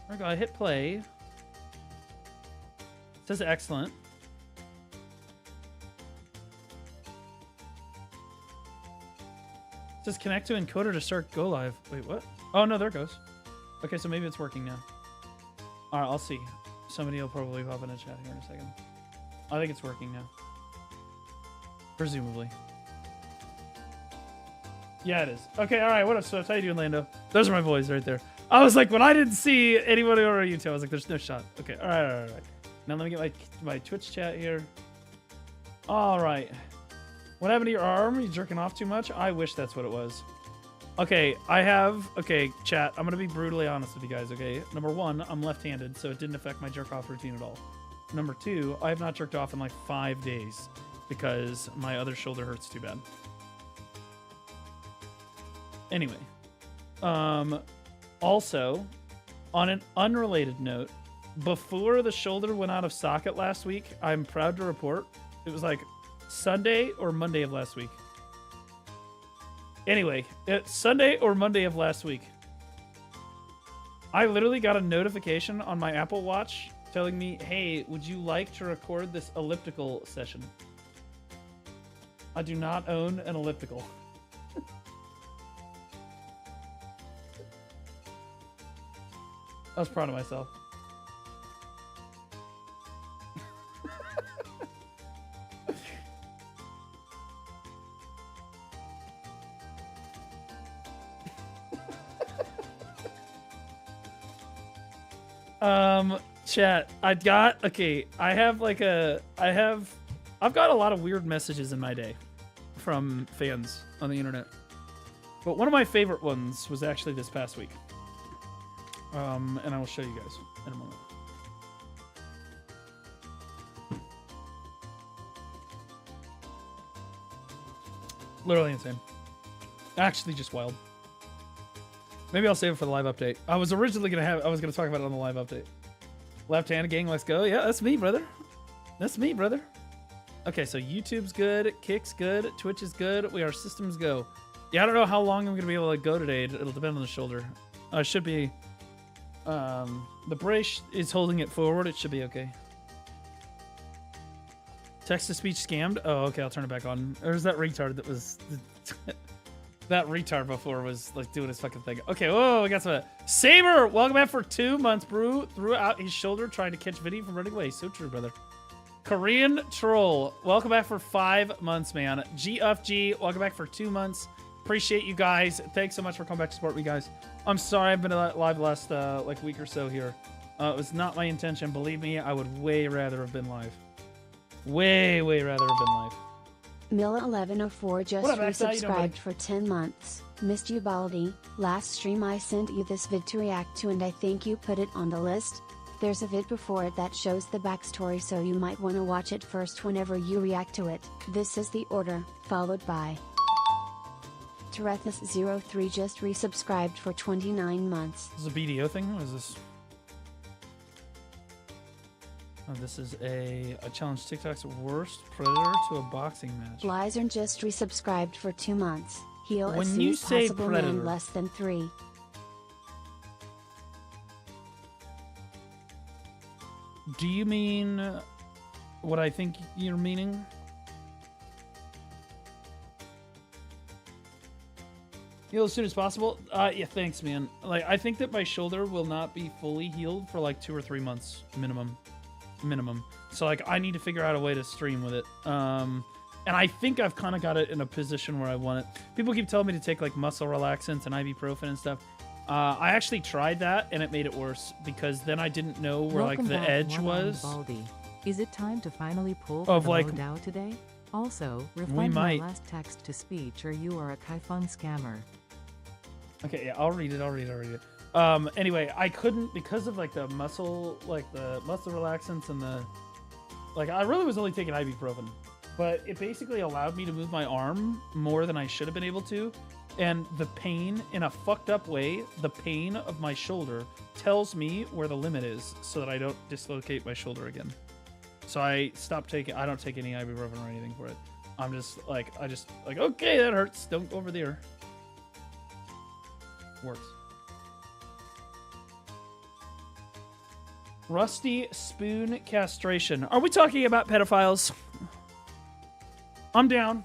There we go. I hit play. It says excellent. It says connect to encoder to start go live. Wait, what? Oh, no, there it goes. Okay, so maybe it's working now. All right, I'll see. Somebody will probably pop in a chat here in a second. I think it's working now. Presumably. Yeah, it is. Okay, all right, what up, Swift? How you doing, Lando? Those are my boys right there. I was like, when I didn't see anybody over on YouTube, I was like, there's no shot. Okay, all right, all right, all right. Now let me get my Twitch chat here. All right. What happened to your arm? You jerking off too much? I wish that's what it was. Okay, okay, chat, I'm going to be brutally honest with you guys, okay? Number one, I'm left-handed, so it didn't affect my jerk-off routine at all. Number two, I have not jerked off in like 5 days because my other shoulder hurts too bad. Anyway, also, on an unrelated note, before the shoulder went out of socket last week, I'm proud to report, it was like Sunday or Monday of last week. Anyway, it's Sunday or Monday of last week. I literally got a notification on my Apple Watch telling me, hey, would you like to record this elliptical session? I do not own an elliptical. I was proud of myself. Chat, I've got a lot of weird messages in my day from fans on the internet. But one of my favorite ones was actually this past week. And I will show you guys in a moment. Literally insane. Actually just wild. Maybe I'll save it for the live update. I was originally gonna talk about it on the live update. Left-handed gang, let's go. Yeah, that's me, brother. That's me, brother. Okay, so YouTube's good, Kick's good, Twitch is good, we are systems go. Yeah, I don't know how long I'm gonna be able to go today. It'll depend on the shoulder. I should be. The brace is holding it forward. It should be okay. Text-to-speech scammed. Oh, okay. I'll turn it back on. There's that retard that was. That retard before was like doing his fucking thing. Okay, whoa, we got some. Saber, welcome back for 2 months. Brew threw out his shoulder trying to catch Vinny from running away. So true, brother. Korean Troll, welcome back for 5 months, man. GFG, welcome back for 2 months. Appreciate you guys. Thanks so much for coming back to support me, guys. I'm sorry I've been live the last like week or so here. It was not my intention. Believe me, I would way rather have been live. Way rather have been live. Milla1104 just resubscribed for 10 months. Missed you, Baldy. Last stream I sent you this vid to react to and I think you put it on the list. There's a vid before it that shows the backstory, so you might want to watch it first whenever you react to it. This is the order, followed by Terethus03 just resubscribed for 29 months. This is a BDO thing? What is this? Oh, this is I challenge TikTok's worst predator to a boxing match. Blizern just resubscribed for 2 months. Heal When as soon you as say possible, predator, man less than 3. do you mean what I think you're meaning? Heal as soon as possible? Yeah, thanks, man. Like, I think that my shoulder will not be fully healed for like 2 or 3 months minimum. So like, I need to figure out a way to stream with it. And I think I've kind of got it in a position where I want it. People keep telling me to take like muscle relaxants and ibuprofen and stuff. I actually tried that and it made it worse because then I didn't know where like the edge was. Baldy. Is it time to finally pull of the like MOBLADE today? Also, refund my last text to speech or you are a Kaifun scammer. Okay, yeah, I'll read it. Anyway, I couldn't because of like the muscle relaxants and the like. I really was only taking ibuprofen, but it basically allowed me to move my arm more than I should have been able to. And the pain, in a fucked up way, the pain of my shoulder tells me where the limit is so that I don't dislocate my shoulder again. So I stopped taking. I don't take any ibuprofen or anything for it. I'm just like, okay, that hurts. Don't go over there. Works. Rusty spoon castration. Are we talking about pedophiles? I'm down.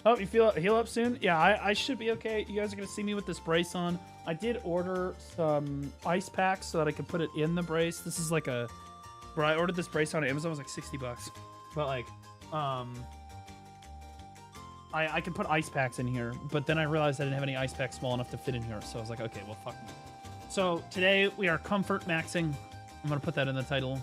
Oh, you feel heal up soon? Yeah, I should be okay. You guys are gonna see me with this brace on. I did order some ice packs so that I could put it in the brace. This is like a, bro, I ordered this brace on Amazon. It was like $60, but like, I can put ice packs in here. But then I realized I didn't have any ice packs small enough to fit in here. So I was like, okay, well, fuck me. So today we are comfort maxing. I'm gonna put that in the title.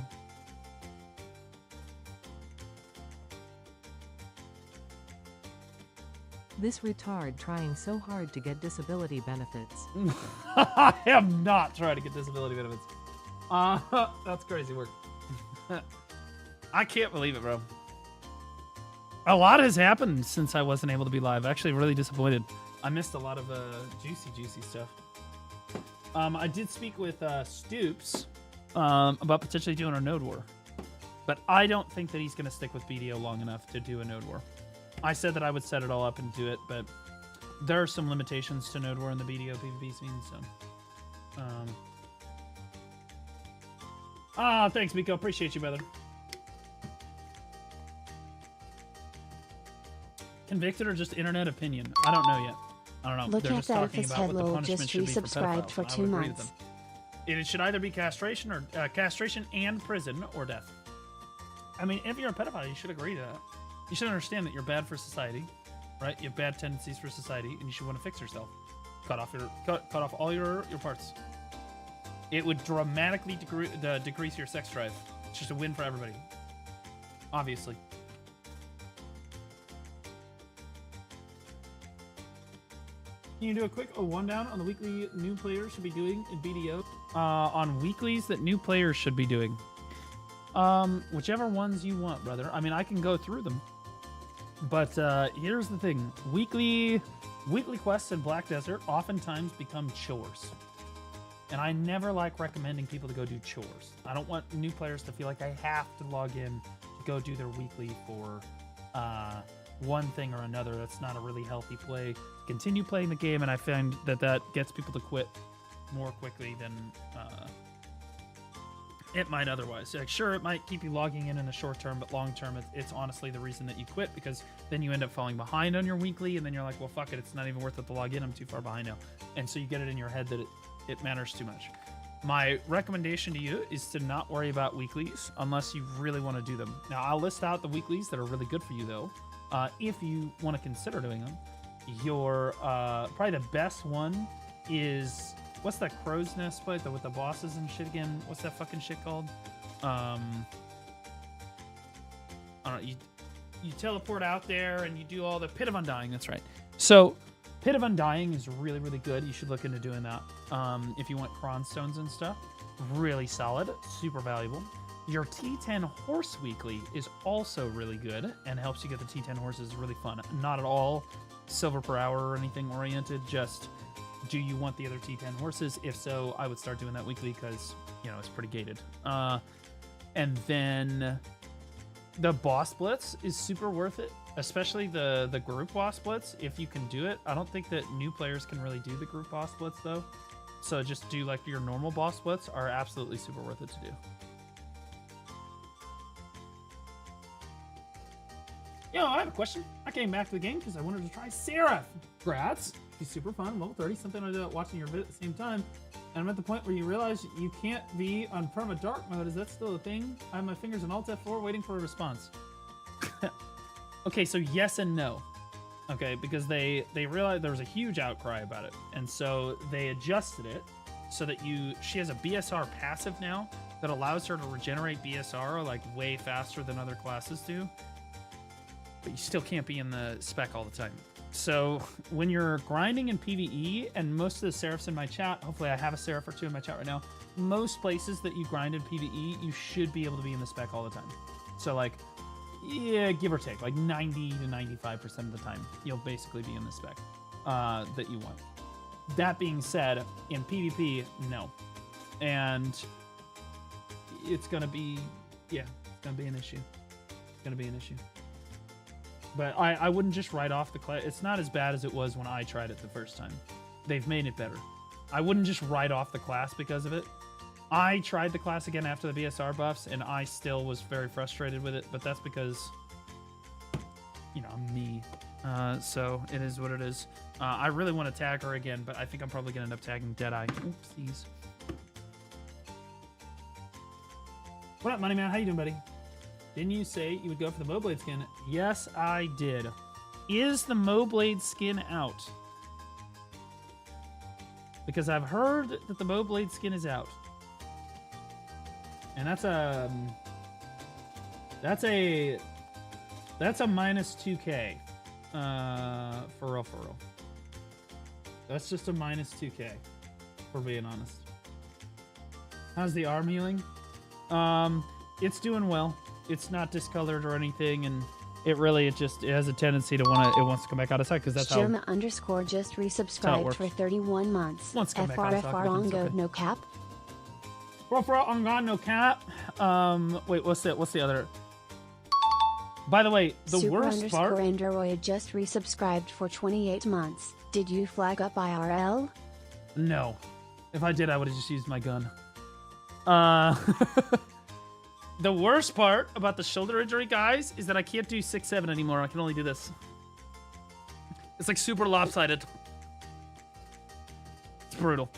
This retard trying so hard to get disability benefits. I am not trying to get disability benefits. That's crazy work. I can't believe it, bro. A lot has happened since I wasn't able to be live. Actually, really disappointed. I missed a lot of juicy stuff. I did speak with Stoops about potentially doing a Node War, but I don't think that he's going to stick with BDO long enough to do a Node War. I said that I would set it all up and do it, but there are some limitations to Node War in the BDO PvP scene, so. Thanks, Miko. Appreciate you, brother. Convicted or just internet opinion? I don't know yet. I don't know. Look They're at just that if talking his about head what the little punishment just should be for resubscribed pedophiles, for and I 2 would agree with months. them. It should either be castration or castration and prison or death. I mean, if you're a pedophile, you should agree to that. You should understand that you're bad for society, right? You have bad tendencies for society, and you should want to fix yourself. Cut off all your parts. It would dramatically decrease your sex drive. It's just a win for everybody. Obviously. Can you do a quick one down on the weekly new players should be doing in BDO? On weeklies that new players should be doing. Whichever ones you want, brother. I mean, I can go through them. But here's the thing. Weekly quests in Black Desert oftentimes become chores. And I never like recommending people to go do chores. I don't want new players to feel like I have to log in to go do their weekly for one thing or another. That's not a really healthy play. Continue playing the game, and I find that gets people to quit more quickly than it might otherwise. Like, sure, it might keep you logging in the short term, but long term, it's honestly the reason that you quit, because then you end up falling behind on your weekly, and then you're like, well, fuck it, it's not even worth it to log in. I'm too far behind now. And so you get it in your head that it matters too much. My recommendation to you is to not worry about weeklies unless you really want to do them. Now, I'll list out the weeklies that are really good for you, though, if you want to consider doing them. Your probably the best one is, what's that crow's nest fight with the bosses and shit again? What's that fucking shit called? I don't know. You teleport out there and you do all the Pit of Undying. That's right. So Pit of Undying is really, really good. You should look into doing that. If you want cron stones and stuff, really solid, super valuable. Your T10 horse weekly is also really good and helps you get the T10 horses. Really fun. Not at all silver per hour or anything oriented, just do you want the other T10 horses? If so, I would start doing that weekly because, you know, it's pretty gated. And then the boss blitz is super worth it, especially the group boss blitz if you can do it. I don't think that new players can really do the group boss blitz though. So just do like your normal boss blitz are absolutely super worth it to do. Yo, I have a question. I came back to the game because I wanted to try Seraph. Grats. She's super fun, level 30, something I do watching your vid at the same time. And I'm at the point where you realize you can't be on perma dark mode. Is that still a thing? I have my fingers on Alt F4 waiting for a response. Okay, so yes and no. Okay, because they realized there was a huge outcry about it. And so they adjusted it so that she has a BSR passive now that allows her to regenerate BSR like way faster than other classes do. But you still can't be in the spec all the time. So when you're grinding in PvE, and most of the Seraphs in my chat, hopefully I have a Seraph or two in my chat right now, most places that you grind in PvE, you should be able to be in the spec all the time. So like, yeah, give or take, like 90 to 95% of the time, you'll basically be in the spec that you want. That being said, in PvP, no. And it's gonna be, yeah, it's gonna be an issue. It's gonna be an issue. But I wouldn't just write off the class. It's not as bad as it was when I tried it the first time. they've made it better. I wouldn't just write off the class because of it. I tried the class again after the BSR buffs, and I still was very frustrated with it, but that's because, you know, I'm me. So it is what it is. I really want to tag her again, but I think I'm probably going to end up tagging Deadeye. Oopsies. What up, Money Man? How you doing, buddy? Didn't you say you would go for the MOBLADE skin? Yes, I did. Is the MOBLADE skin out? Because I've heard that the MOBLADE skin is out. And that's a minus 2K. For real. That's just a minus 2K, for being honest. How's the arm healing? It's doing well. It's not discolored or anything, and it has a tendency to wants to come back out of sight, because that's how. Jerma _ just resubscribed for 31 months. FR Ongo no cap. FR Ongo no cap. Wait, what's the other? By the way, the worst part. Super _ Android just resubscribed for 28 months. Did you flag up IRL? No. If I did, I would have just used my gun. The worst part about the shoulder injury, guys, is that I can't do 6-7 anymore. I can only do this. It's like super lopsided. It's brutal.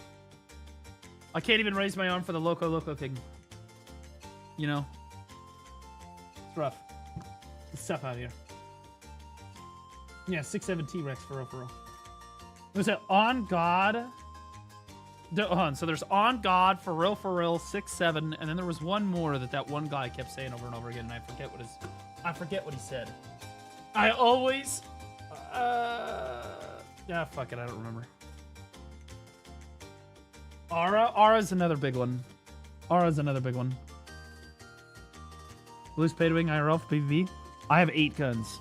I can't even raise my arm for the Loco King. You know? It's rough. It's tough out here. Yeah, 6-7 T-Rex for real. Was it On God? Hold on. So there's On God, for real, 6-7, and then there was one more that one guy kept saying over and over again, and I forget what he said. I always fuck it, I don't remember. Ara's another big one. Blue's pay to wing IRL for PvP. I have 8 guns.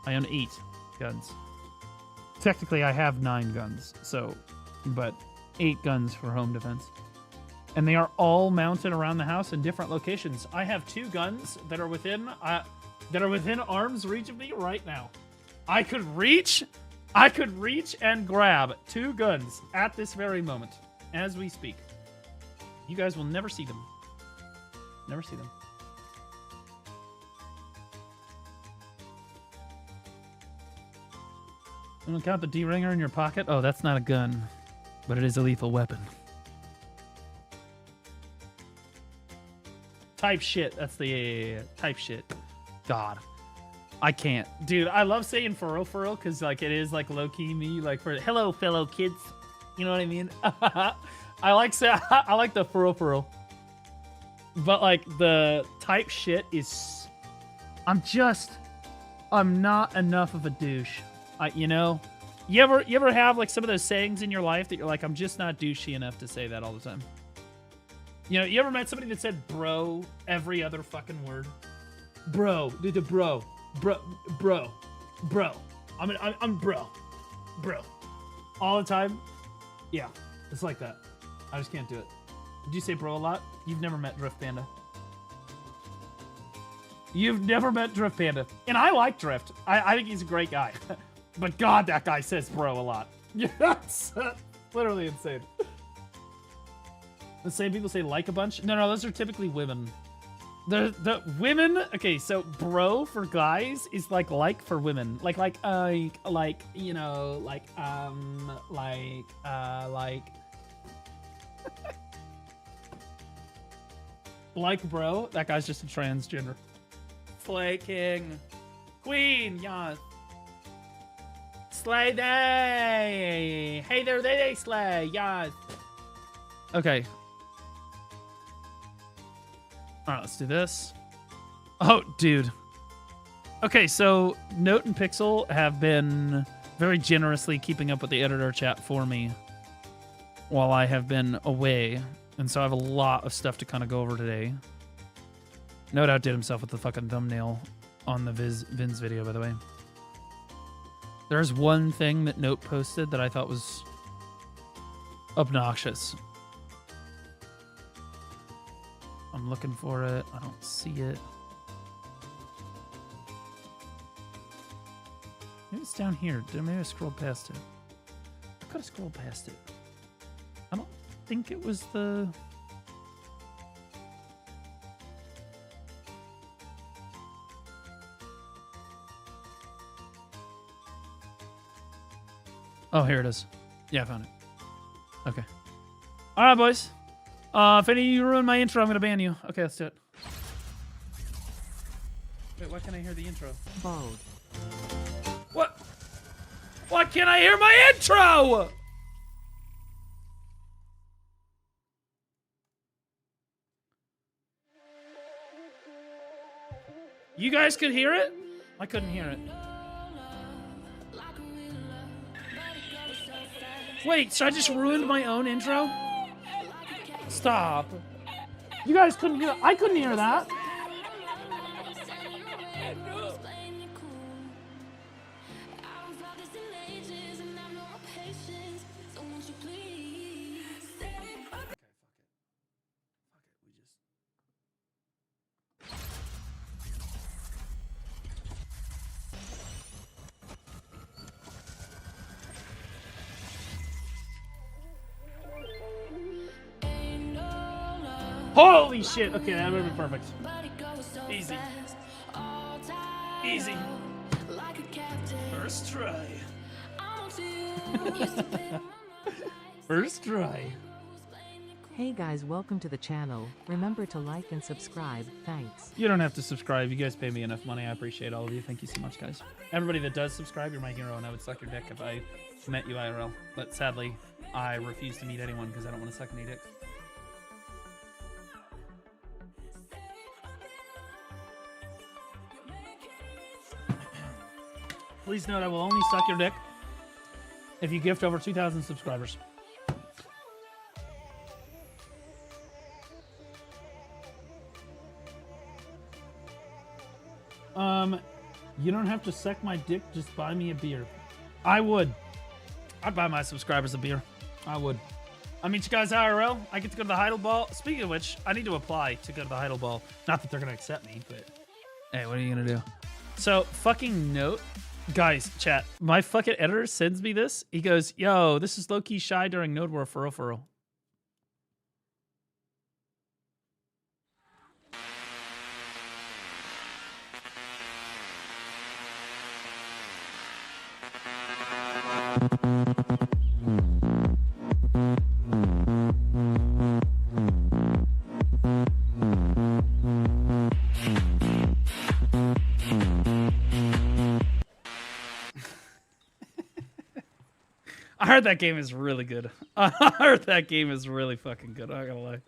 I own 8 guns. Technically, I have 9 guns, but 8 guns for home defense. And they are all mounted around the house in different locations. I have 2 guns that are within arm's reach of me right now. I could reach and grab 2 guns at this very moment as we speak. You guys will never see them. Never see them. You don't count the D-ringer in your pocket? Oh, that's not a gun, but it is a lethal weapon. Type shit. That's the type shit. God, I can't, dude. I love saying for real, because like it is like low key me, like for hello fellow kids. You know what I mean? I like the for real, but like the type shit is. I'm not enough of a douche. You know, you ever have like some of those sayings in your life that you're like, I'm just not douchey enough to say that all the time. You know, you ever met somebody that said bro every other fucking word? Bro, dude, bro. I'm bro. All the time. Yeah, it's like that. I just can't do it. Did you say bro a lot? You've never met Drift Panda. You've never met Drift Panda. And I like Drift. I think he's a great guy. But God, that guy says bro a lot. Yeah, that's literally insane. The same people say like a bunch. No, those are typically women. The women. Okay, so bro for guys is like for women. Like you know, like bro. That guy's just a transgender. Slay King, Queen, yes. Slay they. Hey there, they slay, yes. Okay. All right, let's do this. Oh, dude. Okay, so Note and Pixel have been very generously keeping up with the editor chat for me while I have been away. And so I have a lot of stuff to kind of go over today. Note outdid himself with the fucking thumbnail on the Vin's video, by the way. There's one thing that Note posted that I thought was obnoxious. I'm looking for it. I don't see it. Maybe it's down here. Maybe I scrolled past it. could have scrolled past it. I don't think it was the... Oh, here it is. Yeah, I found it. Okay. All right, boys. If any of you ruin my intro, I'm going to ban you. Okay, let's do it. Wait, why can't I hear the intro? Bold. What? Why can't I hear my intro? You guys could hear it? I couldn't hear it. Wait, so I just ruined my own intro? Stop. You guys couldn't hear... I couldn't hear that. Holy shit! Okay, that would be perfect. Easy. Easy. First try. First try. Hey guys, welcome to the channel. Remember to like and subscribe. Thanks. You don't have to subscribe. You guys pay me enough money. I appreciate all of you. Thank you so much, guys. Everybody that does subscribe, you're my hero, and I would suck your dick if I met you IRL. But sadly, I refuse to meet anyone because I don't want to suck any dick. Please note, I will only suck your dick if you gift over 2,000 subscribers. You don't have to suck my dick, just buy me a beer. I would. I'd buy my subscribers a beer. I would. I'll meet you guys IRL. I get to go to the Heidel Ball. Speaking of which, I need to apply to go to the Heidel Ball. Not that they're going to accept me, but hey, what are you going to do? So, fucking note. Guys, chat, my fucking editor sends me this. He goes, yo, this is low-key shy during Node War for real. I heard that game is really good. I heard that game is really fucking good. I'm not gonna lie.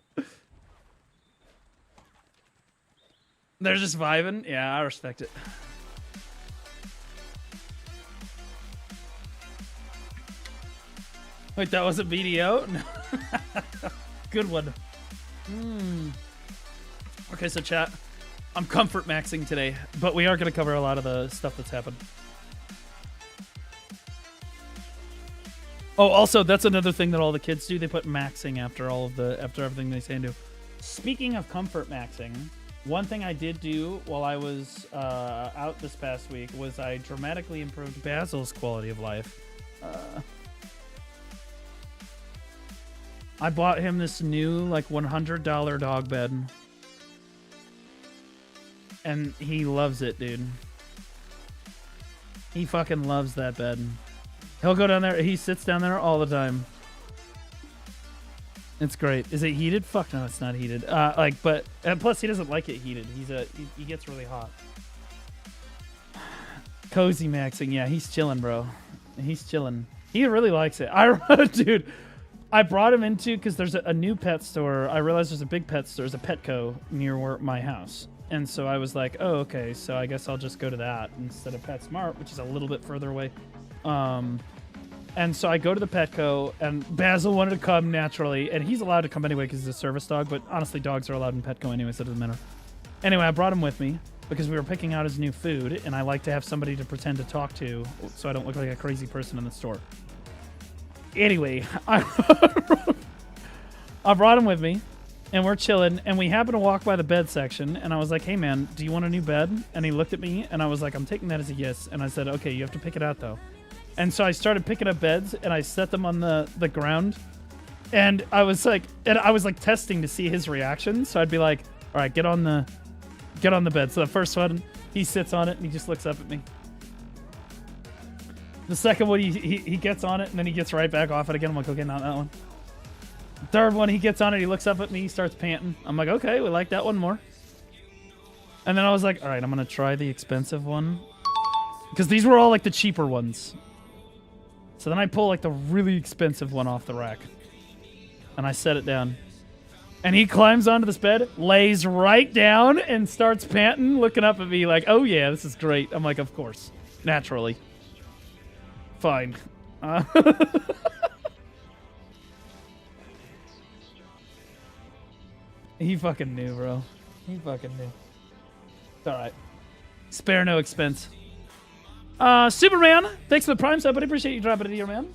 They're just vibing. Yeah, I respect it. Wait, that wasn't BDO? No. Good one. Okay, so chat, I'm comfort maxing today, but we are gonna cover a lot of the stuff that's happened. Oh, also, that's another thing that all the kids do. They put maxing after everything they say and do. Speaking of comfort maxing, one thing I did do while I was out this past week was I dramatically improved Basil's quality of life. I bought him this new, like, $100 dog bed. And he loves it, dude. He fucking loves that bed. He'll go down there. He sits down there all the time. It's great. Is it heated? Fuck no, it's not heated. And plus he doesn't like it heated. He gets really hot. Cozy maxing. Yeah, he's chilling, bro. He's chilling. He really likes it. Dude, I brought him into, because there's a new pet store. I realized there's a big pet store. There's a Petco near my house. And so I was like, oh, okay, so I guess I'll just go to that instead of PetSmart, which is a little bit further away. And so I go to the Petco, and Basil wanted to come naturally, and he's allowed to come anyway because he's a service dog, but honestly, dogs are allowed in Petco anyway, so it doesn't matter. Anyway, I brought him with me because we were picking out his new food, and I like to have somebody to pretend to talk to so I don't look like a crazy person in the store. Anyway, I brought him with me, and we're chilling, and we happened to walk by the bed section, and I was like, hey man, do you want a new bed? And he looked at me, and I was like, I'm taking that as a yes. And I said, okay, you have to pick it out though. And so I started picking up beds and I set them on the ground. And I was like testing to see his reaction. So I'd be like, all right, get on the bed. So the first one, he sits on it and he just looks up at me. The second one, he gets on it and then he gets right back off it again. I'm like, okay, not that one. The third one, he gets on it, he looks up at me, he starts panting. I'm like, okay, we like that one more. And then I was like, all right, I'm going to try the expensive one. Because these were all like the cheaper ones. So then I pull like the really expensive one off the rack. And I set it down. And he climbs onto this bed, lays right down, and starts panting, looking up at me like, oh yeah, this is great. I'm like, of course. Naturally. Fine. He fucking knew, bro. He fucking knew. It's alright. Spare no expense. Superman, thanks for the Prime sub, but I appreciate you dropping it here, man.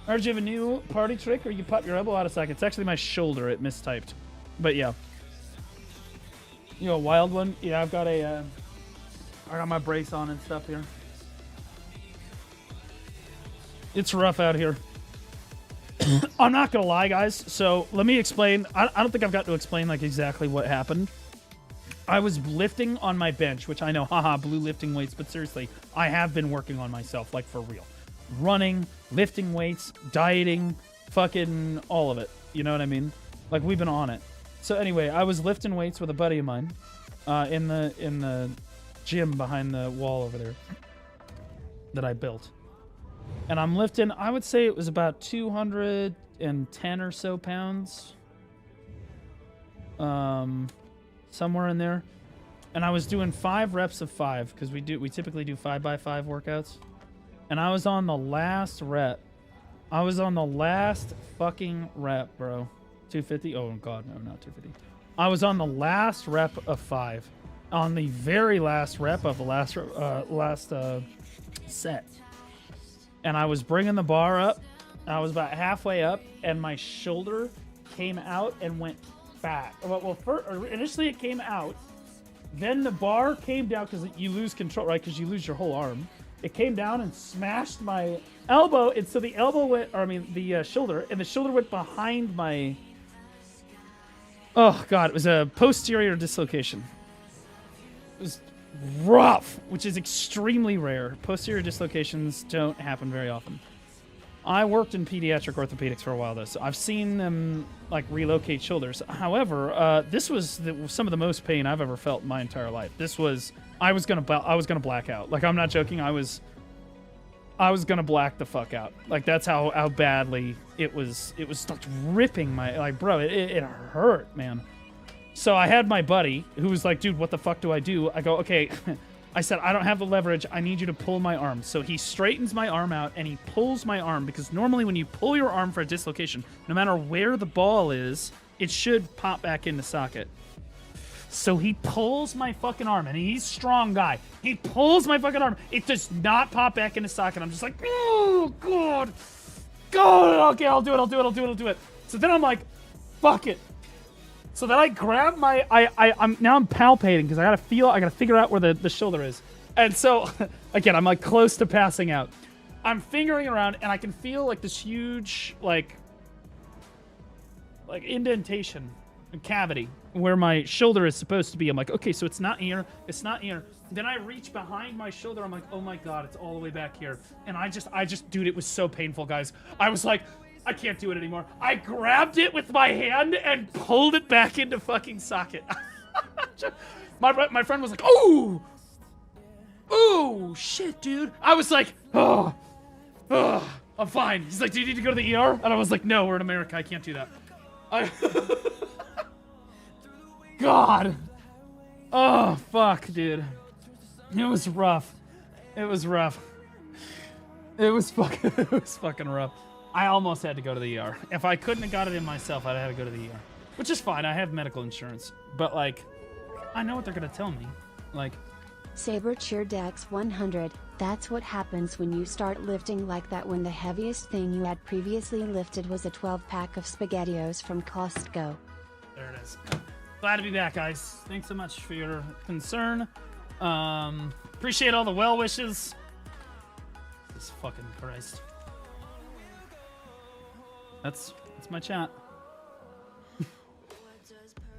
I heard you have a new party trick or you pop your elbow out of socket. It's actually my shoulder. It mistyped. But yeah. You know, a wild one? Yeah, I've got I got my brace on and stuff here. It's rough out here. I'm not gonna lie, guys. So let me explain. I don't think I've got to explain like exactly what happened. I was lifting on my bench, which I know, haha, blue lifting weights, but seriously, I have been working on myself, like for real. Running, lifting weights, dieting, fucking all of it. You know what I mean? Like we've been on it. So anyway, I was lifting weights with a buddy of mine in the gym behind the wall over there that I built. And I'm lifting, I would say it was about 210 or so pounds. Somewhere in there. And I was doing 5 reps of 5 because we typically do 5x5 workouts. And I was on the last rep. I was on the last fucking rep, bro. 250? Oh god, no, not 250. I was on the last rep of 5. On the very last rep of the last set. And I was bringing the bar up. I was about halfway up, and my shoulder came out and went back. Well, initially it came out. Then the bar came down because you lose control, right? Because you lose your whole arm. It came down and smashed my elbow, and so the elbow went, or I mean the shoulder, and the shoulder went behind my. Oh god, it was a posterior dislocation. It was rough, which is extremely rare. Posterior dislocations don't happen very often. I worked in pediatric orthopedics for a while, though, so I've seen them like relocate shoulders. However, this was some of the most pain I've ever felt in my entire life. This was I was gonna black out. Like I'm not joking. I was gonna black the fuck out. Like that's how badly it was. It was like ripping my bro. It hurt, man. So I had my buddy who was like, dude, what the fuck do I do? I go, okay. I said, I don't have the leverage. I need you to pull my arm. So he straightens my arm out and he pulls my arm because normally when you pull your arm for a dislocation, no matter where the ball is, it should pop back into socket. So he pulls my fucking arm, and he's a strong guy. He pulls my fucking arm. It does not pop back into socket. I'm just like, oh, God. God, okay, I'll do it. So then I'm like, fuck it. So then I grab my, I'm palpating because I gotta figure out where the shoulder is. And so, again, I'm like close to passing out. I'm fingering around and I can feel like this huge, like indentation, a cavity where my shoulder is supposed to be. I'm like, okay, so it's not here. Then I reach behind my shoulder. I'm like, oh my God, it's all the way back here. And I just, dude, it was so painful, guys. I was like, I can't do it anymore. I grabbed it with my hand and pulled it back into fucking socket. My friend was like, oh, shit, dude. I was like, oh, I'm fine. He's like, do you need to go to the ER? And I was like, no, we're in America. I can't do that. God. Oh, fuck, dude. It was rough. It was fucking rough. I almost had to go to the ER. If I couldn't have got it in myself, I'd have to go to the ER. Which is fine. I have medical insurance. But, like, I know what they're going to tell me. Like... Saber Cheer Dex 100. That's what happens when you start lifting like that when the heaviest thing you had previously lifted was a 12-pack of SpaghettiOs from Costco. There it is. Glad to be back, guys. Thanks so much for your concern. Appreciate all the well wishes. Jesus fucking Christ. That's my chat. Did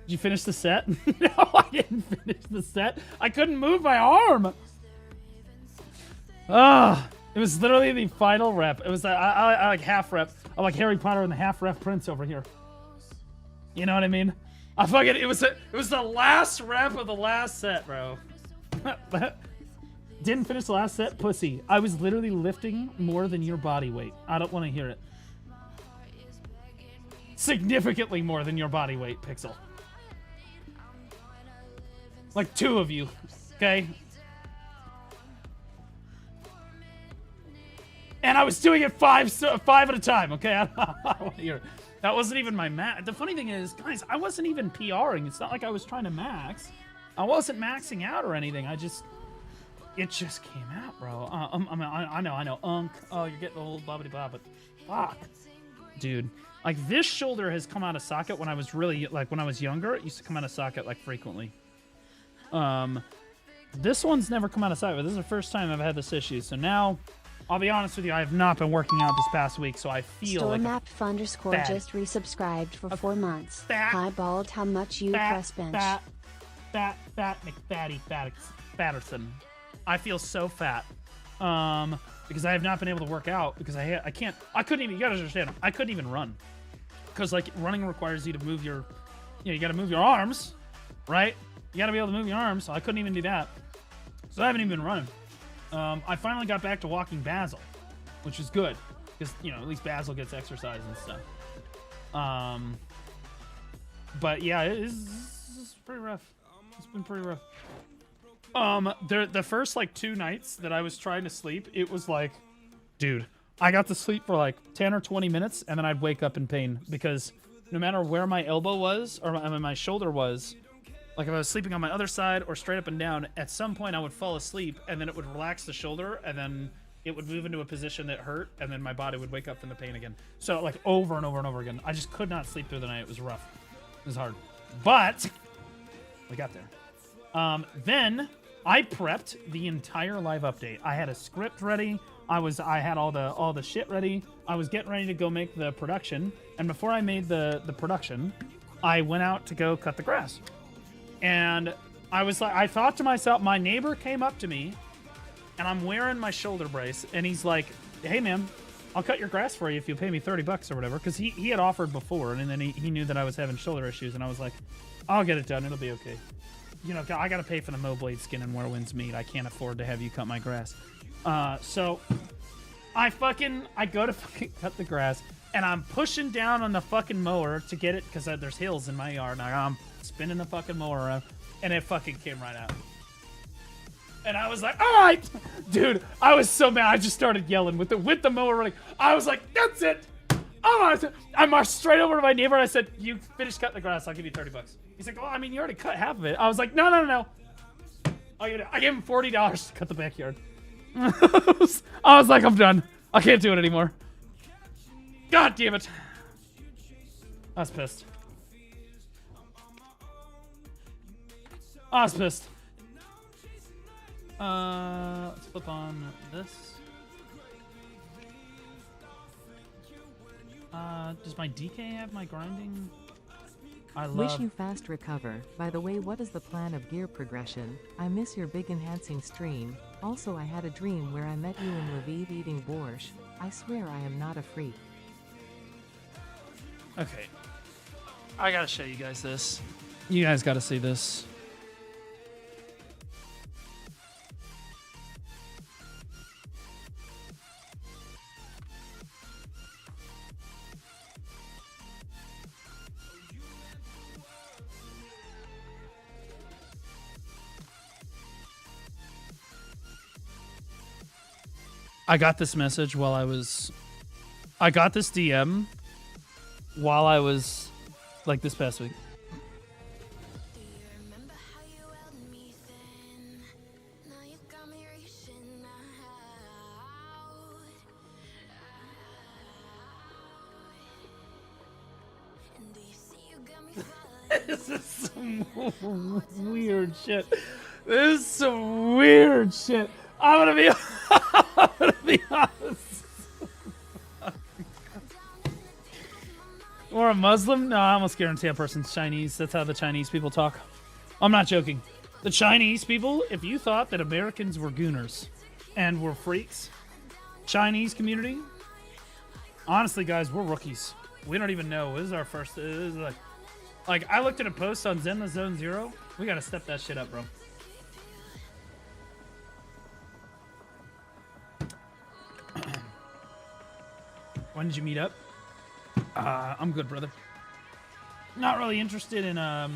you finish the set? No, I didn't finish the set. I couldn't move my arm. Ah, it was literally the final rep. It was I like half rep. I'm like Harry Potter and the half rep prince over here. You know what I mean? I fucking it was the last rep of the last set, bro. Didn't finish the last set, pussy. I was literally lifting more than your body weight. I don't want to hear it. Significantly more than your body weight, Pixel. Like 2 of you, okay? And I was doing it five at a time, okay? I don't want to hear it. That wasn't even my max. The funny thing is, guys, I wasn't even PRing. It's not like I was trying to max. I wasn't maxing out or anything. It just came out, bro. I know. Oh, you're getting the whole blah blah blah, but fuck, dude. Like this shoulder has come out of socket when I was really when I was younger. It used to come out of socket like frequently. This one's never come out of socket. But this is the first time I've had this issue. So now, I'll be honest with you, I have not been working out this past week, so I feel like Stormap_ just resubscribed for 4 months. Hi Bald, how much you press bench? Fat McFatty Patterson. I feel so fat. Because I have not been able to work out because I couldn't even, you gotta understand, I couldn't even run. Because like running requires you to move your, you gotta move your arms, right? You gotta be able to move your arms, so I couldn't even do that. So I haven't even been running. I finally got back to walking Basil, which is good. Because, at least Basil gets exercise and stuff. But yeah, it's pretty rough. It's been pretty rough. The first 2 nights that I was trying to sleep, it was like, dude, I got to sleep for 10 or 20 minutes and then I'd wake up in pain because no matter where my elbow was or my shoulder was, like if I was sleeping on my other side or straight up and down, at some point I would fall asleep and then it would relax the shoulder and then it would move into a position that hurt and then my body would wake up from the pain again. So over and over and over again. I just could not sleep through the night. It was rough. It was hard. But we got there. Then I prepped the entire live update. I had a script ready. I had all the shit ready. I was getting ready to go make the production. And before I made the production, I went out to go cut the grass. And I thought to myself, my neighbor came up to me and I'm wearing my shoulder brace and he's like, hey man, I'll cut your grass for you if you pay me $30 or whatever. Cause he had offered before and then he knew that I was having shoulder issues and I was like, I'll get it done. It'll be okay. I gotta pay for the MOBLADE skin and Whirlwind's meat. I can't afford to have you cut my grass. So I go to fucking cut the grass and I'm pushing down on the fucking mower to get it because there's hills in my yard and I'm spinning the fucking mower around and it fucking came right out. And I was like, all right, dude, I was so mad. I just started yelling with the mower running. I was like, that's it. Oh, I marched straight over to my neighbor and I said, you finish cutting the grass, I'll give you $30. He's like, well, I mean, you already cut half of it. I was like, no. I gave him $40 to cut the backyard. I was like, I'm done. I can't do it anymore. God damn it. I was pissed. Let's flip on this. Does my DK have my grinding? Wish you fast recover. By the way, what is the plan of gear progression? I miss your big enhancing stream. Also, I had a dream where I met you in Lviv eating borscht. I swear I am not a freak. Okay. I gotta show you guys this. You guys gotta see this. I got this message while I got this DM while I was, this past week. This is some weird shit. This is some weird shit. I'm gonna be gonna be honest. Or a Muslim? No, I almost guarantee a person's Chinese. That's how the Chinese people talk. I'm not joking. The Chinese people, if you thought that Americans were gooners and were freaks, Chinese community, honestly, guys, we're rookies. We don't even know. This is our first. This is like, I looked at a post on Zenla Zone Zero. We gotta step that shit up, bro. When did you meet up? I'm good, brother. Not really interested in, how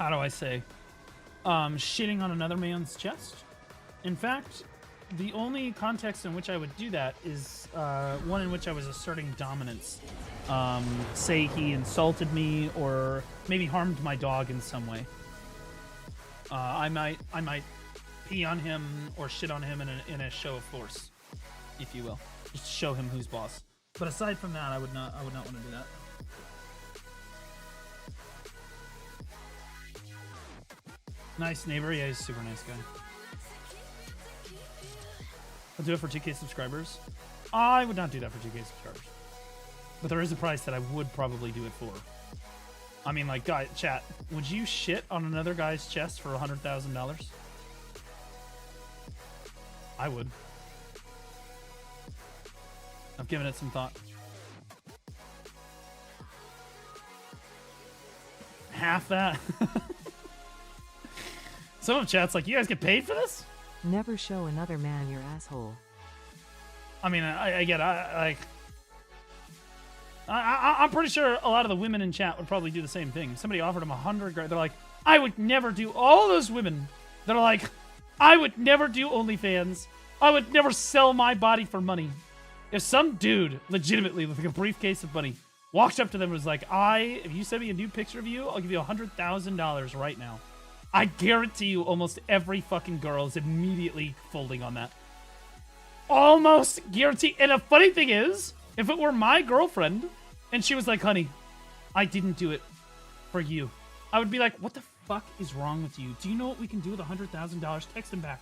do I say, shitting on another man's chest. In fact, the only context in which I would do that is one in which I was asserting dominance. Say he insulted me or maybe harmed my dog in some way. I might pee on him or shit on him in a show of force, if you will, just to show him who's boss. But aside from that, I would not want to do that. Nice neighbor, yeah, he's a super nice guy. I'll do it for 2K subscribers. I would not do that for 2K subscribers. But there is a price that I would probably do it for. I mean, like, guy, chat, would you shit on another guy's chest for $100,000? I would. I've given it some thought. Half that? Some of chat's like, you guys get paid for this? Never show another man your asshole. I mean, I get it. I'm pretty sure a lot of the women in chat would probably do the same thing. If somebody offered them $100,000, they're like, I would never do. All those women that are like, I would never do OnlyFans. I would never sell my body for money. If some dude, legitimately, with like a briefcase of money, walked up to them and was like, if you send me a new picture of you, I'll give you $100,000 right now. I guarantee you almost every fucking girl is immediately folding on that. Almost guarantee. And the funny thing is, if it were my girlfriend and she was like, honey, I didn't do it for you, I would be like, what the fuck is wrong with you? Do you know what we can do with $100,000? Text him back.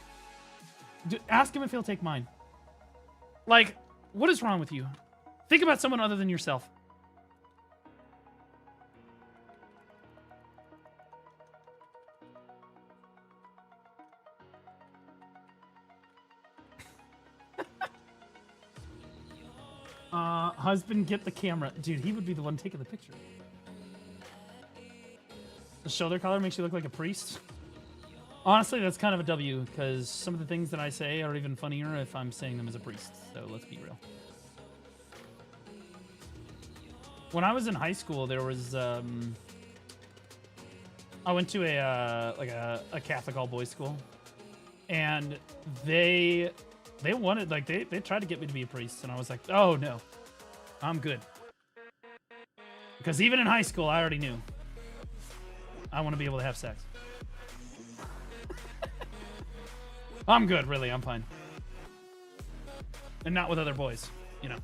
Ask him if he'll take mine. Like, what is wrong with you? Think about someone other than yourself. Husband, get the camera. Dude, he would be the one taking the picture. The shoulder collar makes you look like a priest. Honestly, that's kind of a W, because some of the things that I say are even funnier if I'm saying them as a priest. So let's be real. When I was in high school, there was I went to a Catholic all boys school, and they wanted, like, they tried to get me to be a priest, and I was like, oh no, I'm good. Because even in high school, I already knew I want to be able to have sex. I'm good, really. I'm fine. And not with other boys, you know.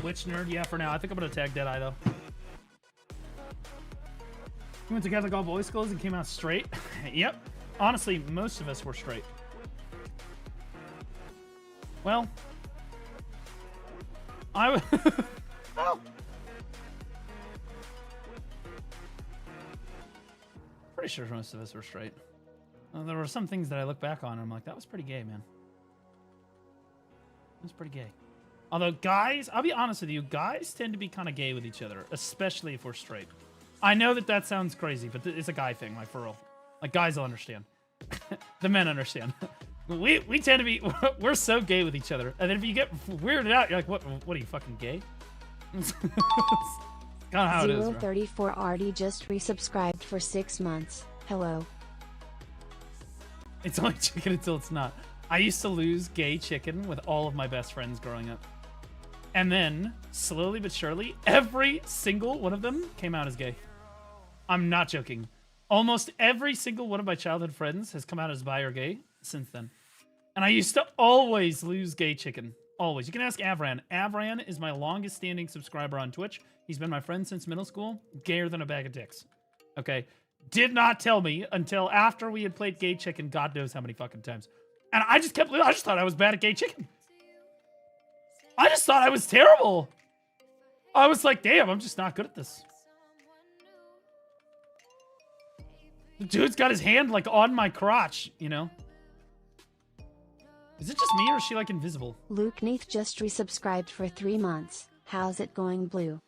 Which nerd? Yeah, for now. I think I'm going to tag Deadeye, though. We went to Catholic all boys schools and came out straight. Yep. Honestly, most of us were straight. Well, well, pretty sure most of us were straight. There were some things that I look back on and I'm like, that was pretty gay, man. That was pretty gay. Although guys, I'll be honest with you, guys tend to be kind of gay with each other, especially if we're straight. I know that that sounds crazy, but it's a guy thing, like, for real. Like, guys will understand. The men understand. We tend to be, we're so gay with each other. And then if you get weirded out, you're like, what are you, fucking gay? It's kind of how it is, bro. 034 Artie just resubscribed for 6 months. Hello. It's only chicken until it's not. I used to lose gay chicken with all of my best friends growing up. And then, slowly but surely, every single one of them came out as gay. I'm not joking. Almost every single one of my childhood friends has come out as bi or gay since then. And I used to always lose gay chicken. Always. You can ask Avran. Avran is my longest standing subscriber on Twitch. He's been my friend since middle school. Gayer than a bag of dicks. Okay. did not tell me until after we had played Gay Chicken God knows how many fucking times. And I just thought I was bad at Gay Chicken. I just thought I was terrible. I was like, damn, I'm just not good at this. The dude's got his hand like on my crotch, you know? Is it just me or is she like invisible? Luke Neath just resubscribed for 3 months. How's it going, Blue?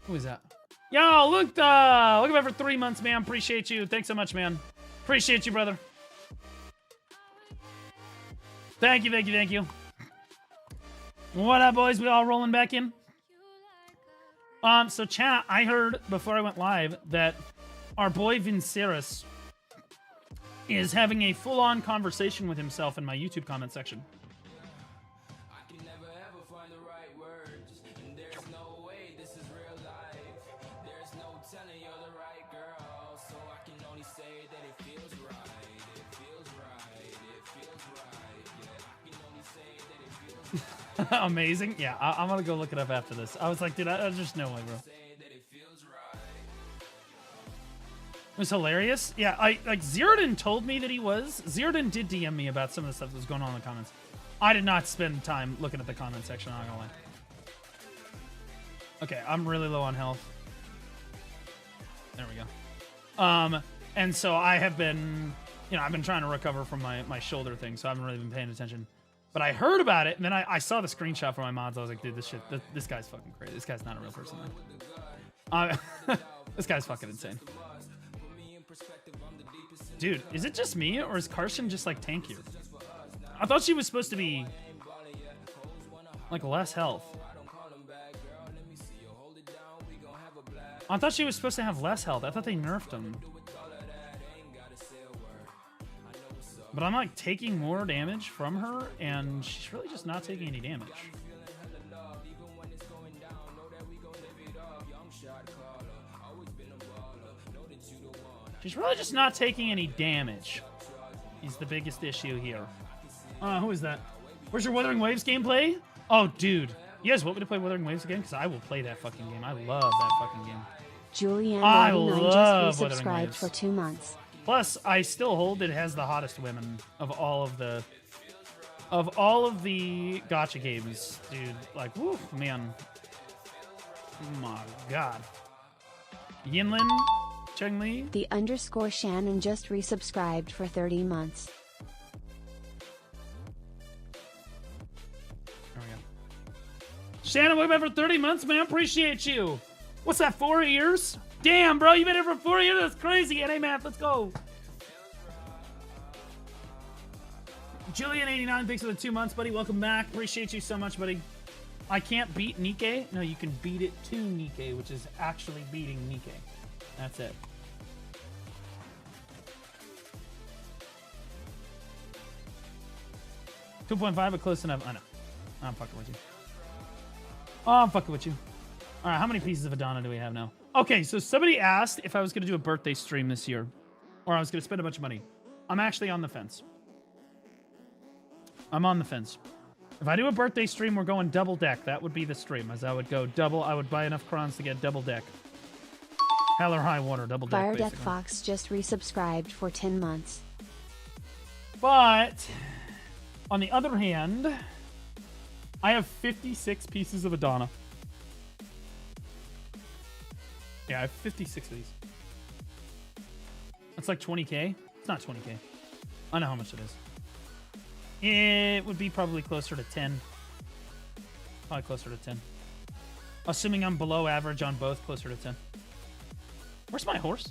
Who is that? Yo, Luke, welcome back for 3 months, man. Appreciate you. Thanks so much, man. Appreciate you, brother. Thank you, thank you, thank you. What up, boys? We all rolling back in? So chat, I heard before I went live that our boy Vinceris is having a full-on conversation with himself in my YouTube comment section. Amazing. Yeah, I'm gonna go look it up after this. I was like, dude, there's just no way, bro. It was hilarious. Yeah, Zirdan told me that he was. Zirdan did DM me about some of the stuff that was going on in the comments. I did not spend time looking at the comment section, I'm not gonna lie. Okay, I'm really low on health. There we go. And so I have been, you know, I've been trying to recover from my shoulder thing, so I haven't really been paying attention. But I heard about it, and then I saw the screenshot from my mods. I was like, dude, this guy's fucking crazy. This guy's not a real person, man. This guy's fucking insane. Dude, is it just me, or is Carson just, like, tankier? I thought she was supposed to be, like, less health. I thought she was supposed to have less health. I thought they nerfed him. But I'm like taking more damage from her, and she's really just not taking any damage. She's really just not taking any damage. Is the biggest issue here. Who is that? Where's your Wuthering Waves gameplay? Oh, dude. You guys want me to play Wuthering Waves again? Because I will play that fucking game. I love that fucking game. Julianne just resubscribed for 2 months. Plus, I still hold it has the hottest women of all of the gacha games, dude. Like, woo, man. Oh my god. Yinlin, Cheng-Li. The _ Shannon just resubscribed for 30 months. There we go. Shannon, we've been for 30 months, man. Appreciate you. What's that, 4 years? Damn, bro, you've been here for 4 years. That's crazy. NA math, let's go. Julian89, thanks for the 2 months, buddy. Welcome back. Appreciate you so much, buddy. I can't beat Nikke. No, you can beat it to Nikke, which is actually beating Nikke. That's it. .5, but close enough. I know. I'm fucking with you. Oh, I'm fucking with you. All right, how many pieces of Adana do we have now? Okay, so somebody asked if I was going to do a birthday stream this year, or I was going to spend a bunch of money. I'm actually on the fence. I'm on the fence. If I do a birthday stream, we're going double deck. That would be the stream, as I would go double. I would buy enough crons to get double deck. Hell or high water, double deck, Fire Death Fox just resubscribed for 10 months. But, on the other hand, I have 56 pieces of Adana. Yeah, I have 56 of these. That's like 20k. It's not 20k. I know how much it is. It would be probably closer to 10. Probably closer to 10. Assuming I'm below average on both, closer to 10. Where's my horse?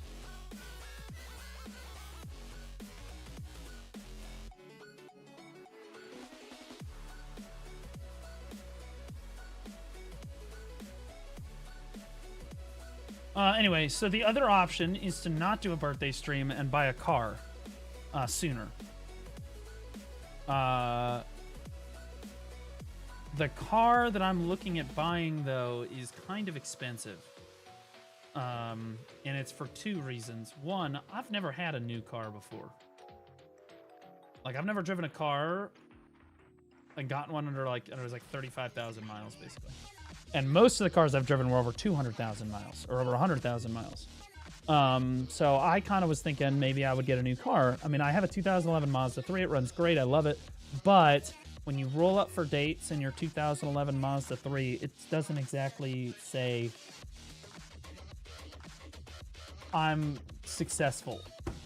Anyway, so the other option is to not do a birthday stream and buy a car sooner. The car that I'm looking at buying, though, is kind of expensive. And it's for 2 reasons. One, I've never had a new car before. Like, I've never driven a car and gotten one under, like, it was like 35,000 miles, basically. And most of the cars I've driven were over 200,000 miles, or over 100,000 miles. So I kind of was thinking maybe I would get a new car. I mean, I have a 2011 Mazda 3. It runs great. I love it. But when you roll up for dates in your 2011 Mazda 3, it doesn't exactly say I'm successful.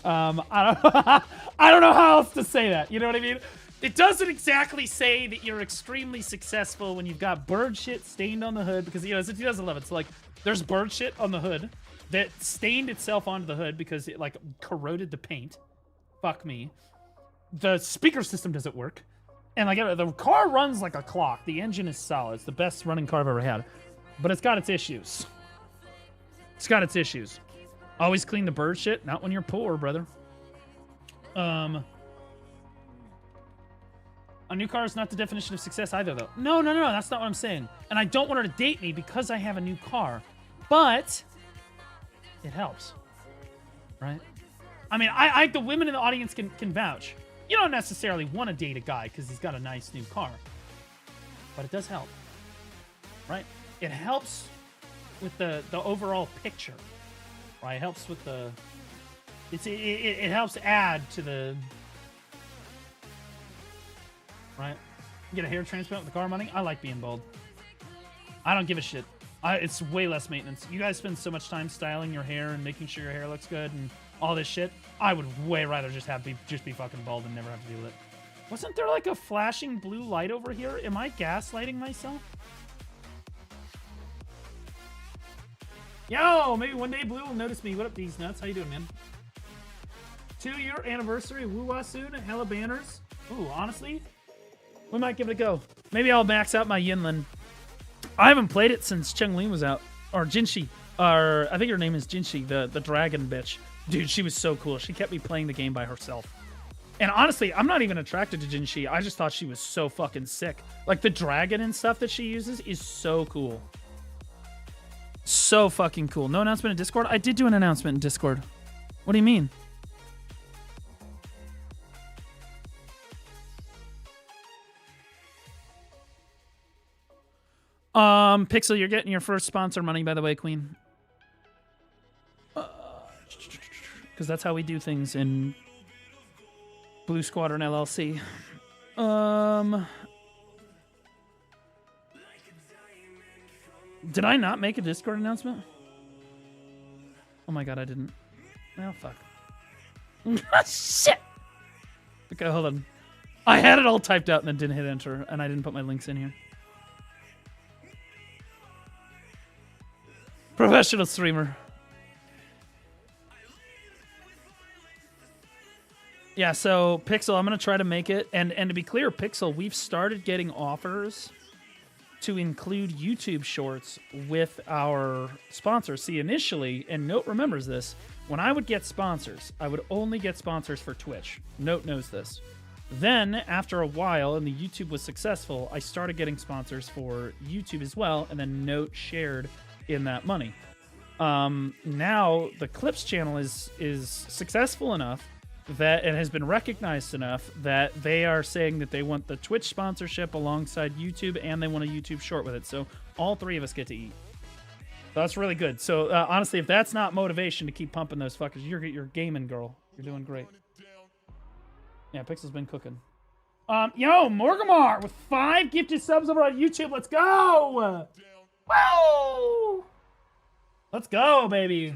I don't know how else to say that. You know what I mean? It doesn't exactly say that you're extremely successful when you've got bird shit stained on the hood, because, you know, it's a 2011. So, like, there's bird shit on the hood that stained itself onto the hood because it, like, corroded the paint. Fuck me. The speaker system doesn't work. And, like, the car runs like a clock. The engine is solid. It's the best running car I've ever had. But it's got its issues. It's got its issues. Always clean the bird shit. Not when you're poor, brother. A new car is not the definition of success either, though. No, that's not what I'm saying. And I don't want her to date me because I have a new car. But it helps, right? I mean, the women in the audience can vouch. You don't necessarily want to date a guy because he's got a nice new car. But it does help, right? It helps with the overall picture, right? It helps with the... It helps add to the... Right? Get a hair transplant with the car money? I like being bald. I don't give a shit. It's way less maintenance. You guys spend so much time styling your hair and making sure your hair looks good and all this shit. I would way rather just be fucking bald and never have to deal with it. Wasn't there like a flashing blue light over here? Am I gaslighting myself? Yo, maybe one day Blue will notice me. What up, these nuts? How you doing, man? 2-year anniversary. Woo-wah soon. Hella banners. Ooh, honestly, we might give it a go. Maybe I'll max out my Yinlin. I haven't played it since Cheng-Li was out. Or Jinshi. Or I think her name is Jinshi, the dragon bitch. Dude, she was so cool. She kept me playing the game by herself. And honestly, I'm not even attracted to Jinshi. I just thought she was so fucking sick. Like, the dragon and stuff that she uses is so cool. So fucking cool. No announcement in Discord? I did do an announcement in Discord. What do you mean? Pixel, you're getting your first sponsor money, by the way, Queen. Because that's how we do things in Blue Squadron LLC. Did I not make a Discord announcement? Oh my god, I didn't. Oh, fuck. Shit! Okay, hold on. I had it all typed out and then didn't hit enter, and I didn't put my links in here. Professional streamer. Yeah, so Pixel, I'm going to try to make it. And to be clear, Pixel, we've started getting offers to include YouTube shorts with our sponsors. See, initially, and Note remembers this, when I would get sponsors, I would only get sponsors for Twitch. Note knows this. Then, after a while, and the YouTube was successful, I started getting sponsors for YouTube as well, and then Note shared in that money. Now the Clips channel is successful enough that it has been recognized enough that they are saying that they want the Twitch sponsorship alongside YouTube, and they want a YouTube short with it. So all three of us get to eat. So that's really good. So honestly, if that's not motivation to keep pumping those fuckers, you're gaming, girl. You're doing great. Yeah, Pixel's been cooking. Yo, Morgamar with 5 gifted subs over on YouTube. Let's go! Whoa! Let's go, baby.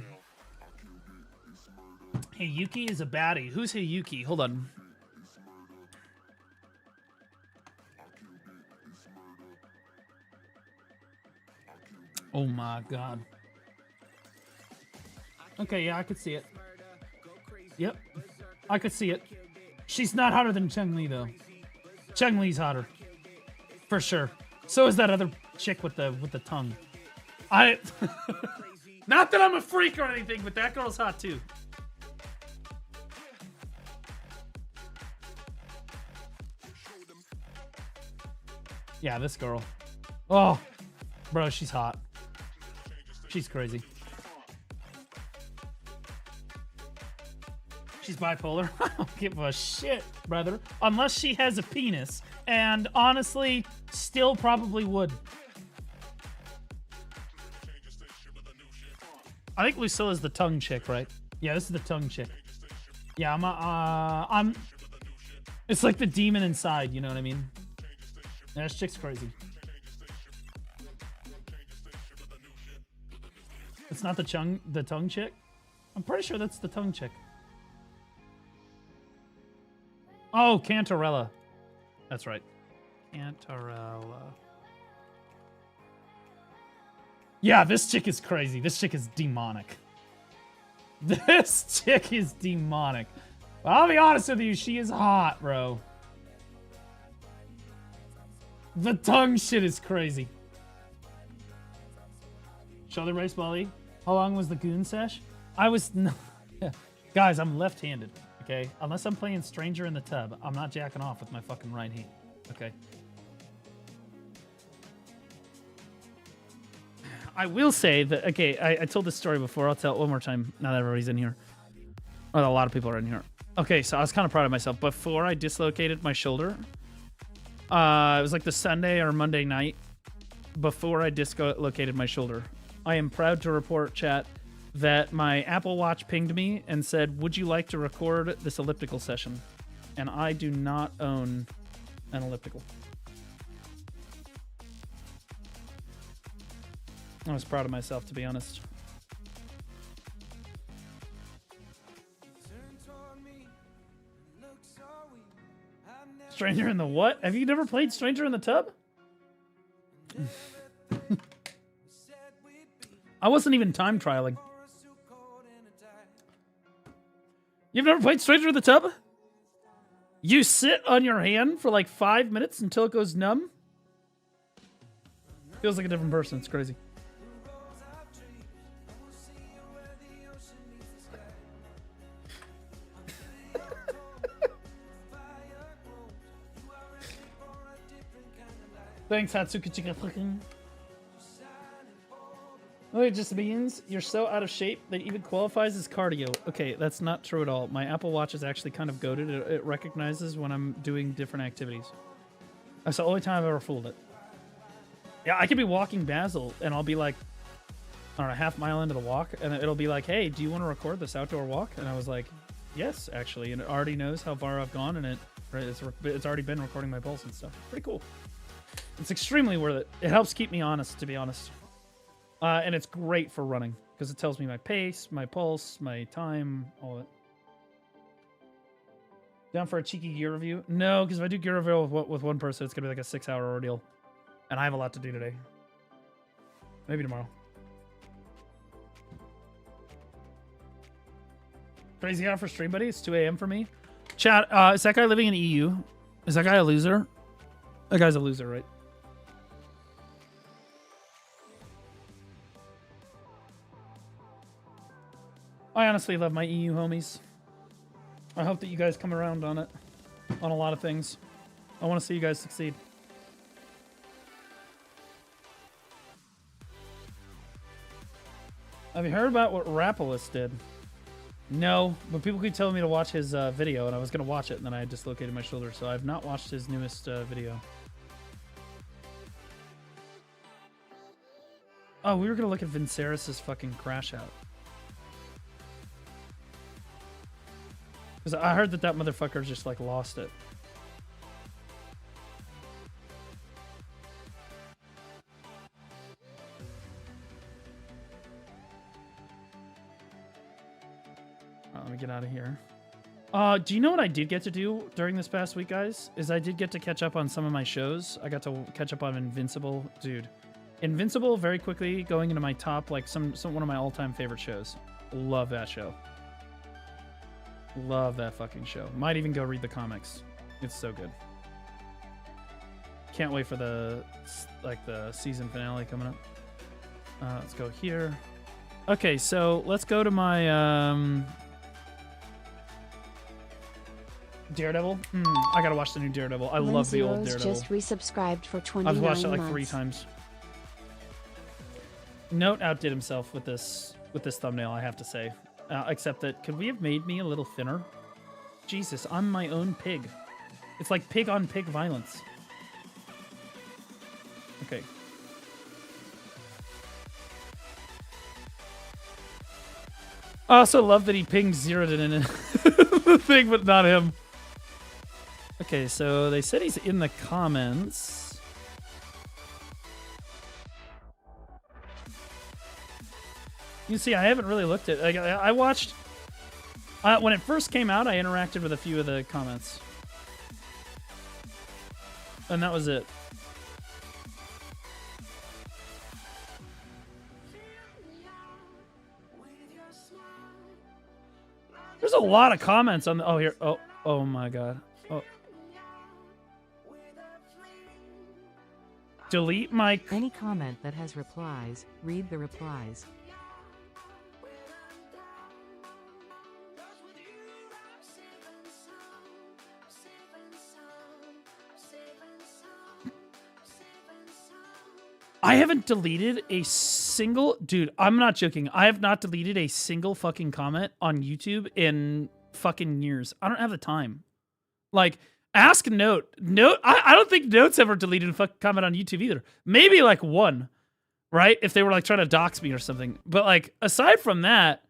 Hey, Yuki is a baddie. Who's Hey Yuki? Hold on. Oh my god. Okay, yeah, I could see it. Yep. I could see it. She's not hotter than Cheng-Li, though. Cheng-Li's hotter. For sure. So is that other chick with the tongue. Not that I'm a freak or anything, but that girl's hot too. Yeah, this girl. Oh, bro, she's hot. She's crazy. She's bipolar. I don't give a shit, brother. Unless she has a penis. And honestly, still probably would. I think Lucilla's the tongue chick, right? Yeah, this is the tongue chick. Yeah, I'm. It's like the demon inside. You know what I mean? Yeah, this chick's crazy. It's not the tongue chick. I'm pretty sure that's the tongue chick. Oh, Cantarella. That's right. Cantarella. Yeah, this chick is crazy. This chick is demonic. This chick is demonic. Well, I'll be honest with you, she is hot, bro. The tongue shit is crazy. Shoulder brace, Bolly. How long was the goon sesh? I was... No, guys, I'm left-handed, okay? Unless I'm playing Stranger in the Tub, I'm not jacking off with my fucking right hand, okay? I will say that, okay, I told this story before. I'll tell it one more time now that everybody's in here. Or a lot of people are in here. Okay, so I was kind of proud of myself. Before I dislocated my shoulder, it was like the Sunday or Monday night before I dislocated my shoulder. I am proud to report, chat, that my Apple Watch pinged me and said, would you like to record this elliptical session? And I do not own an elliptical. I was proud of myself, to be honest. Stranger in the what? Have you never played Stranger in the Tub? I wasn't even time trialing. You've never played Stranger in the Tub? You sit on your hand for like 5 minutes until it goes numb? Feels like a different person. It's crazy. Thanks, Hatsuki Chika fucking. Oh, it just means you're so out of shape that even qualifies as cardio. Okay, that's not true at all. My Apple Watch is actually kind of goated. It recognizes when I'm doing different activities. That's the only time I've ever fooled it. Yeah, I could be walking Basel, and I'll be like, I don't know, half mile into the walk, and it'll be like, hey, do you want to record this outdoor walk? And I was like, yes, actually. And it already knows how far I've gone, and it's already been recording my pulse and stuff. Pretty cool. It's extremely worth it. It helps keep me honest, to be honest. And it's great for running, because it tells me my pace, my pulse, my time, all of it. Down for a cheeky gear review? No, because if I do gear review with one person, it's going to be like a 6-hour ordeal. And I have a lot to do today. Maybe tomorrow. Crazy hour for stream, buddy. It's 2 a.m. for me. Chat, is that guy living in EU? Is that guy a loser? That guy's a loser, right? I honestly love my EU homies. I hope that you guys come around on it. On a lot of things. I want to see you guys succeed. Have you heard about what Rapolis did? No, but people keep telling me to watch his video, and I was going to watch it, and then I dislocated my shoulder, so I have not watched his newest video. Oh, we were going to look at Viserys's fucking crash out. Because I heard that motherfucker just, like, lost it. Let me get out of here. Do you know what I did get to do during this past week, guys? Is I did get to catch up on some of my shows. I got to catch up on Invincible. Dude. Invincible, very quickly, going into my top, like, one of my all-time favorite shows. Love that show. Love that fucking show. Might even go read the comics. It's so good. Can't wait for the season finale coming up. Let's go here. Okay, so let's go to my Daredevil. I gotta watch the new Daredevil. I love the old Daredevil. Just resubscribed for 29 I've watched it like months. 3 times. Note outdid himself with this thumbnail, I have to say. Except that, could we have made me a little thinner? Jesus, I'm my own pig. It's like pig on pig violence. Okay. I also love that he pinged zeroed it in the thing, but not him. Okay, so they said he's in the comments. You see, I haven't really looked at. Like, I watched when it first came out. I interacted with a few of the comments, and that was it. There's a lot of comments on the. Oh, here. Oh my God. Oh. Delete my. Any comment that has replies, read the replies. I haven't deleted a single... Dude, I'm not joking. I have not deleted a single fucking comment on YouTube in fucking years. I don't have the time. Like, ask Note. I don't think Note's ever deleted a fucking comment on YouTube either. Maybe, like, one. Right? If they were, like, trying to dox me or something. But, like, aside from that,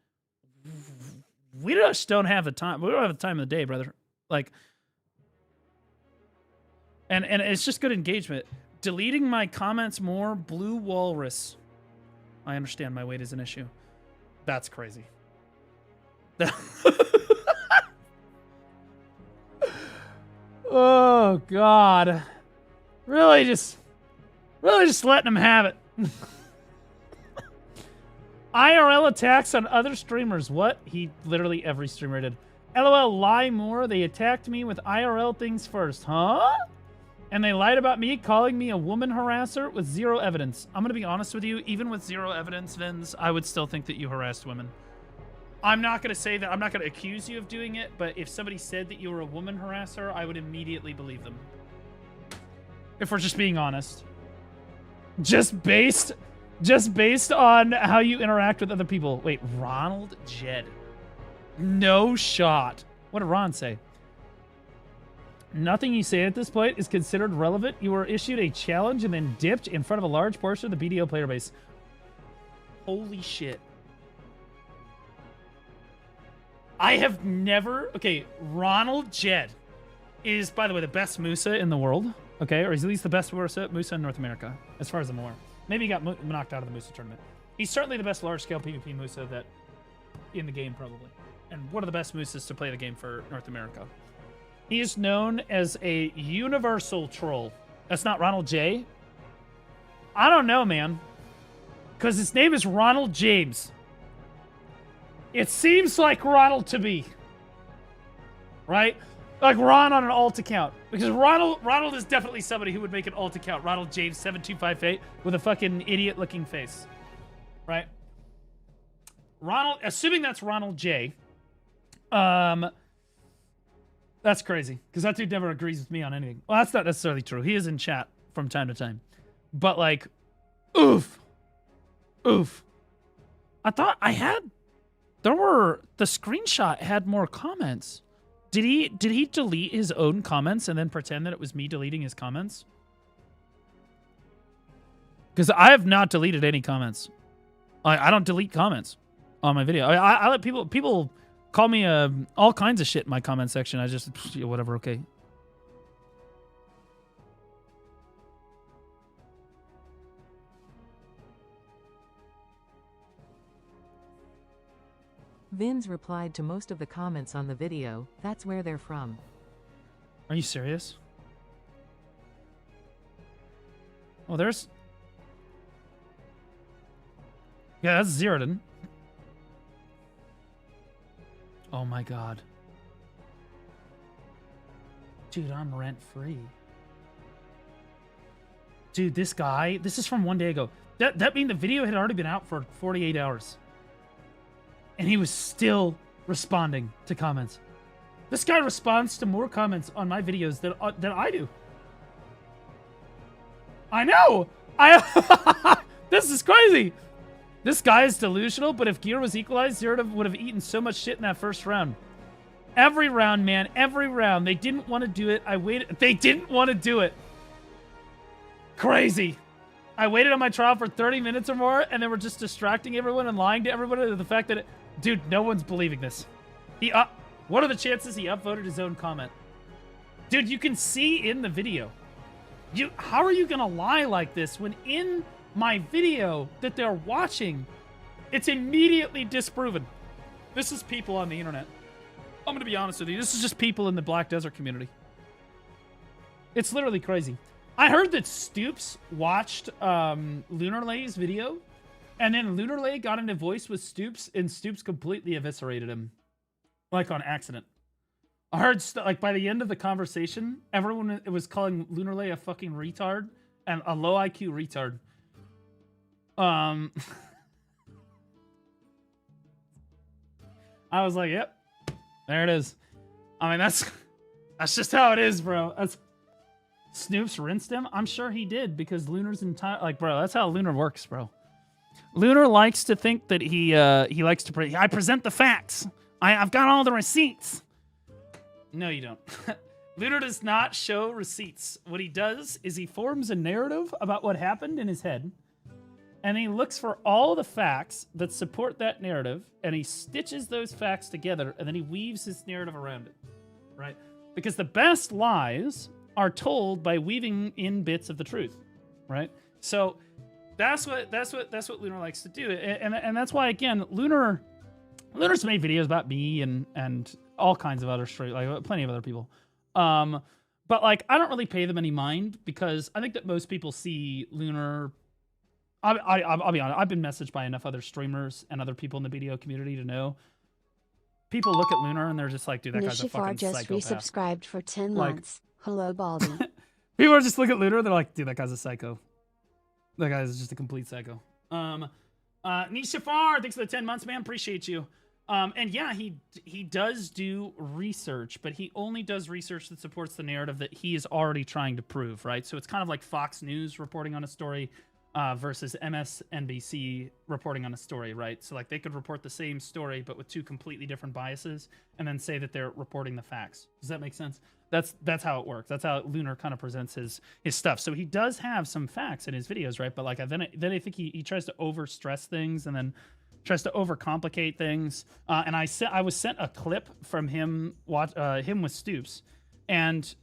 we just don't have the time. We don't have the time of the day, brother. Like... And it's just good engagement. Deleting my comments more, Blue Walrus. I understand my weight is an issue. That's crazy. Oh, God. Really just letting him have it. IRL attacks on other streamers. What? Literally every streamer did. LOL, lie more. They attacked me with IRL things first. Huh? And they lied about me, calling me a woman harasser with zero evidence. I'm going to be honest with you. Even with zero evidence, Vins, I would still think that you harassed women. I'm not going to say that. I'm not going to accuse you of doing it. But if somebody said that you were a woman harasser, I would immediately believe them. If we're just being honest. Just based on how you interact with other people. Wait, Ronald Jed. No shot. What did Ron say? Nothing you say at this point is considered relevant. You were issued a challenge and then dipped in front of a large portion of the BDO player base. Holy shit. I have never... Okay, Ronald Jed is, by the way, the best Musa in the world. Okay, or he's at least the best Musa in North America, as far as I'm aware. Maybe he got knocked out of the Musa tournament. He's certainly the best large-scale PvP Musa that in the game, probably. And one of the best Musas to play the game for North America. He is known as a universal troll. That's not Ronald J. I don't know, man. Because his name is Ronald James. It seems like Ronald to me. Right? Like Ron on an alt account. Because Ronald is definitely somebody who would make an alt account. Ronald James 7258 with a fucking idiot-looking face. Right? Ronald, assuming that's Ronald J. That's crazy, because that dude never agrees with me on anything. Well, that's not necessarily true. He is in chat from time to time. But, like, oof. Oof. I thought I had... The screenshot had more comments. Did he delete his own comments and then pretend that it was me deleting his comments? Because I have not deleted any comments. I don't delete comments on my video. I let people call me all kinds of shit in my comment section. I just, yeah, whatever, okay. Vins replied to most of the comments on the video. That's where they're from. Are you serious? Well, there's... Yeah, that's Zeroden. Oh my god. Dude, I'm rent-free. Dude, this guy... This is from one day ago. That means the video had already been out for 48 hours. And he was still responding to comments. This guy responds to more comments on my videos than I do. I know! This is crazy! This guy is delusional, but if gear was equalized, Zero would have eaten so much shit in that first round. Every round, man. Every round. They didn't want to do it. I waited. They didn't want to do it. Crazy. I waited on my trial for 30 minutes or more, and they were just distracting everyone and lying to everyone to the fact that Dude, no one's believing this. What are the chances he upvoted his own comment? Dude, you can see in the video. How are you gonna lie like this when in my video that they're watching, it's immediately disproven? This is people on the internet. I'm gonna be honest with you. This is just people in the Black Desert community. It's literally crazy. I heard that Stoops watched LunarLay's video, and then LunarLay got into voice with Stoops, and Stoops completely eviscerated him, like on accident. I heard like by the end of the conversation, everyone was calling LunarLay a fucking retard and a low IQ retard. I was like, yep, there it is. I mean, that's just how it is, bro. Snoops rinsed him. I'm sure he did because Lunar's entire bro. That's how Lunar works, bro. Lunar likes to think that he likes to I present the facts. I've got all the receipts. No, you don't. Lunar does not show receipts. What he does is he forms a narrative about what happened in his head, and he looks for all the facts that support that narrative, and he stitches those facts together, and then he weaves his narrative around it, right? Because the best lies are told by weaving in bits of the truth, right? So that's what Lunar likes to do, and that's why again Lunar's made videos about me and all kinds of other plenty of other people, but like I don't really pay them any mind because I think that most people see Lunar. I'll be honest. I've been messaged by enough other streamers and other people in the video community to know. People look at Lunar and they're just like, dude, that guy's a fucking just psychopath. Resubscribed for 10 months. Hello, Baldy. People are just looking at Lunar. They're like, dude, that guy's a psycho. That guy's just a complete psycho. Nishafar, thanks for the 10 months, man. Appreciate you. And yeah, he does do research, but he only does research that supports the narrative that he is already trying to prove, right? So it's kind of like Fox News reporting on a story versus MSNBC reporting on a story, right? So like they could report the same story, but with two completely different biases, and then say that they're reporting the facts. Does that make sense? That's how it works. That's how Lunar kind of presents his stuff. So he does have some facts in his videos, right? But like then I think he tries to overstress things and then tries to overcomplicate things. And I was sent a clip from him with Stoops, and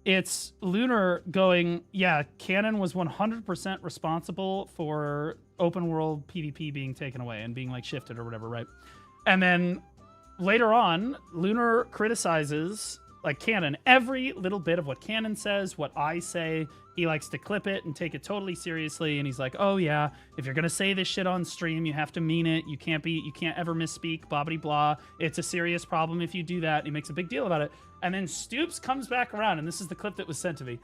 it's Lunar going, yeah, Canon was 100% responsible for open world PvP being taken away and being like shifted or whatever, right? And then later on, Lunar criticizes like Canon, every little bit of what Canon says, what I say. He likes to clip it and take it totally seriously, and he's like, oh yeah, if you're gonna say this shit on stream, you have to mean it. You can't ever misspeak, blah blah blah. It's a serious problem if you do that. And he makes a big deal about it. And then Stoops comes back around, and this is the clip that was sent to me.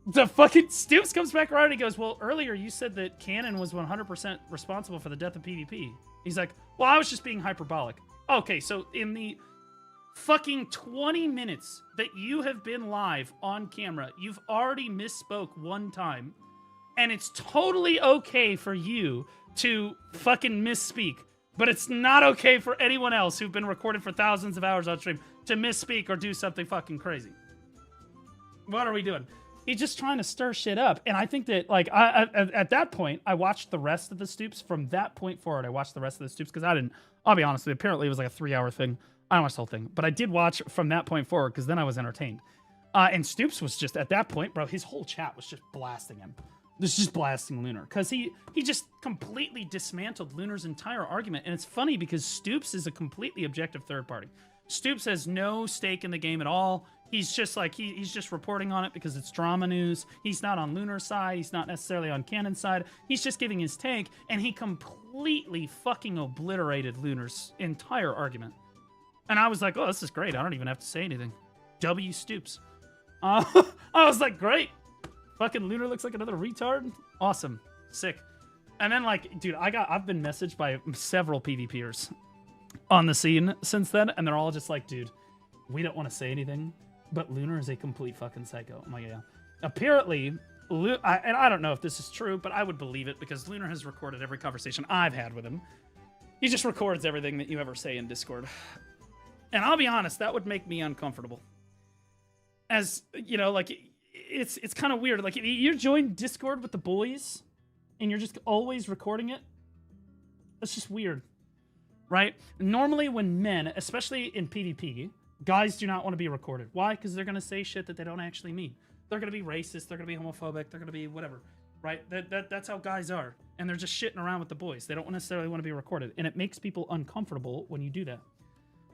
The fucking Stoops comes back around and he goes, well, earlier you said that Canon was 100% responsible for the death of PvP. He's like, well, I was just being hyperbolic. Okay, so in the fucking 20 minutes that you have been live on camera, you've already misspoke one time, and it's totally okay for you to fucking misspeak, but it's not okay for anyone else who've been recorded for thousands of hours on stream to misspeak or do something fucking crazy. What are we doing? He's just trying to stir shit up. And I think that, like, at that point, I watched the rest of the Stoops. From that point forward, I watched the rest of the Stoops because I'll be honest with you, apparently it was like a 3-hour thing. I don't watch the whole thing, but I did watch from that point forward because then I was entertained. And Stoops was just, at that point, bro, his whole chat was just blasting him. Just blasting Lunar. Because he just completely dismantled Lunar's entire argument. And it's funny because Stoops is a completely objective third party. Stoops has no stake in the game at all. He's just like, he's just reporting on it because it's drama news. He's not on Lunar's side. He's not necessarily on Canon's side. He's just giving his take, and he completely fucking obliterated Lunar's entire argument. And I was like, oh, this is great. I don't even have to say anything. W Stoops. I was like, great. Fucking Lunar looks like another retard. Awesome. Sick. And then, like, dude, I've been messaged by several PvPers on the scene since then, and they're all just like, dude, we don't want to say anything, but Lunar is a complete fucking psycho. I'm like, yeah. Apparently, and I don't know if this is true, but I would believe it because Lunar has recorded every conversation I've had with him. He just records everything that you ever say in Discord. And I'll be honest, that would make me uncomfortable. As, you know, like, it's kind of weird. Like, you join Discord with the boys, and you're just always recording it. That's just weird. right? Normally when men, especially in PvP, guys do not want to be recorded. Why? Because they're going to say shit that they don't actually mean. They're going to be racist. They're going to be homophobic. They're going to be whatever, right? That's how guys are. And they're just shitting around with the boys. They don't necessarily want to be recorded. And it makes people uncomfortable when you do that,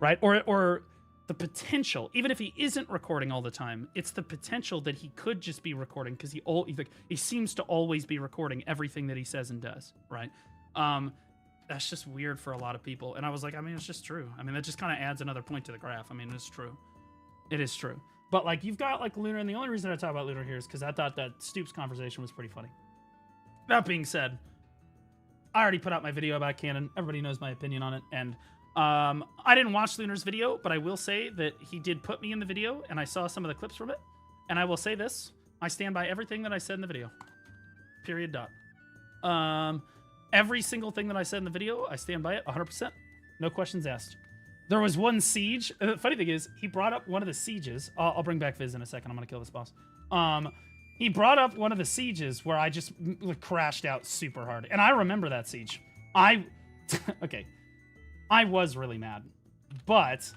right? Or the potential, even if he isn't recording all the time, it's the potential that he could just be recording because he seems to always be recording everything that he says and does, right? That's just weird for a lot of people. And I was like, I mean, it's just true. I mean, that just kind of adds another point to the graph. I mean, it's true. It is true. But like, you've got like Lunar, and the only reason I talk about Lunar here is because I thought that Stoops conversation was pretty funny. That being said, I already put out my video about Canon. Everybody knows my opinion on it. And I didn't watch Lunar's video, but I will say that he did put me in the video, and I saw some of the clips from it. And I will say this. I stand by everything that I said in the video. Period. Dot. Every single thing that I said in the video, I stand by it 100%. No questions asked. There was one siege. The funny thing is, he brought up one of the sieges. I'll bring back Viz in a second. I'm going to kill this boss. He brought up one of the sieges where I just crashed out super hard. And I remember that siege. Okay. I was really mad. But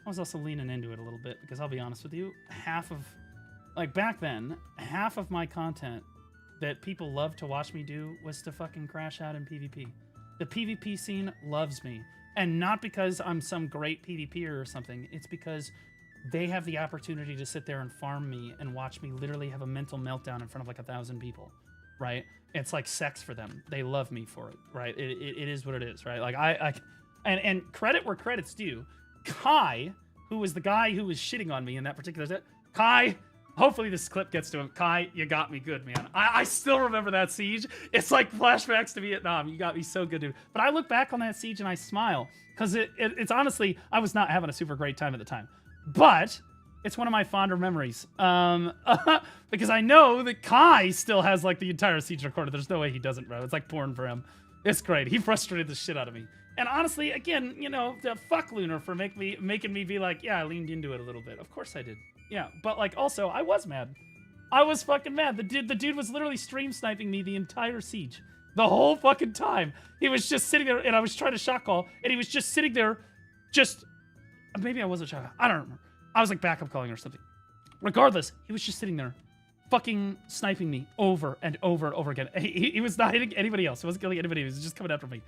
I was also leaning into it a little bit because I'll be honest with you, back then, half of my content that people love to watch me do was to fucking crash out in PvP. The PvP scene loves me. And not because I'm some great PvPer or something. It's because they have the opportunity to sit there and farm me and watch me literally have a mental meltdown in front of like 1,000 people, right? It's like sex for them. They love me for it, right? It is what it is, right? Like and credit where credit's due. Kai, who was the guy who was shitting on me in that particular set, Kai, hopefully this clip gets to him. Kai, you got me good, man. I still remember that siege. It's like flashbacks to Vietnam. You got me so good, dude. But I look back on that siege and I smile because it's honestly, I was not having a super great time at the time. But it's one of my fonder memories because I know that Kai still has like the entire siege recorded. There's no way he doesn't, bro. It's like porn for him. It's great. He frustrated the shit out of me. And honestly, again, you know, fuck Lunar for making me be like, yeah, I leaned into it a little bit. Of course I did. Yeah, but like also, I was mad. I was fucking mad. The dude was literally stream sniping me the entire siege. The whole fucking time. He was just sitting there, and I was trying to shot call, and he was just sitting there, maybe I wasn't shot call. I don't remember. I was like backup calling or something. Regardless, he was just sitting there fucking sniping me over and over and over again. He was not hitting anybody else. He wasn't killing anybody. He was just coming after me.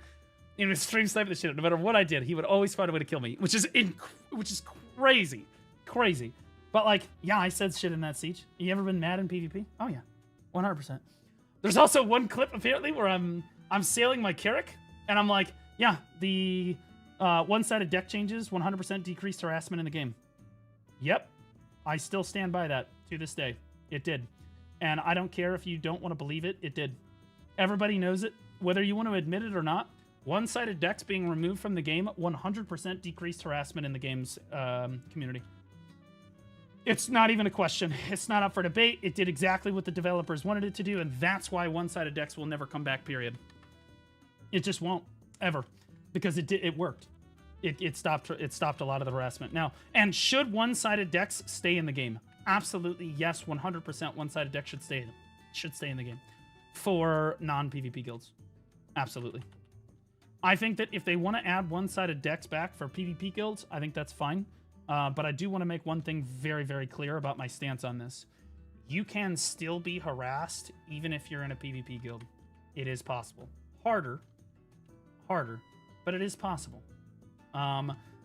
He was stream sniping the shit. No matter what I did, he would always find a way to kill me, which is crazy. Crazy. But like, yeah, I said shit in that siege. You ever been mad in PvP? Oh yeah, 100%. There's also one clip apparently where I'm sailing my Carrack, and I'm like, yeah, the one-sided deck changes 100% decreased harassment in the game. Yep, I still stand by that to this day. It did, and I don't care if you don't want to believe it. It did. Everybody knows it, whether you want to admit it or not. One-sided decks being removed from the game 100% decreased harassment in the game's community. It's not even a question. It's not up for debate. It did exactly what the developers wanted it to do, and that's why one-sided decks will never come back, period. It just won't, ever. Because it worked. It stopped a lot of the harassment. Now, and should one-sided decks stay in the game? Absolutely, yes, 100% one-sided decks should stay in the game. For non-PvP guilds. Absolutely. I think that if they want to add one-sided decks back for PvP guilds, I think that's fine. But I do want to make one thing very, very clear about my stance on this. You can still be harassed even if you're in a PvP guild. It is possible. Harder, but it is possible.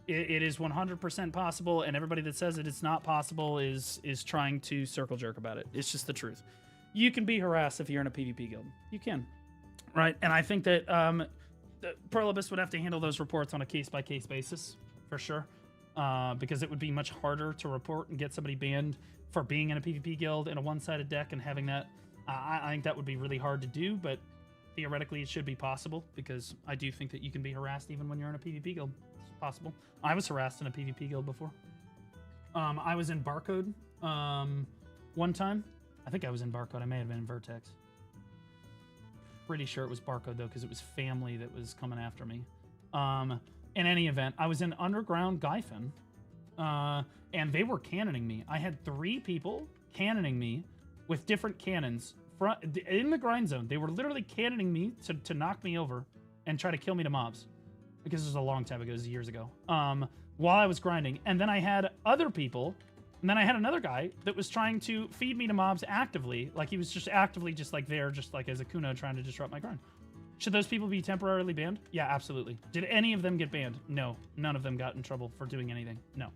It is 100% possible, and everybody that says it's not possible is trying to circle jerk about it. It's just the truth. You can be harassed if you're in a PvP guild. You can, right? And I think that Perlibus would have to handle those reports on a case-by-case basis, for sure. Because it would be much harder to report and get somebody banned for being in a PvP guild in a one-sided deck and having that. I think that would be really hard to do, but theoretically it should be possible because I do think that you can be harassed even when you're in a PvP guild. It's possible. I was harassed in a PvP guild before. I was in Barcode one time. I think I was in Barcode. I may have been in Vertex. Pretty sure it was Barcode, though, because it was family that was coming after me. In any event, I was in Underground Gyfin, and they were cannoning me. I had 3 people cannoning me with different cannons in the grind zone. They were literally cannoning me to knock me over and try to kill me to mobs. because it was a long time ago, it was years ago, while I was grinding. And then I had other people, and then I had another guy that was trying to feed me to mobs actively. Like, he was just actively just like there, just like as a Kuno trying to disrupt my grind. Should those people be temporarily banned? Yeah, absolutely. Did any of them get banned? No. None of them got in trouble for doing anything. No.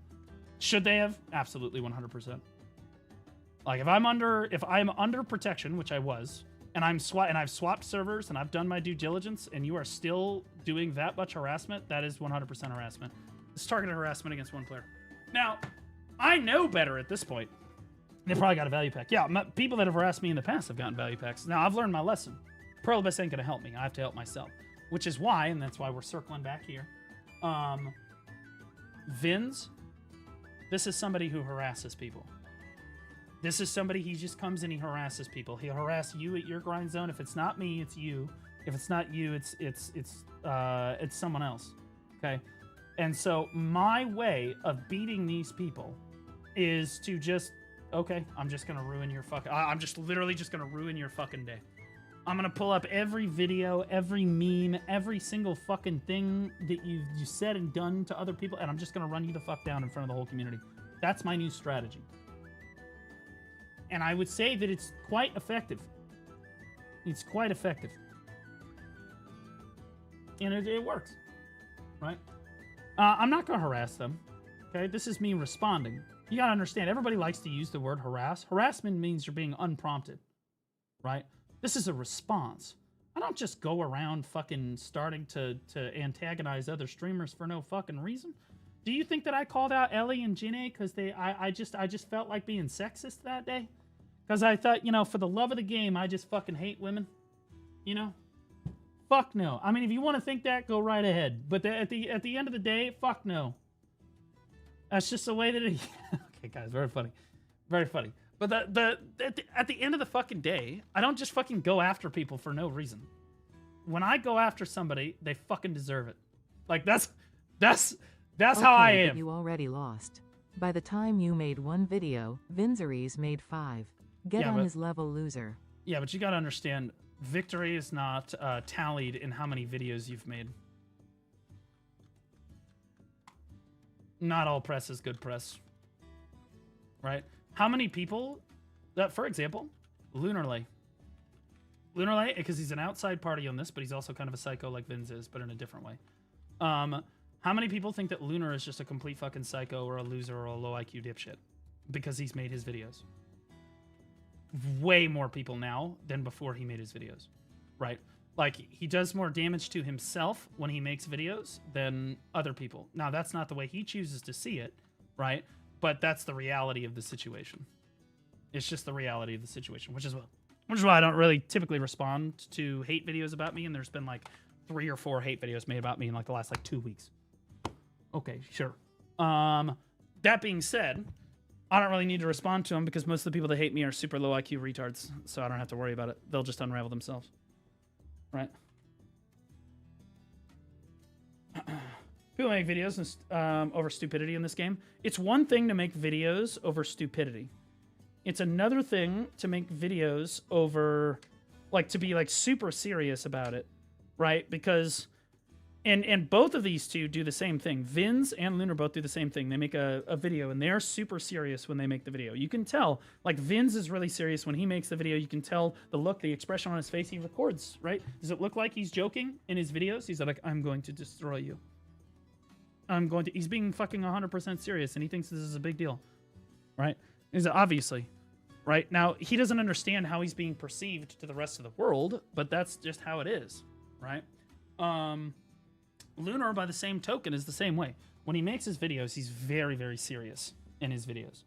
Should they have? Absolutely, 100%. Like, if I'm under protection, which I was, and I've swapped servers and I've done my due diligence, and you are still doing that much harassment, that is 100% harassment. It's targeted harassment against one player. Now, I know better at this point. They probably got a value pack. Yeah, people that have harassed me in the past have gotten value packs. Now, I've learned my lesson. Prolibus ain't gonna help me. I have to help myself. Which is why, and that's why we're circling back here. Vins, this is somebody who harasses people. This is somebody, he just comes and he harasses people. He'll harass you at your grind zone. If it's not me, it's you. If it's not you, it's someone else. Okay? And so my way of beating these people is to just, okay, I'm just gonna ruin your I'm just literally just gonna ruin your fucking day. I'm gonna pull up every video, every meme, every single fucking thing that you said and done to other people, and I'm just gonna run you the fuck down in front of the whole community. That's my new strategy. And I would say that it's quite effective. It's quite effective. And it works, right? I'm not gonna harass them, okay? This is me responding. You gotta understand, everybody likes to use the word harass. Harassment means you're being unprompted, right? This is a response. I don't just go around fucking starting to antagonize other streamers for no fucking reason. Do you think that I called out Ellie and Jinne because I just felt like being sexist that day? Because I thought, you know, for the love of the game, I just fucking hate women. You know? Fuck no. I mean, if you want to think that, go right ahead. But at the end of the day, fuck no. That's just the way that it... Okay, guys, very funny. Very funny. But at the end of the fucking day, I don't just fucking go after people for no reason. When I go after somebody, they fucking deserve it. Like, that's okay, how I am. But you already lost. By the time you made one video, Vinzeries made 5. Get on his level, loser. Yeah, but you gotta understand, victory is not tallied in how many videos you've made. Not all press is good press. Right? How many people that, for example, Lunarlay, because he's an outside party on this, but he's also kind of a psycho like Vinz is, but in a different way. How many people think that Lunar is just a complete fucking psycho or a loser or a low IQ dipshit because he's made his videos? Way more people now than before he made his videos, right? Like, he does more damage to himself when he makes videos than other people. Now, that's not the way he chooses to see it, right? But that's the reality of the situation. It's just the reality of the situation, which is why I don't really typically respond to hate videos about me, and there's been like 3 or 4 hate videos made about me in like the last like 2 weeks. Okay, sure. That being said, I don't really need to respond to them because most of the people that hate me are super low IQ retards, so I don't have to worry about it. They'll just unravel themselves. Right? People make videos over stupidity in this game. It's one thing to make videos over stupidity. It's another thing to make videos over, like, to be, like, super serious about it, right? Because, and both of these two do the same thing. Vinz and Lunar both do the same thing. They make a video, and they're super serious when they make the video. You can tell, like, Vinz is really serious when he makes the video. You can tell the look, the expression on his face. He records, right? Does it look like he's joking in his videos? He's like, I'm going to destroy you. He's being fucking 100% serious, and he thinks this is a big deal, right? Is obviously, right? Now, he doesn't understand how he's being perceived to the rest of the world, but that's just how it is, right? Lunar, by the same token, is the same way. When he makes his videos, he's very, very serious in his videos.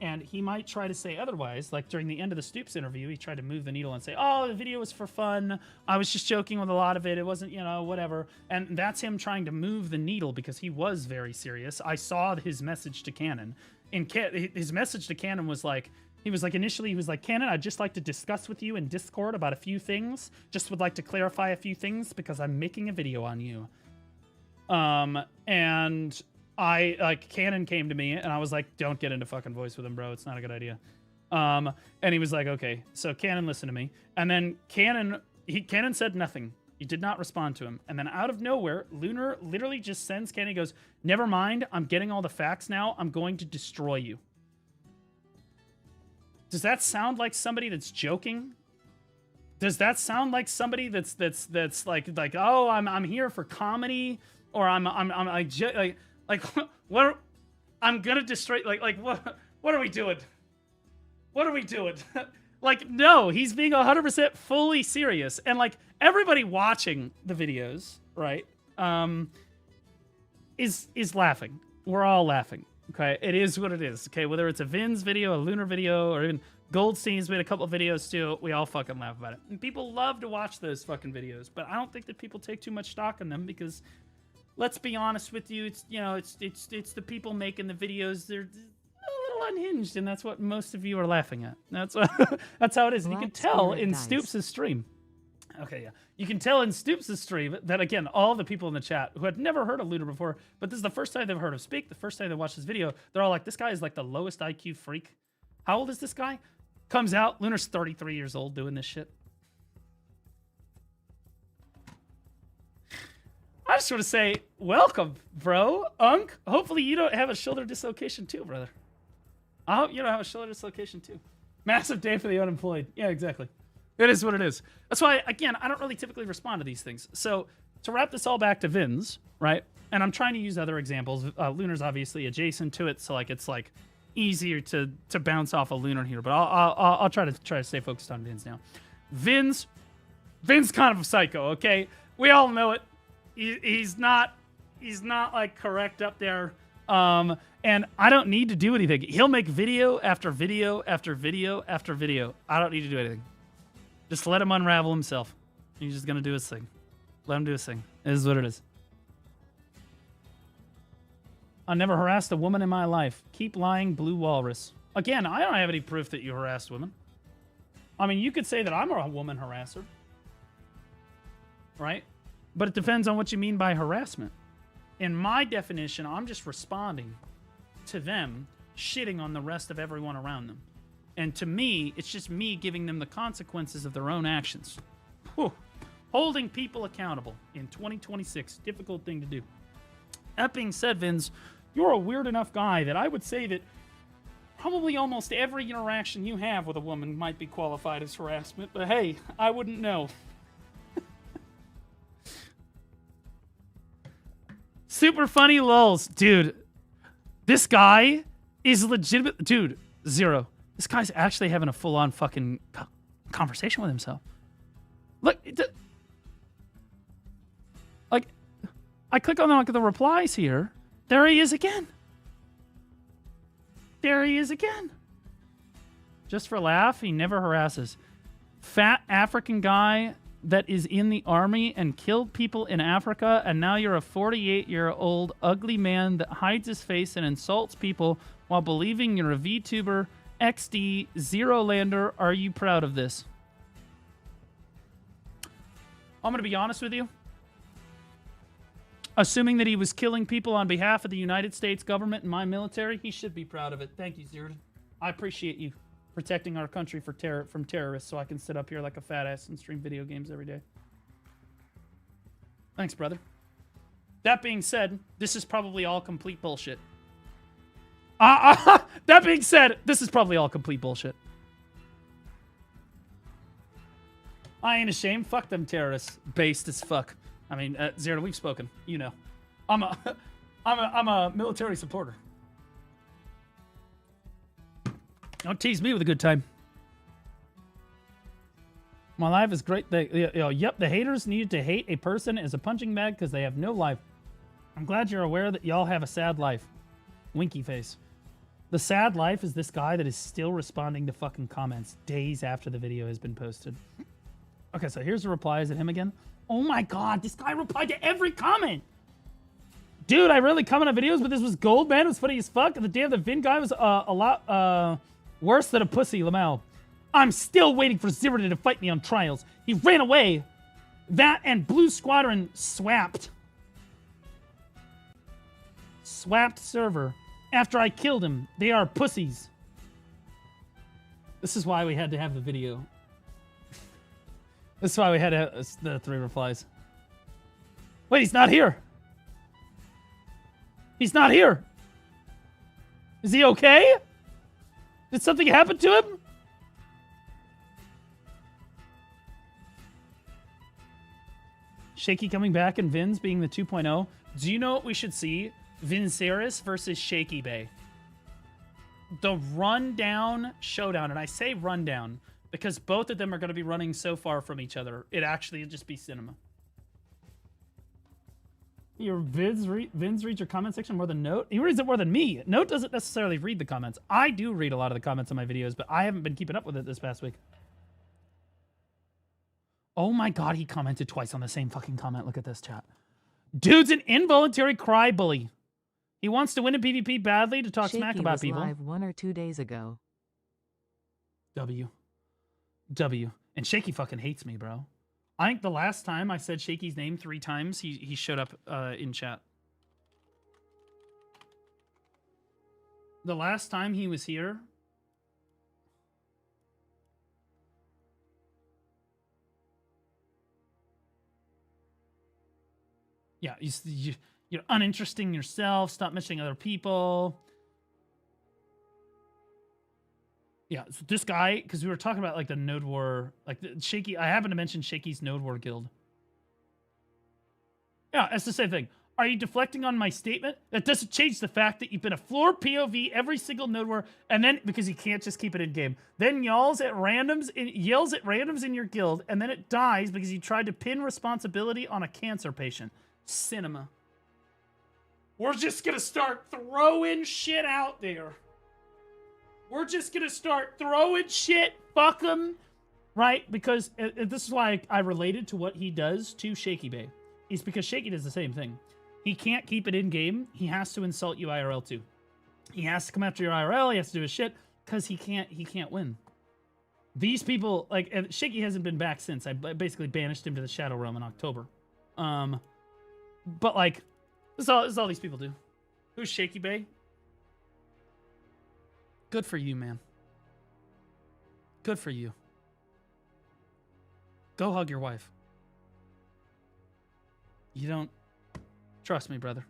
And he might try to say otherwise, like during the end of the Stoops interview, he tried to move the needle and say, oh, the video was for fun. I was just joking with a lot of it. It wasn't, you know, whatever. And that's him trying to move the needle because he was very serious. I saw his message to Canon. And his message to Canon was like, initially, he was like, Canon, I'd just like to discuss with you in Discord about a few things. Just would like to clarify a few things because I'm making a video on you. And Canon came to me and I was like, don't get into fucking voice with him, bro. It's not a good idea. And he was like, okay. So Canon listened to me. And then Canon said nothing. You did not respond to him. And then out of nowhere, Lunar literally just sends Kenny, goes, never mind, I'm getting all the facts now. I'm going to destroy you. Does that sound like somebody that's joking? Does that sound like somebody that's like oh, I'm here for comedy, or I'm like what? I'm gonna destroy like what are we doing? What are we doing? Like, no, he's being 100% fully serious, and like everybody watching the videos, right? Is laughing. We're all laughing. Okay, it is what it is. Okay, whether it's a Vin's video, a Lunar video, or even Goldstein's made a couple of videos too, we all fucking laugh about it. And people love to watch those fucking videos, but I don't think that people take too much stock in them because, let's be honest with you, it's it's the people making the videos. They're a little unhinged, and that's what most of you are laughing at. That's what, that's how it is. And you can tell in Stoops' stream. Okay, yeah. You can tell in Stoops' stream that, again, all the people in the chat who had never heard of Lunar before, but this is the first time they've heard him speak, the first time they watched this video, they're all like, this guy is like the lowest IQ freak. How old is this guy? Comes out, Lunar's 33 years old doing this shit. I just want to say, welcome, bro. Unk, hopefully you don't have a shoulder dislocation too, brother. I hope you don't have a shoulder dislocation too. Massive day for the unemployed. Yeah, exactly. It is what it is. That's why, again, I don't really typically respond to these things. So to wrap this all back to Vin's, right? And I'm trying to use other examples. Lunar's obviously adjacent to it, so like it's like easier to bounce off a Lunar here. But I'll try to stay focused on Vin's now. Vin's kind of a psycho. Okay, we all know it. He's not like correct up there. And I don't need to do anything. He'll make video after video after video after video. I don't need to do anything. Just let him unravel himself. He's just gonna do his thing. Let him do his thing. It is what it is. I never harassed a woman in my life. Keep lying, Blue Walrus. Again, I don't have any proof that you harassed women. I mean, you could say that I'm a woman harasser. Right? But it depends on what you mean by harassment. In my definition, I'm just responding to them shitting on the rest of everyone around them. And to me, it's just me giving them the consequences of their own actions. Whew. Holding people accountable in 2026. Difficult thing to do. That being said, Vince, you're a weird enough guy that I would say that probably almost every interaction you have with a woman might be qualified as harassment. But hey, I wouldn't know. Super funny lulz. Dude, this guy is legitimate. Dude, zero. This guy's actually having a full-on fucking conversation with himself. Look, like, I click on the replies here. There he is again. There he is again. Just for a laugh, he never harasses. Fat African guy that is in the army and killed people in Africa, and now you're a 48-year-old ugly man that hides his face and insults people while believing you're a VTuber. XD, Zero Lander, are you proud of this? I'm going to be honest with you. Assuming that he was killing people on behalf of the United States government and my military, he should be proud of it. Thank you, Zero. I appreciate you protecting our country from terrorists so I can sit up here like a fat ass and stream video games every day. Thanks, brother. That being said, this is probably all complete bullshit. That being said, this is probably all complete bullshit. I ain't ashamed. Fuck them terrorists. Based as fuck. I mean, Zero, we've spoken. You know, I'm a military supporter. Don't tease me with a good time. My life is great. Yep, the haters needed to hate a person as a punching bag because they have no life. I'm glad you're aware that y'all have a sad life. Winky face. The sad life is this guy that is still responding to fucking comments days after the video has been posted. Okay, so here's the replies at him again. Oh my god, this guy replied to every comment! Dude, I rarely comment on videos, but this was gold, man. It was funny as fuck. And the Vin guy was a lot worse than a pussy, Lamau. I'm still waiting for Zero to fight me on trials. He ran away. That and Blue Squadron swapped. Swapped server. After I killed him, they are pussies. This is why we had to have the video. That's why we had the 3 replies. Wait, he's not here. He's not here. Is he okay? Did something happen to him? Shaky coming back and Vins being the 2.0. Do you know what we should see? Vinceris versus Shaky Bay. The rundown showdown. And I say rundown because both of them are going to be running so far from each other. It actually would just be cinema. Your Vins reads your comment section more than Note? He reads it more than me. Note doesn't necessarily read the comments. I do read a lot of the comments on my videos, but I haven't been keeping up with it this past week. Oh my god, he commented twice on the same fucking comment. Look at this, chat. Dude's an involuntary cry bully. He wants to win a PvP badly to talk smack about people. Live 1 or 2 days ago. W. And Shaky fucking hates me, bro. I think the last time I said Shaky's name 3 times, he showed up in chat. The last time he was here... Yeah, you're uninteresting yourself. Stop mentioning other people. Yeah, so this guy, because we were talking about like the Node War, like Shaky. I happened to mention Shaky's Node War guild. Yeah, it's the same thing. Are you deflecting on my statement? That doesn't change the fact that you've been a floor POV every single Node War, and then because you can't just keep it in game, then yells at randoms in your guild, and then it dies because you tried to pin responsibility on a cancer patient. Cinema. We're just gonna start throwing shit out there. We're just gonna start throwing shit. Fuck him. Right? Because this is why I related to what he does to Shaky Bay. Is because Shaky does the same thing. He can't keep it in game. He has to insult you IRL too. He has to come after your IRL. He has to do his shit because he can't win. These people, like, Shaky hasn't been back since. I basically banished him to the Shadow Realm in October. But like, this is all these people do. Who's Shaky Bay? Good for you, man. Good for you. Go hug your wife. You don't trust me, brother.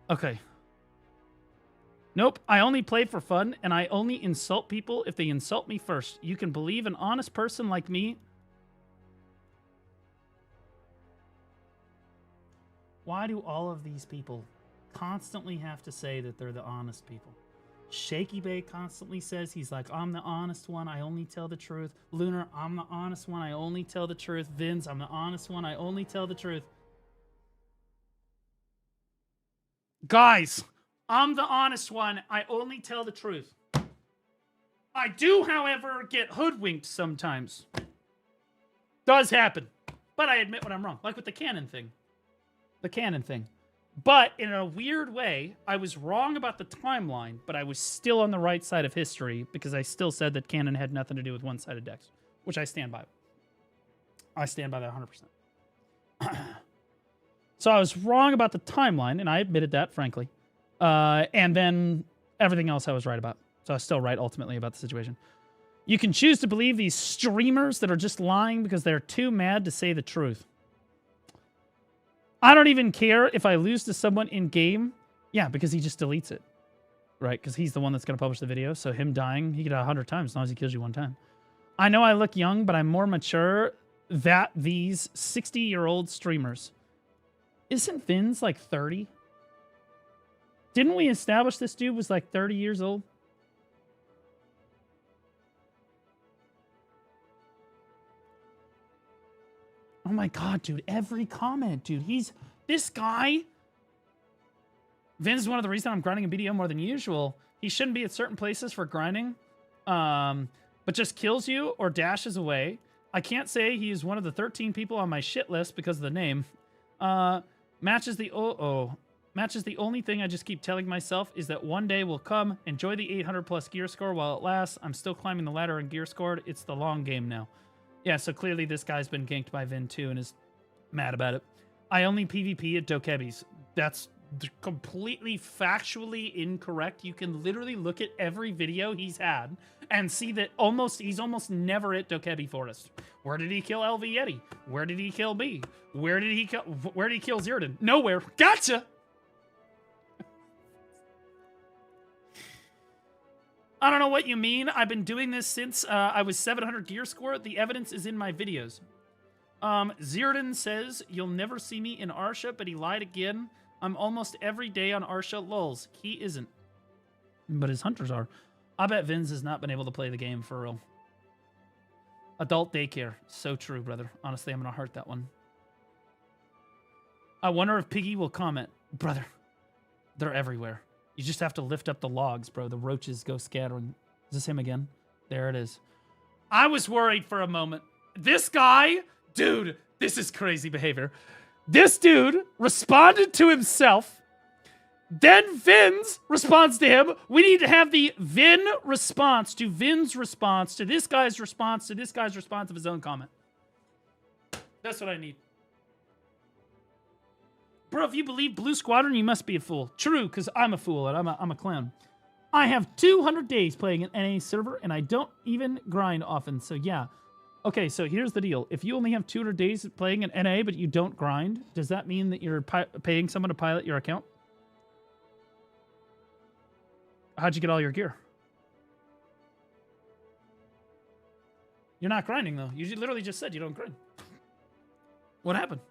Okay. Nope, I only play for fun, and I only insult people if they insult me first. You can believe an honest person like me. Why do all of these people constantly have to say that they're the honest people? Shaky Bay constantly says he's like, I'm the honest one, I only tell the truth. Lunar, I'm the honest one, I only tell the truth. Vince, I'm the honest one, I only tell the truth. Guys, I'm the honest one, I only tell the truth. I do, however, get hoodwinked sometimes. Does happen. But I admit when I'm wrong. Like with the canon thing. The canon thing. But in a weird way, I was wrong about the timeline, but I was still on the right side of history because I still said that canon had nothing to do with one-sided decks, which I stand by. I stand by that 100%. So I was wrong about the timeline, and I admitted that, frankly. And then everything else I was right about. So I was still right, ultimately, about the situation. You can choose to believe these streamers that are just lying because they're too mad to say the truth. I don't even care if I lose to someone in game. Yeah, because he just deletes it. Right? Because he's the one that's going to publish the video. So him dying, he could die 100 times as long as he kills you one time. I know I look young, but I'm more mature than these 60-year-old streamers. Isn't Vin's like 30? Didn't we establish this dude was like 30 years old? Oh my god, dude. Every comment, dude. This guy. Vin's is one of the reasons I'm grinding in BDO more than usual. He shouldn't be at certain places for grinding. But just kills you or dashes away. I can't say he is one of the 13 people on my shit list because of the name. Match is the only thing I just keep telling myself is that one day will come. Enjoy the 800 plus gear score while it lasts. I'm still climbing the ladder in gear scored. It's the long game now. Yeah, so clearly this guy's been ganked by Vin too and is mad about it. I only PvP at Dokebi's. That's completely factually incorrect. You can literally look at every video he's had and see that he's almost never at Dokebi Forest. Where did he kill LV Yeti? Where did he kill me? Where did he kill Zirdan? Nowhere. Gotcha! I don't know what you mean. I've been doing this since I was 700 gear score. The evidence is in my videos. Zirdan says, you'll never see me in Arsha, but he lied again. I'm almost every day on Arsha lulz. He isn't. But his hunters are. I bet Vince has not been able to play the game for real. Adult daycare. So true, brother. Honestly, I'm going to heart that one. I wonder if Piggy will comment. Brother, they're everywhere. You just have to lift up the logs, bro. The roaches go scattering. Is this him again? There it is. I was worried for a moment. This guy, dude, this is crazy behavior. This dude responded to himself. Then Vin's responds to him. We need to have the Vin response to Vin's response to this guy's response to this guy's response of his own comment. That's what I need. Bro, if you believe Blue Squadron, you must be a fool. True, because I'm a fool and I'm a clown. I have 200 days playing an NA server, and I don't even grind often, so yeah. Okay, so here's the deal. If you only have 200 days playing an NA, but you don't grind, does that mean that you're paying someone to pilot your account? How'd you get all your gear? You're not grinding, though. You literally just said you don't grind. What happened?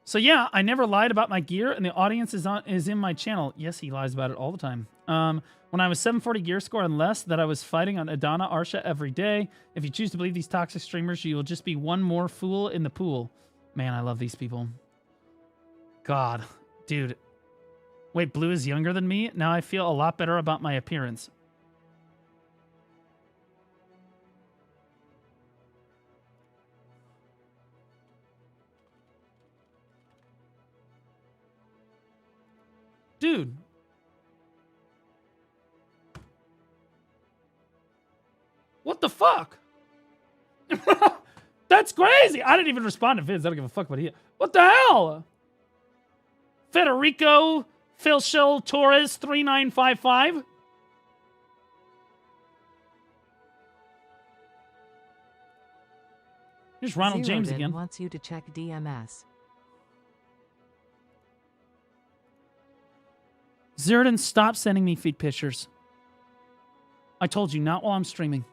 So yeah, I never lied about my gear, and the audience is in my channel. Yes, he lies about it all the time. When I was 740 gear score and less, that I was fighting on Adana Arsha every day. If you choose to believe these toxic streamers, you will just be one more fool in the pool. Man, I love these people. God, dude. Wait, Blue is younger than me? Now I feel a lot better about my appearance. Dude. What the fuck? That's crazy. I didn't even respond to Vince. I don't give a fuck about he. What the hell? Federico Philshell Torres 3955. Here's Ronald James again. Wants you to check DMS. Zirdan, stop sending me feed pictures. I told you, not while I'm streaming.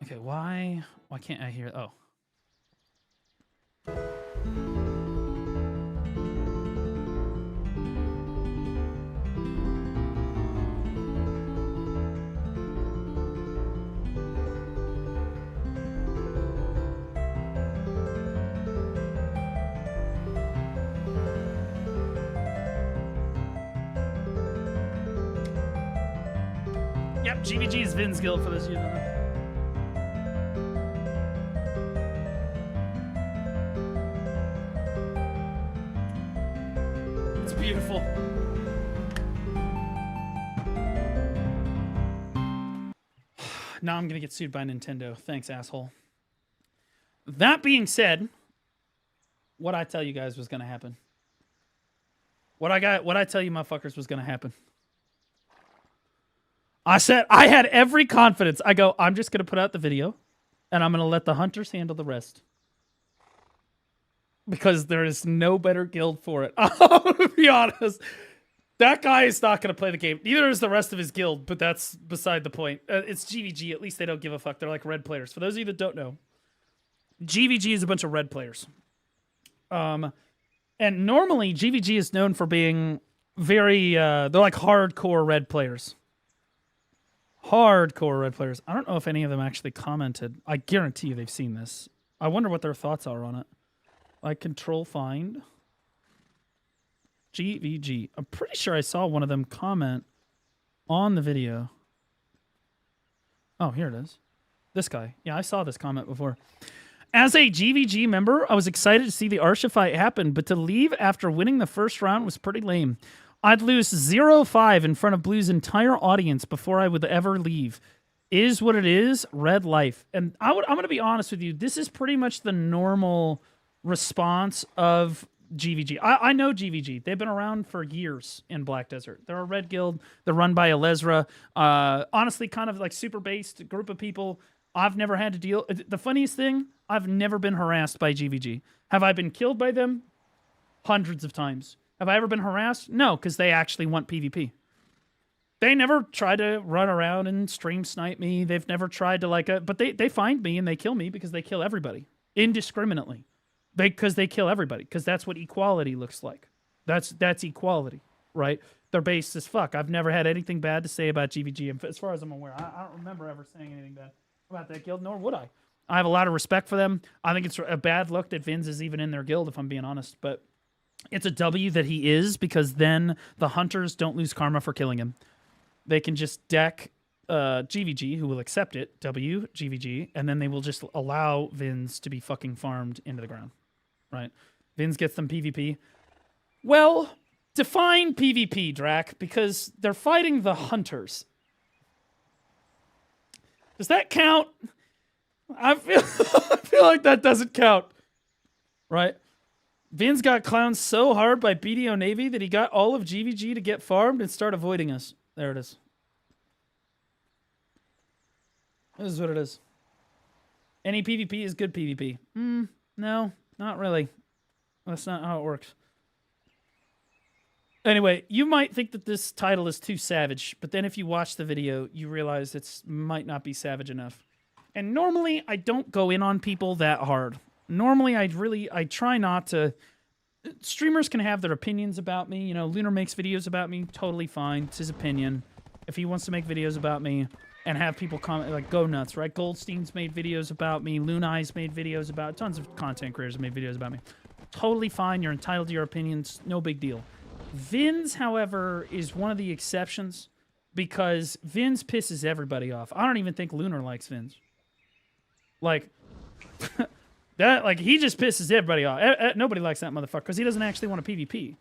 Okay, why can't I hear? Oh. Yep, GVG is Vin's guild for this unit. It's beautiful. Now I'm gonna get sued by Nintendo. Thanks, asshole. That being said, what I tell you guys was gonna happen. What I tell you motherfuckers was gonna happen. I said, I had every confidence. I go, I'm just going to put out the video, and I'm going to let the hunters handle the rest. Because there is no better guild for it. I'm going to be honest. That guy is not going to play the game. Neither is the rest of his guild, but that's beside the point. It's GVG. At least they don't give a fuck. They're like red players. For those of you that don't know, GVG is a bunch of red players. And normally, GVG is known for being very, they're like hardcore red players. Hardcore red players. I don't know if any of them actually commented. I guarantee you they've seen this. I wonder what their thoughts are on it. Like control find. GVG. I'm pretty sure I saw one of them comment on the video. Oh, here it is. This guy. Yeah, I saw this comment before. As a GVG member, I was excited to see the Arsha fight happen, but to leave after winning the first round was pretty lame. I'd lose 0-5 in front of Blue's entire audience before I would ever leave. Is what it is, red life. And I'm going to be honest with you, this is pretty much the normal response of GVG. I know GVG. They've been around for years in Black Desert. They're a red guild. They're run by Alezra. Honestly, kind of like super based group of people. I've never had to deal. The funniest thing, I've never been harassed by GVG. Have I been killed by them? Hundreds of times. Have I ever been harassed? No, because they actually want PvP. They never try to run around and stream snipe me. They've never tried to but they find me and they kill me because they kill everybody indiscriminately. Because they kill everybody. Because that's what equality looks like. That's equality, right? They're based as fuck. I've never had anything bad to say about GVG. And as far as I'm aware, I don't remember ever saying anything bad about that guild, nor would I. I have a lot of respect for them. I think it's a bad look that Vinz is even in their guild, if I'm being honest. But it's a W that he is, because then the hunters don't lose karma for killing him. They can just deck GVG, who will accept it, W, GVG, and then they will just allow Vinz to be fucking farmed into the ground. Right? Vinz gets them PvP. Well, define PvP, Drac, because they're fighting the hunters. Does that count? I feel like that doesn't count. Right? Vinz got clowned so hard by BDO Navy that he got all of GVG to get farmed and start avoiding us. There it is. This is what it is. Any PvP is good PvP. No, not really. That's not how it works. Anyway, you might think that this title is too savage, but then if you watch the video, you realize it might not be savage enough. And normally, I don't go in on people that hard. Normally, I try not to. Streamers can have their opinions about me. You know, Lunar makes videos about me. Totally fine. It's his opinion. If he wants to make videos about me and have people comment, like, go nuts, right? Goldstein's made videos about me. Lunai's made videos about, tons of content creators have made videos about me. Totally fine. You're entitled to your opinions. No big deal. Vinz, however, is one of the exceptions because Vinz pisses everybody off. I don't even think Lunar likes Vinz. Like, he just pisses everybody off. Nobody likes that motherfucker because he doesn't actually want a PvP.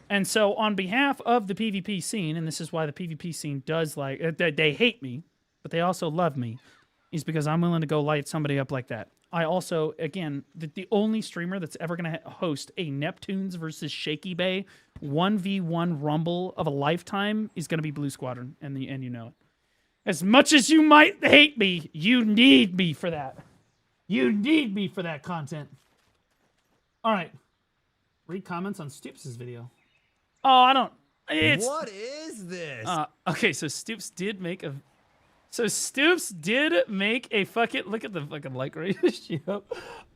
And so on behalf of the PvP scene, and this is why the PvP scene does they hate me, but they also love me, is because I'm willing to go light somebody up like that. I also, again, the only streamer that's ever going to host a Neptunes versus Shaky Bay 1v1 rumble of a lifetime is going to be Blue Squadron, and you know it. As much as you might hate me, you need me for that. You need me for that content. All right. Read comments on Stoops' video. Oh, I don't. What is this? Okay, so Stoops did make a... fucking... Look at the fucking like ratio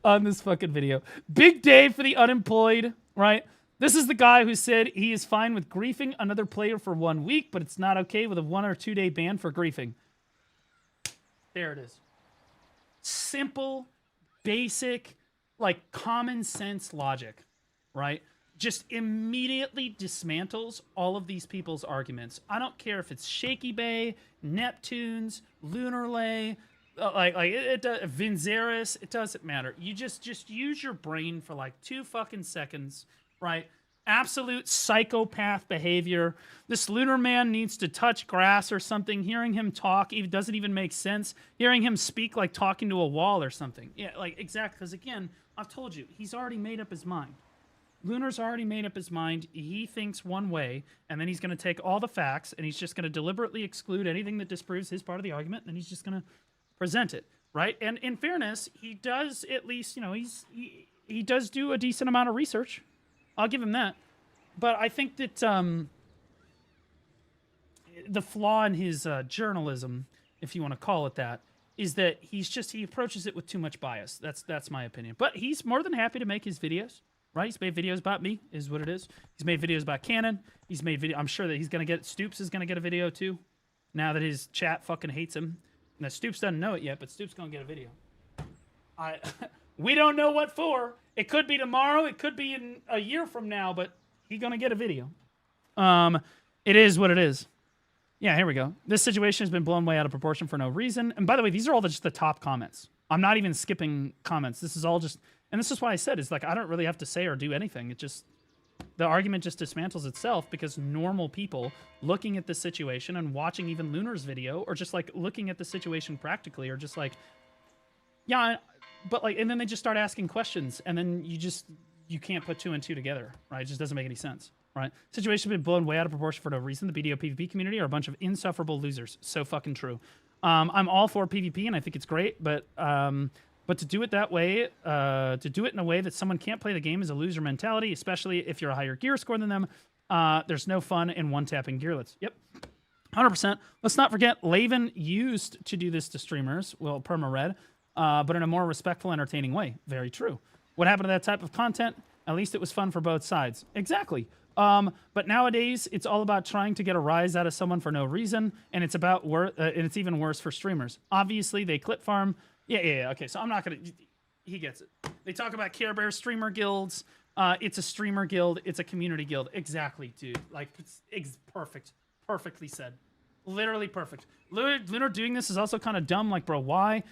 on this fucking video. Big day for the unemployed, right? This is the guy who said he is fine with griefing another player for 1 week, but it's not okay with a 1 or 2 day ban for griefing. There it is. Simple, basic, like common sense logic, right? Just immediately dismantles all of these people's arguments. I don't care if it's Shaky Bay, Neptunes, Lunarlay, Vinzeris. It doesn't matter. You just use your brain for like 2 fucking seconds, right? Absolute psychopath behavior. This Lunar man needs to touch grass or something. Hearing him talk even doesn't even make sense. Hearing him speak like talking to a wall or something. Yeah, like exactly. Because again, I've told you, he's already made up his mind. Lunar's already made up his mind. He thinks one way, and then he's going to take all the facts, and he's just going to deliberately exclude anything that disproves his part of the argument, and then he's just going to present it, right? And in fairness, he does at least, you know, he does do a decent amount of research. I'll give him that. But I think that the flaw in his journalism, if you want to call it that, is that he approaches it with too much bias. That's my opinion. But he's more than happy to make his videos. Right? He's made videos about me, is what it is. He's made videos about Canon. He's made video. I'm sure that he's going to get... Stoops is going to get a video, too. Now that his chat fucking hates him. Now, Stoops doesn't know it yet, but Stoops going to get a video. We don't know what for. It could be tomorrow. It could be in a year from now, but he's going to get a video. It is what it is. Yeah, here we go. This situation has been blown way out of proportion for no reason. And by the way, these are all just the top comments. I'm not even skipping comments. This is all just... And this is why I said, it's like, I don't really have to say or do anything. It just, the argument just dismantles itself because normal people looking at this situation and watching even Lunar's video or just like looking at the situation practically are just like, yeah, but like, and then they just start asking questions, and then you can't put 2 and 2 together, right? It just doesn't make any sense, right? Situation's been blown way out of proportion for no reason. The BDO PvP community are a bunch of insufferable losers. So fucking true. I'm all for PvP, and I think it's great, but to do it that way, to do it in a way that someone can't play the game is a loser mentality, especially if you're a higher gear score than them. There's no fun in one-tapping gearlets. Yep. 100%. Let's not forget, Laven used to do this to streamers, well, perma-red, but in a more respectful, entertaining way. Very true. What happened to that type of content? At least it was fun for both sides. Exactly. But nowadays, it's all about trying to get a rise out of someone for no reason, and it's about and it's even worse for streamers. Obviously, they clip farm. Yeah. Okay, so I'm not gonna. He gets it. They talk about Care Bear streamer guilds. It's a streamer guild. It's a community guild. Exactly, dude. Like, it's perfect. Perfectly said. Literally perfect. Lunar doing this is also kind of dumb. Like, bro, why?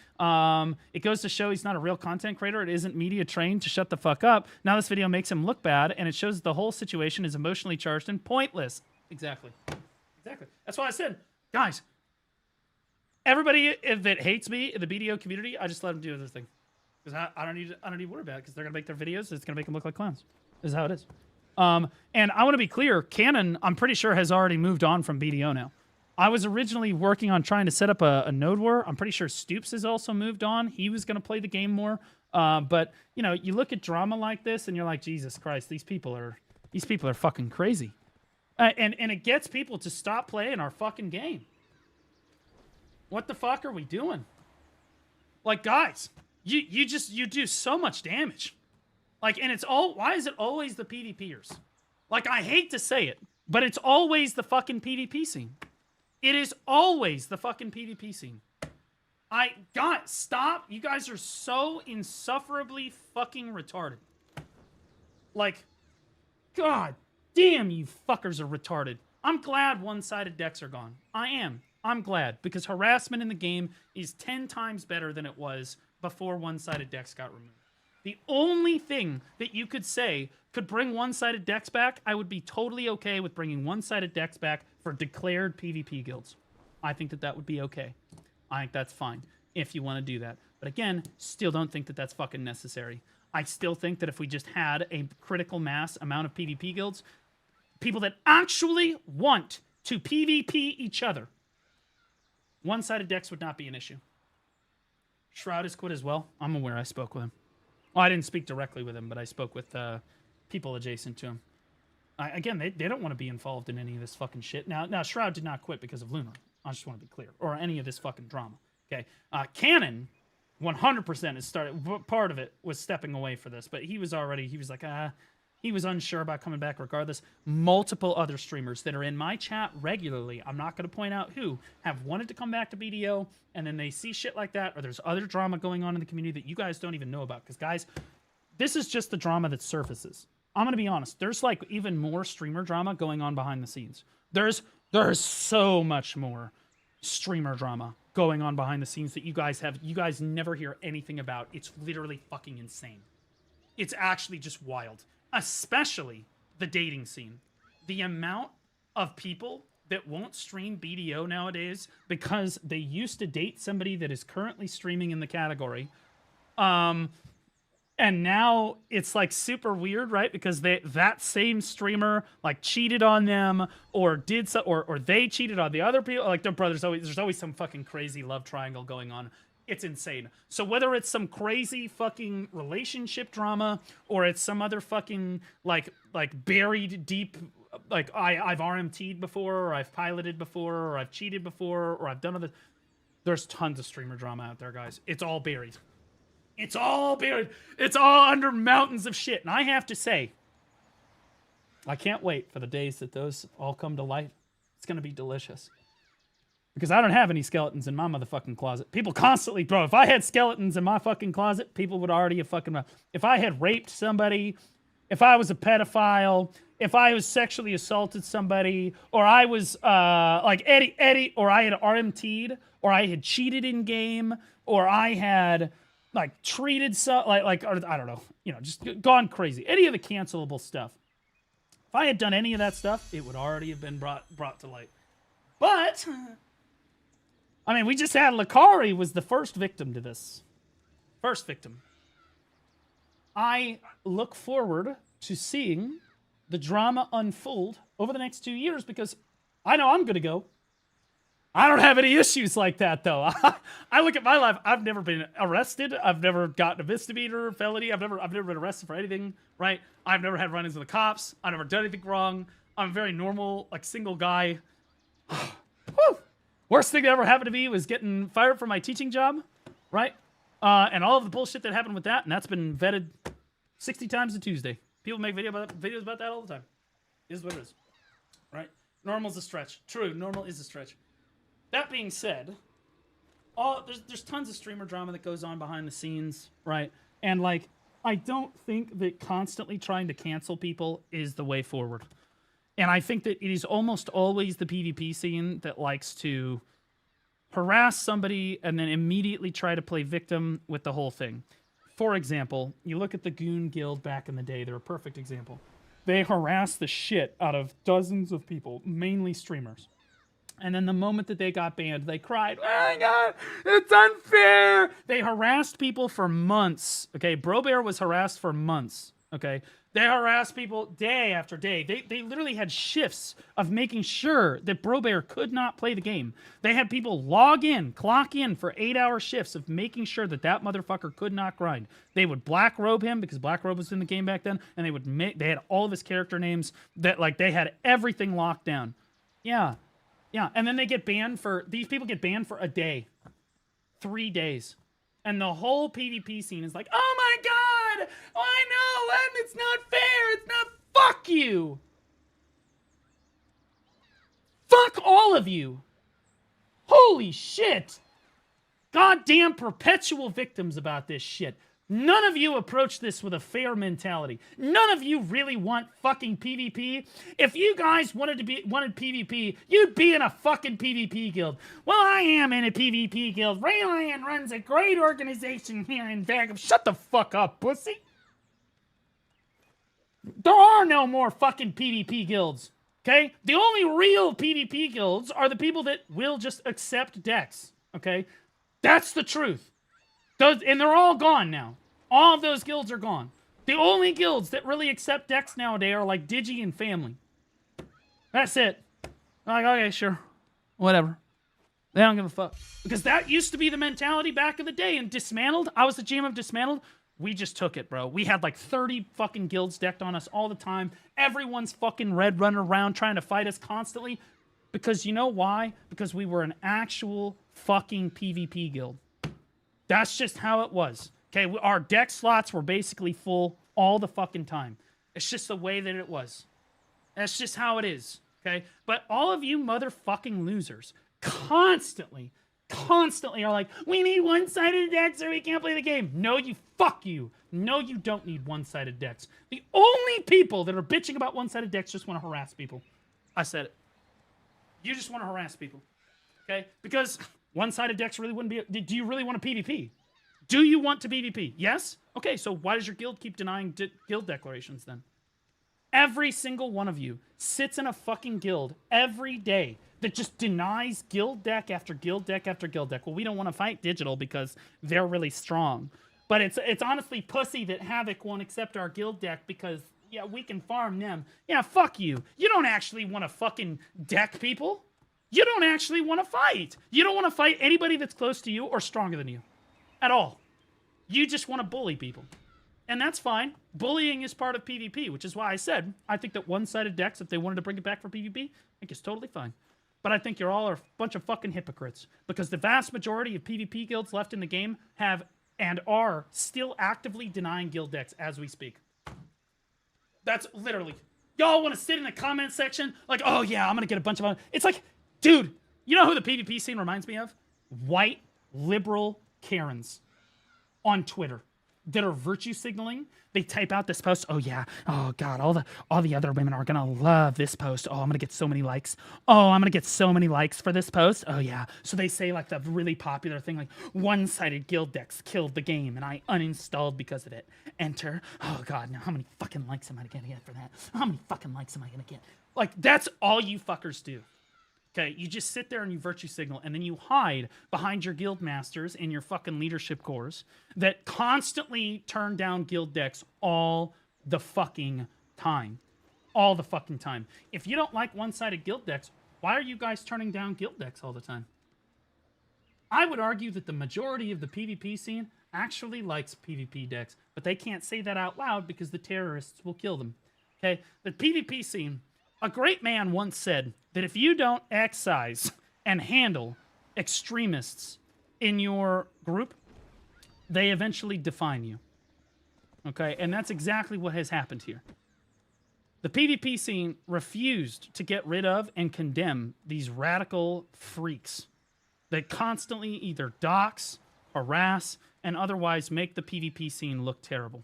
It goes to show he's not a real content creator. It isn't media trained to shut the fuck up. Now this video makes him look bad, and it shows that the whole situation is emotionally charged and pointless. Exactly. Exactly. That's why I said, guys, everybody that hates me in the BDO community, I just let them do this thing. Because I don't need to worry about it, because they're going to make their videos. It's going to make them look like clowns. This is how it is. And I want to be clear, Canon, I'm pretty sure, has already moved on from BDO now. I was originally working on trying to set up a node war. I'm pretty sure Stoops has also moved on. He was going to play the game more. But, you know, you look at drama like this and you're like, Jesus Christ, these people are fucking crazy. And it gets people to stop playing our fucking game. What the fuck are we doing? Like, guys, you do so much damage. Like, and why is it always the PvPers? Like, I hate to say it, but it's always the fucking PvP scene. It is always the fucking PvP scene. God, stop. You guys are so insufferably fucking retarded. Like, God damn, you fuckers are retarded. I'm glad one-sided decks are gone. I am. I'm glad, because harassment in the game is 10 times better than it was before one-sided decks got removed. The only thing that you could say could bring one-sided decks back, I would be totally okay with bringing one-sided decks back for declared PvP guilds. I think that would be okay. I think that's fine if you want to do that. But again, still don't think that that's fucking necessary. I still think that if we just had a critical mass amount of PvP guilds, people that actually want to PvP each other, one-sided decks would not be an issue. Shroud has quit as well. I'm aware. I spoke with him. Well, I didn't speak directly with him, but I spoke with people adjacent to him. Again, they don't want to be involved in any of this fucking shit. Now, Shroud did not quit because of Lunar. I just want to be clear. Or any of this fucking drama. Okay? Canon, 100% has started. Part of it was stepping away for this, but he was like, he was unsure about coming back regardless. Multiple other streamers that are in my chat regularly, I'm not going to point out who, have wanted to come back to BDO, and then they see shit like that, or there's other drama going on in the community that you guys don't even know about. Because, guys, this is just the drama that surfaces. I'm going to be honest. There's, like, even more streamer drama going on behind the scenes. There's so much more streamer drama going on behind the scenes that you guys never hear anything about. It's literally fucking insane. It's actually just wild. Especially the dating scene. The amount of people that won't stream BDO nowadays because they used to date somebody that is currently streaming in the category. And now it's like super weird, right? Because that same streamer like cheated on them or did so, or they cheated on the other people. Like their brothers, there's always some fucking crazy love triangle going on. It's insane. So whether it's some crazy fucking relationship drama or it's some other fucking like buried deep, like I've RMT'd before, or I've piloted before, or I've cheated before, or I've done other. There's tons of streamer drama out there, guys. It's all buried. It's all buried. It's all under mountains of shit. And I have to say, I can't wait for the days that those all come to light. It's going to be delicious. Because I don't have any skeletons in my motherfucking closet. People constantly, bro, if I had skeletons in my fucking closet, people would already have fucking... If I had raped somebody, if I was a pedophile, if I was sexually assaulted somebody, or I was like Eddie, or I had RMT'd, or I had cheated in game, or I had... like treated or I don't know, just gone crazy. Any of the cancelable stuff. If I had done any of that stuff, it would already have been brought to light. But I mean, we just had Lakari was the first victim to this. First victim. I look forward to seeing the drama unfold over the next 2 years because I know I'm going to go. I don't have any issues like that, though. I look at my life. I've never been arrested. I've never gotten a misdemeanor, felony. I've never been arrested for anything, right? I've never had run-ins with the cops. I've never done anything wrong. I'm a very normal, like, single guy. Woo! Worst thing that ever happened to me was getting fired from my teaching job, right? And all of the bullshit that happened with that, and that's been vetted 60 times a Tuesday. People make videos about that all the time. It is what it is, right? Normal's a stretch. True, normal is a stretch. That being said, there's tons of streamer drama that goes on behind the scenes, right? And, like, I don't think that constantly trying to cancel people is the way forward. And I think that it is almost always the PvP scene that likes to harass somebody and then immediately try to play victim with the whole thing. For example, you look at the Goon Guild back in the day. They're a perfect example. They harassed the shit out of dozens of people, mainly streamers. And then the moment that they got banned, they cried, "Oh my God, it's unfair!" They harassed people for months, okay? Brobear was harassed for months, okay? They harassed people day after day. They literally had shifts of making sure that Brobear could not play the game. They had people log in, clock in for 8-hour shifts of making sure that that motherfucker could not grind. They would black robe him because black robe was in the game back then, and they had all of his character names that, like, they had everything locked down. Yeah. Yeah, and then they get banned for, these people get banned for a day. 3 days. And the whole PvP scene is like, oh my God, I know, and it's not fair, it's not, fuck you. Fuck all of you. Holy shit. Goddamn perpetual victims about this shit. None of you approach this with a fair mentality. None of you really want fucking PvP. If you guys wanted PvP, you'd be in a fucking PvP guild. Well, I am in a PvP guild. Ray Lion runs a great organization here in Vegas. Shut the fuck up, pussy. There are no more fucking PvP guilds, okay? The only real PvP guilds are the people that will just accept decks, okay? That's the truth. And they're all gone now. All of those guilds are gone. The only guilds that really accept decks nowadays are like Digi and Family. That's it. Like, okay, sure. Whatever. They don't give a fuck. Because that used to be the mentality back in the day. And Dismantled, I was the GM of Dismantled. We just took it, bro. We had like 30 fucking guilds decked on us all the time. Everyone's fucking red running around trying to fight us constantly. Because you know why? Because we were an actual fucking PvP guild. That's just how it was. Okay, our deck slots were basically full all the fucking time. It's just the way that it was. That's just how it is. Okay, but all of you motherfucking losers constantly are like, we need one-sided decks or we can't play the game. No, fuck you. No, you don't need one-sided decks. The only people that are bitching about one-sided decks just want to harass people. I said it. You just want to harass people. Okay, because one-sided decks really wouldn't be... Do you really want to PvP? Do you want to PvP? Yes? Okay, so why does your guild keep denying guild declarations then? Every single one of you sits in a fucking guild every day that just denies guild deck after guild deck after guild deck. Well, we don't want to fight Digital because they're really strong. But it's honestly pussy that Havoc won't accept our guild deck because, yeah, we can farm them. Yeah, fuck you. You don't actually want to fucking deck people. You don't actually want to fight. You don't want to fight anybody that's close to you or stronger than you. At all. You just want to bully people. And that's fine. Bullying is part of PvP, which is why I said I think that one-sided decks, if they wanted to bring it back for PvP, I think it's totally fine. But I think you're all a bunch of fucking hypocrites. Because the vast majority of PvP guilds left in the game have and are still actively denying guild decks as we speak. That's literally... Y'all want to sit in the comment section like, oh yeah, I'm going to get a bunch of... It's like... Dude, you know who the PvP scene reminds me of? White liberal Karens on Twitter that are virtue signaling. They type out this post. Oh yeah. Oh God. All the other women are gonna love this post. Oh, I'm gonna get so many likes. Oh, I'm gonna get so many likes for this post. Oh yeah. So they say like the really popular thing like one-sided guild decks killed the game and I uninstalled because of it. Enter. Oh God. Now how many fucking likes am I gonna get for that? How many fucking likes am I gonna get? Like that's all you fuckers do. Okay, you just sit there and you virtue signal, and then you hide behind your guild masters and your fucking leadership cores that constantly turn down guild decks all the fucking time. All the fucking time. If you don't like one-sided guild decks, why are you guys turning down guild decks all the time? I would argue that the majority of the PvP scene actually likes PvP decks, but they can't say that out loud because the terrorists will kill them. Okay, the PvP scene, a great man once said that if you don't excise and handle extremists in your group, they eventually define you. Okay, and that's exactly what has happened here. The PvP scene refused to get rid of and condemn these radical freaks that constantly either dox, harass, and otherwise make the PvP scene look terrible.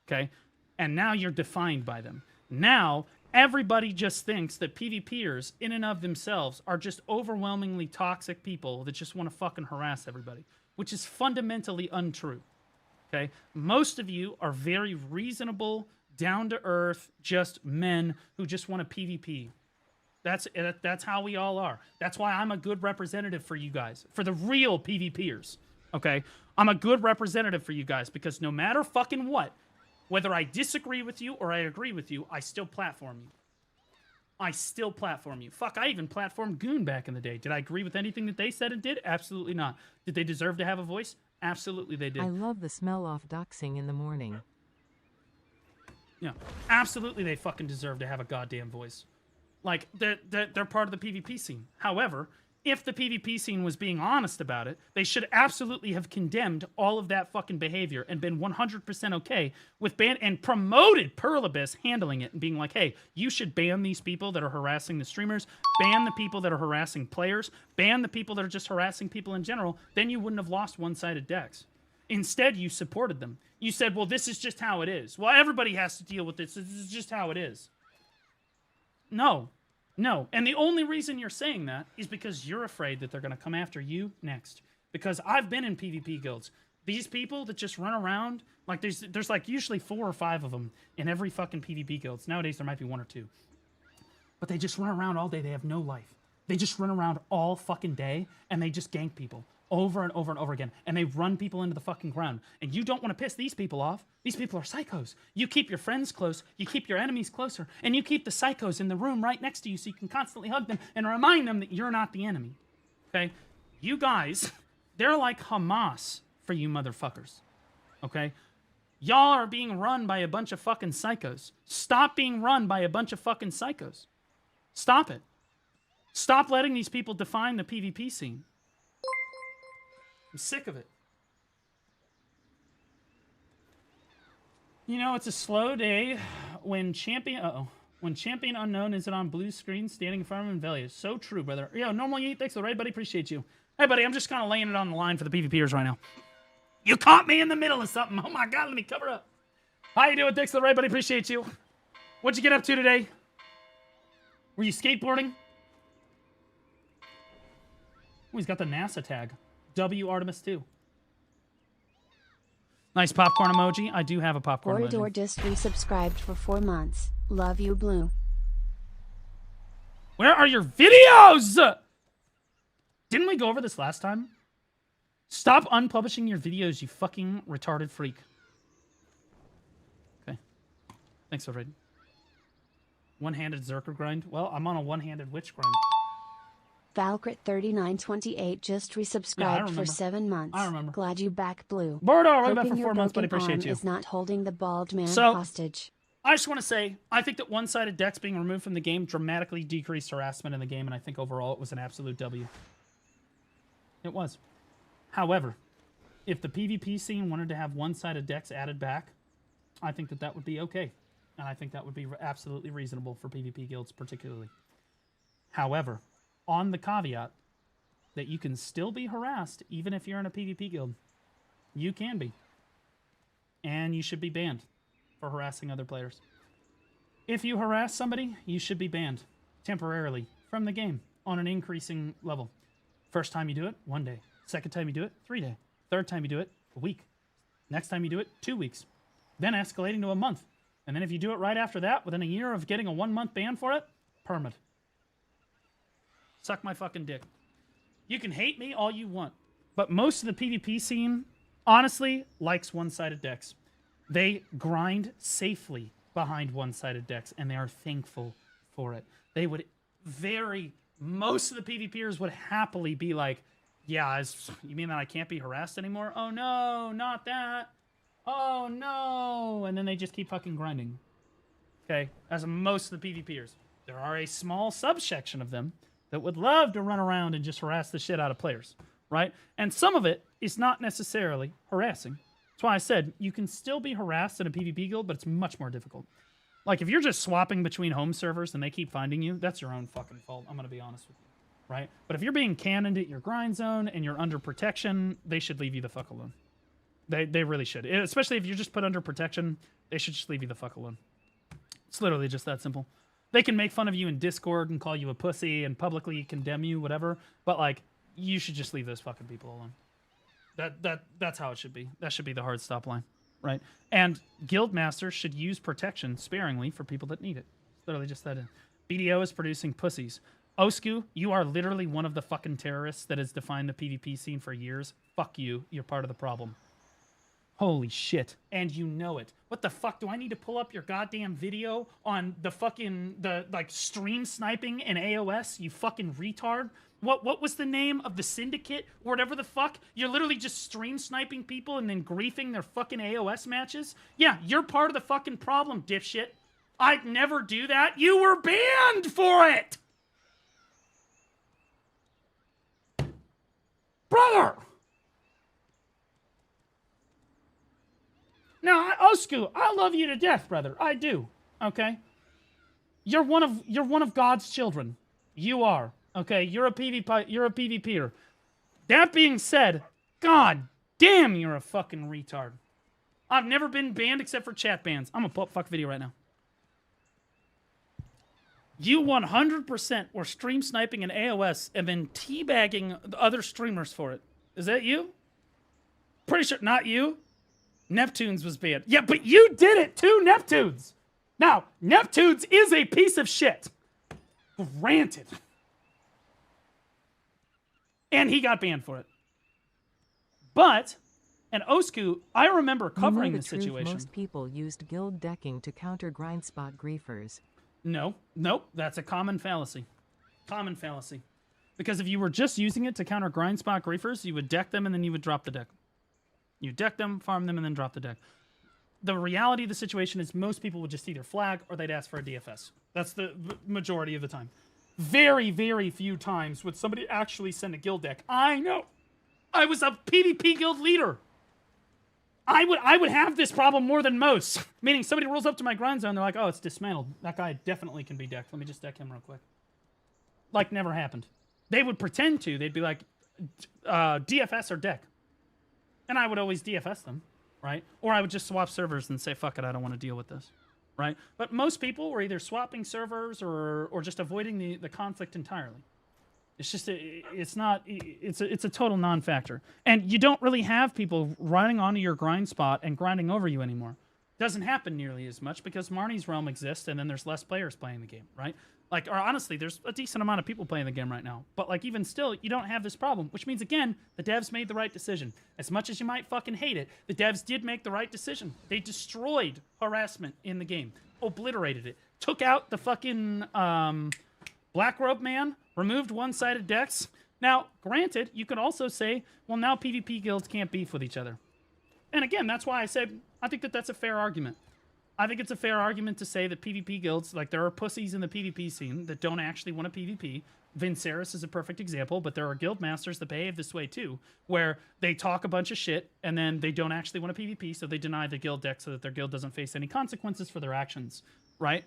Okay? And now you're defined by them. Now, everybody just thinks that PvPers, in and of themselves, are just overwhelmingly toxic people that just want to fucking harass everybody, which is fundamentally untrue. Okay? Most of you are very reasonable, down-to-earth, just men who just want to PvP. That's how we all are. That's why I'm a good representative for you guys. For the real PvPers. Okay? I'm a good representative for you guys because no matter fucking what, whether I disagree with you or I agree with you, I still platform you. I still platform you. Fuck, I even platformed Goon back in the day. Did I agree with anything that they said and did? Absolutely not. Did they deserve to have a voice? Absolutely they did. I love the smell of doxing in the morning. Yeah, absolutely they fucking deserve to have a goddamn voice. Like, they're part of the PvP scene. However, if the PvP scene was being honest about it, they should absolutely have condemned all of that fucking behavior and been 100% okay with ban and promoted Perlibus handling it and being like, hey, you should ban these people that are harassing the streamers, ban the people that are harassing players, ban the people that are just harassing people in general, then you wouldn't have lost one-sided decks. Instead, you supported them. You said, well, this is just how it is. Well, everybody has to deal with this. This is just how it is. No. No. And the only reason you're saying that is because you're afraid that they're going to come after you next. Because I've been in PvP guilds. These people that just run around, like there's like usually 4 or 5 of them in every fucking PvP guilds. Nowadays, there might be 1 or 2. But they just run around all day. They have no life. They just run around all fucking day, and they just gank people. Over and over and over again. And they run people into the fucking ground. And you don't want to piss these people off. These people are psychos. You keep your friends close. You keep your enemies closer. And you keep the psychos in the room right next to you so you can constantly hug them and remind them that you're not the enemy. Okay? You guys, they're like Hamas for you motherfuckers. Okay? Y'all are being run by a bunch of fucking psychos. Stop being run by a bunch of fucking psychos. Stop it. Stop letting these people define the PvP scene. I'm sick of it. You know, it's a slow day when champion... When champion unknown isn't on blue screen standing in front of him in Velia. So true, brother. Yo, normally you eat. Thanks for the raid, buddy. Appreciate you. Hey, buddy, I'm just kind of laying it on the line for the PvPers right now. You caught me in the middle of something. Oh, my God. Let me cover up. How you doing? Thanks for the raid, buddy. Appreciate you. What'd you get up to today? Were you skateboarding? Oh, he's got the NASA tag. W Artemis 2. Nice popcorn emoji. I do have a popcorn emoji. Corridor just resubscribed for 4 months. Love you, Blue. Where are your videos? Didn't we go over this last time? Stop unpublishing your videos, you fucking retarded freak. Okay. Thanks for raiding. One-handed Zerker grind. Well, I'm on a one-handed witch grind. Valcrit3928 just resubscribed for 7 months. I remember. Glad you back, Blue. Bordo, right back for 4 months, but I appreciate you. Is not holding the bald man hostage. I just want to say, I think that one-sided decks being removed from the game dramatically decreased harassment in the game, and I think overall it was an absolute W. It was. However, if the PvP scene wanted to have one-sided decks added back, I think that that would be okay. And I think that would be absolutely reasonable for PvP guilds particularly. However, on the caveat that you can still be harassed even if you're in a PvP guild. You can be. And you should be banned for harassing other players. If you harass somebody, you should be banned temporarily from the game on an increasing level. First time you do it, 1 day. Second time you do it, 3 days. Third time you do it, a week. Next time you do it, 2 weeks. Then escalating to a month. And then if you do it right after that, within a year of getting a 1 month ban for it, permit. Suck my fucking dick. You can hate me all you want, but most of the PvP scene, honestly, likes one-sided decks. They grind safely behind one-sided decks, and they are thankful for it. They would most of the PvPers would happily be like, yeah, you mean that I can't be harassed anymore? Oh no, not that. Oh no. And then they just keep fucking grinding. Okay, as most of the PvPers. There are a small subsection of them that would love to run around and just harass the shit out of players, right? And some of it is not necessarily harassing. That's why I said you can still be harassed in a PvP guild, but it's much more difficult. Like, if you're just swapping between home servers and they keep finding you, that's your own fucking fault. I'm going to be honest with you, right? But if you're being cannoned at your grind zone and you're under protection, they should leave you the fuck alone. They really should. Especially if you're just put under protection, they should just leave you the fuck alone. It's literally just that simple. They can make fun of you in Discord and call you a pussy and publicly condemn you, whatever. But, like, you should just leave those fucking people alone. That's how it should be. That should be the hard stop line, right? And guild masters should use protection sparingly for people that need it. It's literally just that. BDO is producing pussies. Osku, you are literally one of the fucking terrorists that has defined the PvP scene for years. Fuck you. You're part of the problem. Holy shit. And you know it. What the fuck? Do I need to pull up your goddamn video on the fucking, like, stream sniping in AOS? You fucking retard. What was the name of the syndicate or whatever the fuck? You're literally just stream sniping people and then griefing their fucking AOS matches? Yeah, you're part of the fucking problem, dipshit. I'd never do that. You were banned for it! Brother! Now, Osku, I love you to death, brother. I do. Okay? You're one of God's children. You are. Okay? You're a PvPer. That being said, god damn, you're a fucking retard. I've never been banned except for chat bans. I'm gonna pull up fuck video right now. You 100% were stream sniping in AOS and then teabagging other streamers for it. Is that you? Pretty sure not you. Neptunes was banned. Yeah, but you did it too, Neptunes. Now, Neptunes is a piece of shit. Granted. And he got banned for it. But, and Osku, I remember covering the situation. Most people used guild decking to counter grind spot griefers. No, nope, that's a common fallacy. Common fallacy. Because if you were just using it to counter grind spot griefers, you would deck them and then you would drop the deck. You deck them, farm them, and then drop the deck. The reality of the situation is most people would just either flag or they'd ask for a DFS. That's the majority of the time. Very, very few times would somebody actually send a guild deck. I know. I was a PvP guild leader. I would have this problem more than most. Meaning somebody rolls up to my grind zone, they're like, oh, it's dismantled. That guy definitely can be decked. Let me just deck him real quick. Like, never happened. They would pretend to. They'd be like, DFS or deck. And I would always DFS them, right? Or I would just swap servers and say, fuck it, I don't want to deal with this, right? But most people were either swapping servers or just avoiding the conflict entirely. It's just, it's a total non-factor. And you don't really have people running onto your grind spot and grinding over you anymore. Doesn't happen nearly as much because Marnie's Realm exists and then there's less players playing the game, right? Like, or honestly, there's a decent amount of people playing the game right now. But, like, even still, you don't have this problem. Which means, again, the devs made the right decision. As much as you might fucking hate it, the devs did make the right decision. They destroyed harassment in the game. Obliterated it. Took out the fucking Black Robe Man. Removed one-sided decks. Now, granted, you could also say, well, now PvP guilds can't beef with each other. And again, that's why I said, I think that that's a fair argument. I think it's a fair argument to say that PvP guilds, like there are pussies in the PvP scene that don't actually want to PvP. Vinceris is a perfect example, but there are guild masters that behave this way too, where they talk a bunch of shit and then they don't actually want to PvP, so they deny the guild deck so that their guild doesn't face any consequences for their actions, right?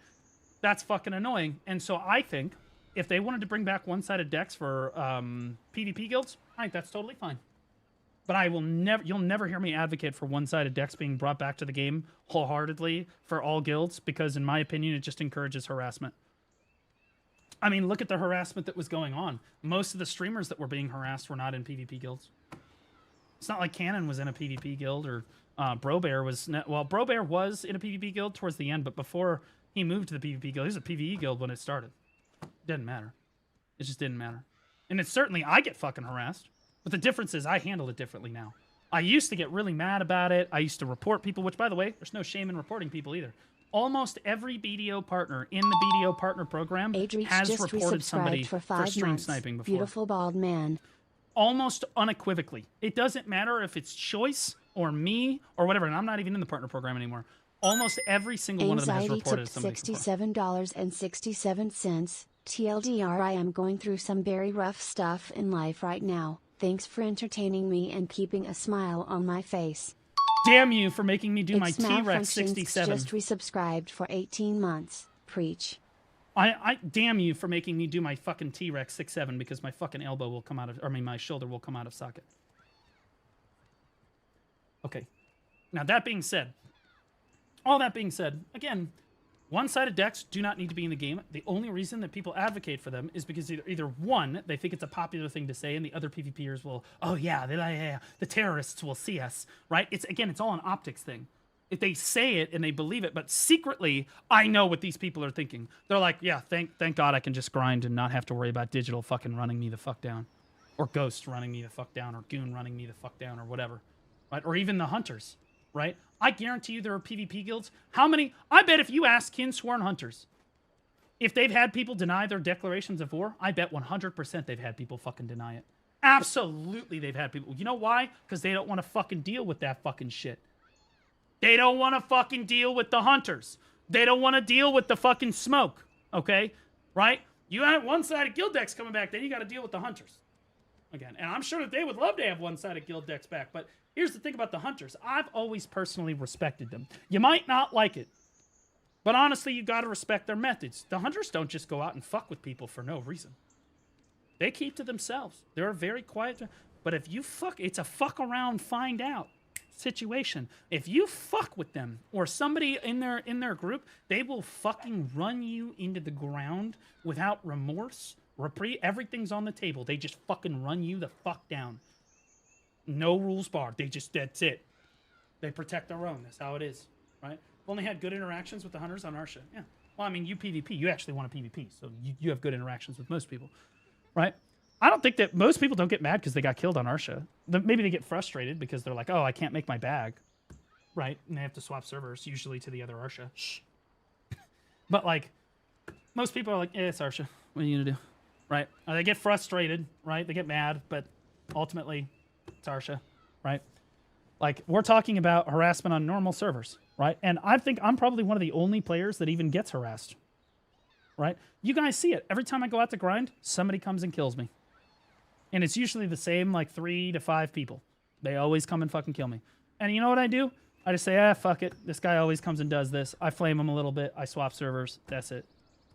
That's fucking annoying. And so I think if they wanted to bring back one-sided decks for PvP guilds, I think that's totally fine. But I will never, you'll never hear me advocate for one-sided decks being brought back to the game wholeheartedly for all guilds, because in my opinion, it just encourages harassment. I mean, look at the harassment that was going on. Most of the streamers that were being harassed were not in PvP guilds. It's not like Cannon was in a PvP guild or Brobear was, well, Brobear was in a PvP guild towards the end, but before he moved to the PvP guild, he was a PvE guild when it started. It didn't matter. It just didn't matter. And it's certainly, I get fucking harassed. But the difference is I handle it differently now. I used to get really mad about it. I used to report people, which, by the way, there's no shame in reporting people either. Almost every BDO partner in the BDO partner program has reported somebody for stream sniping before. Beautiful bald man. Almost unequivocally. It doesn't matter if it's Choice or me or whatever, and I'm not even in the partner program anymore. Almost every single one of them has reported somebody before. $67.67. TLDR, I am going through some very rough stuff in life right now. Thanks for entertaining me and keeping a smile on my face. Damn you for making me do my T-Rex 67. Just resubscribed for 18 months. Preach. I damn you for making me do my fucking T-Rex 67 because my fucking elbow will come out of, my shoulder will come out of socket. Okay. Now that being said, all that being said, again, one-sided decks do not need to be in the game. The only reason that people advocate for them is because either one, they think it's a popular thing to say, and the other PvPers will, oh yeah, the terrorists will see us, right? It's all an optics thing. If they say it and they believe it, but secretly, I know what these people are thinking. They're like, yeah, thank God I can just grind and not have to worry about Digital fucking running me the fuck down, or Ghost running me the fuck down, or Goon running me the fuck down, or whatever, right? Or even the Hunters. Right? I guarantee you there are PvP guilds. How many? I bet if you ask Kinsworn Hunters, if they've had people deny their declarations of war, I bet 100% they've had people fucking deny it. Absolutely they've had people. You know why? Because they don't want to fucking deal with that fucking shit. They don't want to fucking deal with the Hunters. They don't want to deal with the fucking smoke. Okay? Right? You have one-sided guild decks coming back, then you got to deal with the Hunters. Again, and I'm sure that they would love to have one-sided guild decks back, but here's the thing about the Hunters. I've always personally respected them. You might not like it, but honestly, you gotta respect their methods. The Hunters don't just go out and fuck with people for no reason. They keep to themselves. They're a very quiet, but if you fuck, it's a fuck around, find out situation. If you fuck with them or somebody in their group, they will fucking run you into the ground without remorse. Everything's on the table. They just fucking run you the fuck down. No rules barred. That's it. They protect their own. That's how it is, right? We've only had good interactions with the Hunters on our show. Yeah. Well, I mean, you PvP. You actually want to PvP, so you have good interactions with most people, right? I don't think that most people don't get mad because they got killed on our show. Maybe they get frustrated because they're like, oh, I can't make my bag, right? And they have to swap servers, usually to the other Arsha. Shh. But, like, most people are like, it's Arsha. What are you going to do? Right? They get frustrated, right? They get mad, but ultimately, it's Arsha, right? Like, we're talking about harassment on normal servers, right? And I think I'm probably one of the only players that even gets harassed, right? You guys see it. Every time I go out to grind, somebody comes and kills me. And it's usually the same, like, 3 to 5 people. They always come and fucking kill me. And you know what I do? I just say, fuck it. This guy always comes and does this. I flame him a little bit. I swap servers. That's it.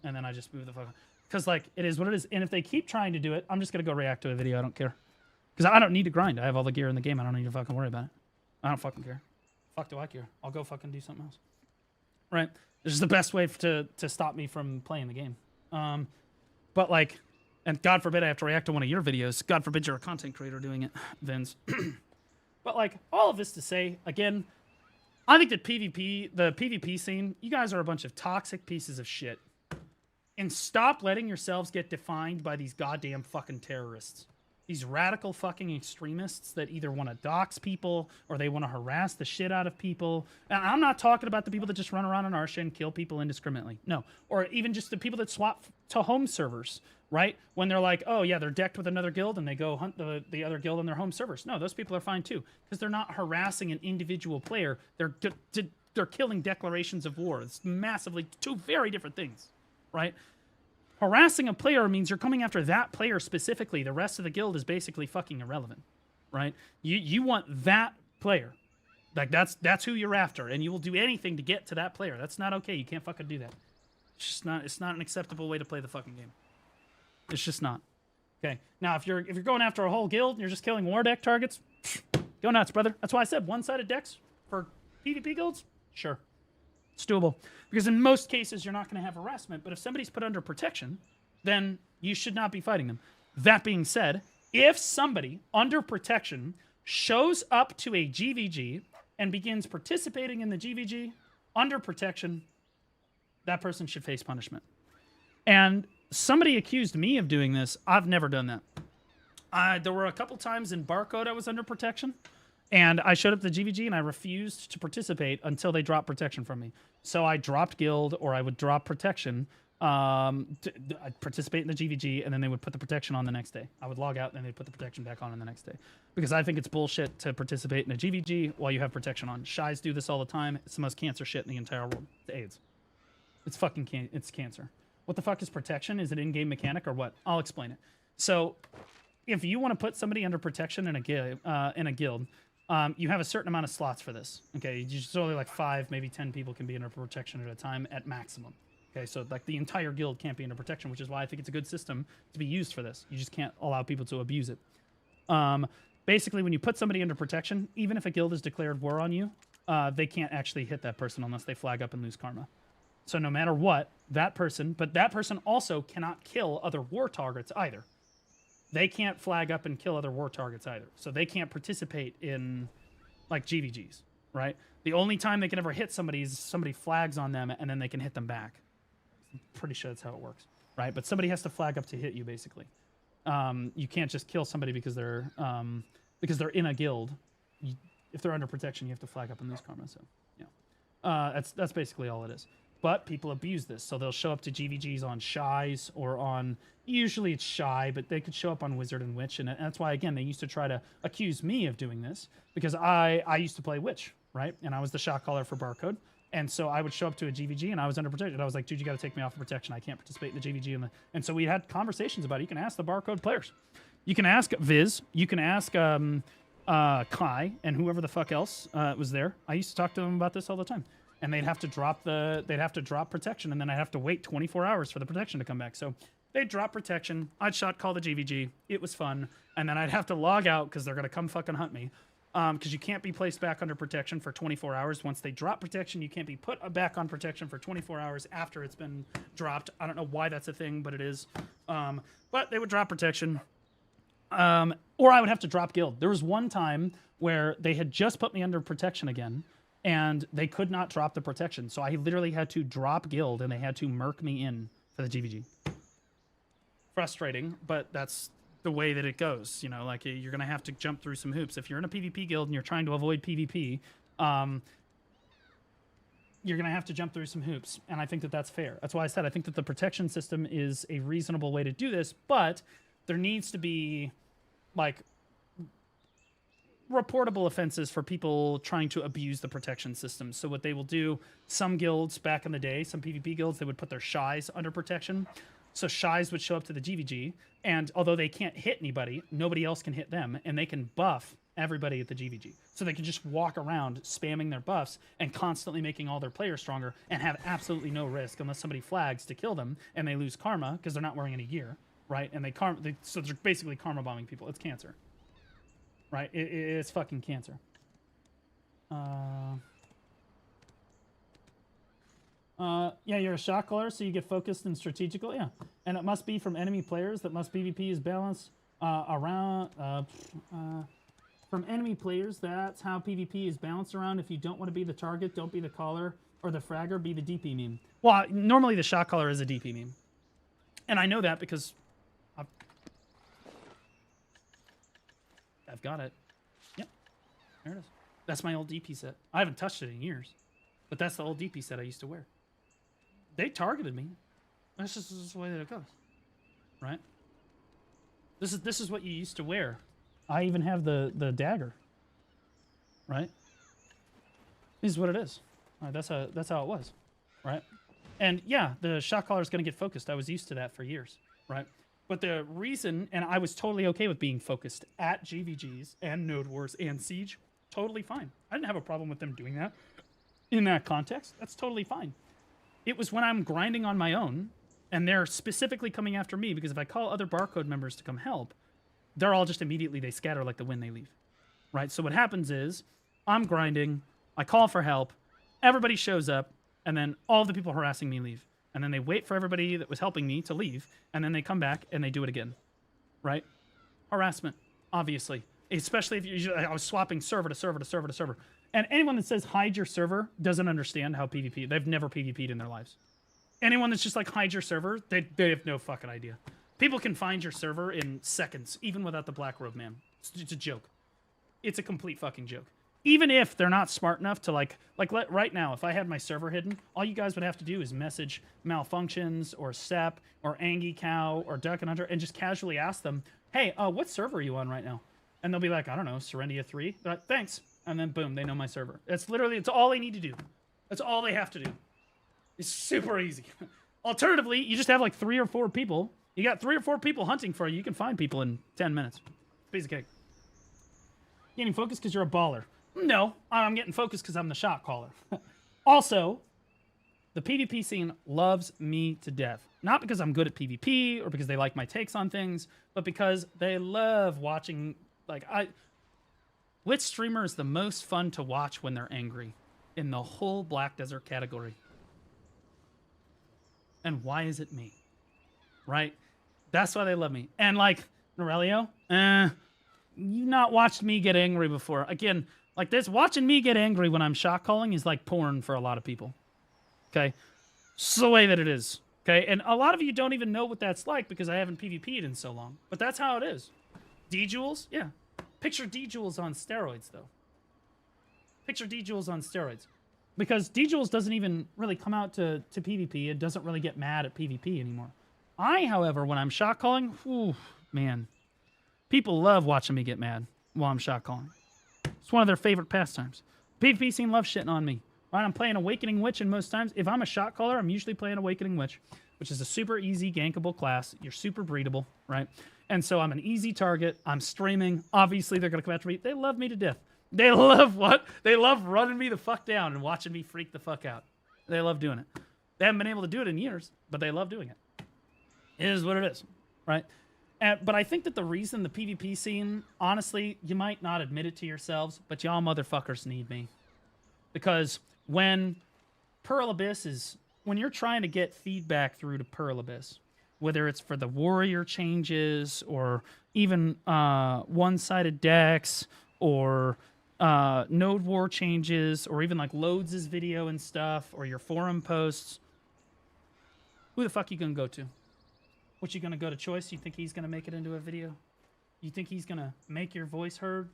And then I just move the fuck on. Because, like, it is what it is. And if they keep trying to do it, I'm just going to go react to a video. I don't care. Because I don't need to grind. I have all the gear in the game. I don't need to fucking worry about it. I don't fucking care. Fuck do I care? I'll go fucking do something else. Right? This is the best way to stop me from playing the game. But, like, and God forbid I have to react to one of your videos. God forbid you're a content creator doing it, Vince. But, like, all of this to say, again, I think that the PvP scene, you guys are a bunch of toxic pieces of shit. And stop letting yourselves get defined by these goddamn fucking terrorists. These radical fucking extremists that either want to dox people or they want to harass the shit out of people. And I'm not talking about the people that just run around on Arsha and kill people indiscriminately. No. Or even just the people that swap to home servers, right? When they're like, oh yeah, they're decked with another guild and they go hunt the other guild on their home servers. No, those people are fine too. Because they're not harassing an individual player. They're killing declarations of war. It's massively two very different things. Right? Harassing a player means you're coming after that player specifically. The rest of the guild is basically fucking irrelevant, right? You want that player. Like, that's who you're after, and you will do anything to get to that player. That's not okay. You can't fucking do that. It's not an acceptable way to play the fucking game. It's just not. Okay. Now, if you're going after a whole guild and you're just killing war deck targets, go nuts, brother. That's why I said one-sided decks for PvP guilds? Sure. It's doable. Because in most cases, you're not going to have harassment. But if somebody's put under protection, then you should not be fighting them. That being said, if somebody under protection shows up to a GVG and begins participating in the GVG under protection, that person should face punishment. And somebody accused me of doing this. I've never done that. There were a couple times in Barcode I was under protection, and I showed up to GVG and I refused to participate until they dropped protection from me. So I dropped guild, or I would drop protection. I'd participate in the GVG, and then they would put the protection on the next day. I would log out, and then they'd put the protection back on the next day. Because I think it's bullshit to participate in a GVG while you have protection on. Shies do this all the time. It's the most cancer shit in the entire world. It's AIDS. It's fucking it's cancer. What the fuck is protection? Is it in-game mechanic or what? I'll explain it. So, if you want to put somebody under protection in a guild, you have a certain amount of slots for this. Okay, just only like 5, maybe 10 people can be under protection at a time at maximum. Okay, so like the entire guild can't be under protection, which is why I think it's a good system to be used for this. You just can't allow people to abuse it. Basically, when you put somebody under protection, even if a guild has declared war on you, they can't actually hit that person unless they flag up and lose karma. So no matter what, that person also cannot kill other war targets either. They can't flag up and kill other war targets either. So they can't participate in like GVGs, right? The only time they can ever hit somebody is somebody flags on them and then they can hit them back. I'm pretty sure that's how it works, right? But somebody has to flag up to hit you, basically. You can't just kill somebody because they're in a guild. If they're under protection, you have to flag up and lose karma. So, yeah, that's basically all it is. But people abuse this, so they'll show up to GVGs on Shies or on, usually it's Shy, but they could show up on Wizard and Witch, and that's why, again, they used to try to accuse me of doing this, because I used to play Witch, right? And I was the shot caller for Barcode, and so I would show up to a GVG, and I was under protection. I was like, dude, you got to take me off the protection. I can't participate in the GVG. And so we had conversations about it. You can ask the Barcode players. You can ask Viz. You can ask Kai and whoever the fuck else was there. I used to talk to them about this all the time. And they'd have to drop protection, and then I'd have to wait 24 hours for the protection to come back. So they'd drop protection. I'd shot call the GVG. It was fun. And then I'd have to log out because they're going to come fucking hunt me. Because you can't be placed back under protection for 24 hours. Once they drop protection, you can't be put back on protection for 24 hours after it's been dropped. I don't know why that's a thing, but it is. But they would drop protection. Or I would have to drop guild. There was one time where they had just put me under protection again, and they could not drop the protection. So I literally had to drop guild, and they had to murk me in for the GVG. Frustrating, but that's the way that it goes. You know, like, you're going to have to jump through some hoops. If you're in a PvP guild and you're trying to avoid PvP, you're going to have to jump through some hoops. And I think that that's fair. That's why I said I think that the protection system is a reasonable way to do this, but there needs to be, like, reportable offenses for people trying to abuse the protection system. So what they will do, some guilds back in the day, some PvP guilds, they would put their Shies under protection. So Shies would show up to the GVG, and although they can't hit anybody, nobody else can hit them, and they can buff everybody at the GVG. So they can just walk around spamming their buffs and constantly making all their players stronger and have absolutely no risk unless somebody flags to kill them and they lose karma because they're not wearing any gear, right? And so they're basically karma bombing people. It's cancer. Right? It's fucking cancer. Yeah, you're a shot caller, so you get focused and strategical. Yeah. And it must be from enemy players that must PvP is balanced around... from enemy players, that's how PvP is balanced around. If you don't want to be the target, don't be the caller, or the fragger, be the DP meme. Well, normally the shot caller is a DP meme. And I know that because... I've got it. Yep. There it is. That's my old DP set. I haven't touched it in years. But that's the old DP set I used to wear. They targeted me. That's just the way that it goes. Right? This is what you used to wear. I even have the dagger. Right? This is what it is. All right, that's how it was. Right? And yeah, the shot caller is going to get focused. I was used to that for years. Right? But the reason, and I was totally okay with being focused at GVGs and Node Wars and Siege, totally fine. I didn't have a problem with them doing that in that context. That's totally fine. It was when I'm grinding on my own, and they're specifically coming after me, because if I call other Barcode members to come help, they're all just immediately, they scatter like the wind, they leave. Right? So what happens is, I'm grinding, I call for help, everybody shows up, and then all the people harassing me leave. And then they wait for everybody that was helping me to leave, and then they come back and they do it again, right? Harassment, obviously. Especially if I was swapping server to server to server to server. And anyone that says hide your server doesn't understand how PvP. They've never PvP'd in their lives. Anyone that's just like hide your server, they have no fucking idea. People can find your server in seconds, even without the black robe man. It's a joke. It's a complete fucking joke. Even if they're not smart enough to right now, if I had my server hidden, all you guys would have to do is message Malfunctions or Sep or Angie Cow or Duck and Hunter and just casually ask them, hey, what server are you on right now? And they'll be like, I don't know, Serendia 3. They're like, thanks. And then boom, they know my server. It's all they need to do. That's all they have to do. It's super easy. Alternatively, you just have like 3 or 4 people. You got 3 or 4 people hunting for you. You can find people in 10 minutes. Piece of cake. Getting focused because you're a baller. No, I'm getting focused because I'm the shot caller. Also, the PvP scene loves me to death. Not because I'm good at PvP or because they like my takes on things, but because they love watching. Which streamer is the most fun to watch when they're angry in the whole Black Desert category? And why is it me? Right? That's why they love me. And like, Norelio, you've not watched me get angry before. Again, like this, watching me get angry when I'm shot calling is like porn for a lot of people. Okay? It's the way that it is. Okay? And a lot of you don't even know what that's like because I haven't PvP'd in so long. But that's how it is. D-Jules? Yeah. Picture D-Jules on steroids, though. Picture D-Jules on steroids. Because D-Jules doesn't even really come out to PvP. It doesn't really get mad at PvP anymore. I, however, when I'm shot calling, whew, man. People love watching me get mad while I'm shot calling. It's one of their favorite pastimes. PvP scene loves shitting on me. Right? I'm playing Awakening Witch, and most times, if I'm a shot caller, I'm usually playing Awakening Witch, which is a super easy gankable class. You're super breedable, right? And so I'm an easy target. I'm streaming. Obviously, they're going to come after me. They love me to death. They love what? They love running me the fuck down and watching me freak the fuck out. They love doing it. They haven't been able to do it in years, but they love doing it. It is what it is, right? But I think that the reason the PvP scene, honestly, you might not admit it to yourselves, but y'all motherfuckers need me. Because when Pearl Abyss is... When you're trying to get feedback through to Pearl Abyss, whether it's for the warrior changes or even one-sided decks or node war changes or even like Loads' video and stuff or your forum posts, who the fuck you gonna go to? What, you gonna go to Choice? You think he's gonna make it into a video? You think he's gonna make your voice heard?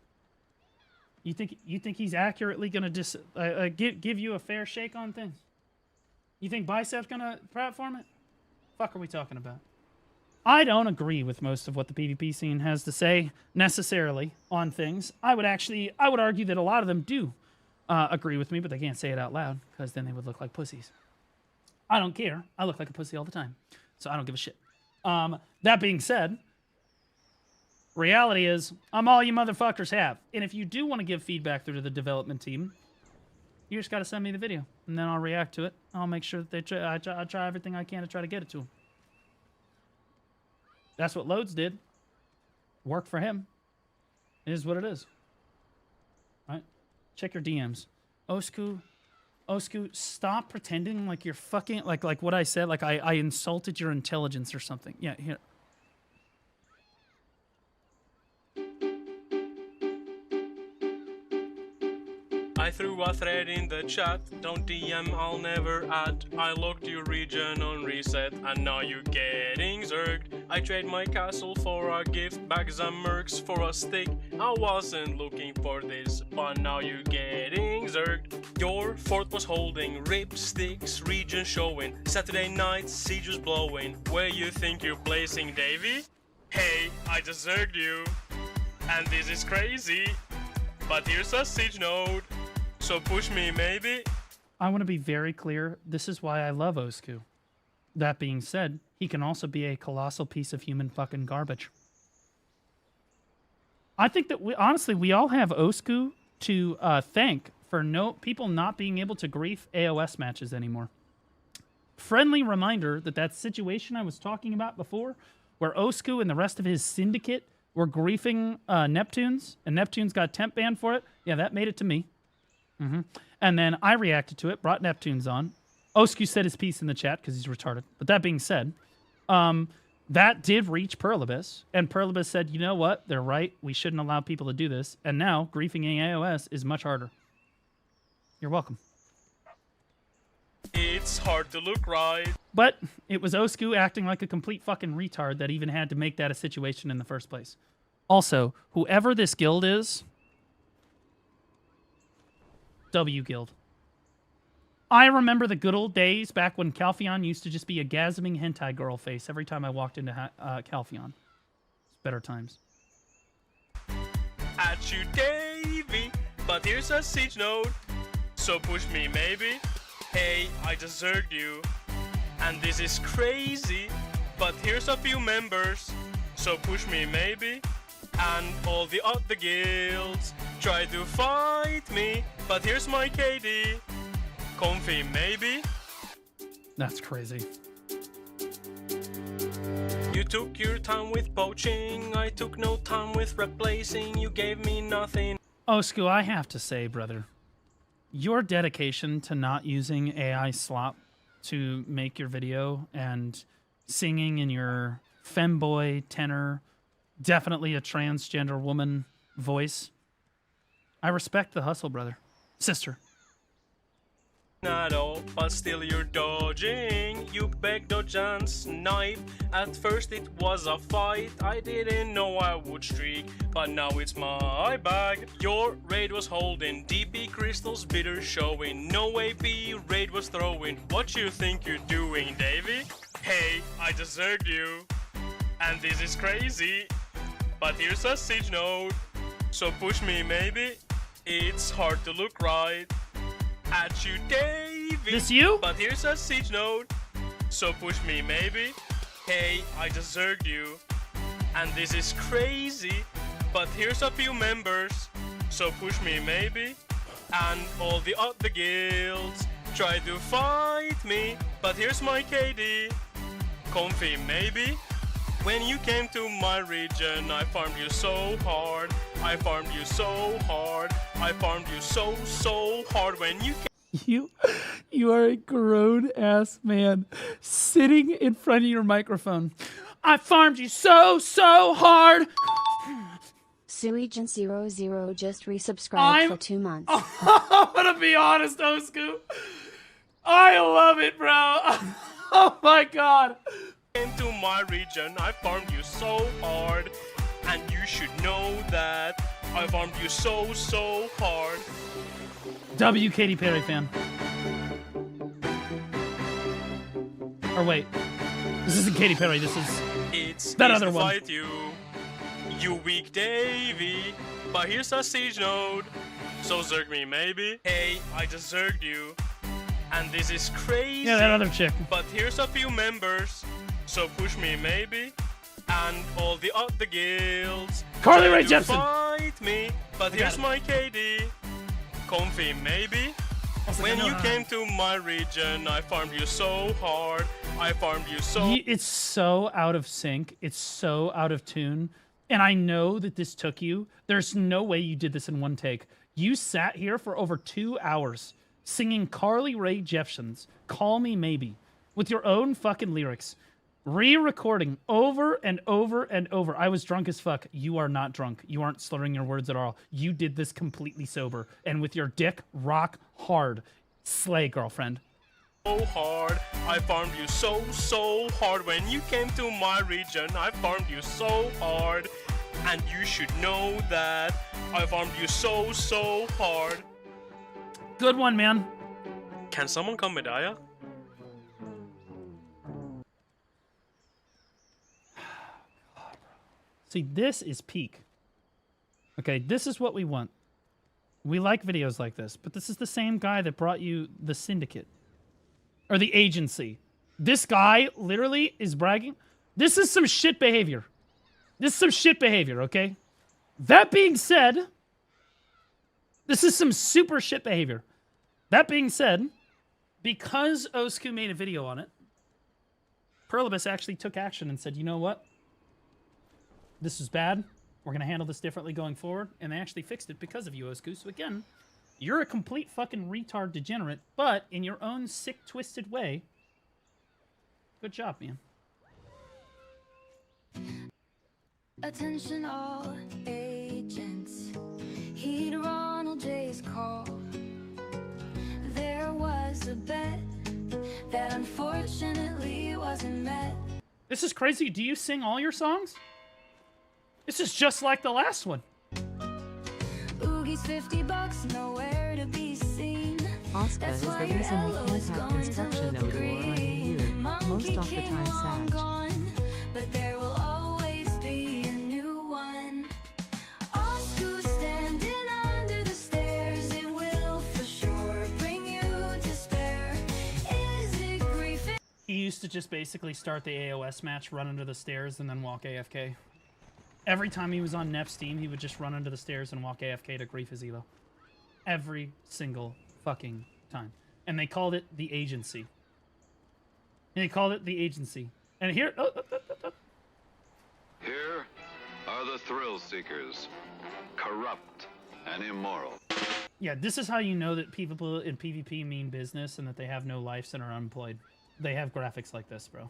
You think he's accurately gonna give you a fair shake on things? You think Bicep's gonna platform it? Fuck are we talking about? I don't agree with most of what the PvP scene has to say necessarily on things. I would argue that a lot of them do agree with me, but they can't say it out loud because then they would look like pussies. I don't care. I look like a pussy all the time, so I don't give a shit. That being said, reality is I'm all you motherfuckers have. And if you do want to give feedback through to the development team, you just got to send me the video, and then I'll react to it. I'll make sure that I try everything I can to try to get it to them. That's what Loads did. Worked for him. It is what it is. Right? Check your DMs. Osku, stop pretending like you're fucking... Like what I said, like I insulted your intelligence or something. Yeah, here. I threw a thread in the chat, don't DM, I'll never add. I locked your region on reset, and now you're getting zerged. I trade my castle for a gift, bags and mercs for a stick. I wasn't looking for this, but now you're getting zerged. Your fort was holding, rip sticks, region showing. Saturday night, siege was blowing. Where you think you're placing, Davey? Hey, I just zerged you. And this is crazy. But here's a siege node. So push me, maybe? I want to be very clear. This is why I love Osku. That being said, he can also be a colossal piece of human fucking garbage. I think that we all have Osku to thank for people not being able to grief AOS matches anymore. Friendly reminder that situation I was talking about before, where Osku and the rest of his syndicate were griefing Neptunes, and Neptunes got temp banned for it. Yeah, that made it to me. And then I reacted to it, brought Neptunes on. Osku said his piece in the chat because he's retarded. But that being said, that did reach Pearl Abyss. And Pearl Abyss said, you know what? They're right. We shouldn't allow people to do this. And now, griefing AOS is much harder. You're welcome. It's hard to look right. But it was Osku acting like a complete fucking retard that even had to make that a situation in the first place. Also, whoever this guild is, W guild. I remember the good old days back when Calpheon used to just be a gasming hentai girl face every time I walked into Calpheon. It's better times. At you, Davey, but here's a siege node. So push me, maybe. Hey, I just zerged you. And this is crazy, but here's a few members. So push me, maybe. And all the other guilds try to fight me, but here's my KD. Comfy, maybe. That's crazy. You took your time with poaching, I took no time with replacing, you gave me nothing. Osku, I have to say, brother, your dedication to not using AI slop to make your video and singing in your femboy tenor, definitely a transgender woman voice. I respect the hustle, brother. Sister. Not all, but still you're dodging. You back dodge and snipe. At first it was a fight. I didn't know I would streak, but now it's my bag. Your raid was holding DP crystals, bitter showing. No AP raid was throwing. What you think you're doing, Davey? Hey, I just zerged you, and this is crazy. But here's a siege node, so push me, maybe. It's hard to look right. At you, Davey. This you? But here's a siege node, so push me, maybe. Hey, I just zerged you, and this is crazy. But here's a few members, so push me, maybe. And all the other guilds try to fight me, but here's my KD. Comfy, maybe. When you came to my region, I farmed you so hard. I farmed you so hard. I farmed you so hard when you came. You are a grown-ass man sitting in front of your microphone. I farmed you so hard. Suigen00 just resubscribed for 2 months. I'm gonna be honest, Osku. I love it, bro. Oh my god. Into my region, I farmed you so hard, and you should know that I farmed you so hard. W Katy Perry fan. Or wait, this isn't Katy Perry. This is it's that other one. Fight you weak Davey. But here's a siege node, so zerg me maybe. Hey, I just zerged you, and this is crazy. Yeah, that other chick. But here's a few members. So push me, maybe. And all the other guilds Carly Rae Jepsen. Fight me, but here's my KD. Comfy, maybe. When you came to my region, I farmed you so hard. I farmed you so. It's so out of sync. It's so out of tune. And I know that this took you. There's no way you did this in one take. You sat here for over 2 hours singing Carly Rae Jepsen's "Call Me Maybe" with your own fucking lyrics. Re-recording over and over and over. I was drunk as fuck. You are not drunk. You aren't slurring your words at all. You did this completely sober. And with your dick rock hard. Slay, girlfriend. So hard. I farmed you so hard. When you came to my region, I farmed you so hard. And you should know that I farmed you so hard. Good one, man. Can someone come Medaya? See, this is peak. Okay, this is what we want. We like videos like this, but this is the same guy that brought you the syndicate. Or the agency. This guy literally is bragging. This is some shit behavior. This is some shit behavior, okay? That being said, this is some super shit behavior. That being said, because Osku made a video on it, Perlibus actually took action and said, you know what? This is bad. We're going to handle this differently going forward. And they actually fixed it because of you, Osku. So again, you're a complete fucking retard degenerate, but in your own sick, twisted way. Good job, man. Attention all agents. Heed Ronald J's call. There was a bet that unfortunately wasn't met. This is crazy. Do you sing all your songs? This is just like the last one. Oogie's $50, nowhere to be seen. Oscar is the reason we can't have construction node or I'm here. Most of the time Sag. But there will always be a new one. Oscar standing under the stairs, it will for sure bring you despair. Is it grief? He used to just basically start the AOS match, run under the stairs, and then walk AFK. Every time he was on Nep's team, he would just run under the stairs and walk AFK to grief his elo. Every single fucking time. And they called it the agency. And they called it the agency. And here... Here are the thrill seekers, corrupt and immoral. Yeah, this is how you know that people in PvP mean business and that they have no lives and are unemployed. They have graphics like this, bro.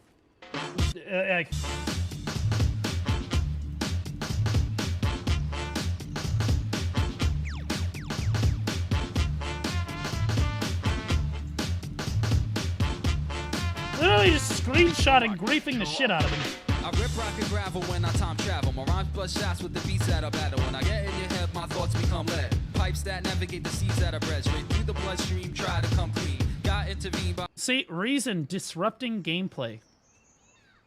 Literally just screenshotting, griefing the shit out of him. I rip rock and gravel when I time travel. My rhymes bust shots with the beats that are battle. When I get in your head, my thoughts become lead. Pipes that navigate the seas that are bred. Straight through the bloodstream, try to come clean. Got intervened by... See, reason, disrupting gameplay.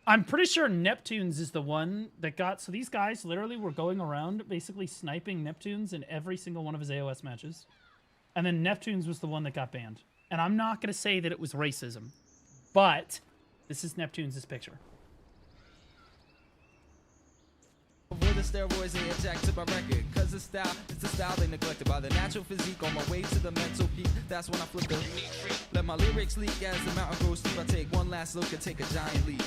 I'm pretty sure Neptunes is the one that got... So these guys literally were going around basically sniping Neptunes in every single one of his AOS matches. And then Neptunes was the one that got banned. And I'm not going to say that it was racism. But this is Neptunes' picture. With the steroids they inject to my record. Cause the style, it's the style they neglected. By the natural physique on my way to the mental peak. That's when I flip the let my lyrics leak as the mountain grows steep. I take one last look and take a giant leap.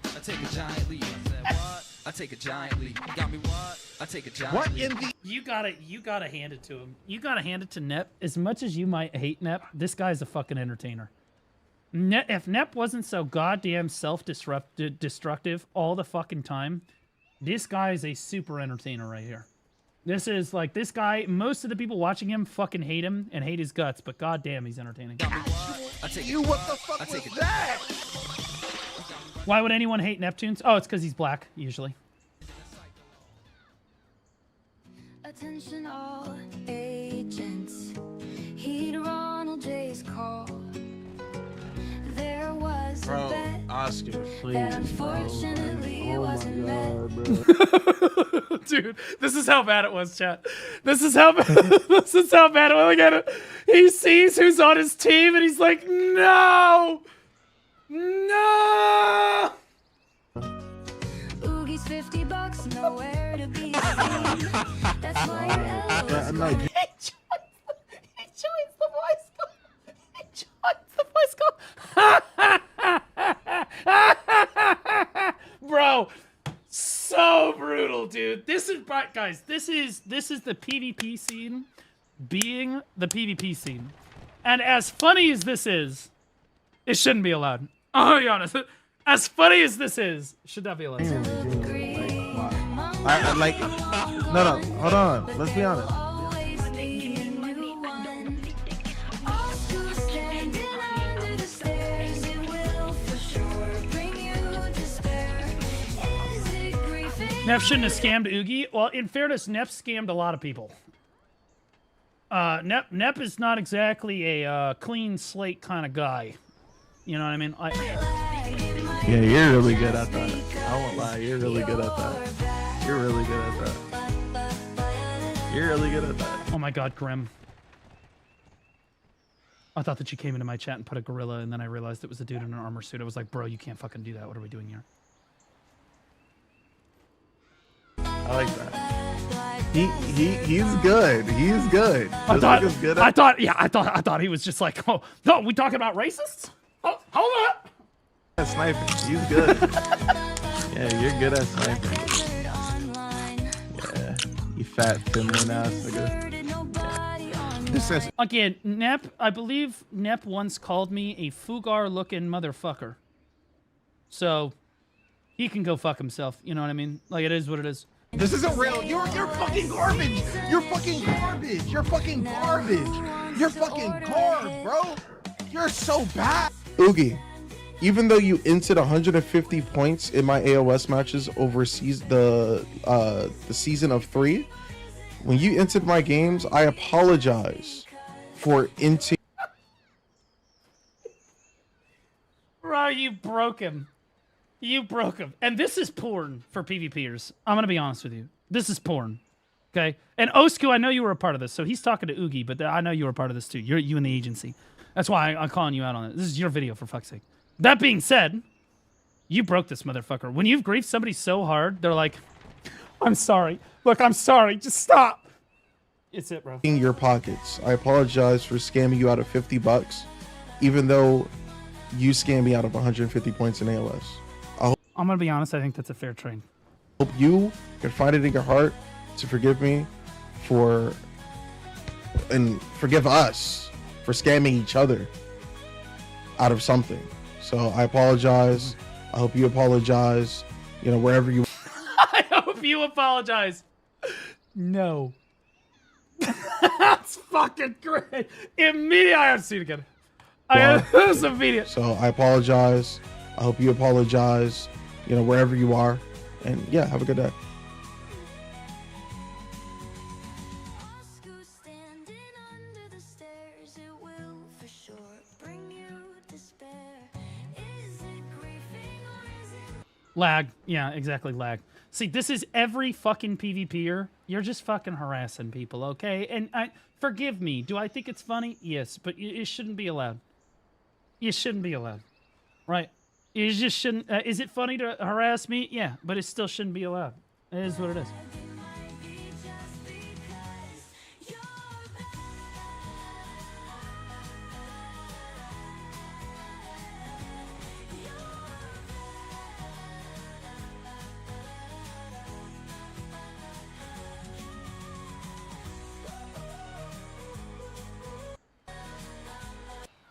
I take a giant leap. I said what? I take a giant leap. You got me what? I take a giant leap. You gotta hand it to him. You gotta hand it to Nep. As much as you might hate Nep, this guy's a fucking entertainer. If Nep wasn't so goddamn self-destructive all the fucking time, this guy is a super entertainer right here. This is like, this guy, most of the people watching him fucking hate him and hate his guts, but goddamn, he's entertaining. I take You, what the fuck was that? Why would anyone hate Neptunes? Oh, it's because he's black, usually. Attention all agents, heed Ronald J's call. There was a bet Oscar, please. that unfortunately wasn't met. Dude, this is how bad it was, chat. This is how this is how bad it was. Look at it. He sees who's on his team and he's like, no! No! Oogie's $50, nowhere to be seen. That's why you're He joins the voice call. He joins the voice call. Bro, so brutal, dude. This is, guys, this is the PvP scene being the PvP scene. And as funny as this is, it shouldn't be allowed. I'll be honest. As funny as this is, it should not be allowed. I like, no, hold on. Let's be honest. Nep shouldn't have scammed Oogie. Well, in fairness, Nep scammed a lot of people. Nep is not exactly a clean slate kind of guy. You know what I mean? Yeah, you're really good at that. I won't lie, you're really good at that. You're really good at that. You're really good at that. Oh my god, Grim. I thought that you came into my chat and put a gorilla, and then I realized it was a dude in an armor suit. I was like, bro, you can't fucking do that. What are we doing here? I like that. He's good. He's good. I thought he was just like, oh no, we talking about racists? Oh, hold up. Sniping. He's good. Yeah, you're good at sniping. Yeah, you fat Finland ass nigga. Yeah. This is Again, Nep, I believe Nep once called me a Fugar-looking motherfucker. So, he can go fuck himself. You know what I mean? Like, it is what it is. This isn't real. You're fucking garbage. You're fucking garbage. You're fucking garbage. You're fucking garbage, bro. You're so bad. Oogie, even though you inted 150 points in my AOS matches over the season of 3, when you entered my games, I apologize for inting. Bro, you broke him. You broke him. And this is porn for PvPers. I'm going to be honest with you. This is porn. Okay? And Osku, I know you were a part of this, so he's talking to Oogie, but I know you were a part of this too. You and the agency. That's why I'm calling you out on it. This is your video, for fuck's sake. That being said, you broke this motherfucker. When you've griefed somebody so hard, they're like, I'm sorry. Look, I'm sorry. Just stop. It's it, bro. In your pockets. I apologize for scamming you out of $50, even though you scammed me out of 150 points in AOS. I'm going to be honest. I think that's a fair trade. Hope you can find it in your heart to forgive me and forgive us for scamming each other out of something. So I apologize. I hope you apologize, wherever you. I hope you apologize. No. That's fucking great. Immediately, I have to see it again. That's immediate. So I apologize. I hope you apologize, wherever you are. And yeah, have a good day. Lag. Yeah, exactly, lag. See, this is every fucking PvPer. You're just fucking harassing people, okay? And forgive me. Do I think it's funny? Yes, but it shouldn't be allowed. You shouldn't be allowed, right? You just shouldn't. Is it funny to harass me? Yeah, but it still shouldn't be allowed. It is what it is.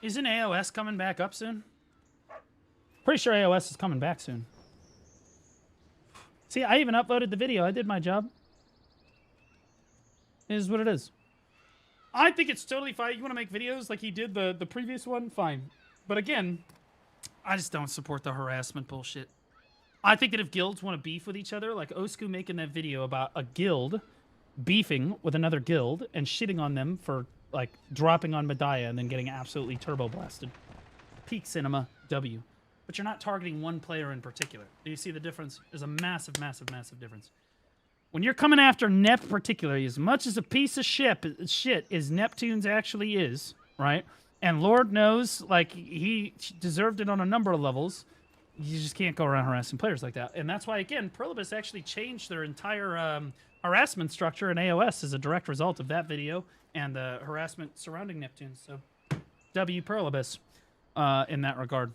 Isn't AOS coming back up soon? Pretty sure AOS is coming back soon. See, I even uploaded the video. I did my job. It is what it is. I think it's totally fine. You want to make videos like he did the previous one? Fine. But again, I just don't support the harassment bullshit. I think that if guilds want to beef with each other, like Osku making that video about a guild beefing with another guild and shitting on them for like dropping on Medaya and then getting absolutely turbo blasted. Peak cinema, W. But you're not targeting one player in particular. Do you see the difference? There's a massive, massive, massive difference. When you're coming after Nep particularly, as much as a piece of shit as Neptune's actually is, right? And Lord knows, like, he deserved it on a number of levels. You just can't go around harassing players like that. And that's why, again, Perlibus actually changed their entire harassment structure in AOS as a direct result of that video and the harassment surrounding Neptune. So, W Perlibus in that regard.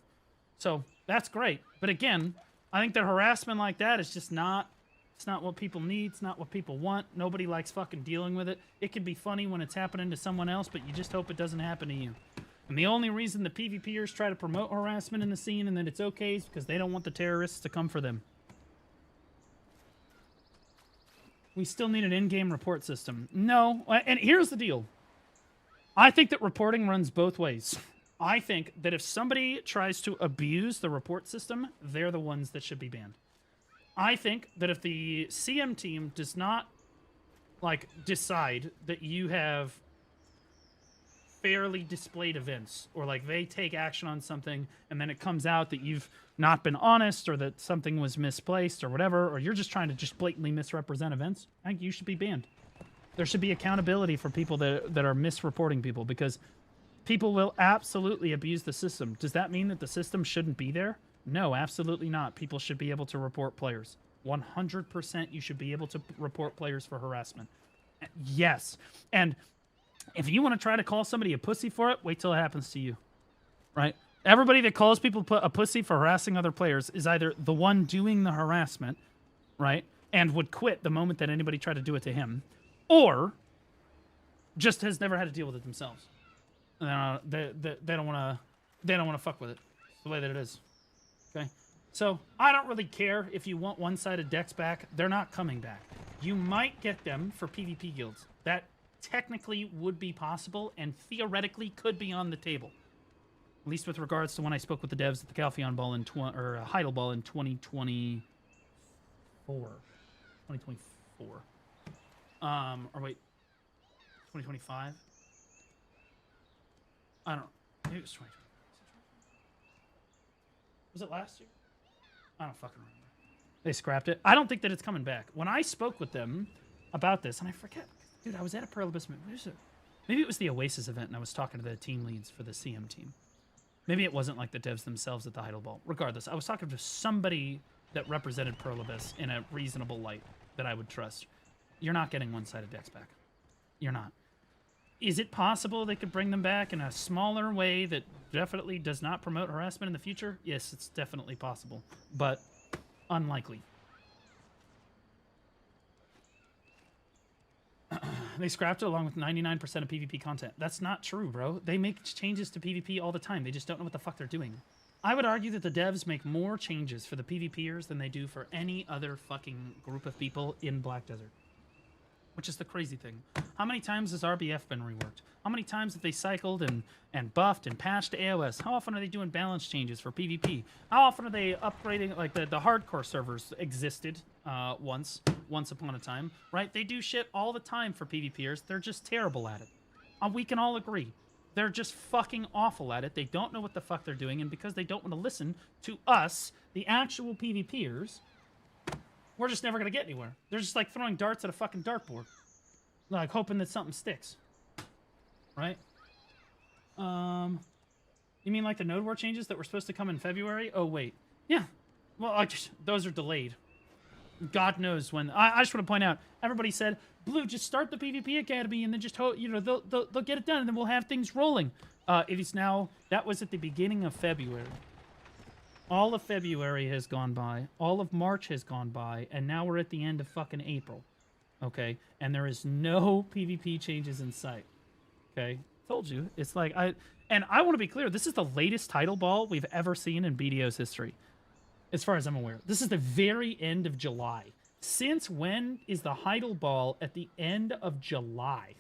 So, that's great. But again, I think that harassment like that is just not... It's not what people need. It's not what people want. Nobody likes fucking dealing with it. It can be funny when it's happening to someone else, but you just hope it doesn't happen to you. And the only reason the PvPers try to promote harassment in the scene and that it's okay is because they don't want the terrorists to come for them. We still need an in-game report system. No, and here's the deal. I think that reporting runs both ways. I think that if somebody tries to abuse the report system, they're the ones that should be banned. I think that if the CM team does not, like, decide that you have fairly displayed events, or, like, they take action on something, and then it comes out that you've not been honest, or that something was misplaced, or whatever, or you're just trying to just blatantly misrepresent events, I think you should be banned. There should be accountability for people that are misreporting people, because people will absolutely abuse the system. Does that mean that the system shouldn't be there? No, absolutely not. People should be able to report players. 100% you should be able to report players for harassment. Yes. And if you want to try to call somebody a pussy for it, wait till it happens to you. Right? Everybody that calls people a pussy for harassing other players is either the one doing the harassment, right, and would quit the moment that anybody tried to do it to him, or just has never had to deal with it themselves. They don't want to fuck with it. It's the way that it is. Okay, so I don't really care if you want one-sided decks back. They're not coming back. You might get them for PvP guilds. That technically would be possible and theoretically could be on the table. least with regards to when I spoke with the devs at the Calpheon Ball in Heidel Ball in 2024. 2024. Or wait, 2025? I don't know. Maybe it was 2020. Was it last year? I don't fucking remember. They scrapped it. I don't think that it's coming back. When I spoke with them about this, and I forget, dude, I was at a Pearlibus. Maybe it was the Oasis event, and I was talking to the team leads for the CM team. Maybe it wasn't like the devs themselves at the Heidel Ball. Regardless, I was talking to somebody that represented Pearlibus in a reasonable light that I would trust. You're not getting one-sided decks back. You're not. Is it possible they could bring them back in a smaller way that definitely does not promote harassment in the future? Yes, it's definitely possible, but unlikely. They scrapped it along with 99% of PvP content. That's not true, bro. They make changes to PvP all the time. They just don't know what the fuck they're doing. I would argue that the devs make more changes for the PvPers than they do for any other fucking group of people in Black Desert. Which is the crazy thing. How many times has RBF been reworked? How many times have they cycled and buffed and patched AOS? How often are they doing balance changes for PvP? How often are they upgrading, like the hardcore servers existed once upon a time, right? They do shit all the time for PvPers. They're just terrible at it. We can all agree. They're just fucking awful at it. They don't know what the fuck they're doing, and because they don't want to listen to us, the actual PvPers, we're just never going to get anywhere. They're just like throwing darts at a fucking dartboard. Like, hoping that something sticks. Right? You mean like the node war changes that were supposed to come in February? Oh, wait. Yeah. Well, those are delayed. God knows when. I just want to point out, everybody said, Blue, just start the PvP Academy and then just, they'll get it done and then we'll have things rolling. It is now, that was at the beginning of February. All of February has gone by. All of March has gone by. And now we're at the end of fucking April. Okay? And there is no PvP changes in sight. Okay? Told you. It's like, I want to be clear. This is the latest title ball we've ever seen in BDO's history. As far as I'm aware. This is the very end of July. Since when is the Heidel Ball at the end of July?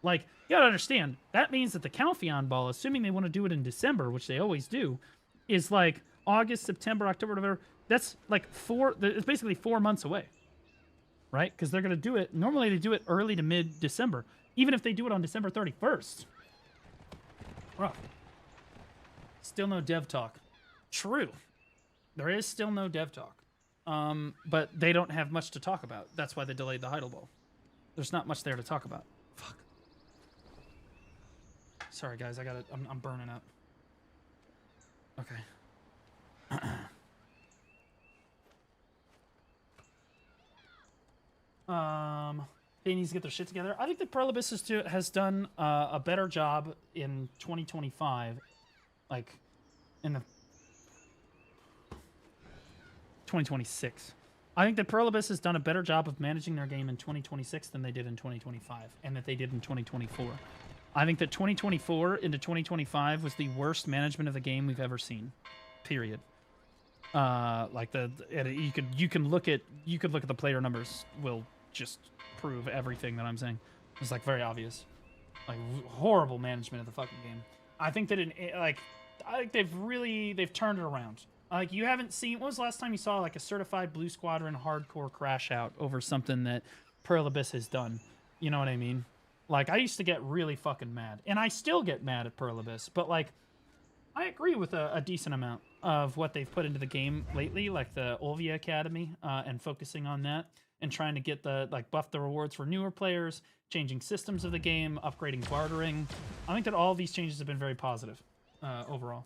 Like, you gotta understand. That means that the Calpheon Ball, assuming they want to do it in December, which they always do, is like August, September, October, November. That's like it's basically 4 months away. Right? Because they're going to do it. Normally they do it early to mid-December. Even if they do it on December 31st. Rough. Still no dev talk. True. There is still no dev talk. But they don't have much to talk about. That's why they delayed the Heidel Ball. There's not much there to talk about. Fuck. Sorry, guys. I'm burning up. Okay. They need to get their shit together. I think that Pearlibus has done a better job in 2025, like in the 2026. I think that Pearlibus has done a better job of managing their game in 2026 than they did in 2025, and that they did in 2024. I think that 2024 into 2025 was the worst management of the game we've ever seen. Period. Like you can look at the player numbers. Will just prove everything that I'm saying. It's like very obvious. Like horrible management of the fucking game. I think that I think they've turned it around. Like you haven't seen. When was the last time you saw like a certified Blue Squadron hardcore crash out over something that Pearlibus has done? You know what I mean? Like I used to get really fucking mad, and I still get mad at Pearlibus, but like I agree with a decent amount of what they've put into the game lately, like the Olvia Academy, and focusing on that and trying to get buff the rewards for newer players, changing systems of the game, upgrading bartering. I think that all these changes have been very positive overall.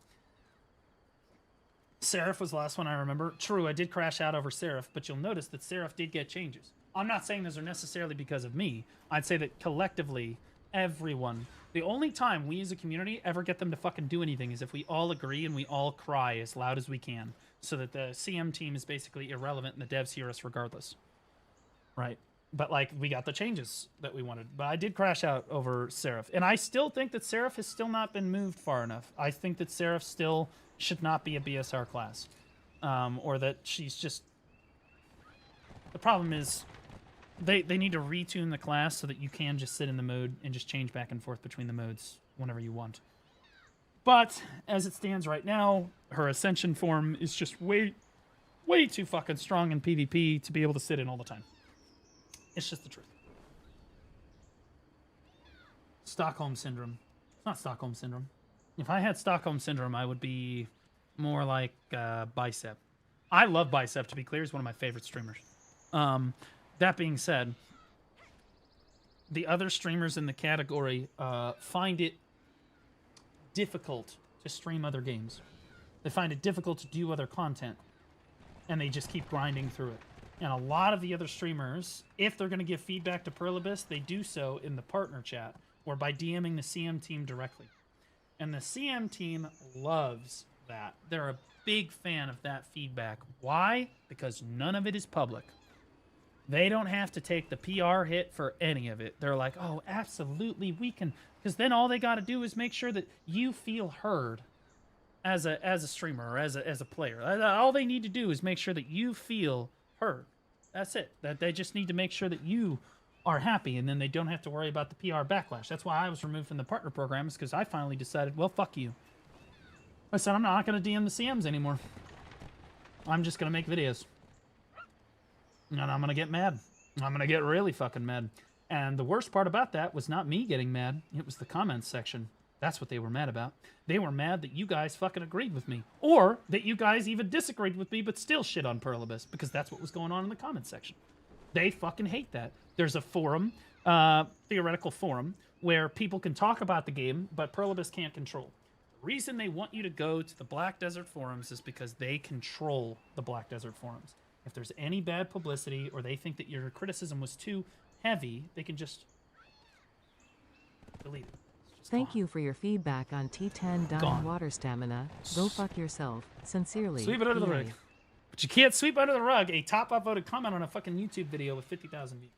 Seraph was the last one I remember. True, I did crash out over Seraph, but you'll notice that Seraph did get changes. I'm not saying those are necessarily because of me. I'd say that collectively, everyone, the only time we as a community ever get them to fucking do anything is if we all agree and we all cry as loud as we can, so that the CM team is basically irrelevant and the devs hear us regardless. Right? But like we got the changes that we wanted. But I did crash out over Seraph. And I still think that Seraph has still not been moved far enough. I think that Seraph still should not be a BSR class. Or that she's just... The problem is they need to retune the class so that you can just sit in the mode and just change back and forth between the modes whenever you want. But as it stands right now, her Ascension form is just way too fucking strong in PvP to be able to sit in all the time. It's just the truth. Stockholm Syndrome. It's not Stockholm Syndrome. If I had Stockholm Syndrome, I would be more like Bicep. I love Bicep, to be clear. He's one of my favorite streamers. That being said, the other streamers in the category find it difficult to stream other games. They find it difficult to do other content, and they just keep grinding through it. And a lot of the other streamers, if they're going to give feedback to Perlibus, they do so in the partner chat or by DMing the CM team directly. And the CM team loves that. They're a big fan of that feedback. Why? Because none of it is public. They don't have to take the PR hit for any of it. They're like, oh, absolutely, we can. Because then all they got to do is make sure that you feel heard as a streamer or as a player. All they need to do is make sure that you feel heard. That's it. That they just need to make sure that you are happy, and then they don't have to worry about the PR backlash. That's why I was removed from the partner programs, because I finally decided, well, fuck you. I said, I'm not going to DM the CMs anymore. I'm just going to make videos. And I'm going to get mad. I'm going to get really fucking mad. And the worst part about that was not me getting mad. It was the comments section. That's what they were mad about. They were mad that you guys fucking agreed with me. Or that you guys even disagreed with me but still shit on Perlibus, because that's what was going on in the comments section. They fucking hate that. There's a forum, theoretical forum, where people can talk about the game, but Perlibus can't control. The reason they want you to go to the Black Desert forums is because they control the Black Desert forums. If there's any bad publicity or they think that your criticism was too heavy, they can just delete it. Thank you for your feedback on T10 Dying Water Stamina. Go fuck yourself. Sincerely. Sweep it under the rug. But you can't sweep under the rug a top upvoted comment on a fucking YouTube video with 50,000 views.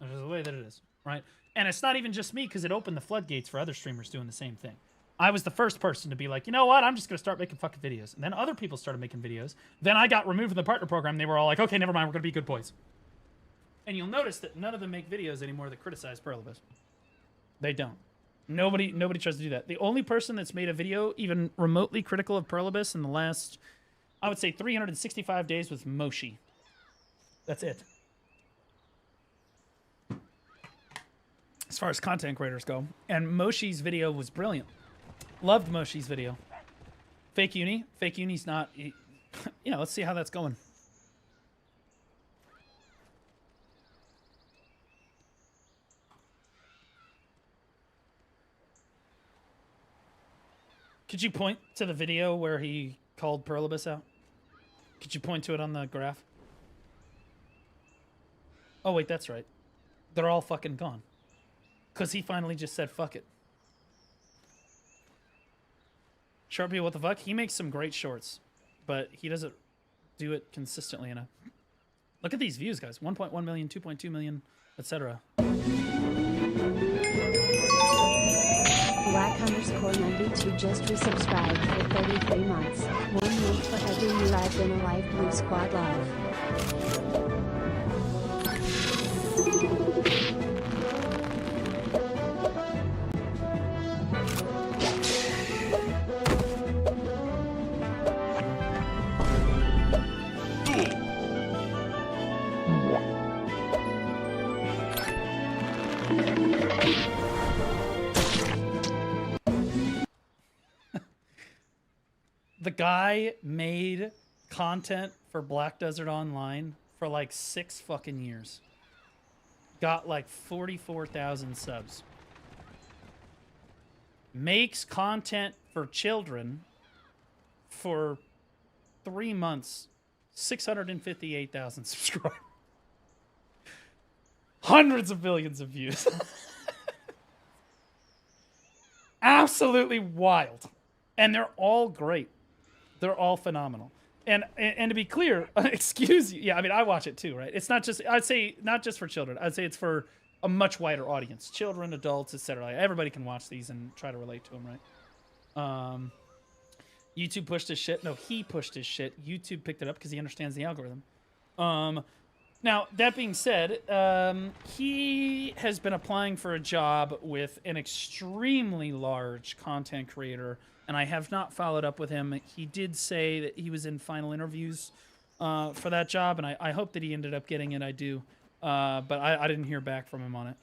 That's the way that it is, right? And it's not even just me, because it opened the floodgates for other streamers doing the same thing. I was the first person to be like, you know what? I'm just going to start making fucking videos. And then other people started making videos. Then I got removed from the partner program. They were all like, okay, never mind. We're going to be good boys. And you'll notice that none of them make videos anymore that criticize Perlibus. They don't. Nobody tries to do that. The only person that's made a video even remotely critical of Perlibus in the last, I would say, 365 days was Moshi. That's it. As far as content creators go. And Moshi's video was brilliant. Loved Moshi's video. Fake Uni. Fake Uni's not... Yeah, let's see how that's going. Could you point to the video where he called Perlibus out? Could you point to it on the graph? Oh, wait, that's right. They're all fucking gone. Because he finally just said, fuck it. Sharpie, what the fuck? He makes some great shorts, but he doesn't do it consistently enough. Look at these views, guys. 1.1 million, 2.2 million, etc. Black_92 just resubscribed for 33 months. 1 month for every year I've been alive. Blue Squad love. The guy made content for Black Desert Online for like 6 fucking years. Got like 44,000 subs. Makes content for children for 3 months. 658,000 subscribers. Hundreds of millions of views. Absolutely wild. And they're all great. They're all phenomenal. And to be clear, excuse you. Yeah, I mean, I watch it too, right? It's not just, I'd say, not just for children. I'd say it's for a much wider audience. Children, adults, etc. Like, everybody can watch these and try to relate to them, right? YouTube pushed his shit. No, he pushed his shit. YouTube picked it up because he understands the algorithm. Now, that being said, he has been applying for a job with an extremely large content creator, and I have not followed up with him. He did say that he was in final interviews for that job, and I hope that he ended up getting it. I do. But I didn't hear back from him on it.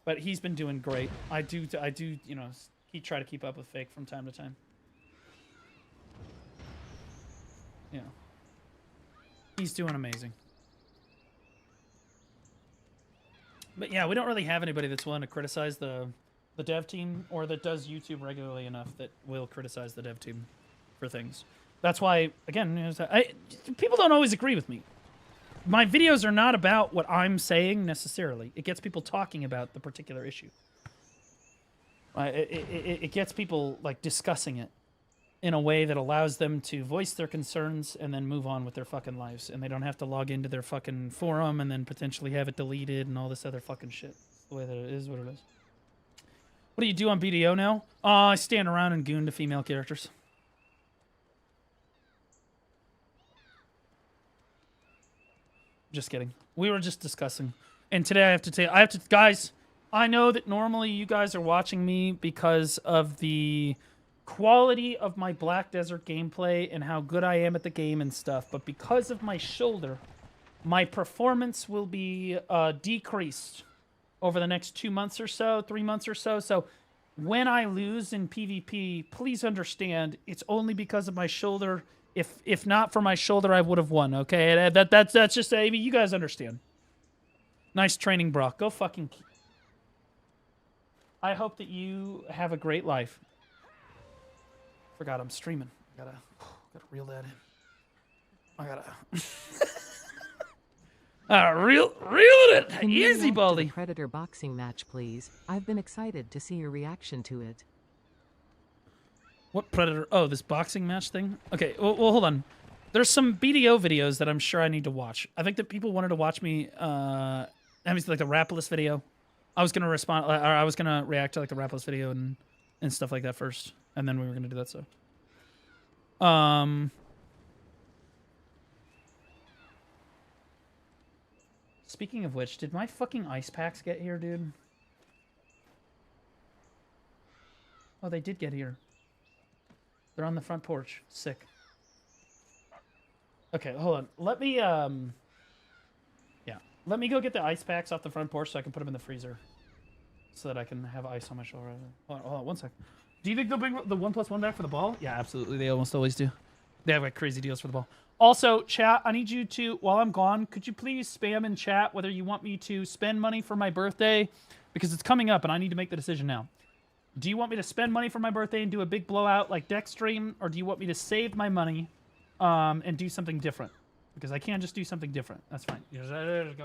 But he's been doing great. I do, you know, try to keep up with Fake from time to time. Yeah. He's doing amazing. But yeah, we don't really have anybody that's willing to criticize the dev team or that does YouTube regularly enough that will criticize the dev team for things. That's why, again, people don't always agree with me. My videos are not about what I'm saying necessarily. It gets people talking about the particular issue. It gets people like discussing it in a way that allows them to voice their concerns and then move on with their fucking lives. And they don't have to log into their fucking forum and then potentially have it deleted and all this other fucking shit. It's the way that it is what it is. What do you do on BDO now? I stand around and goon to female characters. Just kidding. We were just discussing. And today I have to guys, I know that normally you guys are watching me because of the quality of my Black Desert gameplay and how good I am at the game and stuff, but because of my shoulder, my performance will be decreased over the next 2 months or so, 3 months or so. So when I lose in PvP, please understand it's only because of my shoulder. If not for my shoulder, I would have won. Okay, that's just you guys understand. Nice training, Brock. Go fucking. I hope that you have a great life. Forgot I'm streaming. Gotta reel that in. I gotta reel it. Can you Easy, react to Baldy. the Predator boxing match, please. I've been excited to see your reaction to it. What Predator? Oh, this boxing match thing? Okay, well, hold on. There's some BDO videos that I'm sure I need to watch. I think that people wanted to watch me, like the Rapless video. I was gonna respond, or I was gonna react to like the Rapless video and stuff like that first, and then we were gonna do that stuff. Speaking of which, did my fucking ice packs get here, dude? Oh, they did get here. They're on the front porch. Sick. Okay, hold on. Let me, yeah. Let me go get the ice packs off the front porch so I can put them in the freezer. So that I can have ice on my shoulder. Hold on 1 sec. Do you think they'll bring the 1+1 back for the ball? Yeah, absolutely. They almost always do. They have like crazy deals for the ball. Also, chat, I need you to, while I'm gone, could you please spam in chat whether you want me to spend money for my birthday? Because it's coming up and I need to make the decision now. Do you want me to spend money for my birthday and do a big blowout like deck stream? Or do you want me to save my money and do something different? Because I can't just do something different. That's fine. Just go ahead.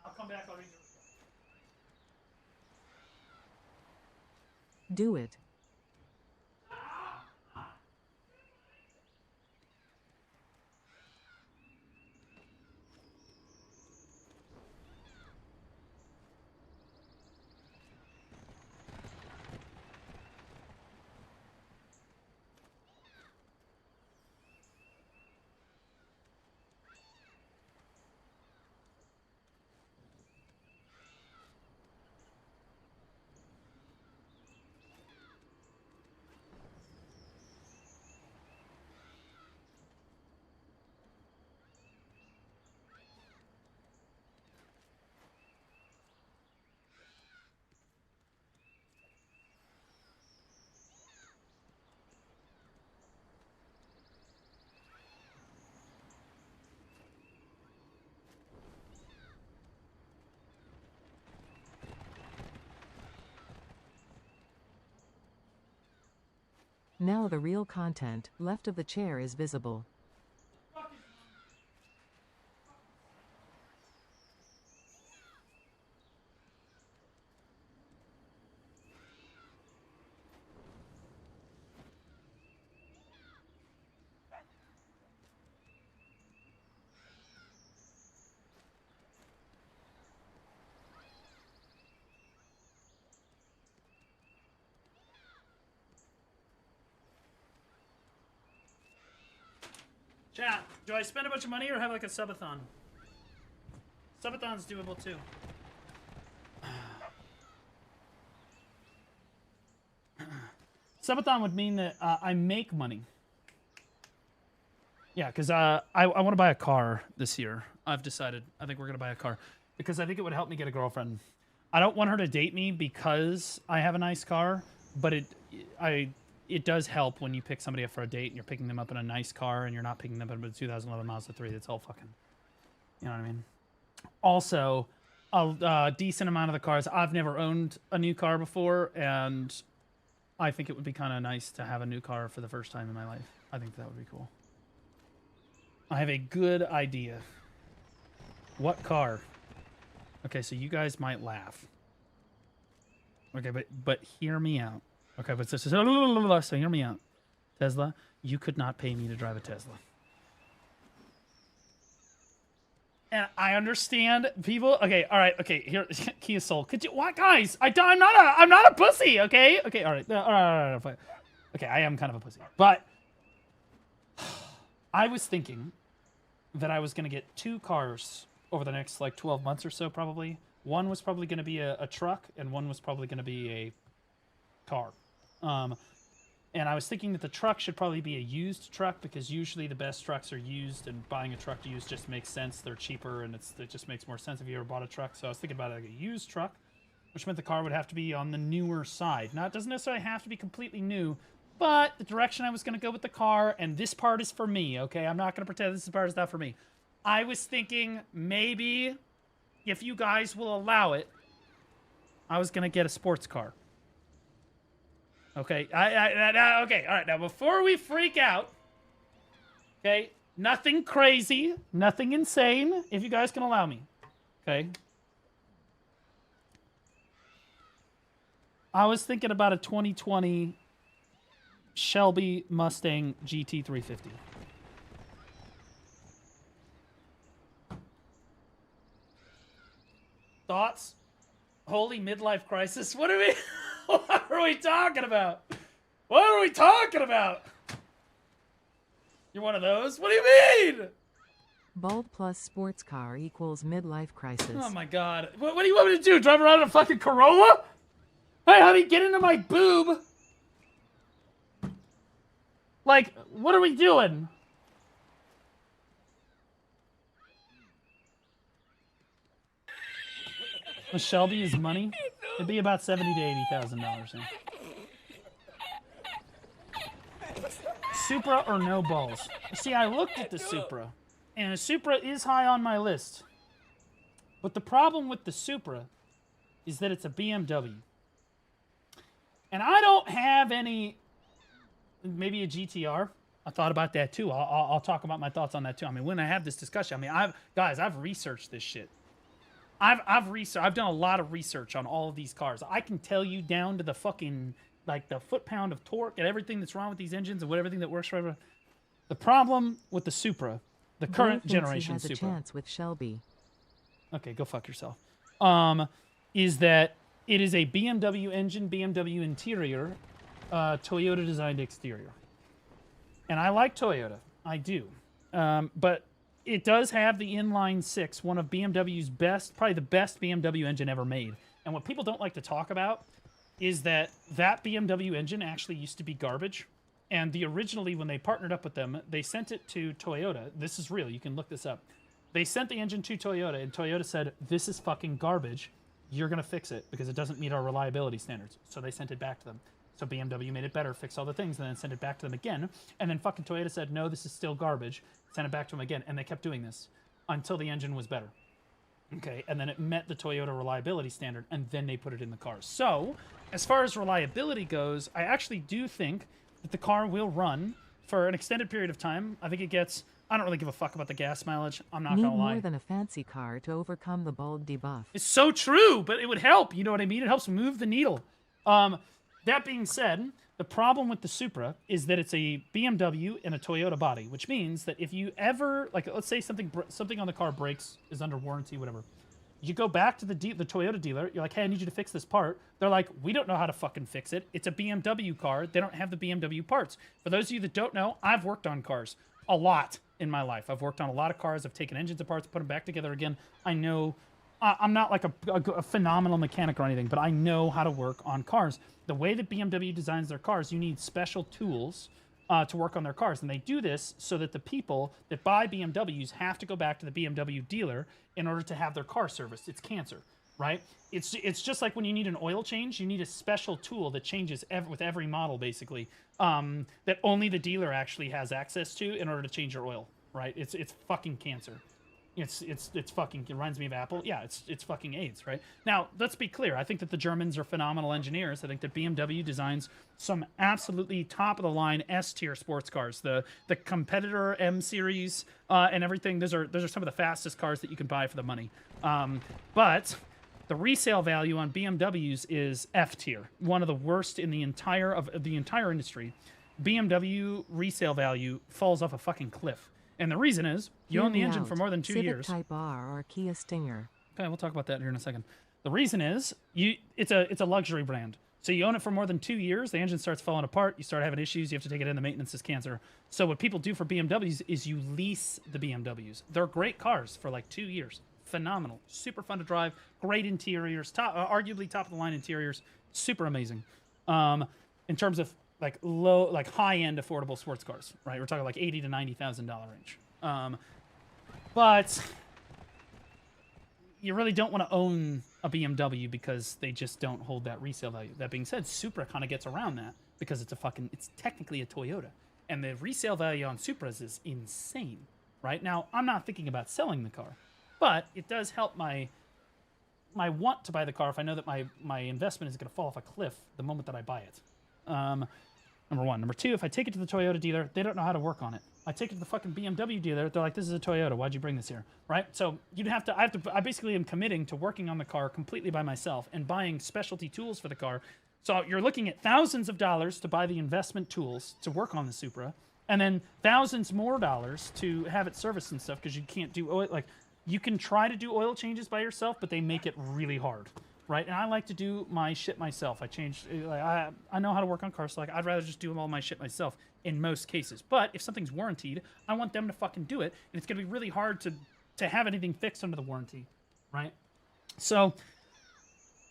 I'll come back. I'll read your Do it. Now the real content left of the chair is visible. Chat, do I spend a bunch of money or have like a subathon? Subathon's doable too. Subathon would mean that I make money. Yeah, because I want to buy a car this year. I've decided. I think we're going to buy a car. Because I think it would help me get a girlfriend. I don't want her to date me because I have a nice car, but it does help when you pick somebody up for a date and you're picking them up in a nice car and you're not picking them up in a 2011 Mazda 3 that's all fucking... You know what I mean? Also, a decent amount of the cars... I've never owned a new car before, and I think it would be kind of nice to have a new car for the first time in my life. I think that would be cool. I have a good idea. What car? Okay, so you guys might laugh. Okay, but hear me out. Okay, but so hear me out. Tesla, you could not pay me to drive a Tesla. And I understand people. Okay, all right. Okay, here, Kia Soul. Could you? What, guys? I'm not a pussy. Okay. Okay. All right. All right. Okay, I am kind of a pussy, but I was thinking that I was gonna get 2 cars over the next like 12 months or so, probably. One was probably gonna be a truck, and one was probably gonna be a car. And I was thinking that the truck should probably be a used truck because usually the best trucks are used, and buying a truck to use just makes sense. They're cheaper, and it just makes more sense if you ever bought a truck. So I was thinking about like a used truck, which meant the car would have to be on the newer side. Now, it doesn't necessarily have to be completely new, but the direction I was going to go with the car, and this part is for me, okay? I'm not going to pretend this part is not for me. I was thinking maybe, if you guys will allow it, I was going to get a sports car. Okay, okay, all right, now before we freak out, okay, nothing crazy, nothing insane, if you guys can allow me, okay? I was thinking about a 2020 Shelby Mustang GT350. Thoughts? Holy midlife crisis? What are we... What are we talking about? What are we talking about? You're one of those? What do you mean? Bald plus sports car equals midlife crisis. Oh my god. What do you want me to do? Drive around in a fucking Corolla? Hey, honey, get into my boob. Like, what are we doing? The Shelby is money? It'd be about $70,000 to $80,000. Supra or no balls? See, I looked at the Supra, and the Supra is high on my list. But the problem with the Supra is that it's a BMW. And I don't have any... Maybe a GTR. I thought about that too. I'll talk about my thoughts on that too. I mean, when I have this discussion, I mean, I've researched this shit. I've done a lot of research on all of these cars. I can tell you down to the fucking, like, the foot-pound of torque and everything that's wrong with these engines and everything that works for everyone. The problem with the Supra, the current generation Supra... He has a chance with Shelby. Okay, go fuck yourself. Is that it is a BMW engine, BMW interior, Toyota-designed exterior. And I like Toyota. I do. But... it does have the inline 6, one of BMW's best, probably the best BMW engine ever made. And what people don't like to talk about is that BMW engine actually used to be garbage. And originally, when they partnered up with them, they sent it to Toyota. This is real. You can look this up. They sent the engine to Toyota, and Toyota said, this is fucking garbage. You're going to fix it because it doesn't meet our reliability standards. So they sent it back to them. So BMW made it better, fixed all the things, and then sent it back to them again. And then fucking Toyota said, no, this is still garbage. Sent it back to them again. And they kept doing this until the engine was better. Okay, and then it met the Toyota reliability standard, and then they put it in the car. So, as far as reliability goes, I actually do think that the car will run for an extended period of time. I think it gets... I don't really give a fuck about the gas mileage. I'm not going to lie. Need more than a fancy car to overcome the bald debuff. It's so true, but it would help. You know what I mean? It helps move the needle. That being said, the problem with the Supra is that it's a BMW and a Toyota body, which means that if you ever, like, let's say something on the car breaks, is under warranty, whatever. You go back to the Toyota dealer, you're like, hey, I need you to fix this part. They're like, we don't know how to fucking fix it. It's a BMW car. They don't have the BMW parts. For those of you that don't know, I've worked on cars a lot in my life. I've worked on a lot of cars. I've taken engines apart, put them back together again. I know I'm not like a phenomenal mechanic or anything, but I know how to work on cars. The way that BMW designs their cars, you need special tools to work on their cars. And they do this so that the people that buy BMWs have to go back to the BMW dealer in order to have their car serviced. It's cancer, right? It's just like when you need an oil change, you need a special tool that changes with every model, basically, that only the dealer actually has access to in order to change your oil, right? It's fucking cancer. It's fucking, it reminds me of Apple. Yeah, it's fucking AIDS, right? Now, let's be clear. I think that the Germans are phenomenal engineers. I think that BMW designs some absolutely top-of-the-line S-tier sports cars. The competitor M series and everything, those are some of the fastest cars that you can buy for the money. But the resale value on BMWs is F-tier, one of the worst in the entire industry. BMW resale value falls off a fucking cliff. And the reason is, you own the engine for more than 2 years. Civic Type R or Kia Stinger. Okay, we'll talk about that here in a second. The reason is, it's a luxury brand. So you own it for more than 2 years, the engine starts falling apart, you start having issues, you have to take it in, the maintenance is cancer. So what people do for BMWs is you lease the BMWs. They're great cars for like 2 years. Phenomenal. Super fun to drive, great interiors, arguably top-of-the-line interiors, super amazing. In terms of like high-end affordable sports cars, right? We're talking like $80,000 to $90,000 range. But you really don't want to own a BMW because they just don't hold that resale value. That being said, Supra kind of gets around that because it's technically a Toyota. And the resale value on Supras is insane, right? Now, I'm not thinking about selling the car, but it does help my want to buy the car if I know that my investment is going to fall off a cliff the moment that I buy it. Number one. Number two, if I take it to the Toyota dealer, they don't know how to work on it. I take it to the fucking BMW dealer, they're like, this is a Toyota, why'd you bring this here, right? So I basically am committing to working on the car completely by myself and buying specialty tools for the car. So you're looking at thousands of dollars to buy the investment tools to work on the Supra, and then thousands more dollars to have it serviced and stuff, because you can't do oil, like, you can try to do oil changes by yourself, but they make it really hard. Right, and I like to do my shit myself. I know how to work on cars, so I'd rather just do all my shit myself in most cases. But if something's warranted, I want them to fucking do it, and it's gonna be really hard to have anything fixed under the warranty, right? So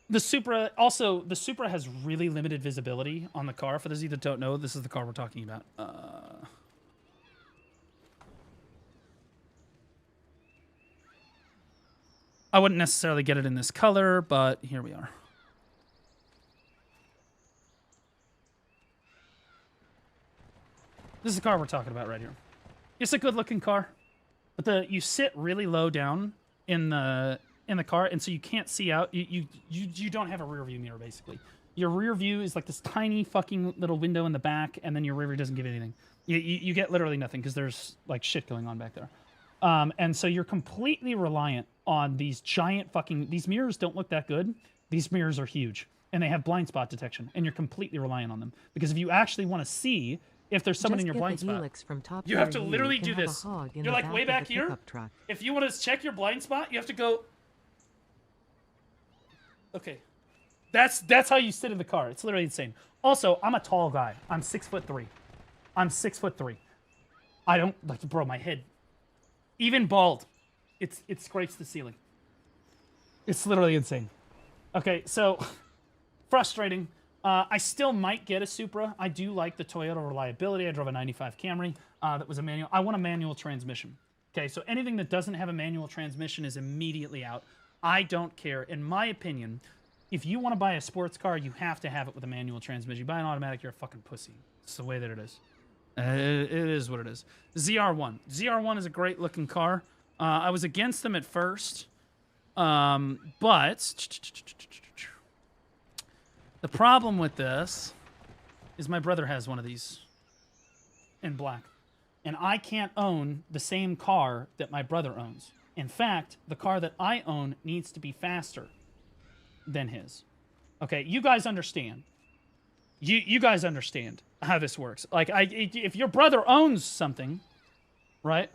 the Supra has really limited visibility on the car. For those of you that don't know, this is the car we're talking about. I wouldn't necessarily get it in this color, but here we are. This is the car we're talking about right here. It's a good-looking car, but you sit really low down in the car, and so you can't see out. You don't have a rear view mirror, basically. Your rear view is like this tiny fucking little window in the back, and then your rear view doesn't give anything. You get literally nothing because there's like shit going on back there. And so you're completely reliant on these giant fucking... These mirrors don't look that good. These mirrors are huge. And they have blind spot detection. And you're completely reliant on them. Because if you actually want to see if there's someone in your blind spot, you have to literally do this. You're like way back here. If you want to check your blind spot, you have to go... Okay. That's how you sit in the car. It's literally insane. Also, I'm a tall guy. I'm 6'3". I'm 6'3". I don't... Like, bro, my head... Even bald, it scrapes the ceiling. It's literally insane. Okay, so frustrating. I still might get a Supra. I do like the Toyota reliability. I drove a 95 Camry that was a manual. I want a manual transmission. Okay, so anything that doesn't have a manual transmission is immediately out. I don't care. In my opinion, if you want to buy a sports car, you have to have it with a manual transmission. You buy an automatic, you're a fucking pussy. It's the way that it is. It is what it is. ZR1. ZR1 is a great looking car. I was against them at first, but the problem with this is my brother has one of these in black, and I can't own the same car that my brother owns. In fact, the car that I own needs to be faster than his. Okay, you guys understand. You guys understand how this works. Like, if your brother owns something, right?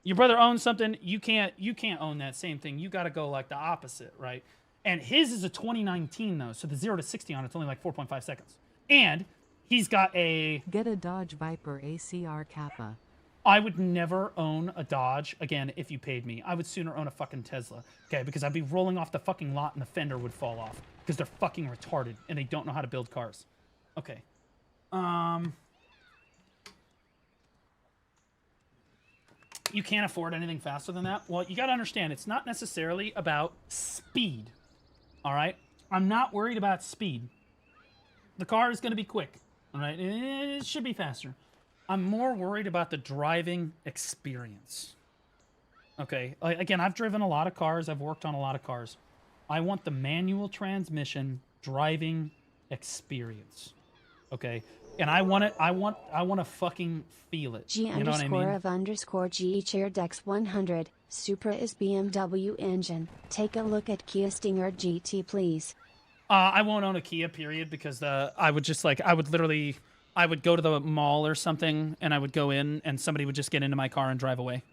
Your brother owns something, you can't own that same thing. You got to go like the opposite, right? And his is a 2019 though, so the 0 to 60 on it's only like 4.5 seconds. And he's got a... Get a Dodge Viper ACR Kappa. I would never own a Dodge again if you paid me. I would sooner own a fucking Tesla, okay? Because I'd be rolling off the fucking lot and the fender would fall off because they're fucking retarded and they don't know how to build cars. Okay. You can't afford anything faster than that? Well, you got to understand, it's not necessarily about speed, all right? I'm not worried about speed. The car is going to be quick, all right? It should be faster. I'm more worried about the driving experience. Okay, again, I've driven a lot of cars. I've worked on a lot of cars. I want the manual transmission driving experience. Okay, and I want it. I want to fucking feel it. G you know what I mean? of underscore G Chair Dex 100. Supra is BMW engine. Take a look at Kia Stinger GT, please. I won't own a Kia, period, because I would just like I would go to the mall or something, and I would go in, and somebody would just get into my car and drive away.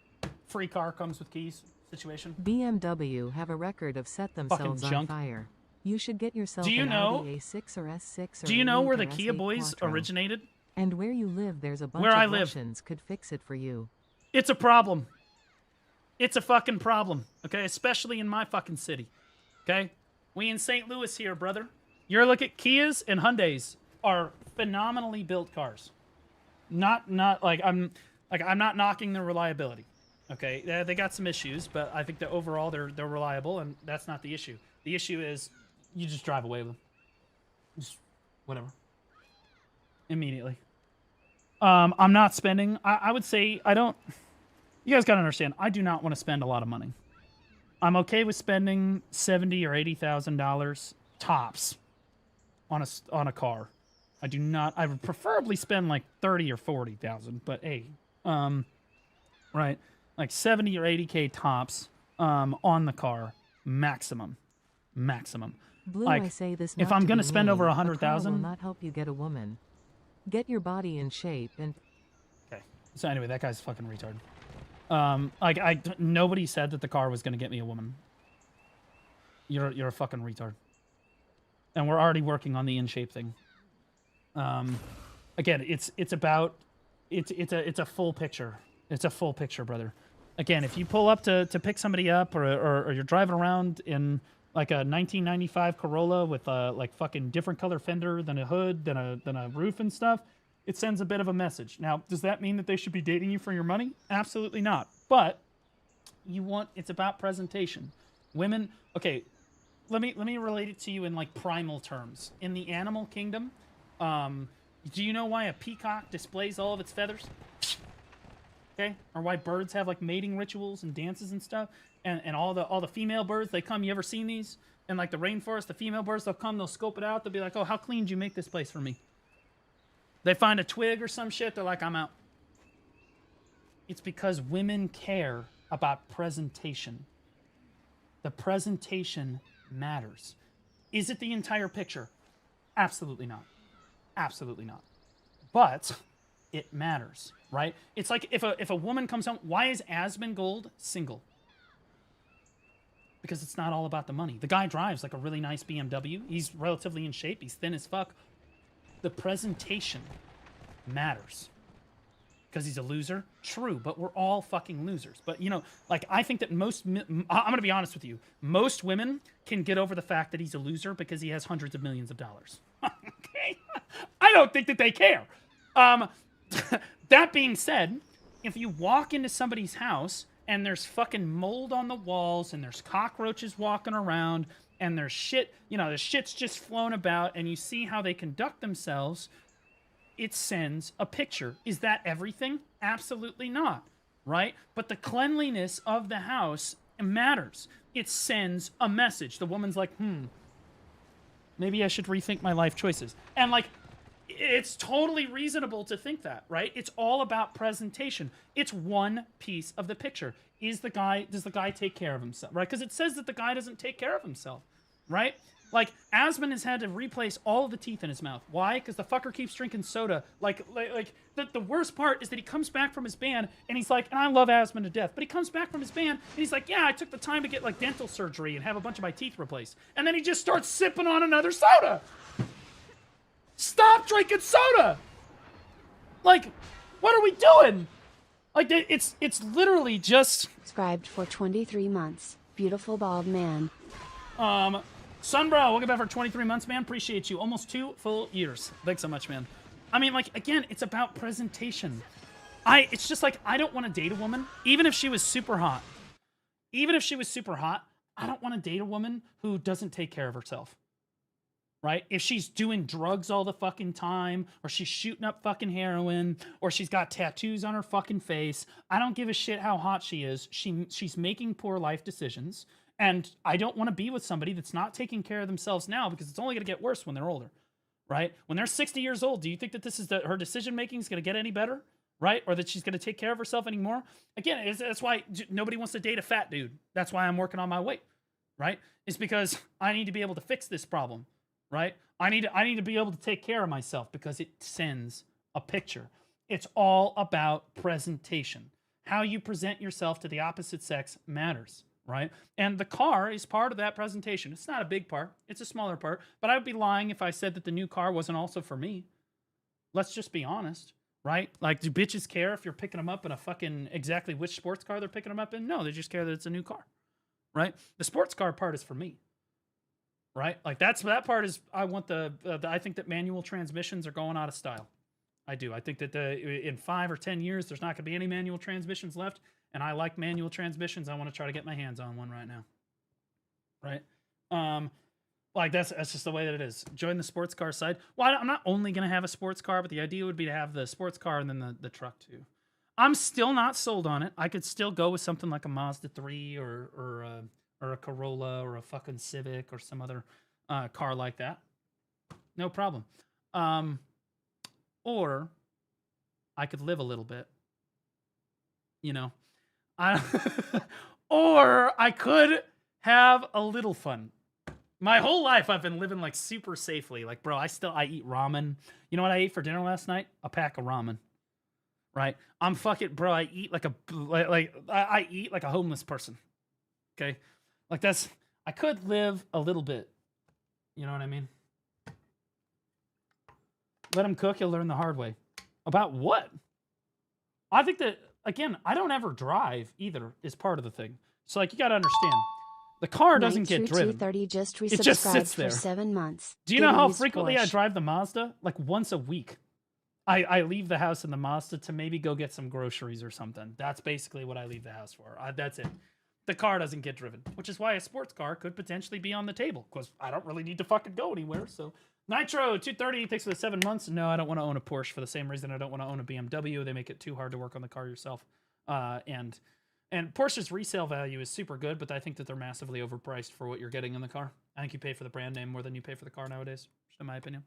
Free car comes with keys situation. BMW have a record of set themselves on fire. You should get yourself an Audi A6 or S6 or Do you know where the S8 Kia boys Quattro. originated? And where you live, there's a bunch Where of I live. Russians could fix it for you. It's a problem. It's a fucking problem, okay? Especially in my fucking city, okay? We in St. Louis here, brother. You're look at Kias and Hyundais are phenomenally built cars. Not like I'm not knocking their reliability. Okay, they got some issues, but I think that overall they're reliable, and that's not the issue. The issue is you just drive away with them. Just whatever. Immediately. I'm not spending. I would say I don't. You guys gotta understand. I do not want to spend a lot of money. I'm okay with spending $70,000 or $80,000 tops on a car. I do not. I would preferably spend like 30 or 40,000, but hey, right, like 70 or 80K tops, on the car, maximum. Blue, like, I say this if not I'm to gonna be spend mean, over a car will 100,000, not help you get a woman. Get your body in shape and. Okay. So anyway, that guy's fucking retarded. Nobody said that the car was gonna get me a woman. You're a fucking retard. And we're already working on the in shape thing. Again, it's a full picture. It's a full picture, brother. Again, if you pull up to pick somebody up, or you're driving around in like a 1995 Corolla with a like fucking different color fender than a hood, than a roof and stuff, it sends a bit of a message. Now, does that mean that they should be dating you for your money? Absolutely not. But it's about presentation. Women, okay, let me relate it to you in like primal terms. In the animal kingdom, do you know why a peacock displays all of its feathers? Okay, or why birds have like mating rituals and dances and stuff, and all the female birds, they come. You ever seen these in like the rainforest? The female birds, they'll come, they'll scope it out, they'll be like, oh, how clean did you make this place for me? They find a twig or some shit, they're like, I'm out. It's because women care about presentation. The presentation matters. Is it the entire picture? Absolutely not. Absolutely not. But it matters, right? It's like if a woman comes home, why is Asmongold single? Because it's not all about the money. The guy drives like a really nice BMW. He's relatively in shape. He's thin as fuck. The presentation matters. Because he's a loser? True, but we're all fucking losers. But, you know, like, I think that I'm going to be honest with you. Most women can get over the fact that he's a loser because he has hundreds of millions of dollars. Okay? I don't think that they care. That being said, if you walk into somebody's house and there's fucking mold on the walls and there's cockroaches walking around and there's shit, you know, the shit's just flown about and you see how they conduct themselves, it sends a picture. Is that everything? Absolutely not, right? But the cleanliness of the house matters. It sends a message. The woman's like, maybe I should rethink my life choices. And like, it's totally reasonable to think that, right? It's all about presentation. It's one piece of the picture. Does the guy take care of himself, right? Because it says that the guy doesn't take care of himself, right? Like, Asmon has had to replace all of the teeth in his mouth. Why? Because the fucker keeps drinking soda. Like the worst part is that he comes back from his band, and he's like, and I love Asmon to death, but he comes back from his band, and he's like, yeah, I took the time to get, like, dental surgery and have a bunch of my teeth replaced. And then he just starts sipping on another soda. Stop drinking soda! Like, what are we doing? Like, it's literally just... Subscribed for 23 months. Beautiful bald man. Sunbrow, welcome back for 23 months, man. Appreciate you. Almost 2 full years. Thanks so much, man. I mean, like, again, it's about presentation. It's just like, I don't want to date a woman, even if she was super hot. Even if she was super hot, I don't want to date a woman who doesn't take care of herself. Right? If she's doing drugs all the fucking time, or she's shooting up fucking heroin, or she's got tattoos on her fucking face, I don't give a shit how hot she is. She's making poor life decisions, and I don't want to be with somebody that's not taking care of themselves now, because it's only going to get worse when they're older. Right? When they're 60 years old, do you think that this is her decision making is going to get any better? Right? Or that she's going to take care of herself anymore? Again, that's why nobody wants to date a fat dude. That's why I'm working on my weight. Right? It's because I need to be able to fix this problem. Right? I need to be able to take care of myself, because it sends a picture. It's all about presentation. How you present yourself to the opposite sex matters, right? And the car is part of that presentation. It's not a big part. It's a smaller part. But I would be lying if I said that the new car wasn't also for me. Let's just be honest, right? Like, do bitches care if you're picking them up in a fucking exactly which sports car they're picking them up in? No, they just care that it's a new car, right? The sports car part is for me. Right? Like, that part is, I want I think that manual transmissions are going out of style. I do. I think that in 5 or 10 years, there's not going to be any manual transmissions left. And I like manual transmissions. I want to try to get my hands on one right now. Right? Like, that's just the way that it is. Join the sports car side. Well, I'm not only going to have a sports car, but the idea would be to have the sports car and then the truck too. I'm still not sold on it. I could still go with something like a Mazda 3 or a Corolla or a fucking Civic or some other car like that. No problem. Or I could live a little bit. You know? Or I could have a little fun. My whole life I've been living like super safely. Like, bro, I eat ramen. You know what I ate for dinner last night? A pack of ramen. Right? I'm fucking, bro, I eat like I eat like a homeless person. Okay? Like, I could live a little bit. You know what I mean? Let him cook, you'll learn the hard way. About what? I think that, again, I don't ever drive either, is part of the thing. So, like, you got to understand. The car doesn't get driven. 230 just it just sits there. For 7 months. Do you know how frequently I drive the Mazda? Like, once a week. I leave the house in the Mazda to maybe go get some groceries or something. That's basically what I leave the house for. That's it. The car doesn't get driven, which is why a sports car could potentially be on the table, because I don't really need to fucking go anywhere. So, Nitro 230 thanks for the 7 months. No, I don't want to own a Porsche for the same reason I don't want to own a BMW. They make it too hard to work on the car yourself. And Porsche's resale value is super good, but I think that they're massively overpriced for what you're getting in the car. I think you pay for the brand name more than you pay for the car nowadays, in my opinion.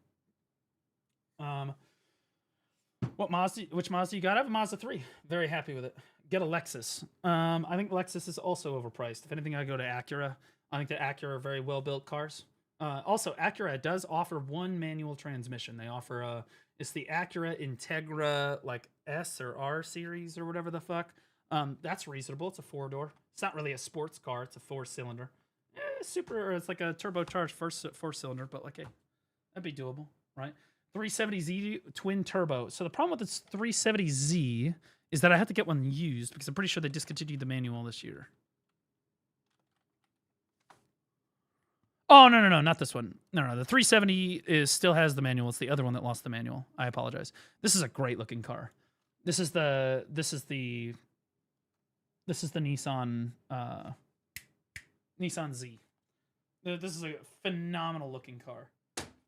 Which Mazda you got? I have a Mazda 3. Very happy with it. Get a Lexus. I think Lexus is also overpriced. If anything, I go to Acura. I think that Acura are very well-built cars. Also, Acura does offer one manual transmission. They offer it's the Acura Integra like S or R series or whatever the fuck. That's reasonable. It's a 4-door. It's not really a sports car. It's a 4-cylinder. It's like a turbocharged four-cylinder, but like, hey, that'd be doable, right? 370Z twin turbo. So the problem with this 370Z is that I have to get one used because I'm pretty sure they discontinued the manual this year. Oh, no, not this one. No, the 370 still has the manual. It's the other one that lost the manual. I apologize. This is a great looking car. This is the Nissan Nissan Z. This is a phenomenal looking car.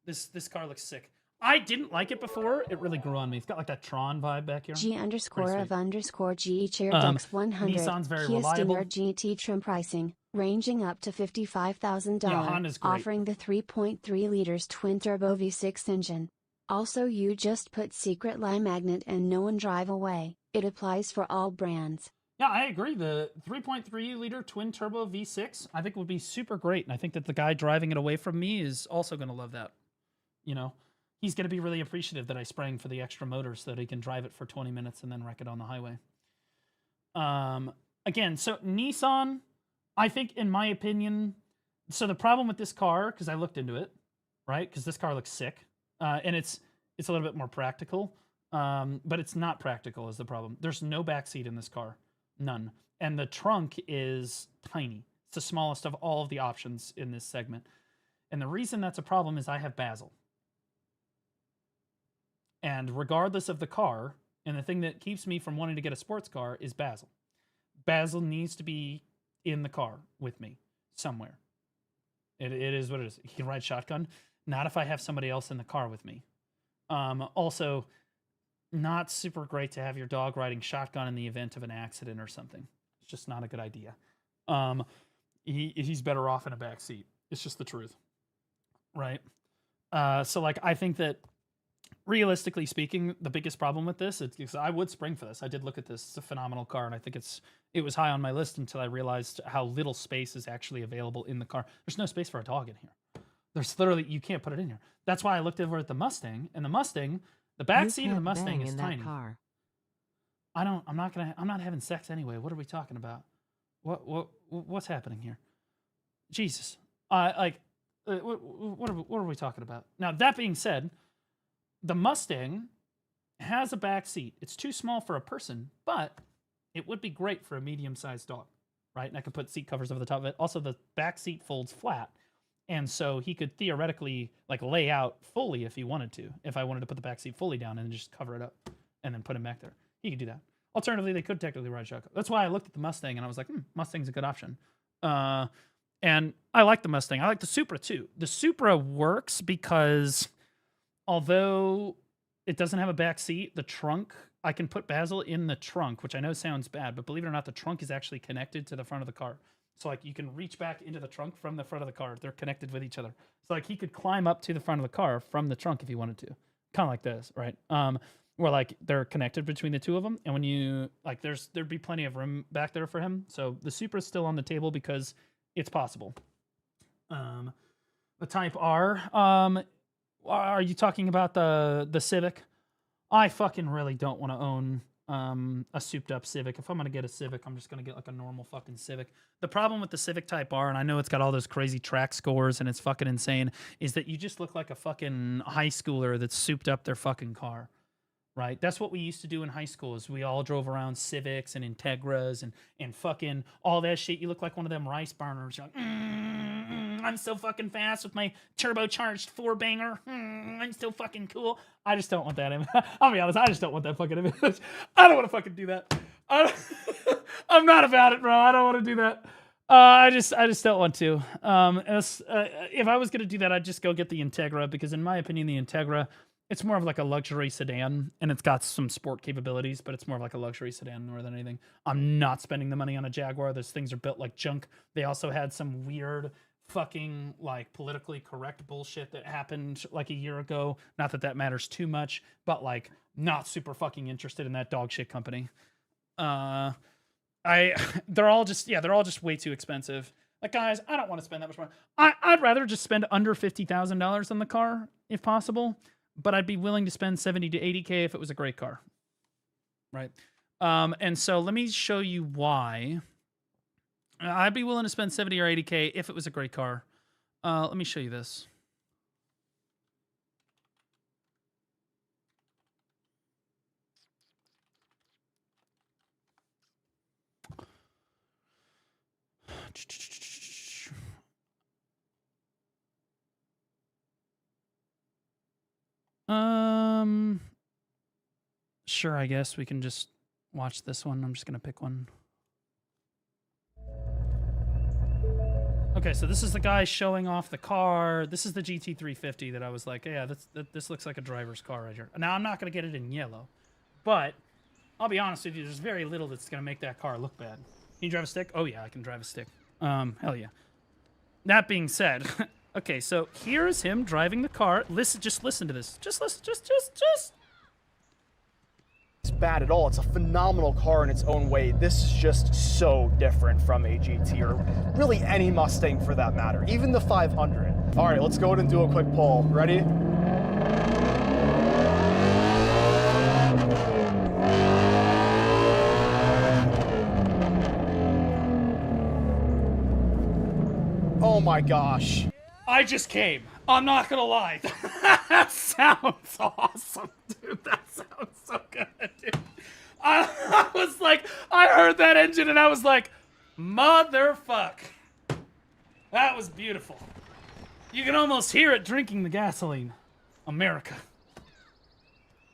This car looks sick. I didn't like it before. It really grew on me. It's got like that Tron vibe back here. G_of_G Chair Dux 100. Nissan's very Kia reliable. Stinger GT trim pricing ranging up to $55,000. Yeah, Honda's great. Offering the 3.3 liters twin turbo V6 engine. Also, you just put secret line magnet and no one drive away. It applies for all brands. Yeah, I agree. The 3.3 liter twin turbo V6 I think would be super great, and I think that the guy driving it away from me is also going to love that. You know, he's going to be really appreciative that I sprang for the extra motor so that he can drive it for 20 minutes and then wreck it on the highway. Again, so Nissan, I think, in my opinion, so the problem with this car, because I looked into it, right? Because this car looks sick, and it's a little bit more practical. But it's not practical is the problem. There's no backseat in this car. None. And the trunk is tiny. It's the smallest of all of the options in this segment. And the reason that's a problem is I have Basil. And regardless of the car, and the thing that keeps me from wanting to get a sports car is Basil. Basil needs to be in the car with me somewhere. It is what it is. He can ride shotgun. Not if I have somebody else in the car with me. Also, not super great to have your dog riding shotgun in the event of an accident or something. It's just not a good idea. He's better off in a back seat. It's just the truth, right? So like I think that realistically speaking, the biggest problem with this is because I would spring for this. I did look at this. It's a phenomenal car, and I think it was high on my list until I realized how little space is actually available in the car. There's no space for a dog in here. There's literally, you can't put it in here. That's why I looked over at the Mustang, and the Mustang, the back seat of the Mustang is tiny. Car. I'm not having sex anyway. What are we talking about? What's happening here? Jesus. What are we talking about? Now, that being said, the Mustang has a back seat. It's too small for a person, but it would be great for a medium-sized dog, right? And I could put seat covers over the top of it. Also, the back seat folds flat, and so he could theoretically like lay out fully if he wanted to. If I wanted to put the back seat fully down and just cover it up and then put him back there, he could do that. Alternatively, they could technically ride shotgun. That's why I looked at the Mustang and I was like, Mustang's a good option. And I like the Mustang. I like the Supra too. The Supra works because although it doesn't have a back seat, the trunk, I can put Basil in the trunk, which I know sounds bad, but believe it or not, the trunk is actually connected to the front of the car. So like you can reach back into the trunk from the front of the car. They're connected with each other. So like he could climb up to the front of the car from the trunk if he wanted to. Kind of like this, right? Where like they're connected between the two of them. And when you, like there'd be plenty of room back there for him. So the Supra's still on the table because it's possible. The Type R, are you talking about the Civic? I fucking really don't want to own a souped up Civic. If I'm going to get a Civic, I'm just going to get like a normal fucking Civic. The problem with the Civic Type R, and I know it's got all those crazy track scores and it's fucking insane, is that you just look like a fucking high schooler that's souped up their fucking car. Right? That's what we used to do in high school is we all drove around Civics and Integras and fucking all that shit. You look like one of them rice burners. You're like, I'm so fucking fast with my turbocharged 4-banger. I'm so fucking cool. I just don't want that image. I'll be honest, I just don't want that fucking image. I don't want to fucking do that. I'm not about it, bro. I don't want to do that. I just don't want to. If I was going to do that, I'd just go get the Integra because in my opinion, the Integra, it's more of like a luxury sedan, and it's got some sport capabilities, but it's more of like a luxury sedan more than anything. I'm not spending the money on a Jaguar. Those things are built like junk. They also had some weird fucking like politically correct bullshit that happened like a year ago. Not that that matters too much, but like not super fucking interested in that dog shit company. They're all just way too expensive. Like, guys, I don't want to spend that much money. I'd rather just spend under $50,000 on the car if possible. But I'd be willing to spend 70 to 80K if it was a great car, right? And so let me show you why. I'd be willing to spend 70 or 80K if it was a great car. Let me show you this. Sure, I guess we can just watch this one. I'm just gonna pick one. Okay, so this is the guy showing off the car. This is the GT350 that I was like, yeah, this looks like a driver's car right here. Now, I'm not gonna get it in yellow, but I'll be honest with you, there's very little that's gonna make that car look bad. Can you drive a stick? Oh yeah, I can drive a stick. Hell yeah. That being said, okay, so here's him driving the car. Just listen to this. Just listen, just. It's bad at all. It's a phenomenal car in its own way. This is just so different from a GT or really any Mustang for that matter, even the 500. All right, let's go ahead and do a quick poll. Ready? Oh my gosh. I just came. I'm not gonna lie. That's sounds awesome, dude. That sounds so good, dude. I was like, I heard that engine and I was like, motherfuck. That was beautiful. You can almost hear it drinking the gasoline. America.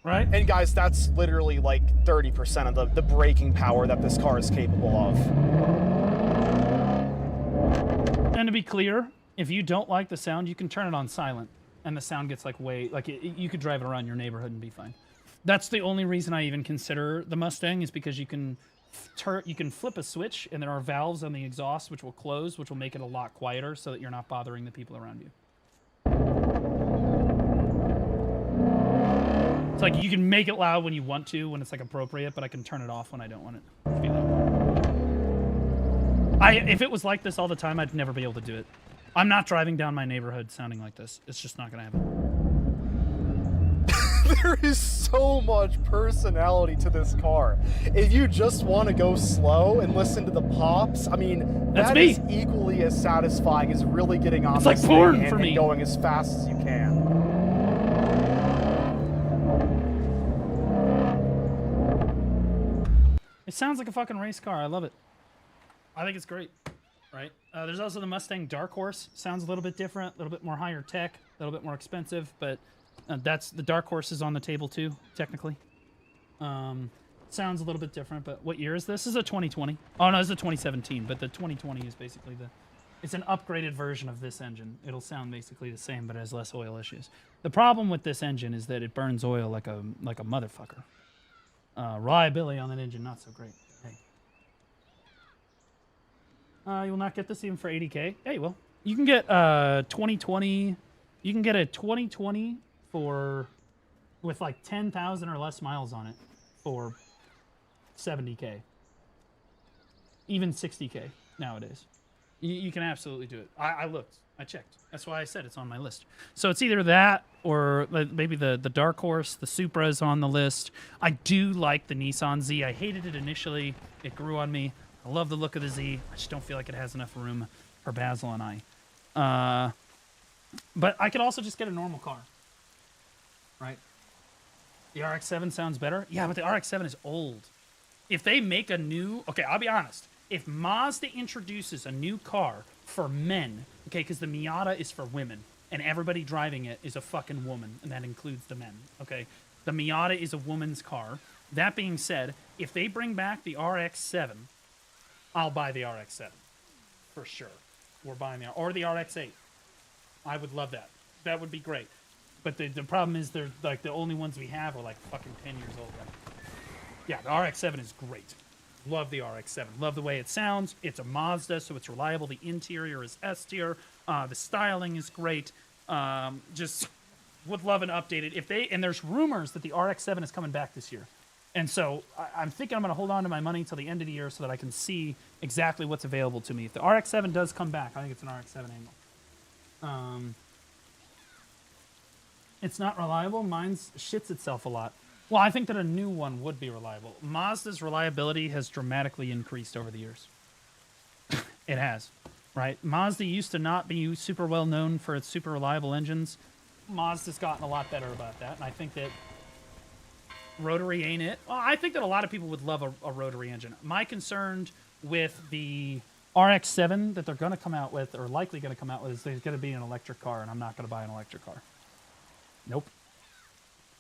Right? And guys, that's literally like 30% of the braking power that this car is capable of. And to be clear, if you don't like the sound, you can turn it on silent. And the sound gets like you could drive it around your neighborhood and be fine. That's the only reason I even consider the Mustang, is because you can flip a switch and there are valves on the exhaust which will close, which will make it a lot quieter so that you're not bothering the people around you. It's like you can make it loud when you want to, when it's like appropriate, but I can turn it off when I don't want it to be loud. If it was like this all the time, I'd never be able to do it. I'm not driving down my neighborhood sounding like this. It's just not gonna happen. There is so much personality to this car. If you just want to go slow and listen to the pops, I mean, that is equally as satisfying as really getting on this thing and going as fast as you can. It sounds like a fucking race car. I love it. I think it's great, right? There's also the Mustang Dark Horse. Sounds a little bit different, a little bit more higher tech, a little bit more expensive, but that's the Dark Horse is on the table too, technically. Sounds a little bit different, but what year is this? This is a 2020. Oh no, this is a 2017, but the 2020 is basically it's an upgraded version of this engine. It'll sound basically the same, but it has less oil issues. The problem with this engine is that it burns oil like a motherfucker. Reliability on that engine, not so great. Hey. You will not get this even for 80K. Hey, well, you can get 2020. You can get a 2020 with like 10,000 or less miles on it for 70K. Even 60K nowadays. You can absolutely do it. I looked. I checked. That's why I said it's on my list. So it's either that or maybe the Dark Horse. The Supra is on the list. I do like the Nissan Z. I hated it initially. It grew on me. I love the look of the Z. I just don't feel like it has enough room for Basil and I. But I could also just get a normal car. Right? The RX-7 sounds better. Yeah, but the RX-7 is old. If they make a new... Okay, I'll be honest. If Mazda introduces a new car for men, okay, because the Miata is for women, and everybody driving it is a fucking woman, and that includes the men, okay? The Miata is a woman's car. That being said, if they bring back the RX-7, I'll buy the RX-7. For sure. We're buying or the RX-8. I would love that. That would be great. But the problem is they're like the only ones we have are like fucking 10 years old. Right? Yeah, the RX-7 is great. Love the RX-7. Love the way it sounds. It's a Mazda, so it's reliable. The interior is S tier. The styling is great. Just would love an updated. And there's rumors that the RX-7 is coming back this year. And so I'm thinking I'm going to hold on to my money until the end of the year so that I can see exactly what's available to me. If the RX-7 does come back, I think it's an RX-7 angle. It's not reliable. Mine's shits itself a lot. Well, I think that a new one would be reliable. Mazda's reliability has dramatically increased over the years. It has, right? Mazda used to not be super well known for its super reliable engines. Mazda's gotten a lot better about that, and I think that rotary ain't it. Well, I think that a lot of people would love a rotary engine. My concern with the RX-7 that they're going to come out with, or likely going to come out with, is there's going to be an electric car, and I'm not going to buy an electric car. Nope.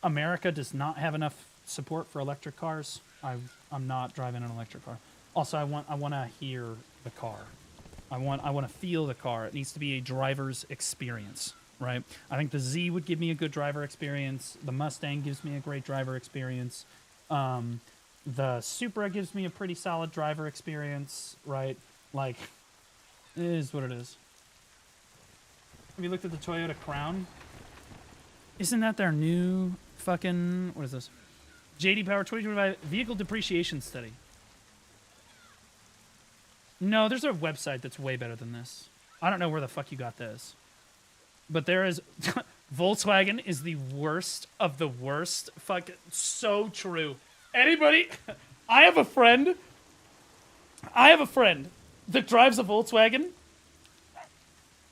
America does not have enough support for electric cars. I'm not driving an electric car. Also, I want to hear the car. I want to feel the car. It needs to be a driver's experience, right? I think the Z would give me a good driver experience. The Mustang gives me a great driver experience. The Supra gives me a pretty solid driver experience, right? Like, it is what it is. Have you looked at the Toyota Crown? Isn't that their new fucking, what is this? JD Power 2025 Vehicle Depreciation Study. No, there's a website that's way better than this. I don't know where the fuck you got this. But there is, Volkswagen is the worst of the worst. Fucking, so true. Anybody, I have a friend that drives a Volkswagen.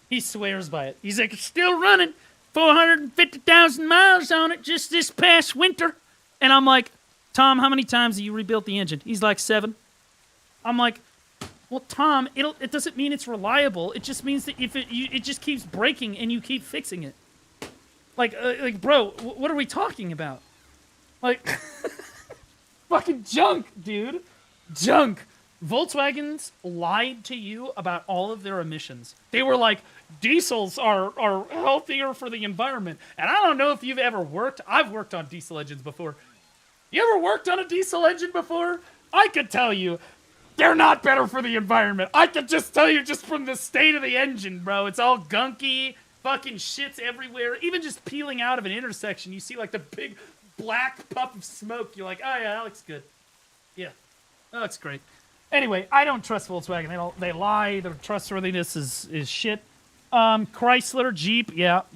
He swears by it. He's like, it's still running. 450,000 miles on it just this past winter. And I'm like, Tom, how many times have you rebuilt the engine? He's like, 7. I'm like, well, Tom, it doesn't mean it's reliable. It just means that if it just keeps breaking and you keep fixing it. Like, bro, what are we talking about? Like, fucking junk, dude. Junk. Volkswagens lied to you about all of their emissions. They were like, diesels are healthier for the environment. And I don't know if you've ever worked. I've worked on diesel engines before. You ever worked on a diesel engine before? I could tell you, they're not better for the environment. I could just tell you just from the state of the engine, bro. It's all gunky. Fucking shit's everywhere. Even just peeling out of an intersection, you see like the big black puff of smoke. You're like, oh yeah, that looks good. Yeah, that looks great. Anyway, I don't trust Volkswagen. They lie. Their trustworthiness is shit. Chrysler, Jeep, yep.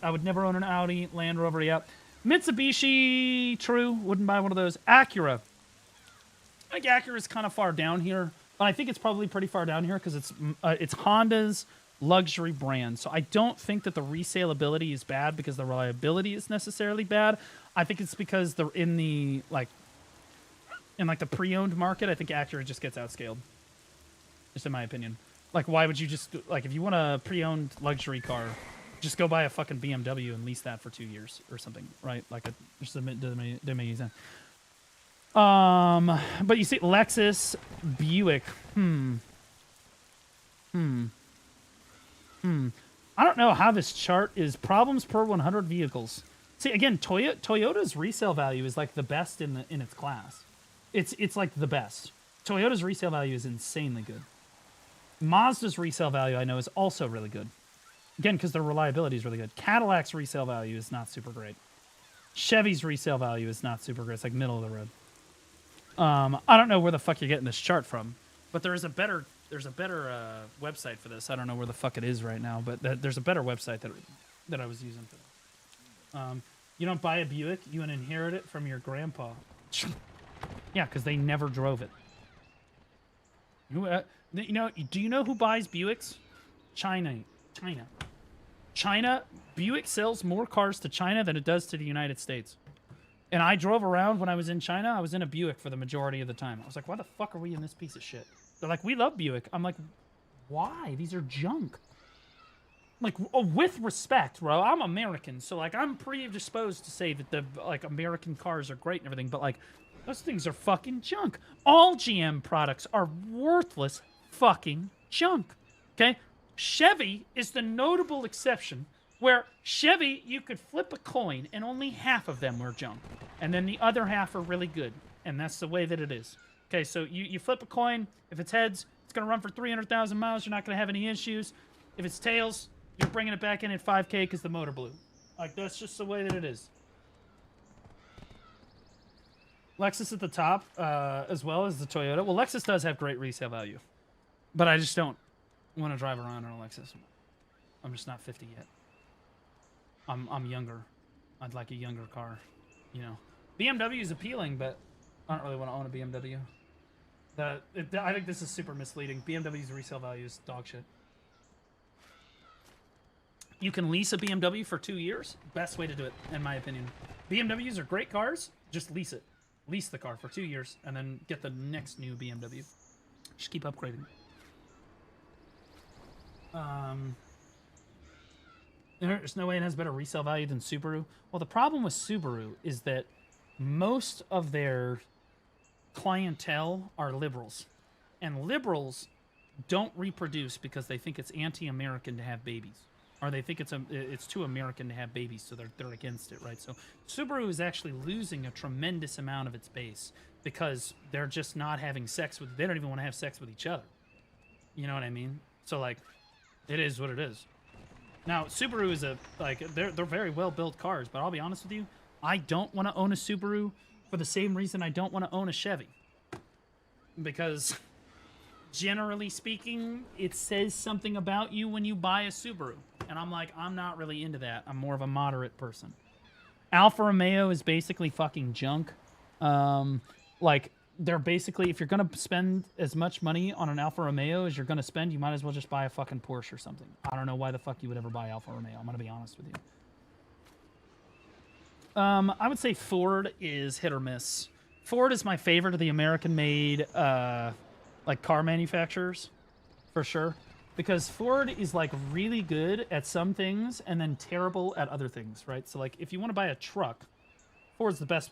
I would never own an Audi, Land Rover, yep. Mitsubishi, true. Wouldn't buy one of those. Acura. I think Acura is kind of far down here, but I think it's probably pretty far down here because it's Honda's luxury brand. So I don't think that the resaleability is bad because the reliability is necessarily bad. I think it's because they're in the the pre-owned market. I think Acura just gets outscaled. Just in my opinion. Like, why would you just if you want a pre-owned luxury car, just go buy a fucking BMW and lease that for 2 years or something, right? Like doesn't make any sense. But you see, Lexus, Buick. I don't know how this chart is problems per 100 vehicles. See, again, Toyota's resale value is like the best in its class. It's like the best. Toyota's resale value is insanely good. Mazda's resale value, I know, is also really good. Again, because their reliability is really good. Cadillac's resale value is not super great. Chevy's resale value is not super great. It's like middle of the road. I don't know where the fuck you're getting this chart from, but there's a better website for this. I don't know where the fuck it is right now, but there's a better website that I was using for this. You don't buy a Buick, you inherit it from your grandpa. Yeah, because they never drove it. Do you know who buys Buicks? China. Buick sells more cars to China than it does to the United States. And I drove around when I was in China. I was in a Buick for the majority of the time. I was like, why the fuck are we in this piece of shit? They're like, we love Buick. I'm like, why? These are junk. Like, with respect, bro. I'm American, so like I'm predisposed to say that the American cars are great and everything, but like those things are fucking junk. All GM products are worthless fucking junk. Okay? Chevy is the notable exception where Chevy, you could flip a coin and only half of them were junk. And then the other half are really good. And that's the way that it is. Okay, so you flip a coin. If it's heads, it's going to run for 300,000 miles. You're not going to have any issues. If it's tails, you're bringing it back in at 5K because the motor blew. Like, that's just the way that it is. Lexus at the top, as well as the Toyota. Well, Lexus does have great resale value. But I just don't want to drive around in a Lexus. I'm just not 50 yet. I'm younger. I'd like a younger car, you know. BMW is appealing, but I don't really want to own a BMW. I think this is super misleading. BMW's resale value is dog shit. You can lease a BMW for 2 years. Best way to do it, in my opinion. BMWs are great cars. Just lease it. Lease the car for 2 years, and then get the next new BMW. Just keep upgrading. There's no way it has better resale value than Subaru. Well, the problem with Subaru is that most of their clientele are liberals. And liberals don't reproduce because they think it's anti-American to have babies. Or they think it's too American to have babies, so they're against it, right? So Subaru is actually losing a tremendous amount of its base because they're just not having sex with... They don't even want to have sex with each other. You know what I mean? So, like, it is what it is. Now, Subaru is they're very well-built cars, but I'll be honest with you, I don't want to own a Subaru for the same reason I don't want to own a Chevy. Because, generally speaking, it says something about you when you buy a Subaru. And I'm like, I'm not really into that. I'm more of a moderate person. Alfa Romeo is basically fucking junk. They're basically, if you're going to spend as much money on an Alfa Romeo as you're going to spend, you might as well just buy a fucking Porsche or something. I don't know why the fuck you would ever buy Alfa Romeo. I'm going to be honest with you. I would say Ford is hit or miss. Ford is my favorite of the American-made like car manufacturers, for sure. Because Ford is like really good at some things and then terrible at other things, right? So like if you want to buy a truck, Ford's the best.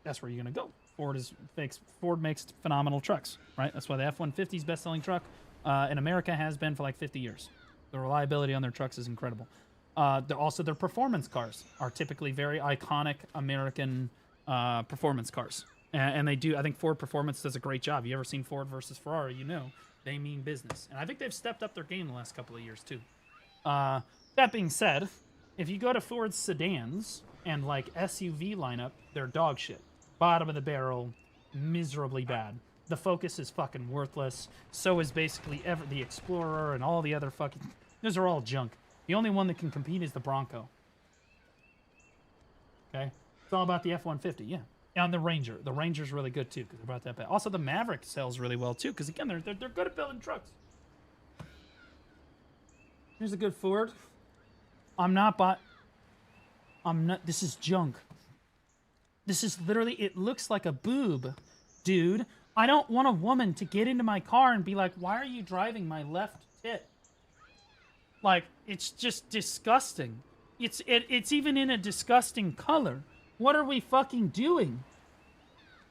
That's where you're gonna go. Ford makes phenomenal trucks, right? That's why the F-150 is best-selling truck in America, has been for like 50 years. The reliability on their trucks is incredible. Also, their performance cars are typically very iconic American performance cars. And they do, I think Ford Performance does a great job. You ever seen Ford versus Ferrari, you know they mean business. And I think they've stepped up their game the last couple of years, too. That being said, if you go to Ford's sedans and, like, SUV lineup, they're dog shit. Bottom of the barrel, miserably bad. The Focus is fucking worthless. So is basically the Explorer and all the other fucking... Those are all junk. The only one that can compete is the Bronco. Okay? It's all about the F-150, yeah. And the Ranger. The Ranger's really good, too, because they're about that bad. Also, the Maverick sells really well, too, because, again, they're good at building trucks. Here's a good Ford. This is junk. This is literally, it looks like a boob, dude. I don't want a woman to get into my car and be like, why are you driving my left tit? Like, it's just disgusting. It's even in a disgusting color. What are we fucking doing?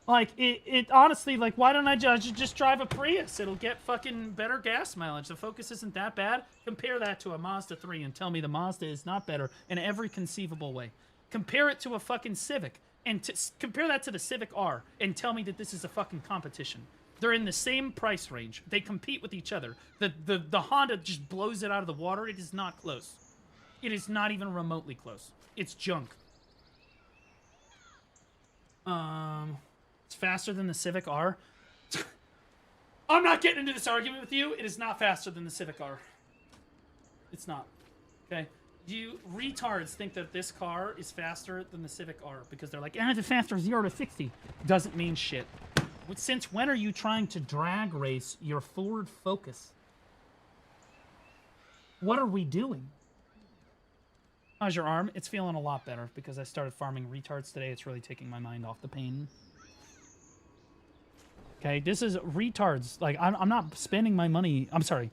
Like, it honestly, like, why don't I just drive a Prius? It'll get fucking better gas mileage. The Focus isn't that bad. Compare that to a Mazda 3 and tell me the Mazda is not better in every conceivable way. Compare it to a fucking Civic and compare that to the Civic R and tell me that this is a fucking competition. They're in the same price range. They compete with each other. The Honda just blows it out of the water. It is not close. It is not even remotely close. It's junk. It's faster than the Civic R. I'm not getting into this argument with you. It is not faster than the Civic R. It's not. Okay? You retards think that this car is faster than the Civic R because they're like, the faster 0 to 60. Doesn't mean shit. Since when are you trying to drag race your Ford Focus? What are we doing? How's your arm? It's feeling a lot better because I started farming retards today. It's really taking my mind off the pain. Okay, this is retards. Like, I'm not spending my money. I'm sorry.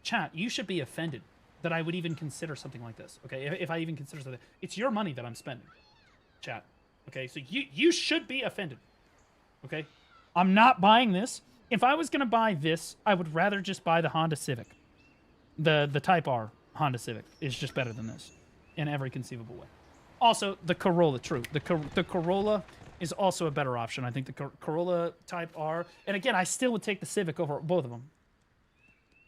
Chat, you should be offended that I would even consider something like this. Okay, if I even consider something. It's your money that I'm spending. Chat. Okay, so you should be offended. Okay? I'm not buying this. If I was going to buy this, I would rather just buy the Honda Civic. The Type R Honda Civic is just better than this in every conceivable way. Also, the Corolla, true. The Corolla is also a better option. I think the Corolla Type R, and again, I still would take the Civic over both of them.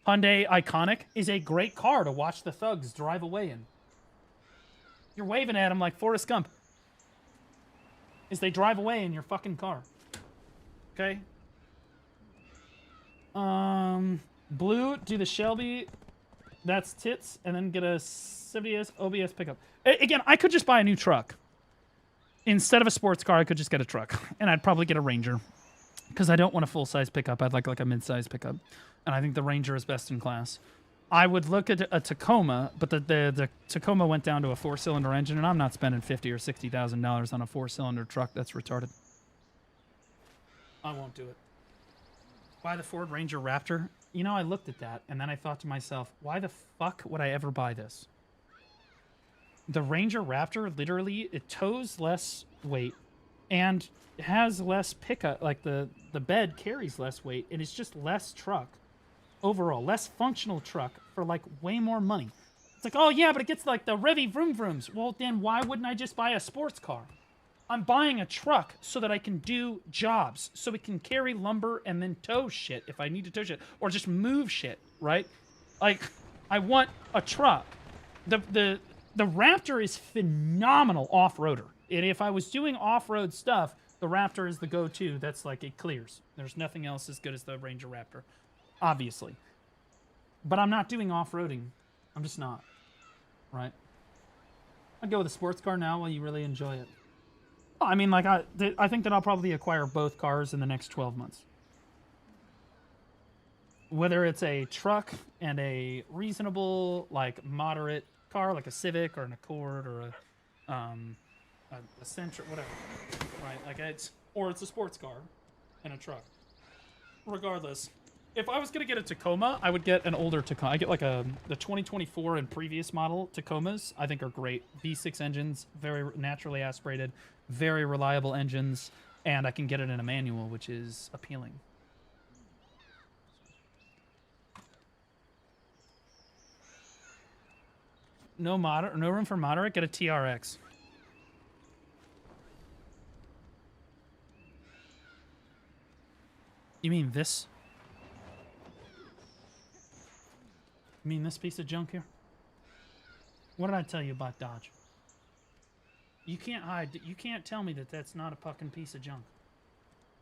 Hyundai Iconic is a great car to watch the thugs drive away in. You're waving at them like Forrest Gump as they drive away in your fucking car. Okay? Blue, do the Shelby, that's tits, and then get a 70S OBS pickup. Again, I could just buy a new truck. Instead of a sports car, I could just get a truck. And I'd probably get a Ranger. Because I don't want a full-size pickup. I'd like a mid-size pickup. And I think the Ranger is best in class. I would look at a Tacoma, but the Tacoma went down to a 4-cylinder engine, and I'm not spending $50,000 or $60,000 on a 4-cylinder truck. That's retarded. I won't do it. Buy the Ford Ranger Raptor. You know, I looked at that, and then I thought to myself, why the fuck would I ever buy this? The Ranger Raptor, literally, it tows less weight and has less pickup. Like, the bed carries less weight, and it's just less truck overall. Less functional truck for, like, way more money. It's like, oh, yeah, but it gets, like, the revvy vroom vrooms. Well, then why wouldn't I just buy a sports car? I'm buying a truck so that I can do jobs, so it can carry lumber and then tow shit if I need to tow shit, or just move shit, right? Like, I want a truck. The Raptor is phenomenal off-roader. And if I was doing off-road stuff, the Raptor is the go-to. That's like, it clears. There's nothing else as good as the Ranger Raptor, obviously. But I'm not doing off-roading. I'm just not, right? I'd go with a sports car now while you really enjoy it. I mean, like, I think that I'll probably acquire both cars in the next 12 months. Whether it's a truck and a reasonable, like, moderate car, like a Civic or an Accord or a Sentra, whatever, right? Like it's a sports car and a truck. Regardless, if I was gonna get a Tacoma, I would get an older Tacoma. I get like the 2024 and previous model Tacomas. I think are great. V6 engines, very naturally aspirated, very reliable engines, and I can get it in a manual, which is appealing. No room for moderate. Get a TRX. You mean this? You mean this piece of junk here? What did I tell you about Dodge? You can't hide. You can't tell me that that's not a fucking piece of junk.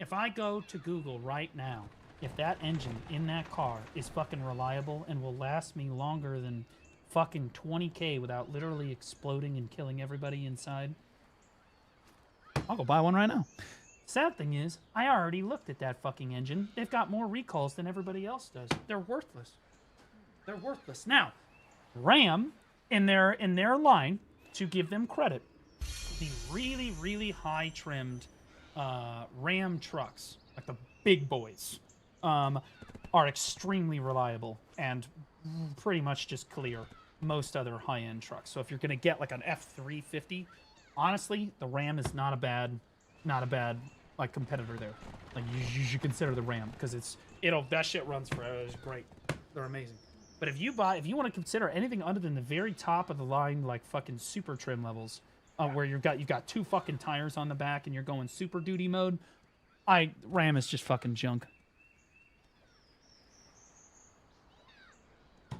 If I go to Google right now, if that engine in that car is fucking reliable and will last me longer than fucking 20K without literally exploding and killing everybody inside, I'll go buy one right now. Sad thing is, I already looked at that fucking engine. They've got more recalls than everybody else does. They're worthless. They're worthless. Now, Ram, in their line, to give them credit, the really, really high-trimmed Ram trucks, like the big boys, are extremely reliable and pretty much just clear most other high-end trucks. So if you're going to get like an F350, honestly, the Ram is not a bad like competitor there. Like you should consider the Ram because that shit runs forever. It's great. They're amazing. But if you want to consider anything other than the very top of the line, like fucking super trim levels, where you've got 2 fucking tires on the back and you're going super duty mode, Ram is just fucking junk.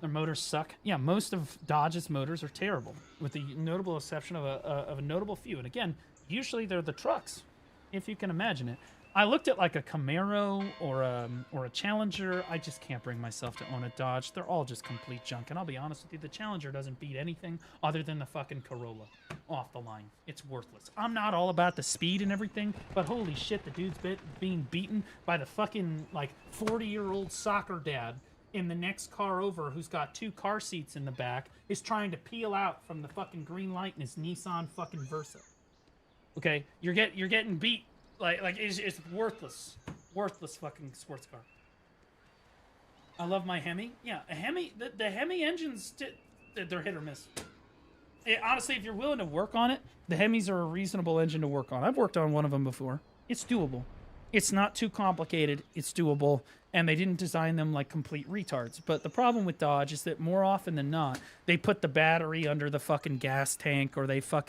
Their motors suck. Yeah, most of Dodge's motors are terrible, with the notable exception of a notable few. And again, usually they're the trucks, if you can imagine it. I looked at like a Camaro or a Challenger. I just can't bring myself to own a Dodge. They're all just complete junk. And I'll be honest with you, the Challenger doesn't beat anything other than the fucking Corolla off the line. It's worthless. I'm not all about the speed and everything, but holy shit, the dude's being beaten by the fucking like 40-year-old soccer dad in the next car over, who's got 2 car seats in the back, is trying to peel out from the fucking green light in his Nissan fucking Versa. Okay, you're getting beat. Like it's worthless fucking sports car. I love my Hemi. Yeah, a Hemi. The Hemi engines, they're hit or miss. Honestly, if you're willing to work on it, the Hemis are a reasonable engine to work on. I've worked on one of them before. It's doable. It's not too complicated. It's doable. And they didn't design them like complete retards. But the problem with Dodge is that more often than not, they put the battery under the fucking gas tank, or they put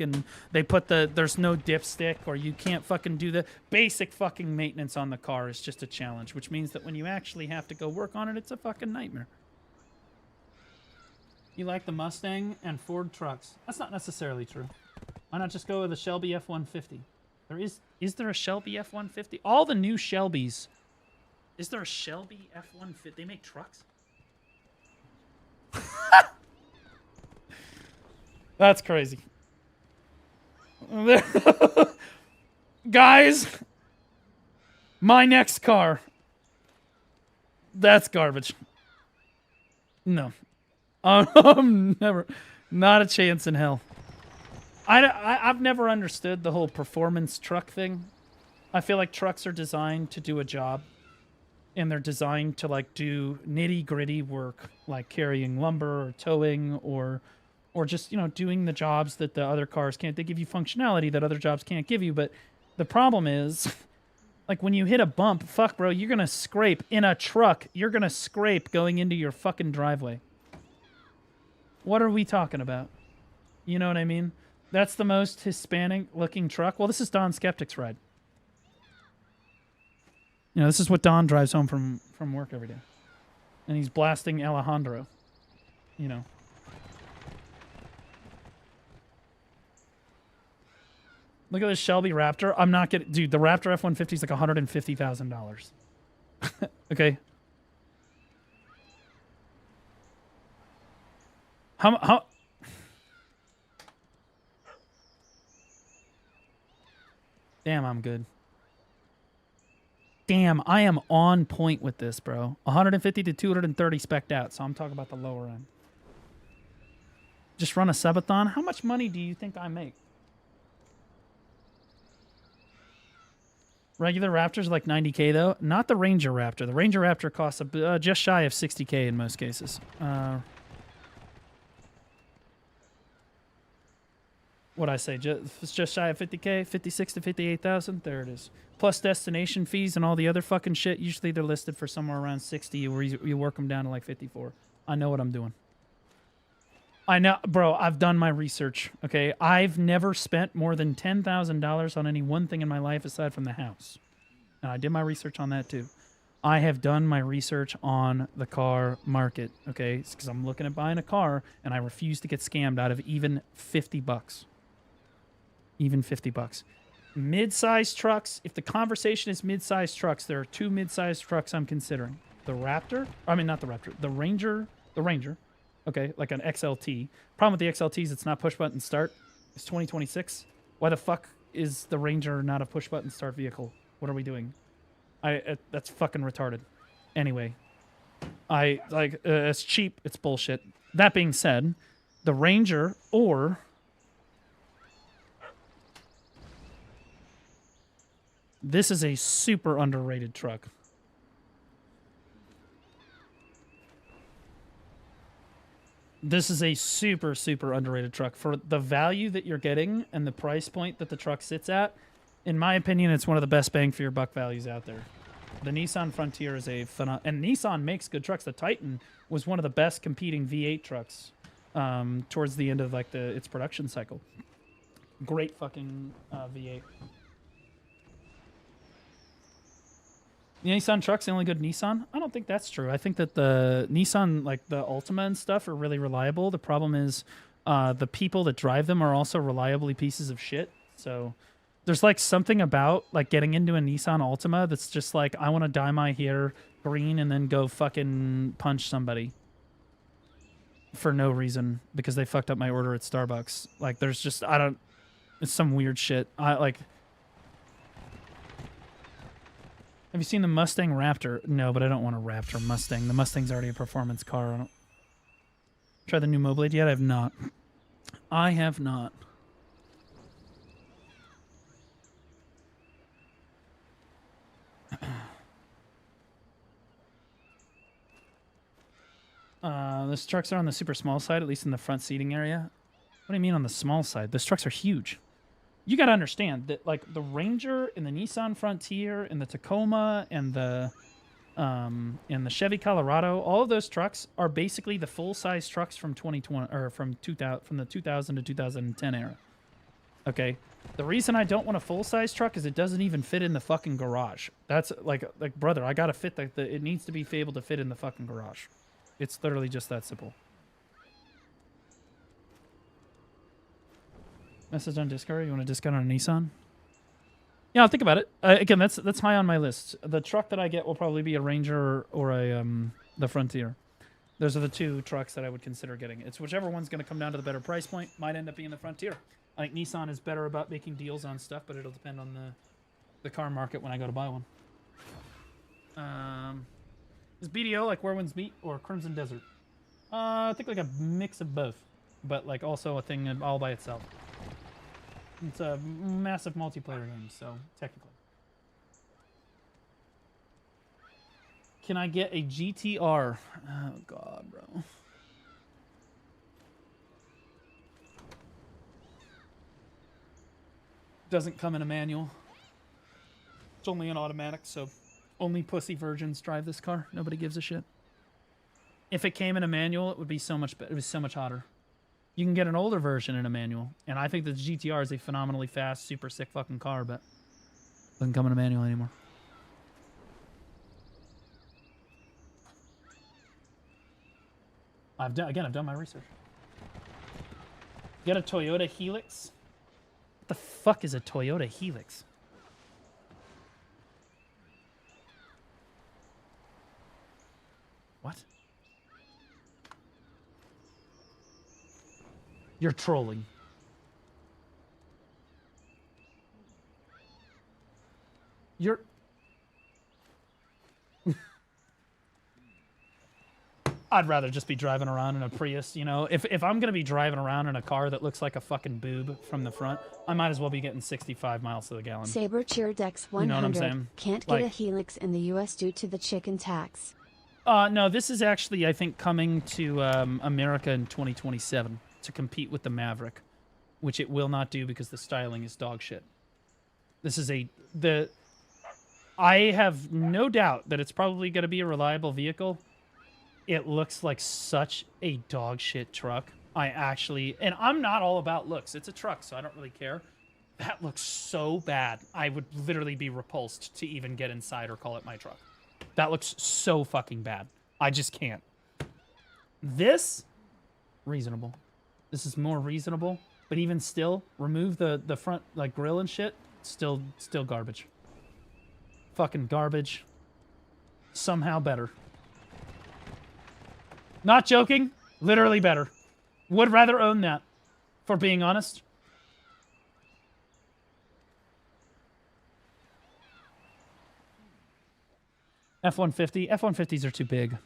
there's no dipstick, or you can't fucking do the basic fucking maintenance on the car is just a challenge, which means that when you actually have to go work on it, it's a fucking nightmare. You like the Mustang and Ford trucks. That's not necessarily true. Why not just go with a Shelby F-150? Is there a Shelby F-150? All the new Shelbys. Is there a Shelby F-150? They make trucks? That's crazy. Guys, my next car. That's garbage. No. Never. Not a chance in hell. I've never understood the whole performance truck thing. I feel like trucks are designed to do a job. And they're designed to like do nitty-gritty work, like carrying lumber or towing or just, doing the jobs that the other cars can't. They give you functionality that other jobs can't give you. But the problem is, like when you hit a bump, fuck, bro, you're going to scrape in a truck. You're going to scrape going into your fucking driveway. What are we talking about? You know what I mean? That's the most Hispanic-looking truck. Well, this is Don Skeptic's ride. This is what Don drives home from work every day. And he's blasting Alejandro. Look at this Shelby Raptor. I'm not getting... Dude, the Raptor F-150 is like $150,000. Okay? How... Damn, I'm good. Damn, I am on point with this, bro. 150 to 230 spec'd out, so I'm talking about the lower end. Just run a subathon? How much money do you think I make? Regular Raptors like 90K though. Not the Ranger Raptor. The Ranger Raptor costs just shy of 60K in most cases. What'd I say? Just shy of 50K? 56 to 58,000? There it is. Plus destination fees and all the other fucking shit. Usually they're listed for somewhere around 60 where you work them down to like 54. I know what I'm doing. I know, bro, I've done my research, okay? I've never spent more than $10,000 on any one thing in my life aside from the house. And I did my research on that too. I have done my research on the car market, okay? It's because I'm looking at buying a car and I refuse to get scammed out of even 50 bucks. Even 50 bucks. Mid-sized trucks, if the conversation is mid-sized trucks, there are two mid-sized trucks I'm considering. The Raptor, I mean not the Raptor, the Ranger, okay, like an XLT. Problem with the XLT is it's not push-button start. It's 2026. Why the fuck is the Ranger not a push-button start vehicle? What are we doing? That's fucking retarded. Anyway, it's cheap, it's bullshit. That being said, the Ranger or this is a super underrated truck. This is a super, super underrated truck. For the value that you're getting and the price point that the truck sits at, in my opinion, it's one of the best bang for your buck values out there. The Nissan Frontier is a phenomenal... And Nissan makes good trucks. The Titan was one of the best competing V8 trucks towards the end of like its production cycle. Great fucking V8. The Nissan truck's the only good Nissan? I don't think that's true. I think that the Nissan, like the Altima and stuff, are really reliable. The problem is the people that drive them are also reliably pieces of shit. So there's like something about like getting into a Nissan Altima that's just like, I want to dye my hair green and then go fucking punch somebody for no reason because they fucked up my order at Starbucks. Like there's just, it's some weird shit. Have you seen the Mustang Raptor? No, but I don't want a Raptor Mustang. The Mustang's already a performance car. I don't... Try the new MOBLADE yet? I have not. I have not. Those trucks are on the super small side, at least in the front seating area. What do you mean on the small side? Those trucks are huge. You got to understand that, like, the Ranger and the Nissan Frontier and the Tacoma and the Chevy Colorado, all of those trucks are basically the full-size trucks from 2020 or from the 2000 to 2010 era. Okay, the reason I don't want a full-size truck is it doesn't even fit in the fucking garage. That's like brother, I gotta fit it needs to be able to fit in the fucking garage. It's literally just that simple. Message on Discord. You want a discount on a Nissan? Yeah, I'll think about it. Again, that's high on my list. The truck that I get will probably be a Ranger or the Frontier. Those are the two trucks that I would consider getting. It's whichever one's going to come down to the better price point. Might end up being the Frontier. I think Nissan is better about making deals on stuff, but it'll depend on the car market when I go to buy one. Is BDO like Where Winds Meet or Crimson Desert? I think like a mix of both, but like also a thing all by itself. It's a massive multiplayer game, so technically. Can I get a GTR? Oh god, bro. Doesn't come in a manual. It's only an automatic, so only pussy virgins drive this car. Nobody gives a shit. If it came in a manual, it would be so much better. It was so much hotter. You can get an older version in a manual, and I think the GTR is a phenomenally fast, super sick fucking car, but it doesn't come in a manual anymore. I've done my research. Get a Toyota Helix. What the fuck is a Toyota Helix? What? You're trolling. You're... I'd rather just be driving around in a Prius, you know? If I'm gonna be driving around in a car that looks like a fucking boob from the front, I might as well be getting 65 miles to the gallon. Saber cheered X100. You know what I'm saying? Can't get a Helix in the U.S. due to the chicken tax. No, this is actually, I think, coming to America in 2027 to compete with the Maverick, which it will not do because the styling is dog shit. This is I have no doubt that it's probably going to be a reliable vehicle. It looks like such a dog shit truck. And I'm not all about looks. It's a truck, so I don't really care. That looks so bad. I would literally be repulsed to even get inside or call it my truck. That looks so fucking bad. I just can't. This, reasonable. This is more reasonable, but even still, remove the front like grill and shit. Still garbage. Fucking garbage. Somehow better. Not joking. Literally better. Would rather own that, for being honest. F-150. F-150s are too big.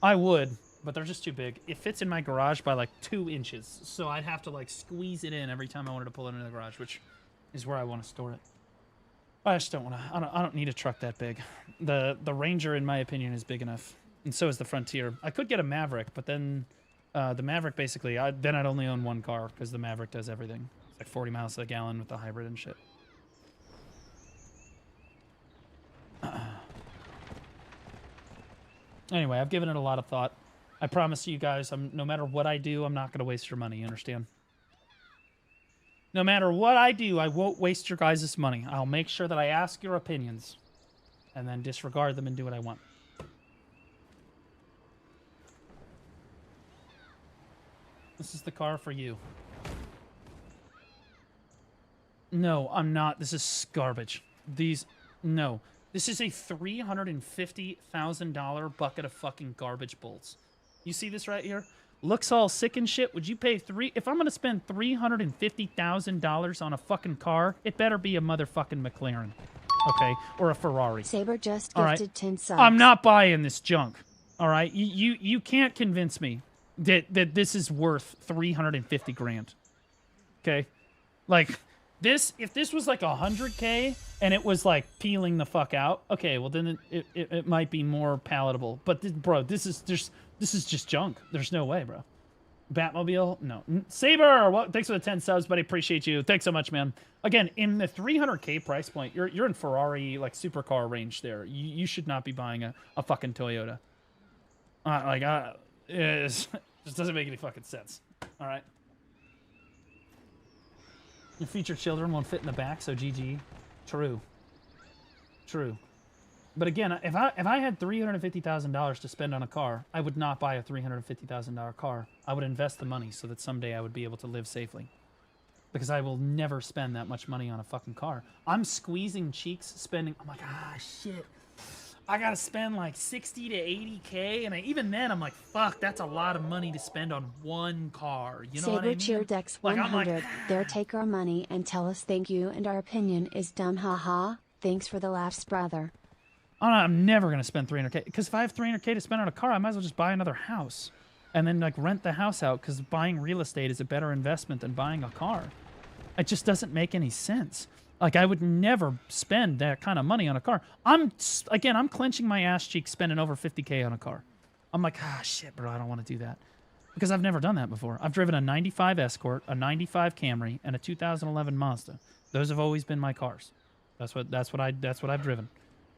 I would, but they're just too big. It fits in my garage by like 2 inches, so I'd have to like squeeze it in every time I wanted to pull it into the garage, which is where I want to store it. I just don't want to. I don't need a truck that big. The Ranger, in my opinion, is big enough, and so is the Frontier. I could get a Maverick, but then the Maverick basically, then I'd only own one car because the Maverick does everything. It's like 40 miles to the gallon with the hybrid and shit. Anyway, I've given it a lot of thought. I promise you guys, no matter what I do, I'm not going to waste your money, you understand? No matter what I do, I won't waste your guys' money. I'll make sure that I ask your opinions and then disregard them and do what I want. This is the car for you. No, I'm not. This is garbage. No. This is a $350,000 bucket of fucking garbage bolts. You see this right here? Looks all sick and shit. Would you pay if I'm gonna spend $350,000 on a fucking car, it better be a motherfucking McLaren. Okay? Or a Ferrari. Saber just gifted 10 subs. I'm not buying this junk. Alright? You can't convince me that this is worth 350 grand. Okay? Like, if this was like 100K and it was like peeling the fuck out, okay, well then it might be more palatable. But bro, this is just junk. There's no way, bro. Batmobile? No. Saber! Well, thanks for the 10 subs, buddy. Appreciate you. Thanks so much, man. Again, in the 300K price point, you're in Ferrari, like, supercar range there. You should not be buying a fucking Toyota. It just doesn't make any fucking sense. All right? Your future children won't fit in the back, so GG. True. True. But again, if I had $350,000 to spend on a car, I would not buy a $350,000 car. I would invest the money so that someday I would be able to live safely. Because I will never spend that much money on a fucking car. I'm squeezing cheeks spending... I'm like, shit. I gotta spend like 60 to 80K, and even then I'm like, fuck, that's a lot of money to spend on one car. You know what I mean? Saber cheered X100. There, take our money and tell us thank you, and our opinion is dumb, haha. Thanks for the laughs, brother. I'm never gonna spend 300K, because if I have 300K to spend on a car, I might as well just buy another house, and then like rent the house out, because buying real estate is a better investment than buying a car. It just doesn't make any sense. Like, I would never spend that kind of money on a car. I'm clenching my ass cheek spending over 50K on a car. I'm like, shit, bro, I don't want to do that. Because I've never done that before. I've driven a 95 Escort, a 95 Camry, and a 2011 Mazda. Those have always been my cars. That's what I've driven.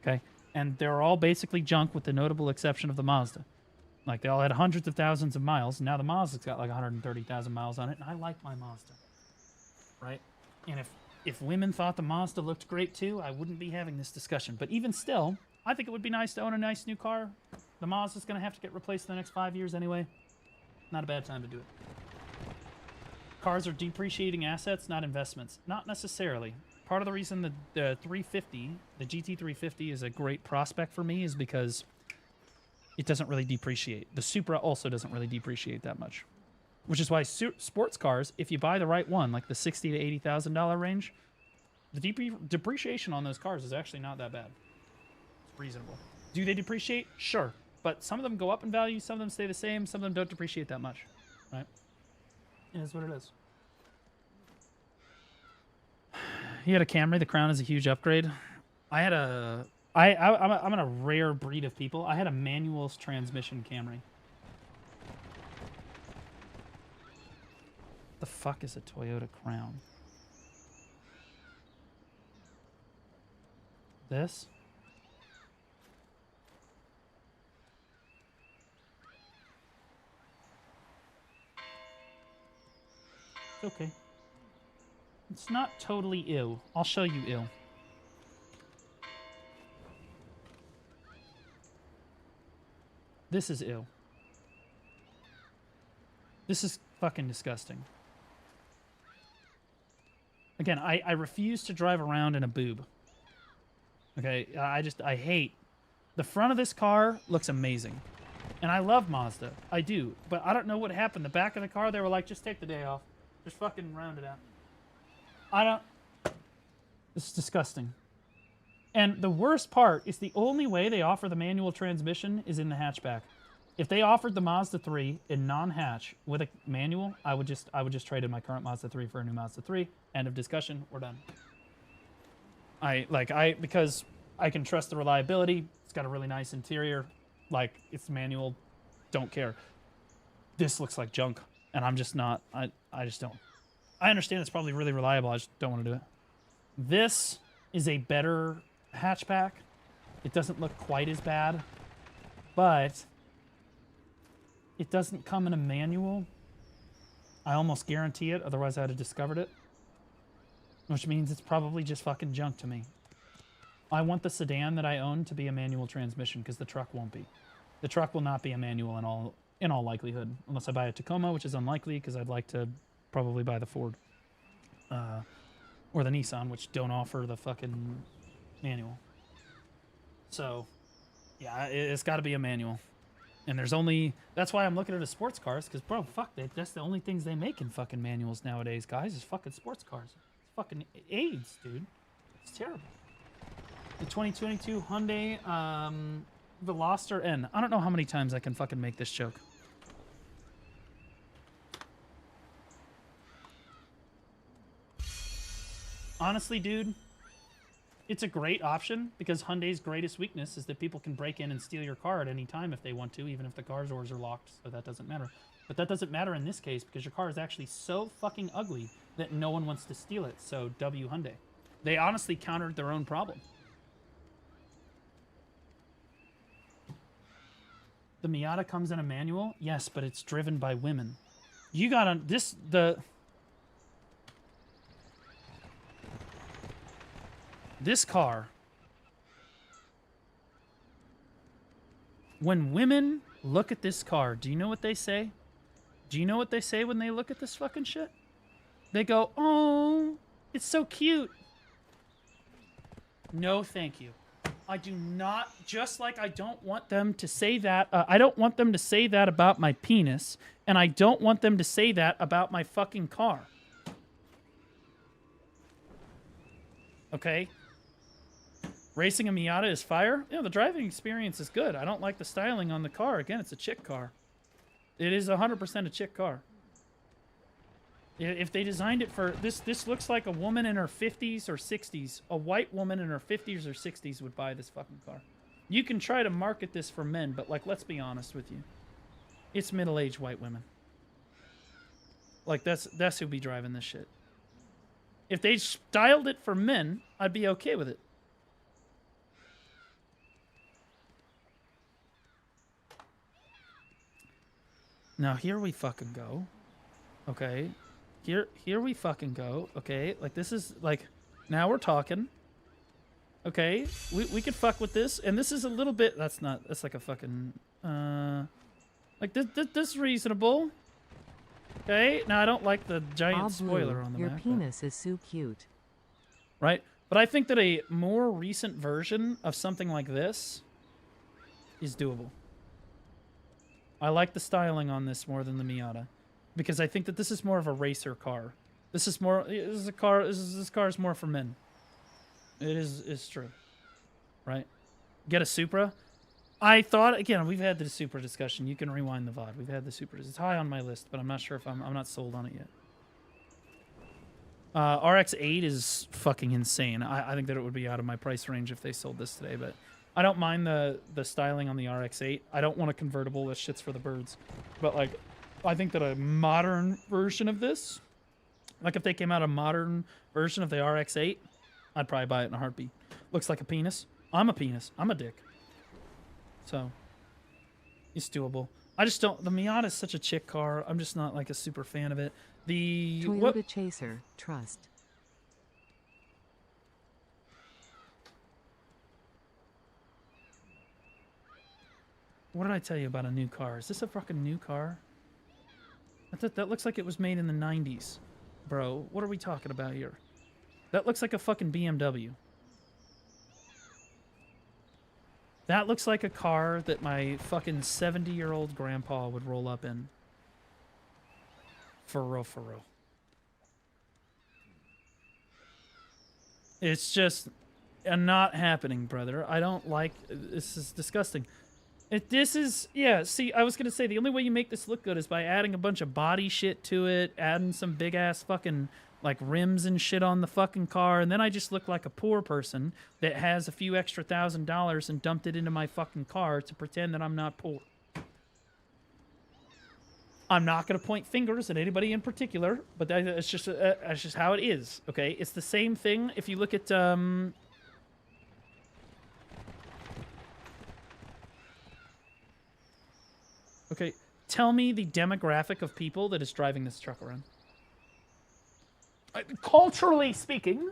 Okay? And they're all basically junk with the notable exception of the Mazda. Like, they all had hundreds of thousands of miles. Now the Mazda's got like 130,000 miles on it, and I like my Mazda. Right? And if women thought the Mazda looked great too, I wouldn't be having this discussion. But even still, I think it would be nice to own a nice new car. The Mazda's going to have to get replaced in the next 5 years anyway. Not a bad time to do it. Cars are depreciating assets, not investments. Not necessarily. Part of the reason the 350, the GT350 is a great prospect for me is because it doesn't really depreciate. The Supra also doesn't really depreciate that much. Which is why sports cars, if you buy the right one, like the $60,000 to $80,000 range, the depreciation on those cars is actually not that bad. It's reasonable. Do they depreciate? Sure. But some of them go up in value, some of them stay the same, some of them don't depreciate that much, right? It is what it is. He had a Camry. The Crown is a huge upgrade. I had a... I'm in a rare breed of people. I had a manual transmission Camry. The fuck is a Toyota Crown? This? It's okay. It's not totally ew. I'll show you ew. This is ew. This is fucking disgusting. Again, I refuse to drive around in a boob. Okay, I hate... The front of this car looks amazing. And I love Mazda. I do. But I don't know what happened. The back of the car, they were like, just take the day off. Just fucking round it out. I don't... This is disgusting. And the worst part is the only way they offer the manual transmission is in the hatchback. If they offered the Mazda 3 in non-hatch with a manual, I would just trade in my current Mazda 3 for a new Mazda 3. End of discussion. We're done. Because I can trust the reliability. It's got a really nice interior. Like, it's manual. Don't care. This looks like junk. And I'm just not... I just don't. I understand it's probably really reliable. I just don't want to do it. This is a better hatchback. It doesn't look quite as bad. But... it doesn't come in a manual. I almost guarantee it. Otherwise, I'd have discovered it. Which means it's probably just fucking junk to me. I want the sedan that I own to be a manual transmission because the truck won't be. The truck will not be a manual in all likelihood. Unless I buy a Tacoma, which is unlikely because I'd like to probably buy the Ford. Or the Nissan, which don't offer the fucking manual. So, yeah, it's got to be a manual. And there's only... That's why I'm looking at the sports cars, because, bro, fuck, that's the only things they make in fucking manuals nowadays, guys, is fucking sports cars. It's fucking AIDS, dude. It's terrible. The 2022 Hyundai Veloster N. I don't know how many times I can fucking make this joke. Honestly, dude, it's a great option because Hyundai's greatest weakness is that people can break in and steal your car at any time if they want to, even if the car doors are locked, so that doesn't matter. But that doesn't matter in this case because your car is actually so fucking ugly that no one wants to steal it, so W Hyundai. They honestly countered their own problem. The Miata comes in a manual? Yes, but it's driven by women. You gotta... This car, when women look at this car, do you know what they say? Do you know what they say when they look at this fucking shit? They go, oh, it's so cute. No, thank you. I do not, just like I don't want them to say that, I don't want them to say that about my penis, and I don't want them to say that about my fucking car. Okay? Racing a Miata is fire? Yeah, the driving experience is good. I don't like the styling on the car. Again, it's a chick car. It is 100% a chick car. If they designed it for... This looks like a woman in her 50s or 60s. A white woman in her 50s or 60s would buy this fucking car. You can try to market this for men, but, like, let's be honest with you. It's middle-aged white women. Like, that's who'd be driving this shit. If they styled it for men, I'd be okay with it. Now, here we fucking go. Okay. Here we fucking go. Okay. Like, this is, like, now we're talking. Okay. We could fuck with this. And this is a little bit, that's like a fucking, like, this is reasonable. Okay. Now, I don't like the giant spoiler on the your back. Your penis is so cute. Right? But I think that a more recent version of something like this is doable. I like the styling on this more than the Miata, because I think that this is more of a racer car. This is more. This car is more for men. It's true, right? Get a Supra. I thought, again, we've had the Supra discussion. You can rewind the VOD. We've had the Supra. It's high on my list, but I'm not sure if I'm not sold on it yet. RX-8 is fucking insane. I think that it would be out of my price range if they sold this today, but I don't mind the styling on the RX-8. I don't want a convertible. This shit's for the birds. But, like, I think that a modern version of this, like if they came out a modern version of the RX-8, I'd probably buy it in a heartbeat. Looks like a penis. I'm a penis. I'm a dick. So, it's doable. I just don't... The Miata is such a chick car. I'm just not, like, a super fan of it. The... Toyota Chaser. Trust. What did I tell you about a new car? Is this a fucking new car? That looks like it was made in the 90s. Bro, what are we talking about here? That looks like a fucking BMW. That looks like a car that my fucking 70-year-old grandpa would roll up in. For real, for real. It's just not happening, brother. I don't like... This is disgusting. This is... Yeah, see, I was going to say, the only way you make this look good is by adding a bunch of body shit to it, adding some big-ass fucking... like rims and shit on the fucking car, and then I just look like a poor person that has a few extra $1,000 and dumped it into my fucking car to pretend that I'm not poor. I'm not going to point fingers at anybody in particular, but that's just how it is, okay? It's the same thing if you look at... Okay, tell me the demographic of people that is driving this truck around. Culturally speaking,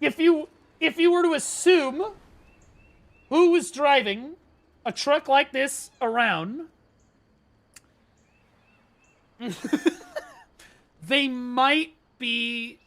if you were to assume who was driving a truck like this around, they might be...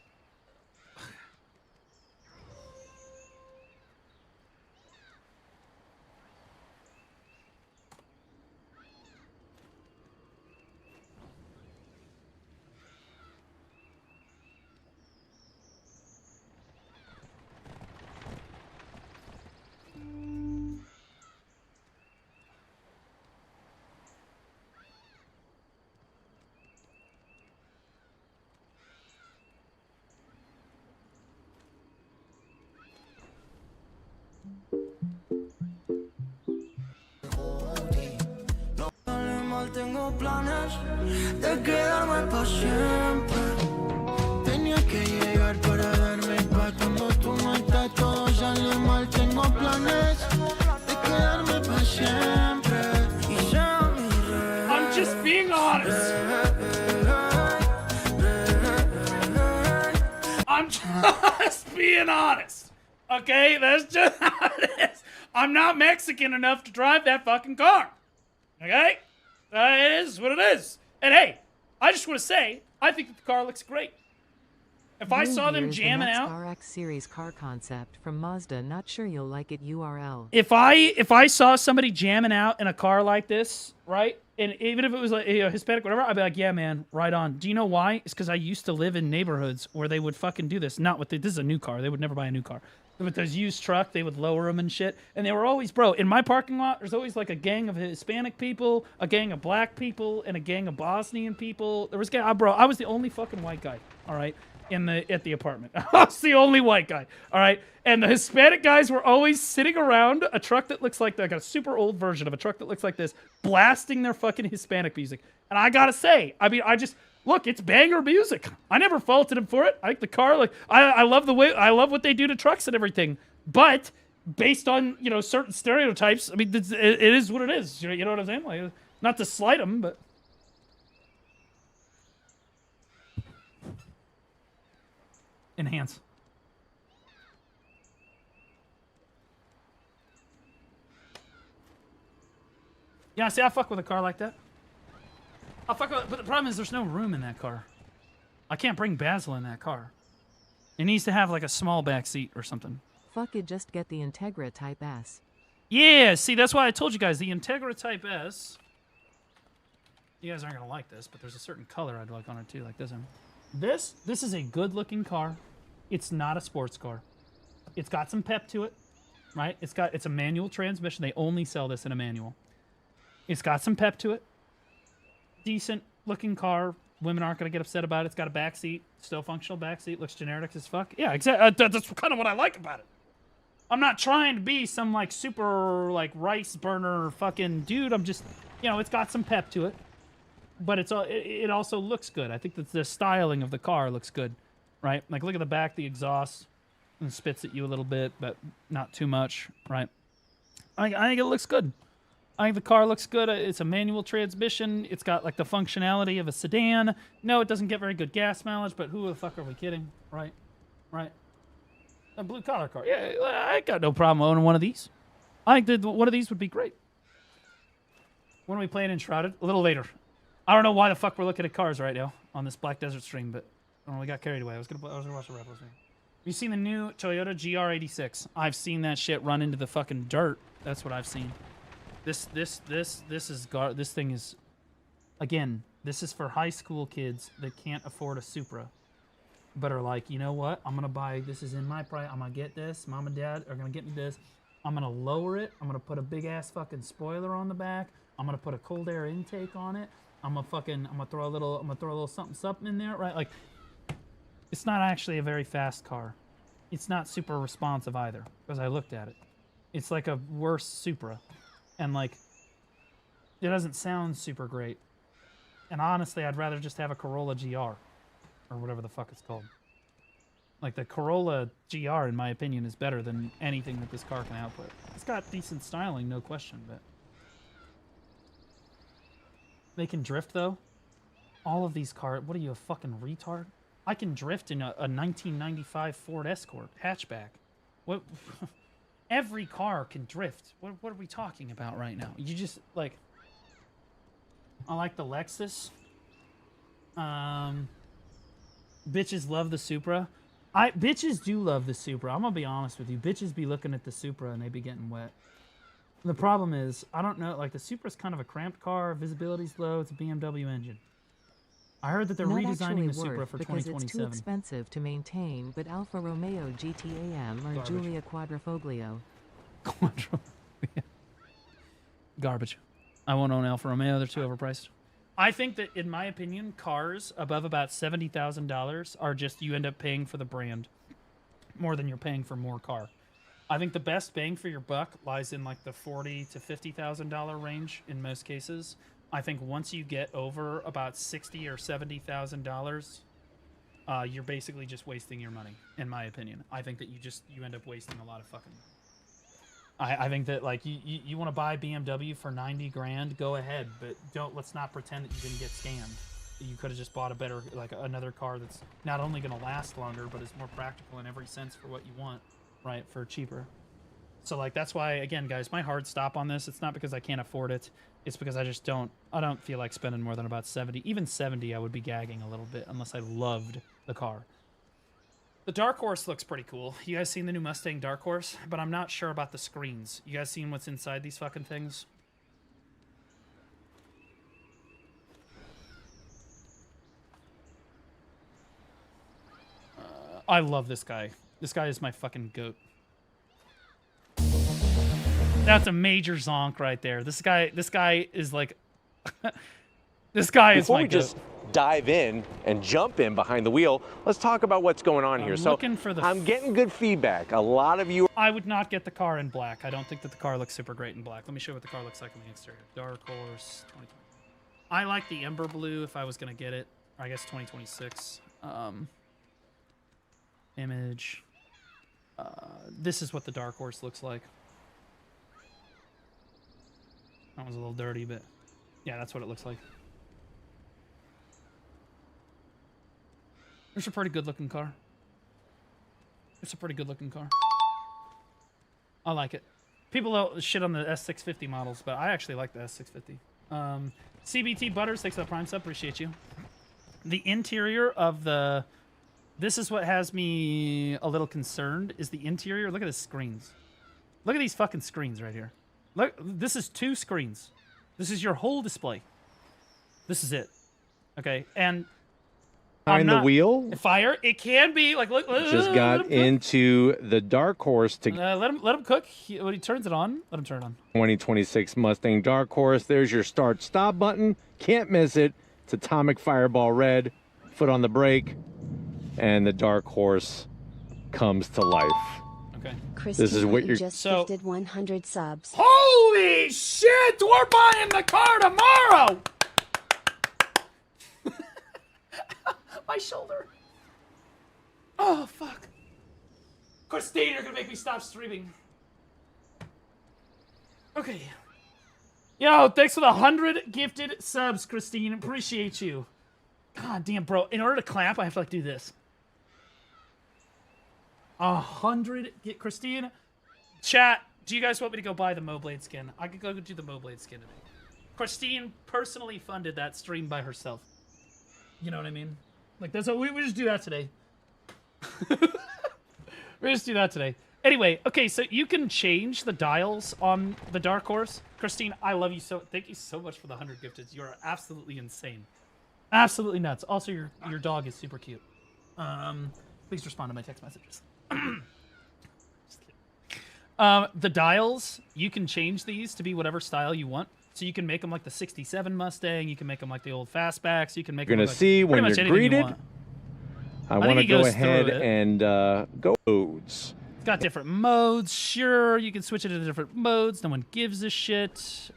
Tengo planes de quedarme pa' siempre. Tenía que llegar para darme paz. Cuando tú no estás todo sale mal. Tengo planes de quedarme pa' siempre. Y sea mi rey. I'm just being honest. I'm just being honest. Okay, that's just how it is. I'm not Mexican enough to drive that fucking car. Okay? It is what it is. And hey, I just want to say, I think that the car looks great. If I saw them jamming out... RX series car concept from Mazda, not sure you'll like it URL. If I saw somebody jamming out in a car like this, right? And even if it was like Hispanic, whatever, I'd be like, yeah, man, right on. Do you know why? It's because I used to live in neighborhoods where they would fucking do this. Not with this is a new car. They would never buy a new car. With those used truck, they would lower them and shit. And they were always, bro, in my parking lot, there's always like a gang of Hispanic people, a gang of black people, and a gang of Bosnian people. There was, bro, I was the only fucking white guy, all right, at the apartment. I was the only white guy, all right? And the Hispanic guys were always sitting around a truck that looks like a super old version of a truck that looks like this, blasting their fucking Hispanic music. And I gotta say, I mean, look, it's banger music. I never faulted him for it. I think the car, like, I love I love what they do to trucks and everything. But based on, you know, certain stereotypes, I mean, it is what it is. You know what I'm saying? Like, not to slight them, but. Enhance. Yeah, see, I fuck with a car like that. I'll fuck with it, but the problem is there's no room in that car. I can't bring Basil in that car. It needs to have like a small back seat or something. Fuck it, just get the Integra Type S. Yeah, see, that's why I told you guys, the Integra Type S. You guys aren't gonna like this, but there's a certain color I'd like on it too, like this one. This is a good-looking car. It's not a sports car. It's got some pep to it. right? It's a manual transmission. They only sell this in a manual. It's got some pep to it. Decent looking car. Women aren't going to get upset about it. It's got a back seat, still functional back seat. Looks generic as fuck. Yeah, exactly. That's kind of what I like about it. I'm not trying to be some like super like rice burner fucking dude. I'm just, it's got some pep to it, but it also looks good. I think that the styling of the car looks good, right? Like look at the back, the exhaust, and spits at you a little bit, but not too much, right? I think it looks good. I think the car looks good. It's a manual transmission. It's got like the functionality of a sedan. No, it doesn't get very good gas mileage, but who the fuck are we kidding, right? Right. A blue collar car. Yeah, I got no problem owning one of these. I think that one of these would be great. When are we playing Enshrouded? A little later. I don't know why the fuck we're looking at cars right now on this Black Desert stream, but I don't know, we got carried away. I was gonna watch the Rebels stream. You seen the new Toyota GR86? I've seen that shit run into the fucking dirt. That's what I've seen. This thing is, again, this is for high school kids that can't afford a Supra, but are like, you know what? I'm gonna buy. This is in my price. I'm gonna get this. Mom and Dad are gonna get me this. I'm gonna lower it. I'm gonna put a big ass fucking spoiler on the back. I'm gonna put a cold air intake on it. I'm gonna throw a little something in there, right? Like, it's not actually a very fast car. It's not super responsive either, because I looked at it. It's like a worse Supra. And, like, it doesn't sound super great. And honestly, I'd rather just have a Corolla GR. Or whatever the fuck it's called. Like, the Corolla GR, in my opinion, is better than anything that this car can output. It's got decent styling, no question, but... They can drift, though. All of these cars... What are you, a fucking retard? I can drift in a 1995 Ford Escort hatchback. What... Every car can drift. What are we talking about right now? You just, like... I like the Lexus. Bitches love the Supra. Bitches do love the Supra. I'm gonna be honest with you. Bitches be looking at the Supra and they be getting wet. The problem is, I don't know, like the Supra's kind of a cramped car. Visibility's low. It's a BMW engine. I heard that they're redesigning the Supra for 2027. It's too expensive to maintain, but Alfa Romeo GTAM or Giulia Quadrifoglio. Garbage. I won't own Alfa Romeo. They're too overpriced. I think that, in my opinion, cars above about $70,000 are just, you end up paying for the brand more than you're paying for more car. I think the best bang for your buck lies in like the $40,000 to $50,000 range in most cases. I think once you get over about $60,000 or $70,000, you're basically just wasting your money, in my opinion. I think that you end up wasting a lot of fucking money. I think that, like, you want to buy BMW for 90 grand, go ahead, but let's not pretend that you didn't get scammed. You could have just bought a better, like, another car that's not only going to last longer, but is more practical in every sense for what you want, right, for cheaper. So, like, that's why, again, guys, my hard stop on this, it's not because I can't afford it. It's because I don't feel like spending more than about 70. Even 70, I would be gagging a little bit unless I loved the car. The Dark Horse looks pretty cool. You guys seen the new Mustang Dark Horse? But I'm not sure about the screens. You guys seen what's inside these fucking things? I love this guy. This guy is my fucking goat. That's a major zonk right there. This guy is like... This guy is my goat. Before we just dive in and jump in behind the wheel, let's talk about what's going on here. So I'm getting good feedback. A lot of you... I would not get the car in black. I don't think that the car looks super great in black. Let me show you what the car looks like on the exterior. Dark Horse 2020. I like the Ember Blue if I was going to get it. Or I guess 2026. Image. This is what the Dark Horse looks like. That was a little dirty, but yeah, that's what it looks like. It's a pretty good looking car. It's a pretty good looking car. I like it. People don't shit on the S650 models, but I actually like the S650. CBT Butters, thanks for the Prime sub, appreciate you. The interior of the... This is what has me a little concerned, is the interior. Look at the screens. Look at these fucking screens right here. Look, this is 2 screens. This is your whole display. This is it. Okay, and behind the wheel. Fire. It can be like look. Just got into the dark horse to let him cook. When he turns it on, let him turn it on. 2026 Mustang Dark Horse. There's your start stop button. Can't miss it. It's Atomic Fireball Red. Foot on the brake, and the Dark Horse comes to life. Okay. This is what you're just gifted 100 subs. Holy shit! We're buying the car tomorrow. My shoulder. Oh fuck. Christine, you're gonna make me stop streaming. Okay. Yo, thanks for the 100 gifted subs, Christine. Appreciate you. God damn, bro. In order to clap, I have to like do this. 100. Get Christine. Chat. Do you guys want me to go buy the MOBLADE skin? I could go do the MOBLADE skin today. Christine personally funded that stream by herself. You know what I mean? Like that's what we just do that today. We just do that today. Anyway, okay, so you can change the dials on the Dark Horse. Christine, I love you so. Thank you so much for the 100 gifted. You are absolutely insane. Absolutely nuts. Also, your dog is super cute. Please respond to my text messages. Just kidding. The dials, you can change these to be whatever style you want. So you can make them like the 67 Mustang. You can make them like the old fastbacks. You can make You're them gonna like see when pretty you're much anything greeted. you want. I want to go ahead and go modes. It's got different modes. Sure, you can switch it to different modes. No one gives a shit.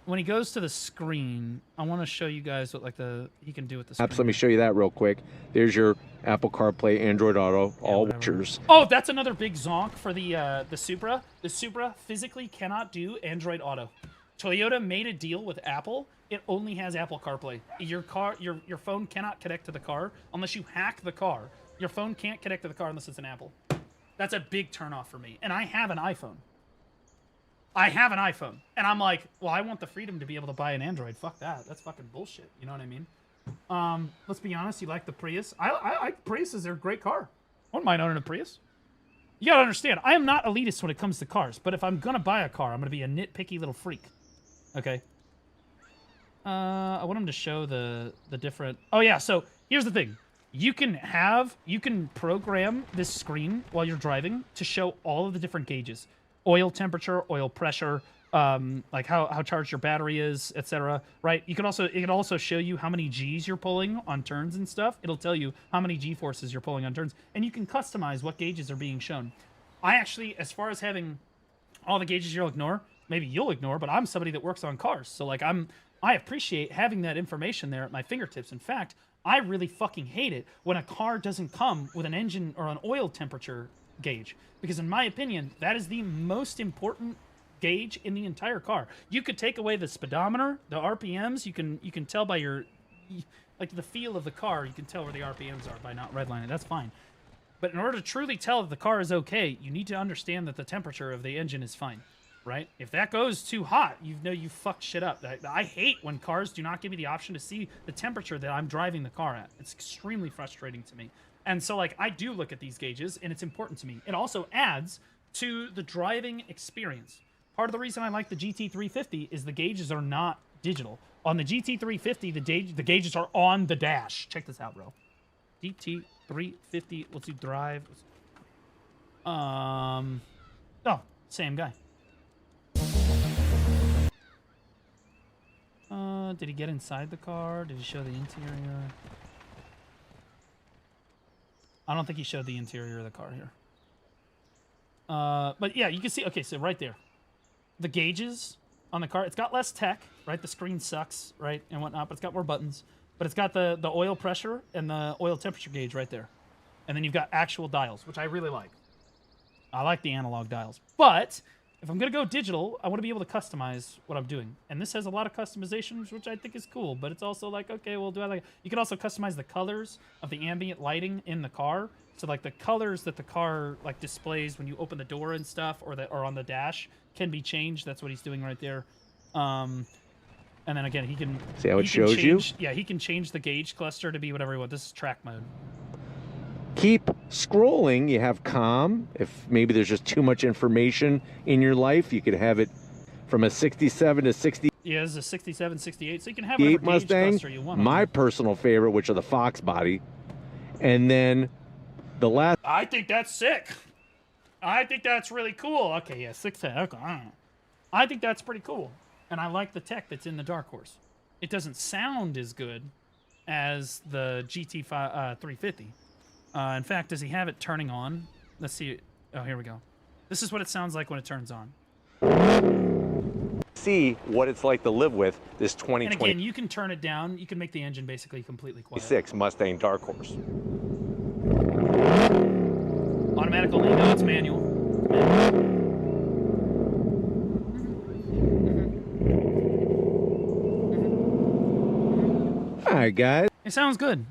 When he goes to the screen, I want to show you guys what he can do with the screen. Let me show you that real quick. There's your Apple CarPlay, Android Auto, all watchers. Oh, that's another big zonk for the Supra. The Supra physically cannot do Android Auto. Toyota made a deal with Apple. It only has Apple CarPlay. Your phone cannot connect to the car unless you hack the car. Your phone can't connect to the car unless it's an Apple. That's a big turnoff for me. And I have an iPhone. And I'm like, well, I want the freedom to be able to buy an Android. Fuck that. That's fucking bullshit. You know what I mean? Let's be honest. You like the Prius? I like Priuses. They're a great car. I wouldn't mind owning a Prius. You gotta understand, I am not elitist when it comes to cars. But if I'm gonna buy a car, I'm gonna be a nitpicky little freak. Okay. I want him to show the different... Oh, yeah. So here's the thing. You can program this screen while you're driving to show all of the different gauges. Oil temperature, oil pressure, like how charged your battery is, etc. Right? It can also show you how many G's you're pulling on turns and stuff. It'll tell you how many G forces you're pulling on turns, and you can customize what gauges are being shown. I actually, as far as having all the gauges you'll ignore, maybe you'll ignore, but I'm somebody that works on cars, so like I appreciate having that information there at my fingertips. In fact, I really fucking hate it when a car doesn't come with an engine or an oil temperature gauge. Because in my opinion, that is the most important gauge in the entire car. You could take away the speedometer, the RPMs, you can tell by like the feel of the car, you can tell where the RPMs are by not redlining. That's fine. But in order to truly tell if the car is okay, you need to understand that the temperature of the engine is fine. Right? If that goes too hot, you know you fucked shit up. I hate when cars do not give me the option to see the temperature that I'm driving the car at. It's extremely frustrating to me. And so, like, I do look at these gauges, and it's important to me. It also adds to the driving experience. Part of the reason I like the GT350 is the gauges are not digital. On the GT350, the gauges are on the dash. Check this out, bro. GT350. Let's do drive. Oh, same guy. Did he get inside the car? Did he show the interior? I don't think he showed the interior of the car here. But yeah, you can see, okay, so right there. The gauges on the car, it's got less tech, right? The screen sucks, right, and whatnot, but it's got more buttons. But it's got the oil pressure and the oil temperature gauge right there. And then you've got actual dials, which I really like. I like the analog dials. But if I'm going to go digital, I want to be able to customize what I'm doing. And this has a lot of customizations, which I think is cool. But it's also like, okay, well, you can also customize the colors of the ambient lighting in the car. So, like, the colors that the car, like, displays when you open the door and stuff or on the dash can be changed. That's what he's doing right there. And then, again, he can... See how it shows you? Yeah, he can change the gauge cluster to be whatever he wants. This is track mode. Keep scrolling. You have calm. If maybe there's just too much information in your life, you could have it from a 67 to 60. Yeah, this is a 67, 68, so you can have whatever gauge Mustang, cluster you want. my personal favorite, which are the Fox body, and then the last. I think that's sick. I think that's really cool. Okay, yeah, 610. Okay, I think that's pretty cool, and I like the tech that's in the Dark Horse. It doesn't sound as good as the GT 350. In fact, does he have it turning on? Let's see. Oh, here we go. This is what it sounds like when it turns on. See what it's like to live with this 2020. And again, you can turn it down. You can make the engine basically completely quiet. 6 Mustang Dark Horse. Automatic only? No, it's manual. All right, guys. It sounds good.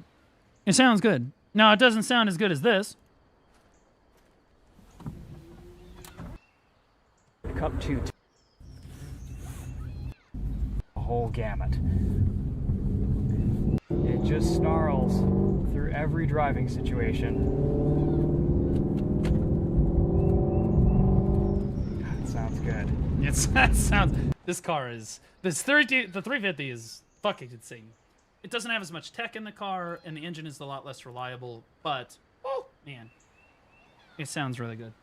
It sounds good. No, it doesn't sound as good as this. Up to a whole gamut. It just snarls through every driving situation. God, it sounds good. That sounds. This car is. The 350 is fucking insane. It doesn't have as much tech in the car, and the engine is a lot less reliable. But oh man, it sounds really good.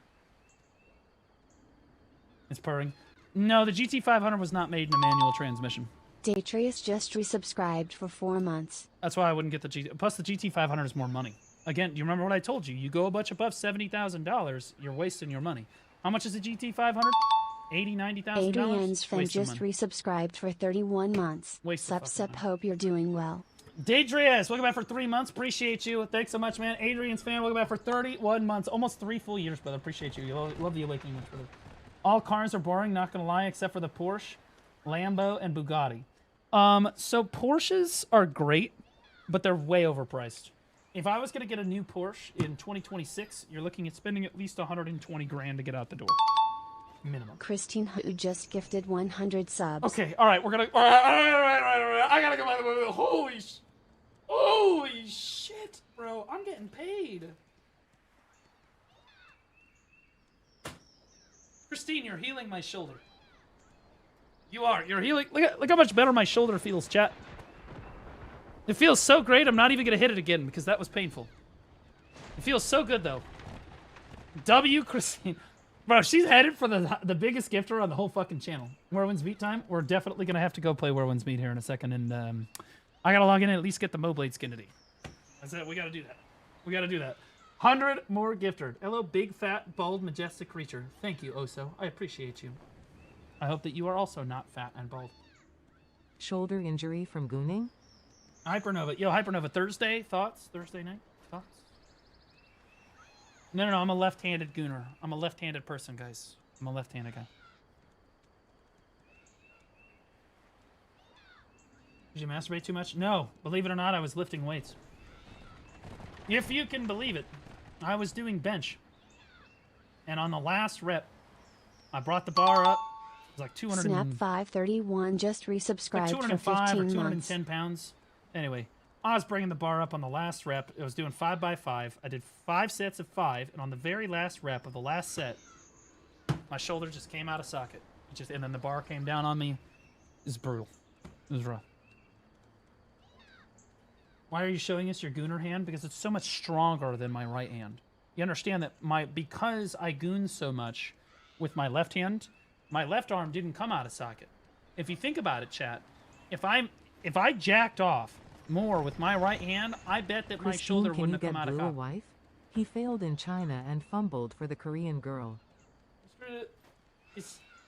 It's purring. No, the GT500 was not made in a manual transmission. Daytrius just resubscribed for 4 months. That's why I wouldn't get the GT. Plus, the GT500 is more money. Again, you remember what I told you? You go a bunch above $70,000, you're wasting your money. How much is the GT500? $80,000, $90,000? Adrian's friend just resubscribed for 31 months. Sup, hope you're doing well. Daydreas, welcome back for 3 months. Appreciate you. Thanks so much, man. Adrian's fan, welcome back for 31 months. Almost 3 full years, brother. Appreciate you. You love the Awakening, brother. All cars are boring, not gonna lie, except for the Porsche, Lambo, and Bugatti. So Porsches are great, but they're way overpriced. If I was gonna get a new Porsche in 2026, you're looking at spending at least 120 grand to get out the door. Minimum. Christine, who just gifted 100 subs. Okay, all right, we're gonna. All right. I gotta go by the way. Holy shit, bro! I'm getting paid. Christine, you're healing my shoulder. You are. You're healing. Look how much better my shoulder feels, chat. It feels so great. I'm not even gonna hit it again because that was painful. It feels so good though. W Christine. Bro, she's headed for the biggest gifter on the whole fucking channel. Werewin's Meat time. We're definitely gonna have to go play Werewin's Meat here in a second, and I gotta log in and at least get the MOBLADE skin today. That's it. We gotta do that. We gotta do that. 100 more gifted. Hello, big, fat, bald, majestic creature. Thank you, Oso. I appreciate you. I hope that you are also not fat and bald. Shoulder injury from gooning? Hypernova. Yo, Hypernova. Thursday thoughts? Thursday night thoughts? No. I'm a left-handed gooner. I'm a left-handed person, guys. I'm a left-handed guy. Did you masturbate too much? No. Believe it or not, I was lifting weights. If you can believe it, I was doing bench. And on the last rep, I brought the bar up. It was like 200. Snap 531 just resubscribed like 205 for 15 or 210 months. pounds. Anyway, I was bringing the bar up on the last rep. I was doing 5x5. I did 5 sets of 5, and on the very last rep of the last set, my shoulder just came out of socket. And then the bar came down on me. It was brutal. It was rough. Why are you showing us your gooner hand? Because it's so much stronger than my right hand. You understand that because I goon so much with my left hand, my left arm didn't come out of socket. If you think about it, chat, if I jacked off more with my right hand, I bet that my shoulder wouldn't have come out of socket. Wife? He failed in China and fumbled for the Korean girl.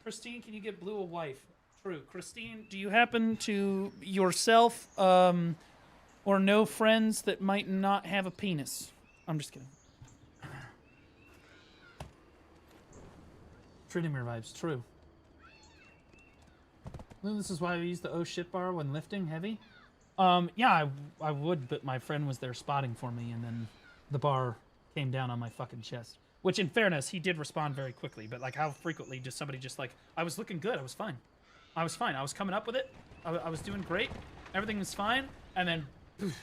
Christine, can you get Blue a wife? True. Christine, do you happen to yourself or know friends that might not have a penis? I'm just kidding. Trinimir vibes, true. Well, this is why we use the oh shit bar when lifting heavy. Yeah, I would, but my friend was there spotting for me, and then the bar came down on my fucking chest. Which, in fairness, he did respond very quickly, but like how frequently just somebody just like, I was looking good, I was fine. I was fine, I was coming up with it, I was doing great, everything was fine, and then poof.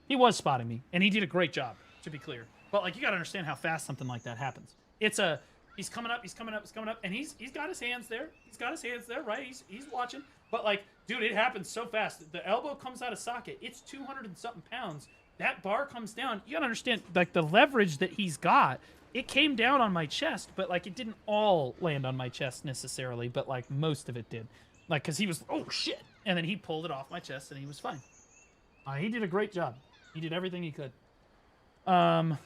He was spotting me, and he did a great job, to be clear. But like, you gotta understand how fast something like that happens. It's a He's coming up, he's coming up, he's coming up, and he's got his hands there. He's got his hands there, right? He's watching. But like, dude, it happens so fast. The elbow comes out of socket. It's 200 and something pounds. That bar comes down. You gotta understand, like the leverage that he's got. It came down on my chest, but like it didn't all land on my chest necessarily, but like most of it did. Like, cause he was, oh shit, and then he pulled it off my chest, and he was fine. He did a great job. He did everything he could. The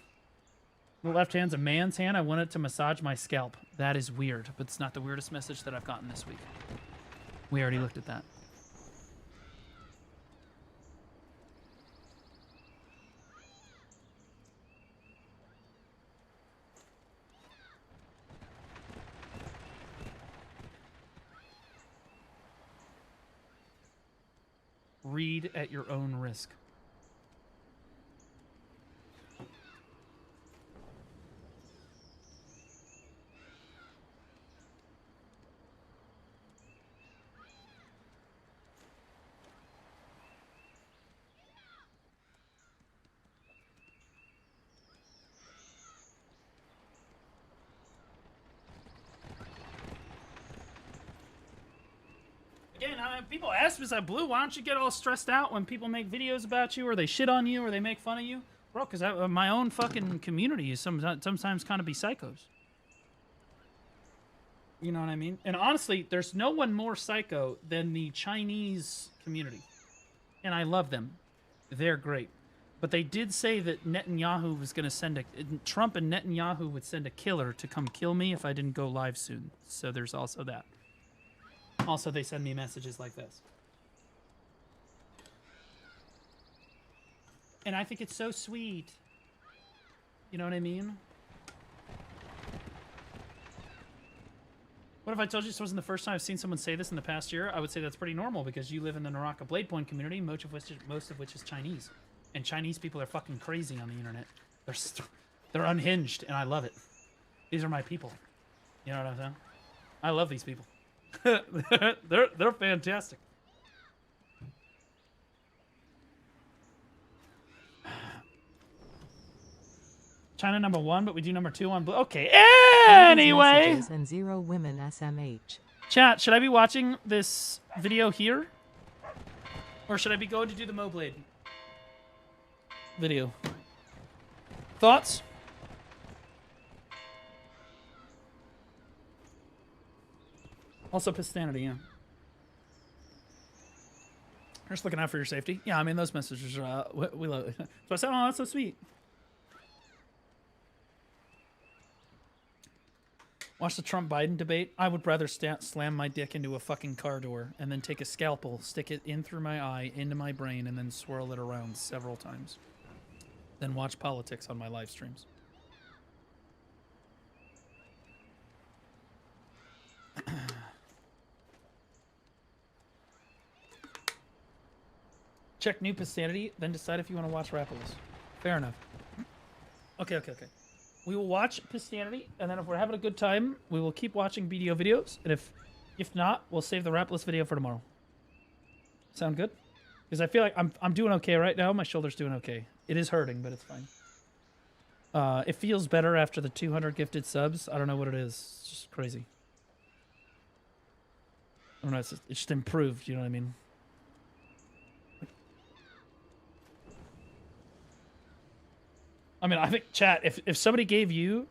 left hand's a man's hand. I want it to massage my scalp. That is weird, but it's not the weirdest message that I've gotten this week. We already looked at that. Read at your own risk. Again, people ask me, "Is Blue? Why don't you get all stressed out when people make videos about you, or they shit on you, or they make fun of you?" Bro, because my own fucking community is sometimes kind of be psychos. You know what I mean? And honestly, there's no one more psycho than the Chinese community. And I love them. They're great. But they did say that Netanyahu was going to send Trump and Netanyahu would send a killer to come kill me if I didn't go live soon. So there's also that. Also, they send me messages like this. And I think it's so sweet. You know what I mean? What if I told you this wasn't the first time I've seen someone say this in the past year? I would say that's pretty normal because you live in the Naraka Blade Point community, most of which is Chinese. And Chinese people are fucking crazy on the internet. They're unhinged, and I love it. These are my people. You know what I'm saying? I love these people. they're fantastic. China #1, but we do #2 on Blue. Okay, anyway. And 0 women SMH. Chat, should I be watching this video here? Or should I be going to do the MOBLADE video? Thoughts? Also, Pistanity, yeah. Just looking out for your safety. Yeah, I mean, those messages are, we love it. So I said, oh, that's so sweet. Watch the Trump-Biden debate. I would rather slam my dick into a fucking car door and then take a scalpel, stick it in through my eye, into my brain, and then swirl it around several times. Then watch politics on my live streams. Check new Pistanity, then decide if you want to watch Rapalus. Fair enough. Okay. We will watch Pistanity, and then if we're having a good time, we will keep watching BDO videos. And if not, we'll save the Rapalus video for tomorrow. Sound good? Because I feel like I'm doing okay right now. My shoulder's doing okay. It is hurting, but it's fine. It feels better after the 200 gifted subs. I don't know what it is. It's just crazy. I don't know. It's just improved. You know what I mean? I mean, I think, chat, if somebody gave you,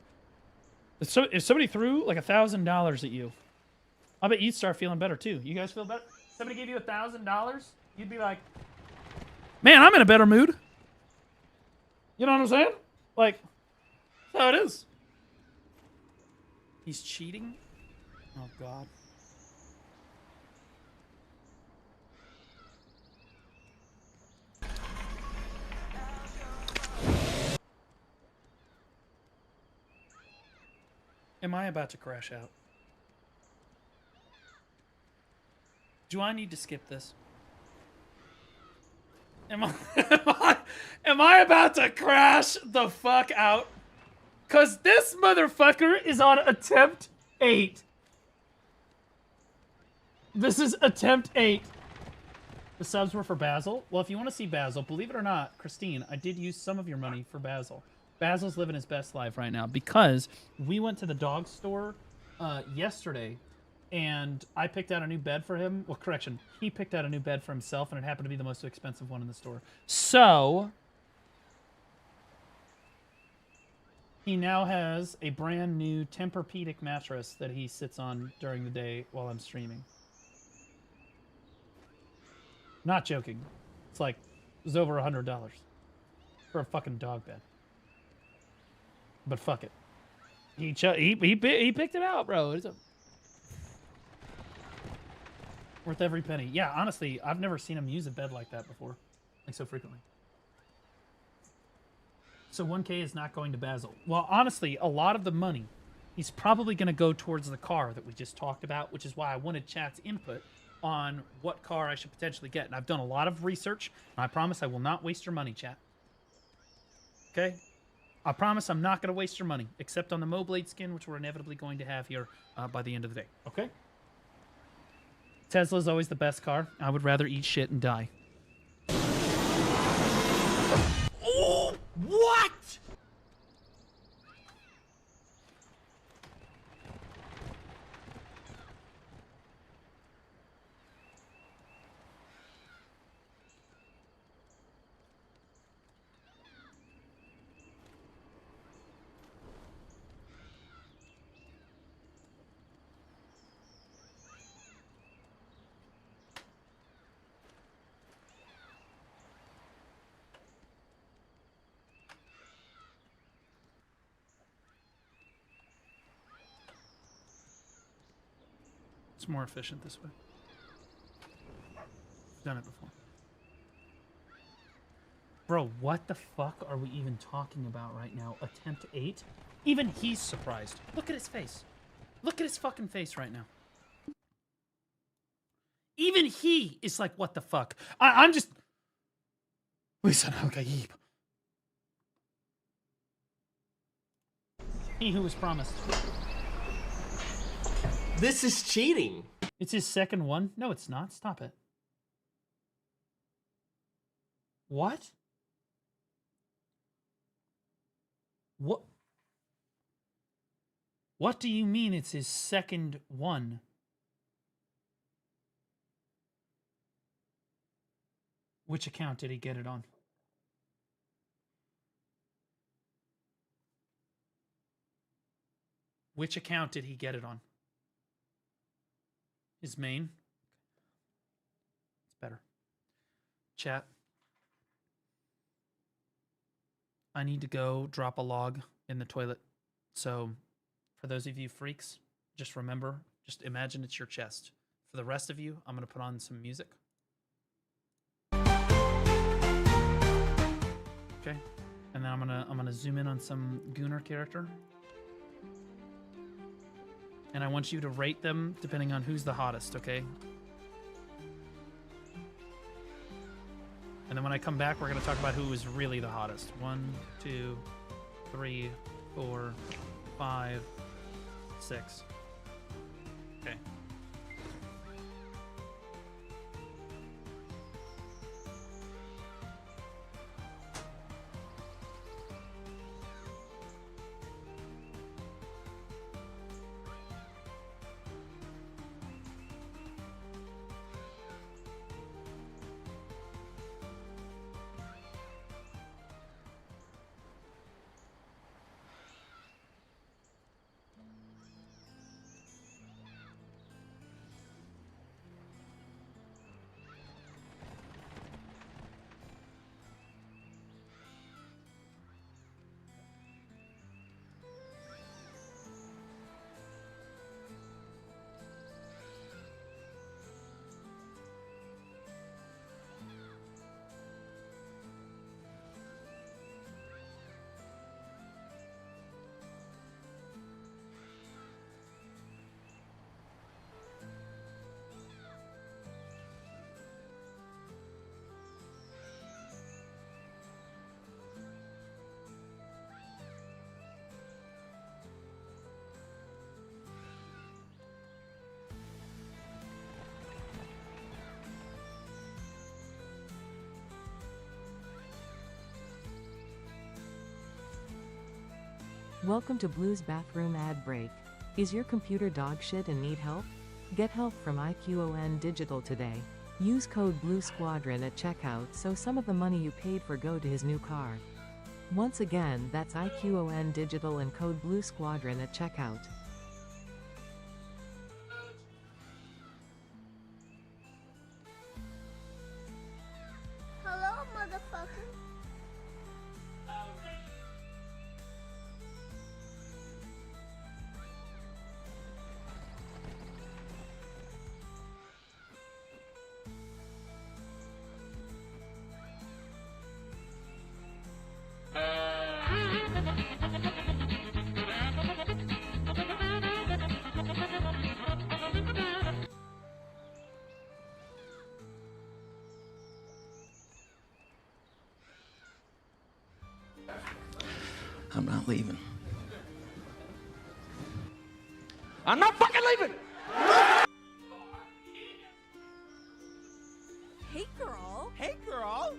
if somebody threw like $1,000 at you, I bet you'd start feeling better too. You guys feel better? Somebody gave you $1,000, you'd be like, man, I'm in a better mood. You know what I'm saying? Like, that's how it is. He's cheating? Oh, God. Am I about to crash out? Do I need to skip this? Am I about to crash the fuck out? Cause this motherfucker is on attempt 8. This is attempt 8. The subs were for Basil. Well, if you want to see Basil, believe it or not, Christine, I did use some of your money for Basil. Basil's living his best life right now because we went to the dog store yesterday, and I picked out a new bed for him. Well, correction, he picked out a new bed for himself, and it happened to be the most expensive one in the store. So he now has a brand new Tempur-Pedic mattress that he sits on during the day while I'm streaming. Not joking. It's like, it was over $100 for a fucking dog bed. But fuck it. He picked it out, bro. It's worth every penny. Yeah, honestly, I've never seen him use a bed like that before. Like, so frequently. So 1K is not going to Basil. Well, honestly, a lot of the money, he's probably going to go towards the car that we just talked about, which is why I wanted chat's input on what car I should potentially get. And I've done a lot of research, and I promise I will not waste your money, chat. Okay? I promise I'm not going to waste your money, except on the MOBLADE skin, which we're inevitably going to have here by the end of the day. Okay? Tesla's always the best car. I would rather eat shit and die. Oh! What?! It's more efficient this way. I've done it before. Bro, what the fuck are we even talking about right now? Attempt 8? Even he's surprised. Look at his face. Look at his fucking face right now. Even he is like, what the fuck? I'm just... Listen, Al-Gaib. He who was promised. This is cheating. It's his second one? No, it's not. Stop it. What? What? What do you mean it's his second one? Which account did he get it on? Which account did he get it on? His main? It's better. Chat. I need to go drop a log in the toilet. So, for those of you freaks, just remember, just imagine it's your chest. For the rest of you, I'm going to put on some music. Okay. And then I'm gonna zoom in on some Gunnar character. And I want you to rate them depending on who's the hottest, okay? And then when I come back, we're going to talk about who is really the hottest. 1, 2, 3, 4, 5, 6. Okay. Welcome to Blue's bathroom ad break. Is your computer dog shit and need help? Get help from IQON Digital today. Use code Blue Squadron at checkout so some of the money you paid for go to his new car. Once again, that's IQON Digital and code Blue Squadron at checkout. Hello, motherfucker. I'm not leaving. I'm not fucking leaving! Hey, girl. Hey, girl.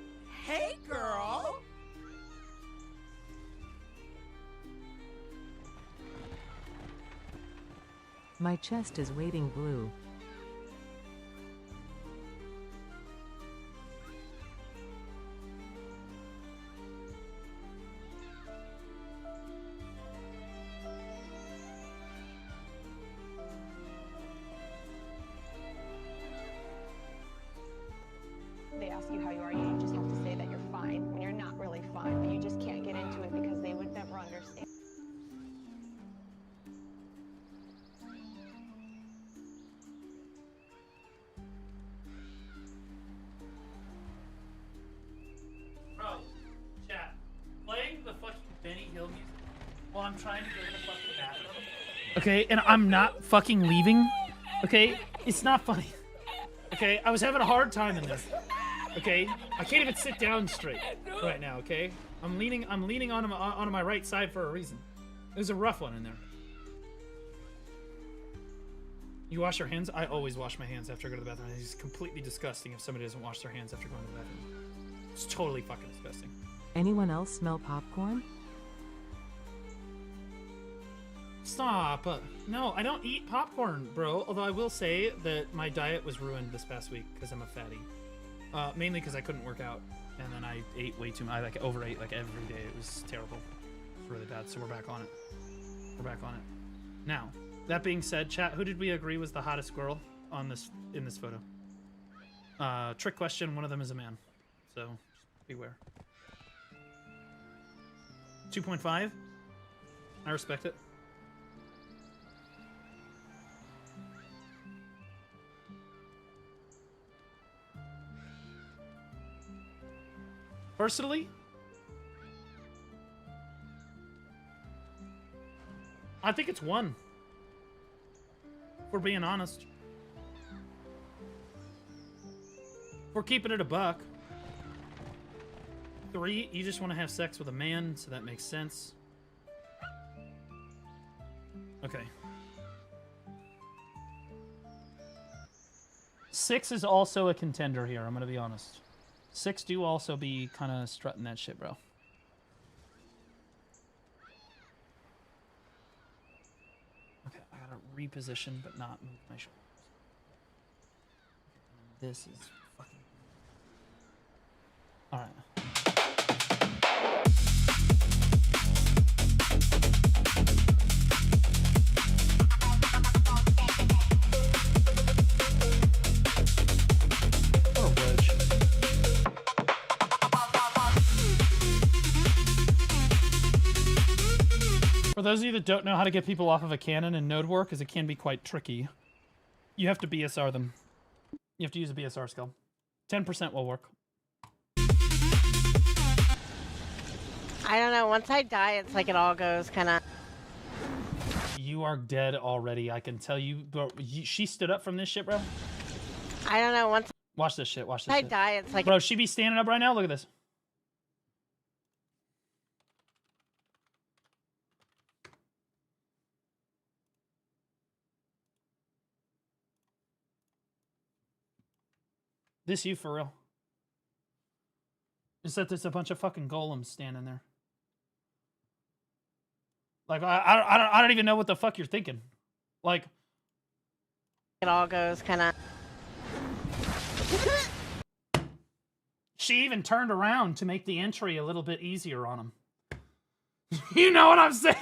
Hey, girl. My chest is waiting blue. They ask you how you are, you just have to say that you're fine when you're not really fine, but you just can't get into it because they would never understand. Bro, chat. Playing the fucking Benny Hill music while I'm trying to go to the fucking bathroom. Okay, and I'm not fucking leaving. Okay, it's not funny. Okay, I was having a hard time in this. Okay, I can't even sit down straight right now. Okay, I'm leaning onto my right side for a reason. There's a rough one in there. You wash your hands? I always wash my hands after I go to the bathroom. It's completely disgusting if somebody doesn't wash their hands after going to the bathroom. It's totally fucking disgusting. Anyone else smell popcorn? Stop. No, I don't eat popcorn, bro. Although I will say that my diet was ruined this past week because I'm a fatty. Mainly because I couldn't work out. And then I ate way too much. I overate like every day. It was terrible. It's really bad. So we're back on it. We're back on it. Now, that being said, chat, who did we agree was the hottest girl on this in this photo? Trick question, one of them is a man. So just beware. 2.5. I respect it. Personally, I think it's 1. If we're being honest. If we're keeping it a buck. 3, you just want to have sex with a man, so that makes sense. Okay. 6 is also a contender here, I'm going to be honest. 6 do also be kind of strutting that shit, bro. Okay, I gotta reposition, but not move my shoulders. This is fucking... Alright. For those of you that don't know how to get people off of a cannon in node war, because it can be quite tricky, you have to BSR them. You have to use a BSR skill. 10% will work. I don't know. Once I die, it's like it all goes kind of... You are dead already. I can tell you. Bro, she stood up from this shit, bro. I don't know. Once Watch this shit. Watch this I shit. die, it's like... Bro, she be standing up right now. Look at this. This you for real. It's that there's a bunch of fucking golems standing there. Like, I don't even know what the fuck you're thinking. Like, It all goes kind of. she even turned around to make the entry a little bit easier on him. You know what I'm saying?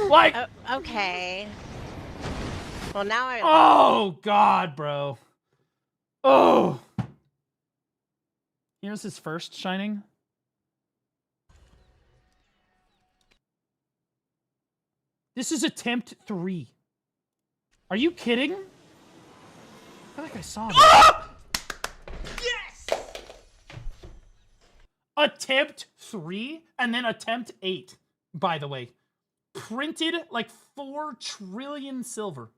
Like, Okay. Well, now I. Oh God, bro. Oh. Here's his first shining. This is attempt 3. Are you kidding? I feel like I saw that. Yes! Attempt 3 and then attempt 8, by the way. Printed like 4 trillion silver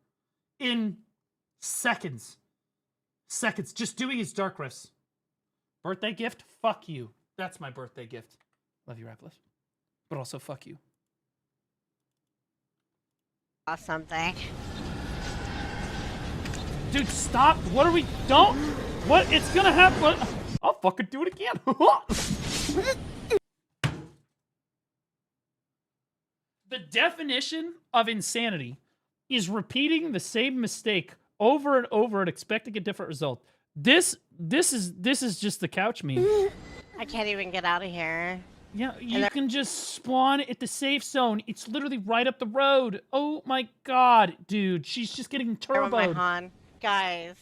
in seconds. Seconds. Just doing his dark rifts. Birthday gift? Fuck you. That's my birthday gift. Love you, Rappless. But also, fuck you. Something. Dude, stop. What are we? Don't. What? It's gonna happen. I'll fucking do it again. The definition of insanity is repeating the same mistake over and over and expecting a different result. This is just the couch meme. I can't even get out of here. Yeah, you can just spawn at the safe zone. It's literally right up the road. Oh my god, dude. She's just getting turboed. Guys,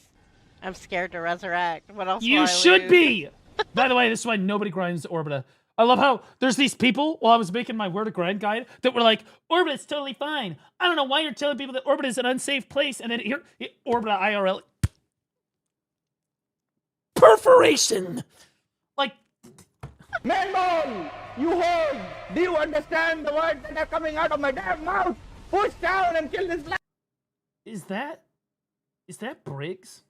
I'm scared to resurrect. What else You should be! By the way, this is why nobody grinds Orbita. I love how there's these people, while I was making my where to grind guide, that were like, Orbita's totally fine. I don't know why you're telling people that Orbita is an unsafe place, and then here, Orbita IRL. Perforation! Like, Manball! You hold! Do you understand the words that are coming out of my damn mouth? Push down and kill this lad! Is that Briggs?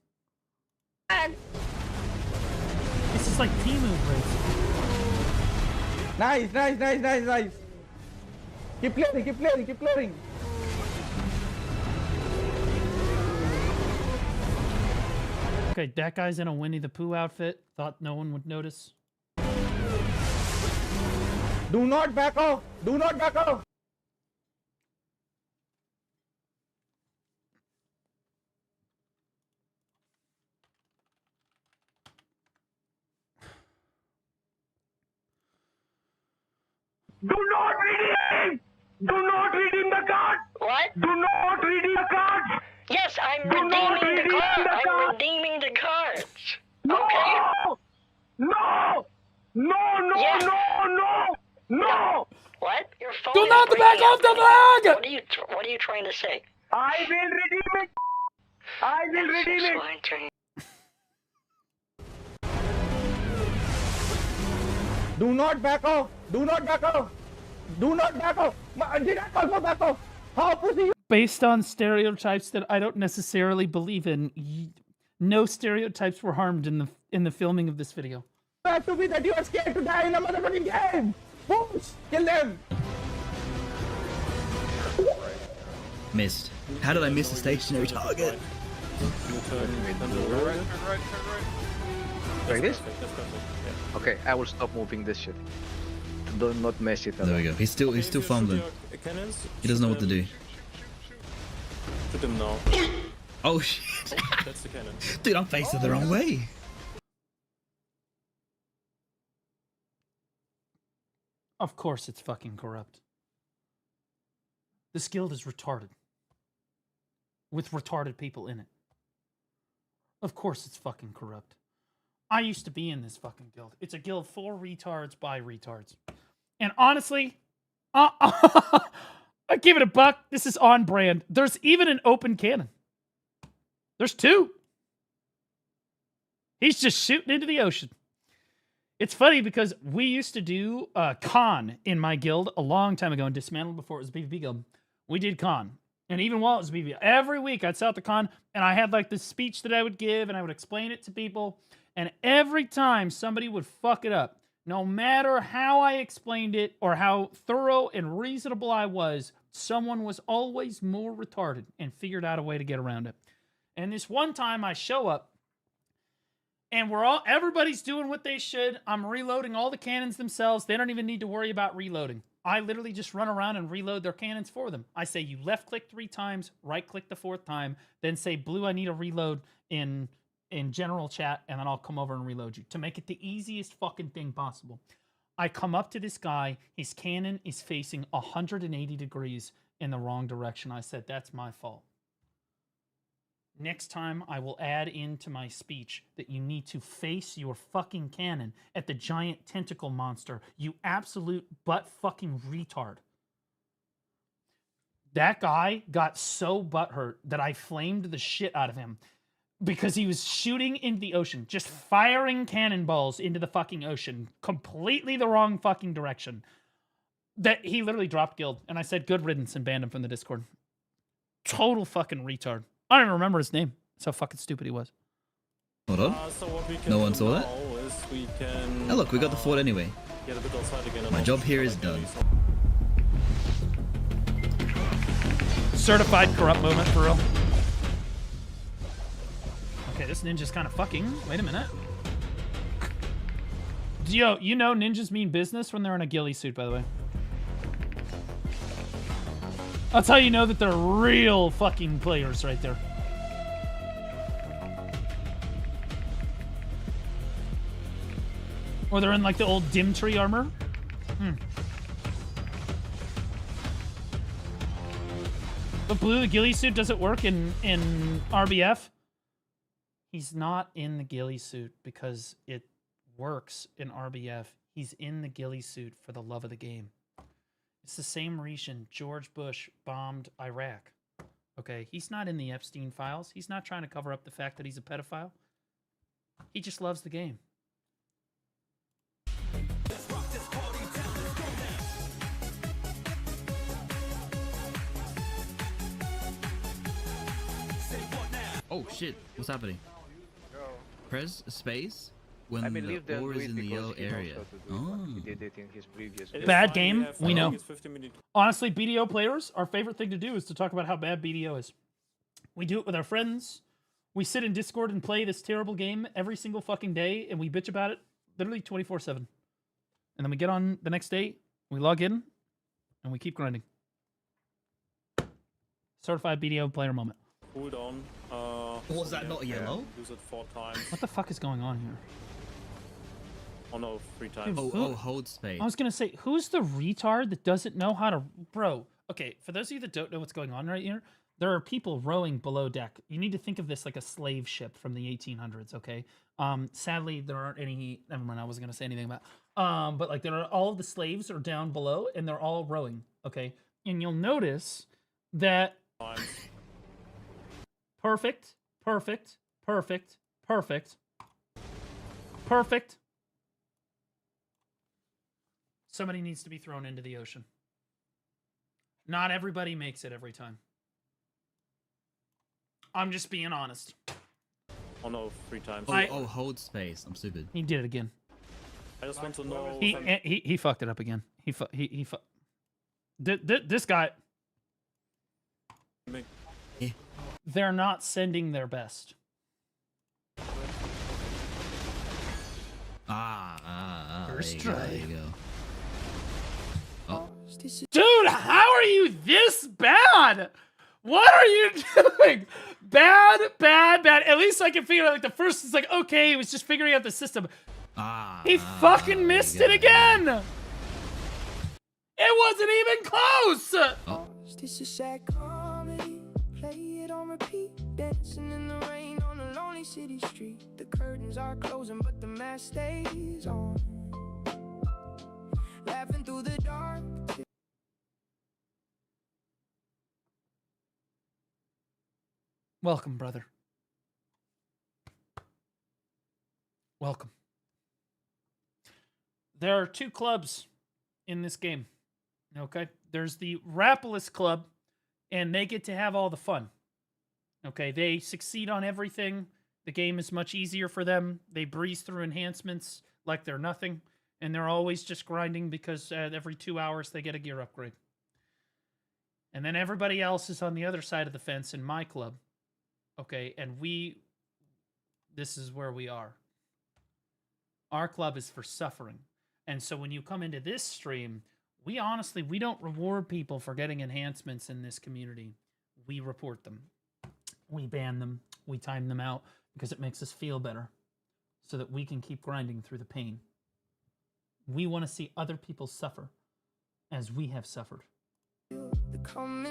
This is like Timu Briggs. Nice. Keep clearing. Okay, that guy's in a Winnie the Pooh outfit. Thought no one would notice. Do not back off! Do not redeem! Do not redeem the card! What? Do not redeem the cards! Yes, I'm Do not redeeming the redeem card. the I'm card. redeeming the cards. No! Okay. No! Yes. No! What? Your phone Do is not breaking back off up. the flag! What are you trying to say? I will redeem it! I will redeem it! Fine, turn- Do not back off! Did I also back off? How pussy you? Based on stereotypes that I don't necessarily believe in, no stereotypes were harmed in the filming of this video. Have to be that you are scared to die in a motherfucking game! Push! Kill them! Missed. How did I miss a stationary target? Like this? Okay, I will stop moving this shit. Do not mess it up. There we go. He's still fumbling. He doesn't know what to do. Shoot him now. Oh shit! That's the cannon. Dude, I'm facing the wrong way. Of course it's fucking corrupt. This guild is retarded. With retarded people in it. Of course it's fucking corrupt. I used to be in this fucking guild. It's a guild for retards by retards. And honestly, I give it a buck. This is on brand. There's even an open cannon. There's 2. He's just shooting into the ocean. It's funny because we used to do con in my guild a long time ago and dismantled before it was a PvP guild. We did con. And even while it was PvP, every week I'd set out the con and I had like this speech that I would give and I would explain it to people. And every time somebody would fuck it up, no matter how I explained it or how thorough and reasonable I was, someone was always more retarded and figured out a way to get around it. And this one time I show up and everybody's doing what they should. I'm reloading all the cannons themselves. They don't even need to worry about reloading. I literally just run around and reload their cannons for them. I say you left click 3 times, right click the 4th time, then say blue, I need a reload in general chat, and then I'll come over and reload you to make it the easiest fucking thing possible. I come up to this guy, his cannon is facing 180 degrees in the wrong direction. I said, that's my fault. Next time, I will add into my speech that you need to face your fucking cannon at the giant tentacle monster, you absolute butt fucking retard. That guy got so butthurt that I flamed the shit out of him because he was shooting into the ocean, just firing cannonballs into the fucking ocean, completely the wrong fucking direction. That he literally dropped guild, and I said good riddance and banned him from the Discord. Total fucking retard. I don't even remember his name. That's how fucking stupid he was. Hold on. No one saw that? Oh look, we got the fort anyway. My job here is done. Certified corrupt moment for real. Okay, this ninja's kind of fucking. Wait a minute. Yo, you know ninjas mean business when they're in a ghillie suit, by the way. That's how you know that they're real fucking players right there. Or they're in like the old dim tree armor. But blue, the ghillie suit, does it work in RBF? He's not in the ghillie suit because it works in RBF. He's in the ghillie suit for the love of the game. It's the same reason George Bush bombed Iraq. Okay, he's not in the Epstein files. He's not trying to cover up the fact that he's a pedophile. He just loves the game. Oh shit, what's happening? Press space when I believe the they'll ore do is it in the because yellow he knows area. how to do it. Oh. He did it in his previous Bad game, we know. It's 50 minutes. Honestly, BDO players, our favorite thing to do is to talk about how bad BDO is. We do it with our friends. We sit in Discord and play this terrible game every single fucking day, and we bitch about it literally 24/7. And then we get on the next day, we log in, and we keep grinding. Certified BDO player moment. Cool down. Was that not yellow? Use it 4 times. What the fuck is going on here? Oh no, 3 times. Oh, hold space. I was gonna say, who's the retard that doesn't know how to... Bro, okay, for those of you that don't know what's going on right here, there are people rowing below deck. You need to think of this like a slave ship from the 1800s, okay? Sadly, there aren't any... Never mind, I wasn't gonna say anything about... but like, there are all of the slaves are down below, and they're all rowing, okay? And you'll notice that... Perfect, perfect, perfect, perfect, perfect. Somebody needs to be thrown into the ocean. Not everybody makes it every time. I'm just being honest. Oh no, 3 times. Oh, hold space. I'm stupid. He did it again. I just want to know. He fucked it up again. This guy. They're not sending their best. First try. There you go. Oh. Dude, how are you this bad? What are you doing? Bad, bad, bad. At least I can figure out, like, the first is like, okay, he was just figuring out the system. He fucking missed it again. It wasn't even close. Oh. This is sad comedy. Play it on repeat. Dancing in the rain on a lonely city street. The curtains are closing, but the mask stays on. Laughing through the dark. Welcome, brother. Welcome. There are 2 clubs in this game. Okay? There's the Rapolis Club, and they get to have all the fun. Okay? They succeed on everything. The game is much easier for them. They breeze through enhancements like they're nothing, and they're always just grinding because every 2 hours they get a gear upgrade. And then everybody else is on the other side of the fence in my club. Okay, and this is where we are. Our club is for suffering. And so when you come into this stream, We honestly, we don't reward people for getting enhancements in this community. We report them. We ban them. We time them out because it makes us feel better so that we can keep grinding through the pain. We want to see other people suffer as we have suffered. Welcome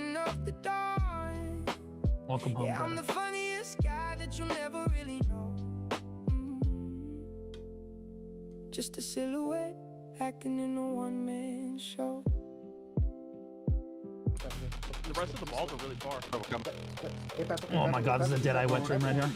home, Yeah, I'm brother. the funniest guy that you'll never really know. Just a silhouette acting in a one-man show. The rest of the balls are really far. Oh my god, this is a Deadeye wet dream right here.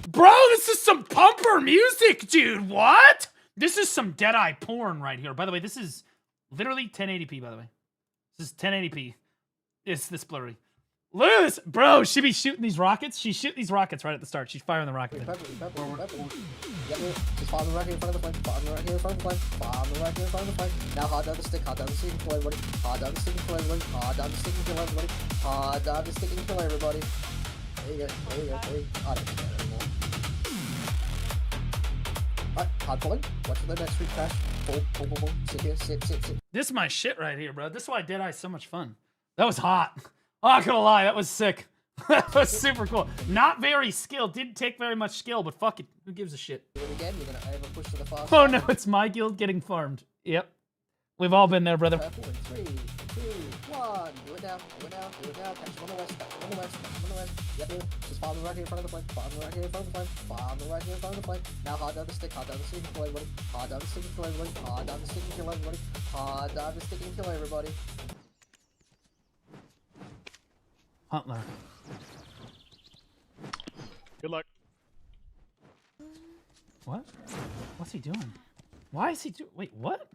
Bro, this is some pumper music, dude. What? This is some Deadeye porn right here. By the way, this is literally 1080p, by the way. This is 1080p. It's this blurry. Look at this. Bro, she be shooting these rockets. She's shooting these rockets right at the start. She's firing the rocket. Just follow the right here in front of the flame. Follow the right here in front of the flame. Follow the right here in front of the flame. Now hard down the stick. Hard down the stick and kill everybody. Hard down the stick and kill everybody. Hard down the stick and kill everybody. Hard down the stick and kill everybody. There you go. There you go. There you go. I don't care anymore. Alright, hard pulling. Watch for the next street crash. Pull, pull, pull, pull. Sit here. Sit, sit, sit. This is my shit right here, bro. This is why Deadeye's so much fun. That was hot. I'm not gonna lie, that was sick. That was super cool. Not very skilled. Didn't take very much skill, but fuck it. Who gives a shit? Do it again. You're gonna over push to the far Oh side. no, it's my guild getting farmed. Yep. We've all been there, brother. Purple in 3, 2, 1. Do it now. Do it now. Do it now. Catch him on the west. Catch him on the west. Catch him on the west. Yep, here. Just follow the right here in front of the flame. Follow the right here in front of the flame. Follow the right here in front of the flame. Now hard down the stick. Hard down the stick and kill everybody. Hard down the stick and kill everybody. Hard down the stick and kill everybody. Hard down the stick and kill everybody. Huntler. Good luck. What? What's he doing? Why is he doing? Wait, what?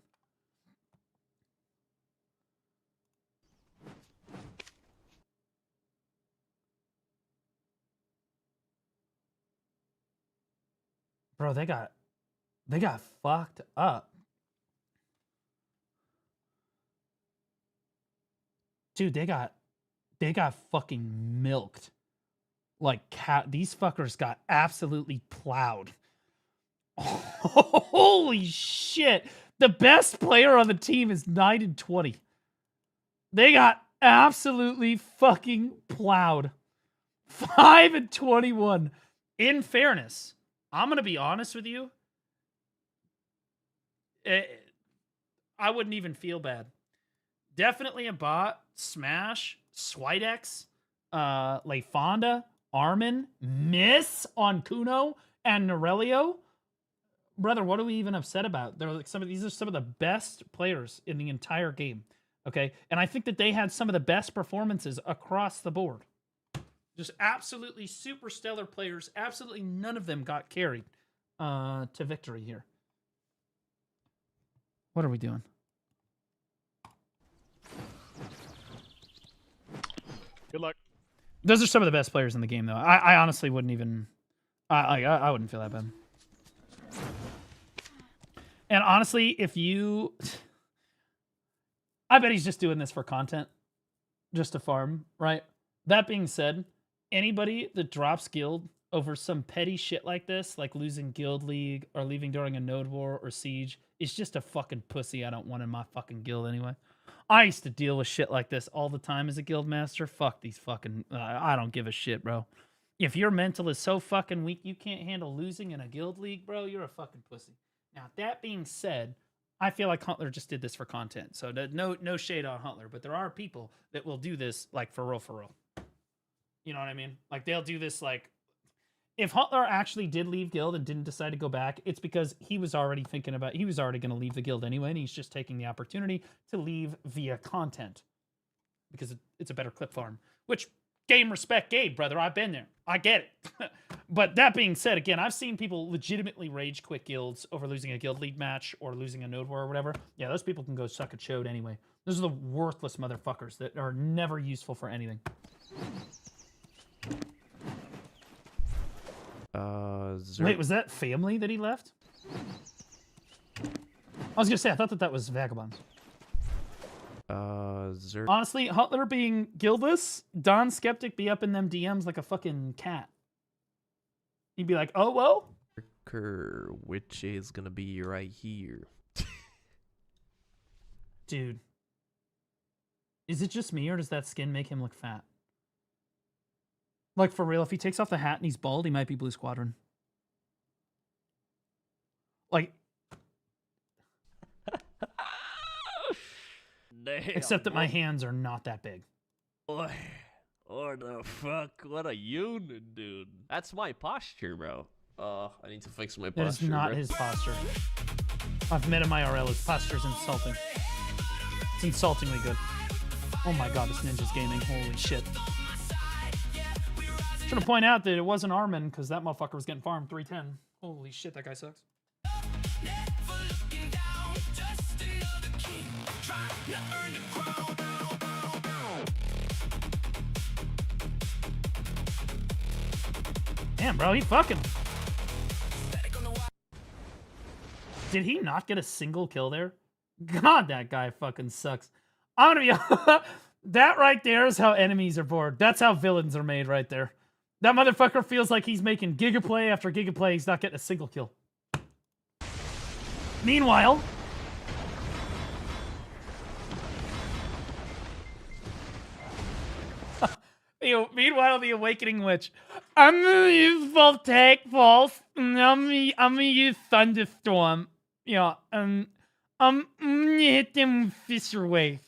Bro, they got fucked up. Dude, they got fucking milked. Like cat, these fuckers got absolutely plowed. Holy shit. The best player on the team is 9-20. They got absolutely fucking plowed. 5-21. In fairness, I'm going to be honest with you. I wouldn't even feel bad. Definitely a bot, Smash, Swidex, Lefonda, Armin, Miss on Kuno, and Norelio. Brother, what are we even upset about? They're like these are some of the best players in the entire game. Okay? And I think that they had some of the best performances across the board. Just absolutely super stellar players. Absolutely none of them got carried to victory here. What are we doing? Good luck. Those are some of the best players in the game, though. I honestly wouldn't even... I wouldn't feel that bad. And honestly, if you... I bet he's just doing this for content. Just to farm, right? That being said, anybody that drops guild over some petty shit like this, like losing guild league or leaving during a node war or siege, is just a fucking pussy I don't want in my fucking guild anyway. I used to deal with shit like this all the time as a guild master. Fuck these fucking... I don't give a shit, bro. If your mental is so fucking weak you can't handle losing in a guild league, bro, you're a fucking pussy. Now, that being said, I feel like Huntler just did this for content. So no shade on Huntler, but there are people that will do this like for real, for real. You know what I mean? Like they'll do this like... If Huntler actually did leave guild and didn't decide to go back, it's because he was already thinking about... He was already going to leave the guild anyway, and he's just taking the opportunity to leave via content. Because it's a better clip farm. Which, game respect Gabe, brother. I've been there. I get it. But that being said, again, I've seen people legitimately rage quit guilds over losing a guild league match or losing a node war or whatever. Yeah, those people can go suck a chode anyway. Those are the worthless motherfuckers that are never useful for anything. Wait, was that family that he left? I was gonna say, I thought that was Vagabonds. Honestly, Huntler being guildless, Don Skeptic be up in them DMs like a fucking cat. He'd be like, oh, well, motherfucker, which is gonna be right here. Dude. Is it just me, or does that skin make him look fat? Like, for real, if he takes off the hat and he's bald, he might be Blue Squadron. Like... Damn, except that my hands are not that big. Boy, what the fuck? What a unit, dude. That's my posture, bro. I need to fix my posture. That is not bro. his posture. I've met him IRL. His posture's insulting. It's insultingly good. Oh my god, this ninja's gaming. Holy shit. Should to point out that it wasn't Armin, because that motherfucker was getting farmed 310. Holy shit, that guy sucks. Damn, bro, he fucking... Did he not get a single kill there? God, that guy fucking sucks. I'm gonna be... That right there is how enemies are bored. That's how villains are made right there. That motherfucker feels like he's making gigaplay after gigaplay. He's not getting a single kill. Meanwhile... Meanwhile, the Awakening Witch. I'm gonna use Voltaic Pulse, and I'm gonna use Thunderstorm. Yeah, I'm gonna hit them with Fisher Wave.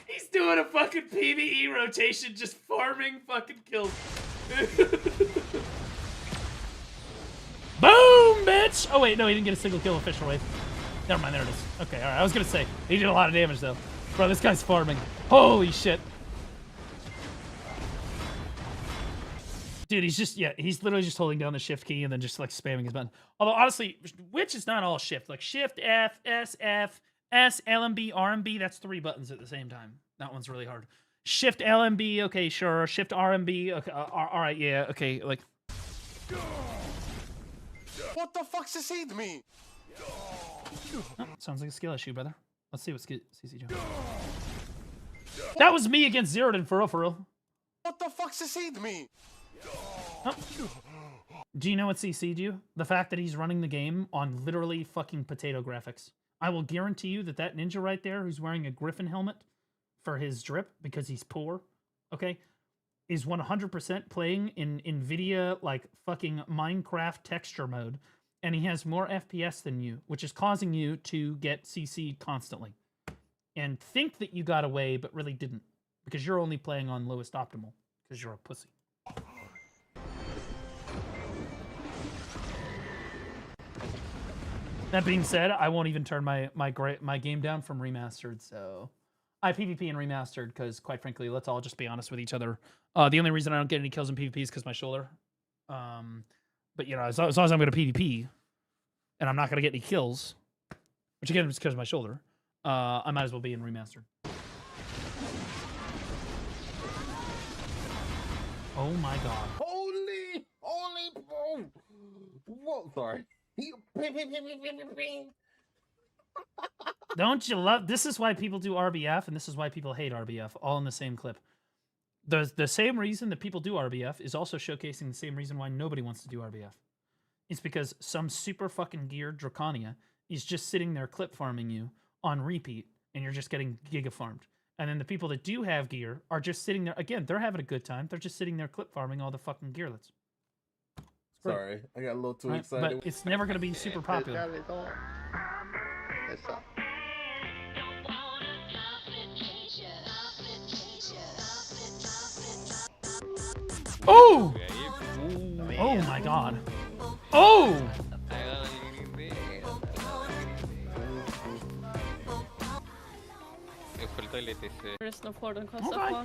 He's doing a fucking PvE rotation, just farming fucking kills. Boom, bitch! Oh wait, no, he didn't get a single kill with Fisher Wave. Never mind, there it is. Okay, alright, I was gonna say, he did a lot of damage though. Bro, this guy's farming. Holy shit. Dude, he's just, yeah, he's literally just holding down the shift key and then just like spamming his button. Although honestly, Witch is not all shift. Like shift, F, S, F, S, LMB, RMB, that's 3 buttons at the same time. That one's really hard. Shift LMB, okay, sure. Shift RMB, okay, alright, yeah, okay, like. What the fuck succeed me? Oh, sounds like a skill issue, brother. Let's see what CC do. That was me against Zeroden, for real, for real. What the fuck succeed me? Oh. Do you know what CC'd you? The fact that he's running the game on literally fucking potato graphics. I will guarantee you that that ninja right there who's wearing a Griffin helmet for his drip because he's poor, okay, is 100% playing in NVIDIA like fucking Minecraft texture mode. And he has more FPS than you, which is causing you to get CC'd constantly. And think that you got away, but really didn't. Because you're only playing on lowest optimal. Because you're a pussy. That being said, I won't even turn my game down from remastered, so... I PvP and remastered, because quite frankly, let's all just be honest with each other. The only reason I don't get any kills in PvP is because my shoulder. But, you know, as long as I'm going to PvP, and I'm not going to get any kills, which again is because of my shoulder, I might as well be in remastered. Oh my god. Holy, whoa, sorry. Don't you love... This is why people do RBF, and this is why people hate RBF, all in the same clip. The same reason that people do RBF is also showcasing the same reason why nobody wants to do RBF. It's because some super fucking geared Draconia is just sitting there clip farming you on repeat, and you're just getting giga farmed. And then the people that do have gear are just sitting there, again, they're having a good time, they're just sitting there clip farming all the fucking gearlets. Sorry, I got a little too excited. But it's never going to be super popular. Oh! Oh my god. Oh!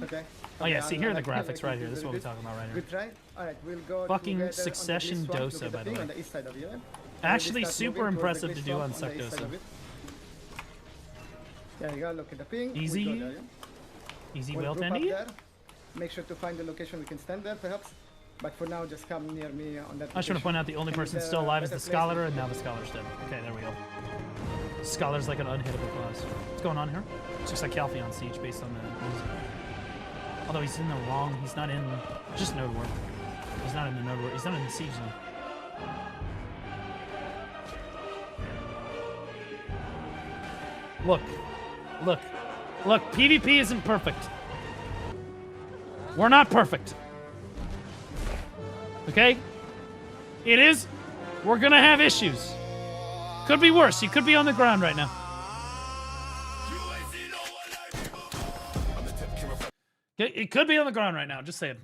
Okay. Oh yeah, see here are the graphics right here. This is what we're talking about right here. Good try. Alright, we'll go fucking Succession Dosa, by the way. Actually super impressive to do on Suck Dosa. There you go, look at the ping. Easy. Easy well tendy. Make sure to find the location we can stand there, perhaps. But for now, just come near me on that. I just want to point out the only person still alive is the Scholar, and now the Scholar's dead. Okay, there we go. Scholar's like an unhittable class. What's going on here? It's just like Calpheon Siege based on the music. Although he's in the wrong, he's not in just Node War. He's not in the node. He's not in the siege zone. Look. Look. Look. PvP isn't perfect. We're not perfect. Okay? It is. We're gonna have issues. Could be worse. You could be on the ground right now. It could be on the ground right now. Just saying.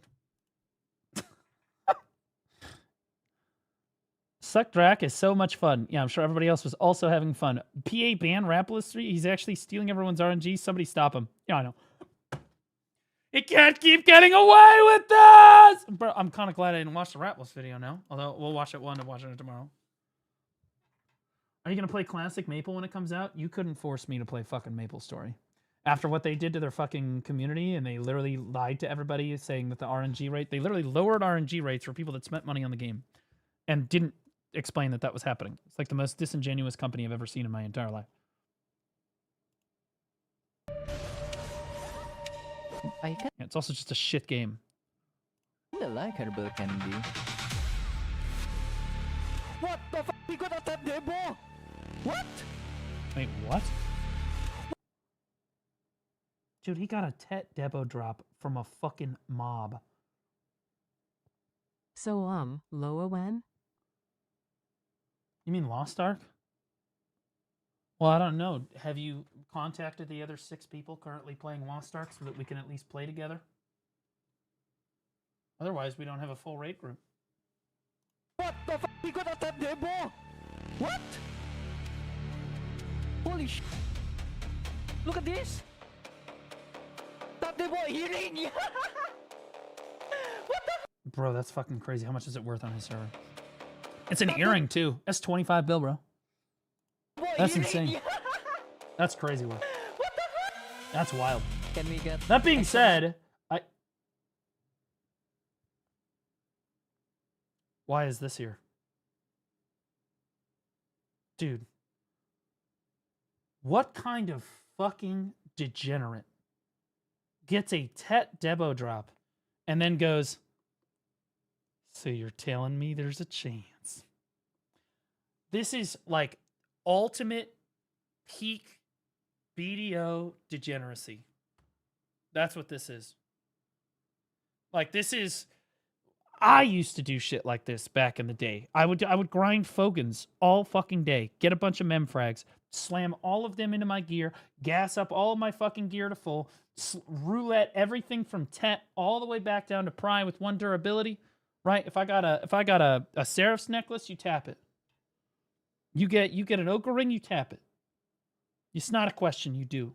Suck Drac is so much fun. Yeah, I'm sure everybody else was also having fun. PA ban Rapolis 3. He's actually stealing everyone's RNG. Somebody stop him. Yeah, I know. It can't keep getting away with this! Bro, I'm kind of glad I didn't watch the Rapolis video now. Although, we'll watch it one and watch it tomorrow. Are you going to play Classic Maple when it comes out? You couldn't force me to play fucking Maple Story. After what they did to their fucking community, and they literally lied to everybody saying that the RNG rate... They literally lowered RNG rates for people that spent money on the game. And didn't explain that that was happening. It's like the most disingenuous company I've ever seen in my entire life. Yeah, it's also just a shit game. Like herbal candy. What the f***? We got a tap demo! What? Wait, what? Dude, he got a Tet Debo drop from a fucking mob. So, Loa when? You mean Lost Ark? Well, I don't know. Have you contacted the other 6 people currently playing Lost Ark so that we can at least play together? Otherwise, we don't have a full raid group. What the f***? We got a tap demo! What? Holy sh**. Look at this! Tap demo hearing! What the Bro, that's fucking crazy. How much is it worth on his server? It's an earring, too. That's 25 bill, bro. That's insane. That's crazy work. What the fuck? That's wild. Can we get... That being said, Why is this here? Dude. What kind of fucking degenerate gets a Tet Debo drop and then goes, so you're telling me there's a chance? This is like ultimate peak BDO degeneracy. That's what this is. Like, this is... I used to do shit like this back in the day. I would grind Fogans all fucking day, get a bunch of mem frags, slam all of them into my gear, gas up all of my fucking gear to full, roulette everything from Tet all the way back down to Pry with 1 durability. Right? If I got a Seraph's necklace, you tap it. You get an Ochre ring, you tap it. It's not a question, you do.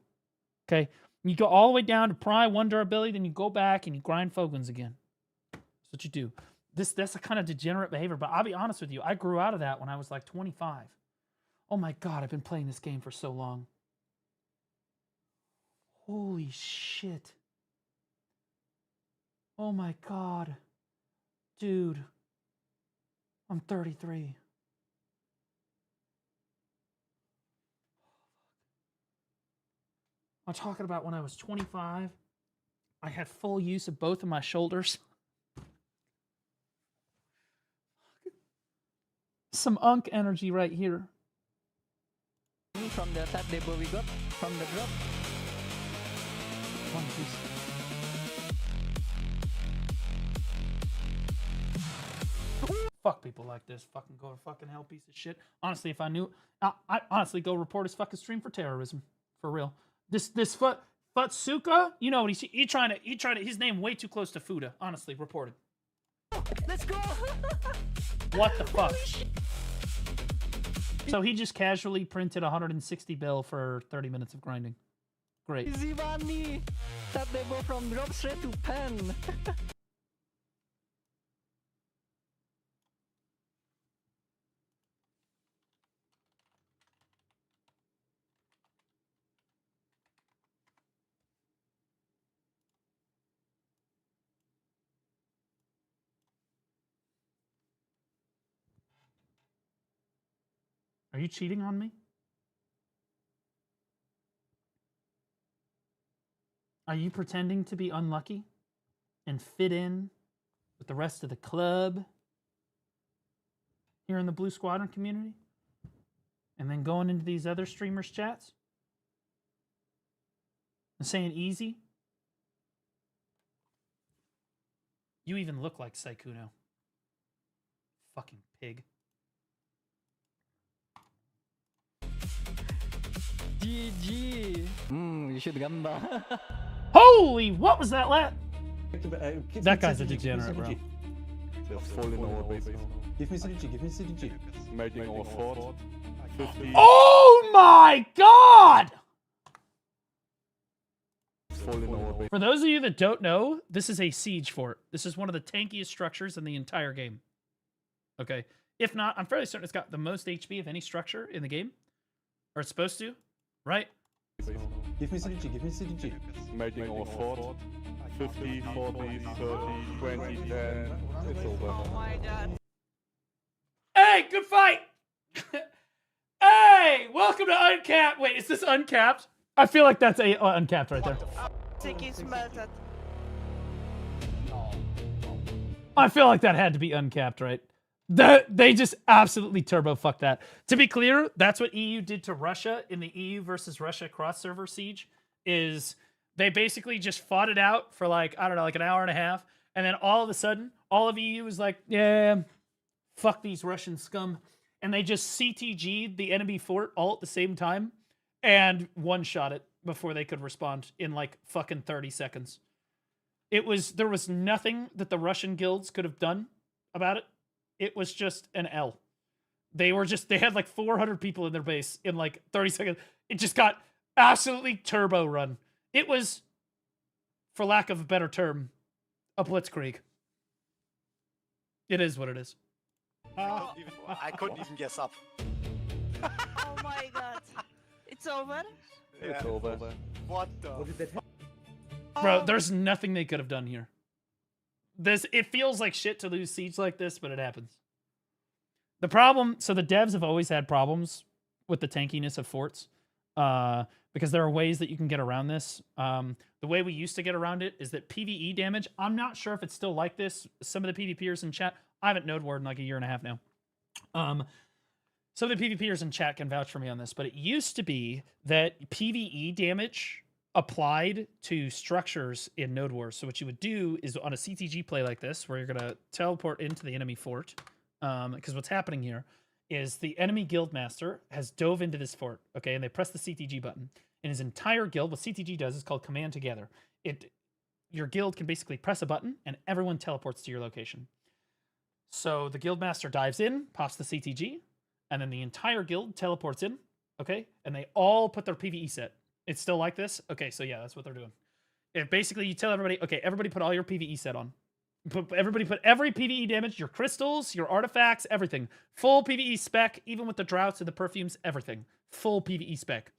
Okay? You go all the way down to Pry 1 durability, then you go back and you grind Fogans again. What you do. That's a kind of degenerate behavior, but I'll be honest with you, I grew out of that when I was like 25. Oh my god, I've been playing this game for so long. Holy shit. Oh my god. Dude. I'm 33. I'm talking about when I was 25. I had full use of both of my shoulders. Some Unk energy right here. From the tap demo we got from the drop. One piece. Fuck people like this. Fucking go to fucking hell, piece of shit. Honestly, if I knew, I honestly go report his fucking stream for terrorism. For real. This Futsuka, you know what he trying to his name way too close to Fuda. Honestly, reported. Let's go. What the fuck? So he just casually printed 160 bill for 30 minutes of grinding. Great. Easy money. That demo from drop straight to pen. Are you cheating on me? Are you pretending to be unlucky and fit in with the rest of the club here in the Blue Squadron community, and then going into these other streamers' chats and saying easy. You even look like Saikuno. Fucking pig. GG. You should gamba. Holy, what was that that guy's a degenerate, bro. They're falling our bases. Give me CDG, give me CDG. Making our fort. 50. Oh my god! For those of you that don't know, this is a siege fort. This is one of the tankiest structures in the entire game. Okay. If not, I'm fairly certain it's got the most HP of any structure in the game. Or it's supposed to, right? Give me CDG, give me CDG. Making our fort. 50, 40, 30, 20, 10. It's over. Oh my god. Hey, good fight! Hey, welcome to Uncapped. Wait, is this Uncapped? I feel like that's a Uncapped right there. I feel like that had to be Uncapped, right? They just absolutely turbo fucked that. To be clear, that's what EU did to Russia in the EU versus Russia cross-server siege, is they basically just fought it out for like, I don't know, like an hour and a half, and then all of a sudden, all of EU was like, yeah, fuck these Russian scum. And they just CTG'd the enemy fort all at the same time and one-shot it before they could respond in like fucking 30 seconds. There was nothing that the Russian guilds could have done about it. It was just an L. They had like 400 people in their base in like 30 seconds. It just got absolutely turbo run. It was, for lack of a better term, a blitzkrieg. It is what it is. I couldn't even guess up. Oh my god. It's over? It's over. What the? Bro, there's nothing they could have done here. It feels like shit to lose siege like this, but it happens. The problem, so the devs have always had problems with the tankiness of forts, because there are ways that you can get around this. The way we used to get around it is that PvE damage, I'm not sure if it's still like this. Some of the PvPers in chat, I haven't node ward in like a year and a half now. Some of the PvPers in chat can vouch for me on this, but it used to be that PvE damage applied to structures in Node Wars. So what you would do is on a CTG play like this, where you're going to teleport into the enemy fort, because what's happening here is the enemy guildmaster has dove into this fort, okay, and they press the CTG button. And his entire guild, what CTG does is called Command Together. Your guild can basically press a button, and everyone teleports to your location. So the guildmaster dives in, pops the CTG, and then the entire guild teleports in, okay, and they all put their PvE set. It's still like this? Okay, so yeah, that's what they're doing. Basically, you tell everybody, okay, everybody put all your PvE set on. Everybody put every PvE damage, your crystals, your artifacts, everything. Full PvE spec, even with the droughts and the perfumes, everything. Full PvE spec.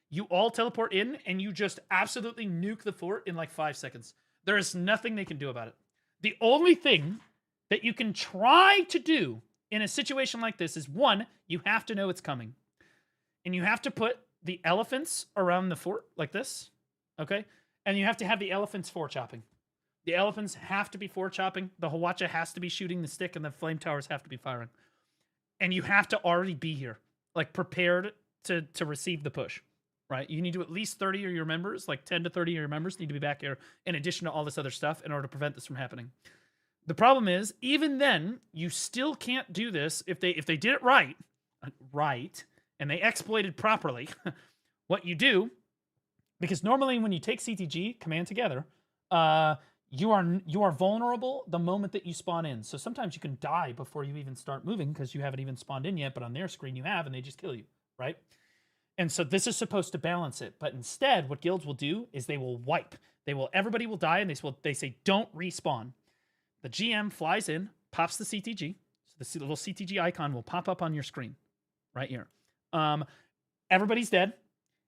You all teleport in, and you just absolutely nuke the fort in like 5 seconds. There is nothing they can do about it. The only thing that you can try to do in a situation like this is, one, you have to know it's coming. And you have to put the elephants around the fort like this, okay? And you have to have the elephants four-chopping. The elephants have to be four-chopping. The Hawacha has to be shooting the stick, and the flame towers have to be firing. And you have to already be here, like prepared to receive the push, right? You need to at least 30 of your members, like 10 to 30 of your members need to be back here in addition to all this other stuff in order to prevent this from happening. The problem is, even then, you still can't do this if they did it right, and they exploited properly. What you do, because normally when you take CTG, Command Together, you are vulnerable the moment that you spawn in. So sometimes you can die before you even start moving because you haven't even spawned in yet, but on their screen you have, and they just kill you, right? And so this is supposed to balance it. But instead, what guilds will do is they will wipe. Everybody will die, and they say, don't respawn. The GM flies in, pops the CTG. So the little CTG icon will pop up on your screen right here. Everybody's dead.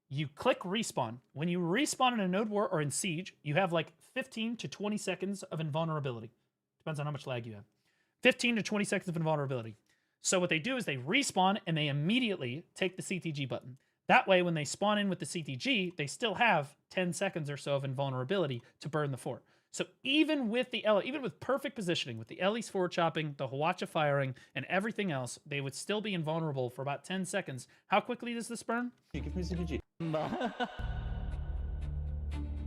You click respawn. When you respawn in a node war or in siege, you have like 15 to 20 seconds of invulnerability. Depends on how much lag you have. 15 to 20 seconds of invulnerability. So what they do is they respawn and they immediately take the CTG button. That way, when they spawn in with the CTG, they still have 10 seconds or so of invulnerability to burn the fort. So even with the Ellie, even with perfect positioning, with the Ellie's forward chopping, the Hwacha firing, and everything else, they would still be invulnerable for about 10 seconds. How quickly does this burn? Give me CDG.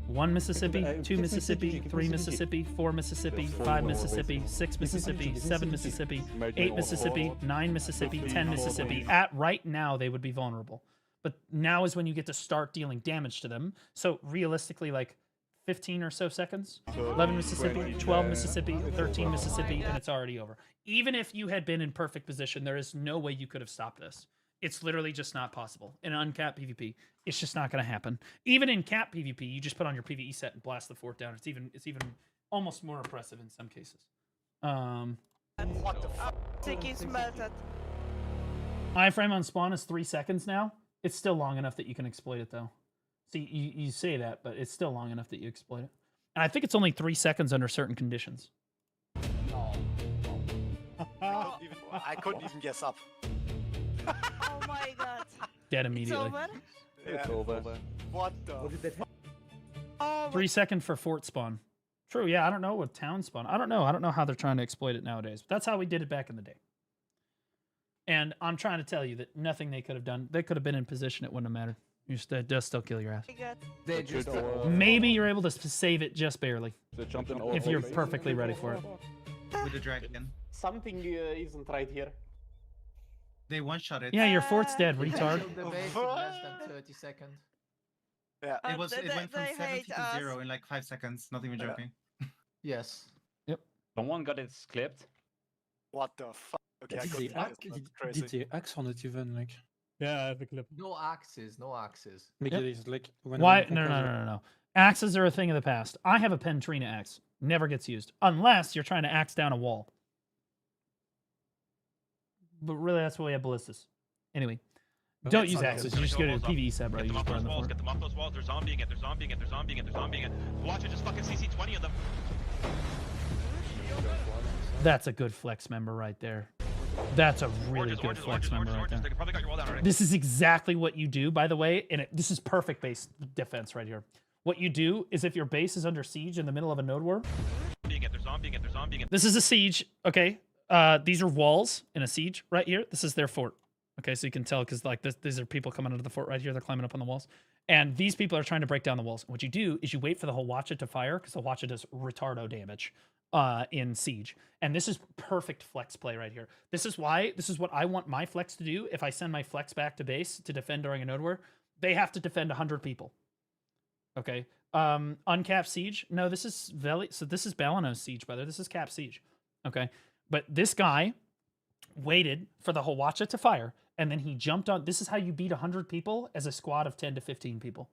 1 Mississippi, 2 Mississippi, 3 Mississippi, 4 Mississippi, 5 Mississippi, 6 Mississippi, 7 Mississippi, 8 Mississippi, 9 Mississippi, 10 Mississippi. At right now, they would be vulnerable. But now is when you get to start dealing damage to them. So realistically, like 15 or so seconds, 11 Mississippi, 12 Mississippi, 13 Mississippi, and it's already over. Even if you had been in perfect position, there is no way you could have stopped this. It's literally just not possible. In uncapped PvP, it's just not going to happen. Even in capped PvP, you just put on your PvE set and blast the fort down. It's even almost more impressive in some cases. What the fuck? Iframe on spawn is 3 seconds now. It's still long enough that you can exploit it, though. See, you say that, but it's still long enough that you exploit it. And I think it's only 3 seconds under certain conditions. No. I couldn't even guess up. Oh my god. Dead immediately. It's over? What the? 3 seconds for fort spawn. True, yeah, I don't know what town spawn. I don't know how they're trying to exploit it nowadays. But that's how we did it back in the day. And I'm trying to tell you that nothing they could have done. They could have been in position. It wouldn't have mattered. It does still kill your ass. They just, maybe you're able to save it just barely. If you're perfectly ready for it. With the dragon. Something isn't right here. They one-shot it. Yeah, your fort's dead, retard. The base in less than 30 seconds. Yeah. It went from 70 to 0 in like 5 seconds. Not even joking. Yes. Yep. Someone got it clipped. What the fuck? Okay, did the axe on it even like? Yeah, I have a clip. No axes, no axes. Make Yep. it like when Why? No. Axes are a thing of the past. I have a Pentrina axe. Never gets used. Unless you're trying to axe down a wall. But really, that's why we have ballistas. Anyway. Don't use axes. You just go to the PvE set, bro. You just burn the fort. Get them off those walls. They're zombieing it. They're zombieing it. They're zombieing it. They're zombieing it. Watch it. Just fucking CC 20 of them. That's a good flex member right there. That's a really good flex member right there. They probably got your wall down already. This is exactly what you do, by the way, and this is perfect base defense right here. What you do is if your base is under siege in the middle of a node war. They're zombieing it. They're zombieing it. This is a siege, okay? These are walls in a siege right here. This is their fort. Okay, so you can tell because like these are people coming out of the fort right here. They're climbing up on the walls. And these people are trying to break down the walls. What you do is you wait for the Hwacha to fire because the Hwacha does retardo damage in siege. And this is perfect flex play right here. This is what I want my flex to do if I send my flex back to base to defend during a node war. They have to defend 100 people. Okay. Uncapped siege. No, this is so this is Balano's siege, brother. This is cap siege. Okay. But this guy waited for the Hwacha to fire, and then he jumped on. This is how you beat 100 people as a squad of 10 to 15 people.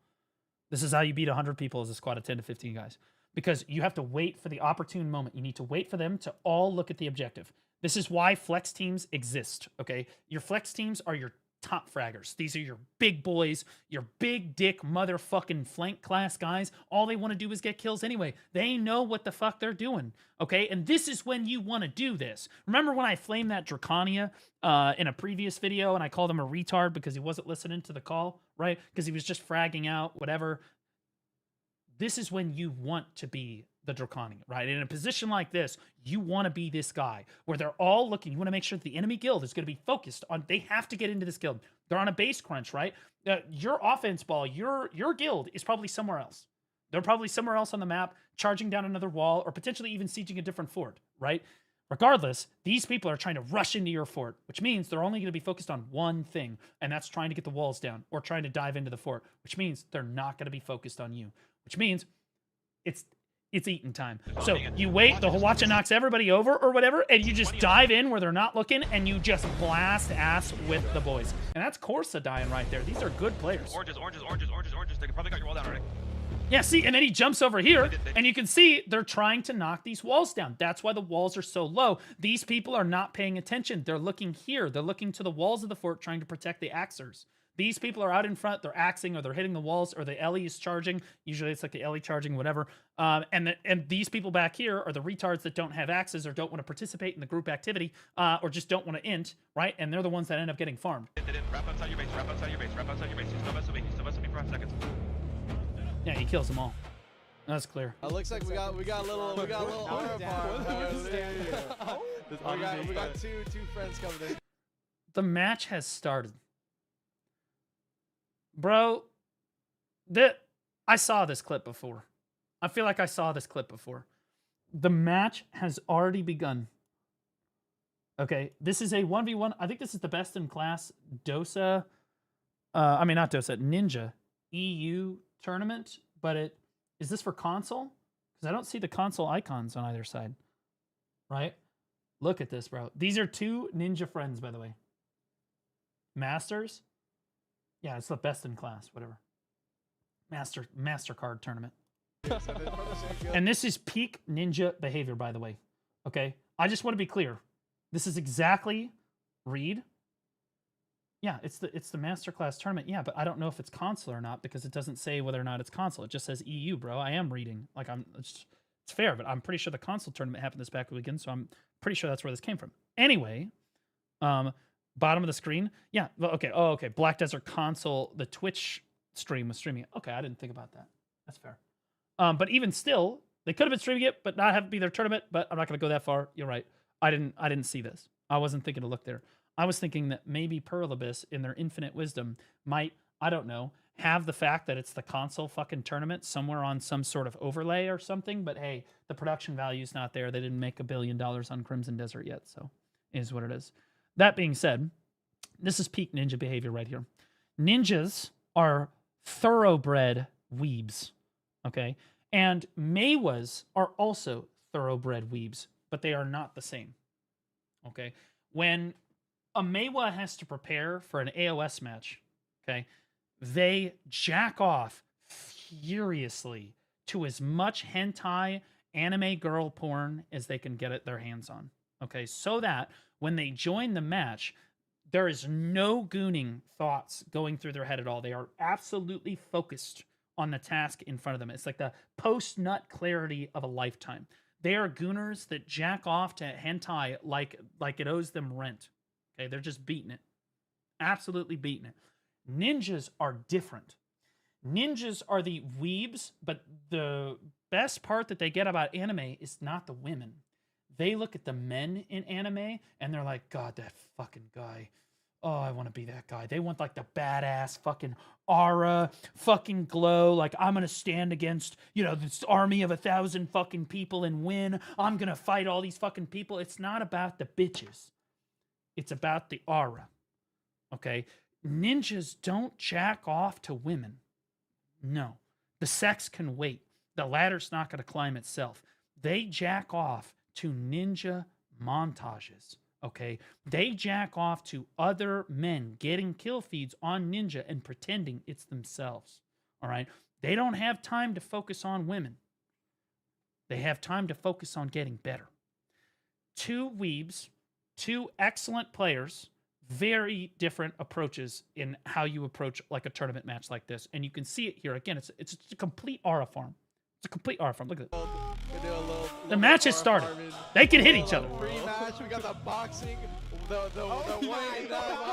This is how you beat 100 people as a squad of 10 to 15 guys. Because you have to wait for the opportune moment. You need to wait for them to all look at the objective. This is why flex teams exist, okay? Your flex teams are your top fraggers. These are your big boys, your big dick motherfucking flank class guys. All they want to do is get kills anyway. They know what the fuck they're doing, okay? And this is when you want to do this. Remember when I flamed that Dracania in a previous video and I called him a retard because he wasn't listening to the call, right? Because he was just fragging out, whatever. This is when you want to be the Draconian, right? In a position like this, you want to be this guy where they're all looking. You want to make sure that the enemy guild is going to be focused on, they have to get into this guild. They're on a base crunch, right? Your offense ball, your guild is probably somewhere else. They're probably somewhere else on the map, charging down another wall, or potentially even sieging a different fort, right? Regardless, these people are trying to rush into your fort, which means they're only going to be focused on one thing, and that's trying to get the walls down or trying to dive into the fort, which means they're not going to be focused on you, which means it's eating time. So you wait, the Hwacha knocks everybody over or whatever, and you just dive in where they're not looking, and you just blast ass with the boys. And that's Corsa dying right there. These are good players. Oranges. They probably got your wall down already. Yeah, see, and then he jumps over here, and you can see they're trying to knock these walls down. That's why the walls are so low. These people are not paying attention. They're looking here. They're looking to the walls of the fort, trying to protect the axers. These people are out in front. They're axing, or they're hitting the walls, or the Ellie is charging. Usually it's like the Ellie charging, whatever. And these people back here are the retards that don't have axes or don't want to participate in the group activity, or just don't want to int, right? And they're the ones that end up getting farmed. Wrap outside your base. You still mess with me for 5 seconds. Yeah, he kills them all. That's clear. It looks like we got a little aura farm. We got two friends coming in. The match has started. Bro, I saw this clip before. I feel like I saw this clip before. The match has already begun. Okay, this is a 1v1. I think this is the best in class Dosa. Not Dosa, Ninja EU tournament. But is this for console? Because I don't see the console icons on either side. Right? Look at this, bro. These are two Ninja friends, by the way. Masters? Yeah, it's the best in class, whatever. MasterCard tournament. And this is peak Ninja behavior, by the way. Okay? I just want to be clear. This is exactly Reed. Yeah, it's the Masterclass tournament. Yeah, but I don't know if it's console or not because it doesn't say whether or not it's console. It just says EU, bro. I am reading. Like it's fair, but I'm pretty sure the console tournament happened this back weekend, so I'm pretty sure that's where this came from. Anyway, bottom of the screen. Yeah, okay. Oh, okay. Black Desert console, the Twitch stream was streaming it. Okay, I didn't think about that. That's fair. But even still, they could have been streaming it, but not have it be their tournament. But I'm not going to go that far. You're right. I didn't see this. I wasn't thinking to look there. I was thinking that maybe Pearl Abyss, in their infinite wisdom, might, I don't know, have the fact that it's the console fucking tournament somewhere on some sort of overlay or something. But hey, the production value's not there. They didn't make $1 billion on Crimson Desert yet, so it is what it is. That being said, this is peak ninja behavior right here. Ninjas are thoroughbred weebs, okay? And Meiwas are also thoroughbred weebs, but they are not the same, okay? When a Meiwa has to prepare for an AOS match, okay, they jack off furiously to as much hentai anime girl porn as they can get their hands on, okay? So that when they join the match, there is no gooning thoughts going through their head at all. They are absolutely focused on the task in front of them. It's like the post-nut clarity of a lifetime. They are gooners that jack off to hentai like it owes them rent. Okay, they're just beating it. Absolutely beating it. Ninjas are different. Ninjas are the weebs, but the best part that they get about anime is not the women. They look at the men in anime and they're like, God, that fucking guy. Oh, I want to be that guy. They want like the badass fucking aura, fucking glow. Like, I'm going to stand against, this army of 1,000 fucking people and win. I'm going to fight all these fucking people. It's not about the bitches. It's about the aura. Okay? Ninjas don't jack off to women. No. The sex can wait. The ladder's not going to climb itself. They jack off to ninja montages, okay? They jack off to other men getting kill feeds on ninja and pretending it's themselves, all right? They don't have time to focus on women. They have time to focus on getting better. Two weebs, two excellent players, very different approaches in how you approach like a tournament match like this. And you can see it here. Again, it's a complete aura farm. It's a complete aura farm. Look at it. The match has started. They can hit each other. Pre-match, we got the boxing, the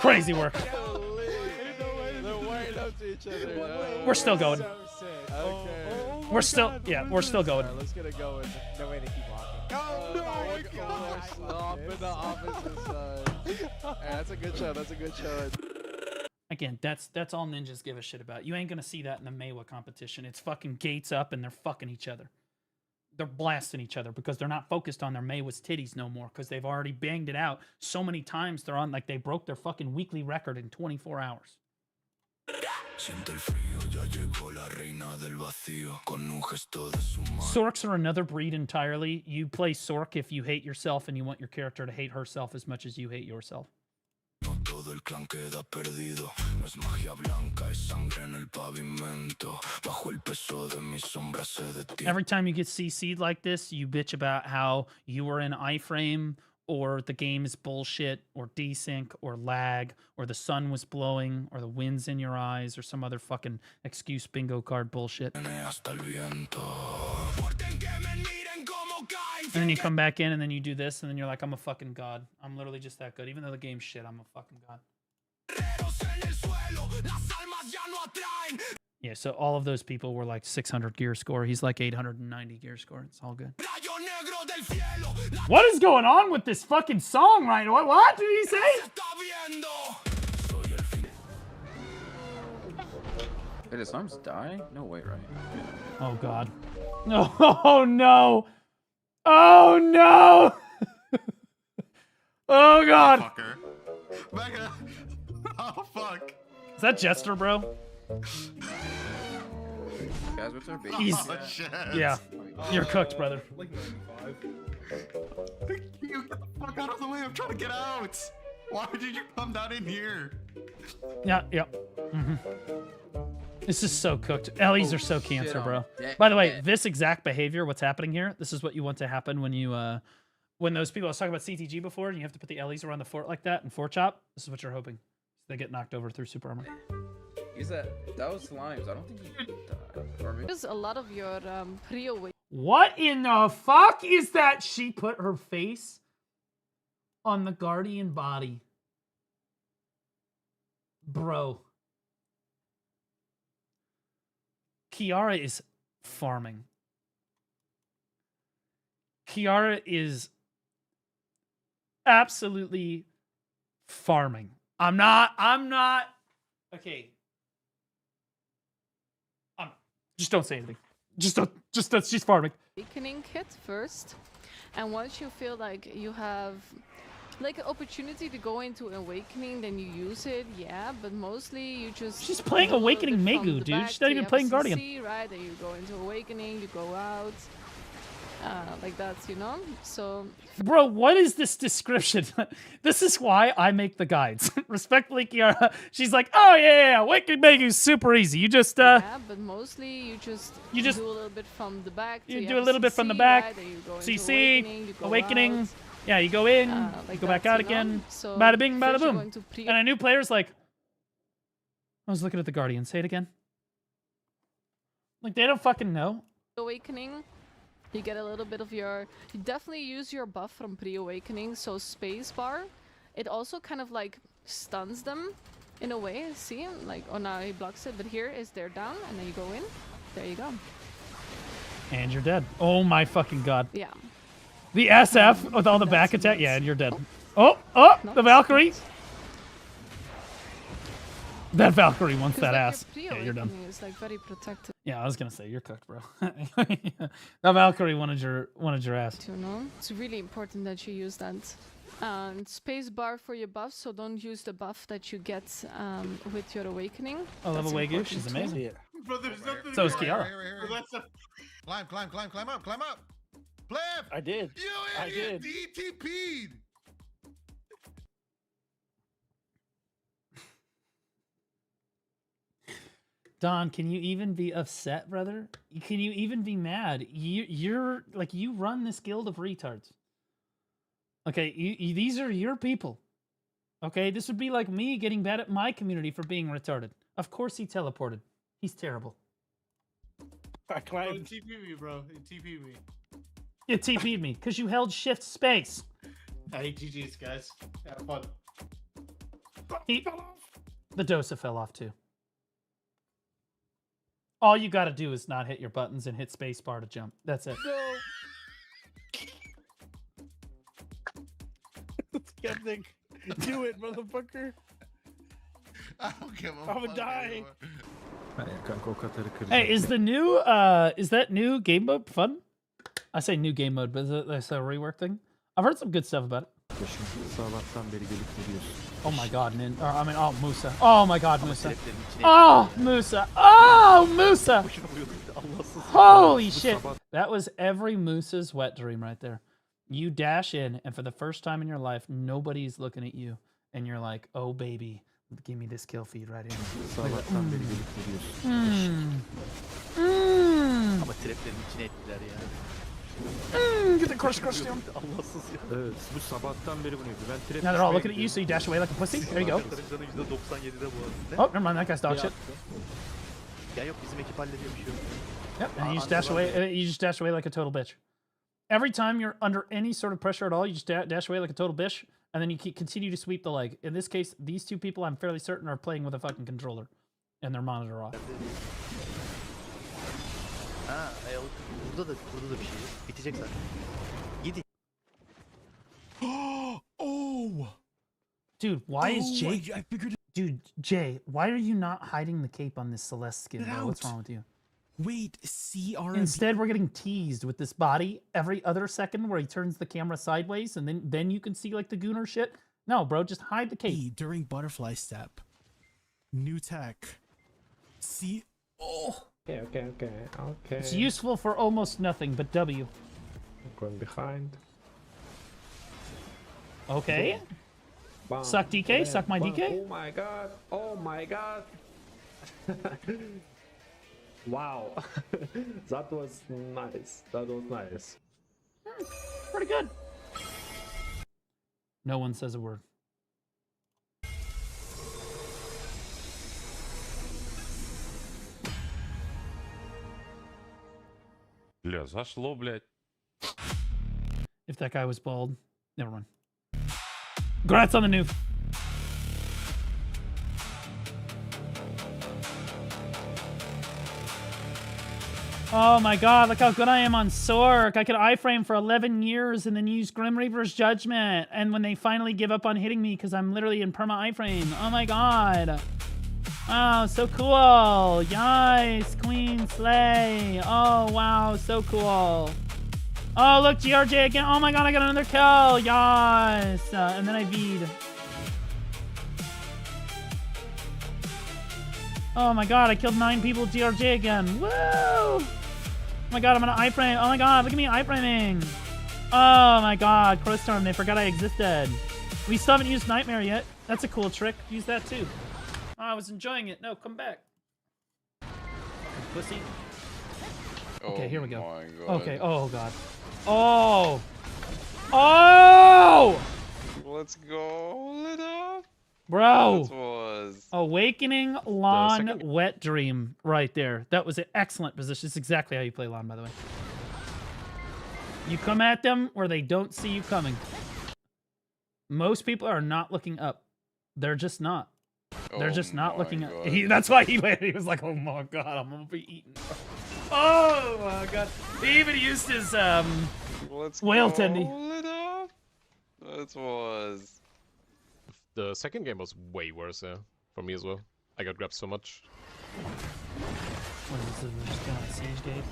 crazy work. They're weighing up to each other. We're still going. Okay. We're still going. Let's get it going. No way to keep walking. Off in the opposite side. Yeah, that's a good show. That's a good show. Again, that's all ninjas give a shit about. You ain't gonna see that in the Meiwa competition. It's fucking gates up and they're fucking each other. They're blasting each other because they're not focused on their Meiwa's titties no more because they've already banged it out so many times. They're on, like, they broke their fucking weekly record in 24 hours. Sorks are another breed entirely. You play Sork if you hate yourself and you want your character to hate herself as much as you hate yourself. Every time you get CC'd like this, you bitch about how you were in iframe, or the game is bullshit, or desync, or lag, or the sun was blowing, or the wind's in your eyes, or some other fucking excuse bingo card bullshit. And then you come back in and then you do this and then you're like, I'm a fucking god. I'm literally just that good. Even though the game's shit, I'm a fucking god. Yeah, so all of those people were like 600 gear score. He's like 890 gear score. It's all good. What is going on with this fucking song right now? What did he say? Did his arms die? No way, right? Oh, God. Oh, no. Oh, no. Oh, God. Oh, fuck. Is that Jester, bro? Guys, what's our base? He's, yeah, you're cooked, brother. Like 95. You get the fuck out of the way. I'm trying to get out. Why did you come down in here? Yeah. This is so cooked. Ellies are so cancer, bro. By the way, this exact behavior, what's happening here, this is what you want to happen when you, when those people, I was talking about CTG before, and you have to put the Ellies around the fort like that and fort chop. This is what you're hoping. They get knocked over through super armor. Is that was slimes? I don't think he died. Or maybe. There's a lot of your pre-away. What in the fuck is that? She put her face on the Guardian body. Bro. Kiara is farming. Kiara is absolutely farming. I'm not. Okay. Just don't say anything. Just don't, she's farming. Awakening kit first, and once you feel like you have like an opportunity to go into awakening, then you use it, yeah, but mostly you just... She's playing Awakening Megu, dude. She's not even playing Guardian. Right, then you go into awakening, you go out, like that, you know? So... Bro, what is this description? This is why I make the guides. Respectfully, Kiara, she's like, oh yeah, Awakening Megu's super easy. You just, yeah, but mostly you just do a little bit from the back. You do a little bit from the back, right? Then you go into CC, go Awakening. out. Yeah, you go in, Like go back out again, so bada bing, bada first you're boom. going to And a new player's like, I was looking at the Guardian. Say it again. Like, they don't fucking know. Awakening, you get a little bit of your... You definitely use your buff from pre-awakening, so spacebar. It also kind of like stuns them in a way, see? Like, oh, now he blocks it, but here is they're down, and then you go in. There you go. And you're dead. Oh my fucking god. Yeah. The SF with all the back attack. Yeah, and you're dead. Oh, the Valkyrie. That Valkyrie wants that ass. Yeah, you're done. Is like very protective. Yeah, I was gonna say you're cooked, bro. That Valkyrie wanted your ass. You know, it's really important that you use that. Space bar for your buff, so don't use the buff that you get with your awakening. I love Wagyu. She's amazing. Yeah. Bro, there's nothing So is Kiara. Climb up. Pleb! I did. You idiot! ETP'd! Don, can you even be upset, brother? Can you even be mad? You're like, you run this guild of retards. Okay, these are your people. Okay, this would be like me getting bad at my community for being retarded. Of course he teleported. He's terrible. I climbed. Oh, TP me, bro. TP me. You TP'd me because you held shift space. Hey, GG's, guys. Have fun. The Dosa fell off too. All you gotta do is not hit your buttons and hit spacebar to jump. That's it. No. Skeptic. Do it, motherfucker. I don't give a I'm dying. Hey, is the new is that new game mode fun? I say new game mode, but is that a rework thing? I've heard some good stuff about it. Oh my god, oh Musa. Oh my god, Musa. Oh, Musa. Oh, Musa. Holy shit. That was every Musa's wet dream right there. You dash in, and for the first time in your life, nobody's looking at you. And you're like, oh baby, give me this kill feed right here. Get the crush down. Now they're all looking at you, so you dash away like a pussy. There you go. Oh, never mind, that guy's dog shit. Yep, and you just dash away. You just dash away like a total bitch. Every time you're under any sort of pressure at all, you just dash away like a total bitch, and then you continue to sweep the leg. In this case, these two people, I'm fairly certain, are playing with a fucking controller and their monitor off. burada da bir şey yok. Bitecek zaten. Gidin. Oh! Dude, why is Oh, Jay... I figured Dude, Jay, why are you not hiding the cape on this Celeste skin, bro? What's wrong with you? Wait, CRMP. Instead, we're getting teased with this body every other second where he turns the camera sideways and then you can see like the gooner shit. No, bro, just hide the cape. During butterfly step. New tech. See? Oh! Okay. It's useful for almost nothing but W. Going behind. Okay. Bam. Suck DK, Bam. suck my Bam. DK. Oh my god. Wow. That was nice. Pretty good. No one says a word. Бля, зашло, блядь. If that guy was bald, never mind. Congrats on the new. Oh my god, look how good I am on Sork. I could iframe for 11 years and then use Grim Reaper's Judgment. And when they finally give up on hitting me because I'm literally in perma iframe. Oh my god. Wow, so cool. Yes, Queen Slay. Oh wow, so cool. Oh look, GRJ again. Oh my god, I got another kill. Yes. And then I V'd. Oh my god, I killed 9 people with GRJ again. Woo! Oh my god, I'm gonna iframe. Oh my god, look at me iframing. Oh my god, Crowstorm, they forgot I existed. We still haven't used Nightmare yet. That's a cool trick. Use that too. Oh, I was enjoying it. No, come back. Pussy. Okay, here we go. Okay, oh god. Oh! Oh! Let's go. Lit up. Bro! That was... Awakening Lawn Wet Dream right there. That was an excellent position. It's exactly how you play Lawn, by the way. You come at them where they don't see you coming. Most people are not looking up. They're just not. They're just not looking up. That's why he landed. He was like, oh my god, I'm gonna be eaten. Oh my god. He even used his whale tendy. Lit up. That was... The second game was way worse for me as well. I got grabbed so much. What is this? We're just doing a siege gate.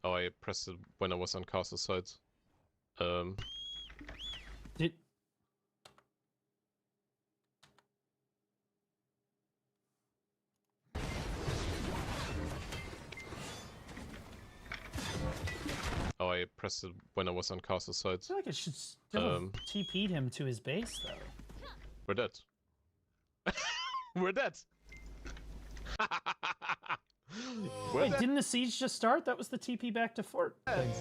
Oh, I pressed it when I was on castle side. Did... Oh, I pressed it when I was on castle side. I feel like I should still have TP'd him to his base, though. We're dead. We're dead. Wait, didn't the siege just start? That was the TP back to fort thing.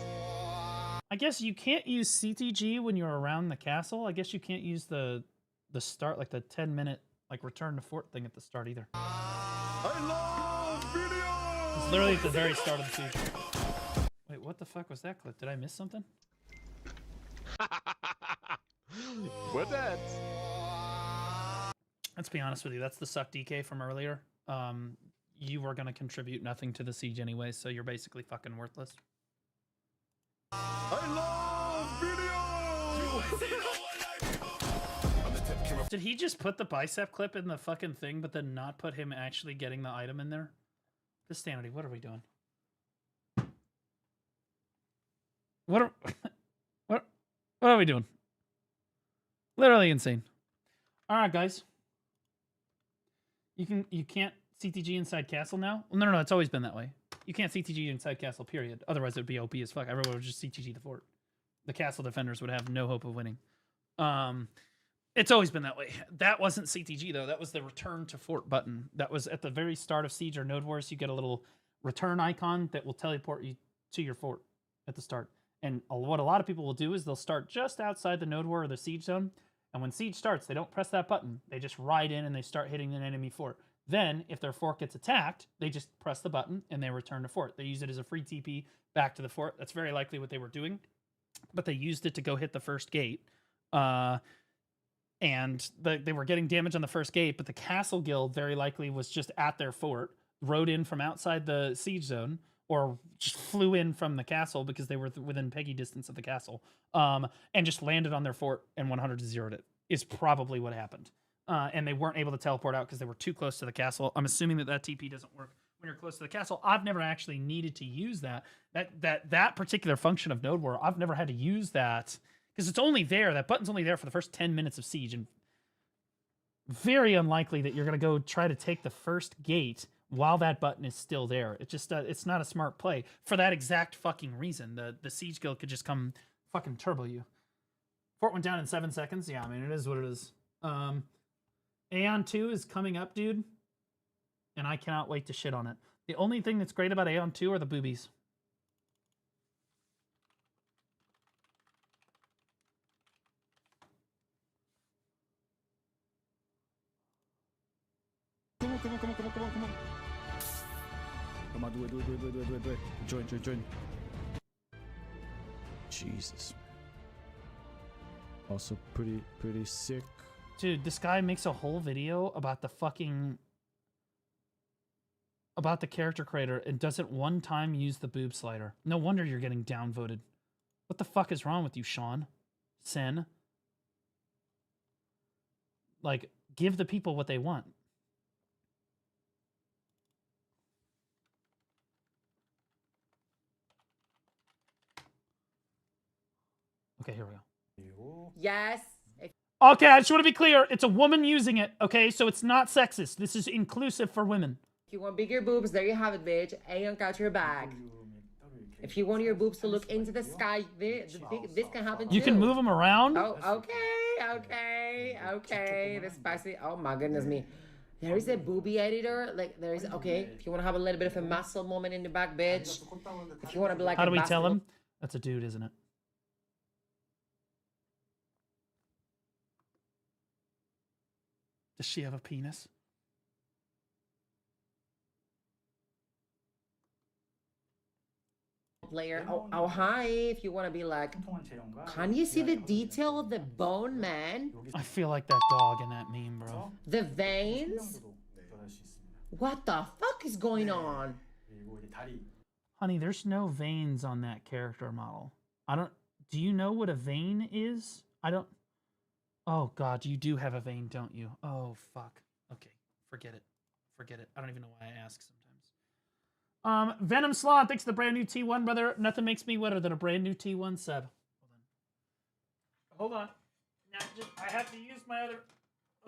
I guess you can't use CTG when you're around the castle. I guess you can't use the start, like the 10-minute like return to fort thing at the start either. I love videos! It's literally at the very start of the siege. Wait, what the fuck was that clip? Did I miss something? We're dead. Let's be honest with you. That's the suck DK from earlier. You were gonna contribute nothing to the siege anyway, so you're basically fucking worthless. I love videos! Did he just put the bicep clip in the fucking thing, but then not put him actually getting the item in there? Christianity, what are we doing? What are we doing? Literally insane. All right, guys. You can't CTG inside castle now? Well, no, it's always been that way. You can't CTG inside castle, period. Otherwise, it would be OP as fuck. Everyone would just CTG the fort. The castle defenders would have no hope of winning. It's always been that way. That wasn't CTG, though. That was the return to fort button. That was at the very start of Siege or Node Wars. You get a little return icon that will teleport you to your fort at the start. And what a lot of people will do is they'll start just outside the Node War or the Siege Zone. And when Siege starts, they don't press that button. They just ride in and they start hitting an enemy fort. Then, if their fort gets attacked, they just press the button and they return to fort. They use it as a free TP back to the fort. That's very likely what they were doing. But they used it to go hit the first gate. and they were getting damage on the first gate, but the Castle Guild very likely was just at their fort, rode in from outside the siege zone, or just flew in from the castle because they were within Peggy distance of the castle, and just landed on their fort and 100-0'd it, is probably what happened. And they weren't able to teleport out because they were too close to the castle. I'm assuming that TP doesn't work when you're close to the castle. I've never actually needed to use that particular function of Node War. I've never had to use that because it's only there. That button's only there for the first 10 minutes of siege, and very unlikely that you're going to go try to take the first gate while that button is still there. It just it's not a smart play for that exact fucking reason. The siege guild could just come fucking turbo you. Fort went down in 7 seconds. Yeah, I mean, it is what it is. Aeon 2 is coming up, dude, and I cannot wait to shit on it. The only thing that's great about Aeon 2 are the boobies. Come on. Come on, do it. Join. Jesus. Also pretty sick. Dude, this guy makes a whole video about the character creator and doesn't one time use the boob slider. No wonder you're getting downvoted. What the fuck is wrong with you, Sean? Sen? Like, give the people what they want. Okay, here we go. Yes. Okay, I just want to be clear. It's a woman using it, okay? So it's not sexist. This is inclusive for women. If you want bigger boobs, there you have it, bitch. Aeon got your bag. If you want your boobs to look into the sky, this can happen too. You can move them around? Oh, okay. This spicy. Oh my goodness me. There is a booby editor. Like, there is, okay, if you want to have a little bit of a muscle moment in the back, bitch. If you want to be like How do we tell him? That's a dude, isn't it? Does she have a penis? Player. Oh, hi. If you want to be like, can you see the detail of the bone, man? I feel like that dog in that meme, bro. The veins? What the fuck is going on? Honey, there's no veins on that character model. Do you know what a vein is? Oh, God, you do have a vein, don't you? Oh, fuck. Okay, forget it. I don't even know why I ask sometimes. Venom Slaw, thanks for the brand new T1, brother. Nothing makes me wetter than a brand new T1 sub. Hold on. Now, I have to use my other...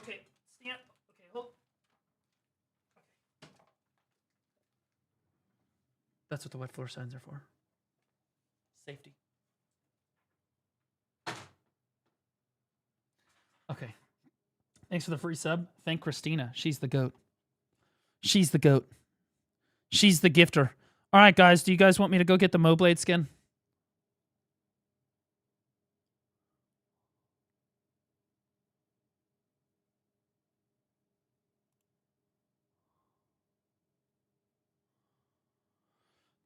Okay, stand... Okay, hold... Okay. That's what the wet floor signs are for. Safety. Okay. Thanks for the free sub. Thank Christina. She's the goat. She's the goat. She's the gifter. All right, guys. Do you guys want me to go get the MOBLADE skin?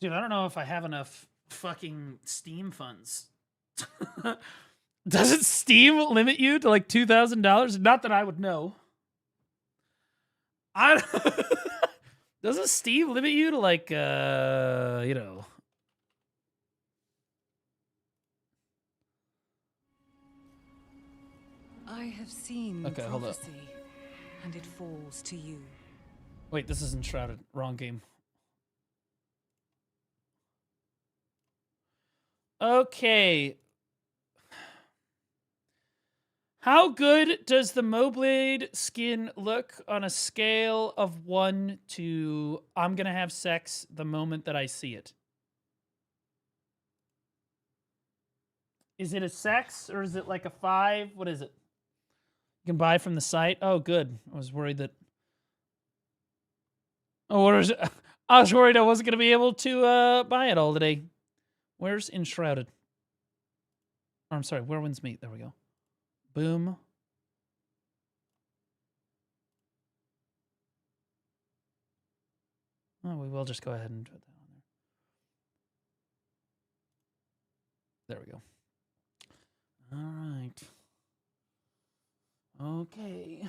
Dude, I don't know if I have enough fucking Steam funds. Doesn't Steam limit you to like $2,000? Not that I would know. Doesn't Steam limit you to like, you know? I have seen Okay, hold up. prophecy, and it falls to you. Wait, this is Enshrouded. Wrong game. Okay. How good does the MOBLADE skin look on a scale of 1 to I'm gonna have sex the moment that I see it? Is it a sex or is it like a 5? What is it? You can buy from the site? Oh, good. I was worried that... Oh, what is it? I was worried I wasn't gonna be able to buy it all today. Where's Enshrouded? Or I'm sorry, Where Winds Meet. There we go. Boom. Oh, we will just go ahead and put that on there. There we go. All right. Okay.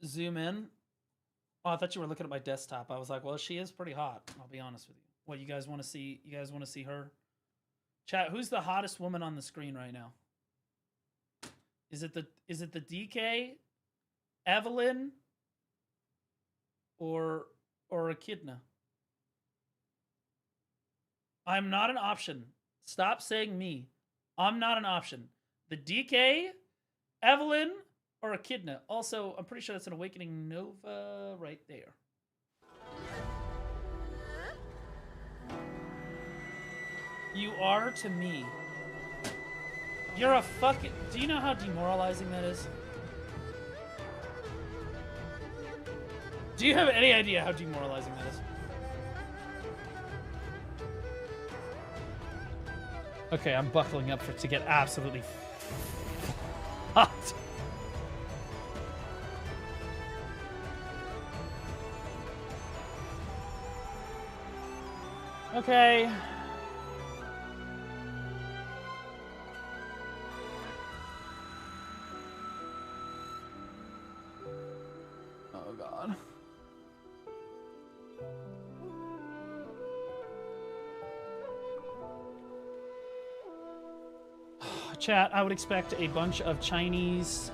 Zoom in. Oh, I thought you were looking at my desktop. I was like, well, she is pretty hot. I'll be honest with you. What, you guys want to see? You guys want to see her? Chat, who's the hottest woman on the screen right now? Is it the DK, Evelyn, or Echidna? I'm not an option. Stop saying me. I'm not an option. The DK, Evelyn, or Echidna. Also, I'm pretty sure that's an Awakening Nova right there. You are to me. You're a fucking... Do you know how demoralizing that is? Do you have any idea how demoralizing that is? Okay, I'm buckling up to get absolutely hot. Okay. Oh God. Chat, I would expect a bunch of Chinese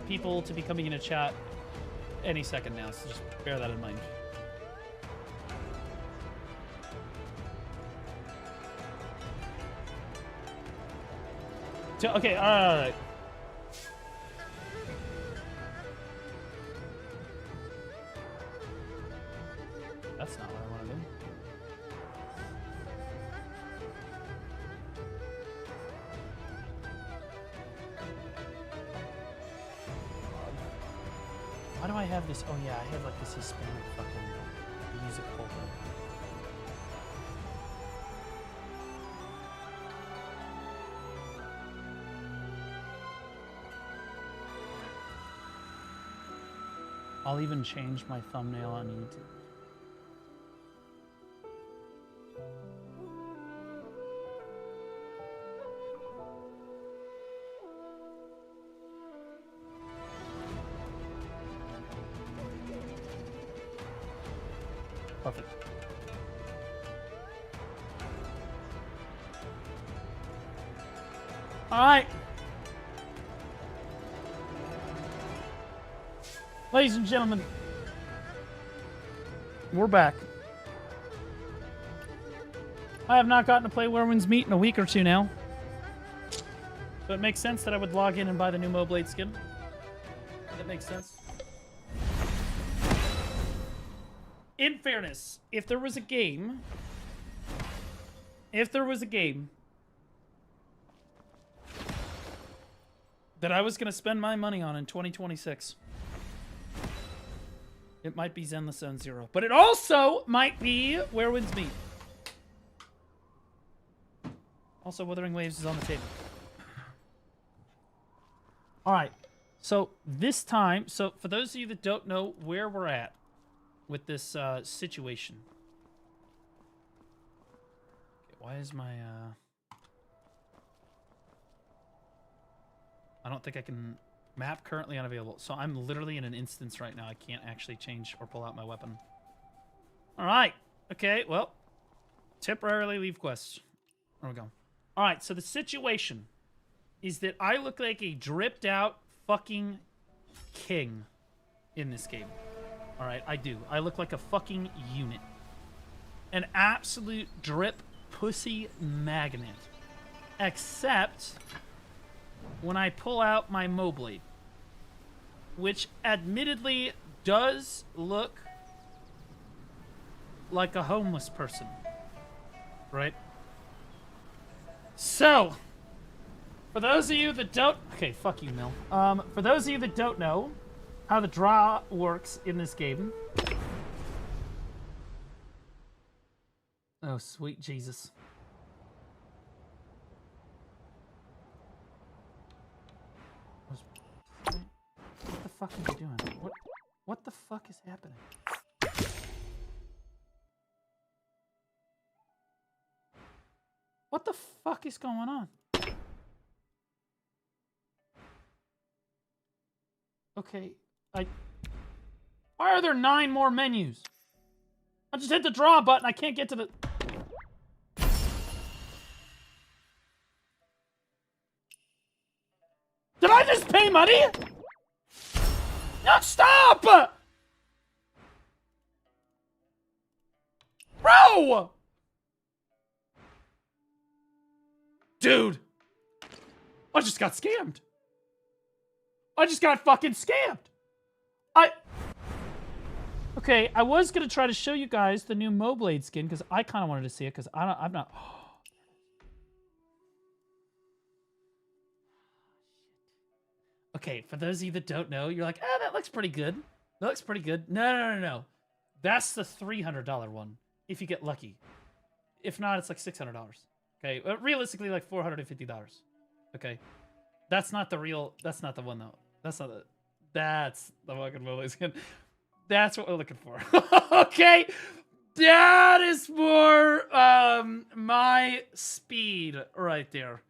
people to be coming into chat any second now, so just bear that in mind. Okay, alright. That's not what I want to do. Why do I have this? Oh yeah, I have like this Hispanic fucking music folder. I'll even change my thumbnail on YouTube. Perfect. All right. Ladies and gentlemen, we're back. I have not gotten to play Werewolves Meet in a week or two now. So it makes sense that I would log in and buy the new MOBLADE skin. That makes sense. In fairness, if there was a game that I was going to spend my money on in 2026, it might be Zenless Zone Zero, but it also might be Werewolves Meet. Also, Wuthering Waves is on the table. All right, so this time, so for those of you that don't know where we're at with this situation. Okay, why is my... I don't think I can... Map currently unavailable. So I'm literally in an instance right now. I can't actually change or pull out my weapon. All right. Okay, well. Temporarily leave quest. There we go. All right, so the situation is that I look like a dripped out fucking king in this game. All right, I do. I look like a fucking unit. An absolute drip pussy magnet. Except when I pull out my MOBLADE, which admittedly does look like a homeless person, right? So, for those of you that don't... Okay, fuck you, Mill. For those of you that don't know how the draw works in this game... Oh, sweet Jesus. What the fuck are you doing? What the fuck is happening? What the fuck is going on? Okay, why are there 9 more menus? I just hit the draw button. I can't get to the... Did I just pay money? No, stop! Bro! Dude! I just got scammed. I just got fucking scammed. Okay, I was gonna try to show you guys the new MOBLADE skin because I kind of wanted to see it because I'm not. Okay, for those of you that don't know, you're like, ah, that looks pretty good. That looks pretty good. No. That's the $300 one if you get lucky. If not, it's like $600. Okay, realistically, like $450. Okay, that's not the real. That's not the one though. That's not the. That's the fucking MOBLADE skin. That's what we're looking for. Okay, that is for my speed right there.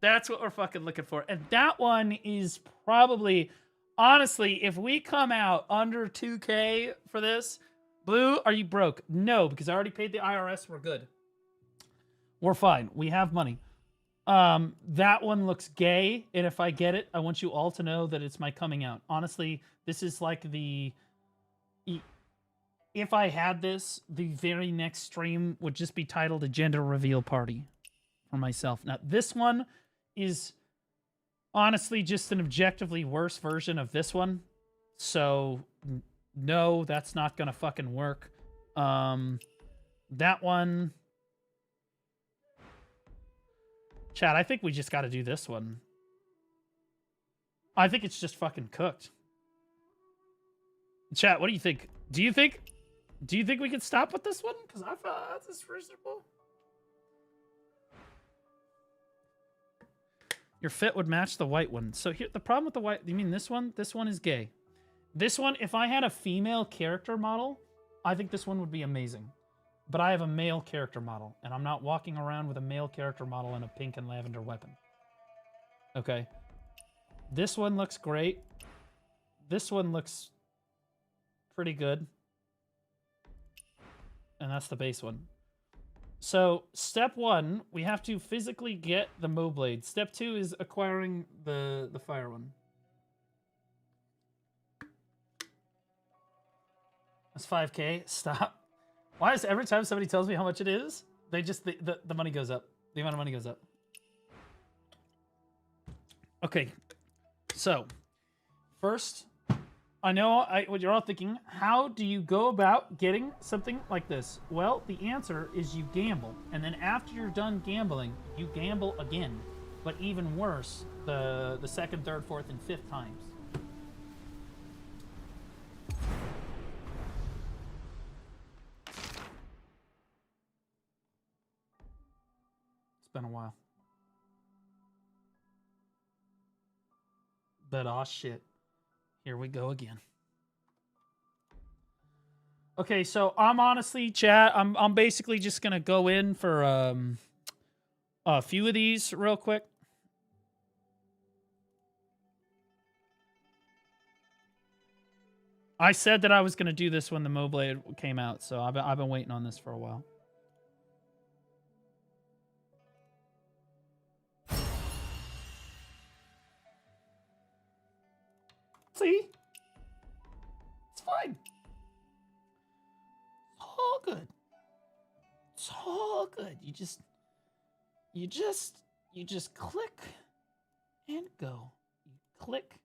That's what we're fucking looking for. And that one is probably, honestly, if we come out under 2K for this, Blue, are you broke? No, because I already paid the IRS. We're good. We're fine. We have money. That one looks gay. And if I get it, I want you all to know that it's my coming out. Honestly, this is like the... If I had this, the very next stream would just be titled a gender reveal party for myself. Now, this one is honestly just an objectively worse version of this one. So, no, that's not gonna fucking work. That one... Chat, I think we just gotta do this one. I think it's just fucking cooked. Chat, what do you think? Do you think we can stop with this one? Because I thought this is reasonable. Your fit would match the white one. So here, the problem with the white, you mean this one? This one is gay. This one, if I had a female character model, I think this one would be amazing. But I have a male character model, and I'm not walking around with a male character model and a pink and lavender weapon. Okay. This one looks great. This one looks pretty good. And that's the base one. So, step 1, we have to physically get the MOBLADE. Step 2 is acquiring the fire one. That's 5K. Stop. Why is every time somebody tells me how much it is, they just the money goes up. The amount of money goes up. Okay. So, first, I know what you're all thinking. How do you go about getting something like this? Well, the answer is you gamble. And then after you're done gambling, you gamble again. But even worse, the second, third, fourth, and fifth times. It's been a while. But aw shit. Here we go again. Okay, so I'm honestly, chat, I'm basically just gonna go in for a few of these real quick. I said that I was gonna do this when the MOBLADE came out, so I've been waiting on this for a while. See? It's fine. It's all good. It's all good. You just click and go. You click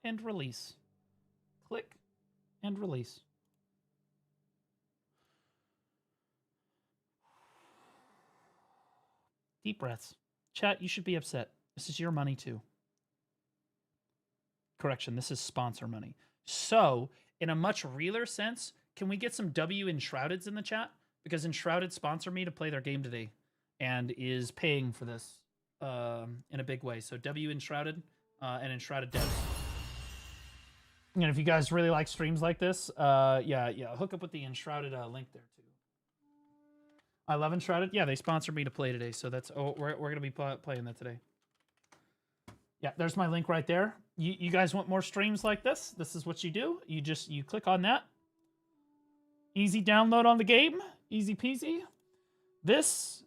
and release. Click and release. Deep breaths. Chat, you should be upset. This is your money too. Correction, this is sponsor money. So, in a much realer sense, can we get some W Enshroudeds in the chat? Because Enshrouded sponsored me to play their game today and is paying for this in a big way. So W Enshrouded and Enshrouded devs. And if you guys really like streams like this, yeah, hook up with the Enshrouded link there too. I love Enshrouded. Yeah, they sponsored me to play today, so that's we're gonna be playing that today. Yeah, there's my link right there. You guys want more streams like this? This is what you do. You click on that. Easy download on the game. Easy peasy. This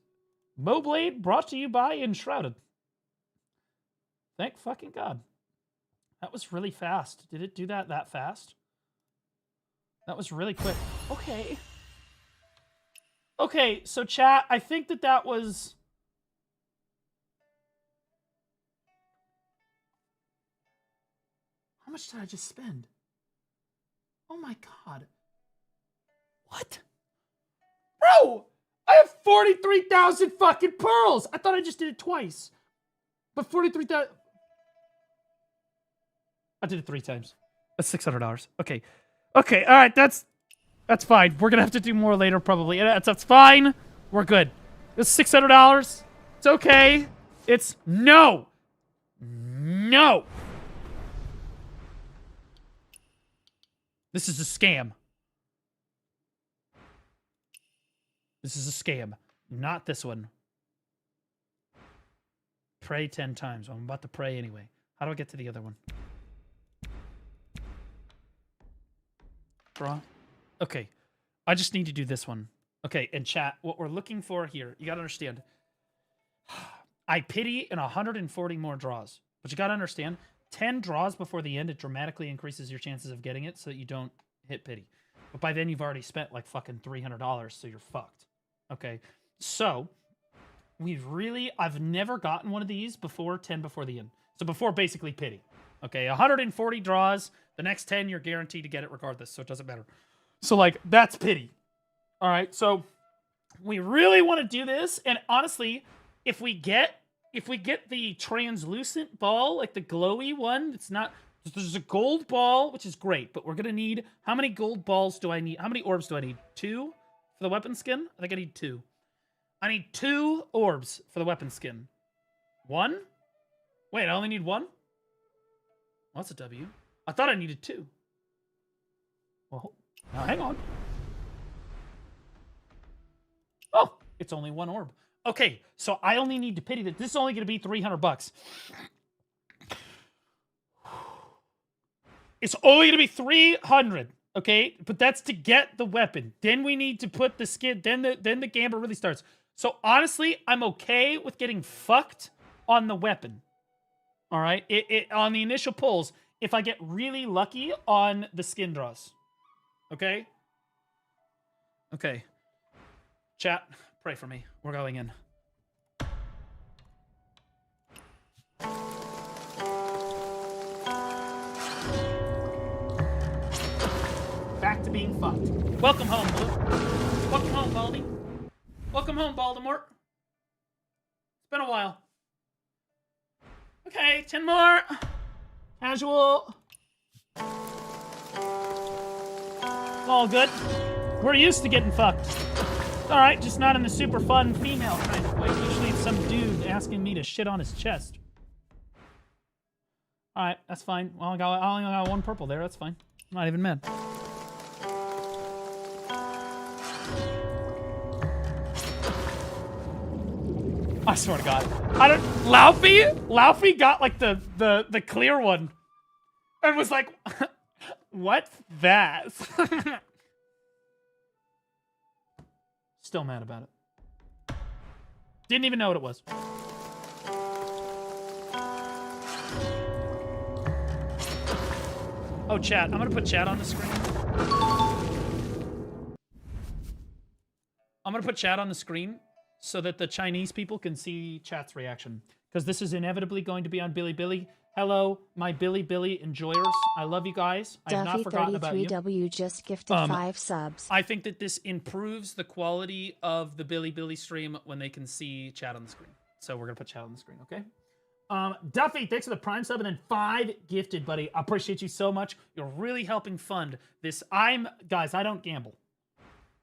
MOBLADE brought to you by Enshrouded. Thank fucking God. That was really fast. Did it do that fast? That was really quick. Okay. Okay, so chat, I think that was... How much did I just spend? Oh my God. What? Bro! I have 43,000 fucking pearls! I thought I just did it twice. But 43,000... I did it 3 times. That's $600. Okay. Okay, alright, that's fine. We're gonna have to do more later, probably. That's fine. We're good. It's $600. It's okay. It's... No! No! This is a scam. This is a scam. Not this one. Pray 10 times. I'm about to pray anyway. How do I get to the other one? Draw. Okay. I just need to do this one. Okay, and chat, what we're looking for here, you gotta understand. I pity in 140 more draws. But you gotta understand, 10 draws before the end, it dramatically increases your chances of getting it so that you don't hit pity. But by then, you've already spent like fucking $300, so you're fucked. Okay, so I've never gotten one of these before 10 before the end. So before basically pity. Okay, 140 draws, the next 10, you're guaranteed to get it regardless, so it doesn't matter. So like, that's pity. All right, so we really want to do this, and honestly, if we get the translucent ball, like the glowy one, it's not... There's a gold ball, which is great, but we're going to need... How many gold balls do I need? How many orbs do I need? 2 for the weapon skin? I think I need 2. I need 2 orbs for the weapon skin. 1? Wait, I only need 1? Well, that's a W. I thought I needed 2. Well, now hang on. Oh, it's only 1 orb. Okay, so I only need to pity that. This is only going to be $300. It's only going to be 300, okay? But that's to get the weapon. Then we need to put the skin. Then the gamble really starts. So honestly, I'm okay with getting fucked on the weapon. All right? On the initial pulls, if I get really lucky on the skin draws. Okay? Okay. Chat, pray for me. We're going in. Back to being fucked. Welcome home, Blue. Welcome home, Baldy. Welcome home, Baltimore. It's been a while. Okay, 10 more. Casual. All good. We're used to getting fucked. All right, just not in the super fun female kind of way. Usually it's some dude asking me to shit on his chest. All right, that's fine. Well, I only got 1 purple there. That's fine. I'm not even mad. I swear to God. Laufey got like the clear one. And was like, what's that? Still mad about it. Didn't even know what it was. Oh, chat. I'm gonna put chat on the screen. I'm gonna put chat on the screen so that the Chinese people can see chat's reaction. Because this is inevitably going to be on Bilibili. Hello, my Bilibili enjoyers. I love you guys. I have not forgotten about you. W just gifted 5 subs. I think that this improves the quality of the Bilibili stream when they can see chat on the screen. So we're going to put chat on the screen, okay? Duffy, thanks for the Prime sub and then 5 gifted, buddy. I appreciate you so much. You're really helping fund this. Guys, I don't gamble.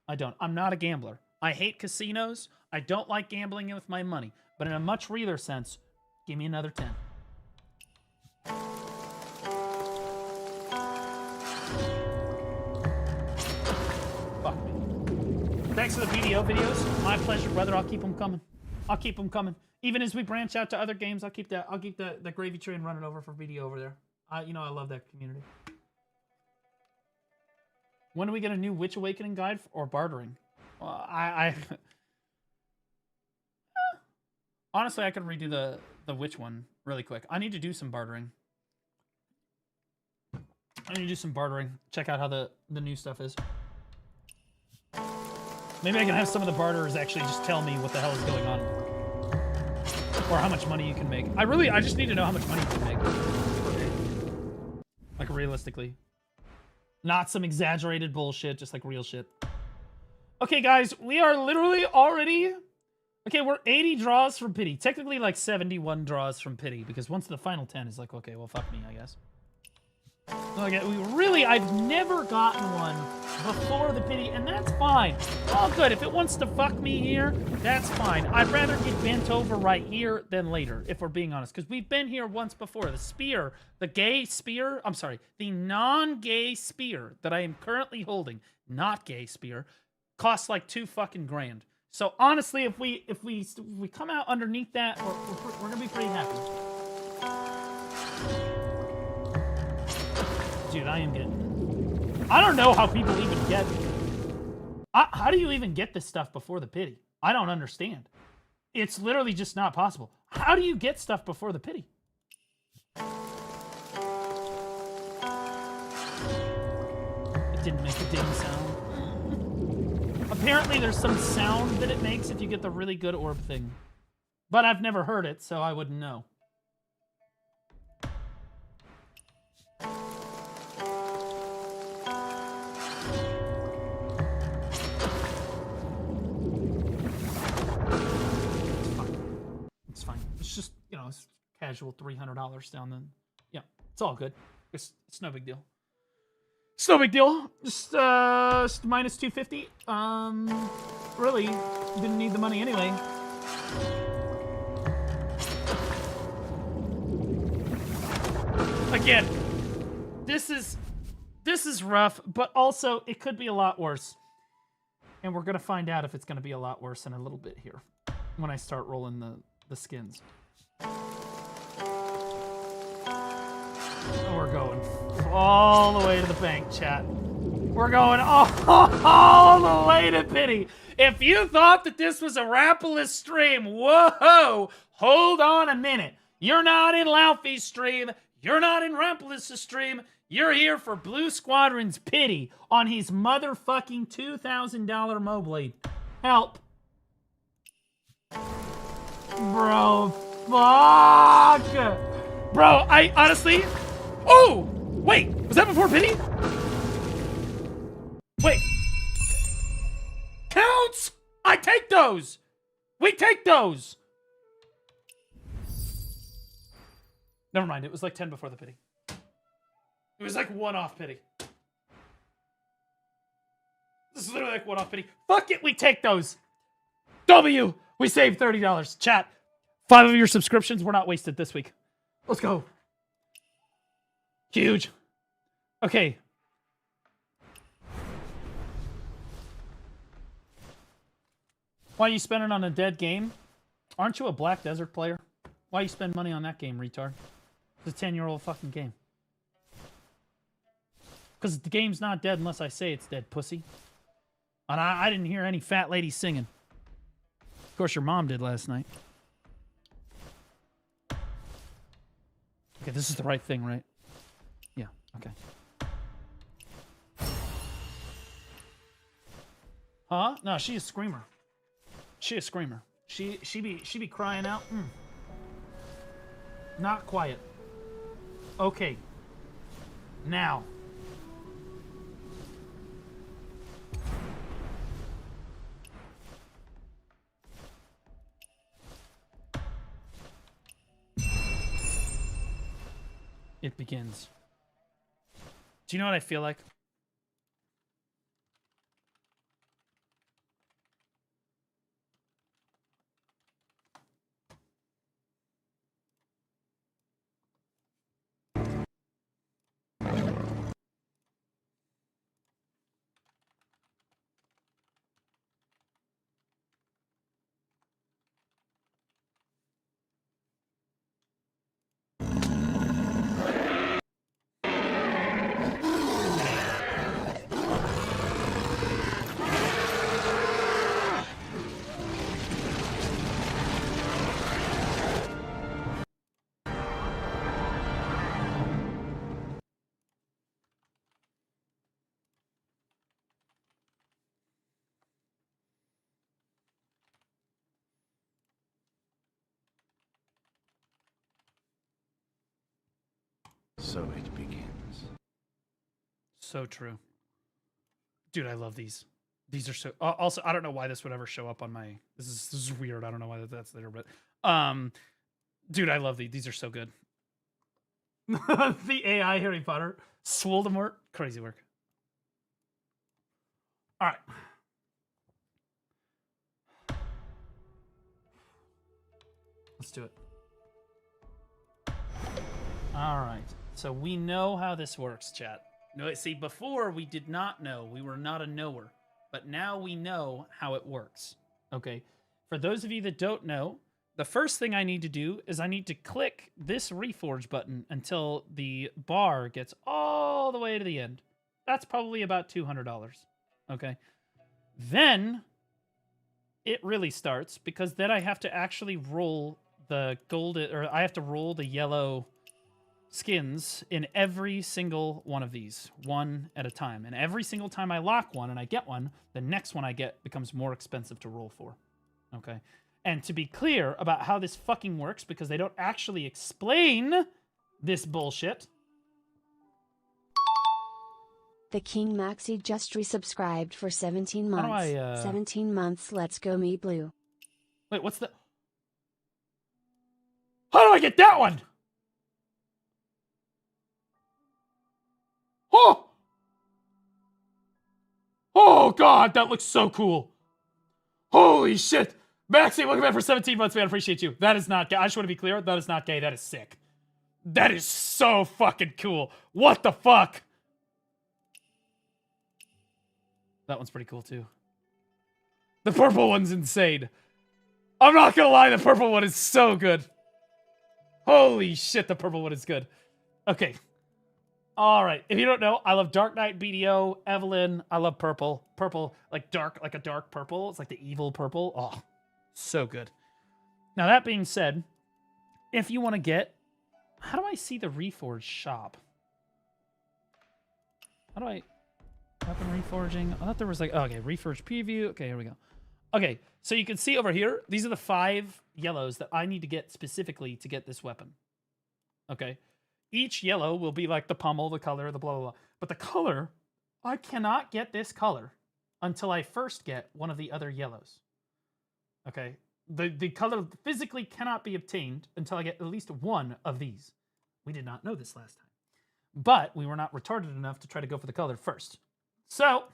I don't. I'm not a gambler. I hate casinos. I don't like gambling with my money. But in a much realer sense, give me another 10. Fuck me. Thanks for the videos. My pleasure, brother. I'll keep them coming. I'll keep them coming. even as we branch out to other games, I'll keep the gravy train running over for video over there. You know, I love that community. When do we get a new Witch Awakening guide or bartering? Well, honestly, I could redo the Witch one really quick. I need to do some bartering. Check out how the new stuff is. Maybe I can have some of the barterers actually just tell me what the hell is going on. Or how much money you can make. I just need to know how much money you can make. Like, realistically. Not some exaggerated bullshit, just like real shit. Okay, guys, we are literally already... Okay, we're 80 draws from pity. Technically, like, 71 draws from pity, because once the final 10 is like, okay, well, fuck me, I guess. Okay, I've never gotten one before the pity, and that's fine. All good. If it wants to fuck me here, that's fine. I'd rather get bent over right here than later, if we're being honest, because we've been here once before. The spear, the gay spear, I'm sorry, the non-gay spear that I am currently holding, not gay spear, costs like $2 fucking grand. So honestly, if we come out underneath that, we're gonna be pretty happy. Dude, I am getting... I don't know how people even get... How do you even get this stuff before the pity? I don't understand. It's literally just not possible. How do you get stuff before the pity? It didn't make a ding sound. Apparently there's some sound that it makes if you get the really good orb thing. But I've never heard it, so I wouldn't know. It's fine. It's just, you know, it's casual $300 down the... Yeah, it's all good. It's no big deal. It's no big deal. Just minus 250. Really, didn't need the money anyway. Again, this is rough, but also it could be a lot worse. And we're gonna find out if it's gonna be a lot worse in a little bit here when I start rolling the skins. We're going all the way to the bank, chat. We're going all the way to pity. If you thought that this was a Rapalus stream, whoa, hold on a minute. You're not in Laufey's stream. You're not in Rapalus' stream. You're here for Blue Squadron's pity on his motherfucking $2,000 MOBLADE. Help. Bro, fuck. Bro, I honestly... Oh! Wait, was that before pity? Wait. Counts! I take those! We take those! Never mind, it was like 10 before the pity. It was like one off pity. This is literally like one off pity. Fuck it, we take those! W! We saved $30. Chat, 5 of your subscriptions were not wasted this week. Let's go. Huge. Okay. Why are you spending on a dead game? Aren't you a Black Desert player? Why you spend money on that game, retard? It's a 10-year-old fucking game. Because the game's not dead unless I say it's dead, pussy. And I didn't hear any fat lady singing. Of course, your mom did last night. Okay, this is the right thing, right? Yeah, okay. Huh? No, she's a screamer. She a screamer. She be crying out. Not quiet. Okay. Now. It begins. Do you know what I feel like? so it begins. So true. Dude, I love these. These are so... also, I don't know why this would ever show up on my... This is weird. I don't know why that's there, but... dude, I love these. These are so good. The AI Harry Potter. Swoldemort. Crazy work. All right. Let's do it. All right. So we know how this works, chat. No, see, before we did not know. We were not a knower. But now we know how it works. Okay. For those of you that don't know, the first thing I need to do is I need to click this Reforge button until the bar gets all the way to the end. That's probably about $200. Okay. Then it really starts because then I have to actually roll the golden, or I have to roll the yellow skins in every single one of these, one at a time. And every single time I lock one and I get one, the next one I get becomes more expensive to roll for. Okay. And to be clear about how this fucking works, because they don't actually explain this bullshit. The King Maxi just resubscribed for 17 months. How do I, 17 months, let's go me blue. Wait, what's the... How do I get that one? Oh! Oh, God, that looks so cool. Holy shit. Maxi, welcome back for 17 months, man. I appreciate you. That is not gay. I just want to be clear. That is not gay. That is sick. That is so fucking cool. What the fuck? That one's pretty cool, too. The purple one's insane. I'm not gonna lie, the purple one is so good. Holy shit, the purple one is good. Okay. All right. If you don't know, I love Dark Knight, BDO, Evelyn. I love purple. Purple, like dark, like a dark purple. It's like the evil purple. Oh, so good. Now, that being said, if you want to get... How do I see the Reforged shop? How do I... Weapon reforging. I thought there was like... Oh, okay, Reforged preview. Okay, here we go. Okay, so you can see over here, these are the 5 yellows that I need to get specifically to get this weapon. Okay. Each yellow will be like the pummel, the color, the blah, blah, blah. But the color, I cannot get this color until I first get one of the other yellows. Okay. The color physically cannot be obtained until I get at least one of these. We did not know this last time. But we were not retarded enough to try to go for the color first. So,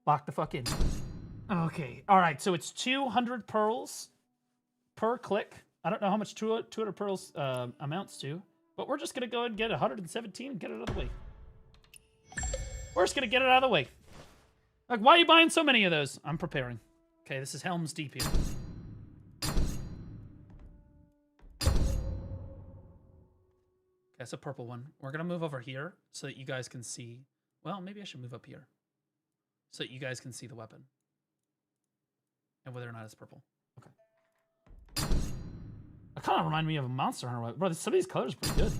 lock the fuck in. Okay. All right. So it's 200 pearls per click. I don't know how much 200 pearls amounts to, but we're just going to go ahead and get 117 and get it out of the way. We're just going to get it out of the way. Like, why are you buying so many of those? I'm preparing. Okay, this is Helm's Deep here. Okay, that's a purple one. We're going to move over here so that you guys can see. Well, maybe I should move up here so that you guys can see the weapon and whether or not it's purple. Okay. That kind of remind me of a Monster Hunter weapon. Bro, some of these colors are pretty good.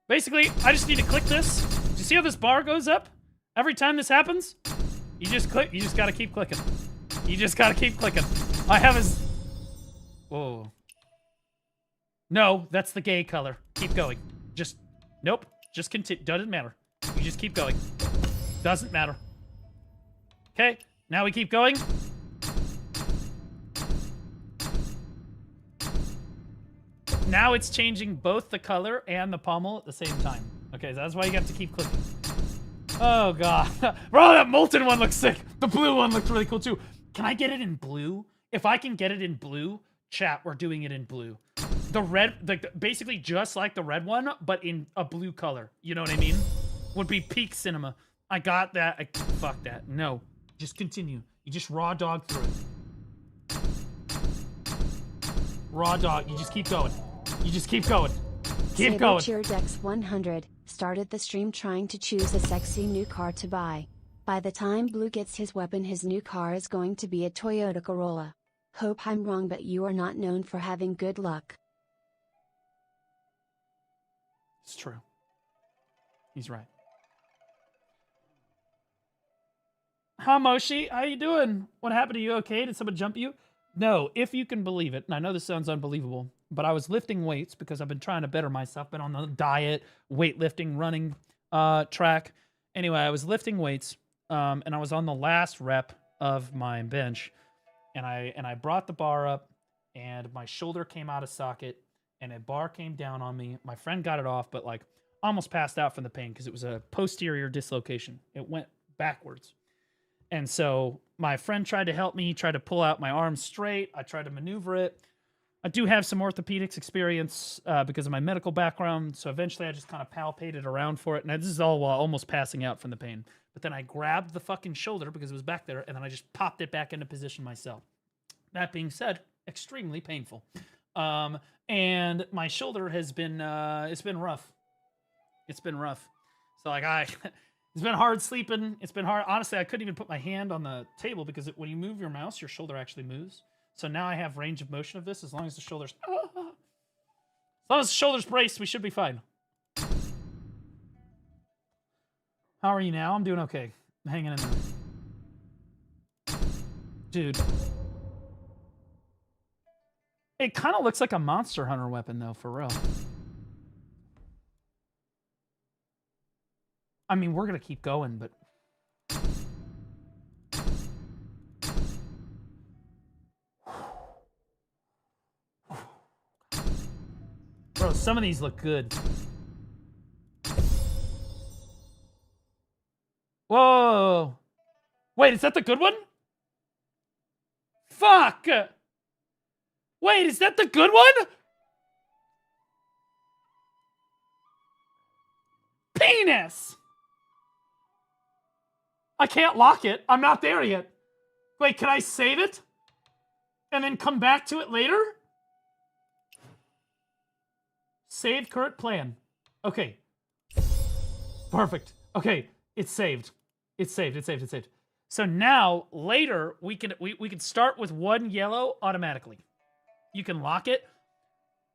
Basically, I just need to click this. Do you see how this bar goes up? Every time this happens, you just click. You just gotta keep clicking. You just gotta keep clicking. I have his... Whoa. No, that's the gay color. Keep going. Just... Nope. Just continue. Doesn't matter. You just keep going. Doesn't matter. Okay, now we keep going. Now it's changing both the color and the pommel at the same time. Okay, so that's why you have to keep clicking. Oh, God. Bro, that molten one looks sick. The blue one looks really cool, too. Can I get it in blue? If I can get it in blue, chat, we're doing it in blue. The red, basically just like the red one, but in a blue color. You know what I mean? Would be peak cinema. I got that. Fuck that. No. Just continue. You just raw dog through it. Raw dog. You just keep going. You just keep going. Keep going. Dex 100 started the stream trying to choose a sexy new car to buy. By the time Blue gets his weapon, his new car is going to be a Toyota Corolla. Hope I'm wrong, but you are not known for having good luck. It's true. He's right. Hi, Moshi. How you doing? What happened to you? Okay? Did someone jump you? No, if you can believe it, and I know this sounds unbelievable, but I was lifting weights because I've been trying to better myself, been on the diet, weightlifting, running track. Anyway, I was lifting weights, and I was on the last rep of my bench, and I brought the bar up, and my shoulder came out of socket, and a bar came down on me. My friend got it off, but like almost passed out from the pain because it was a posterior dislocation. It went backwards. And so my friend tried to help me, tried to pull out my arm straight. I tried to maneuver it. I do have some orthopedics experience because of my medical background. So eventually I just kind of palpated around for it. And this is all while almost passing out from the pain. But then I grabbed the fucking shoulder because it was back there. And then I just popped it back into position myself. That being said, extremely painful. And my shoulder has been, it's been rough. It's been rough. So like it's been hard sleeping. It's been hard. Honestly, I couldn't even put my hand on the table because when you move your mouse, your shoulder actually moves. So now I have range of motion of this. As long as the shoulder's, braced, we should be fine. How are you now? I'm doing okay. I'm hanging in there. Dude. It kind of looks like a Monster Hunter weapon, though, for real. I mean, we're going to keep going, but... Bro, some of these look good. Whoa! Wait, is that the good one? Fuck! Wait, is that the good one? Penis! I can't lock it. I'm not there yet. Wait, can I save it? And then come back to it later? Save current plan. Okay. Perfect. Okay, it's saved. It's saved, it's saved, it's saved. So now, later, we can start with one yellow automatically. You can lock it.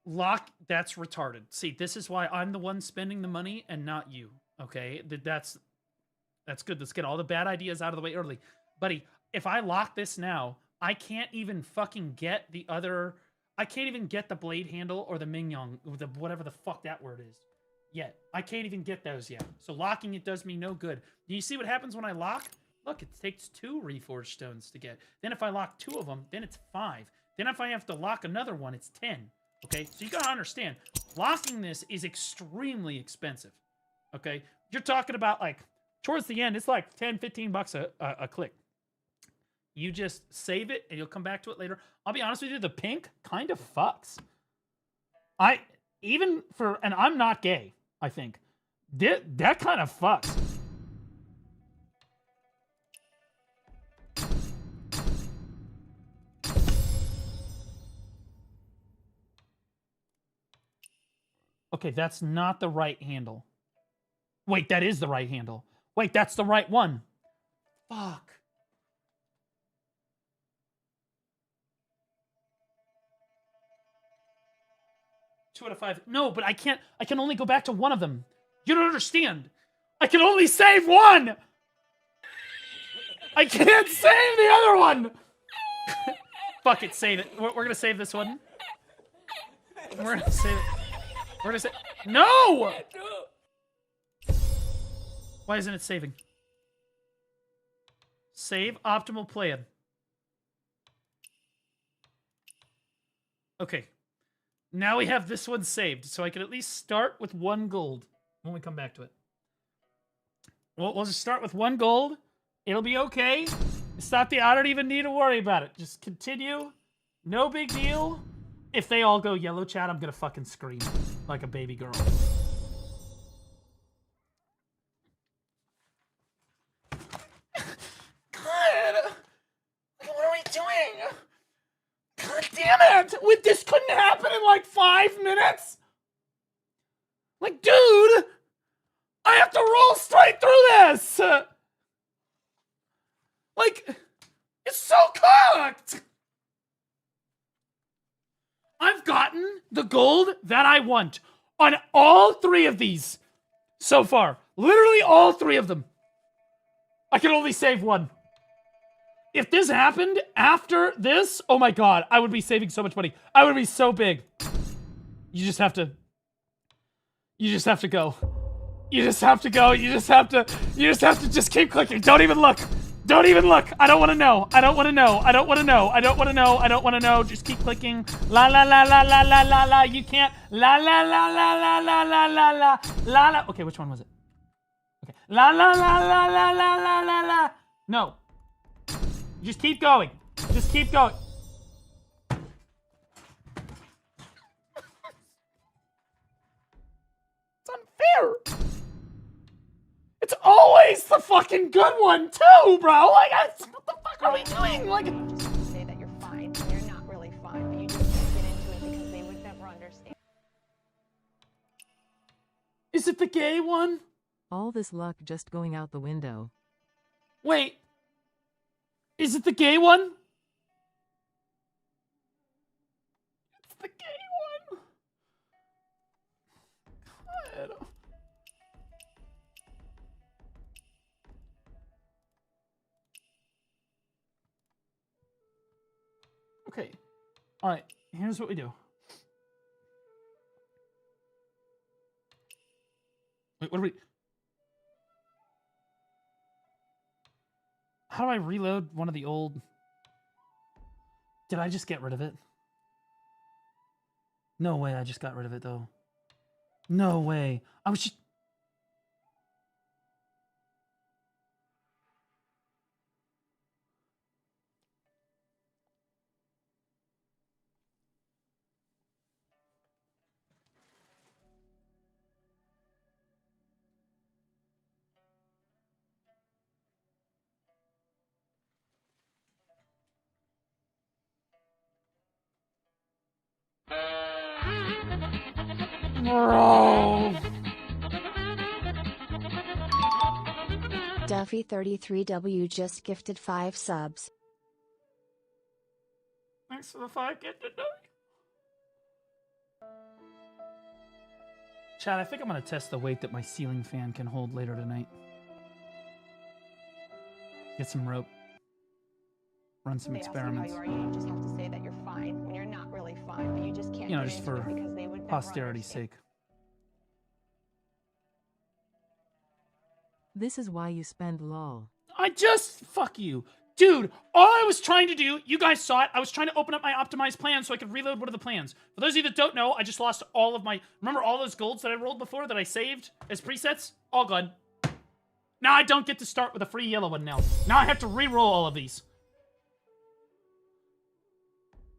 Lock, that's retarded. See, this is why I'm the one spending the money and not you. Okay? That's good. Let's get all the bad ideas out of the way early. Buddy, if I lock this now, I can't even fucking get the other... I can't even get the blade handle or the Mingyong, the whatever the fuck that word is, yet. I can't even get those yet. So locking it does me no good. Do you see what happens when I lock? Look, it takes 2 reforged stones to get. Then if I lock 2 of them, then it's 5. Then if I have to lock another one, it's 10. Okay? So you gotta understand, locking this is extremely expensive. Okay? You're talking about, like, towards the end, it's like 10, 15 bucks a click. You just save it, and you'll come back to it later. I'll be honest with you, the pink kind of fucks. And I'm not gay, I think. That kind of fucks. Okay, that's not the right handle. Wait, that is the right handle. Wait, that's the right one. Fuck. Two out of 5. No, but I can't. I can only go back to one of them. You don't understand. I can only save one. I can't save the other one. Fuck it, save it. We're gonna save this one. We're gonna save it. We're gonna save. No. Why isn't it saving? Save optimal plan. Okay. Now we have this one saved, so I can at least start with 1 gold when we come back to it. We'll just start with 1 gold. It'll be okay. It's not I don't even need to worry about it. Just continue. No big deal. If they all go yellow, chat, I'm gonna fucking scream like a baby girl. God! What are we doing? God damn it! This couldn't happen in like 5 minutes? Like, dude! I have to roll straight through this! Like, it's so cooked! I've gotten the gold that I want on all 3 of these so far. Literally all 3 of them. I can only save 1. If this happened after this, oh my god, I would be saving so much money. I would be so big. You just have to go. You just have to go. You just have to just keep clicking. Don't even look. Don't even look. I don't want to know. I don't want to know. I don't want to know. I don't want to know. I don't want to know. Just keep clicking. La la la la la la la la. You can't. La la la la la la la la la la la. Okay, which one was it? Okay. La la la la la la la la la. No. Just keep going. Just keep going. It's unfair. It's always the fucking good one too, bro. Like, what the fuck are we doing? Like, say that you're fine when you're not really fine, but you just can't get into it because they would never understand. is it the gay one? All this luck just going out the window. Wait. Is it the gay one? It's the gay one. God. Okay. All right. Here's what we do. Wait, what do we... How do I reload one of the old... Did I just get rid of it? No way I just got rid of it, though. No way. I was just... Bro. Duffy33W just gifted 5 subs. Thanks for the 5 gifted. Chad, I think I'm going to test the weight that my ceiling fan can hold later tonight. Get some rope. Run some experiments. How you are, you just have to say that you're fine when you're not really fine, but you just can't. You know, get just into for it because they would never posterity's understand. sake. This is why you spend lol. Fuck you. Dude, all I was trying to do, you guys saw it, I was trying to open up my optimized plan so I could reload one of the plans. For those of you that don't know, I just lost all of my... Remember all those golds that I rolled before that I saved as presets? All gone. Now I don't get to start with a free yellow one now. Now I have to re-roll all of these.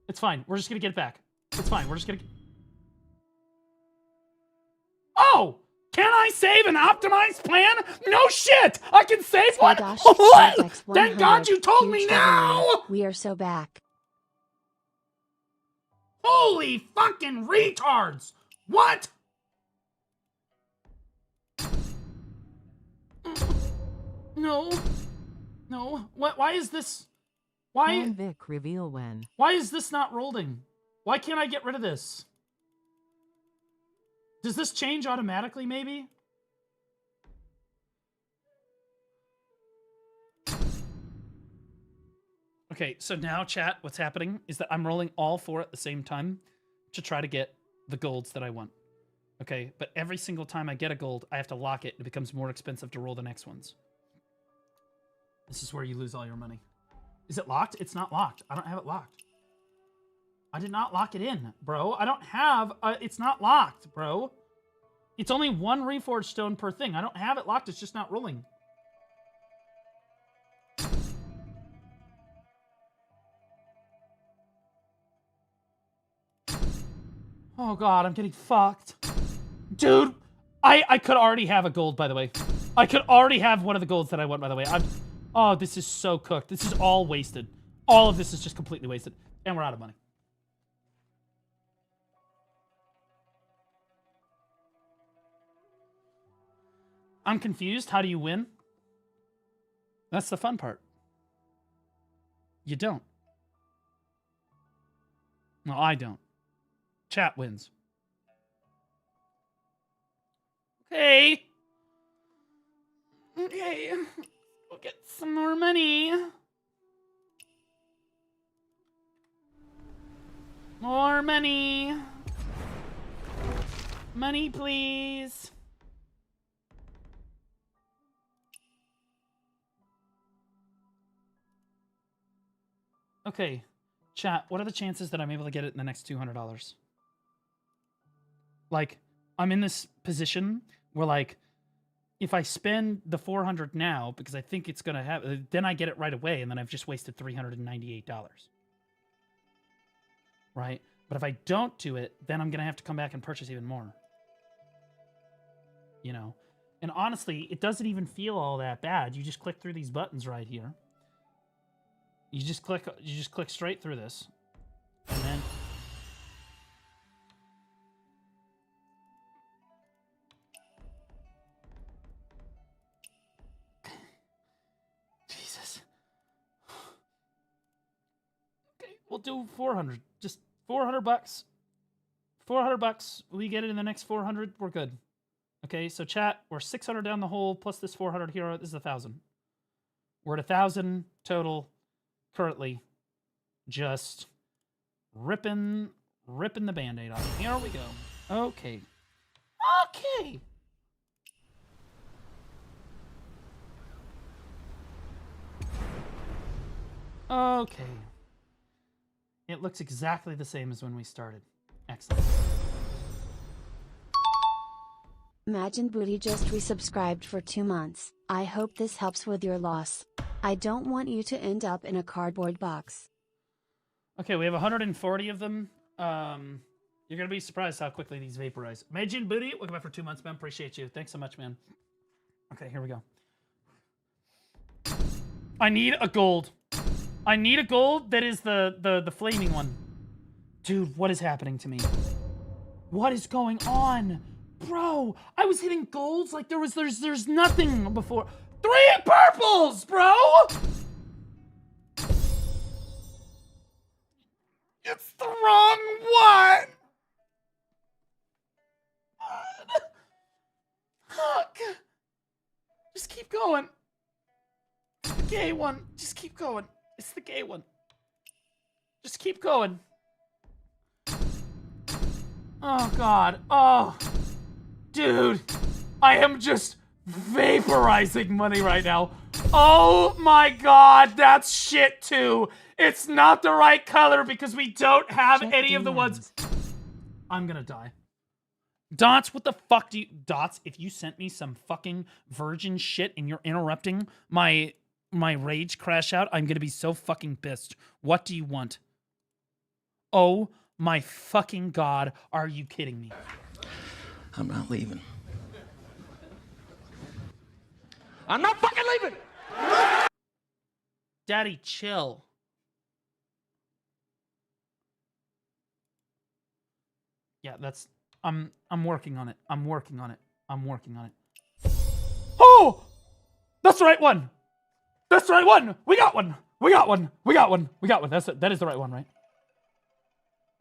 It's fine. We're just gonna get it back. It's fine. We're just gonna... Oh! Can I save an optimized plan? No shit! I can save one! What? Thank God you told me now! We are so back. Holy fucking retards! What? No. No. What? Why is this... Why... Vic reveal when. Why is this not rolling? Why can't I get rid of this? Does this change automatically, maybe? Okay, so now, chat, what's happening is that I'm rolling all 4 at the same time to try to get the golds that I want. Okay, but every single time I get a gold, I have to lock it. It becomes more expensive to roll the next ones. This is where you lose all your money. Is it locked? It's not locked. I don't have it locked. I did not lock it in, bro. I don't have... it's not locked, bro. It's only 1 reforged stone per thing. I don't have it locked. It's just not rolling. Oh, God. I'm getting fucked. Dude, I could already have a gold, by the way. I could already have one of the golds that I want, by the way. Oh, this is so cooked. This is all wasted. All of this is just completely wasted. And we're out of money. I'm confused. How do you win? That's the fun part. You don't. No, I don't. Chat wins. Okay. Okay. We'll get some more money. More money. Money, please. Okay, chat, what are the chances that I'm able to get it in the next $200? Like, I'm in this position where, like, if I spend the 400 now, because I think it's going to have, then I get it right away, and then I've just wasted $398. Right? But if I don't do it, then I'm going to have to come back and purchase even more. You know? And honestly, it doesn't even feel all that bad. You just click through these buttons right here. You just click straight through this. And then Jesus. Okay, we'll do 400. Just 400 bucks. 400 bucks. We get it in the next 400. We're good. Okay, so chat, we're 600 down the hole plus this 400 here. This is 1,000. We're at 1,000 total currently. Just ripping the Band-Aid off. Here we go. Okay. Okay. Okay. It looks exactly the same as when we started. Excellent. Imagine Booty just resubscribed for 2 months. I hope this helps with your loss. I don't want you to end up in a cardboard box. Okay, we have 140 of them. You're gonna be surprised how quickly these vaporize. Imagine Booty, welcome back for 2 months, man. Appreciate you. Thanks so much, man. Okay, here we go. I need a gold. I need a gold that is the flaming one. Dude, what is happening to me? What is going on? Bro, I was hitting golds like there's nothing before. 3 purples, bro! It's the wrong one! Fuck. Just keep going. It's the gay one. Just keep going. It's the gay one. Just keep going. Oh, God. Oh. Dude. I am just vaporizing money right now. Oh, my God. That's shit, too. It's not the right color because we don't have any of the ones. I'm gonna die. Dots, what the fuck do you... Dots, if you sent me some fucking virgin shit and you're interrupting my rage crash out, I'm gonna be so fucking pissed. What do you want? Oh my fucking God, are you kidding me? I'm not leaving. I'm not fucking leaving! Daddy, chill. Yeah, that's... I'm working on it. I'm working on it. I'm working on it. Oh! That's the right one! That's the right one! We got one! We got one! We got one! We got one. That is the right one, right?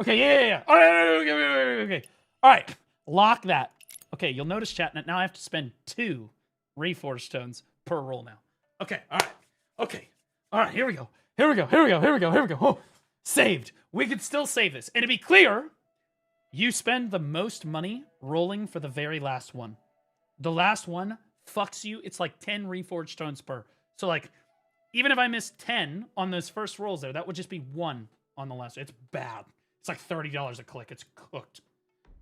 Okay, yeah. All right, okay. All right, lock that. Okay, you'll notice, chat, now I have to spend 2 Reforged stones per roll now. Okay, all right. Okay, all right, here we go. Here we go. Oh, saved. We can still save this. And to be clear, you spend the most money rolling for the very last one. The last one fucks you. It's like 10 Reforged stones per. So, like, even if I miss 10 on those first rolls there, that would just be 1 on the last. It's bad. It's like $30 a click. It's cooked.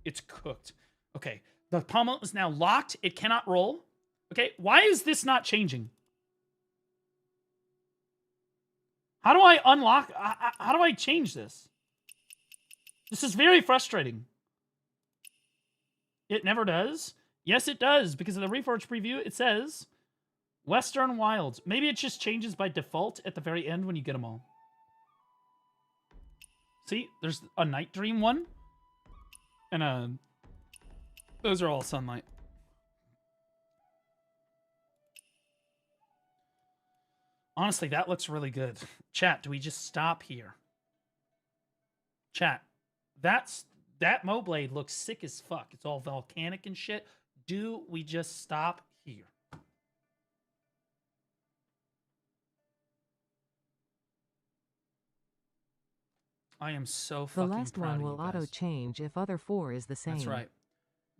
It's cooked. Okay, the pommel is now locked. It cannot roll. Okay, why is this not changing? How do I unlock? How do I change this? This is very frustrating. It never does. Yes, it does. Because of the Reforged preview, it says Western Wilds. Maybe it just changes by default at the very end when you get them all. See, there's a Night Dream one. And those are all Sunlight. Honestly, that looks really good. Chat, do we just stop here? Chat, that MOBLADE looks sick as fuck. It's all volcanic and shit. Do we just stop here? I am so The fucking last proud one of will you guys. auto-change if other 4 is the same. That's right.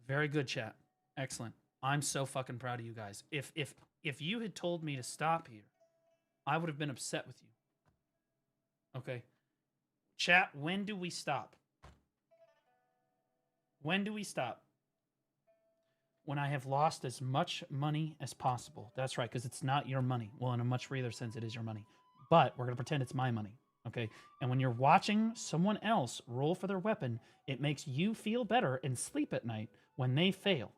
Very good, chat. Excellent. I'm so fucking proud of you guys. If you had told me to stop here, I would have been upset with you. Okay. Chat, when do we stop? When do we stop? When I have lost as much money as possible. That's right, because it's not your money. Well, in a much realer sense, it is your money. But we're going to pretend it's my money. Okay? And when you're watching someone else roll for their weapon, it makes you feel better and sleep at night when they fail.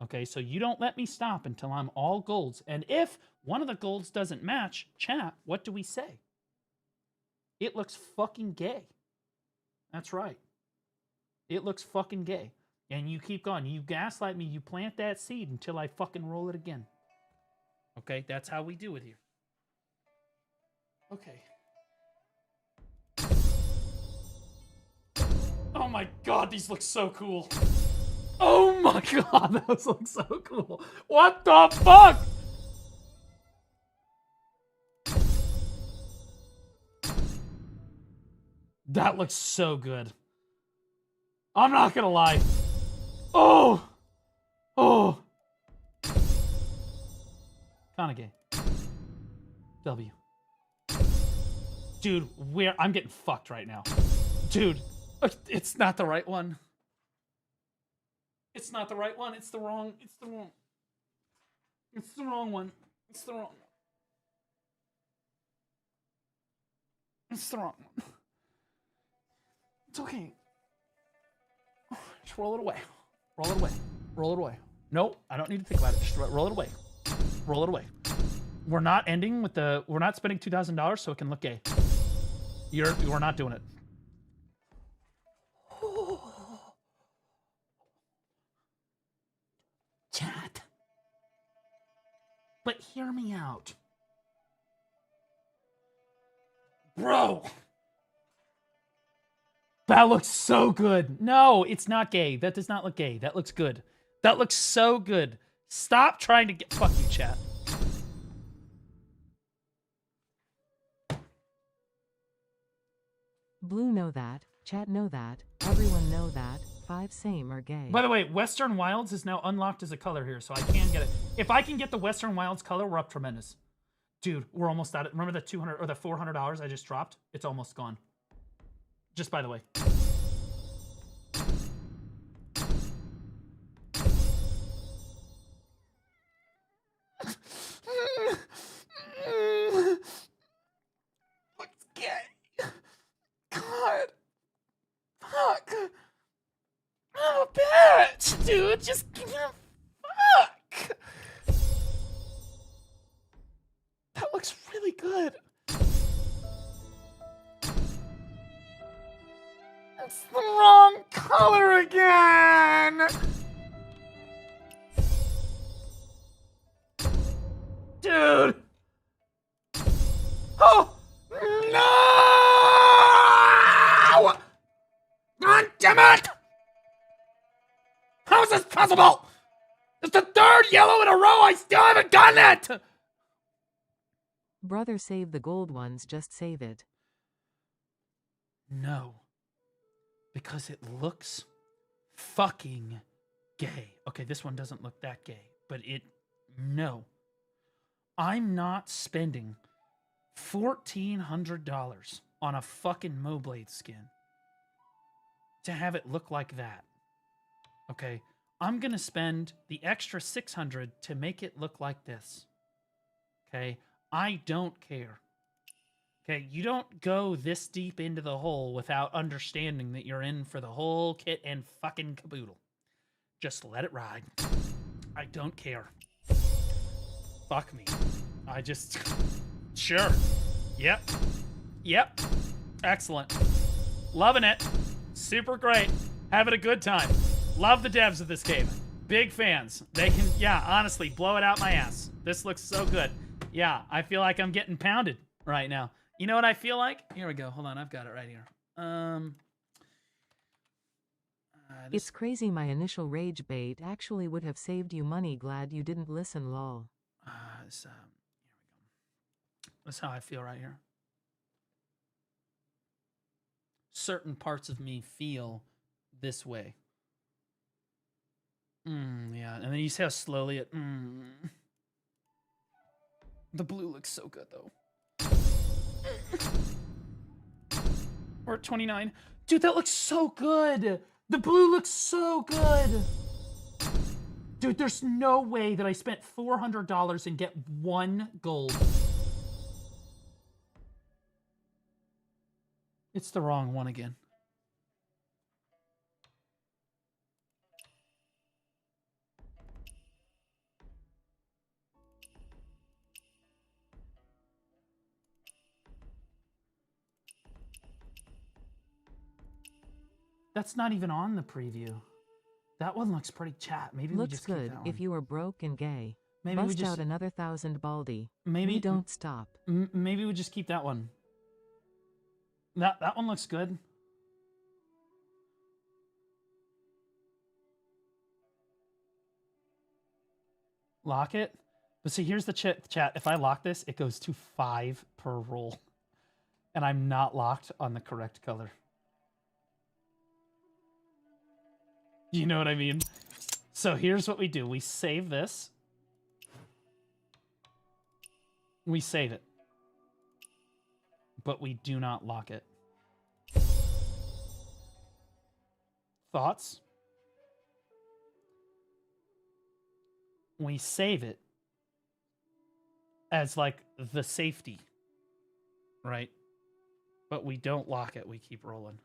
Okay? So you don't let me stop until I'm all golds. And if one of the golds doesn't match, chat, what do we say? It looks fucking gay. That's right. It looks fucking gay. And you keep going. You gaslight me. You plant that seed until I fucking roll it again. Okay? That's how we do it here. Okay. Oh my god, these look so cool. Oh my god, those look so cool. What the fuck? That looks so good. I'm not gonna lie. Oh! Oh! Kinda gay. W. Dude, I'm getting fucked right now. Dude, it's not the right one. It's not the right one. It's the wrong one. It's the wrong one. It's the wrong one. It's the wrong one. It's okay. Just roll it away. Roll it away. Roll it away. Nope, I don't need to think about it. Just roll it away. Roll it away. We're not ending with the... We're not spending $2,000 so it can look gay. We're not doing it. Chat. But hear me out. Bro! That looks so good. No, it's not gay. That does not look gay. That looks good. That looks so good. Stop trying to get... Fuck you, chat. Blue know that. Chat know that. Everyone know that. 5 same are gay. By the way, Western Wilds is now unlocked as a color here, so I can get it. If I can get the Western Wilds color, we're up tremendous. Dude, we're almost at it. Remember the $200 or the $400 I just dropped? It's almost gone. Just by the way. Looks gay. God. Fuck. Oh, bitch, dude. Just give me a fuck. That looks really good. It's the wrong color again. Dude. Oh, no! God damn it! How is this possible? It's the 3rd yellow in a row. I still haven't done it. Brother, save the gold ones. Just save it. No. Because it looks fucking gay. Okay, this one doesn't look that gay, but no. I'm not spending $1,400 on a fucking MOBLADE skin to have it look like that. Okay, I'm gonna spend the extra $600 to make it look like this. Okay, I don't care. Okay, you don't go this deep into the hole without understanding that you're in for the whole kit and fucking caboodle. Just let it ride. I don't care. Fuck me. I just... Sure. Yep. Yep. Excellent. Loving it. Super great. Having a good time. Love the devs of this game. Big fans. They can, yeah, honestly, blow it out my ass. This looks so good. Yeah, I feel like I'm getting pounded right now. You know what I feel like? Here we go. Hold on, I've got it right here. It's crazy. My initial rage bait actually would have saved you money. Glad you didn't listen, lol. Here we go. That's how I feel right here. certain parts of me feel this way. Yeah, and then you see how slowly it. The blue looks so good though. We're at 29. Dude, that looks so good. The blue looks so good. Dude, there's no way that I spent $400 and get 1 gold. It's the wrong one again. That's not even on the preview. That one looks pretty chat. Maybe we Looks just keep good that one. if you were broke and gay. Maybe we Bust just out another 1,000 baldy. maybe We don't stop. Maybe we just keep that one. That one looks good. Lock it. But see, here's the chat. If I lock this, it goes to 5 per roll. And I'm not locked on the correct color. You know what I mean? So here's what we do. We save this. We save it. But we do not lock it. Thoughts? We save it as like the safety, right? But we don't lock it. We keep rolling.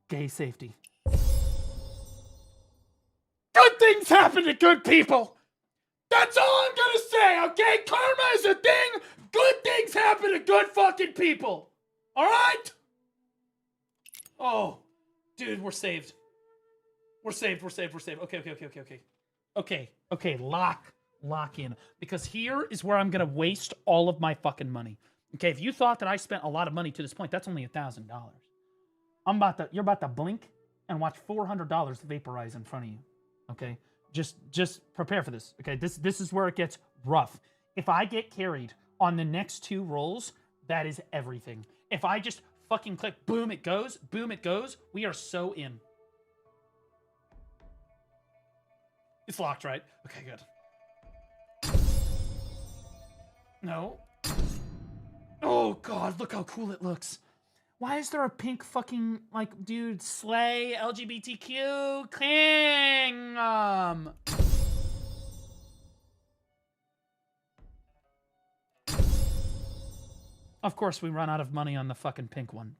Gay safety. Good things happen to good people. That's all I'm gonna say, okay? Karma is a thing. Good things happen to good fucking people. All right? Oh, dude, we're saved. We're saved. Okay, lock in. Because here is where I'm gonna waste all of my fucking money. Okay, if you thought that I spent a lot of money to this point, that's only $1,000. You're about to blink and watch $400 vaporize in front of you. Okay? Just prepare for this. Okay? This is where it gets rough. If I get carried on the next 2 rolls, that is everything. If I just fucking click, boom, it goes, we are so in. It's locked, right? Okay, good. No. Oh, God, look how cool it looks. Why is there a pink fucking, like, dude, slay, LGBTQ, king? Of course, we run out of money on the fucking pink one.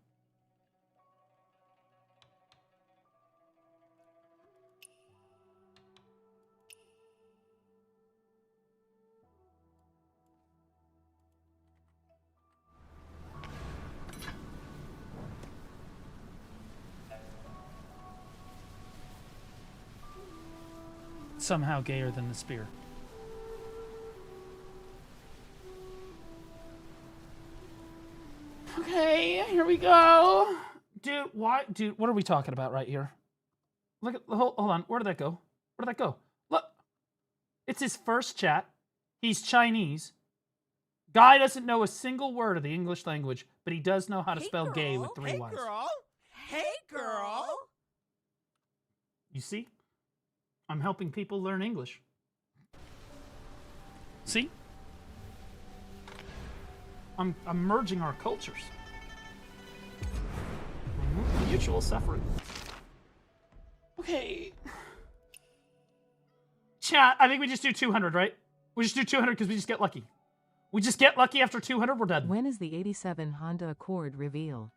Somehow gayer than the spear. Okay, here we go. Dude, what are we talking about right here? Look at, hold on, where did that go? Look, it's his first chat. He's Chinese. Guy doesn't know a single word of the English language, but he does know how to spell gay with 3 Ys. Hey, girl. You see? I'm helping people learn English. See? I'm merging our cultures. Mutual suffering. Okay. Chat, I think we just do 200, right? We just do 200 because we just get lucky. We just get lucky after 200, we're dead. When is the 87 Honda Accord reveal?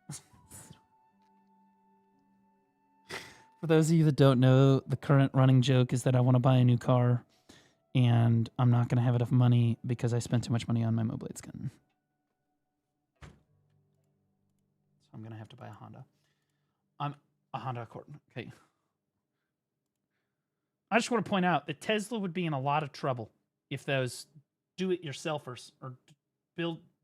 For those of you that don't know, the current running joke is that I want to buy a new car, and I'm not going to have enough money because I spent too much money on my MOBLADE skin. So I'm going to have to buy a Honda. A Honda Accord. Okay. I just want to point out that Tesla would be in a lot of trouble if those do-it-yourselfers or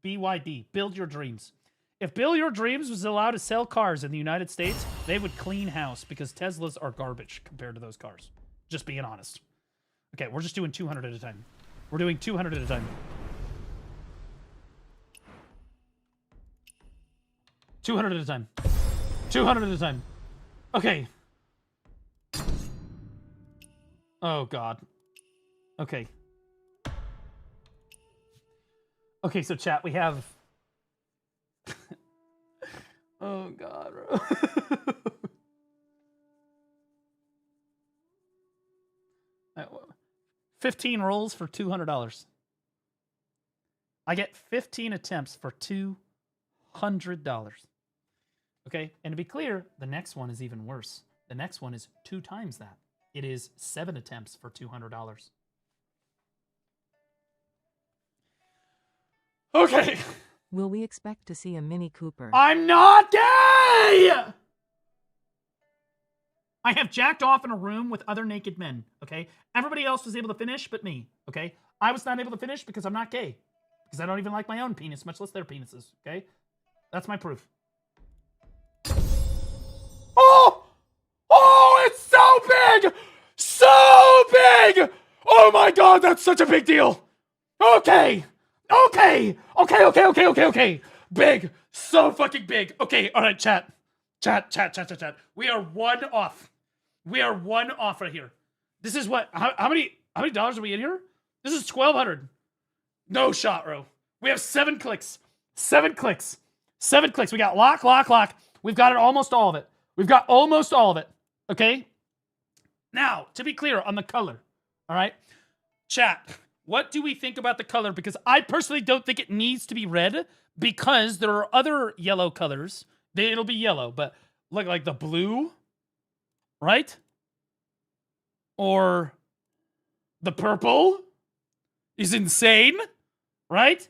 BYD, build your dreams. If Build Your Dreams was allowed to sell cars in the United States, they would clean house because Teslas are garbage compared to those cars. Just being honest. Okay, we're just doing 200 at a time. We're doing 200 at a time. 200 at a time. 200 at a time. Okay. Oh, God. Okay. Okay, so chat, we have... oh, God, bro. 15 rolls for $200. I get 15 attempts for $200. Okay, and to be clear, the next one is even worse. The next one is 2 times that. It is 7 attempts for $200. Okay. Will we expect to see a Mini Cooper? I'm not gay! I have jacked off in a room with other naked men, okay? Everybody else was able to finish but me, okay? I was not able to finish because I'm not gay. Because I don't even like my own penis, much less their penises, okay? That's my proof. Oh! Oh, it's so big! So big! Oh my God, that's such a big deal! Okay! Okay! Okay. Big! So fucking big! Okay, alright, chat. Chat. We are 1 off. We are 1 off right here. This is what? How many dollars are we in here? This is 1,200. No shot, bro. We have 7 clicks. 7 clicks. 7 clicks. We got lock. We've got it almost all of it. We've got almost all of it. Okay? Now, to be clear on the color. All right? Chat, what do we think about the color? Because I personally don't think it needs to be red because there are other yellow colors. It'll be yellow, but look like the blue, right? Or the purple is insane, right?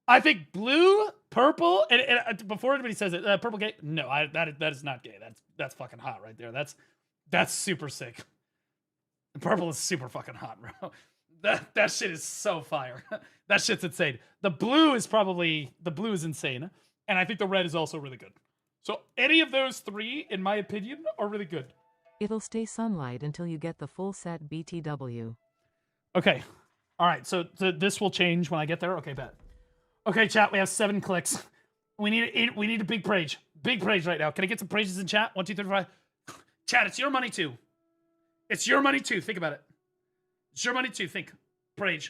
I think blue, purple, and before anybody says it, purple gay. No, that is not gay. That's fucking hot right there. That's super sick. The purple is super fucking hot, bro. That shit is so fire. That shit's insane. The blue is insane, and I think the red is also really good. So any of those 3, in my opinion, are really good. It'll stay sunlight until you get the full set BTW. Okay. All right. So this will change when I get there. Okay, bet. Okay, chat. We have 7 clicks. We need a big praise. Big praise right now. Can I get some praises in chat? 1, 2, 3, 4, 5. Chat. It's your money too. It's your money too. Think about it. It's your money too. Think. Praise.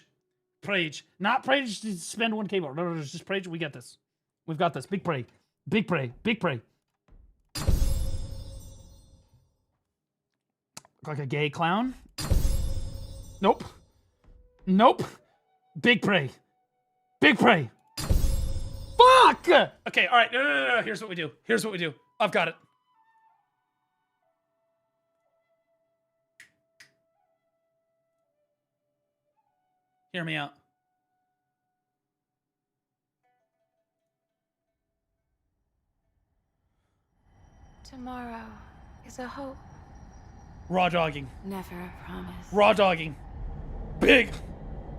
Not praise to spend 1K more. No, just praise. We get this. We've got this. Big pray. Big pray. Like a gay clown? Nope. Big pray. Fuck! Okay, alright. No. Here's what we do. I've got it. Hear me out. Tomorrow is a hope. Raw dogging. Never a promise. Raw dogging. Big.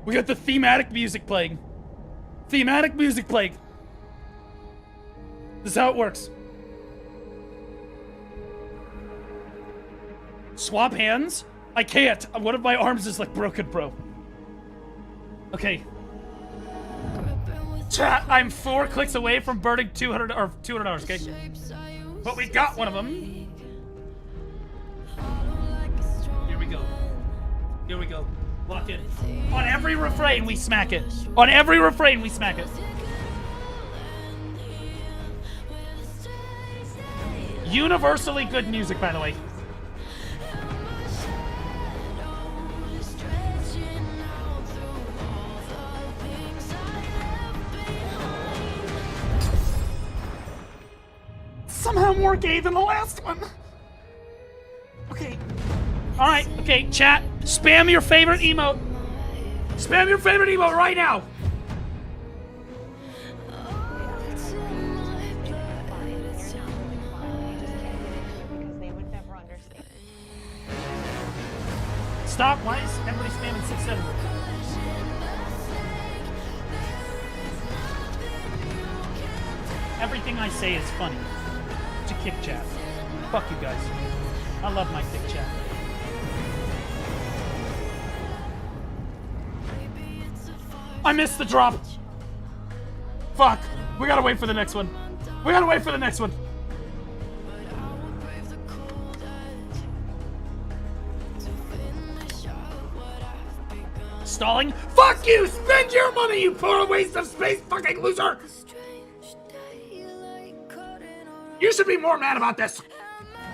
We got the thematic music playing. This is how it works. Swap hands? I can't. One of my arms is like broken, bro. Okay. Chat, I'm 4 clicks away from burning $200, okay? But we got one of them. Here we go. Lock in. On every refrain, we smack it. Universally good music, by the way. Somehow more gay than the last one. Okay. Alright, okay, chat. Spam your favorite emote. Right now. Stop. Why is everybody spamming 6-7? Everything I say is funny. To kick chat. Fuck you guys. I love my kick chat. I missed the drop. Fuck. We gotta wait for the next one. We gotta wait for the next one. Stalling? Fuck you! Spend your money, you poor waste of space fucking loser! You should be more mad about this.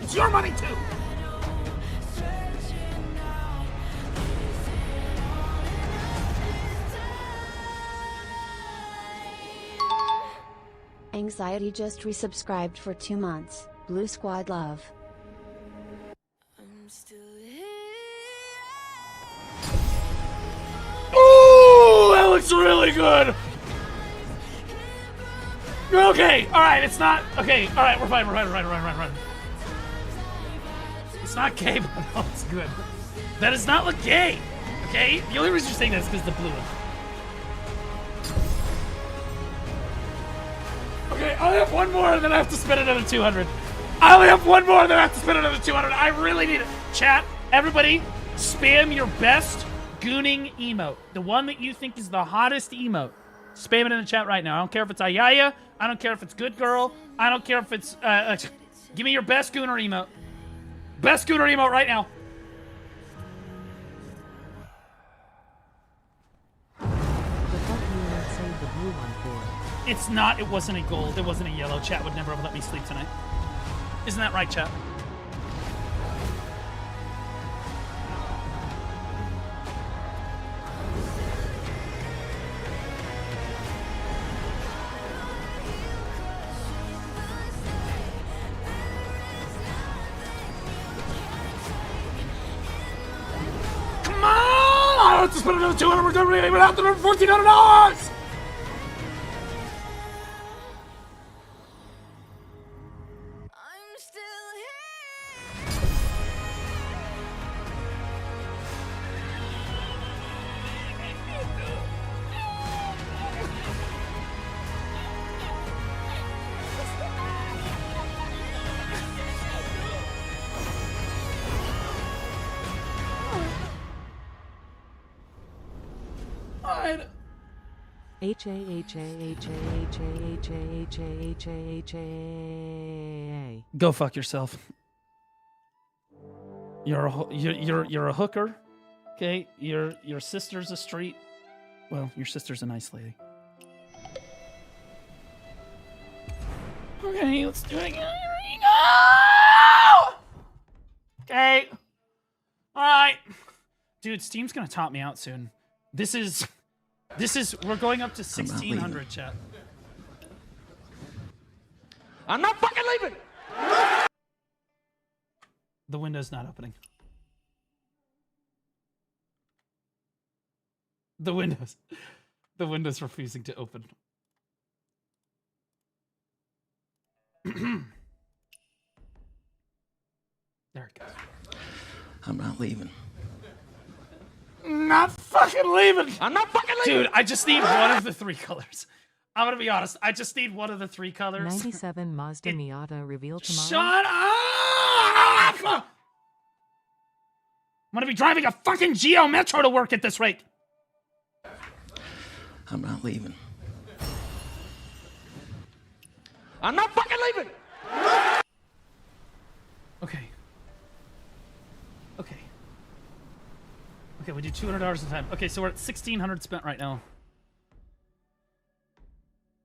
It's your money too. Anxiety just resubscribed for 2 months. Blue Squad love. Ooh, that looks really good. Okay, all right, it's not okay. All right, we're fine. We're fine. It's not gay, but no, it's good. That does not look gay. Okay, the only reason you're saying that is because the blue one. Okay, I only have one more, and then I have to spend another 200. I only have one more, and then I have to spend another 200. I really need it. Chat, everybody, spam your best gooning emote. The one that you think is the hottest emote. Spam it in the chat right now. I don't care if it's Ayaya. I don't care if it's Good Girl. I don't care if it's... give me your best gooner emote. Best gooner emote right now. The fuck you not save the blue one for? It's not. It wasn't a gold. It wasn't a yellow. Chat would never have let me sleep tonight. Isn't that right, chat? Come on! I have to spend another 200. We're going to without the $1,400. H-A-H-A-H-A-H-A-H-A-H-A-H-A. Go fuck yourself. You're a hooker. Okay? Your sister's a street. Well, your sister's a nice lady. Okay, let's do it again. Here we go! Okay. Alright. Dude, Steam's gonna top me out soon. This is we're going up to 1,600, chat. I'm not fucking leaving! The window's not opening. The window's refusing to open. There it goes. I'm not leaving. Not fucking leaving! I'm not fucking leaving! Dude, I just need one of the 3 colors. I'm gonna be honest. I just need one of the 3 colors. 97 Mazda Miata reveal tomorrow. Shut up! I'm gonna be driving a fucking Geo Metro to work at this rate. I'm not leaving. I'm not fucking leaving! Okay. Okay. Okay, we do $200 at a time. Okay, so we're at 1,600 spent right now.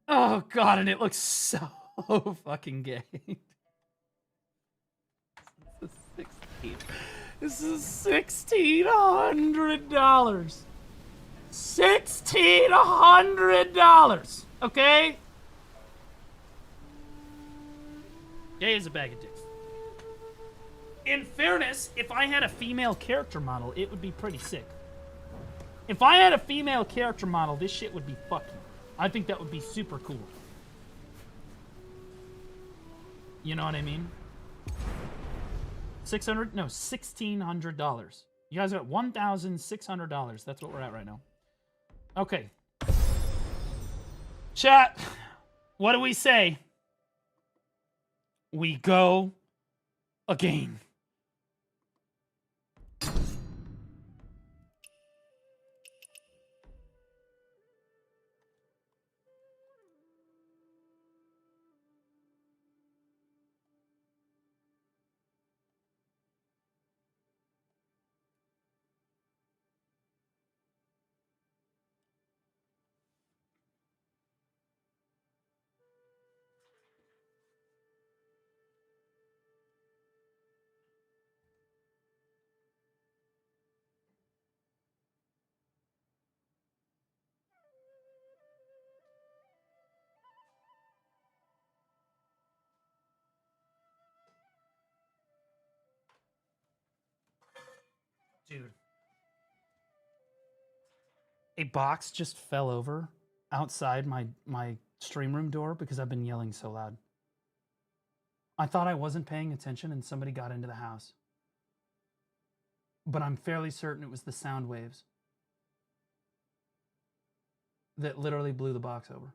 Oh god, and it looks so fucking gay. This is $1,600. $1,600. Okay? Gay is a bag of dicks. In fairness, if I had a female character model, it would be pretty sick. If I had a female character model, this shit would be fucking. I think that would be super cool. You know what I mean? $1,600. You guys are at $1,600. That's what we're at right now. Okay. Chat, what do we say? We go again. Dude. A box just fell over outside my stream room door because I've been yelling so loud. I thought I wasn't paying attention and somebody got into the house. But I'm fairly certain it was the sound waves that literally blew the box over.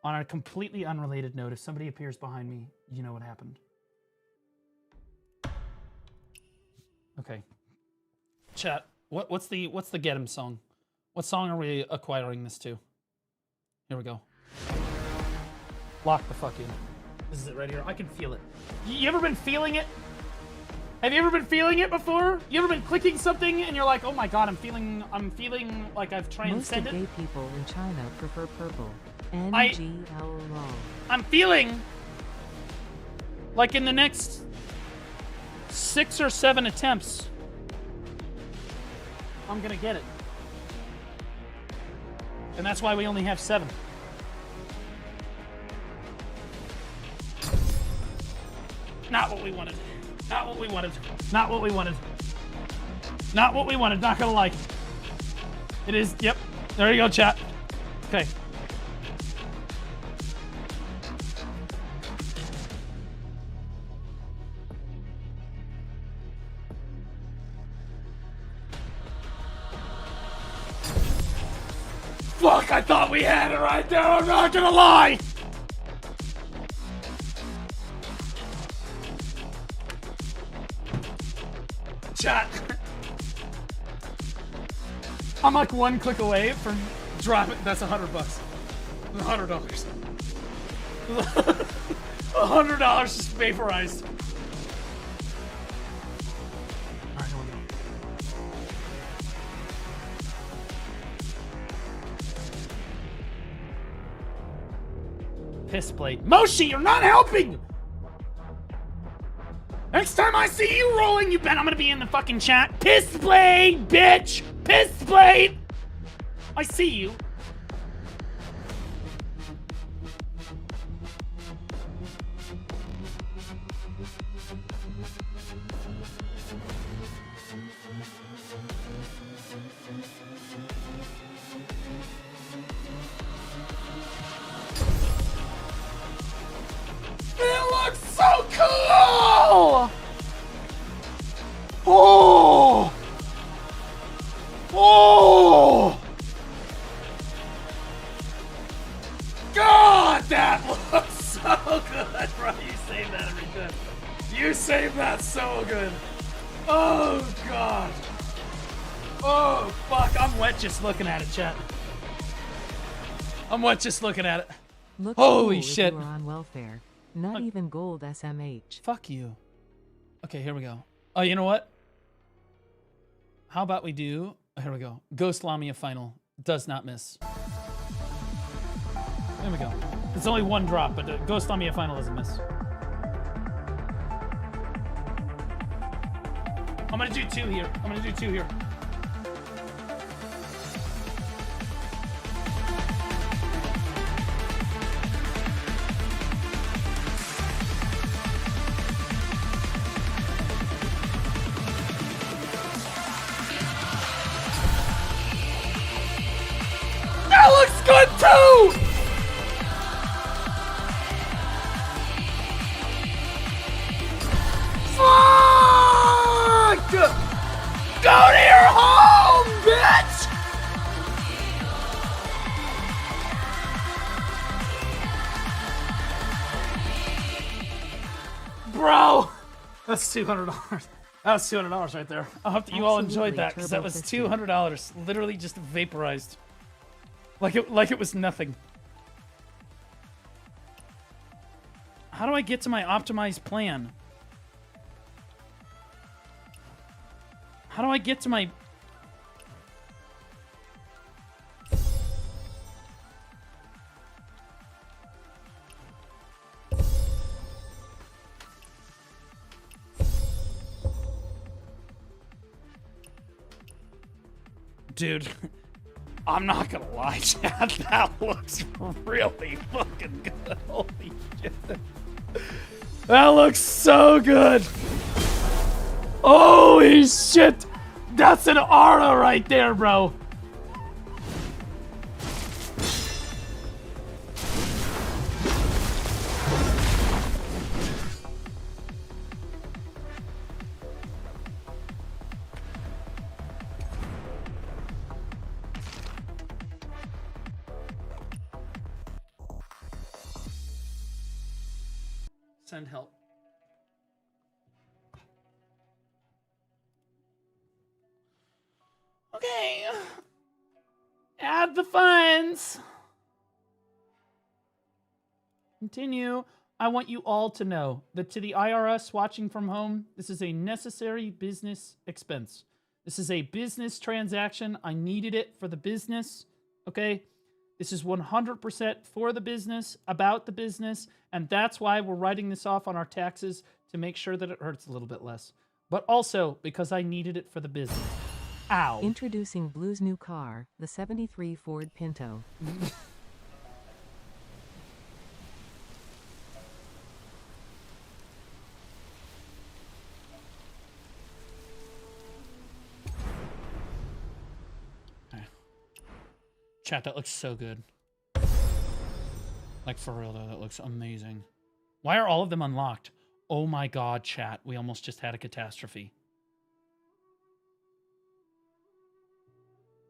On a completely unrelated note, if somebody appears behind me, you know what happened. Okay. Chat, what's the Get 'Em song? What song are we acquiring this to? Here we go. Lock the fuck in. This is it right here. I can feel it. You ever been feeling it? Have you ever been feeling it before? You ever been clicking something and you're like, oh my god, I'm feeling like I've transcended. Most of gay people in China prefer purple. NGLO. I'm feeling like in the next 6 or 7 attempts, I'm gonna get it. And that's why we only have 7. Not what we wanted. Not what we wanted. Not what we wanted. Not what we wanted. Not gonna lie. It is. Yep. There you go, chat. Okay. Fuck, I thought we had it right there. I'm not gonna lie. Chat. I'm like 1 click away from dropping. That's $100. $100. $100 just vaporized. All right, here we go. Piss blade. Moshi, you're not helping! Next time I see you rolling, you bet I'm gonna be in the fucking chat. Piss blade, bitch! Piss blade! I see you. It looks so cool! Oh! Oh! God, that looks so good, bro. You saved that every time. You saved that so good. Oh, God. Oh, fuck. I'm wet just looking at it, chat. I'm wet just looking at it. Looks Holy cool shit. If you are on welfare. Not even gold SMH. Fuck you. Okay, here we go. Oh, you know what? How about we do... Here we go. Ghost Lamia final. Does not miss. There we go. It's only 1 drop, but Ghost Lamia final doesn't miss. I'm gonna do 2 here. I'm gonna do 2 here. That looks good too! Fuck! Go to your home, bitch! Bro! That's $200. That was $200 right there. I hope that you all enjoyed that, because that was $200. Literally just vaporized. Like it was nothing. How do I get to my optimized plan? How do I get to my... Dude, I'm not gonna lie, Chad. That looks really fucking good. Holy shit. That looks so good. Holy shit. That's an aura right there, bro. Send help. Okay. Add the funds. Continue. I want you all to know that to the IRS watching from home, this is a necessary business expense. This is a business transaction. I needed it for the business. Okay? This is 100% for the business, about the business, and that's why we're writing this off on our taxes to make sure that it hurts a little bit less. But also because I needed it for the business. Ow. Introducing Blue's new car, the 73 Ford Pinto. Chat, that looks so good. Like, for real, though, that looks amazing. Why are all of them unlocked? Oh my god, chat. We almost just had a catastrophe.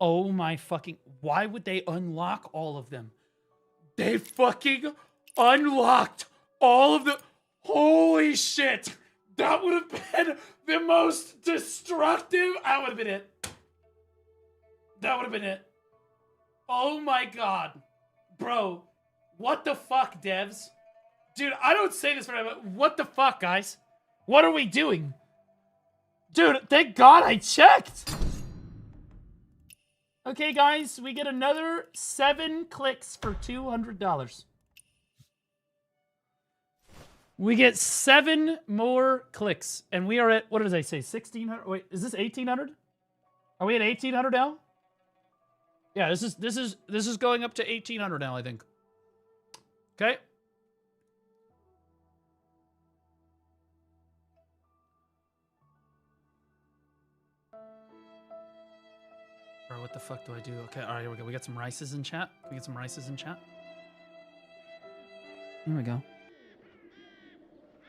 Oh my fucking... Why would they unlock all of them? They fucking unlocked all of them. Holy shit. That would have been the most destructive... That would have been it. That would have been it. Oh my god. Bro, what the fuck, devs? Dude, I don't say this for now, but what the fuck, guys? What are we doing? Dude, thank god I checked! Okay, guys, we get another 7 clicks for $200. We get 7 more clicks, and we are at, what did I say, 1,600? Wait, is this 1,800? Are we at 1,800 now? Yeah, this is going up to 1,800 now, I think. Okay. Bro, what the fuck do I do? Okay, all right, here we go. We got some rices in chat. Can we get some rices in chat? Here we go.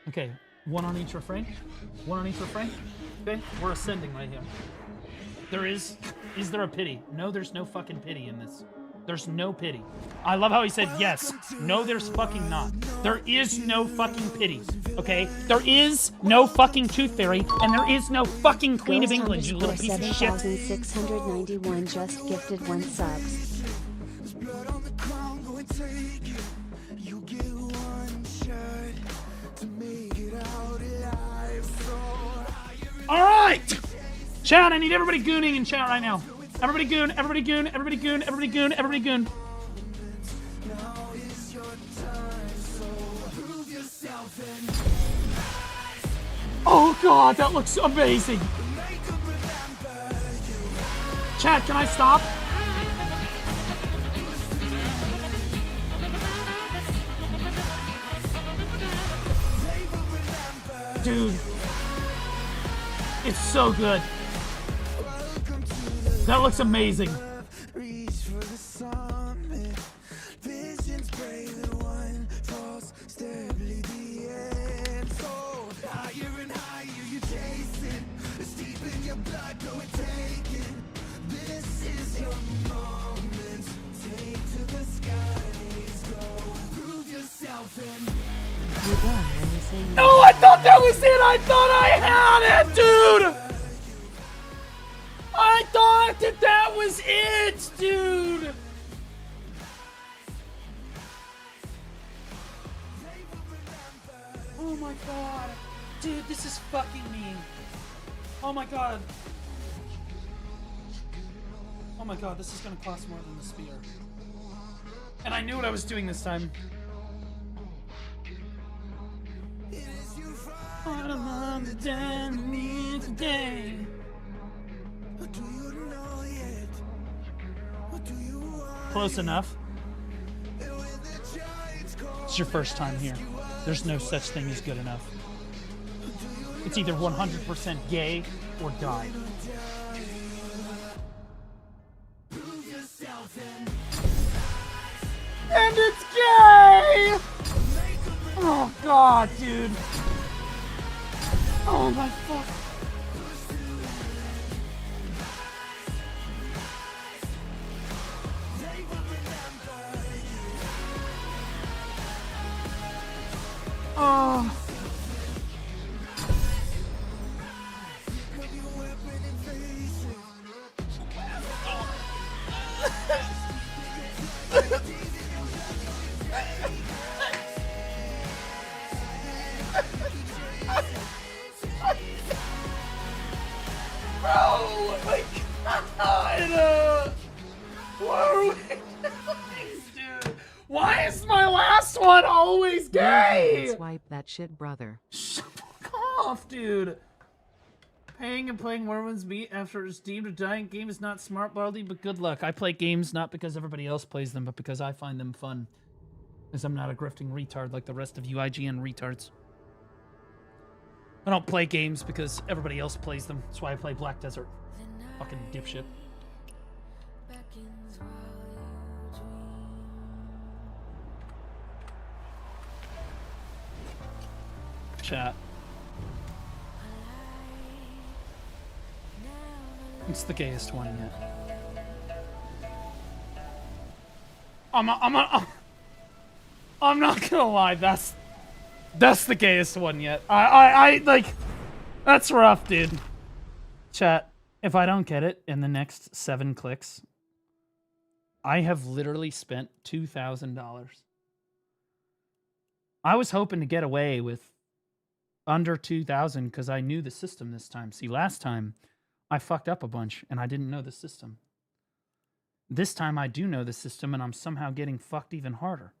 Okay, 1 on each refrain. 1 on each refrain. Okay, we're ascending right here. Is there a pity? No, there's no fucking pity in this. There's no pity. I love how he said yes. No, there's fucking not. There is no fucking pity. Okay? There is no fucking Tooth Fairy, and there is no fucking Queen of England, you little piece of shit. 7,691 just gifted 1 sub. Alright! Chat, I need everybody gooning in chat right now. Everybody goon, everybody goon, everybody goon, everybody goon, everybody goon. Oh god, that looks amazing. Chat, can I stop? Dude. It's so good. That looks amazing. No, I thought that was it! I thought I had it, dude! I thought that was it, dude! Oh my god. Dude, this is fucking me. Oh my god. Oh my god, this is gonna cost more than the spear. And I knew what I was doing this time. Today. Close enough. It's your first time here. There's no such thing as good enough. It's either 100% gay or die. And it's gay! Oh god, dude. Oh my fuck. Oh. Bro, like, what are we doing, dude? Why is my last one always gay? Swipe that shit, brother. Fuck off, dude. Paying and playing Mormons Beat after it's deemed a dying game is not smart, Baldy, but good luck. I play games not because everybody else plays them, but because I find them fun. Because I'm not a grifting retard like the rest of you IGN retards. I don't play games because everybody else plays them. That's why I play Black Desert. Fucking dipshit. Chat. It's the gayest one yet. I'm not gonna lie, that's the gayest one yet. I like, that's rough, dude. Chat, if I don't get it in the next 7 clicks, I have literally spent $2,000. I was hoping to get away with under 2,000 because I knew the system this time. See, last time I fucked up a bunch and I didn't know the system. This time I do know the system and I'm somehow getting fucked even harder.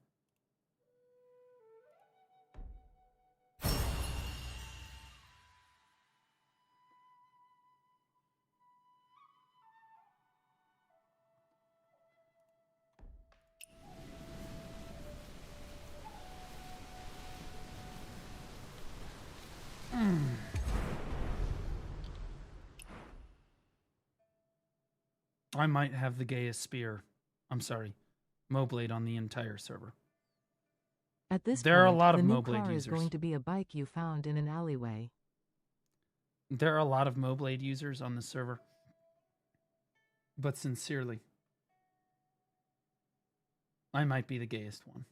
I might have the gayest spear. I'm sorry, MOBLADE on the entire server. At this there are a point, lot the of new MOBLADE car users. is going to be a bike you found in an alleyway. There are a lot of MOBLADE users on the server. But sincerely, I might be the gayest one.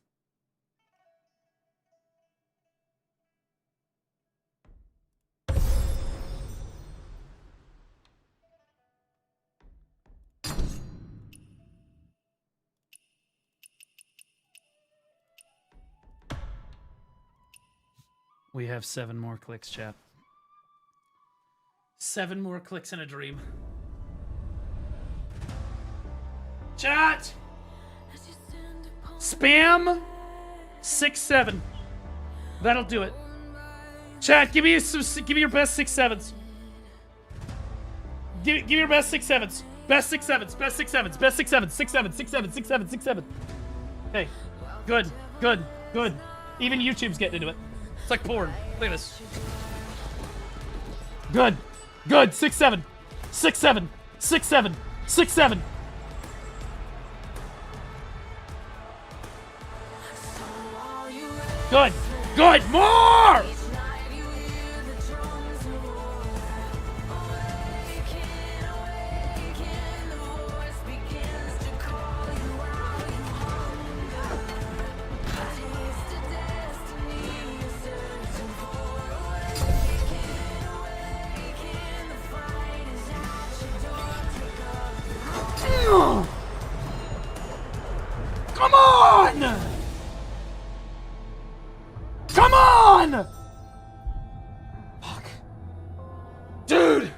We have 7 more clicks, chat. 7 more clicks in a dream. Chat! Spam 6-7. That'll do it. Chat, give me your best 6-7s. Give me your best 6-7s. Best 6-7s. Best 6-7s. Best 6-7s. 6-7. 6-7. 6-7. 6-7. Okay. Good. Good. Good. Even YouTube's getting into it. It's like porn. Look at this. Good. Good. 6-7. 6-7. 6-7. 6-7. Good. Good. More! Come on! Come on! Fuck. Dude!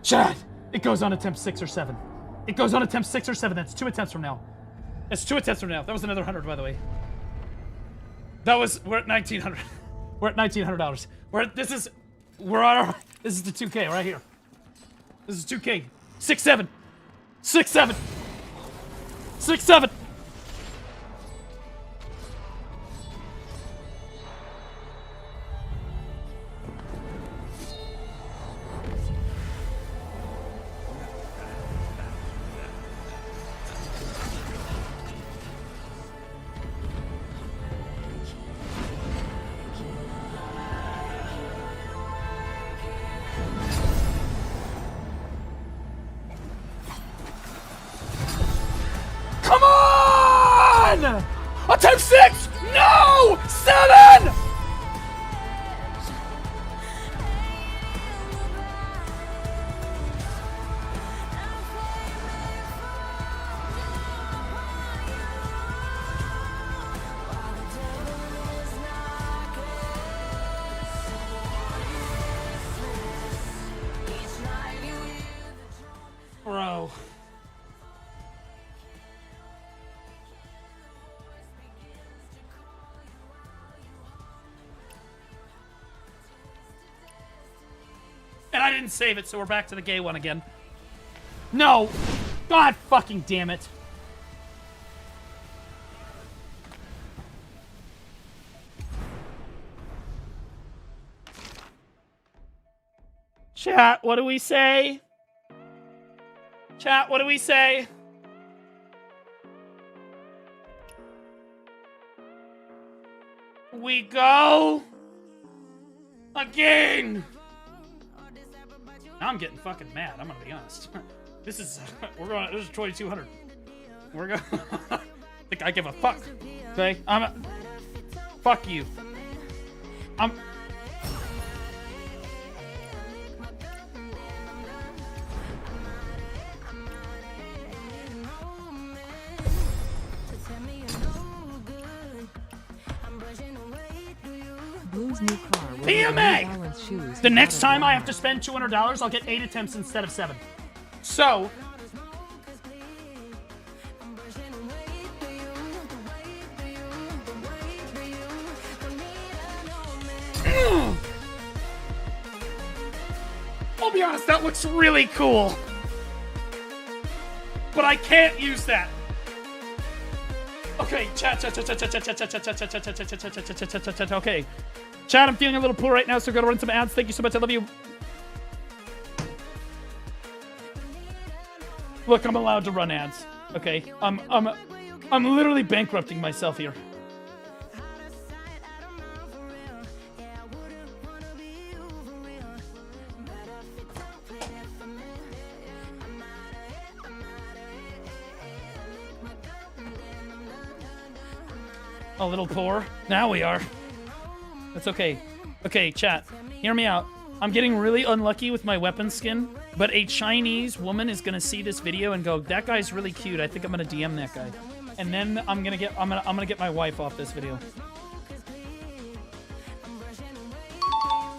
Chad, it goes on attempt 6 or 7. It goes on attempt 6 or 7. That's 2 attempts from now. That's 2 attempts from now. That was another 100, by the way. We're at 1,900. We're at $1,900. This is the 2K right here. This is 2K. 6-7. 6-7. 6-7. Attempt 6! No! 7! Bro. And I didn't save it, so we're back to the gay one again. No! God fucking damn it. Chat, what do we say? Chat, what do we say? We go again. Now I'm getting fucking mad. I'm gonna be honest. This is this is 2200. We're going. I think I give a fuck. Okay, fuck you. Blue's new car will PMA! shoes The next time I have to spend $200, I'll get 8 attempts instead of 7. So, I'll be honest, that looks really cool. But I can't use that. Okay, chat. Okay. Chat, I'm feeling a little poor right now, so gotta run some ads. Thank you so much. I love you. Look, I'm allowed to run ads. Okay. I'm literally bankrupting myself here. A little poor. Now we are. That's okay. Okay, chat. Hear me out. I'm getting really unlucky with my weapon skin, but a Chinese woman is gonna see this video and go, "That guy's really cute. I think I'm gonna DM that guy." And then I'm gonna get my wife off this video.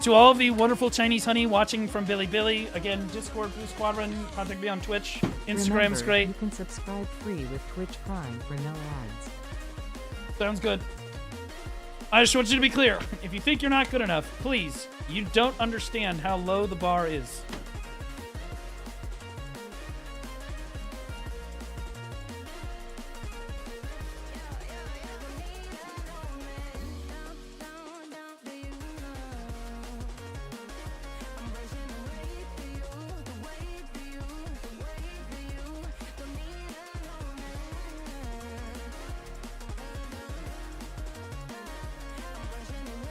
To all of the wonderful Chinese honey watching from Billy, again, Discord, Blue Squadron, contact me on Twitch, Instagram's Remember, great. You can subscribe free with Twitch Prime for no ads. Sounds good. I just want you to be clear. If you think you're not good enough, please, you don't understand how low the bar is.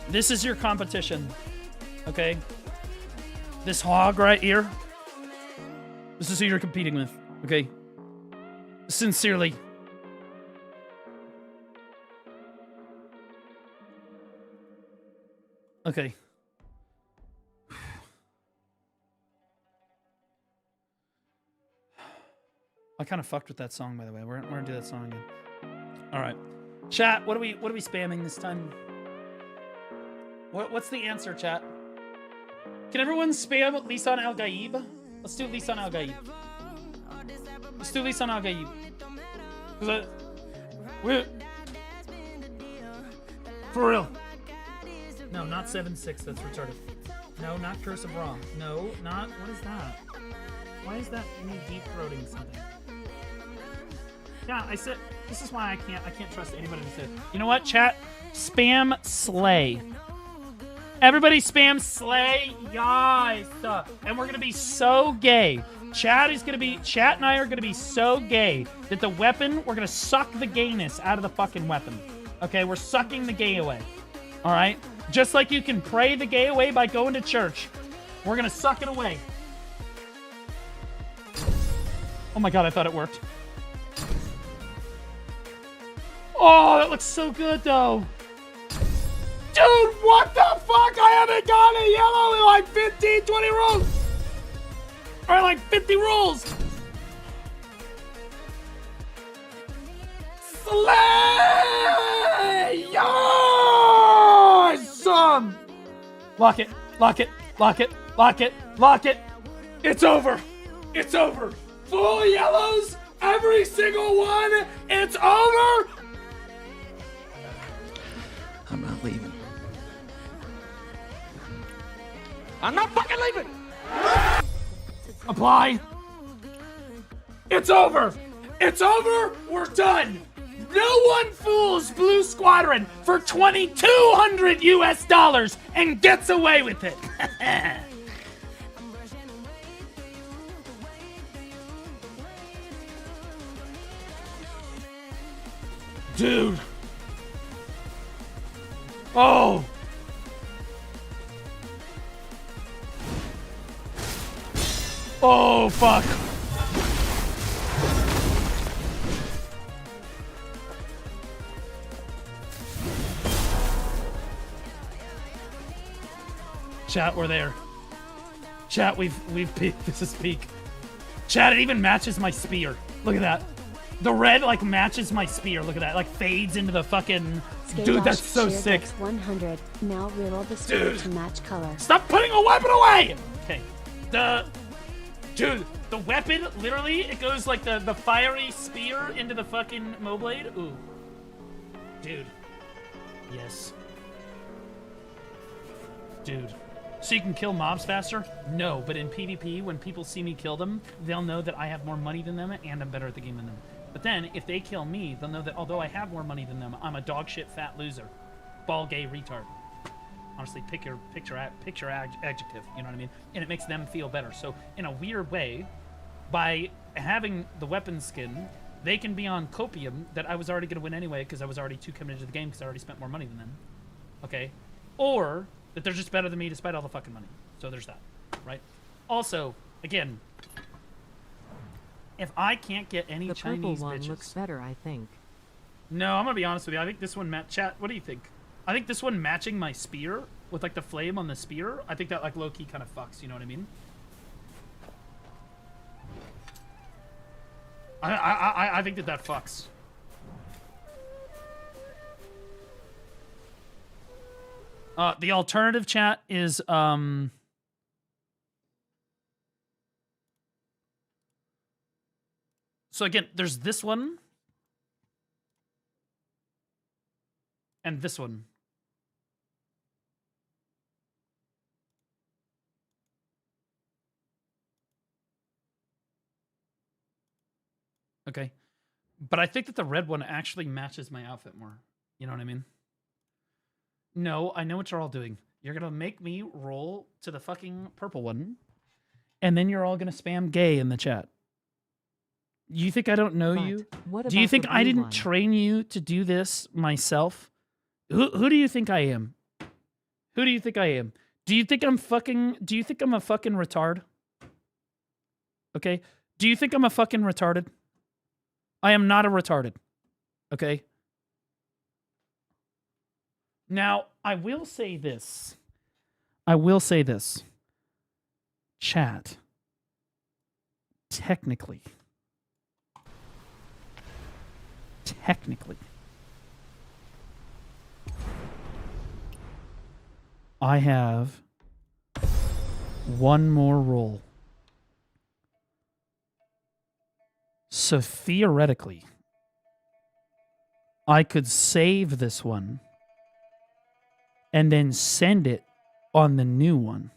This is your competition, okay? This hog right here, this is who you're competing with, okay? Sincerely. Okay. I kind of fucked with that song, by the way. We're gonna do that song again. All right, chat. What are we spamming this time? What's the answer, chat? Can everyone spam Lisan Al Gaib? Let's do Lisan Al Gaib. Let's do Lisan Al Gaib. For real. No, not 7-6. That's retarded. No, not Curse of Ra. No, not. What is that? Why is that me deep throating something? Yeah, I said. This is why I can't trust anybody to say it. You know what, chat? Spam Slay. Everybody spam Slay, guys. And we're gonna be so gay. Chat and I are gonna be so gay that the weapon, we're gonna suck the gayness out of the fucking weapon. Okay, we're sucking the gay away. All right? Just like you can pray the gay away by going to church. We're gonna suck it away. Oh my god, I thought it worked. Oh, that looks so good, though. Dude, what the fuck? I haven't got a yellow in like 15, 20 rolls. Or like 50 rolls. Slay! Awesome! Lock it, lock it, lock it, lock it, lock it. It's over. It's over. Full yellows, every single one. It's over. I'm not leaving. I'm not fucking leaving! Apply. It's over. It's over. We're done. No one fools Blue Squadron for $2,200 US and gets away with it. Dude. Oh. Oh, fuck. Chat, we're there. Chat, we've peaked. This is peak. Chat, it even matches my spear. Look at that. The red, like, matches my spear. Look at that. Like, fades into the fucking... Dude, that's so sick. 100. Now reroll the spear to match color. Stop putting a weapon away! Okay. Dude, the weapon, literally, it goes like the fiery spear into the fucking MOBLADE. Ooh. Dude. Yes. Dude. So you can kill mobs faster? No, but in PvP, when people see me kill them, they'll know that I have more money than them and I'm better at the game than them. But then, if they kill me, they'll know that although I have more money than them, I'm a dogshit fat loser. Ball gay retard. Honestly, pick your adjective, you know what I mean? And it makes them feel better. So, in a weird way, by having the weapon skin, they can be on copium that I was already going to win anyway because I was already too committed to the game because I already spent more money than them. Okay? Or that they're just better than me despite all the fucking money. So there's that, right? Also, again, if I can't get any Chinese purple one bitches... looks better, I think. No, I'm going to be honest with you. I think this one chat, what do you think? I think this one matching my spear with like the flame on the spear, I think that like low-key kind of fucks, you know what I mean? I think that fucks. The alternative chat is so again, there's this one and this one. Okay. But I think that the red one actually matches my outfit more. You know what I mean? No, I know what you're all doing. You're going to make me roll to the fucking purple one, and then you're all going to spam gay in the chat. You think I don't know you? Do you think I didn't train you to do this myself? Who do you think I am? Who do you think I am? Do you think I'm a fucking retard? Okay? Do you think I'm a fucking retarded? I am not a retarded. Okay? Now, I will say this. Chat. Technically. I have one more roll. So theoretically, I could save this one and then send it on the new one.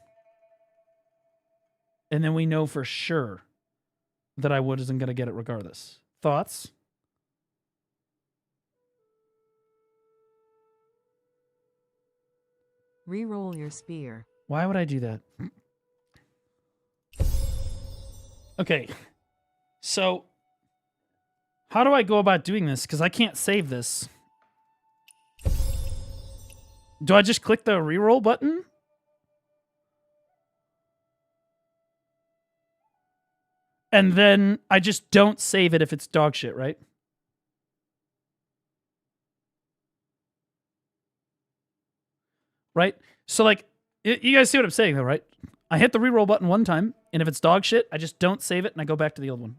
And then we know for sure that I wasn't going to get it regardless. Thoughts? Reroll your spear. Why would I do that? Okay. So, how do I go about doing this? Because I can't save this. Do I just click the reroll button? And then I just don't save it if it's dog shit, right? right? So like, you guys see what I'm saying though, right? I hit the reroll button one time, and if it's dog shit, I just don't save it and I go back to the old one.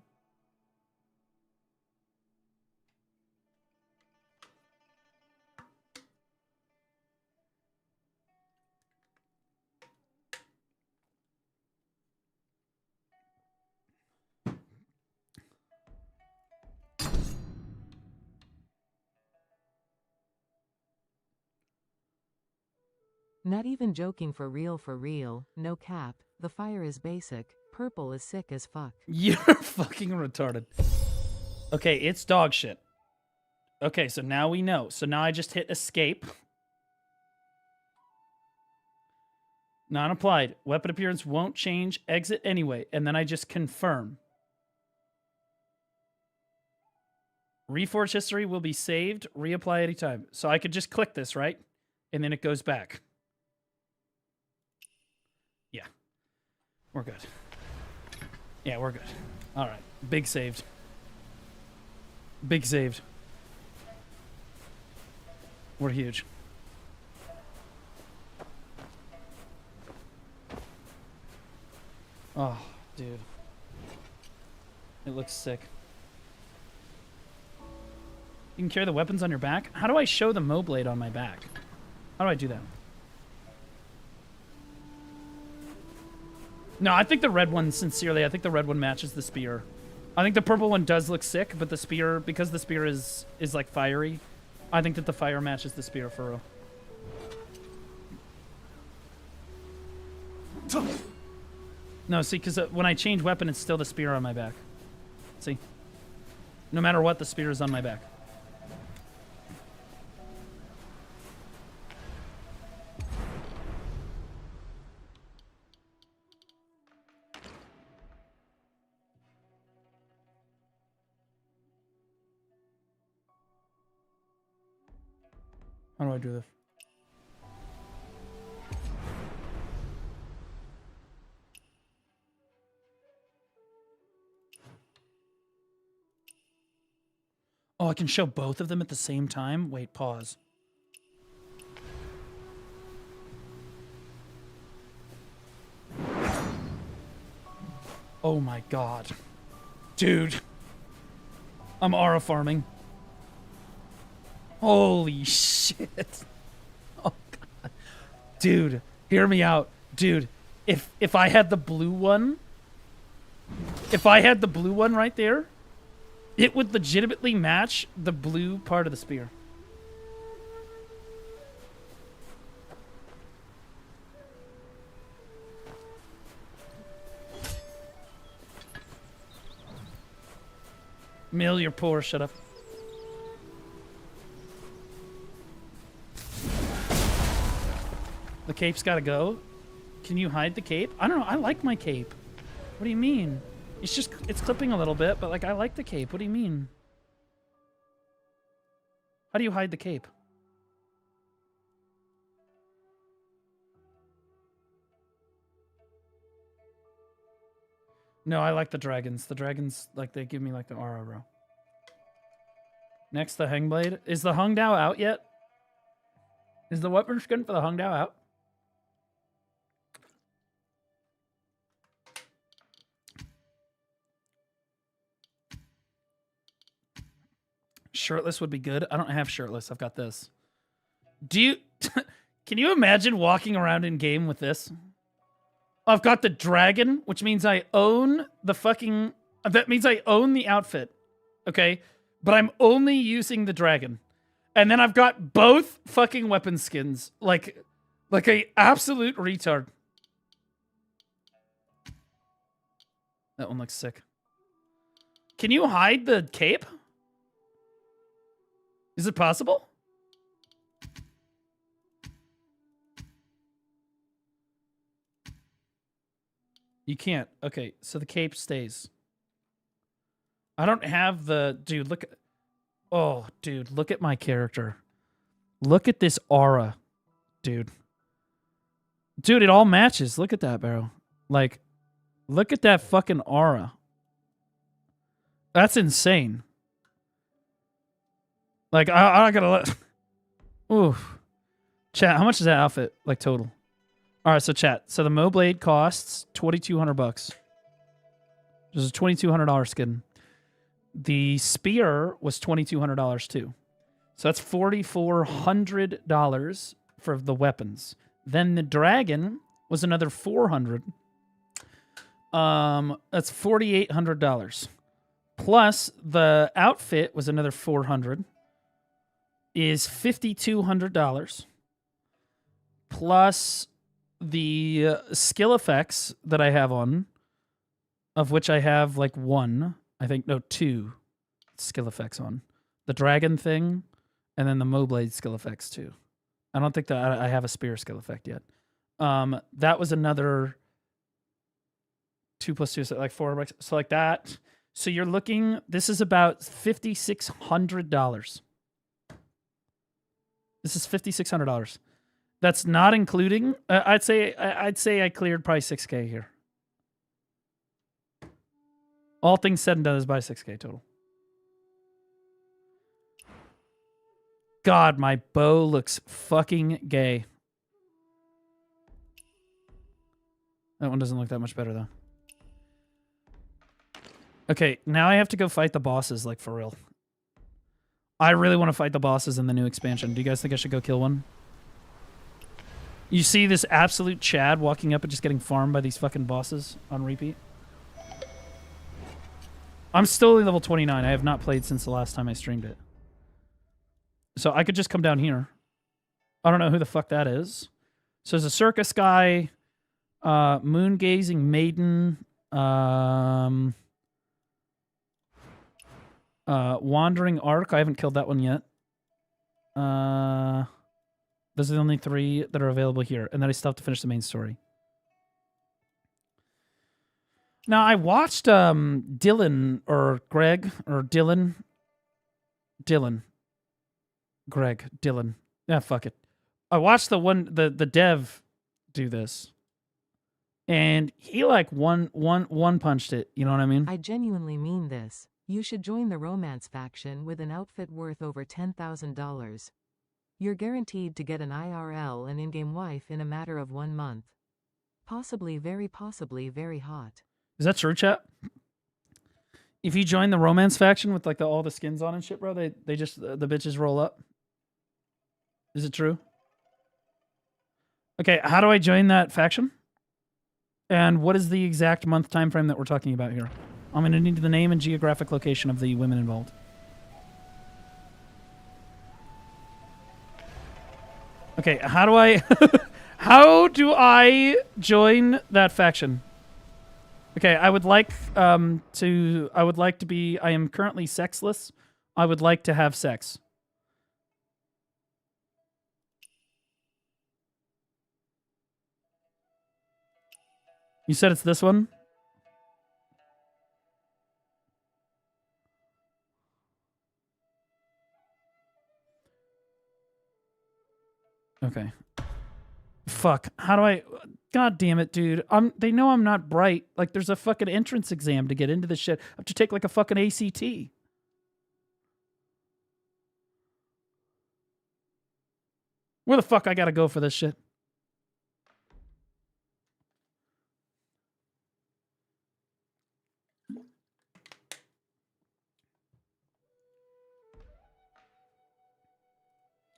Not even joking, for real, no cap. The fire is basic. Purple is sick as fuck. You're fucking retarded. Okay, it's dog shit. Okay, so now we know. So now I just hit escape. Non-applied. Weapon appearance won't change. Exit anyway. And then I just confirm. Reforge history will be saved. Reapply anytime. So I could just click this, right? And then it goes back. Yeah. We're good. Yeah, we're good. All right. Big saved. Big saved. We're huge. Oh, dude. It looks sick. You can carry the weapons on your back? How do I show the MOBLADE on my back? How do I do that? No, I think the red one, sincerely, I think the red one matches the spear. I think the purple one does look sick, but the spear, because the spear is like fiery, I think that the fire matches the spear for real. No, see, because when I change weapon, it's still the spear on my back. See? No matter what, the spear is on my back. How do I do this? Oh, I can show both of them at the same time? Wait, pause. Oh my god. Dude. I'm aura farming. Holy shit. Oh god. Dude, hear me out. Dude, if I had the blue one, right there, it would legitimately match the blue part of the spear. Mill, you're poor. Shut up. The cape's gotta go. Can you hide the cape? I don't know. I like my cape. What do you mean? It's clipping a little bit, but like I like the cape. What do you mean? How do you hide the cape? No, I like the dragons. The dragons, like, they give me like the aura, bro. Next, the Hangblade. Is the Hung Dao out yet? Is the weapon skin for the Hung Dao out? Shirtless would be good. I don't have shirtless. I've got this. Do you... Can you imagine walking around in game with this? I've got the dragon, which means I own the fucking... That means I own the outfit. Okay? But I'm only using the dragon. And then I've got both fucking weapon skins. Like a absolute retard. That one looks sick. Can you hide the cape? Is it possible? You can't. Okay, so the cape stays. I don't have the... Dude, look at... Oh, dude, look at my character. Look at this aura, dude. Dude, it all matches. Look at that, bro. Like, look at that fucking aura. That's insane. Like, I gotta let... Oof. Chat, how much is that outfit, like, total? All right, so chat. So the MOBLADE costs $2,200. This is a $2,200 skin. The spear was $2,200 too. So that's $4,400 for the weapons. Then the dragon was another $400. That's $4,800. Plus the outfit was another $400. Is $5,200. Plus the skill effects that I have on, of which I have like one, I think, no, two skill effects on. The dragon thing, and then the MOBLADE skill effects too. I don't think that I have a spear skill effect yet. That was another 2 + 2, so like $400. So like that. So you're looking, this is about $5,600. This is $5,600. That's not including, I'd say I cleared probably 6K here. All things said and done is by 6K total. God, my bow looks fucking gay. That one doesn't look that much better, though. Okay, now I have to go fight the bosses, like, for real. I really want to fight the bosses in the new expansion. Do you guys think I should go kill one? You see this absolute Chad walking up and just getting farmed by these fucking bosses on repeat? I'm still only level 29. I have not played since the last time I streamed it. So I could just come down here. I don't know who the fuck that is. So there's a circus guy, moon-gazing maiden, wandering arc. I haven't killed that one yet. Those are the only 3 that are available here. And then I still have to finish the main story. Now, I watched Dylan, or Greg, or Dylan. Greg, Dylan. Yeah, fuck it. I watched the dev do this. And he like one punched it, you know what I mean? I genuinely mean this. You should join the romance faction with an outfit worth over $10,000. You're guaranteed to get an IRL and in-game wife in a matter of 1 month. Possibly very hot. Is that true, chat? If you join the romance faction with like all the skins on and shit, bro, they just the bitches roll up. Is it true? Okay, how do I join that faction? And what is the exact month time frame that we're talking about here? I'm going to need the name and geographic location of the women involved. Okay, how do I how do I join that faction? Okay, I would like to be, I am currently sexless. I would like to have sex. You said it's this one? Okay. Fuck. How do I... God damn it, dude. They know I'm not bright. Like, there's a fucking entrance exam to get into this shit. I have to take, like, a fucking ACT. Where the fuck I gotta go for this shit?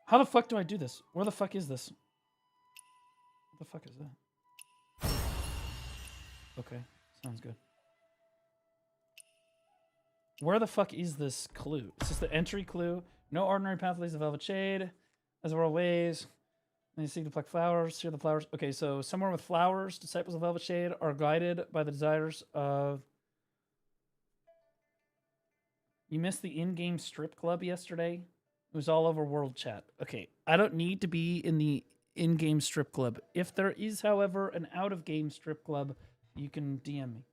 How the fuck do I do this? Where the fuck is this? What the fuck is that? Okay, sounds good. Where the fuck is this clue? Is this the entry clue? No ordinary path leads to Velvet Shade. As the world ways. Then you seek to pluck flowers. Hear the flowers. Okay, so somewhere with flowers, disciples of Velvet Shade are guided by the desires of... You missed the in-game strip club yesterday? It was all over world chat. Okay, I don't need to be in the in-game strip club. If there is, however, an out-of-game strip club, you can DM me.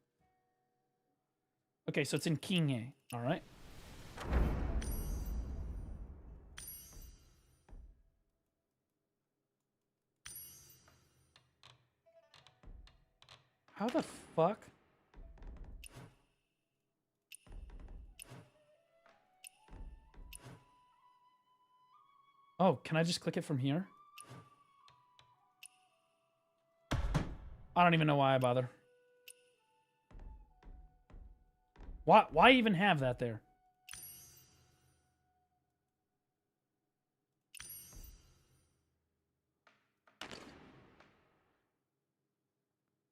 Okay, so it's in Kinye. All right. How the fuck? Oh, can I just click it from here? I don't even know why I bother. Why even have that there?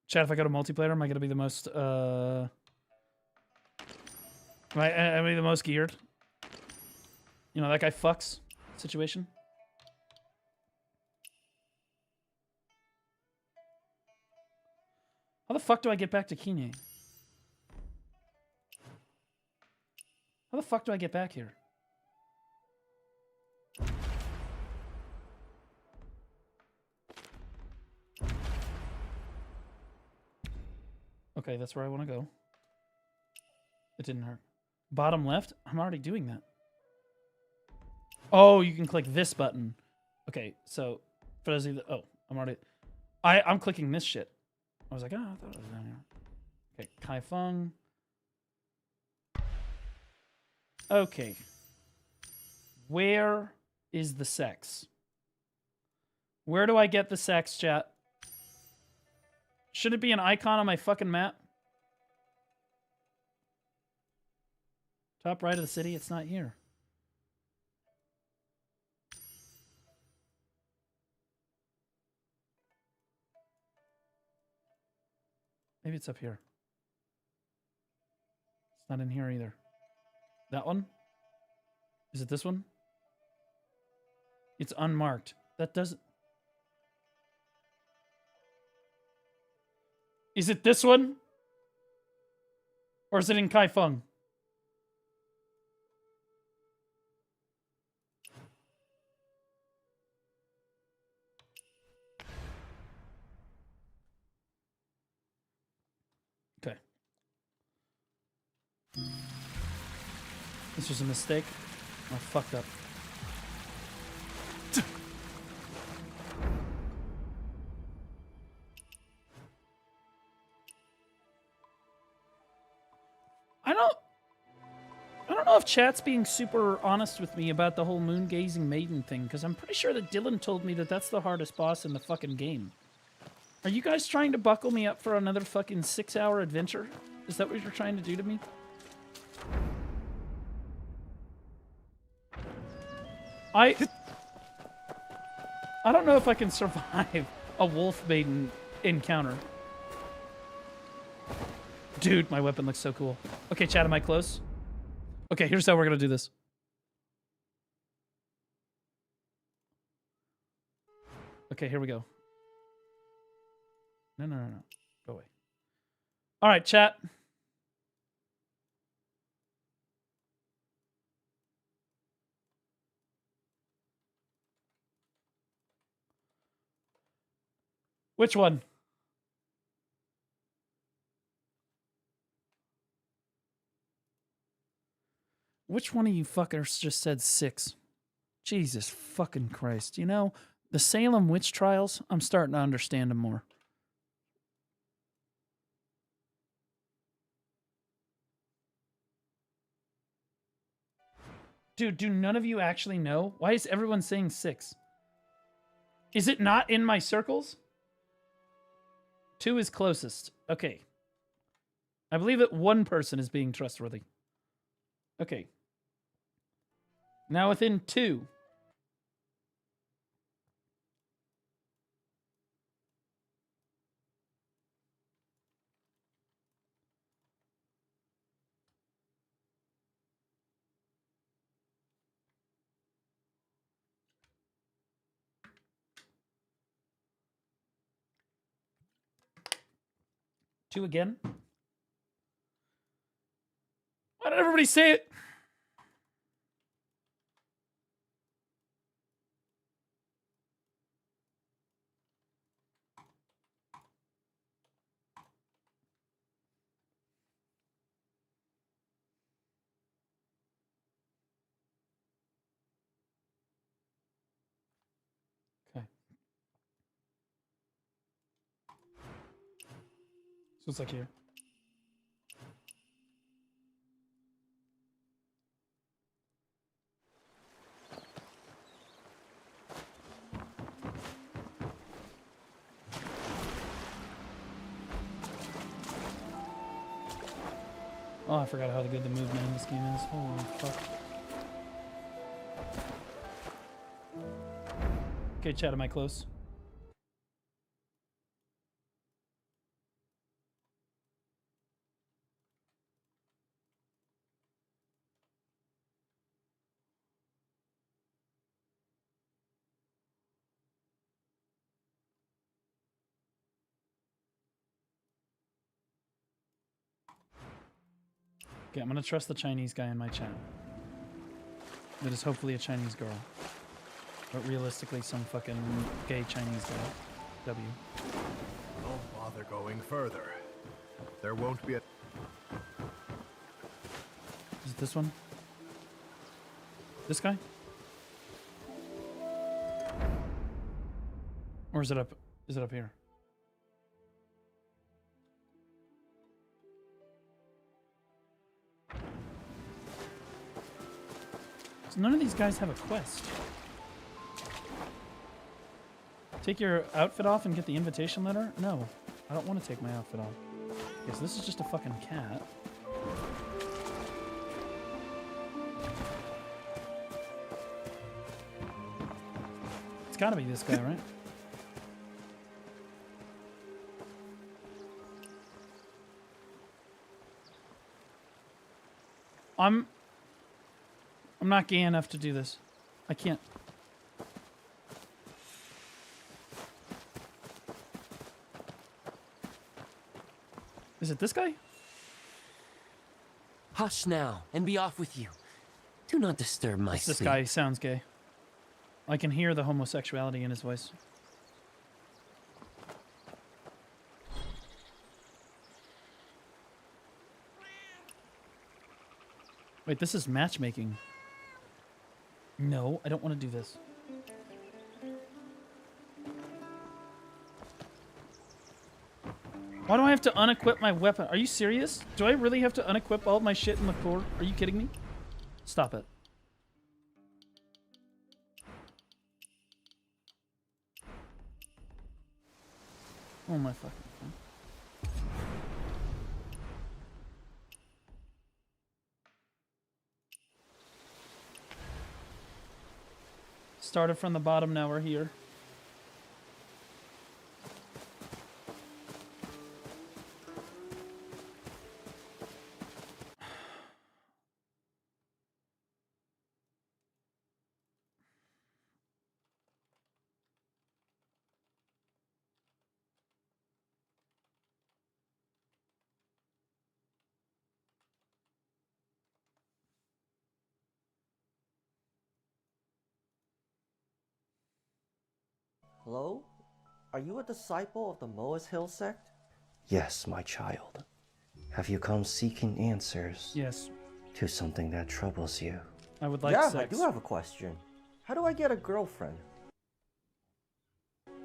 Chat, if I go to multiplayer, am I going to be the most, am I the most geared? You know, that guy fucks situation. How the fuck do I get back to Kine? How the fuck do I get back here? Okay, that's where I want to go. It didn't hurt. Bottom left? I'm already doing that. Oh, you can click this button. Okay, so for those of you that, oh, I'm clicking this shit. I was like, oh, I thought it was down here. Okay, Kai Feng. Okay. Where is the sex? Where do I get the sex, chat? Should it be an icon on my fucking map? Top right of the city? It's not here. Maybe it's up here. It's not in here either. That one? Is it this one? It's unmarked. That doesn't... Is it this one? Or is it in Kai Feng? Okay. This was a mistake. I fucked up. I don't know if chat's being super honest with me about the whole moon gazing maiden thing, because I'm pretty sure that Dylan told me that that's the hardest boss in the fucking game. Are you guys trying to buckle me up for another fucking 6-hour adventure? Is that what you're trying to do to me? I don't know if I can survive a wolf maiden encounter. Dude, my weapon looks so cool. Okay, chat, am I close? Okay, here's how we're gonna do this. Okay, here we go. No. Go away. All right, chat. Which one? Which one of you fuckers just said 6? Jesus fucking Christ. You know, the Salem witch trials, I'm starting to understand them more. Dude, do none of you actually know? Why is everyone saying 6? Is it not in my circles? 2 is closest. Okay. I believe that one person is being trustworthy. Okay. Now within 2. Two again. Why did everybody say it? So it's like here. Oh, I forgot how good the movement in this game is. Holy fuck. Okay, chat, am I close? Okay, I'm gonna trust the Chinese guy in my chat. That is hopefully a Chinese girl. But realistically, some fucking gay Chinese guy. W. Don't bother going further. There won't be a... Is it this one? This guy? Or is it up? Is it up here? So none of these guys have a quest. Take your outfit off and get the invitation letter? No, I don't want to take my outfit off. Okay, so this is just a fucking cat. It's gotta be this guy, right? I'm not gay enough to do this. I can't. Is it this guy? Hush now, and be off with you. Do not disturb my This sleep. guy sounds gay. I can hear the homosexuality in his voice. Wait, this is matchmaking. No, I don't want to do this. Why do I have to unequip my weapon? Are you serious? Do I really have to unequip all my shit in the core? Are you kidding me? Stop it. Oh my fucking God. Started from the bottom, now we're here. Hello? Are you a disciple of the Moas Hill sect? Yes, my child. Have you come seeking answers? Yes. To something that troubles you? I would like yeah, sex. I do have a question. How do I get a girlfriend?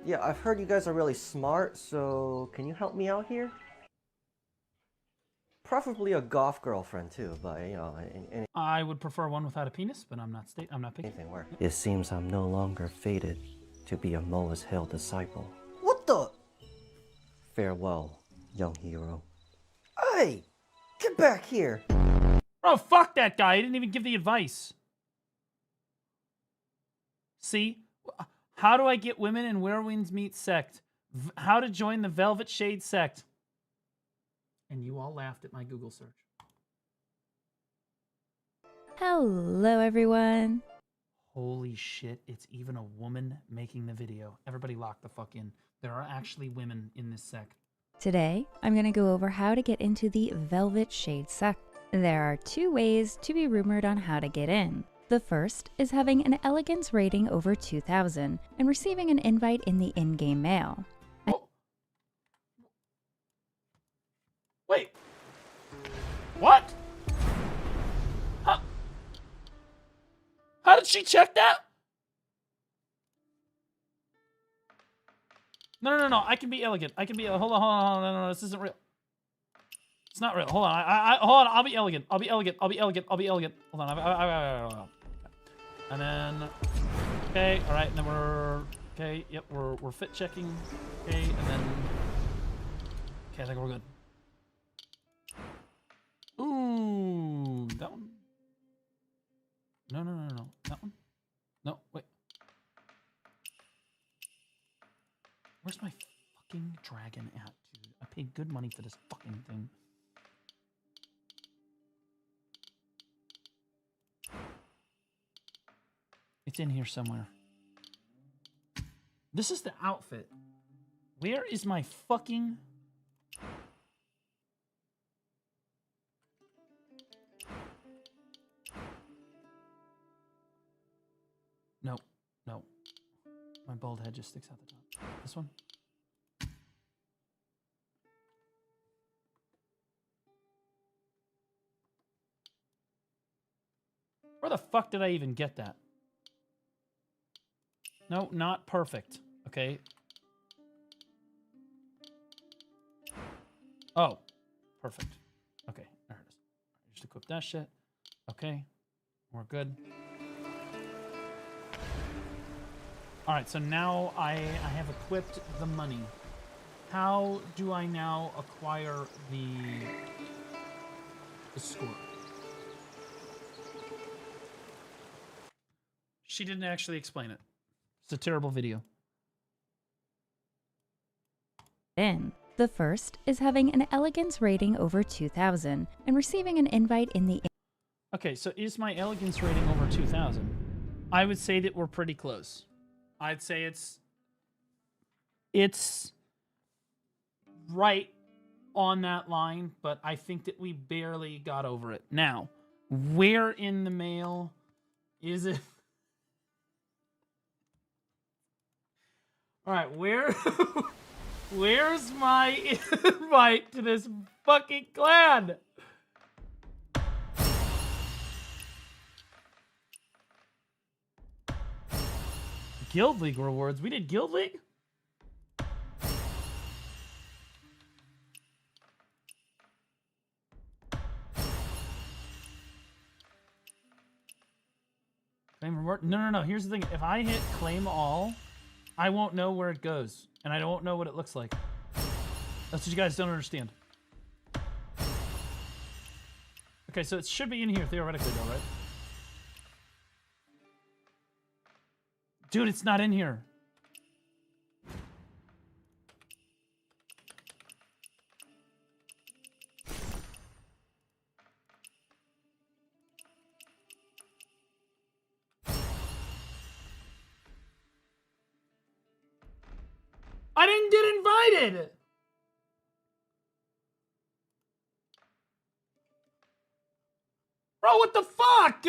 Yeah, I've heard you guys are really smart, so can you help me out here? Preferably a goth girlfriend too, but you know, I would prefer one without a penis, but I'm not picking. anything works. It seems I'm no longer fated to be a Moas Hill disciple. What the? Farewell, young hero. Hey! Get back here! Oh, fuck that guy. He didn't even give the advice. See? How do I get women in Where Winds Meet sect? How to join the Velvet Shade sect. And you all laughed at my Google search. Hello, everyone. Holy shit, it's even a woman making the video. Everybody lock the fuck in. There are actually women in this sect. Today, I'm going to go over how to get into the Velvet Shade sect. There are 2 ways to be rumored on how to get in. The first is having an elegance rating over 2000 and receiving an invite in the in-game mail. Wait. What? How did she check that? No. I can be elegant. I can be. Hold on. No. This isn't real. It's not real. Hold on. Hold on. I'll be elegant. Hold on. And then. Okay. All right. And then we're. Okay. Yep. We're fit checking. Okay. And then. Okay. I think we're good. Ooh. No. That one? No, wait. Where's my fucking dragon at, dude? I paid good money for this fucking thing. It's in here somewhere. This is the outfit. Where is my fucking... No. My bald head just sticks out the top. This one? Where the fuck did I even get that? No, not perfect. Okay. Oh, perfect. Okay, there it is. Just equip that shit. Okay, we're good. All right, so now I have equipped the money. How do I now acquire the score? She didn't actually explain it. It's a terrible video. The first is having an elegance rating over 2000 and receiving an invite in the... Okay, so is my elegance rating over 2000? I would say that we're pretty close. I'd say it's right on that line, but I think that we barely got over it. Now, where in the mail is it? All right, where's my invite to this fucking clan? Guild League rewards. We did Guild League? Claim reward? No. Here's the thing. If I hit claim all, I won't know where it goes. And I don't know what it looks like. That's what you guys don't understand. Okay, so it should be in here theoretically though, right? Dude, it's not in here. I didn't get invited. Bro, what the fuck?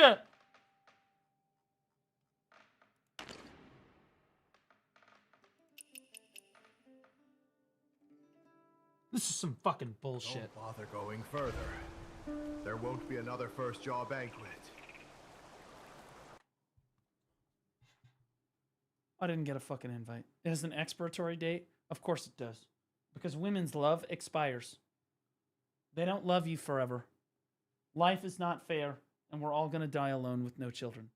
This is some fucking bullshit. Don't bother going further. There won't be another first jaw banquet. I didn't get a fucking invite. It has an expiratory date? Of course it does. Because women's love expires. They don't love you forever. Life is not fair, and we're all gonna die alone with no children.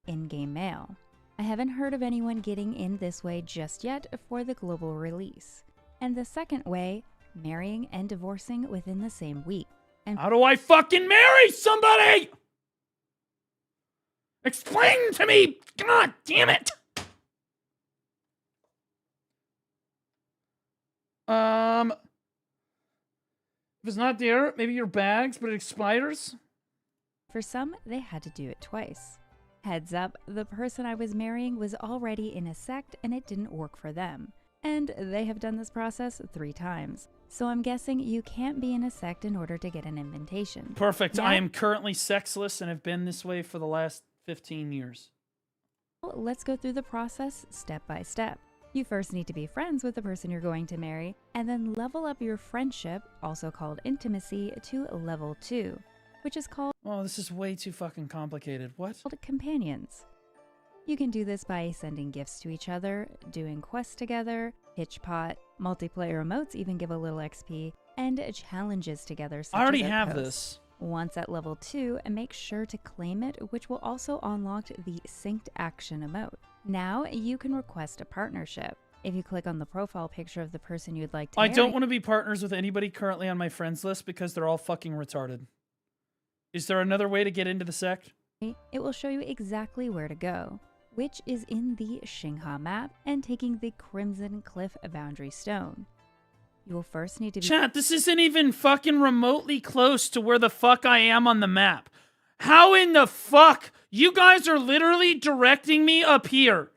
In-game mail. I haven't heard of anyone getting in this way just yet for the global release. And the second way, marrying and divorcing within the same week. And how do I fucking marry somebody? Explain to me! God damn it! If it's not there, maybe your bags, but it expires? For some, they had to do it twice. Heads up, the person I was marrying was already in a sect and it didn't work for them. And they have done this process 3 times. So I'm guessing you can't be in a sect in order to get an invitation. Perfect. Now, I am currently sexless and have been this way for the last 15 years. Let's go through the process step by step. You first need to be friends with the person you're going to marry, and then level up your friendship, also called intimacy, to level 2, which is called... Oh, this is way too fucking complicated. What? Companions. You can do this by sending gifts to each other, doing quests together, hitchpot, multiplayer emotes even give a little XP, and challenges together. I already have this. Once at level 2, make sure to claim it, which will also unlock the synced action emote. Now you can request a partnership. If you click on the profile picture of the person you'd like to marry... I don't want to be partners with anybody currently on my friends list because they're all fucking retarded. Is there another way to get into the sect? it will show you exactly where to go, which is in the Xingha map and taking the Crimson Cliff Boundary Stone. You will first need to be— Chat, this isn't even fucking remotely close to where the fuck I am on the map. How in the fuck? You guys are literally directing me up here.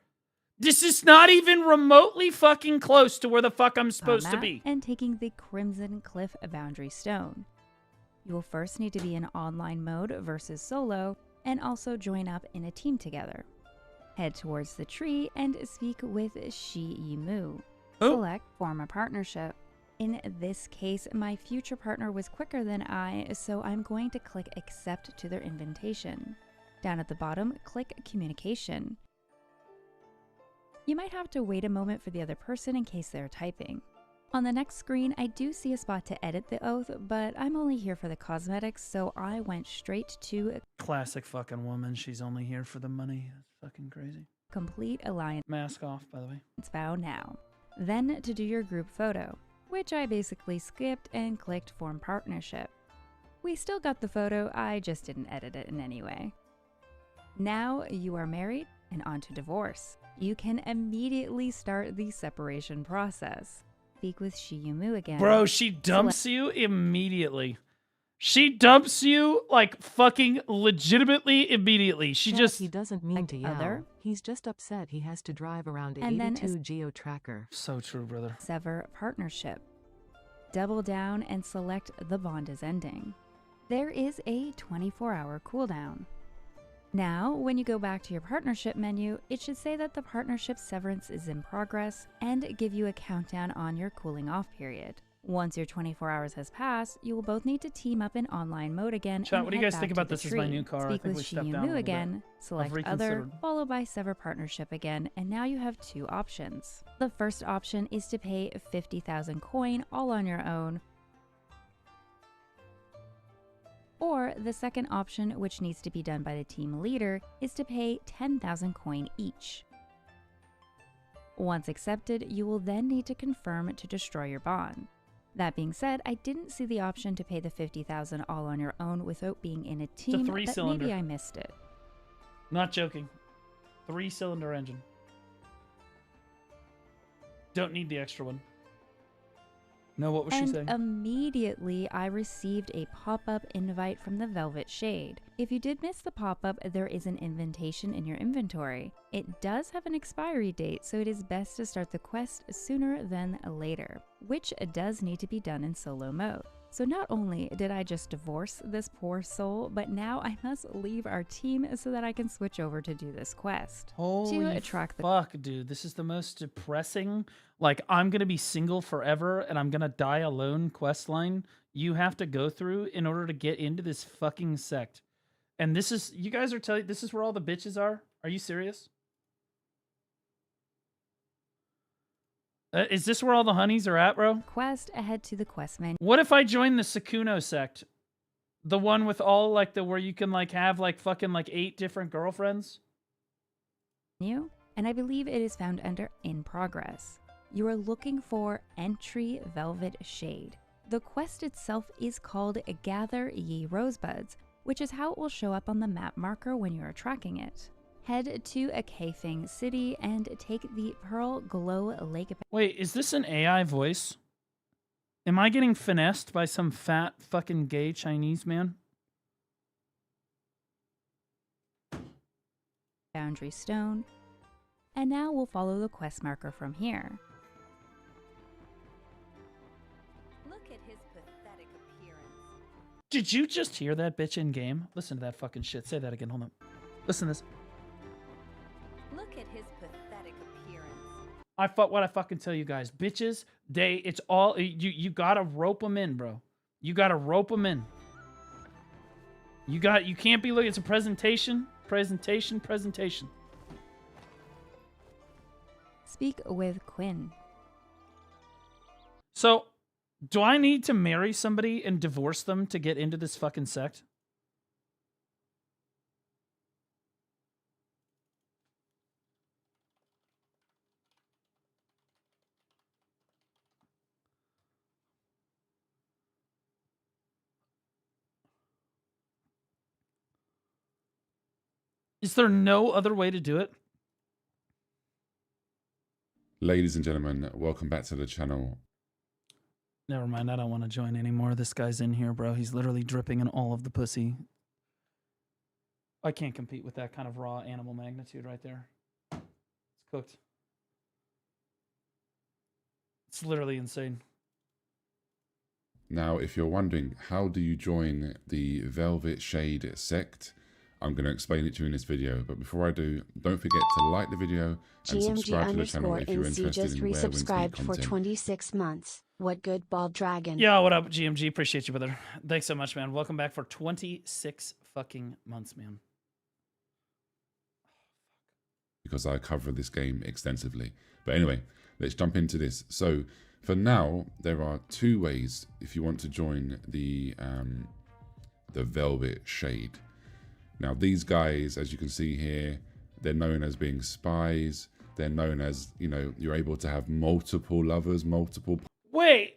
This is not even remotely fucking close to where the fuck I'm supposed to be. And taking the Crimson Cliff Boundary Stone. You will first need to be in online mode versus solo, and also join up in a team together. Head towards the tree and speak with Shi Yimu. Select Form a Partnership. In this case, my future partner was quicker than I, so I'm going to click Accept to their invitation. Down at the bottom, click Communication. You might have to wait a moment for the other person in case they're typing. On the next screen, I do see a spot to edit the oath, but I'm only here for the cosmetics, so I went straight to— Classic fucking woman. She's only here for the money. That's fucking crazy. Complete Alliance. Mask off, by the way. Vow now. Then to do your group photo, which I basically skipped and clicked Form Partnership. We still got the photo, I just didn't edit it in any way. Now you are married and on to divorce. You can immediately start the separation process. Speak with Shi Yimu again. Bro, she dumps you immediately. She dumps you like fucking legitimately immediately. She just— He doesn't mean to yell. He's just upset he has to drive around a 82 Geo Tracker. So true, brother. Sever partnership. Double down and select the bond is ending. There is a 24-hour cooldown. Now, when you go back to your partnership menu, it should say that the partnership severance is in progress and give you a countdown on your cooling off period. Once your 24 hours has passed, you will both need to team up in online mode again. Chat, what do you guys think about this as my new car? Speak I think with we Shi stepped down a Yimu little again, bit. select other, followed by sever partnership again, and now you have two options. The first option is to pay 50,000 coin all on your own, or the second option, which needs to be done by the team leader, is to pay 10,000 coin each. Once accepted, you will then need to confirm to destroy your bond. That being said, I didn't see the option to pay the 50,000 all on your own without being in a team, but three-cylinder. maybe I missed it. Not joking. 3-cylinder engine. Don't need the extra one. No, what was she saying? Immediately, I received a pop-up invite from the Velvet Shade. If you did miss the pop-up, there is an invitation in your inventory. It does have an expiry date, so it is best to start the quest sooner than later, which does need to be done in solo mode. So not only did I just divorce this poor soul, but now I must leave our team so that I can switch over to do this quest. Holy fuck, dude. This is the most depressing, like, I'm gonna be single forever and I'm gonna die alone quest line you have to go through in order to get into this fucking sect. And this is, you guys are telling, this is where all the bitches are? Are you serious? Is this where all the honeys are at, bro? Quest ahead to the quest menu. What if I join the Sakuno sect? The one with all, like, the where you can, like, have, like, fucking, like, 8 different girlfriends? And I believe it is found under In Progress. You are looking for Entry Velvet Shade. The quest itself is called Gather Ye Rosebuds, which is how it will show up on the map marker when you are tracking it. Head to a Kaifeng city and take the Pearl Glow Lake. Wait, is this an AI voice? Am I getting finessed by some fat fucking gay Chinese man? Boundary Stone. And now we'll follow the quest marker from here. Look at his pathetic appearance. Did you just hear that bitch in game? Listen to that fucking shit. Say that again. Hold on. Listen to this. Look at his pathetic appearance. What I fucking tell you guys, bitches, it's all, you gotta rope them in, bro. You gotta rope them in. You can't be looking, it's a presentation. Speak with Quinn. So, do I need to marry somebody and divorce them to get into this fucking sect? Is there no other way to do it? Ladies and gentlemen, welcome back to the channel. Never mind, I don't want to join anymore. This guy's in here, bro. He's literally dripping in all of the pussy. I can't compete with that kind of raw animal magnitude right there. It's cooked. It's literally insane. Now, if you're wondering, how do you join the Velvet Shade sect? I'm going to explain it to you in this video, but before I do, don't forget to like the video and subscribe to the channel if you're interested just in resubscribed for 26 months. What good, bald dragon? Yo, what up, GMG? Appreciate you, brother. Thanks so much, man. Welcome back for 26 fucking months, man. because I cover this game extensively. But anyway, let's jump into this. So for now, there are two ways if you want to join the Velvet Shade. Now these guys, as you can see here, they're known as being spies. They're known as, you know, you're able to have multiple lovers, multiple... Wait,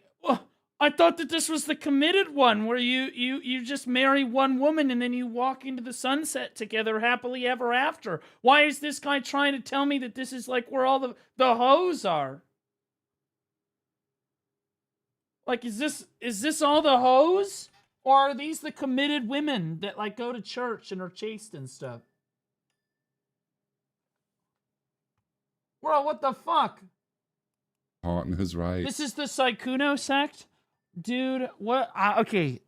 I thought that this was the committed one where you just marry one woman and then you walk into the sunset together happily ever after. Why is this guy trying to tell me that this is like where all the hoes are? Like, is this all the hoes? Or are these the committed women that like go to church and are chaste and stuff? Bro, what the fuck? Partners, right? This is the Saikuno sect? Dude, what? Okay.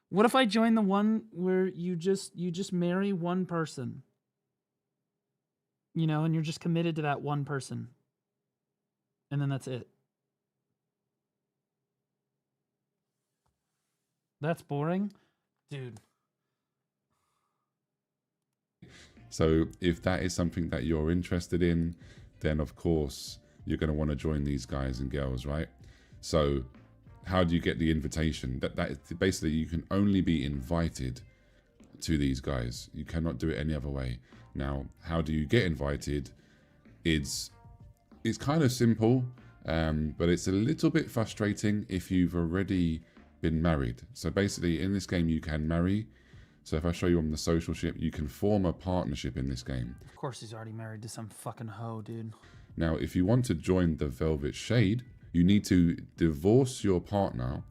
What if I join the one where you just marry one person? You know, and you're just committed to that one person. And then that's it. That's boring? Dude. So if that is something that you're interested in, then of course you're going to want to join these guys and girls, right? So how do you get the invitation? That is basically, you can only be invited to these guys. You cannot do it any other way. Now, how do you get invited? It's kind of simple, but it's a little bit frustrating if you've already been married. So basically in this game you can marry. So if I show you on the social ship, you can form a partnership in this game. Of course he's already married to some fucking hoe, dude. Now, if you want to join the Velvet Shade, you need to divorce your partner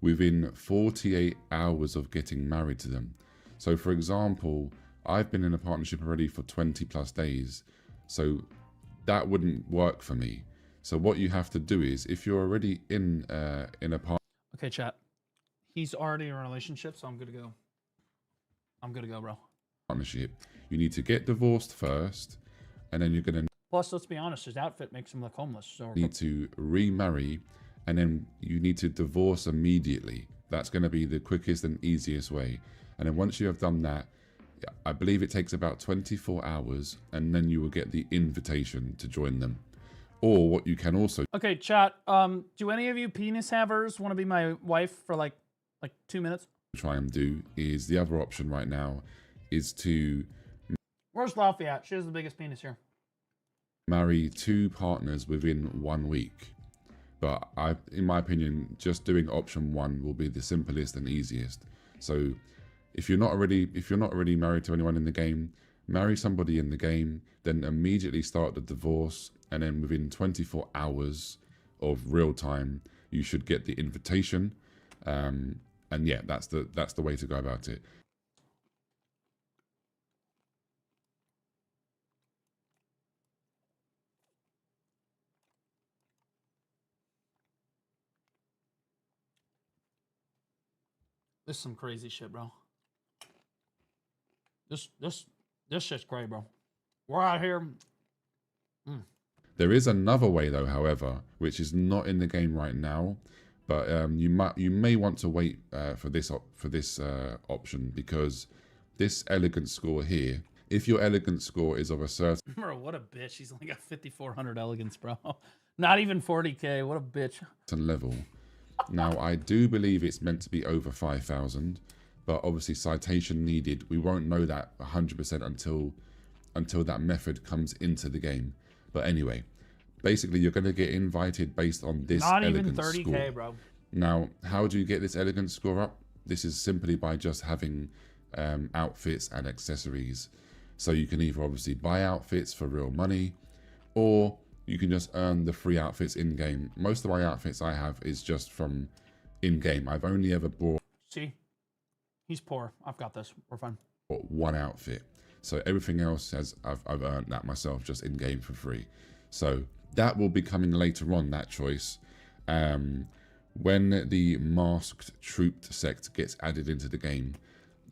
within 48 hours of getting married to them. So for example, I've been in a partnership already for 20 plus days. So that wouldn't work for me. So what you have to do is, if you're already in a partnership. Okay, chat. He's already in a relationship, so I'm good to go. I'm good to go, bro. Partnership. You need to get divorced first, and then you're going to... Plus, let's be honest, his outfit makes him look homeless. So need to remarry, and then you need to divorce immediately. That's going to be the quickest and easiest way. And then once you have done that, I believe it takes about 24 hours, and then you will get the invitation to join them. Or what you can also... Okay, chat. Do any of you penis havers want to be my wife for like 2 minutes? Try and do is, the other option right now is to... Where's Laufey at? She has the biggest penis here. Marry 2 partners within 1 week. But in my opinion, just doing option 1 will be the simplest and easiest. So if you're not already married to anyone in the game, marry somebody in the game, then immediately start the divorce, and then within 24 hours of real time, you should get the invitation. And yeah, that's the way to go about it. This is some crazy shit, bro. This shit's crazy, bro. We're out here. There is another way though, however, which is not in the game right now, but you may want to wait for this option, because this elegance score here, if your elegance score is of a certain... Bro, what a bitch. He's only got 5,400 elegance, bro. Not even 40k. What a bitch. level. Now, I do believe it's meant to be over 5,000, but obviously citation needed. We won't know that 100% until that method comes into the game. But anyway, basically you're going to get invited based on this elegance score. Not even 30k, bro. Now, how do you get this elegance score up? This is simply by just having outfits and accessories. So you can either obviously buy outfits for real money, or you can just earn the free outfits in-game. Most of my outfits I have is just from in-game. I've only ever bought... See? He's poor. I've got this. We're fine. One outfit. So everything else I've earned that myself just in-game for free. So that will be coming later on, that choice. When the masked trooped sect gets added into the game,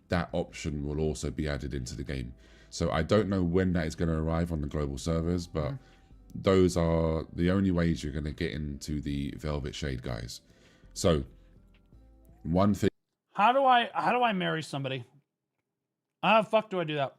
that option will also be added into the game. So I don't know when that is going to arrive on the global servers, but those are the only ways you're going to get into the Velvet Shade, guys. So one thing. How do I marry somebody? How the fuck do I do that?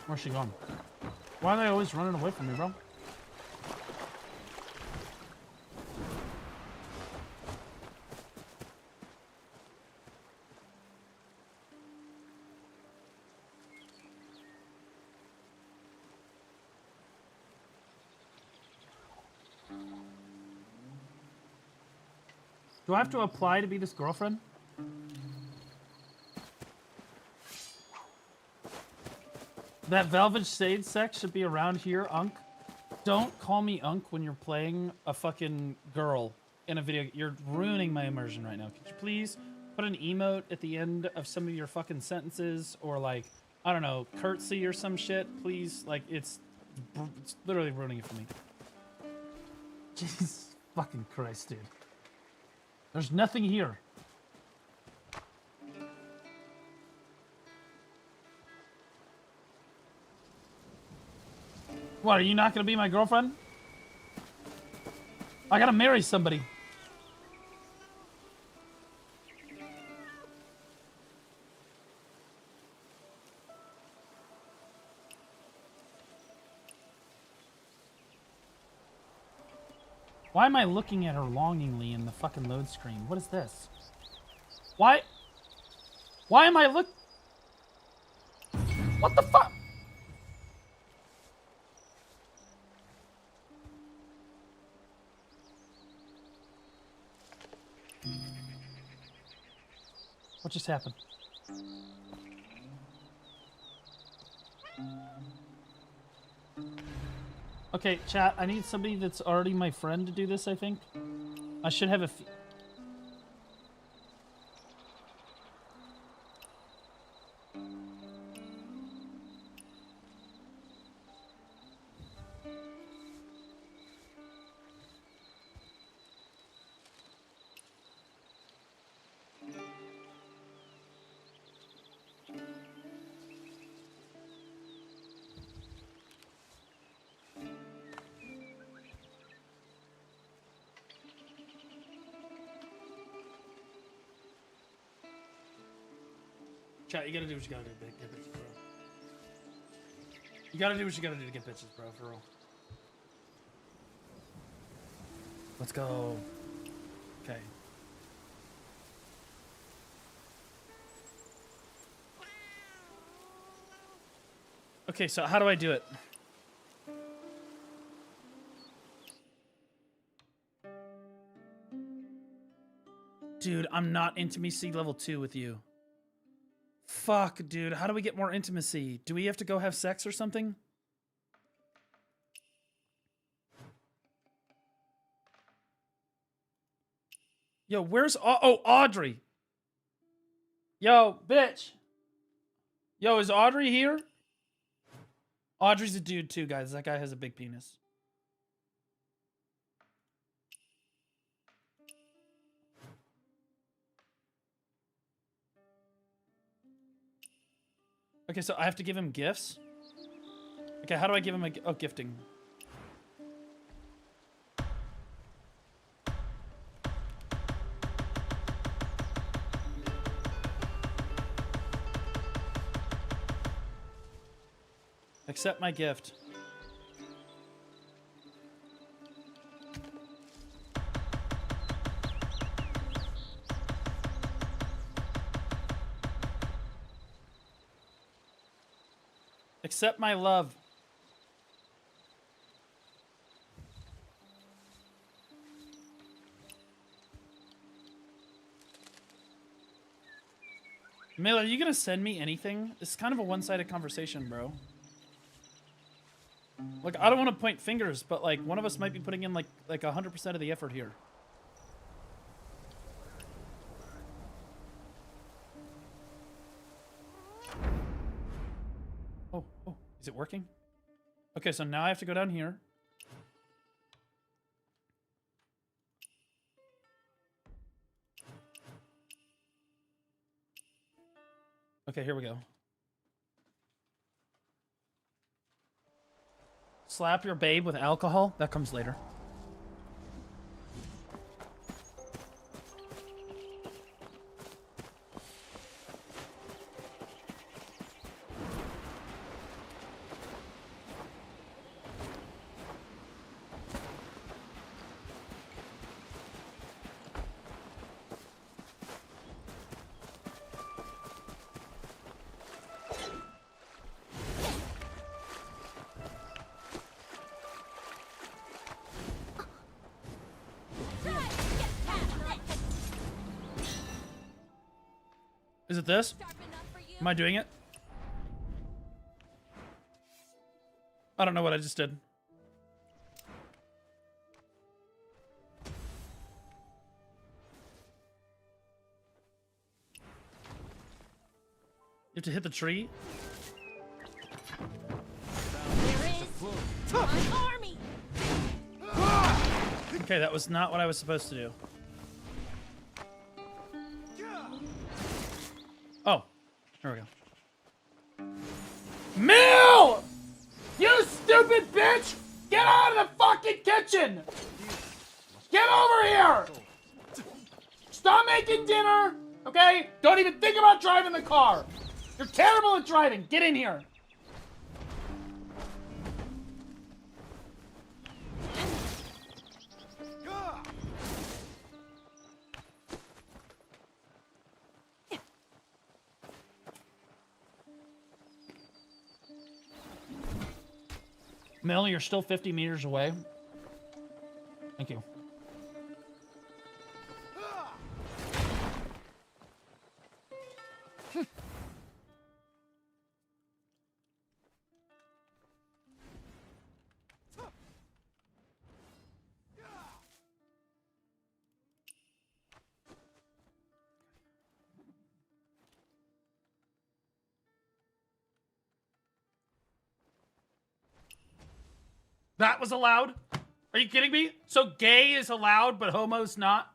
Where's she going? Why are they always running away from me, bro? Do I have to apply to be this girlfriend? That Velvet Shade sex should be around here, Unk. Don't call me Unk when you're playing a fucking girl in a video. You're ruining my immersion right now. Could you please put an emote at the end of some of your fucking sentences, or like, I don't know, curtsy or some shit, please? Like, it's literally ruining it for me. Jesus fucking Christ, dude. There's nothing here. What, are you not gonna be my girlfriend? I gotta marry somebody. Why am I looking at her longingly in the fucking load screen? What is this? Why am I look? What the fuck? What just happened? Okay, chat, I need somebody that's already my friend to do this, I think. I should have a... Chat, you gotta do what you gotta do to get bitches, bro. You gotta do what you gotta do to get bitches, bro, for real. Let's go. Okay. Okay, so how do I do it? Dude, I'm not intimacy level 2 with you. Fuck, dude. How do we get more intimacy? Do we have to go have sex or something? Yo, where's... Oh, Audrey. Yo, bitch. Yo, is Audrey here? Audrey's a dude too, guys. That guy has a big penis. Okay, so I have to give him gifts? Okay, how do I give him a... Oh, gifting. Accept my gift. Accept my love. Miller, are you gonna send me anything? This is kind of a one-sided conversation, bro. Like, I don't want to point fingers, but like one of us might be putting in like 100% of the effort here. Oh, is it working? Okay, so now I have to go down here. Okay, here we go. Slap your babe with alcohol? That comes later. Is it this? Am I doing it? I don't know what I just did. You have to hit the tree? Okay, that was not what I was supposed to do. Oh, here we go. Mill! You stupid bitch! Get out of the fucking kitchen! Get over here! Stop making dinner, okay? Don't even think about driving the car. You're terrible at driving. Get in here. Mel, you're still 50 meters away. Thank you. That was allowed? Are you kidding me? So gay is allowed, but homo's not?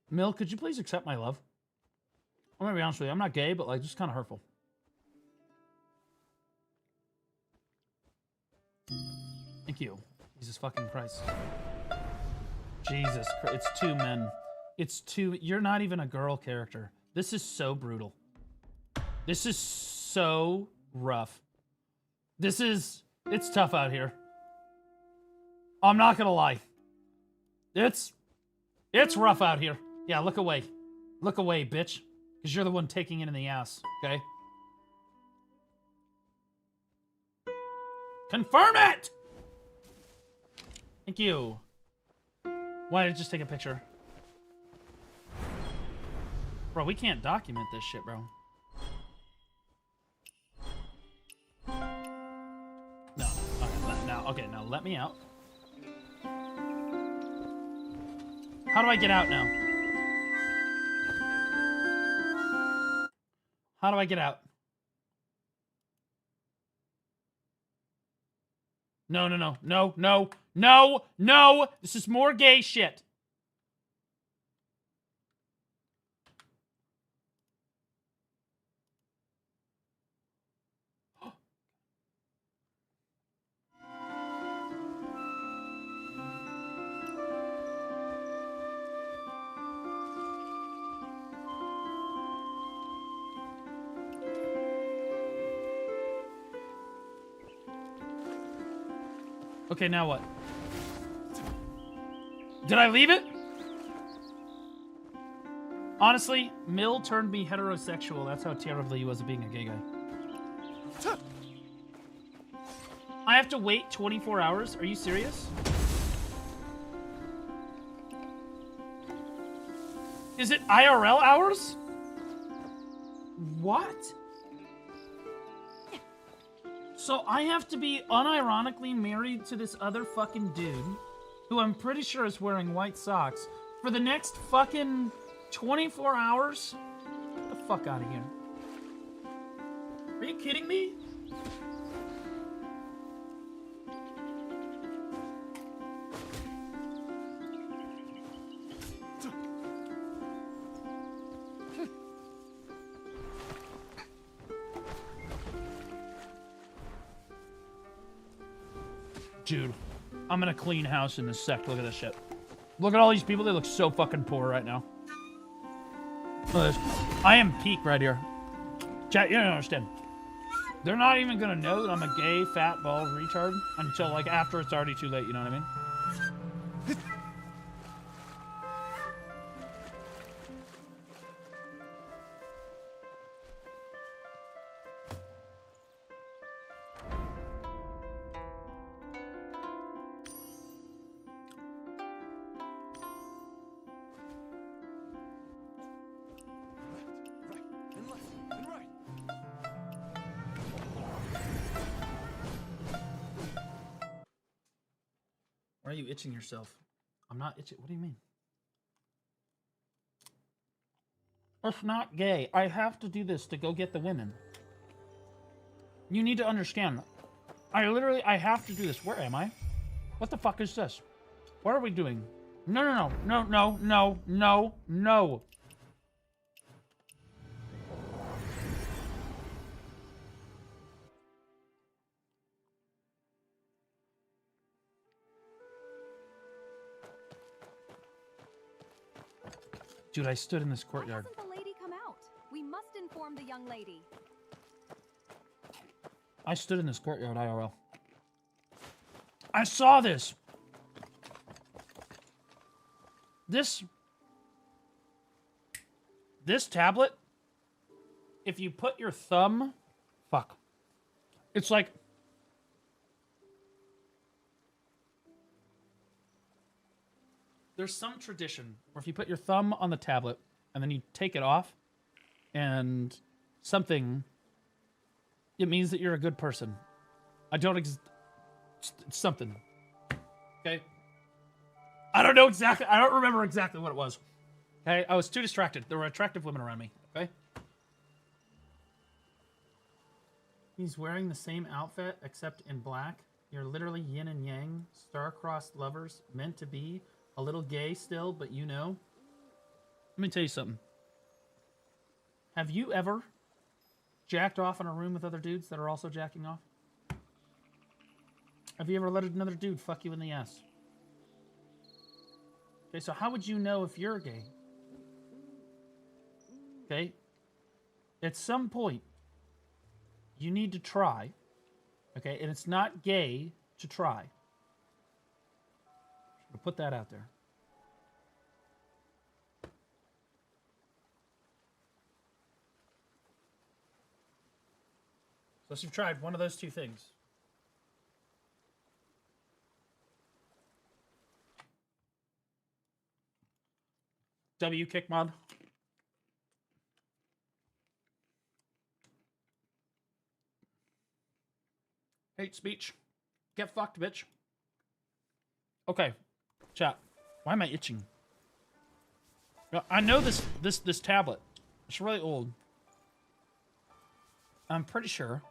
Mill, could you please accept my love? I'm gonna be honest with you, I'm not gay, but like, just kind of hurtful. Thank you. Jesus fucking Christ. Jesus Christ. It's two men. It's two. You're not even a girl character. This is so brutal. This is so rough. It's tough out here. I'm not gonna lie. It's rough out here. Yeah, look away. Look away, bitch. Because you're the one taking it in the ass, okay? Confirm it! Thank you. Why did I just take a picture? Bro, we can't document this shit, bro. No. Okay, now let me out. How do I get out now? How do I get out? No. This is more gay shit. Okay, now what? Did I leave it? Honestly, Mill turned me heterosexual. That's how terrible he was at being a gay guy. I have to wait 24 hours? Are you serious? Is it IRL hours? What? So I have to be unironically married to this other fucking dude, who I'm pretty sure is wearing white socks, for the next fucking 24 hours? Get the fuck out of here. Are you kidding me? Dude, I'm gonna clean house in a sec. Look at this shit. Look at all these people. They look so fucking poor right now. Look at this. I am peak right here. Chat, you don't understand. They're not even gonna know that I'm a gay, fat, bald retard until, like, after it's already too late, you know what I mean? Why are you itching yourself? I'm not itching. What do you mean? That's not gay. I have to do this to go get the women. You need to understand. I have to do this. Where am I? What the fuck is this? What are we doing? No, no, no, no, no, no, no, no. Dude, I stood in this courtyard. Why doesn't the lady come out? We must inform the young lady. I stood in this courtyard, IRL. I saw this. This tablet, if you put your thumb, fuck. It's like, there's some tradition where if you put your thumb on the tablet and then you take it off and something, it means that you're a good person. It's something. Okay? I don't know exactly. I don't remember exactly what it was. Okay? I was too distracted. There were attractive women around me. Okay? He's wearing the same outfit except in black. You're literally yin and yang, star-crossed lovers, meant to be. A little gay still, but you know. Let me tell you something. Have you ever jacked off in a room with other dudes that are also jacking off? Have you ever let another dude fuck you in the ass? Okay, so how would you know if you're gay? Okay? At some point, you need to try. Okay? And it's not gay to try. To put that out there. So if you've tried one of those two things. W kick mod. Hate speech. Get fucked, bitch. Okay. Chat. Why am I itching? Now, I know this tablet. It's really old. I'm pretty sure.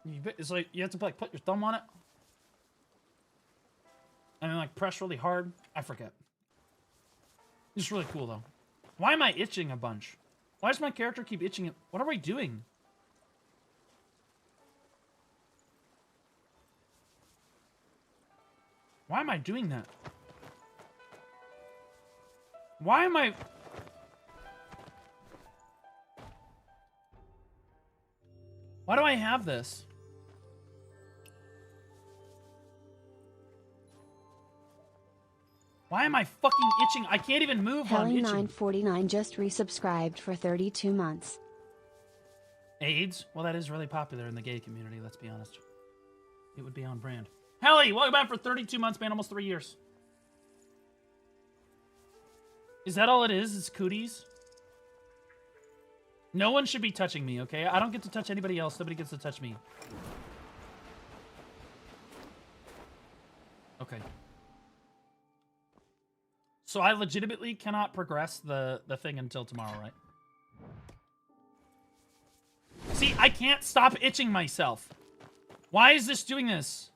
It's like you have to like put your thumb on it. And then like press really hard. I forget. It's really cool though. Why am I itching a bunch? Why does my character keep itching it? What are we doing? Why am I doing that? Why am I... Why do I have this? Why am I fucking itching? I can't even move while I'm itching. Helly949 just resubscribed for 32 months. AIDS? Well, that is really popular in the gay community, let's be honest. It would be on brand. Helly, welcome back for 32 months, man. Almost 3 years. Is that all it is? It's cooties? No one should be touching me, okay? I don't get to touch anybody else. Nobody gets to touch me. Okay. So I legitimately cannot progress the thing until tomorrow, right? See, I can't stop itching myself. Why is this doing this?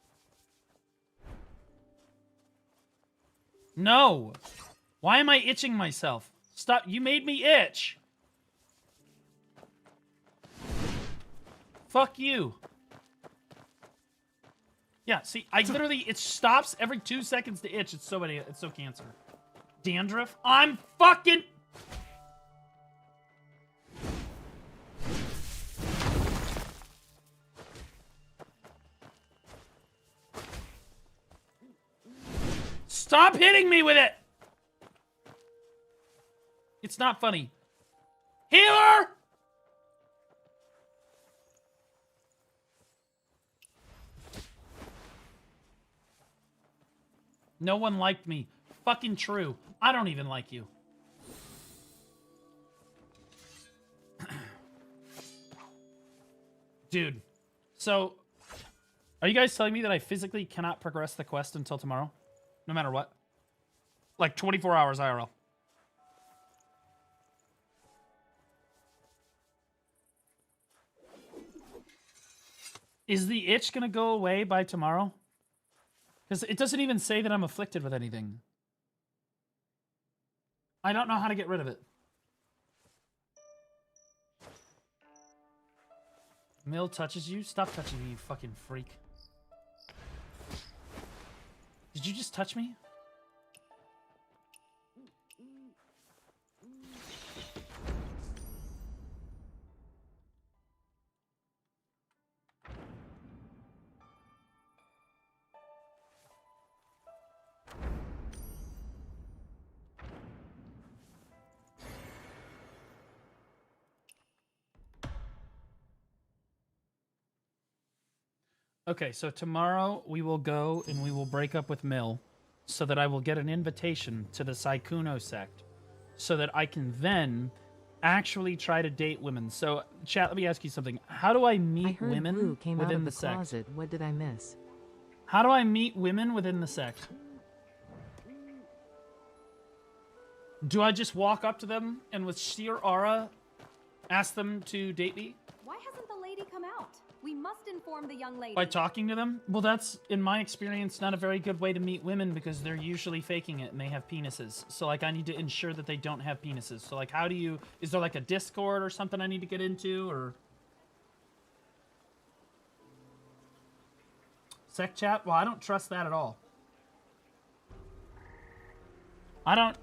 No. Why am I itching myself? Stop. You made me itch. Fuck you. Yeah, see, I literally, it stops every 2 seconds to itch. It's so cancer. Dandruff? I'm fucking... Stop hitting me with it! It's not funny. Healer! No one liked me. Fucking true. I don't even like you. Dude. So, are you guys telling me that I physically cannot progress the quest until tomorrow? No matter what? Like 24 hours IRL. Is the itch gonna go away by tomorrow? Because it doesn't even say that I'm afflicted with anything. I don't know how to get rid of it. Mill touches you? Stop touching me, you fucking freak. Did you just touch me? Okay, so tomorrow we will go and we will break up with Mill so that I will get an invitation to the Saikuno sect so that I can then actually try to date women. So, chat, let me ask you something. How do I meet I heard women Blue came within out of the the sect? closet. What did I miss? How do I meet women within the sect? Do I just walk up to them and with sheer aura ask them to date me? Why hasn't the lady come out? We must inform the young lady. By talking to them? Well, that's, in my experience, not a very good way to meet women because they're usually faking it and they have penises. So, like, I need to ensure that they don't have penises. So, like, how do you... Is there, like, a Discord or something I need to get into, or... Sec chat? Well, I don't trust that at all. I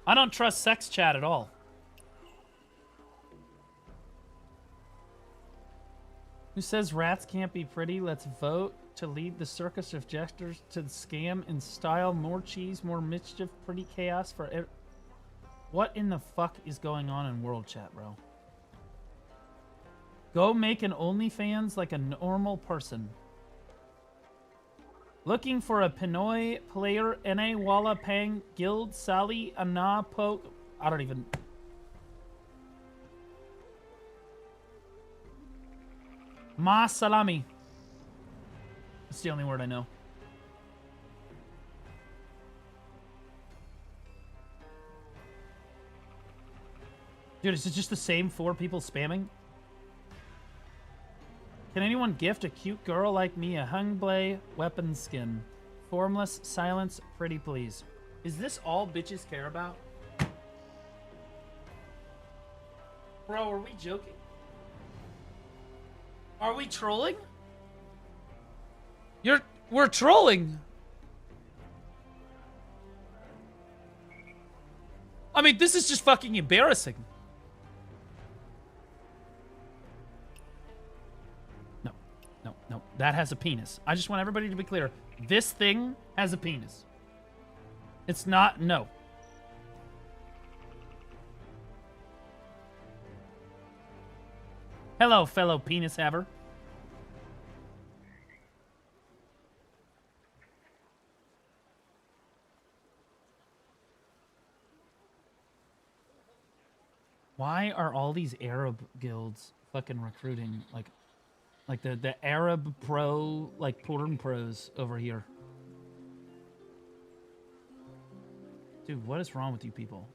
don't trust sex chat at all. Who says rats can't be pretty? Let's vote to lead the circus of jesters to the scam in style. More cheese, more mischief, pretty chaos for What in the fuck is going on in world chat, bro? Go make an OnlyFans like a normal person. Looking for a Pinoy player, NA Walla Pang, Guild, Sally, Ana, Poke. I don't even... Ma salami. That's the only word I know. Dude, is it just the same 4 people spamming? Can anyone gift a cute girl like me a Hungblade weapon skin? Formless, silence, pretty please. Is this all bitches care about? Bro, are we joking? Are we trolling? We're trolling. I mean, this is just fucking embarrassing. No. That has a penis. I just want everybody to be clear. This thing has a penis. It's not. No. Hello, fellow penis haver. Why are all these Arab guilds fucking recruiting like the Arab pro like porn pros over here? Dude, what is wrong with you people?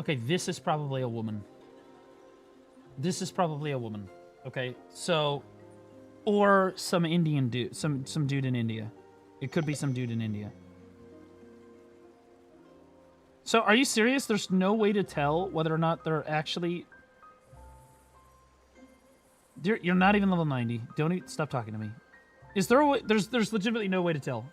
Okay, this is probably a woman. This is probably a woman. Okay, so, or some Indian dude, some dude in India. It could be some dude in India. So, are you serious? There's no way to tell whether or not they're actually. You're not even level 90. Don't stop talking to me. Is there a way? There's legitimately no way to tell.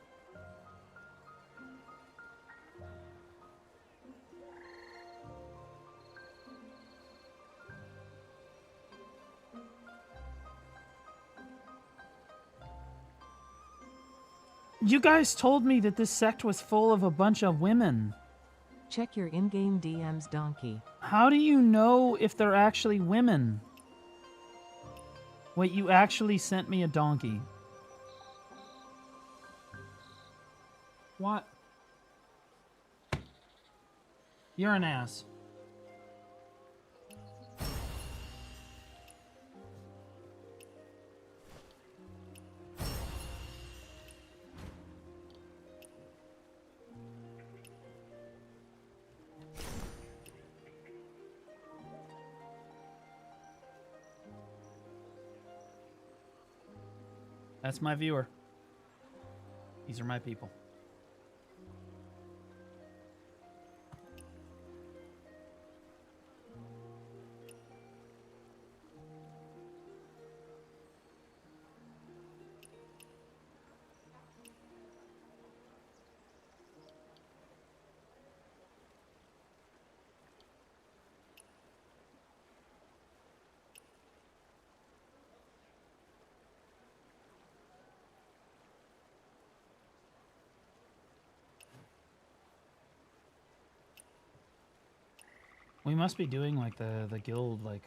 You guys told me that this sect was full of a bunch of women. Check your in-game DMs, donkey. How do you know if they're actually women? Wait, you actually sent me a donkey. What? You're an ass. That's my viewer. These are my people. We must be doing like the guild like.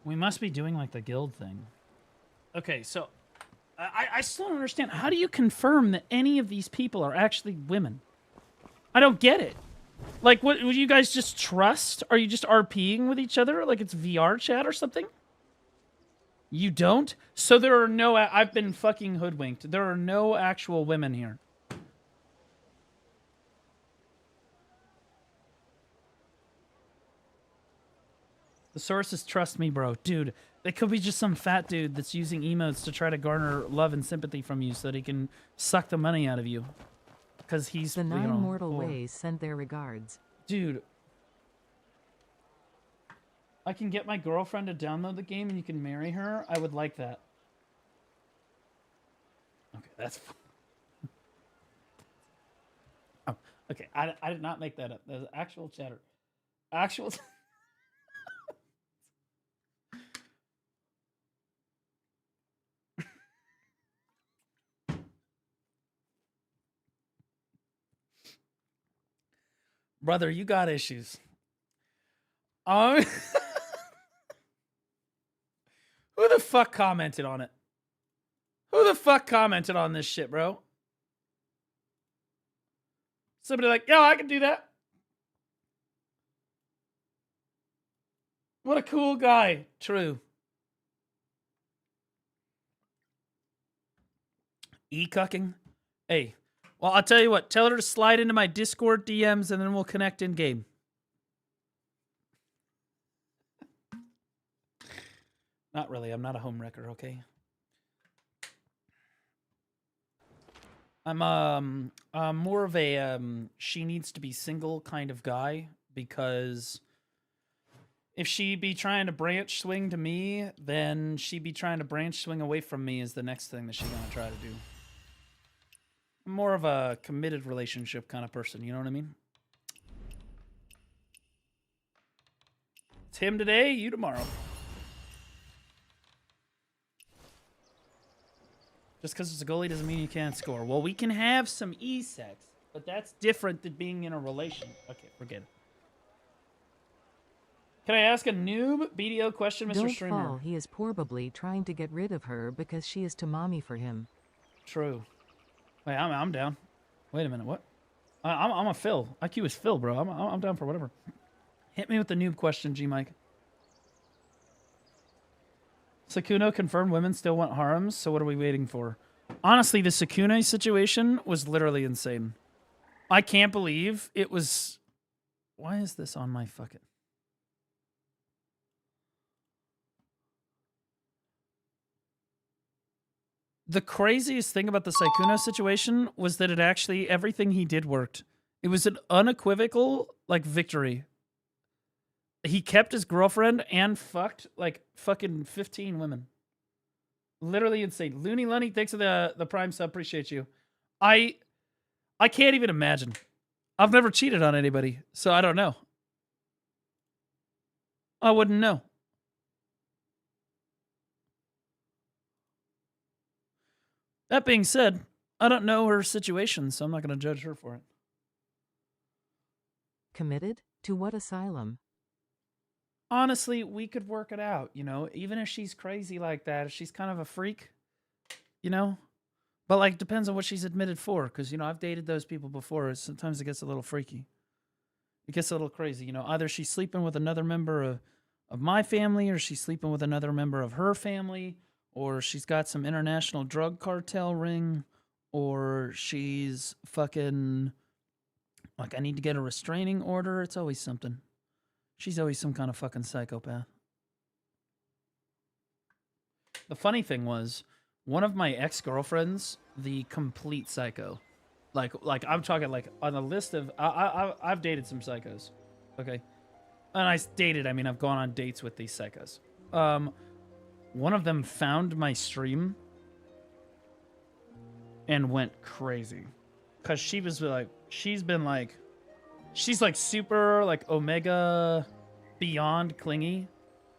We must be doing like the guild thing. Okay, so I still don't understand. How do you confirm that any of these people are actually women? I don't get it. Like, what would you guys just trust? Are you just RPing with each other like it's VR chat or something? You don't? So there are no. I've been fucking hoodwinked. There are no actual women here. The source is trust me, bro. Dude, it could be just some fat dude that's using emotes to try to garner love and sympathy from you so that he can suck the money out of you. Because he's, The you Nine know, Mortal poor. Ways send their regards. Dude. I can get my girlfriend to download the game and you can marry her. I would like that. Okay, that's... Oh, okay, I did not make that up. There's actual chatter. Actual... Brother, you got issues. Who the fuck commented on it? Who the fuck commented on this shit, bro? Somebody like, yo, I can do that. What a cool guy. True. E-cucking? Hey. Well, I'll tell you what. Tell her to slide into my Discord DMs and then we'll connect in game. Not really. I'm not a homewrecker, okay? I'm more of a she needs to be single kind of guy because if she be trying to branch swing to me, then she be trying to branch swing away from me is the next thing that she's gonna try to do. I'm more of a committed relationship kind of person. You know what I mean? It's him today, you tomorrow. Just because it's a goalie doesn't mean you can't score. Well, we can have some E-sex, but that's different than being in a relation. Okay, forget it. Can I ask a noob BDO question, Mr. Don't Streamer? fall. He is probably trying to get rid of her because she is too mommy for him. True. Wait, I'm down. Wait a minute, what? I'm a Phil. IQ is Phil, bro. I'm down for whatever. Hit me with the noob question, G-Mike. Sakuno confirmed women still want harems, so what are we waiting for? Honestly, the Sakune situation was literally insane. I can't believe it was... Why is this on my fucking... The craziest thing about the Saikuno situation was that it actually, everything he did worked. It was an unequivocal, like, victory. He kept his girlfriend and fucked, like, fucking 15 women. Literally insane. Looney Lunny, thanks for the Prime sub. Appreciate you. I can't even imagine. I've never cheated on anybody, so I don't know. I wouldn't know. That being said, I don't know her situation, so I'm not going to judge her for it. Committed? To what asylum? Honestly, we could work it out, you know? Even if she's crazy like that, if she's kind of a freak, you know? But, like, depends on what she's admitted for, because, you know, I've dated those people before. Sometimes it gets a little freaky. It gets a little crazy, you know? Either she's sleeping with another member of my family, or she's sleeping with another member of her family, or she's got some international drug cartel ring, or she's fucking, like, I need to get a restraining order. It's always something. She's always some kind of fucking psychopath. The funny thing was, one of my ex-girlfriends, the complete psycho. Like I'm talking, like, on a list of, I've dated some psychos, okay? And I mean, I've gone on dates with these psychos. One of them found my stream and went crazy. Because she was like, she's like super, like, Omega beyond clingy.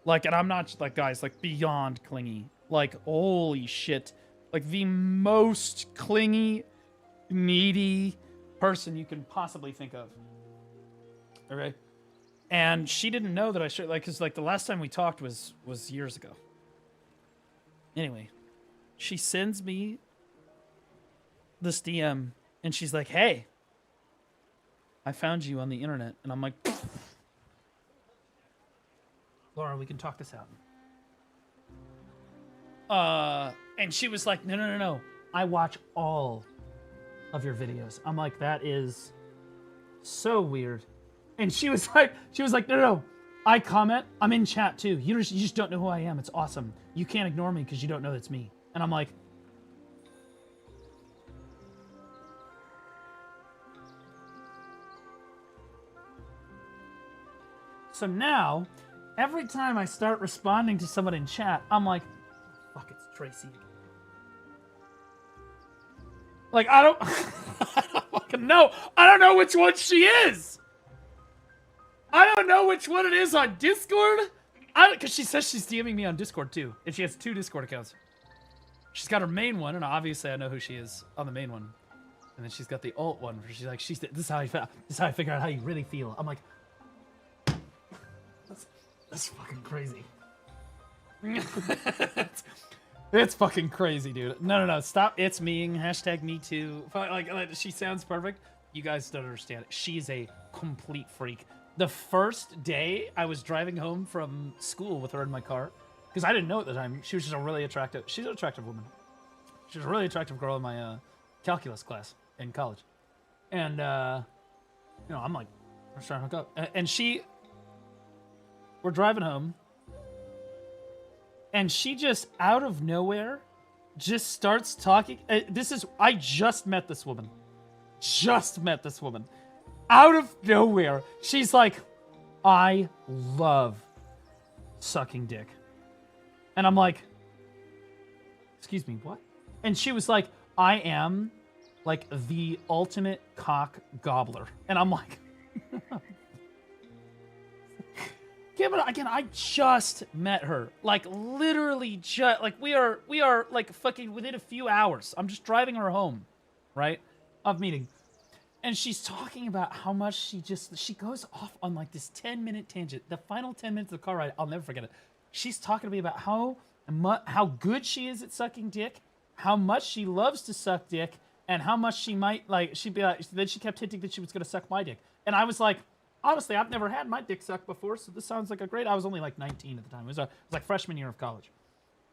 Like, and I'm not, like, guys, like, beyond clingy. Like, holy shit. Like, the most clingy, needy person you can possibly think of. Okay? And she didn't know that I should, like, because, like, the last time we talked was years ago. Anyway, she sends me this DM, and she's like, hey, I found you on the internet. And I'm like, Laura, we can talk this out. And she was like, no. I watch all of your videos. I'm like, that is so weird. And she was like, no. I comment. I'm in chat too. You just don't know who I am. It's awesome. You can't ignore me because you don't know that's me. And I'm like, so now, every time I start responding to someone in chat, I'm like, fuck, it's Tracy. Like, I don't fucking know. I don't know which one she is. I don't know which one it is on Discord. Because she says she's DMing me on Discord too. And she has 2 Discord accounts. She's got her main one, and obviously I know who she is on the main one. And then she's got the alt one where she's like, this is how I figure out how you really feel. I'm like, that's fucking crazy. It's fucking crazy, dude. No. Stop. It's meing. Hashtag me too. Like, she sounds perfect. You guys don't understand it. She's a complete freak. The first day I was driving home from school with her in my car, because I didn't know at the time, she was just a really attractive, she's an attractive woman. She was a really attractive girl in my calculus class in college. And, you know, I'm like, I was trying to hook up. And we're driving home, and she just, out of nowhere, just starts talking. I just met this woman. Out of nowhere, she's like, I love sucking dick. And I'm like, excuse me, what? And she was like, I am like the ultimate cock gobbler. And I'm like, give it again. I just met her, like literally just like we are like fucking within a few hours. I'm just driving her home, right, of meeting. And she's talking about how much she goes off on like this 10-minute tangent. The final 10 minutes of the car ride, I'll never forget it. She's talking to me about how good she is at sucking dick, how much she loves to suck dick, and how much she might like. She'd be like. Then she kept hinting that she was gonna suck my dick, and I was like, honestly, I've never had my dick sucked before, so this sounds like a great. I was only like 19 at the time. It was like freshman year of college.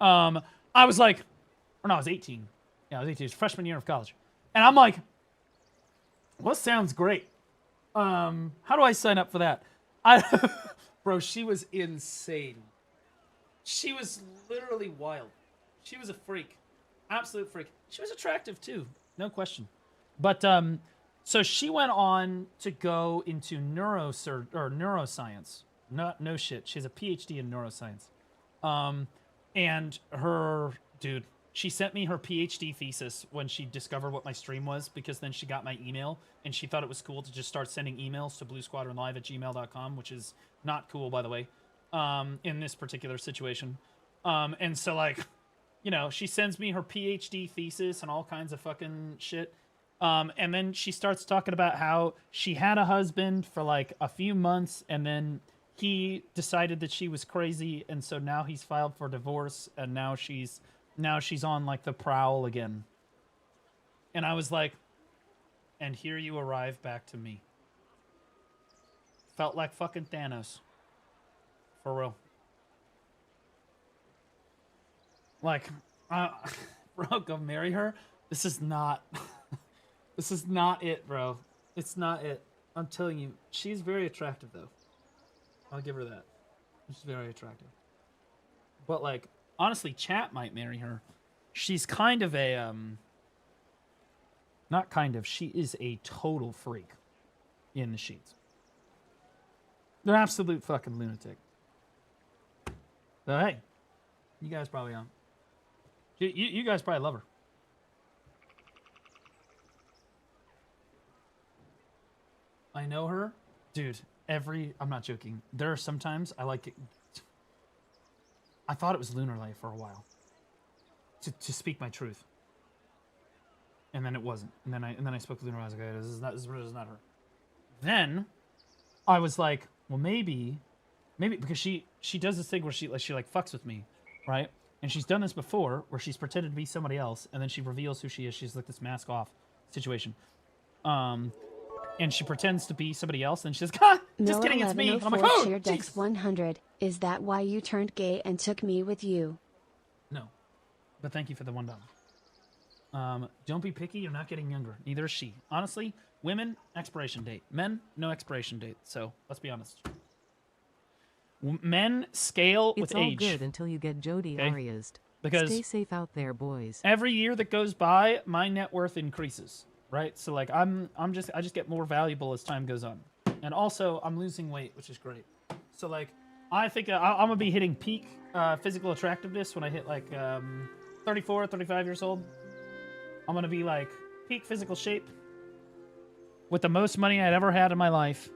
I was like, or no, I was 18. Yeah, I was 18. It was freshman year of college, and I'm like, well, sounds great. How do I sign up for that? Bro, she was insane. She was literally wild. She was a freak. Absolute freak. She was attractive too, no question. But so she went on to go into neuroscience. No shit. She has a PhD in neuroscience. And her dude, she sent me her PhD thesis when she discovered what my stream was, because then she got my email and she thought it was cool to just start sending emails to bluesquadronlive@gmail.com, which is not cool, by the way, in this particular situation. And so, like, you know, she sends me her PhD thesis and all kinds of fucking shit. And then she starts talking about how she had a husband for like a few months, and then he decided that she was crazy, and so now he's filed for divorce, and now she's on like the prowl again. And I was like, and here you arrive back to me. Felt like fucking Thanos. For real. Like, bro, go marry her? This is not... this is not it, bro. It's not it. I'm telling you, she's very attractive, though. I'll give her that. She's very attractive. But, like, honestly, chat might marry her. She's kind of a, not kind of, she is a total freak in the sheets. They're absolute fucking lunatic. But hey, you guys probably don't. You guys probably love her. I know her. Dude, I'm not joking. There are sometimes I like it. I thought it was Lunar Light for a while. To speak my truth. And then it wasn't. And then I spoke to Lunar Light. I was like, okay, this is not her. Then I was like, well, maybe because she does this thing where she fucks with me, right? And she's done this before where she's pretended to be somebody else, and then she reveals who she is. She's like this mask off situation. And she pretends to be somebody else, and she's like, just kidding, it's me. And I'm like, oh, Cheer Dex 100. Is that why you turned gay and took me with you? No. But thank you for the $1. Don't be picky, you're not getting younger. Neither is she. Honestly, women, expiration date. Men, no expiration date. So, let's be honest. Men scale with age. It's all good until you get Jody Arias'd. Because stay safe out there, boys. Every year that goes by, my net worth increases, right? So like I just get more valuable as time goes on, and also I'm losing weight, which is great. So like I think I'm gonna be hitting peak physical attractiveness when I hit like 34, 35 years old. I'm gonna be like peak physical shape with the most money I'd ever had in my life,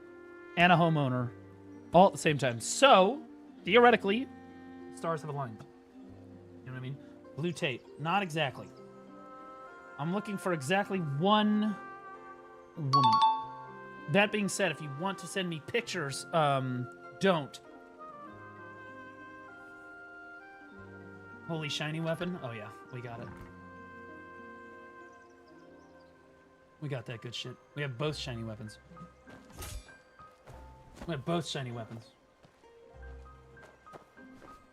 and a homeowner, all at the same time. So theoretically, stars have aligned. You know what I mean? Blue tape. Not exactly. I'm looking for exactly one woman. That being said, if you want to send me pictures, don't. Holy shiny weapon? Oh yeah, we got it. We got that good shit. We have both shiny weapons. We have both shiny weapons.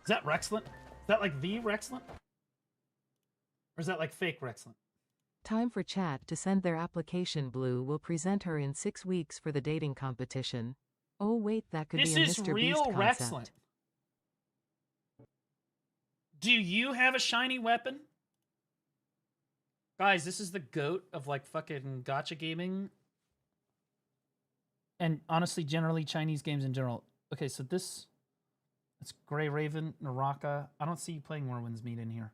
Is that Rexlant? Is that like the Rexlant? Or is that like fake Rexlant? Time for chat to send their application. Blue will present her in 6 weeks for the dating competition. Oh wait, that could be a Mr. Beast concept. This is real Rexlant. Do you have a shiny weapon? Guys, this is the GOAT of like fucking gacha gaming. And honestly, generally Chinese games in general. Okay, so this... It's Grey Raven, Naraka. I don't see you playing Morwin's Meat in here.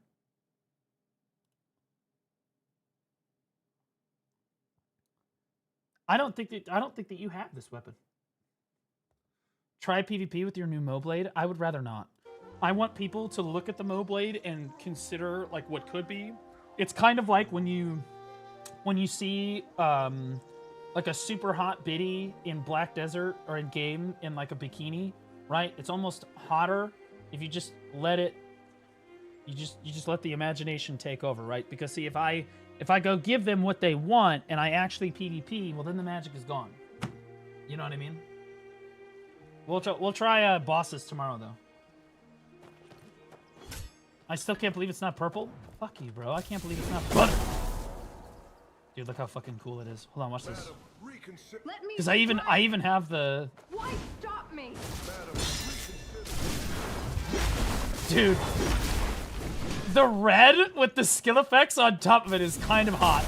I don't think that you have this weapon. Try PvP with your new MOBLADE. I would rather not. I want people to look at the MOBLADE and consider like what could be. It's kind of like when you see like a super hot biddy in Black Desert or in game in like a bikini, right? It's almost hotter if you just let it. You just let the imagination take over, right? Because see, if I go give them what they want and I actually PvP, well then the magic is gone. You know what I mean? We'll try bosses tomorrow though. I still can't believe it's not purple. Fuck you, bro. I can't believe it's not purple. Dude, look how fucking cool it is. Hold on, watch this. Because I even have the. Why stop me? Dude. The red with the skill effects on top of it is kind of hot.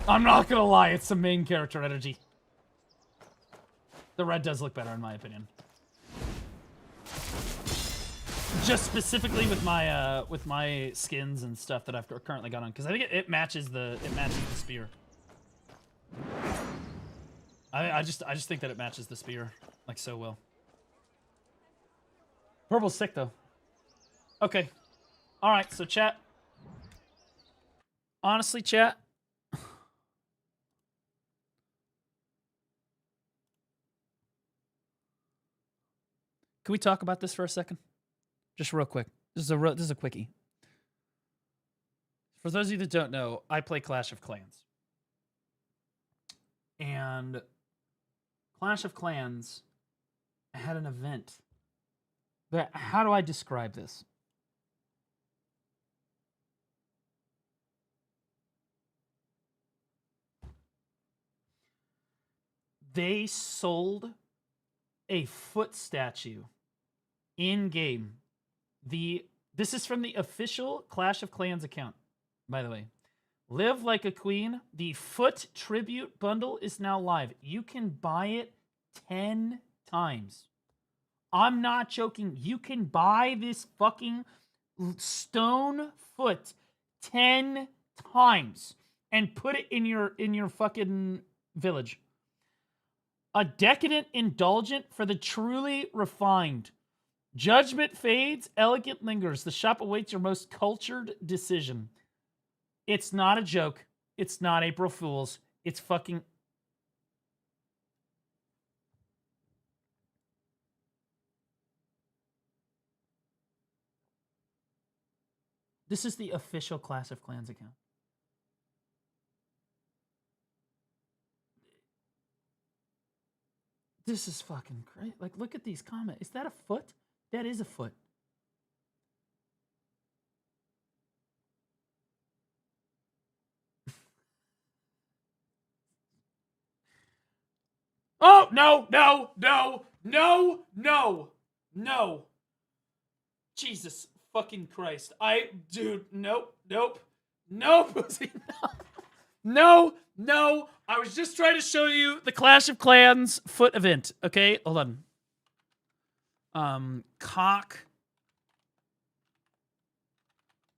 I'm not gonna lie, it's some main character energy. The red does look better in my opinion. Just specifically with my skins and stuff that I've currently got on, because I think it matches the spear. I just think that it matches the spear like so well. Purple's sick though. Okay. All right, so chat. Honestly, chat. Can we talk about this for a second? Just real quick. This is a quickie. For those of you that don't know, I play Clash of Clans. And Clash of Clans had an event. How do I describe this? They sold a foot statue in game. This is from the official Clash of Clans account, by the way. Live Like a Queen. The foot tribute bundle is now live. You can buy it 10 times. I'm not joking. You can buy this fucking stone foot 10 times and put it in your fucking village. A decadent indulgent for the truly refined. Judgment fades, elegant lingers. The shop awaits your most cultured decision. It's not a joke. It's not April Fool's. It's fucking... This is the official Clash of Clans account. This is fucking great. Like, look at these comments. Is that a foot? That is a foot. Oh, no, no, no, no, no, no. Jesus fucking Christ. Dude, nope, nope, no, pussy, no, no. I was just trying to show you the Clash of Clans foot event. Okay, hold on. Cock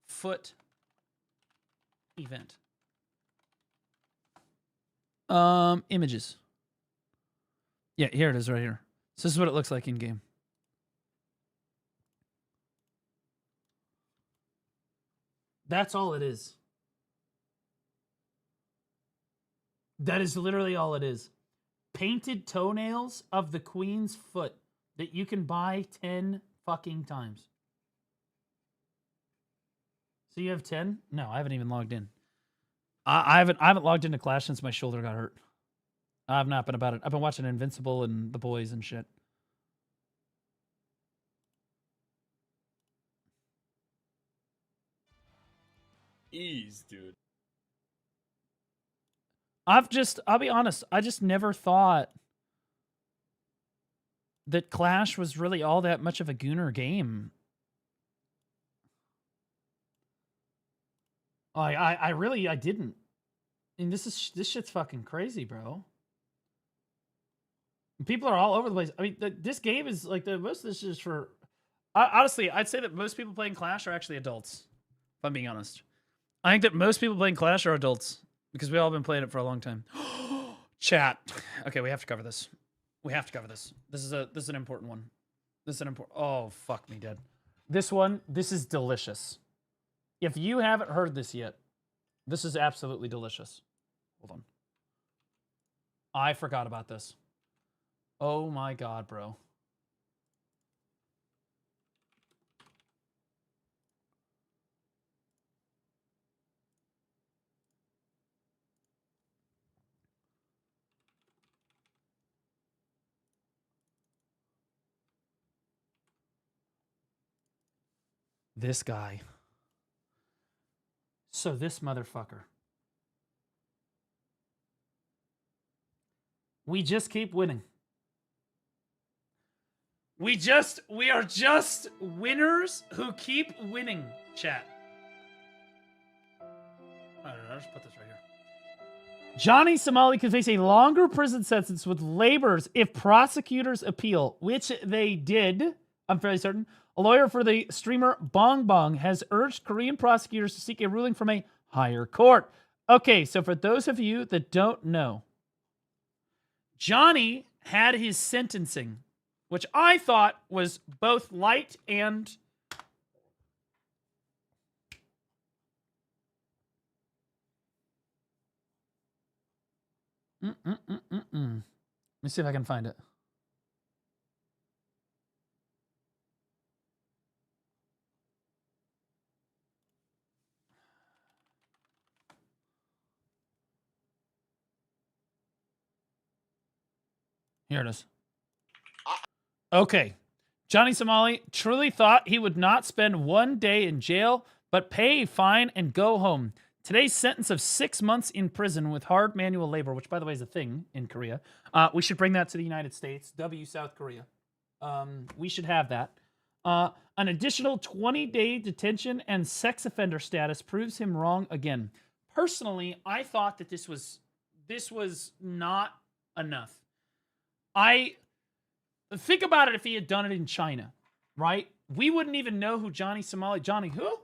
foot event. Images. Yeah, here it is right here. So this is what it looks like in game. That's all it is. That is literally all it is. Painted toenails of the queen's foot that you can buy 10 fucking times. So you have 10? No, I haven't even logged in. I haven't logged into Clash since my shoulder got hurt. I've not been about it. I've been watching Invincible and The Boys and shit. Ease, dude. I'll be honest, I just never thought that Clash was really all that much of a gooner game. I didn't. I mean, this shit's fucking crazy, bro. People are all over the place. I mean, this game is like most of this is for. Honestly, I'd say that most people playing Clash are actually adults. If I'm being honest, I think that most people playing Clash are adults because we all been playing it for a long time. Chat. Okay, we have to cover this. We have to cover this. This is an important one. This is an important. Oh, fuck me dead. This one, this is delicious. If you haven't heard this yet, this is absolutely delicious. Hold on. I forgot about this. Oh my god, bro. This guy. So this motherfucker. We just keep winning. We are just winners who keep winning, chat. I don't know, I'll just put this right here. Johnny Somali could face a longer prison sentence with labors if prosecutors appeal, which they did, I'm fairly certain. A lawyer for the streamer Bong Bong has urged Korean prosecutors to seek a ruling from a higher court. Okay, so for those of you that don't know, Johnny had his sentencing, which I thought was both light and Let me see if I can find it. Here it is. Okay. Johnny Somali truly thought he would not spend one day in jail, but pay a fine and go home. Today's sentence of 6 months in prison with hard manual labor, which, by the way, is a thing in Korea. We should bring that to the United States. W South Korea. We should have that. An additional 20-day detention and sex offender status proves him wrong again. Personally, I thought that this was not enough. Think about it if he had done it in China, right? We wouldn't even know who Johnny Somali... Johnny who?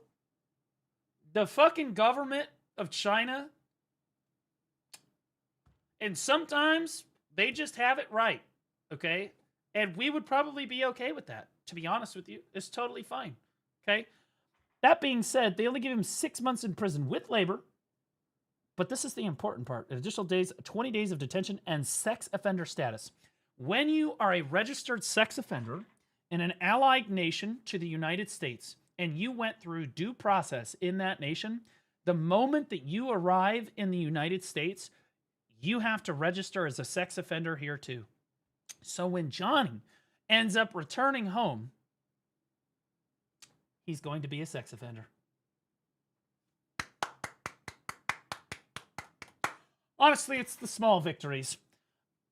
The fucking government of China. And sometimes they just have it right, okay? And we would probably be okay with that, to be honest with you. It's totally fine, okay? That being said, they only give him 6 months in prison with labor. But this is the important part. Additional days, 20 days of detention and sex offender status. When you are a registered sex offender in an allied nation to the United States and you went through due process in that nation, the moment that you arrive in the United States, you have to register as a sex offender here too. So when Johnny ends up returning home, he's going to be a sex offender. Honestly, it's the small victories.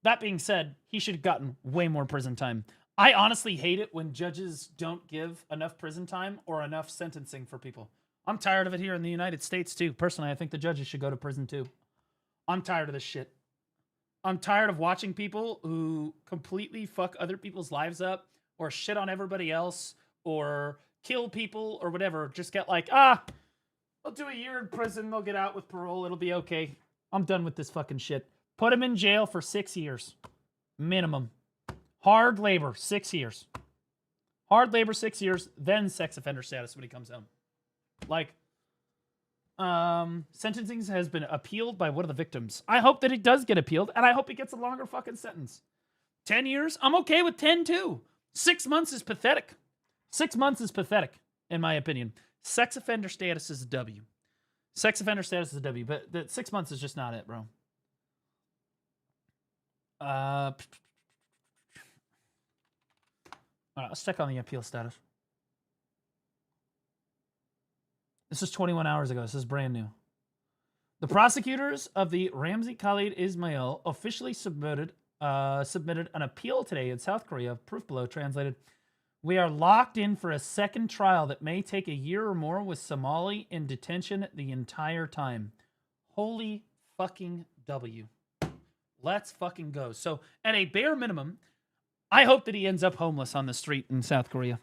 That being said, he should have gotten way more prison time. I honestly hate it when judges don't give enough prison time or enough sentencing for people. I'm tired of it here in the United States too. Personally, I think the judges should go to prison too. I'm tired of this shit. I'm tired of watching people who completely fuck other people's lives up or shit on everybody else or kill people or whatever. Just get like, they'll do a year in prison. They'll get out with parole. It'll be okay. I'm done with this fucking shit. Put him in jail for 6 years. Minimum. Hard labor, 6 years. Hard labor, 6 years, then sex offender status when he comes home. Like, sentencing has been appealed by one of the victims. I hope that it does get appealed, and I hope he gets a longer fucking sentence. 10 years? I'm okay with 10 too. 6 months is pathetic. 6 months is pathetic, in my opinion. Sex offender status is a W. Sex offender status is a W, but the 6 months is just not it, bro. All right, let's check on the appeal status. This is 21 hours ago. This is brand new. The prosecutors of the Ramzi Khalid Ismail officially submitted an appeal today in South Korea. Proof below translated. We are locked in for a second trial that may take a year or more with Somali in detention the entire time. Holy fucking W. Let's fucking go. So, at a bare minimum, I hope that he ends up homeless on the street in South Korea.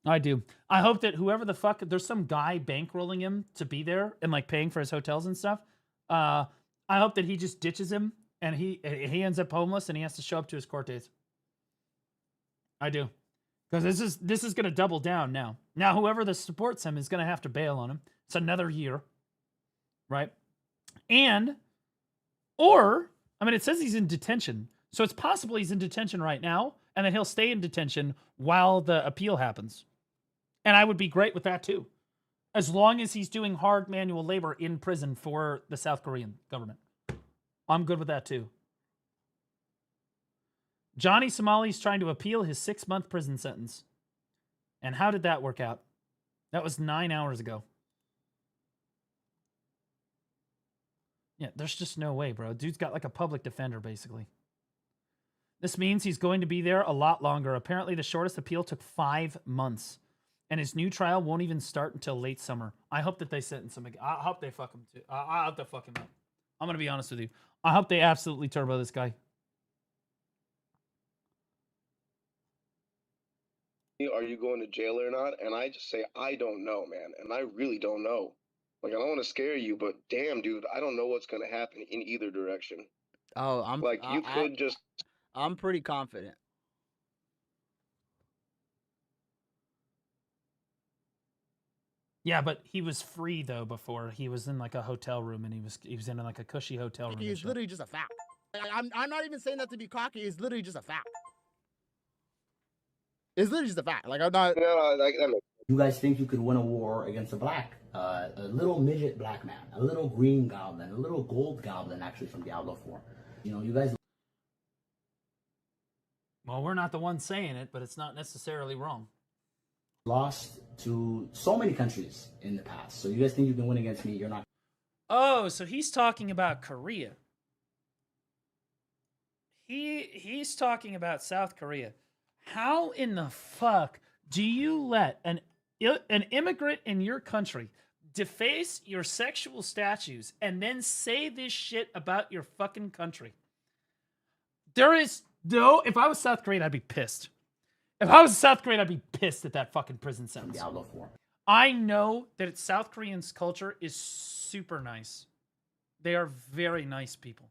I do. I hope that whoever the fuck, there's some guy bankrolling him to be there and like paying for his hotels and stuff. I hope that he just ditches him and he ends up homeless, and he has to show up to his court dates. I do, because this is going to double down now. Now, whoever this supports him is going to have to bail on him. It's another year, right? Or I mean, it says he's in detention, so it's possible he's in detention right now, and then he'll stay in detention while the appeal happens. And I would be great with that too, as long as he's doing hard manual labor in prison for the South Korean government. I'm good with that too. Johnny Somali's trying to appeal his 6-month prison sentence. And how did that work out? That was 9 hours ago. Yeah, there's just no way, bro. Dude's got like a public defender, basically. This means he's going to be there a lot longer. Apparently, the shortest appeal took 5 months. And his new trial won't even start until late summer. I hope that they sentence him again. I hope they fuck him too. I hope they fuck him up. I'm going to be honest with you. I hope they absolutely turbo this guy. Are you going to jail or not? And I just say, I don't know, man. And I really don't know. Like, I don't want to scare you, but damn, dude, I don't know what's going to happen in either direction. Oh, I'm pretty confident. Yeah, but he was free though before. He was in like a hotel room, and he was in like a cushy hotel room. It's literally just a fact. I'm not even saying that to be cocky. It's literally just a fact. It's literally just a fact. Like, I'm not. You guys think you could win a war against a little midget black man, a little green goblin, a little gold goblin, actually from Diablo 4. You know, you guys. Well, we're not the ones saying it, but it's not necessarily wrong. Lost to so many countries in the past. So you guys think you can win against me? You're not. Oh, so he's talking about Korea. He's talking about South Korea. How in the fuck do you let an immigrant in your country deface your sexual statues and then say this shit about your fucking country? There is no. If I was South Korean, I'd be pissed. If I was South Korean, I'd be pissed at that fucking prison sentence. Diablo 4. I know that South Koreans' culture is super nice. They are very nice people.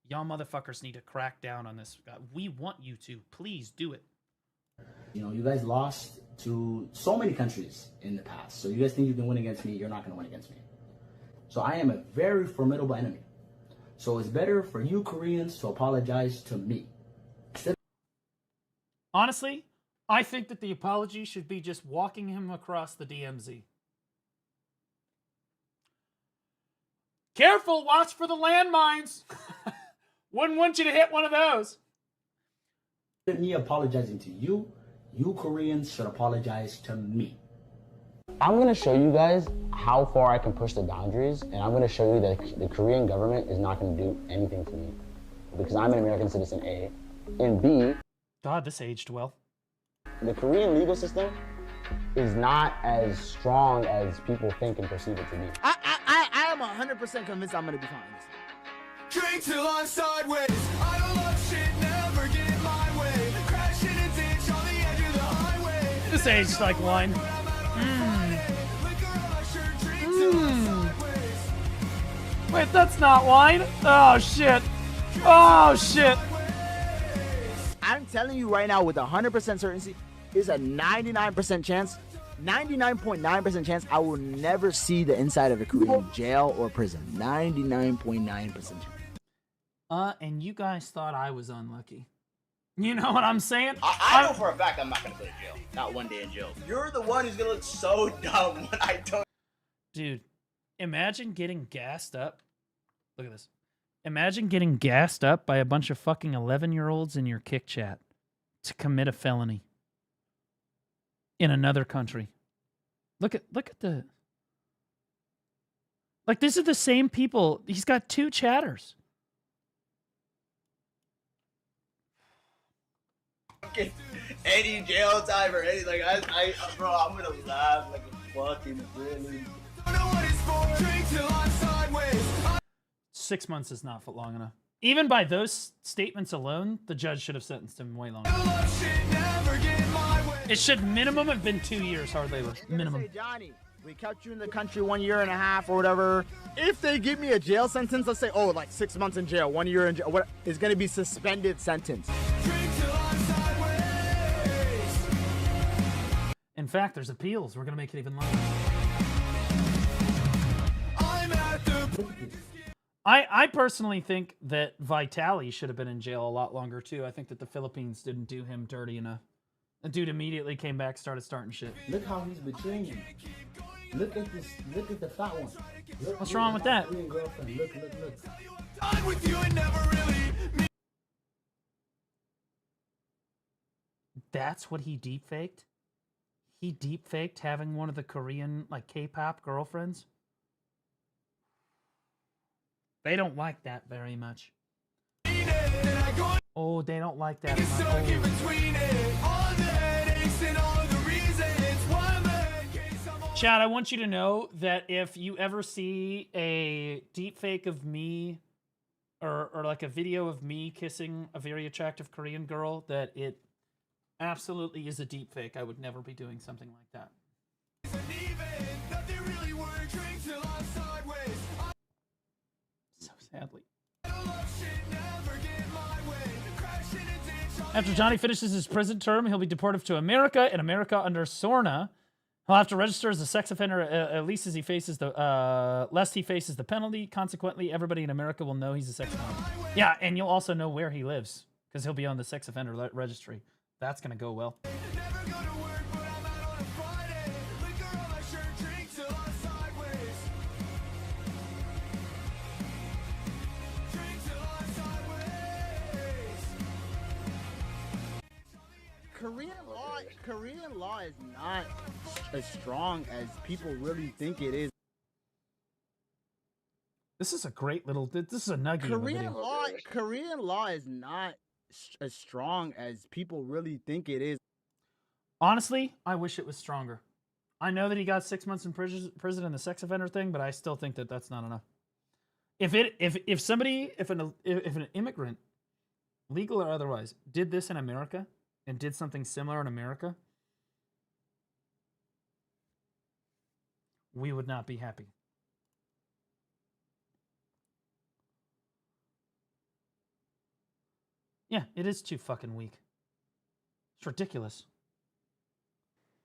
Y'all motherfuckers need to crack down on this. We want you to. Please do it. You know, you guys lost to so many countries in the past. So you guys think you can win against me? You're not going to win against me. So I am a very formidable enemy. So it's better for you Koreans to apologize to me. Honestly, I think that the apology should be just walking him across the DMZ. Careful, watch for the landmines. Wouldn't want you to hit one of those. Me apologizing to you, you Koreans should apologize to me. I'm going to show you guys how far I can push the boundaries, and I'm going to show you that the Korean government is not going to do anything to me. Because I'm an American citizen, A. And B, God, this aged well. the Korean legal system is not as strong as people think and perceive it to be. I am 100% convinced I'm going to be fine. Drink till I'm sideways. I don't love shit, never get my way. Crash in a ditch on the edge of the highway. This aged like wine. Wait, that's not wine. Oh shit. Oh shit. I'm telling you right now with 100% certainty, there's a 99% chance, 99.9% chance I will never see the inside of a Korean jail or prison. 99.9% chance. And you guys thought I was unlucky. You know what I'm saying? I know for a fact I'm not gonna go to jail. Not one day in jail. You're the one who's gonna look so dumb when I don't. Dude, imagine getting gassed up. Look at this. Imagine getting gassed up by a bunch of fucking 11-year-olds in your kick chat to commit a felony in another country. Look at the. Like, these are the same people. He's got 2 chatters. Any jail time or any like bro, I'm gonna laugh like a fucking villain. 6 months is not long enough. Even by those statements alone, the judge should have sentenced him way longer. It should minimum have been 2 years hard labor. Minimum. Say, Johnny, We kept you in the country 1.5 years or whatever. If they give me a jail sentence, let's say, oh, like 6 months in jail, 1 year in jail, what is going to be suspended sentence? In fact, there's appeals. We're going to make it even longer. I personally think that Vitali should have been in jail a lot longer, too. I think that the Philippines didn't do him dirty enough. The dude immediately came back, starting shit. Look how he's betraying you. Look at this. Look at the fat one. Look, what's wrong with that? Look. That's what he deep faked? He deep faked having one of the Korean, like, K-pop girlfriends? They don't like that very much. Oh, they don't like that much. Chad, I want you to know that if you ever see a deep fake of me or like a video of me kissing a very attractive Korean girl, that it absolutely is a deep fake. I would never be doing something like that. So sadly. After Johnny finishes his prison term, he'll be deported to America. In America, under SORNA, he'll have to register as a sex offender at least as he faces the lest he faces the penalty. Consequently, everybody in America will know he's a sex offender. Yeah, and you'll also know where he lives because he'll be on the sex offender registry. That's gonna go well. Korean law is not as strong as people really think it is. This is a great little. This is a nugget. Korean law is not as strong as people really think it is. Honestly, I wish it was stronger. I know that he got 6 months in prison in the sex offender thing, but I still think that that's not enough. If an immigrant, legal or otherwise, did this in America and did something similar in America, we would not be happy. Yeah, it is too fucking weak. It's ridiculous.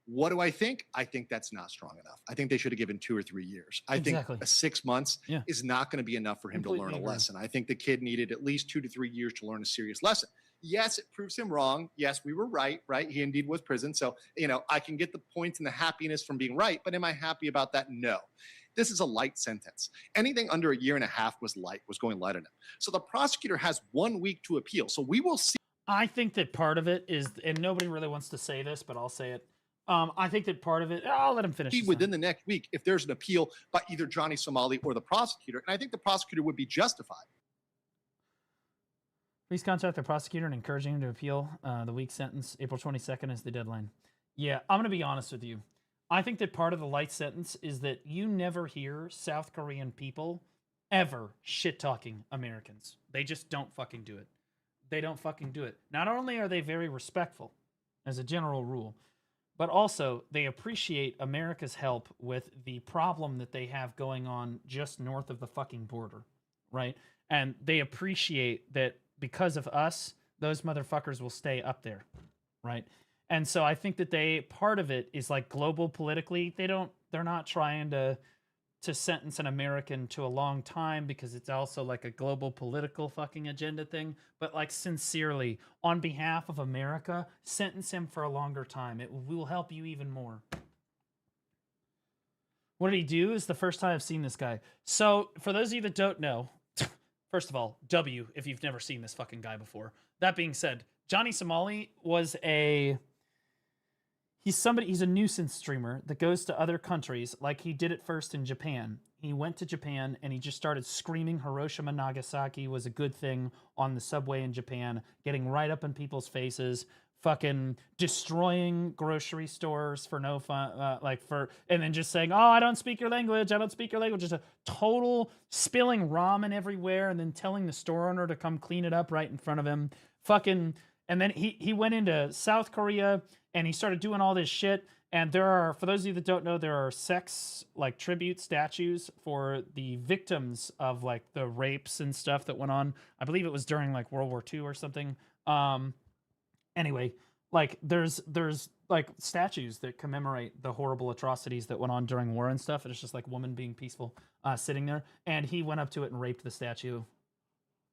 What do I think? I think that's not strong enough. I think they should have given 2 or 3 years. I think 6 months is not going to be enough for him to learn a lesson. I think the kid needed at least 2 to 3 years to learn a serious lesson. Yes, it proves him wrong. Yes, we were right? He indeed was prison. So, I can get the points and the happiness from being right, but am I happy about that? No. This is a light sentence. Anything under 1.5 years was going light on him. So the prosecutor has 1 week to appeal. So we will see. I think that part of it is, and nobody really wants to say this, but I'll say it. I think that part of it, I'll let him finish. Within the next week, if there's an appeal by either Johnny Somali or the prosecutor, and I think the prosecutor would be justified. Please contact the prosecutor and encourage him to appeal the week sentence. April 22nd is the deadline. Yeah, I'm going to be honest with you. I think that part of the light sentence is that you never hear South Korean people ever shit-talking Americans. They just don't fucking do it. They don't fucking do it. Not only are they very respectful, as a general rule, but also they appreciate America's help with the problem that they have going on just north of the fucking border, right? And they appreciate that because of us, those motherfuckers will stay up there, right? And so I think that part of it is like global politically, they're not trying to sentence an American to a long time because it's also like a global political fucking agenda thing. But like sincerely, on behalf of America, sentence him for a longer time. It will help you even more. What did he do? Is the first time I've seen this guy. So for those of you that don't know, first of all, W, if you've never seen this fucking guy before. That being said, Johnny Somali was he's a nuisance streamer that goes to other countries like he did it first in Japan. He went to Japan and he just started screaming Hiroshima, Nagasaki was a good thing on the subway in Japan, getting right up in people's faces, fucking destroying grocery stores for no fun, and then just saying, oh, I don't speak your language. Just a total spilling ramen everywhere and then telling the store owner to come clean it up right in front of him. Fucking, and then he went into South Korea and he started doing all this shit. And there are, for those of you that don't know, there are sex like tribute statues for the victims of like the rapes and stuff that went on. I believe it was during like World War II or something. Anyway, like there's like statues that commemorate the horrible atrocities that went on during war and stuff. And it's just like woman being peaceful, sitting there. And he went up to it and raped the statue.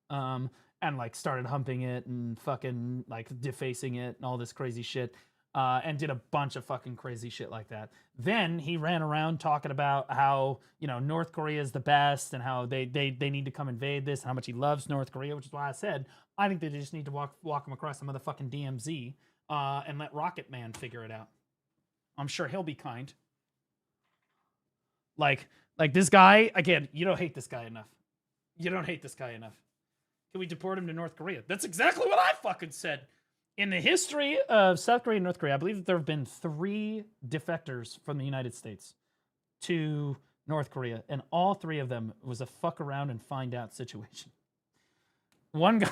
And like started humping it and fucking like defacing it and all this crazy shit. And did a bunch of fucking crazy shit like that. Then he ran around talking about how, you know, North Korea is the best and how they need to come invade this and how much he loves North Korea, which is why I said I think they just need to walk him across the motherfucking DMZ and let Rocket Man figure it out. I'm sure he'll be kind. Like this guy, again, you don't hate this guy enough. You don't hate this guy enough. Can we deport him to North Korea? That's exactly what I fucking said. In the history of South Korea and North Korea, I believe that there have been 3 defectors from the United States to North Korea, and all 3 of them was a fuck around and find out situation. One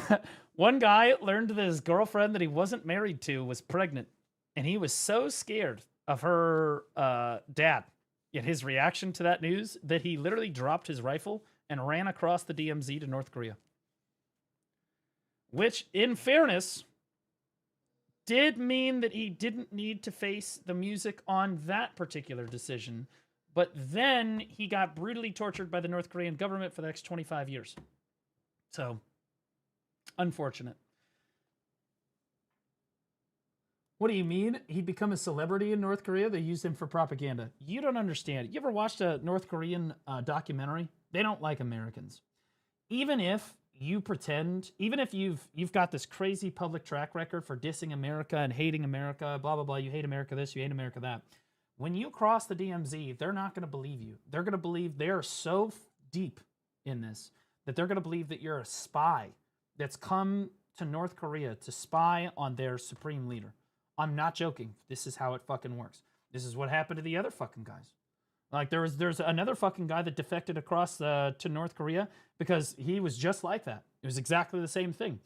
guy learned that his girlfriend that he wasn't married to was pregnant, and he was so scared of her dad and his reaction to that news that he literally dropped his rifle and ran across the DMZ to North Korea. Which, in fairness, did mean that he didn't need to face the music on that particular decision, but then he got brutally tortured by the North Korean government for the next 25 years. So, unfortunate. What do you mean? He'd become a celebrity in North Korea? They used him for propaganda. You don't understand. You ever watched a North Korean documentary? They don't like Americans. Even if you pretend, even if you've got this crazy public track record for dissing America and hating America, blah, blah, blah, you hate America this, you hate America that. When you cross the DMZ, they're not going to believe you. They're going to believe they're so deep in this that they're going to believe that you're a spy that's come to North Korea to spy on their supreme leader. I'm not joking. This is how it fucking works. This is what happened to the other fucking guys. Like there's another fucking guy that defected across to North Korea because he was just like that. It was exactly the same thing.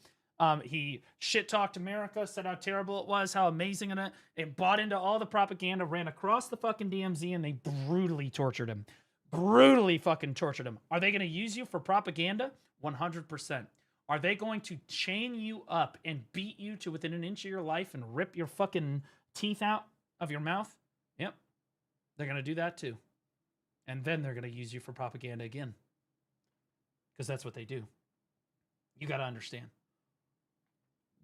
He shit-talked America, said how terrible it was, how amazing it bought into all the propaganda, ran across the fucking DMZ, and they brutally tortured him. Brutally fucking tortured him. Are they going to use you for propaganda? 100%. Are they going to chain you up and beat you to within an inch of your life and rip your fucking teeth out of your mouth? Yep. They're going to do that too. And then they're going to use you for propaganda again. Because that's what they do. You got to understand.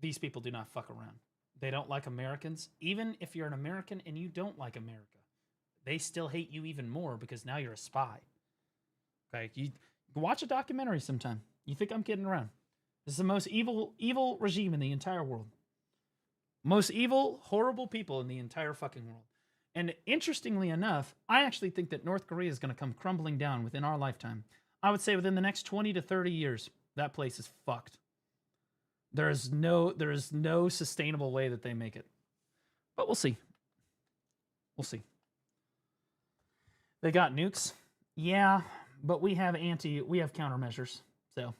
These people do not fuck around. They don't like Americans. Even if you're an American and you don't like America, they still hate you even more because now you're a spy. Okay? You watch a documentary sometime. You think I'm kidding around. This is the most evil regime in the entire world. Most evil, horrible people in the entire fucking world. And interestingly enough, I actually think that North Korea is going to come crumbling down within our lifetime. I would say within the next 20 to 30 years, that place is fucked. There is no sustainable way that they make it. But we'll see. We'll see. They got nukes? Yeah, but we have countermeasures. So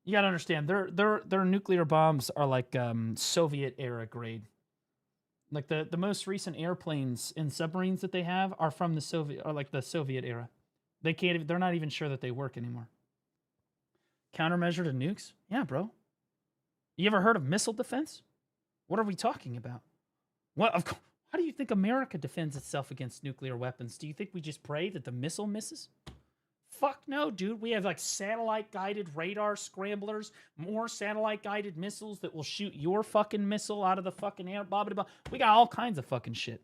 you got to understand, their nuclear bombs are like Soviet era grade. Like the most recent airplanes and submarines that they have are from the Soviet era. They're not even sure that they work anymore. Countermeasure to nukes? Yeah, bro. You ever heard of missile defense? What are we talking about? How do you think America defends itself against nuclear weapons? Do you think we just pray that the missile misses? Fuck no, dude. We have like satellite-guided radar scramblers, more satellite-guided missiles that will shoot your fucking missile out of the fucking air. Blah, blah, blah. We got all kinds of fucking shit.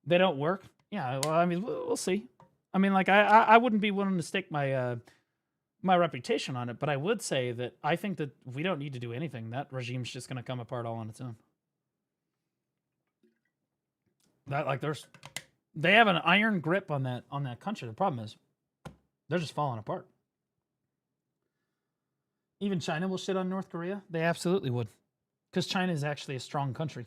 They don't work? Yeah, well, I mean, we'll see. I mean, like, I wouldn't be willing to stake my my reputation on it, but I would say that I think that we don't need to do anything. That regime's just going to come apart all on its own. They have an iron grip on that country. The problem is, they're just falling apart. Even China will shit on North Korea. They absolutely would, because China is actually a strong country.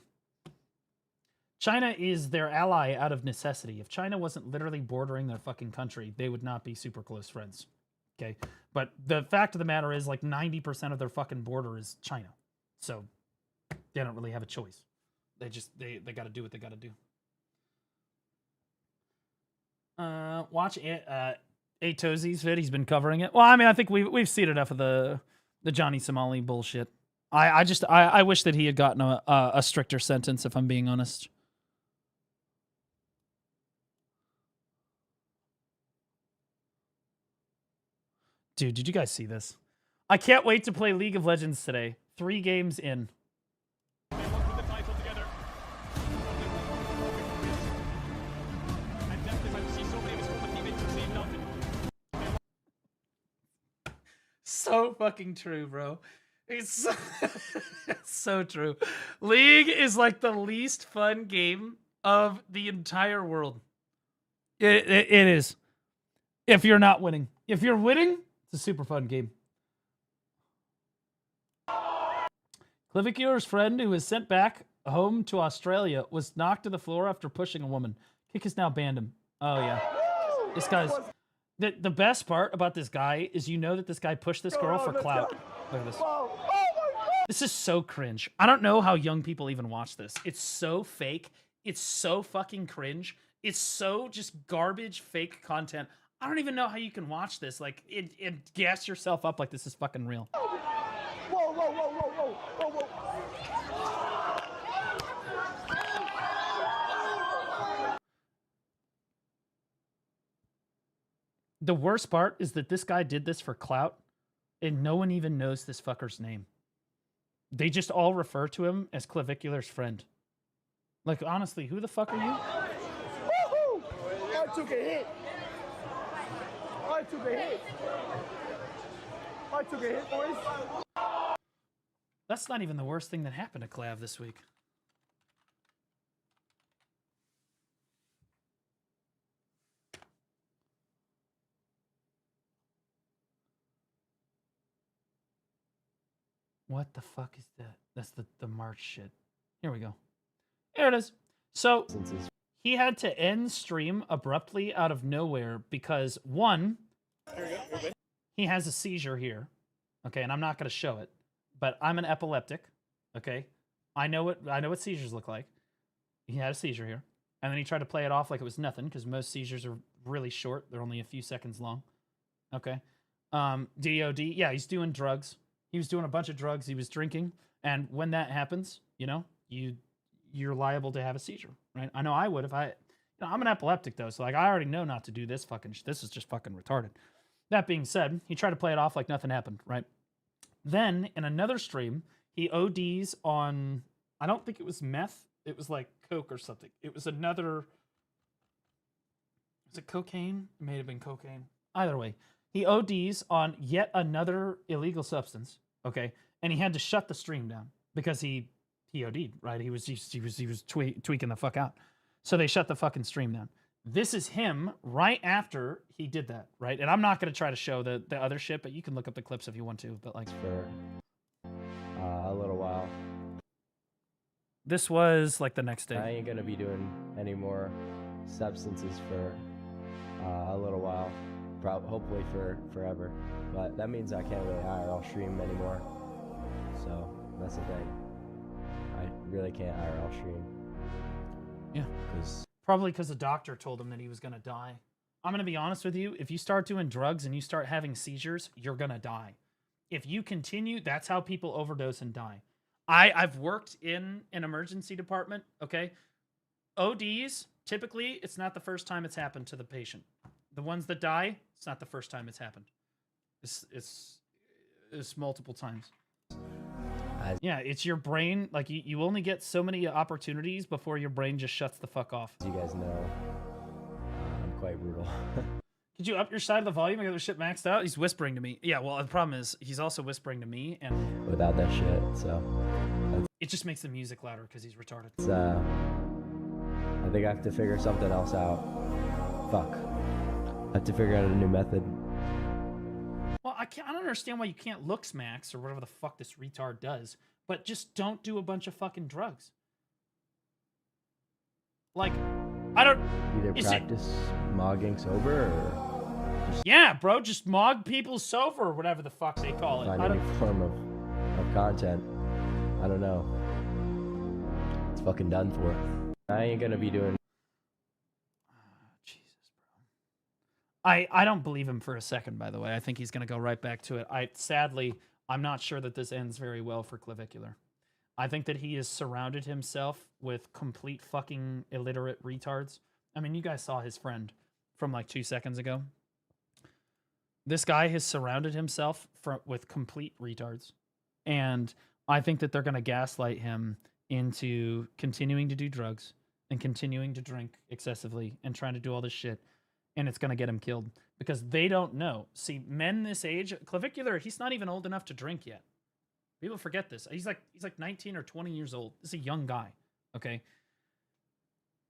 China is their ally out of necessity. If China wasn't literally bordering their fucking country, they would not be super close friends. Okay? But the fact of the matter is, like, 90% of their fucking border is China. So they don't really have a choice. They got to do what they got to do. Watch Tozy's vid. He's been covering it. Well, I mean, I think we've seen enough of the Johnny Somali bullshit. I wish that he had gotten a stricter sentence, if I'm being honest. Dude, did you guys see this? I can't wait to play League of Legends today. 3 games in. So fucking true, bro. It's so, it's so true. League is like the least fun game of the entire world. It is. If you're not winning. If you're winning, it's a super fun game. Clavicular's friend, who was sent back home to Australia, was knocked to the floor after pushing a woman. Kick has now banned him. Oh, yeah. This guy's... The best part about this guy is you know that this guy pushed this girl for clout. Look at this. This is so cringe. I don't know how young people even watch this. It's so fake. It's so fucking cringe. It's so just garbage fake content. I don't even know how you can watch this. Like, it gas yourself up like this is fucking real. Whoa, whoa, whoa, whoa, whoa, whoa, whoa. The worst part is that this guy did this for clout, and no one even knows this fucker's name. They just all refer to him as Clavicular's friend. Like, honestly, who the fuck are you? Woohoo! I took a hit. I took a hit. I took a hit, boys. That's not even the worst thing that happened to Clav this week. What the fuck is that? That's the March shit. Here we go. Here it is. So, he had to end stream abruptly out of nowhere because, one, he has a seizure here. Okay, and I'm not going to show it, but I'm an epileptic. Okay, I know what seizures look like. He had a seizure here, and then he tried to play it off like it was nothing because most seizures are really short. They're only a few seconds long. Okay. DOD, yeah, he's doing drugs. He was doing a bunch of drugs. He was drinking. And when that happens, you know, you're liable to have a seizure, right? I know I would if I'm an epileptic though. So like, I already know not to do this fucking this is just fucking retarded. That being said, he tried to play it off like nothing happened, right? Then in another stream, he ODs on, I don't think it was meth. It was like coke or something. It was another, was it cocaine? It may have been cocaine. Either way. He ODs on yet another illegal substance, okay, and he had to shut the stream down because he OD'd, right? He was tweaking the fuck out, so they shut the fucking stream down. This is him right after he did that, right? And I'm not gonna try to show the other shit, but you can look up the clips if you want to. But like for a little while, this was like the next day. I ain't gonna be doing any more substances for a little while. Hopefully for forever, but that means I can't really IRL stream anymore, so that's the thing. I really can't IRL stream. Yeah, probably because the doctor told him that he was gonna die. I'm gonna be honest with you, if you start doing drugs and you start having seizures, you're gonna die. If you continue, that's how people overdose and die. I've worked in an emergency department, okay? ODs, typically, it's not the first time it's happened to the patient. The ones that die, it's not the first time it's happened. It's multiple times. Yeah, it's your brain. Like, you only get so many opportunities before your brain just shuts the fuck off. As you guys know, I'm quite brutal. Could you up your side of the volume? I got the shit maxed out. He's whispering to me. Yeah, well, the problem is he's also whispering to me, and without that shit, so it just makes the music louder because he's retarded. It's, I think I have to figure something else out. Fuck. I have to figure out a new method. Well, I don't understand why you can't looks max or whatever the fuck this retard does, but just don't do a bunch of fucking drugs. Like, I don't... Either practice mogging sober or... Just yeah, bro, just mog people sober or whatever the fuck they call it. Find any form of content. I don't know. It's it's fucking done for. I ain't gonna be doing. I don't believe him for a second, by the way. I think he's going to go right back to it. Sadly, I'm not sure that this ends very well for Clavicular. I think that he has surrounded himself with complete fucking illiterate retards. I mean, you guys saw his friend from like 2 seconds ago. This guy has surrounded himself with complete retards. And I think that they're going to gaslight him into continuing to do drugs and continuing to drink excessively and trying to do all this shit. And it's going to get him killed because they don't know. See, men this age, Clavicular, he's not even old enough to drink yet. People forget this. He's like 19 or 20 years old. This is a young guy, okay?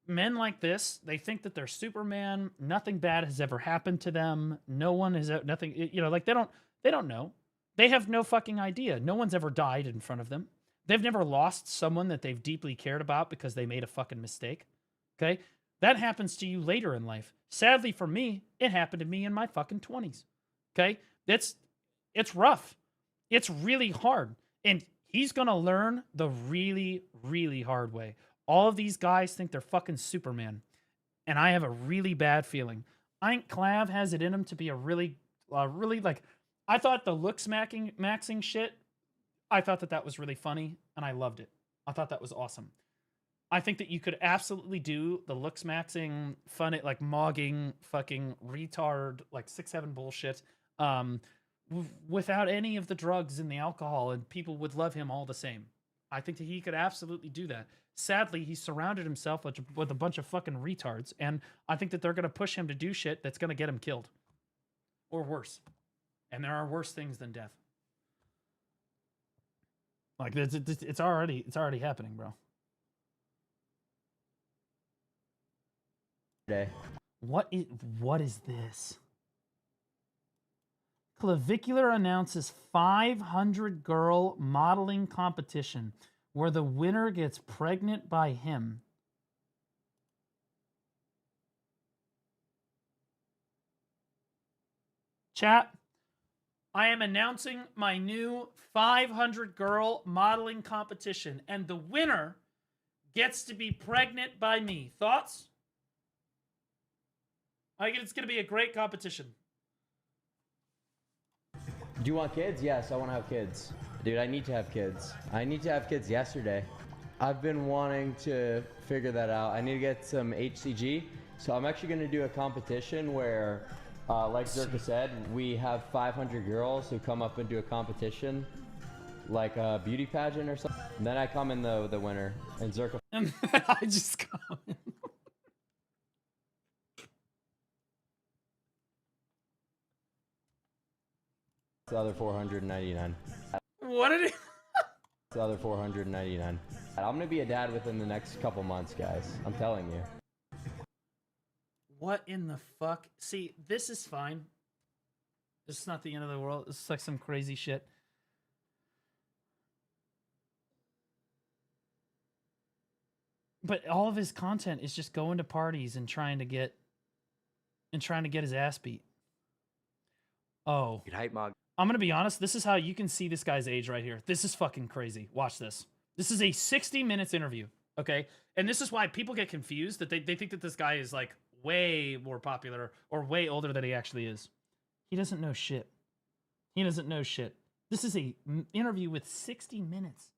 Men like this, they think that they're Superman. Nothing bad has ever happened to them. No one has nothing, you know, like they don't know. They have no fucking idea. No one's ever died in front of them. They've never lost someone that they've deeply cared about because they made a fucking mistake. Okay? That happens to you later in life. Sadly for me, it happened to me in my fucking 20s. Okay? It's rough. It's really hard. And he's going to learn the really, really hard way. All of these guys think they're fucking Superman. And I have a really bad feeling. I think Clav has it in him to be a really like, I thought the looks maxing shit, I thought that was really funny and I loved it. I thought that was awesome. I think that you could absolutely do the looks maxing, fun, like mogging, fucking retard, like 6'7" bullshit, without any of the drugs and the alcohol, and people would love him all the same. I think that he could absolutely do that. Sadly, he surrounded himself with a bunch of fucking retards, and I think that they're going to push him to do shit that's going to get him killed. Or worse. And there are worse things than death. Like, it's already happening, bro. What is this? Clavicular announces 500 girl modeling competition where the winner gets pregnant by him. Chat, I am announcing my new 500 girl modeling competition, and the winner gets to be pregnant by me. Thoughts? I think it's going to be a great competition. Do you want kids? Yes, I want to have kids. Dude, I need to have kids. I need to have kids yesterday. I've been wanting to figure that out. I need to get some HCG. So I'm actually going to do a competition where, like Zerka said, we have 500 girls who come up and do a competition, like a beauty pageant or something. And then I come in the winner, and Zerka... And then I just come in. The other 499. What did it? The other 499. I'm gonna be a dad within the next couple months, guys. I'm telling you. What in the fuck? See, this is fine. This is not the end of the world. This is like some crazy shit. But all of his content is just going to parties and trying to get his ass beat. Oh. I'm going to be honest. This is how you can see this guy's age right here. This is fucking crazy. Watch this. This is a 60 minutes interview. Okay. And this is why people get confused that they think that this guy is like way more popular or way older than he actually is. He doesn't know shit. He doesn't know shit. This is a interview with 60 minutes.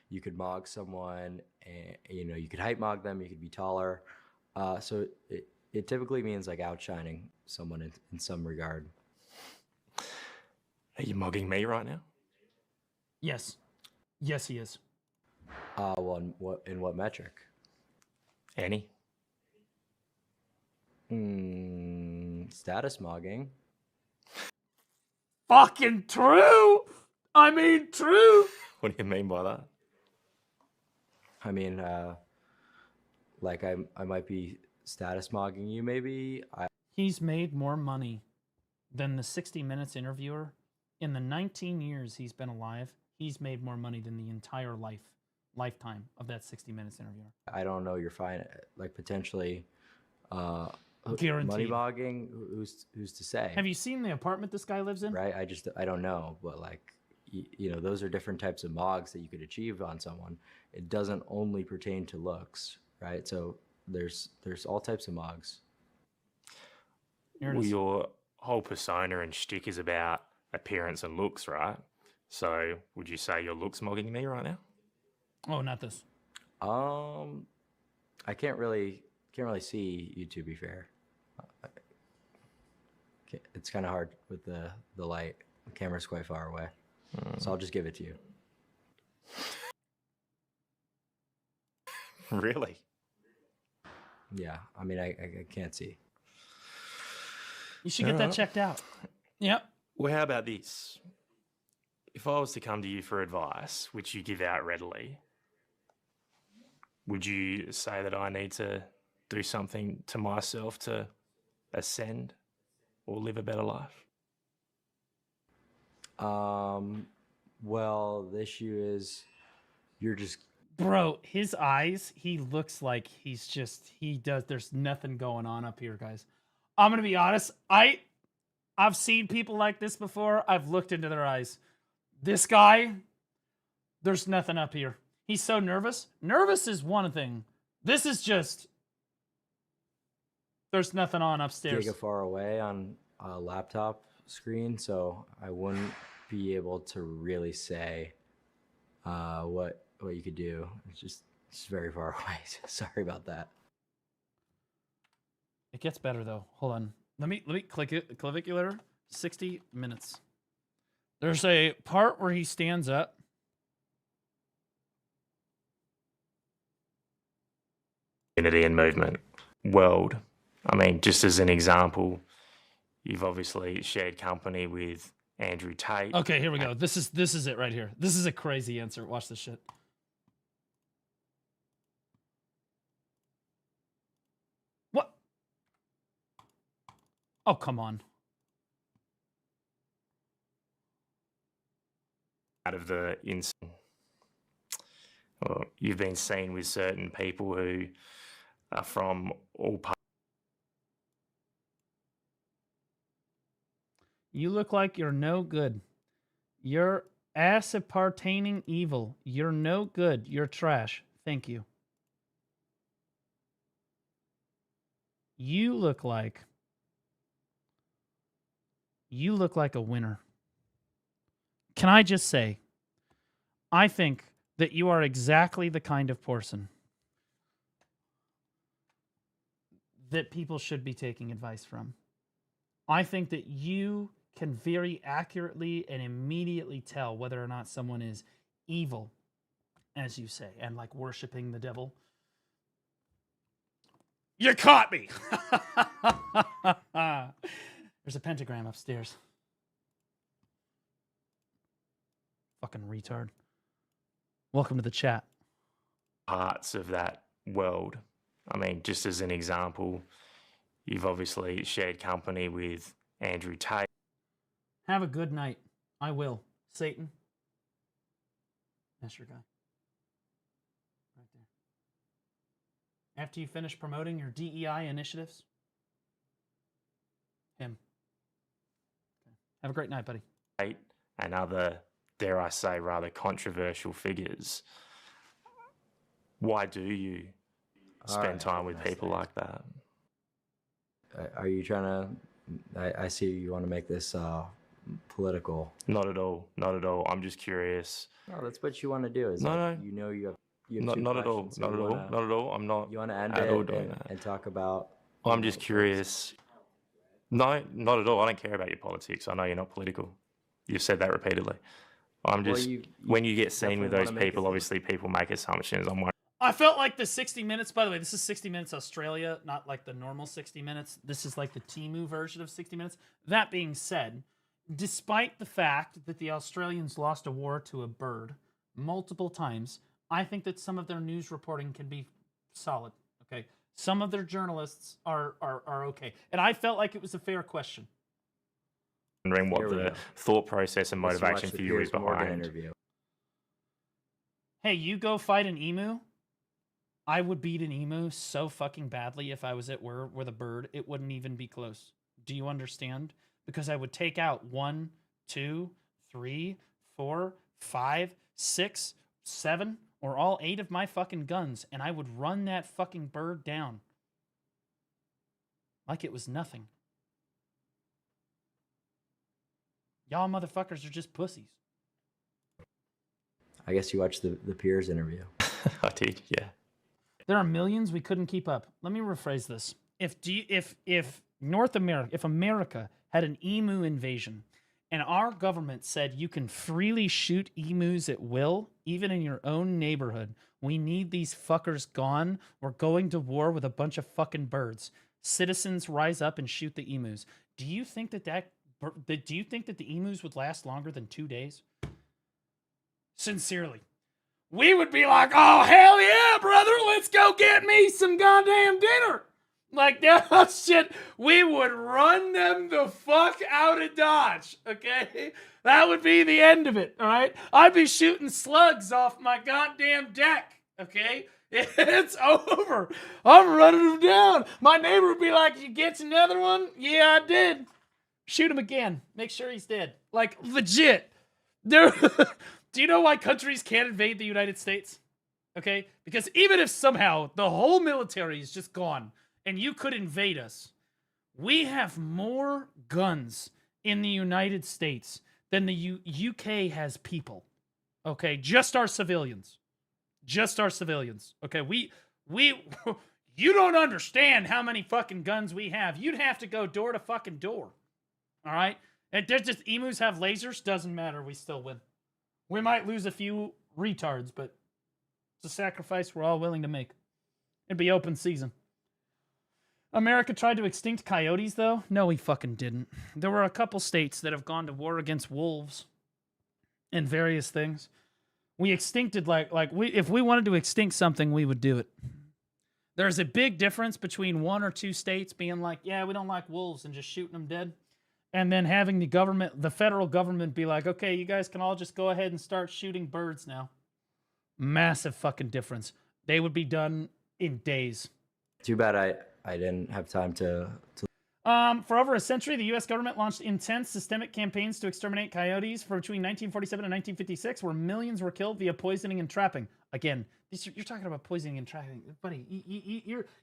You could mog someone, and you could height mog them. You could be taller. So it typically means like outshining someone in some regard. Are you mugging me right now? Yes. Yes, he is. Well, in what metric? Any? Status mogging. Fucking true! I mean, true! What do you mean by that? I mean, like I might be status mogging you, maybe. He's made more money than the 60 Minutes interviewer. In the 19 years he's been alive, he's made more money than the entire lifetime of that 60 Minutes interviewer. I don't know. You're fine. Like potentially, guaranteed money mogging. Who's to say? Have you seen the apartment this guy lives in? Right. I don't know, but like, you know, those are different types of mogs that you could achieve on someone. It doesn't only pertain to looks, right? So there's all types of mogs. Well, your whole persona and shtick is about appearance and looks, right? So would you say your looks mogging me right now? Oh, not this. I can't really see you, to be fair. It's kind of hard with the light. The camera's quite far away. So I'll just give it to you. Really? Yeah, I mean, I can't see. You should get that checked out. Yep. Well, how about this? If I was to come to you for advice, which you give out readily, would you say that I need to do something to myself to ascend or live a better life? Well, the issue is you're just... Bro, his eyes, he looks like there's nothing going on up here, guys. I'm going to be honest. I've seen people like this before. I've looked into their eyes. This guy, there's nothing up here. He's so nervous. Nervous is one thing. This is just, there's nothing on upstairs. Giga far away on a laptop screen, so I wouldn't be able to really say what you could do. It's very far away. Sorry about that. It gets better though. Hold on. Let me click it. Clavicular 60 minutes. There's a part where he stands up. Unity and movement world. I mean, just as an example, you've obviously shared company with Andrew Tate. Okay, here we go. This is it right here. This is a crazy answer. Watch this shit. What? Oh, come on. Out of the well, you've been seen with certain people who are from all parts. You look like you're no good. You're aspartaning evil. You're no good. You're trash. Thank you. You look like a winner. Can I just say, I think that you are exactly the kind of person that people should be taking advice from. I think that you can very accurately and immediately tell whether or not someone is evil, as you say, and like worshiping the devil. You caught me! There's a pentagram upstairs. Fucking retard. Welcome to the chat. Parts of that world. I mean, just as an example, you've obviously shared company with Andrew Tate. Have a good night. I will. Satan. That's your guy. Right there. After you finish promoting your DEI initiatives. Him. Okay. Have a great night, buddy. And other, dare I say, rather controversial figures. Why do you spend time with people like that? Are you trying to... I see you want to make this political. Not at all. Not at all. I'm just curious. No, that's what you want to do. Is no, like, no. You know you have not at all. Not at all. Not at all. I'm not. You want to end at all it doing that. and talk about... I'm just curious. No, not at all. I don't care about your politics. I know you're not political. You've said that repeatedly. I'm just... when you get seen with those people, obviously people make assumptions. I'm wondering... I felt like the 60 Minutes, by the way, this is 60 Minutes Australia, not like the normal 60 Minutes. This is like the Temu version of 60 Minutes. That being said, despite the fact that the Australians lost a war to a bird multiple times, I think that some of their news reporting can be solid, okay? Some of their journalists are okay. And I felt like it was a fair question. Wondering what the thought process and motivation for you is behind. Hey, you go fight an emu? I would beat an emu so fucking badly if I was at war with a bird, it wouldn't even be close. Do you understand? Because I would take out 1, 2, 3, 4, 5, 6, 7, or all 8 of my fucking guns, and I would run that fucking bird down like it was nothing. Y'all motherfuckers are just pussies. I guess you watched the Piers interview. I did, yeah. There are millions we couldn't keep up. Let me rephrase this. If North America, if America had an emu invasion, and our government said you can freely shoot emus at will, even in your own neighborhood, we need these fuckers gone. We're going to war with a bunch of fucking birds. Citizens rise up and shoot the emus. Do you think that the emus would last longer than 2 days? Sincerely. We would be like, oh, hell yeah, brother, let's go get me some goddamn dinner. Like, that shit, we would run them the fuck out of Dodge, okay? That would be the end of it, all right? I'd be shooting slugs off my goddamn deck, okay? It's over. I'm running them down. My neighbor would be like, you get another one? Yeah, I did. Shoot him again. Make sure he's dead. Like, legit. Do you know why countries can't invade the United States? Okay? Because even if somehow the whole military is just gone and you could invade us, we have more guns in the United States than the UK has people. Okay? Just our civilians. Just our civilians. Okay? You don't understand how many fucking guns we have. You'd have to go door to fucking door. All right? And there's just emus have lasers. Doesn't matter. We still win. We might lose a few retards, but it's a sacrifice we're all willing to make. It'd be open season. America tried to extinct coyotes, though? No, we fucking didn't. There were a couple states that have gone to war against wolves and various things. We extincted, if we wanted to extinct something, we would do it. There's a big difference between 1 or 2 states being like, yeah, we don't like wolves, and just shooting them dead. And then having the federal government be like, okay, you guys can all just go ahead and start shooting birds now. Massive fucking difference. They would be done in days. Too bad I didn't have time to... For over a century, the U.S. government launched intense systemic campaigns to exterminate coyotes for between 1947 and 1956, where millions were killed via poisoning and trapping. Again, you're talking about poisoning and trapping. Buddy,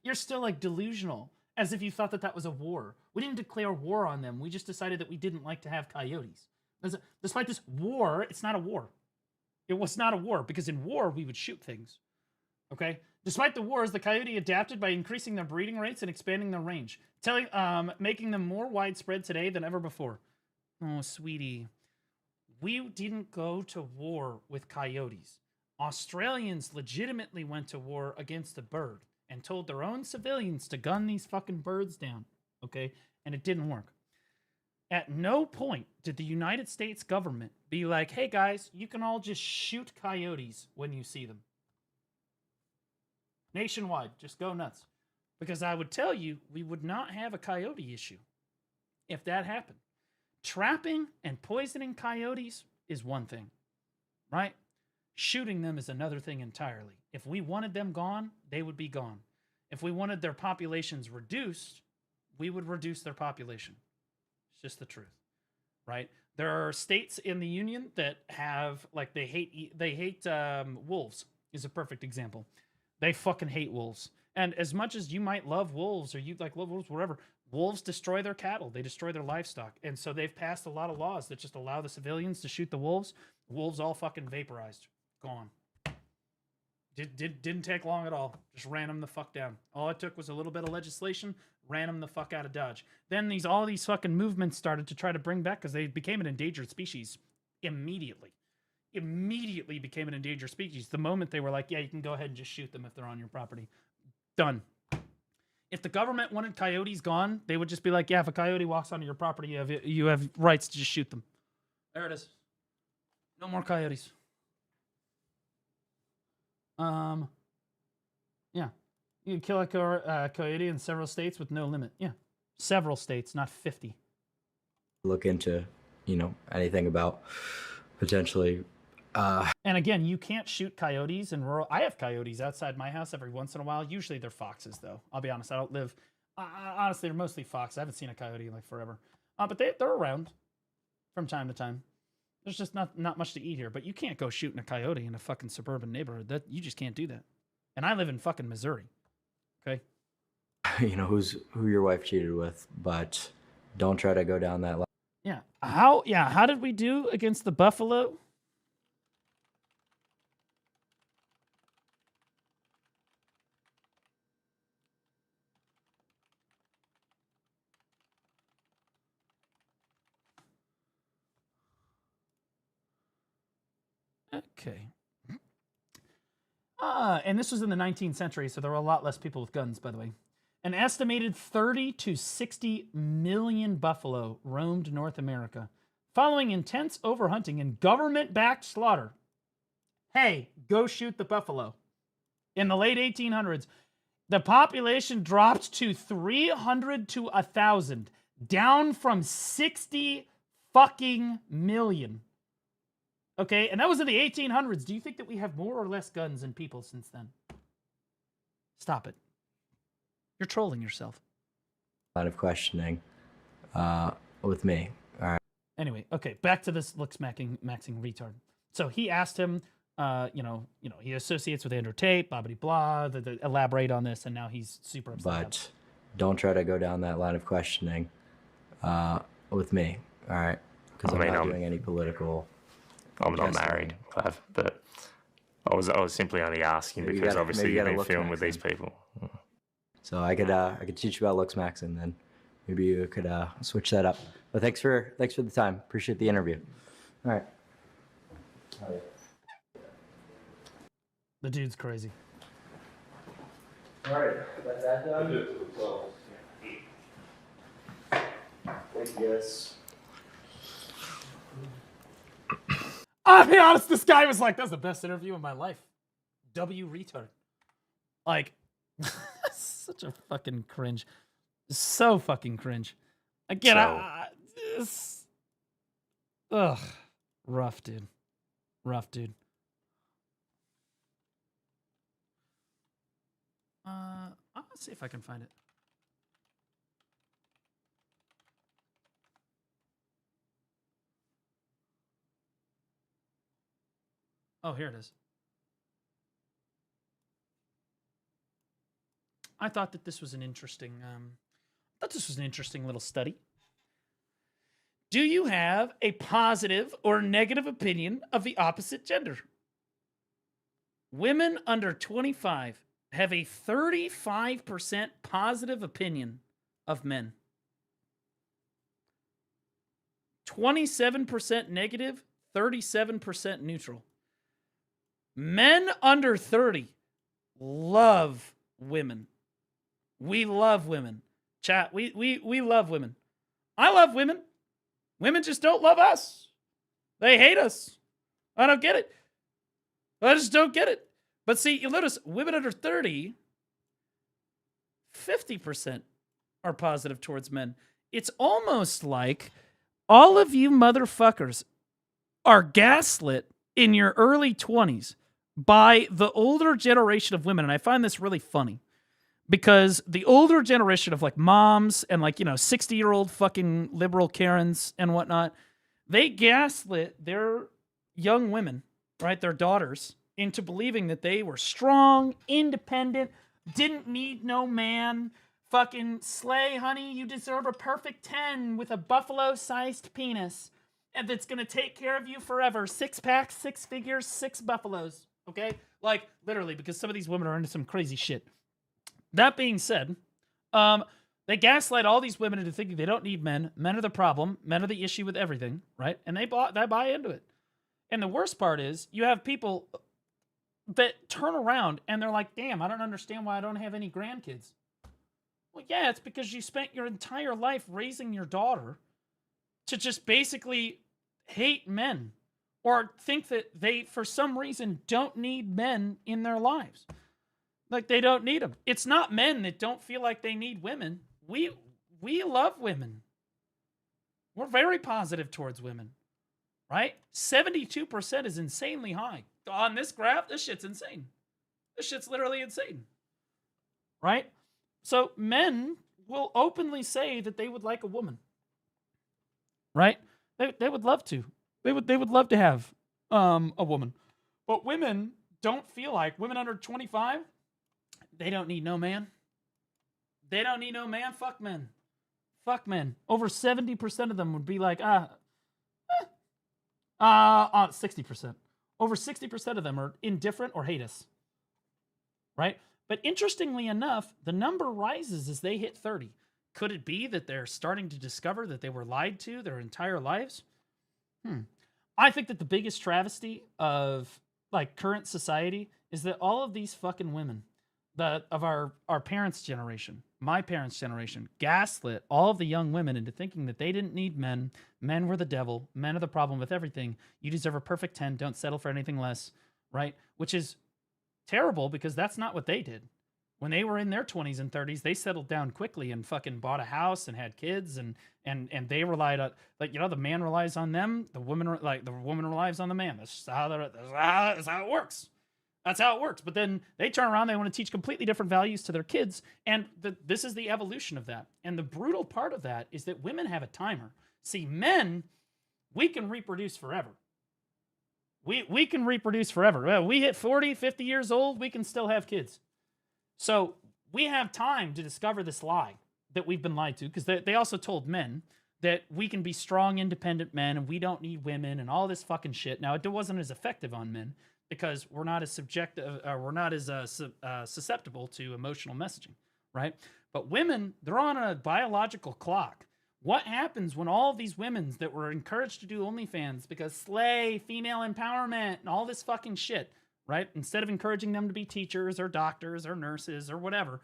you're still like delusional. As if you thought that was a war. We didn't declare war on them. We just decided that we didn't like to have coyotes. Despite this war, it's not a war. It was not a war, because in war, we would shoot things. Okay? Despite the wars, the coyote adapted by increasing their breeding rates and expanding their range, making them more widespread today than ever before. Oh, sweetie. We didn't go to war with coyotes. Australians legitimately went to war against a bird and told their own civilians to gun these fucking birds down, okay? And it didn't work. At no point did the United States government be like, hey guys, you can all just shoot coyotes when you see them. Nationwide, just go nuts. Because I would tell you, we would not have a coyote issue if that happened. Trapping and poisoning coyotes is one thing, right? Shooting them is another thing entirely. If we wanted them gone, they would be gone. If we wanted their populations reduced, we would reduce their population. It's just the truth, right? There are states in the union that have, like, they hate wolves is a perfect example. They fucking hate wolves. And as much as you might love wolves, or you like love wolves, whatever, wolves destroy their cattle. They destroy their livestock. And so they've passed a lot of laws that just allow the civilians to shoot the wolves. Wolves all fucking vaporized. Gone. Didn't take long at all. Just ran them the fuck down. All it took was a little bit of legislation, ran them the fuck out of Dodge. Then all these fucking movements started to try to bring back, because they became an endangered species immediately. Immediately became an endangered species. The moment they were like, yeah, you can go ahead and just shoot them if they're on your property. Done. If the government wanted coyotes gone, they would just be like, yeah, if a coyote walks onto your property, you have rights to just shoot them. There it is. No more coyotes. Yeah. You can kill a coyote in several states with no limit. Yeah. Several states, not 50. Look into, anything about potentially... And again, you can't shoot coyotes in rural... I have coyotes outside my house every once in a while. Usually they're foxes, though. I'll be honest. I don't live... honestly, they're mostly fox. I haven't seen a coyote in, like, forever. But they're around from time to time. There's just not much to eat here. But you can't go shooting a coyote in a fucking suburban neighborhood. That you just can't do that. And I live in fucking Missouri. Okay. You know who your wife cheated with, but don't try to go down that line. Yeah. How did we do against the buffalo? Okay. And this was in the 19th century, so there were a lot less people with guns, by the way. An estimated 30 to 60 million buffalo roamed North America, following intense overhunting and government-backed slaughter. Hey, go shoot the buffalo. In the late 1800s, the population dropped to 300 to 1,000, down from 60 fucking million. Okay, and that was in the 1800s. Do you think that we have more or less guns and people since then? Stop it. You're trolling yourself. Line of questioning with me. All right. Anyway, okay, back to this maxing retard. So he asked him, he associates with Andrew Tate, blah, blah, blah, elaborate on this, and now he's super upset. But don't try to go down that line of questioning with me. All right, because I'm not doing any political. I'm not married, Clive, but I was simply only asking because obviously you've been filming with these people. So I could teach you about looks maxing then. Maybe you could switch that up. But thanks for the time. Appreciate the interview. All right. The dude's crazy. All right, got that done. Yes. I'll be honest, this guy was like, that's the best interview of my life. W retard. Like, such a fucking cringe. So fucking cringe. Again, rough, dude. Rough, dude. I'll see if I can find it. Oh, here it is. I thought that this was an interesting, little study. Do you have a positive or negative opinion of the opposite gender? Women under 25 have a 35% positive opinion of men. 27% negative, 37% neutral. Men under 30 love women. We love women. Chat, we love women. I love women. Women just don't love us. They hate us. I don't get it. I just don't get it. But see, you notice women under 30, 50% are positive towards men. It's almost like all of you motherfuckers are gaslit in your early 20s by the older generation of women. And I find this really funny because the older generation of like moms and like, 60-year-old fucking liberal Karens and whatnot, they gaslit their young women, right? Their daughters into believing that they were strong, independent, didn't need no man, fucking slay, honey, you deserve a perfect 10 with a buffalo-sized penis and that's going to take care of you forever. 6-pack, 6 figures, 6 buffaloes. Okay? Like, literally, because some of these women are into some crazy shit. That being said, they gaslight all these women into thinking they don't need men. Men are the problem. Men are the issue with everything, right? And they buy into it. And the worst part is you have people that turn around and they're like, damn, I don't understand why I don't have any grandkids. Well, yeah, it's because you spent your entire life raising your daughter to just basically hate men or think that they, for some reason, don't need men in their lives. Like, they don't need them. It's not men that don't feel like they need women. We love women. We're very positive towards women, right? 72% is insanely high. On this graph, this shit's insane. This shit's literally insane, right? So men will openly say that they would like a woman, right? They would love to. They would love to have a woman. But women don't feel like, women under 25, they don't need no man. They don't need no man. Fuck men. Fuck men. Over 70% of them would be like, 60%. Over 60% of them are indifferent or hate us. Right? But interestingly enough, the number rises as they hit 30. Could it be that they're starting to discover that they were lied to their entire lives? I think that the biggest travesty of like current society is that all of these fucking women of our parents' generation, my parents' generation, gaslit all of the young women into thinking that they didn't need men. Men were the devil. Men are the problem with everything. You deserve a perfect 10. Don't settle for anything less, right? Which is terrible because that's not what they did. When they were in their 20s and 30s, they settled down quickly and fucking bought a house and had kids and they relied on, like, you know, the man relies on them, the woman relies on the man. That's how it works. That's how it works. But then they turn around, they want to teach completely different values to their kids, and this is the evolution of that. And the brutal part of that is that women have a timer. See, men, we can reproduce forever. We can reproduce forever. Well, we hit 40, 50 years old, we can still have kids. So we have time to discover this lie that we've been lied to, because they also told men that we can be strong, independent men and we don't need women and all this fucking shit. Now, it wasn't as effective on men because we're not as susceptible to emotional messaging, right? But women, they're on a biological clock. What happens when all of these women that were encouraged to do OnlyFans because slay, female empowerment, and all this fucking shit, right? Instead of encouraging them to be teachers or doctors or nurses or whatever,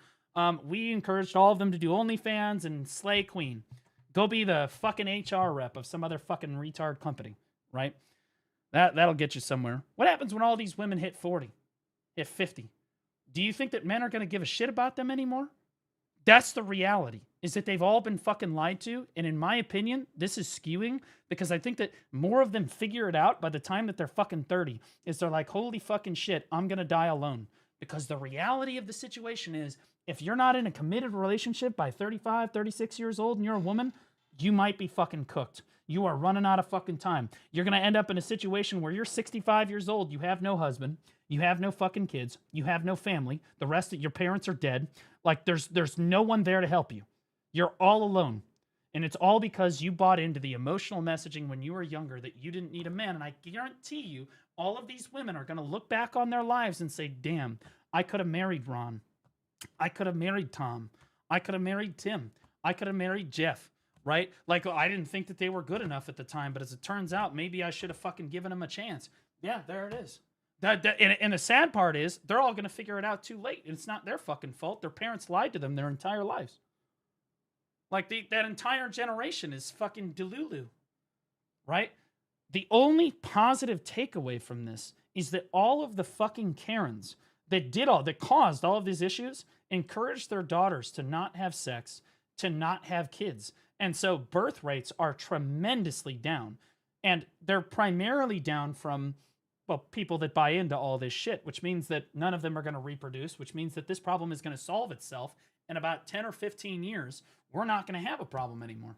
we encouraged all of them to do OnlyFans and slay queen. Go be the fucking HR rep of some other fucking retard company, right? That'll get you somewhere. What happens when all these women hit 40, hit 50? Do you think that men are going to give a shit about them anymore? That's the reality, is that they've all been fucking lied to. And in my opinion, this is skewing because I think that more of them figure it out by the time that they're fucking 30. Is they're like, holy fucking shit, I'm going to die alone. Because the reality of the situation is, if you're not in a committed relationship by 35, 36 years old and you're a woman, you might be fucking cooked. You are running out of fucking time. You're going to end up in a situation where you're 65 years old, you have no husband, you have no fucking kids, you have no family, the rest of your parents are dead. Like, there's no one there to help you. You're all alone. And it's all because you bought into the emotional messaging when you were younger that you didn't need a man. And I guarantee you, all of these women are going to look back on their lives and say, damn, I could have married Ron. I could have married Tom. I could have married Tim. I could have married Jeff, right? Like, I didn't think that they were good enough at the time, but as it turns out, maybe I should have fucking given them a chance. Yeah, there it is. And the sad part is, they're all going to figure it out too late. It's not their fucking fault. Their parents lied to them their entire lives. Like, that entire generation is fucking delulu, right? The only positive takeaway from this is that all of the fucking Karens that caused all of these issues encouraged their daughters to not have sex, to not have kids. And so birth rates are tremendously down. And they're primarily down from, well, people that buy into all this shit, which means that none of them are going to reproduce, which means that this problem is going to solve itself. In about 10 or 15 years, we're not going to have a problem anymore.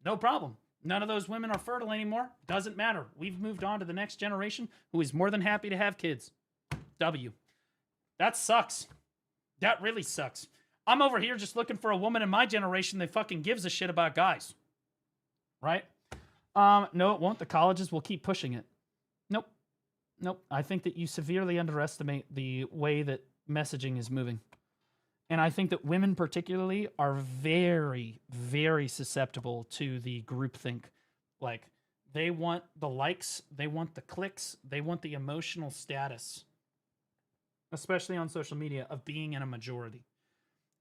No problem. None of those women are fertile anymore. Doesn't matter. We've moved on to the next generation who is more than happy to have kids. W. That sucks. That really sucks. I'm over here just looking for a woman in my generation that fucking gives a shit about guys. Right? No, it won't. The colleges will keep pushing it. Nope. I think that you severely underestimate the way that messaging is moving. And I think that women particularly are very, very susceptible to the groupthink. Like, they want the likes, they want the clicks, they want the emotional status, especially on social media, of being in a majority,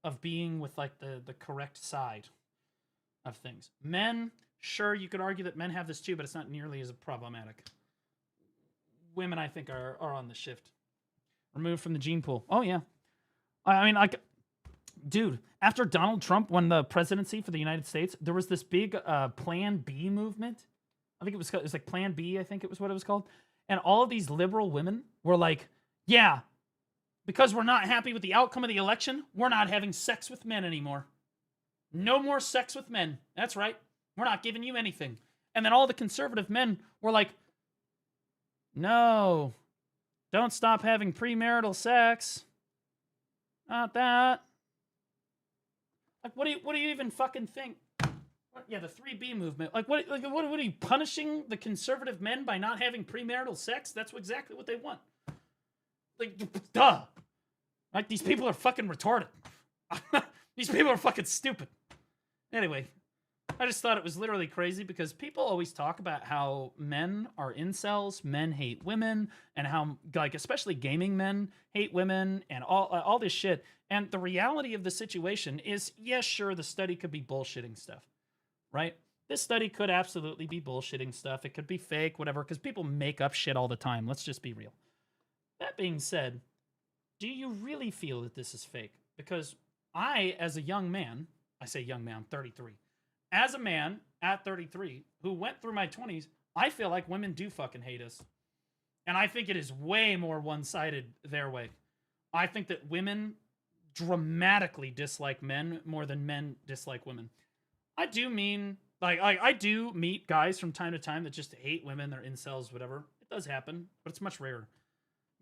of being with like the correct side of things. Men, sure, you could argue that men have this too, but it's not nearly as problematic. Women, I think, are on the shift. Removed from the gene pool. Oh, yeah. I mean, like, dude, after Donald Trump won the presidency for the United States, there was this big Plan B movement. I think it was like Plan B, I think it was what it was called. And all of these liberal women were like, yeah, because we're not happy with the outcome of the election, we're not having sex with men anymore. No more sex with men. That's right. We're not giving you anything. And then all the conservative men were like, no, don't stop having premarital sex. Not that. Like, what do you even fucking think? Yeah, the 3B movement. Like, what are you punishing the conservative men by not having premarital sex? That's exactly what they want. Like, duh. Like, these people are fucking retarded. These people are fucking stupid. Anyway, I just thought it was literally crazy because people always talk about how men are incels, men hate women, and how, like, especially gaming men hate women and all this shit. And the reality of the situation is, yes, sure, the study could be bullshitting stuff, right? This study could absolutely be bullshitting stuff. It could be fake, whatever, because people make up shit all the time. Let's just be real. That being said, do you really feel that this is fake? Because I, as a young man, I say young man, I'm 33. As a man at 33 who went through my 20s, I feel like women do fucking hate us. And I think it is way more one-sided their way. I think that women dramatically dislike men more than men dislike women. I do mean, like I do meet guys from time to time that just hate women, they're incels, whatever. It does happen, but it's much rarer.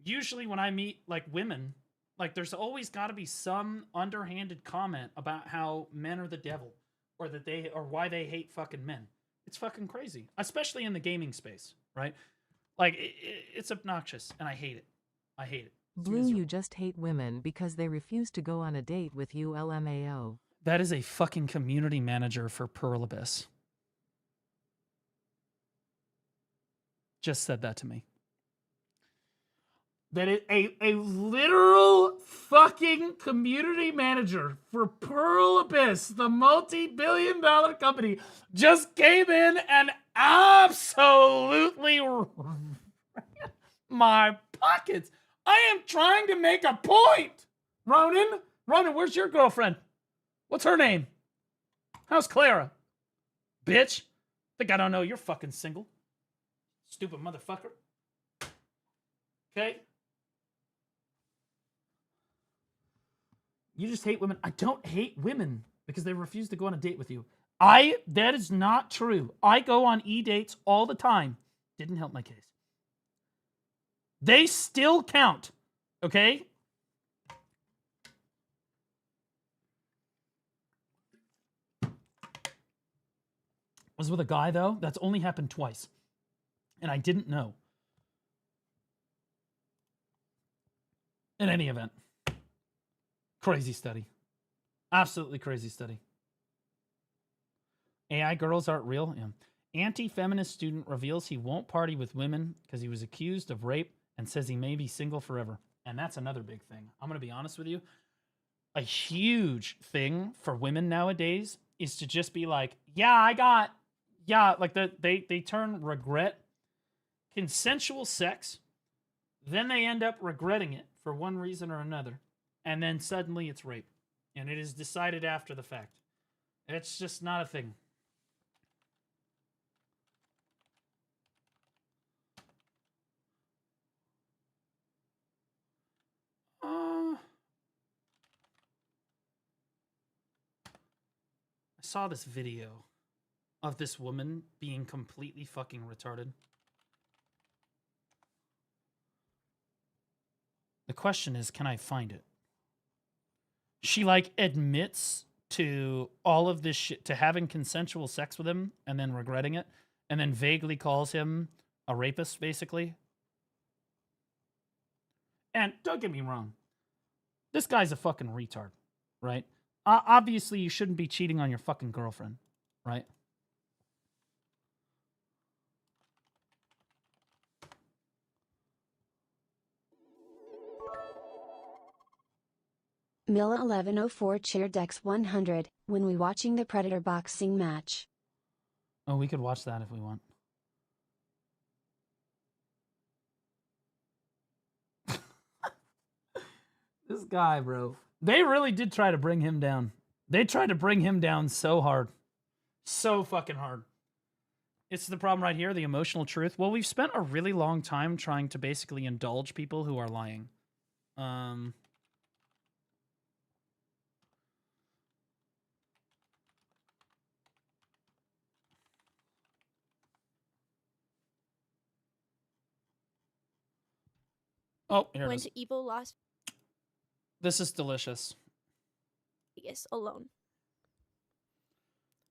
Usually when I meet, like, women, like, there's always got to be some underhanded comment about how men are the devil, or that why they hate fucking men. It's fucking crazy, especially in the gaming space, right? Like, it's obnoxious, and I hate it. I hate it. Blue, you just hate women because they refuse to go on a date with you, LMAO. That is a fucking community manager for Pearl Abyss. Just said that to me. That a literal fucking community manager for Pearl Abyss, the multi-billion-dollar company, just came in and absolutely my pockets. I am trying to make a point. Ronan, where's your girlfriend? What's her name? How's Clara? Bitch. Think I don't know you're fucking single. Stupid motherfucker. Okay? You just hate women. I don't hate women because they refuse to go on a date with you. That is not true. I go on e-dates all the time. Didn't help my case. They still count. Okay? Was with a guy, though. That's only happened twice. And I didn't know. In any event. Crazy study. Absolutely crazy study. AI girls aren't real? Yeah. Anti-feminist student reveals he won't party with women because he was accused of rape and says he may be single forever. And that's another big thing. I'm going to be honest with you. A huge thing for women nowadays is to just be like, like they turn regret consensual sex, then they end up regretting it for one reason or another. And then suddenly it's rape. And it is decided after the fact. It's just not a thing. I saw this video of this woman being completely fucking retarded. The question is, can I find it? She, like, admits to all of this shit, to having consensual sex with him and then regretting it, and then vaguely calls him a rapist, basically. And don't get me wrong. This guy's a fucking retard, right? Obviously, you shouldn't be cheating on your fucking girlfriend, right? Milla 1104 cheer Dex 100 when we watching the Predator boxing match. Oh, we could watch that if we want. This guy, bro. They really did try to bring him down. They tried to bring him down so hard. So fucking hard. It's the problem right here, the emotional truth. Well, we've spent a really long time trying to basically indulge people who are lying. Oh, here it went is. to evil Las This is delicious. Vegas alone.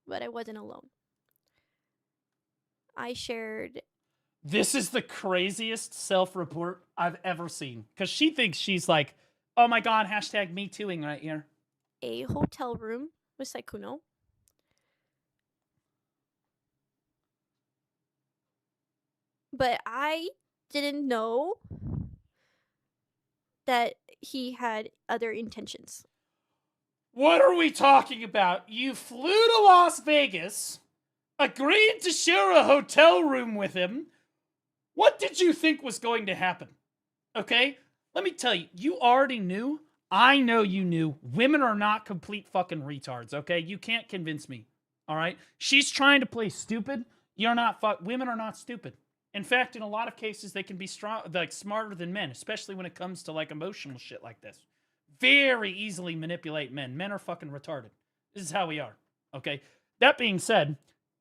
But I wasn't alone. I shared. This is the craziest self-report I've ever seen. Because she thinks she's like, oh my god, hashtag me tooing right here. A hotel room with Saikuno. But I didn't know that he had other intentions. What are we talking about? You flew to Las Vegas, agreed to share a hotel room with him. What did you think was going to happen? Okay? Let me tell you, you already knew. I know you knew. Women are not complete fucking retards, okay? You can't convince me, all right? She's trying to play stupid. You're not women are not stupid. In fact, in a lot of cases, they can be smarter than men, especially when it comes to like emotional shit like this. Very easily manipulate men. Men are fucking retarded. This is how we are, okay? That being said,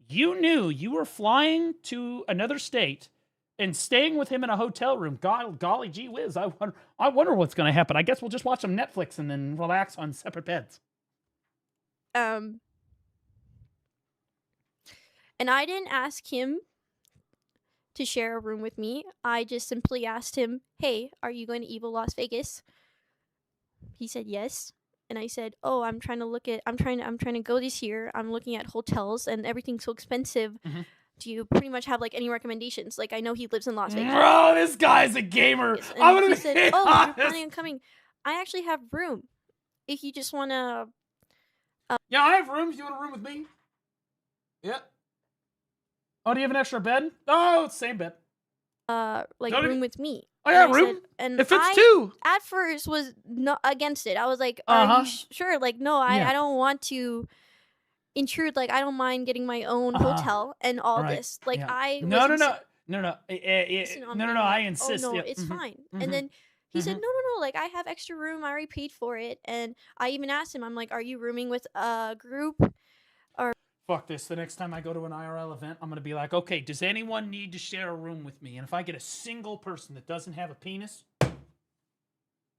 you knew you were flying to another state and staying with him in a hotel room. Golly gee whiz, I wonder what's going to happen. I guess we'll just watch some Netflix and then relax on separate beds. And I didn't ask him to share a room with me. I just simply asked him, hey, are you going to evil Las Vegas? He said yes. And I said, oh, I'm trying to go this year. I'm looking at hotels and everything's so expensive. Mm-hmm. Do you pretty much have like any recommendations? Like I know he lives in Las Vegas. Bro, this guy's a gamer. Yes. I'm And gonna he said, be oh, honest. you're planning on coming. I actually have room. If you just want to... Yeah, I have rooms. You want a room with me? Yep. Oh, do you have an extra bed? Oh, it's the same bed. like No, room with me. Oh, yeah, And I room. said- and It fits I, two. At first, was not against it. I was like, "Are Uh-huh. you sure?" Like, no, I, Yeah. I don't want to intrude. Like, I don't mind getting my own hotel and all Right. this. Like, Yeah. I No. was No. insistent on No. being I like, insist. Oh no, Yeah. it's Mhm. fine. Mhm. And then he said, Mhm. no. Like, I have extra room. I already paid for it. And I even asked him. I'm like, "Are you rooming with a group?" Or Fuck this. The next time I go to an IRL event, I'm going to be like, okay, does anyone need to share a room with me? And if I get a single person that doesn't have a penis,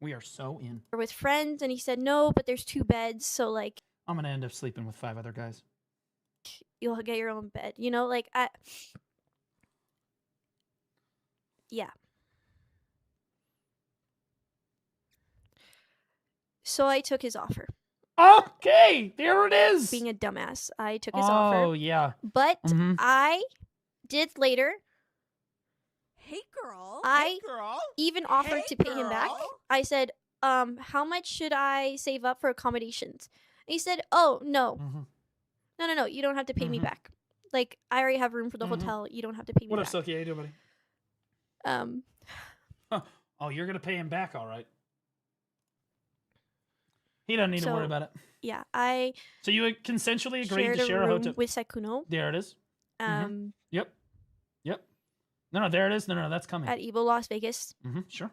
we are so in. or with friends. And he said no, but there's 2 beds, so like I'm going to end up sleeping with 5 other guys. you'll get your own bed. You know, like yeah. So I took his offer. Okay, there it is. Being a dumbass, I took his Oh, offer. yeah. But Mhm. I did later. Hey, girl. I girl. even offered to pay him back. girl. I said, how much should I save up for accommodations? And he said, oh, no. Mm-hmm. No. You don't have to pay me back. Like, I already have room for the hotel. You don't have to pay me What up, back. Silky? How you doing, buddy? Oh, you're going to pay him back, all right. He doesn't need to worry about it. Yeah, I So you consensually agreed shared to share a room hotel with Saikuno. There it is. Yep. No, there it is. No, that's coming. At Evo Las Vegas. Sure.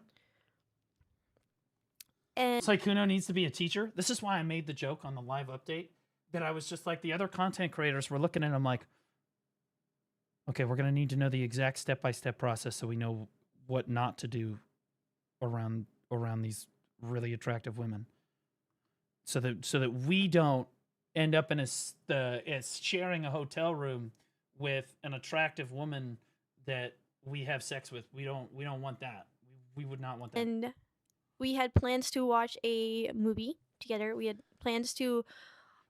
And Saikuno needs to be a teacher. This is why I made the joke on the live update that I was just like, the other content creators were looking at him like, okay, we're going to need to know the exact step-by-step process so we know what not to do around these really attractive women. So that we don't end up in as sharing a hotel room with an attractive woman that we have sex with. We don't want that. We would not want that. And we had plans to watch a movie together. We had plans to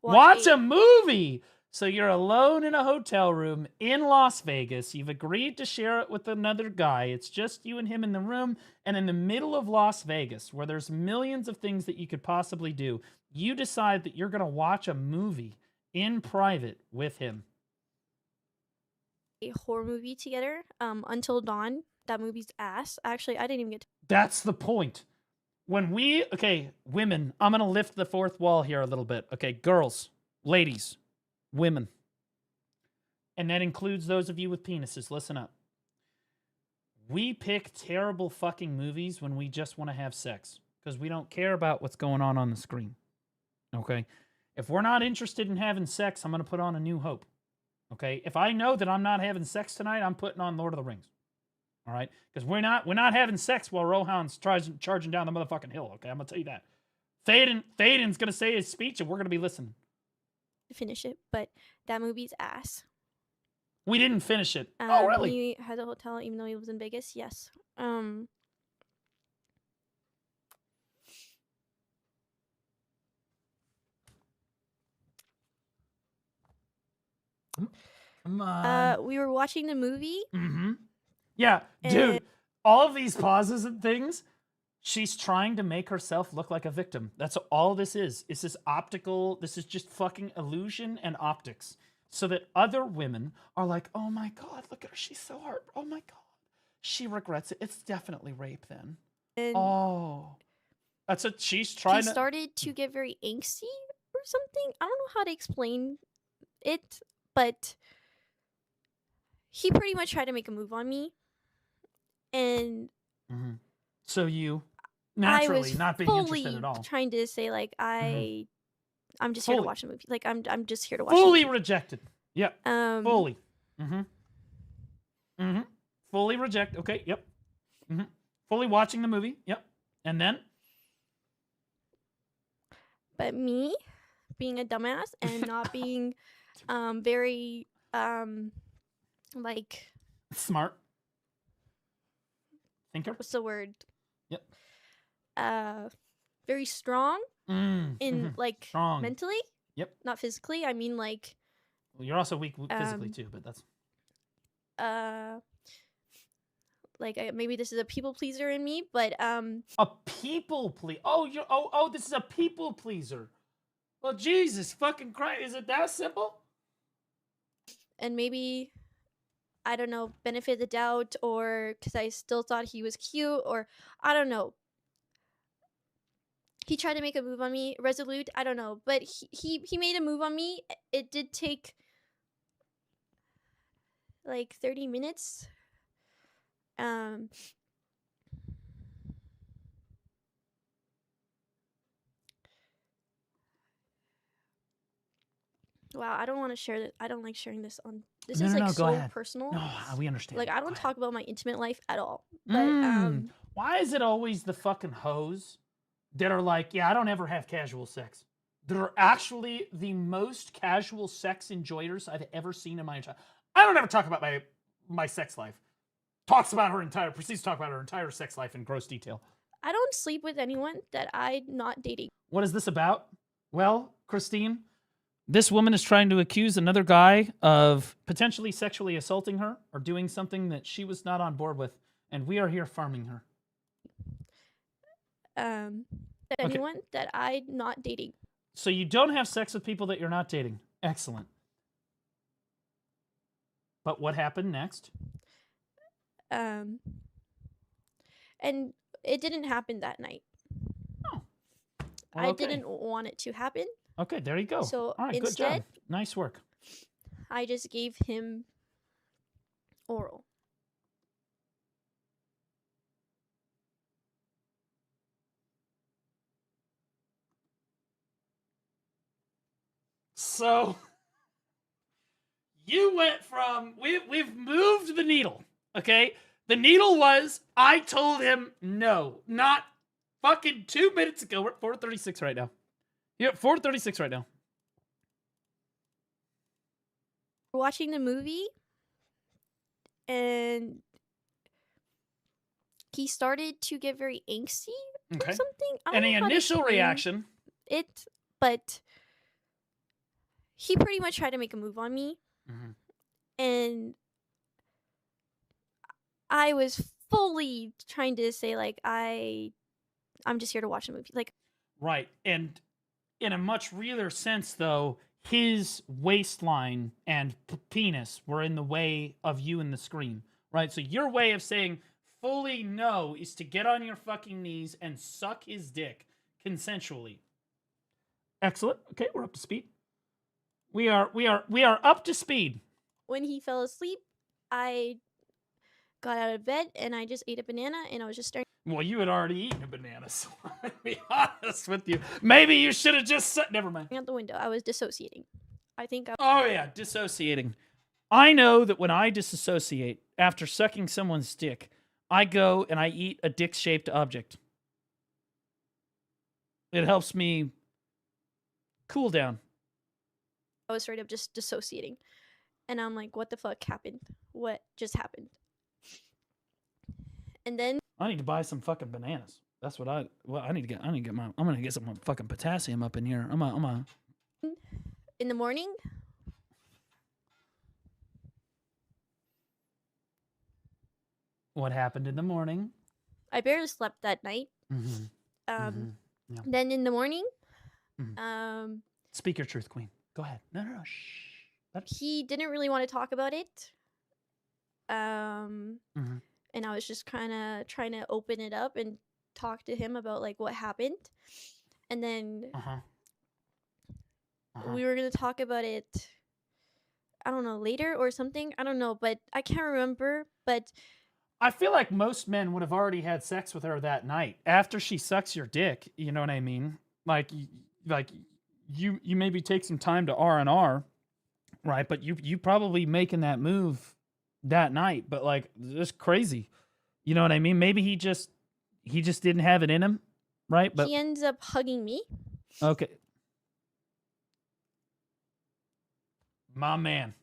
watch a movie. So you're alone in a hotel room in Las Vegas. You've agreed to share it with another guy. It's just you and him in the room, and in the middle of Las Vegas, where there's millions of things that you could possibly do, you decide that you're going to watch a movie in private with him. a horror movie together. Until Dawn. That movie's ass. Actually, I didn't even get to. That's the point. When women, I'm going to lift the fourth wall here a little bit. Okay, girls, ladies, women. And that includes those of you with penises. Listen up. We pick terrible fucking movies when we just want to have sex because we don't care about what's going on the screen. Okay? If we're not interested in having sex, I'm going to put on A New Hope. Okay? If I know that I'm not having sex tonight, I'm putting on Lord of the Rings. All right, because we're not having sex while Rohan's charging down the motherfucking hill. Okay, I'm gonna tell you that. Thaden's gonna say his speech, and we're gonna be listening. To finish it, but that movie's ass. We didn't finish it. Oh, really? He had a hotel, even though he was in Vegas. Yes. Come on. We were watching the movie. Mm-hmm. Yeah, dude. All of these pauses and things, she's trying to make herself look like a victim. That's all this is. It's this optical. This is just fucking illusion and optics, so that other women are like, "Oh my god, look at her. She's so hard. Oh my god, she regrets it. It's definitely rape then." Oh, that's what she's trying. He started to get very angsty or something. I don't know how to explain it, but he pretty much tried to make a move on me, and so you naturally not being fully interested at all, trying to say like I'm just here to watch a movie. Like I'm just here to watch. Fully rejected. Yep. Fully. Mm-hmm. Fully reject. Okay. Yep. Fully watching the movie. Yep. And then. But me, being a dumbass and not being, very, like. Smart. Thinker. What's the word? Yep. Very strong. In like strong. Mentally. Yep. Not physically. I mean like. Well, you're also weak physically too, but that's. Like maybe this is a people pleaser in me, but a people pleaser. Oh, this is a people pleaser. Well, Jesus fucking Christ, is it that simple? And maybe, I don't know, benefit of the doubt, or because I still thought he was cute, or I don't know. He tried to make a move on me, resolute. I don't know, but he made a move on me. It did take like 30 minutes. Wow, I don't want to share that. I don't like sharing this on. This is like so personal. No, we understand. Like I don't talk about my intimate life at all. But why is it always the fucking hoes that are like, yeah, I don't ever have casual sex? That are actually the most casual sex enjoyers I've ever seen in my entire. I don't ever talk about my sex life. Proceeds to talk about her entire sex life in gross detail. I don't sleep with anyone that I'm not dating. What is this about? Well, Christine, this woman is trying to accuse another guy of potentially sexually assaulting her or doing something that she was not on board with, and we are here farming her. Anyone that I'm not dating. So you don't have sex with people that you're not dating. Excellent. But what happened next? And it didn't happen that night. Oh. Well, I didn't want it to happen. Okay, there you go. So all right, instead, good job. Nice work. I just gave him oral. So you went from we've moved the needle, okay? The needle was I told him no, not fucking 2 minutes ago. We're at 4:36 right now. You're at 4:36 right now. We're watching the movie, and he started to get very angsty or something. Any initial reaction? But he pretty much tried to make a move on me, and I was fully trying to say like I'm just here to watch a movie, like right. And in a much realer sense, though, his waistline and penis were in the way of you in the screen, right? So your way of saying fully no is to get on your fucking knees and suck his dick consensually. Excellent. Okay, we're up to speed. We are up to speed. When he fell asleep, I got out of bed and I just ate a banana and I was just staring. Well, you had already eaten a banana, so I'm gonna be honest with you. Maybe you should have just said. Never mind. Out the window, I was dissociating. I think. Oh yeah, dissociating. I know that when I disassociate after sucking someone's dick, I go and I eat a dick-shaped object. It helps me cool down. I was straight up just dissociating. And I'm like, what the fuck happened? What just happened? And then I need to buy some fucking bananas. That's what I need to get. I'm gonna get some fucking potassium up in here. in the morning, What happened in the morning? I barely slept that night. Yeah. Then in the morning, Speak your truth, Queen. Go ahead. No. Shh. He didn't really want to talk about it. And I was just kind of trying to open it up and talk to him about like what happened. And then we were going to talk about it, I don't know, later or something. I don't know, but I can't remember. But I feel like most men would have already had sex with her that night after she sucks your dick. You know what I mean? Like you maybe take some time to R&R, right? But you probably making that move that night. But like, it's crazy. You know what I mean? Maybe he just didn't have it in him, right? But he ends up hugging me. Okay. My man.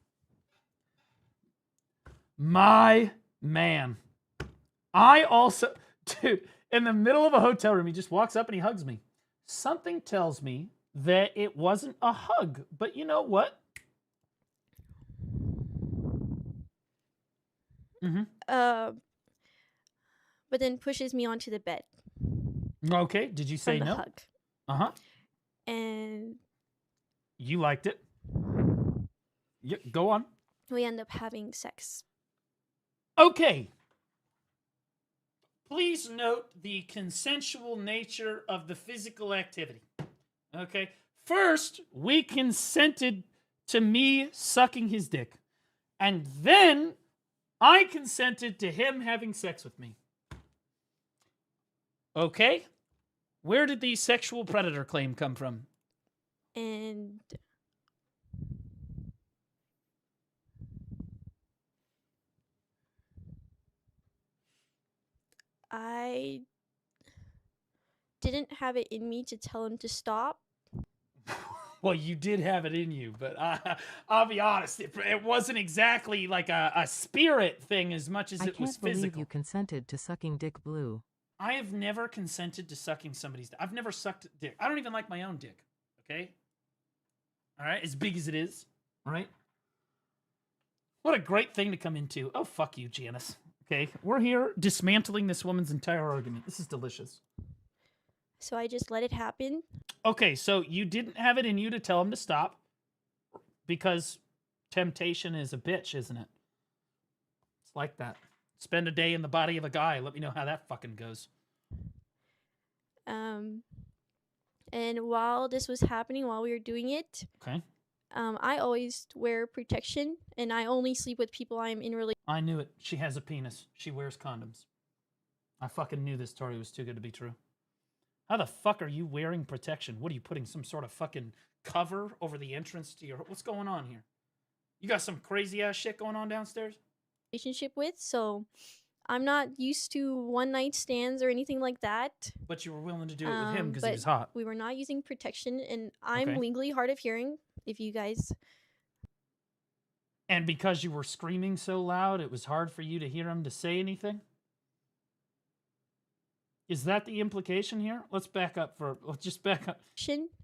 I also, dude, in the middle of a hotel room, he just walks up and he hugs me. Something tells me that it wasn't a hug, but you know what? But then pushes me onto the bed. Okay, did you say from the no? hug. And You liked it? Yeah, go on. we end up having sex. Okay. Please note the consensual nature of the physical activity. Okay. First, we consented to me sucking his dick. And then I consented to him having sex with me. Okay. Where did the sexual predator claim come from? And I didn't have it in me to tell him to stop. Well, you did have it in you, but I'll be honest, it wasn't exactly like a spirit thing as much as it was can't believe physical. you consented to sucking Dick Blue. I have never consented to sucking somebody's dick. I've never sucked dick. I don't even like my own dick, okay? All right, as big as it is, all right? What a great thing to come into. Oh, fuck you, Janice. Okay, we're here dismantling this woman's entire argument. This is delicious. So I just let it happen. Okay, so you didn't have it in you to tell him to stop because temptation is a bitch, isn't it? It's like that. Spend a day in the body of a guy. Let me know how that fucking goes. And while this was happening, while we were doing it, Okay. I always wear protection, and I only sleep with people I'm in relation. I knew it. She has a penis. She wears condoms. I fucking knew this story was too good to be true. How the fuck are you wearing protection? What are you putting, some sort of fucking cover over the entrance to your... What's going on here? You got some crazy ass shit going on downstairs? Relationship with, so I'm not used to one night stands or anything like that. But you were willing to do it with him because he but was hot. We were not using protection, and I'm Okay. legally hard of hearing. If you guys, And because you were screaming so loud, it was hard for you to hear him to say anything? Is that the implication here? Let's back up let's just back up.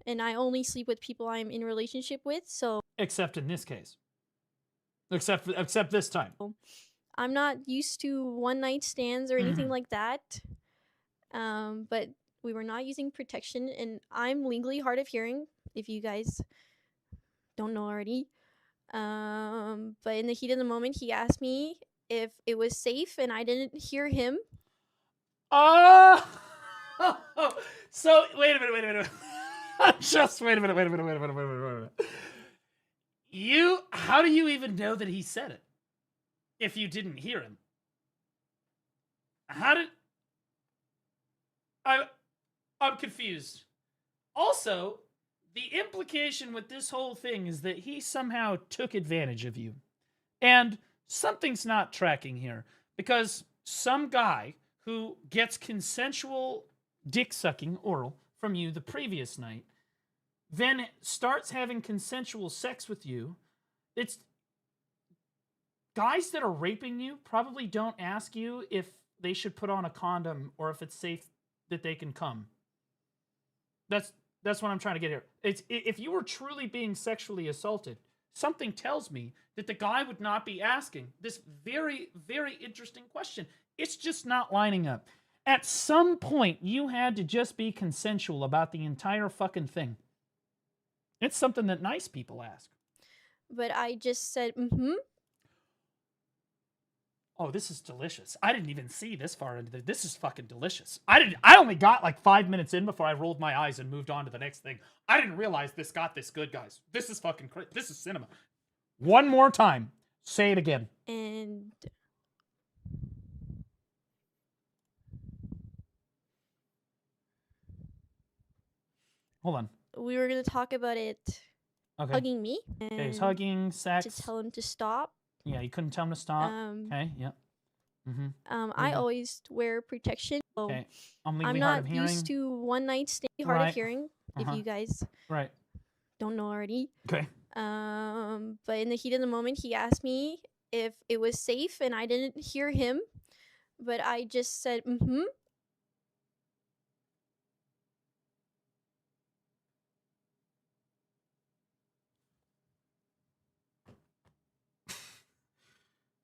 and I only sleep with people I'm in relationship with, so Except in this case. Except this time. I'm not used to one night stands or anything like that. But we were not using protection, and I'm legally hard of hearing. If you guys don't know already. But in the heat of the moment, he asked me if it was safe, and I didn't hear him. So wait a minute. Just wait a minute. How do you even know that he said it if you didn't hear him? I'm confused. Also, the implication with this whole thing is that he somehow took advantage of you. And something's not tracking here. Because some guy who gets consensual dick sucking oral from you the previous night, then starts having consensual sex with you. It's guys that are raping you probably don't ask you if they should put on a condom or if it's safe that they can come. That's what I'm trying to get here. It's if you were truly being sexually assaulted, something tells me that the guy would not be asking this very, very interesting question. It's just not lining up. At some point, you had to just be consensual about the entire fucking thing. It's something that nice people ask. But I just said, mm-hmm. Oh, this is delicious. I didn't even see this far into this. This is fucking delicious. I only got like 5 minutes in before I rolled my eyes and moved on to the next thing. I didn't realize this got this good, guys. This is fucking crazy. This is cinema. One more time. Say it again. And hold on. We were going to talk about it hugging me. Okay, he's hugging, sex. To tell him to stop. Yeah, you couldn't tell him to stop. Okay, yeah. I always wear protection. So okay, I'm not used to one night stay hard of hearing. If you guys don't know already. Okay. But in the heat of the moment, he asked me if it was safe, and I didn't hear him. But I just said, mm-hmm.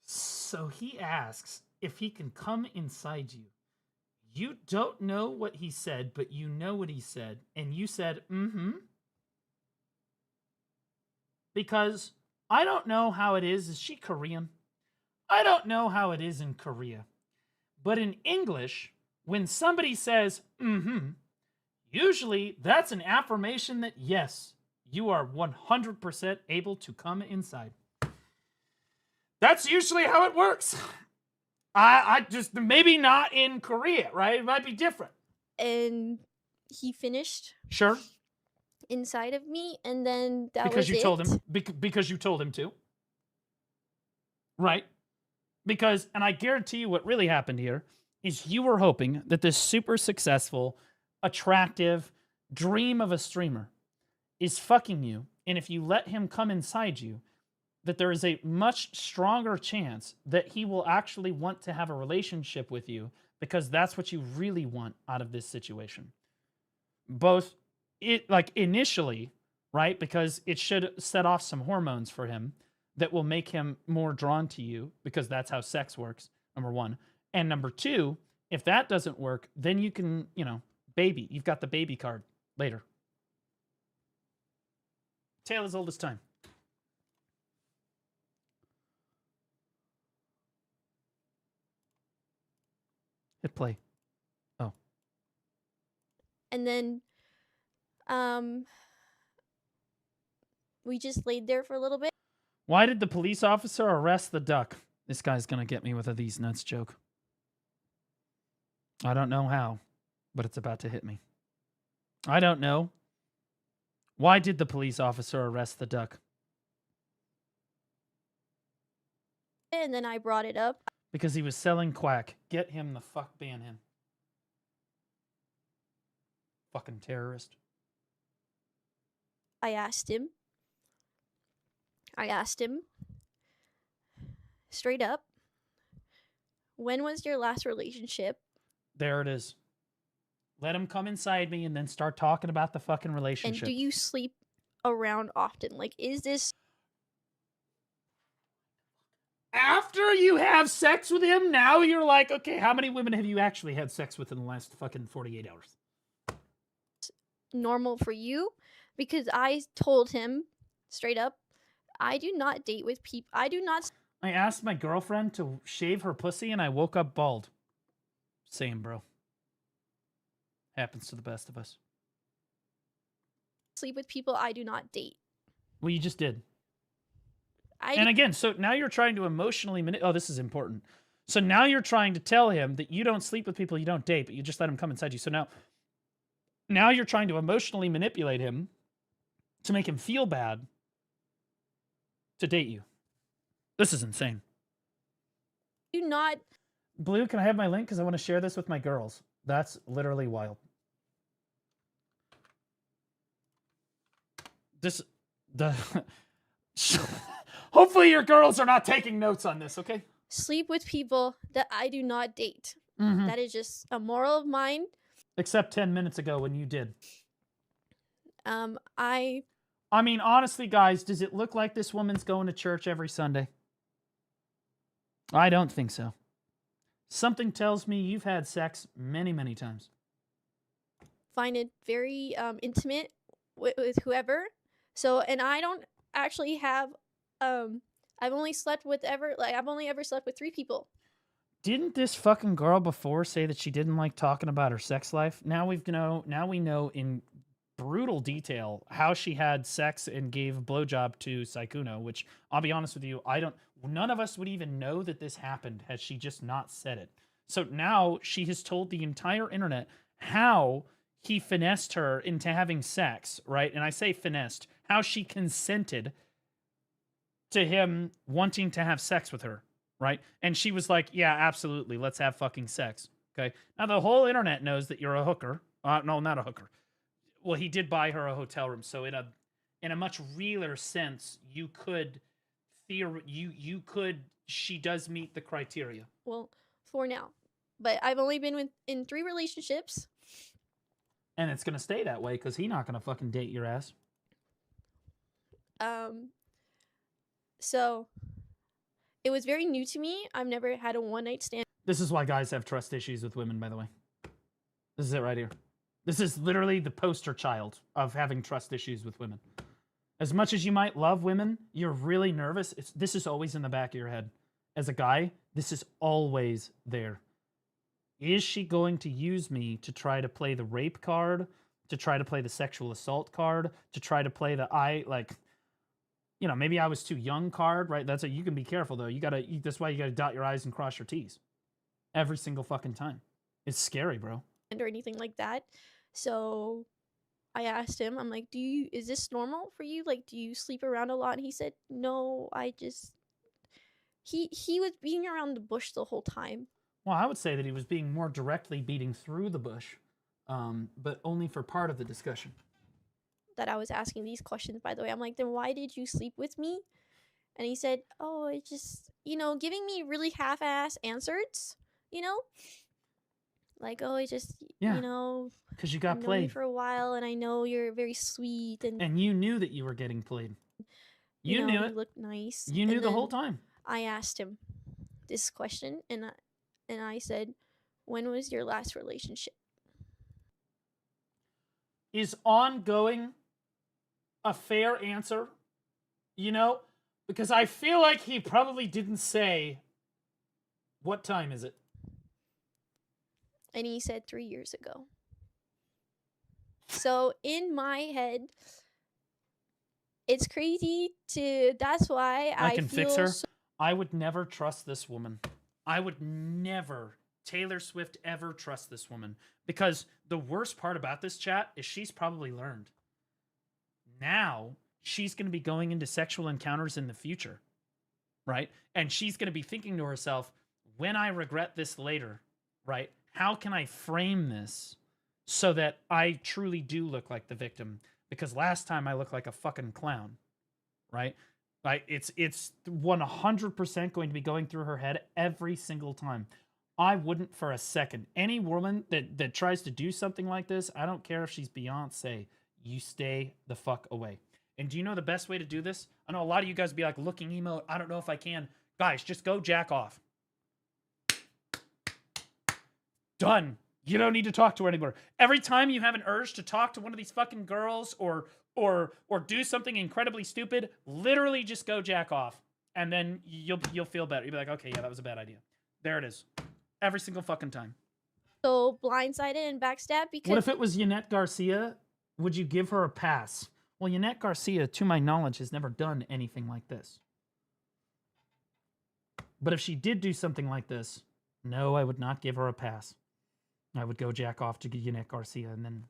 So he asks if he can come inside you. You don't know what he said, but you know what he said. And you said, mm-hmm. Because I don't know how it is. Is she Korean? I don't know how it is in Korea. But in English, when somebody says, mm-hmm, usually that's an affirmation that, yes, you are 100% able to come inside. That's usually how it works. I just, maybe not in Korea, right? It might be different. And he finished. Sure. Inside of me, and then that because was you it. told him because you told him to. Right? Because, and I guarantee you what really happened here is you were hoping that this super successful, attractive dream of a streamer is fucking you, and if you let him come inside you, that there is a much stronger chance that he will actually want to have a relationship with you because that's what you really want out of this situation. Both initially, right? Because it should set off some hormones for him that will make him more drawn to you because that's how sex works, number one. And number two, if that doesn't work, then you can, baby. You've got the baby card later. Tale as old as time. Hit play. Oh. And then we just laid there for a little bit. Why did the police officer arrest the duck? This guy's gonna get me with a these nuts joke. I don't know how, but it's about to hit me. I don't know. Why did the police officer arrest the duck? And then I brought it up. Because he was selling quack. Get him the fuck, ban him. Fucking terrorist. I asked him straight up, when was your last relationship? There it is. Let him come inside me and then start talking about the fucking relationship. And do you sleep around often? Like, is this... After you have sex with him, now you're like, okay, how many women have you actually had sex with in the last fucking 48 hours? Normal for you? Because I told him straight up, I do not date with people. I asked my girlfriend to shave her pussy and I woke up bald. Same, bro. Happens to the best of us. Sleep with people I do not date. Well, you just did. And again, so now you're trying to emotionally oh, this is important. So now you're trying to tell him that you don't sleep with people you don't date, but you just let him come inside you. So now you're trying to emotionally manipulate him to make him feel bad to date you. This is insane. Do not Blue, can I have my link? Because I want to share this with my girls. That's literally wild. Hopefully your girls are not taking notes on this, okay? Sleep with people that I do not date. Mhm. That is just a moral of mine. Except 10 minutes ago when you did. I mean, honestly, guys, does it look like this woman's going to church every Sunday? I don't think so. Something tells me you've had sex many, many times. find it very intimate with whoever. So, and I don't actually have. I've only ever slept with 3 people. Didn't this fucking girl before say that she didn't like talking about her sex life? Now we know in brutal detail how she had sex and gave a blowjob to Saikuno, which I'll be honest with you, none of us would even know that this happened had she just not said it. So now she has told the entire internet how he finessed her into having sex, right? And I say finessed, how she consented to him wanting to have sex with her, right? And she was like, yeah, absolutely, let's have fucking sex, okay? Now the whole internet knows that you're a hooker. No, not a hooker. Well, he did buy her a hotel room, so in a much realer sense, you could she does meet the criteria. Well, for now, but I've only been in 3 relationships. And it's gonna stay that way because he's not gonna fucking date your ass. So it was very new to me. I've never had a one-night stand. This is why guys have trust issues with women, by the way. This is it right here. This is literally the poster child of having trust issues with women. As much as you might love women, you're really nervous. This is always in the back of your head. As a guy, this is always there. Is she going to use me to try to play the rape card, to try to play the sexual assault card, to try to play the maybe I was too young card, right? You can be careful though. That's why you gotta dot your I's and cross your T's. Every single fucking time. It's scary, bro. Or anything like that. So I asked him, I'm like, is this normal for you? Like, do you sleep around a lot? And he said, no, he was being around the bush the whole time. Well, I would say that he was being more directly beating through the bush, but only for part of the discussion. That I was asking these questions, by the way. I'm like, then why did you sleep with me? And he said, oh, it just, giving me really half-ass answers, Like, oh, it just, because you got I've known played you for a while, and I know you're very sweet, and you knew that you were getting played. You knew it. You looked nice. You knew the whole time. I asked him this question, and I said, when was your last relationship? Is ongoing a fair answer? Because I feel like he probably didn't say, what time is it? And he said 3 years ago. So in my head, it's crazy that's why I can feel fix her. I would never trust this woman. I would never, Taylor Swift, ever trust this woman. Because the worst part about this chat is she's probably learned. Now, she's going to be going into sexual encounters in the future. Right? And she's going to be thinking to herself, when I regret this later, right? How can I frame this so that I truly do look like the victim? Because last time I looked like a fucking clown, right? Like it's 100% going to be going through her head every single time. I wouldn't for a second. Any woman that tries to do something like this, I don't care if she's Beyonce, you stay the fuck away. And do you know the best way to do this? I know a lot of you guys be like, looking emote, I don't know if I can. Guys, just go jack off. Done. You don't need to talk to her anymore. Every time you have an urge to talk to one of these fucking girls or do something incredibly stupid, literally just go jack off. And then you'll feel better. You'll be like, okay, yeah, that was a bad idea. There it is. Every single fucking time. So blindsided and backstabbed because... What if it was Yanette Garcia? Would you give her a pass? Well, Yanette Garcia, to my knowledge, has never done anything like this. But if she did do something like this, no, I would not give her a pass. I would go jack off to Yanette Garcia and then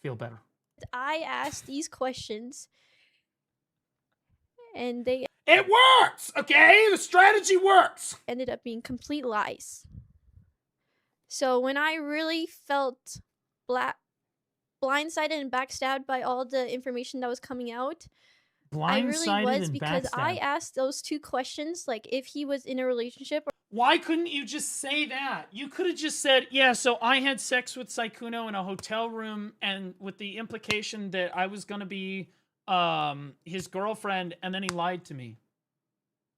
feel better. I asked these questions and they... It works, okay? The strategy works. Ended up being complete lies. So when I really felt blindsided and backstabbed by all the information that was coming out, I really was, because I asked those 2 questions, like if he was in a relationship. Why couldn't you just say that? You could have just said, yeah, so I had sex with Saikuno in a hotel room, and with the implication that I was going to be his girlfriend, and then he lied to me.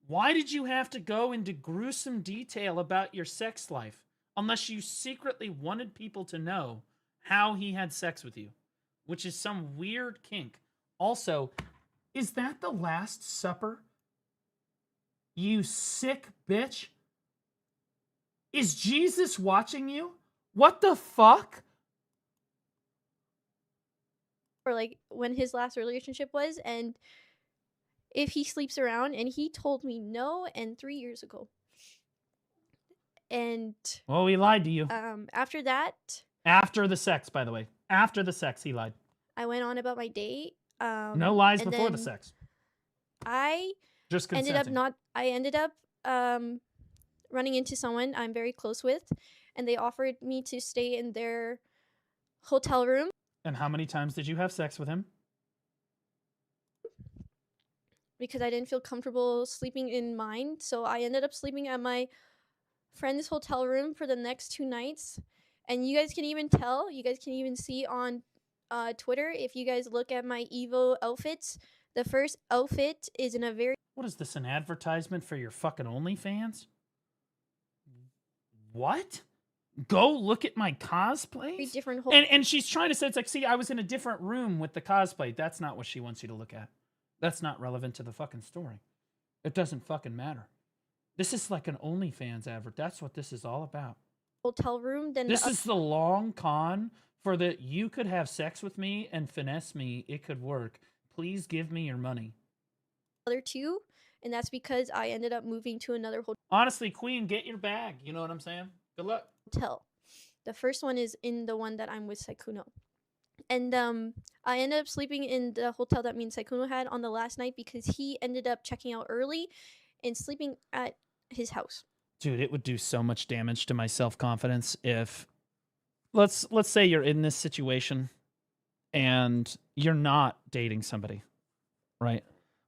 Why did you have to go into gruesome detail about your sex life? Unless you secretly wanted people to know how he had sex with you, which is some weird kink. Also, is that the Last Supper? You sick bitch? Is Jesus watching you? What the fuck? Or like when his last relationship was, and if he sleeps around, and he told me no, and 3 years ago. And well, he lied to you. After that, after the sex, by the way, after the sex, he lied. I went on about my date. No lies before the sex. I just ended up running into someone I'm very close with, and they offered me to stay in their hotel room. And how many times did you have sex with him? Because I didn't feel comfortable sleeping in mine, so I ended up sleeping at my friend's hotel room for the next 2 nights. And you guys can even tell, you guys can even see on Twitter, if you guys look at my Evo outfits, the first outfit is in a very... What is this, an advertisement for your fucking OnlyFans? What? Go look at my cosplays? Different and she's trying to say, it's like, see, I was in a different room with the cosplay. That's not what she wants you to look at. That's not relevant to the fucking story. It doesn't fucking matter. This is like an OnlyFans advert. That's what this is all about. Hotel room. Then this is the long con for that. You could have sex with me and finesse me. It could work. Please give me your money. Other 2, and that's because I ended up moving to another hotel. Honestly, Queen, get your bag. You know what I'm saying? Good luck. Hotel. The first one is in the one that I'm with Saikuno. And I ended up sleeping in the hotel that me and Saikuno had on the last night, because he ended up checking out early and sleeping at his house. Dude, it would do so much damage to my self-confidence if let's say you're in this situation and you're not dating somebody, right?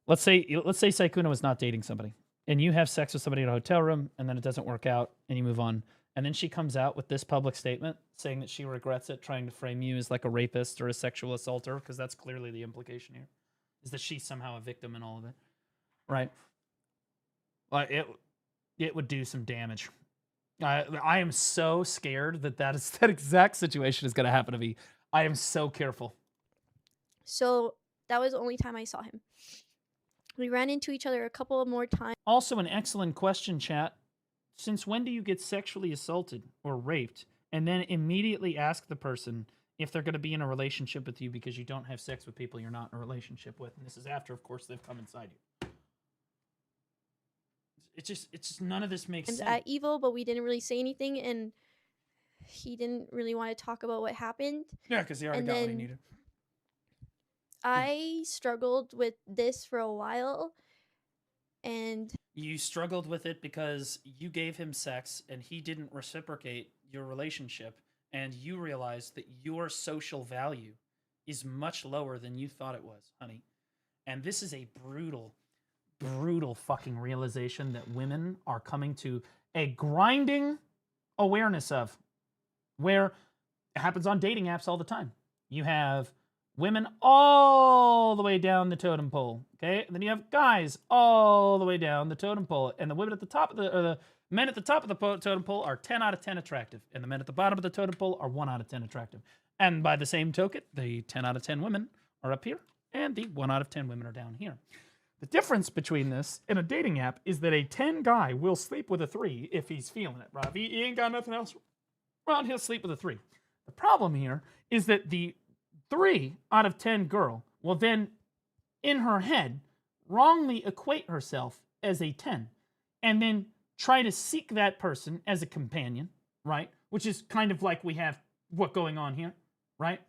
Let's say Saikuno is not dating somebody, and you have sex with somebody in a hotel room, and then it doesn't work out, and you move on. And then she comes out with this public statement saying that she regrets it, trying to frame you as like a rapist or a sexual assaulter, because that's clearly the implication here, is that she's somehow a victim in all of it, right? It would do some damage. I am so scared that exact situation is going to happen to me. I am so careful. So that was the only time I saw him. We ran into each other a couple more times. Also, an excellent question, chat. Since when do you get sexually assaulted or raped and then immediately ask the person if they're going to be in a relationship with you because you don't have sex with people you're not in a relationship with? And this is after, of course, they've come inside you. It's just none of this makes sense. At Evo, but we didn't really say anything, and he didn't really want to talk about what happened. Yeah, because he already got what he needed. I struggled with this for a while, and... You struggled with it because you gave him sex and he didn't reciprocate your relationship, and you realized that your social value is much lower than you thought it was, honey. And this is a brutal, brutal fucking realization that women are coming to a grinding awareness of, where it happens on dating apps all the time. You have women all the way down the totem pole, okay? And then you have guys all the way down the totem pole, and the women at the top of the men at the top of the totem pole are 10 out of 10 attractive, and the men at the bottom of the totem pole are 1 out of 10 attractive. And by the same token, the 10 out of 10 women are up here, and the 1 out of 10 women are down here. The difference between this and a dating app is that a 10 guy will sleep with a 3 if he's feeling it, right? If he ain't got nothing else, well, he'll sleep with a 3. The problem here is that the 3 out of 10 girl will then, in her head, wrongly equate herself as a 10, and then try to seek that person as a companion, right? Which is kind of like we have what going on here, right?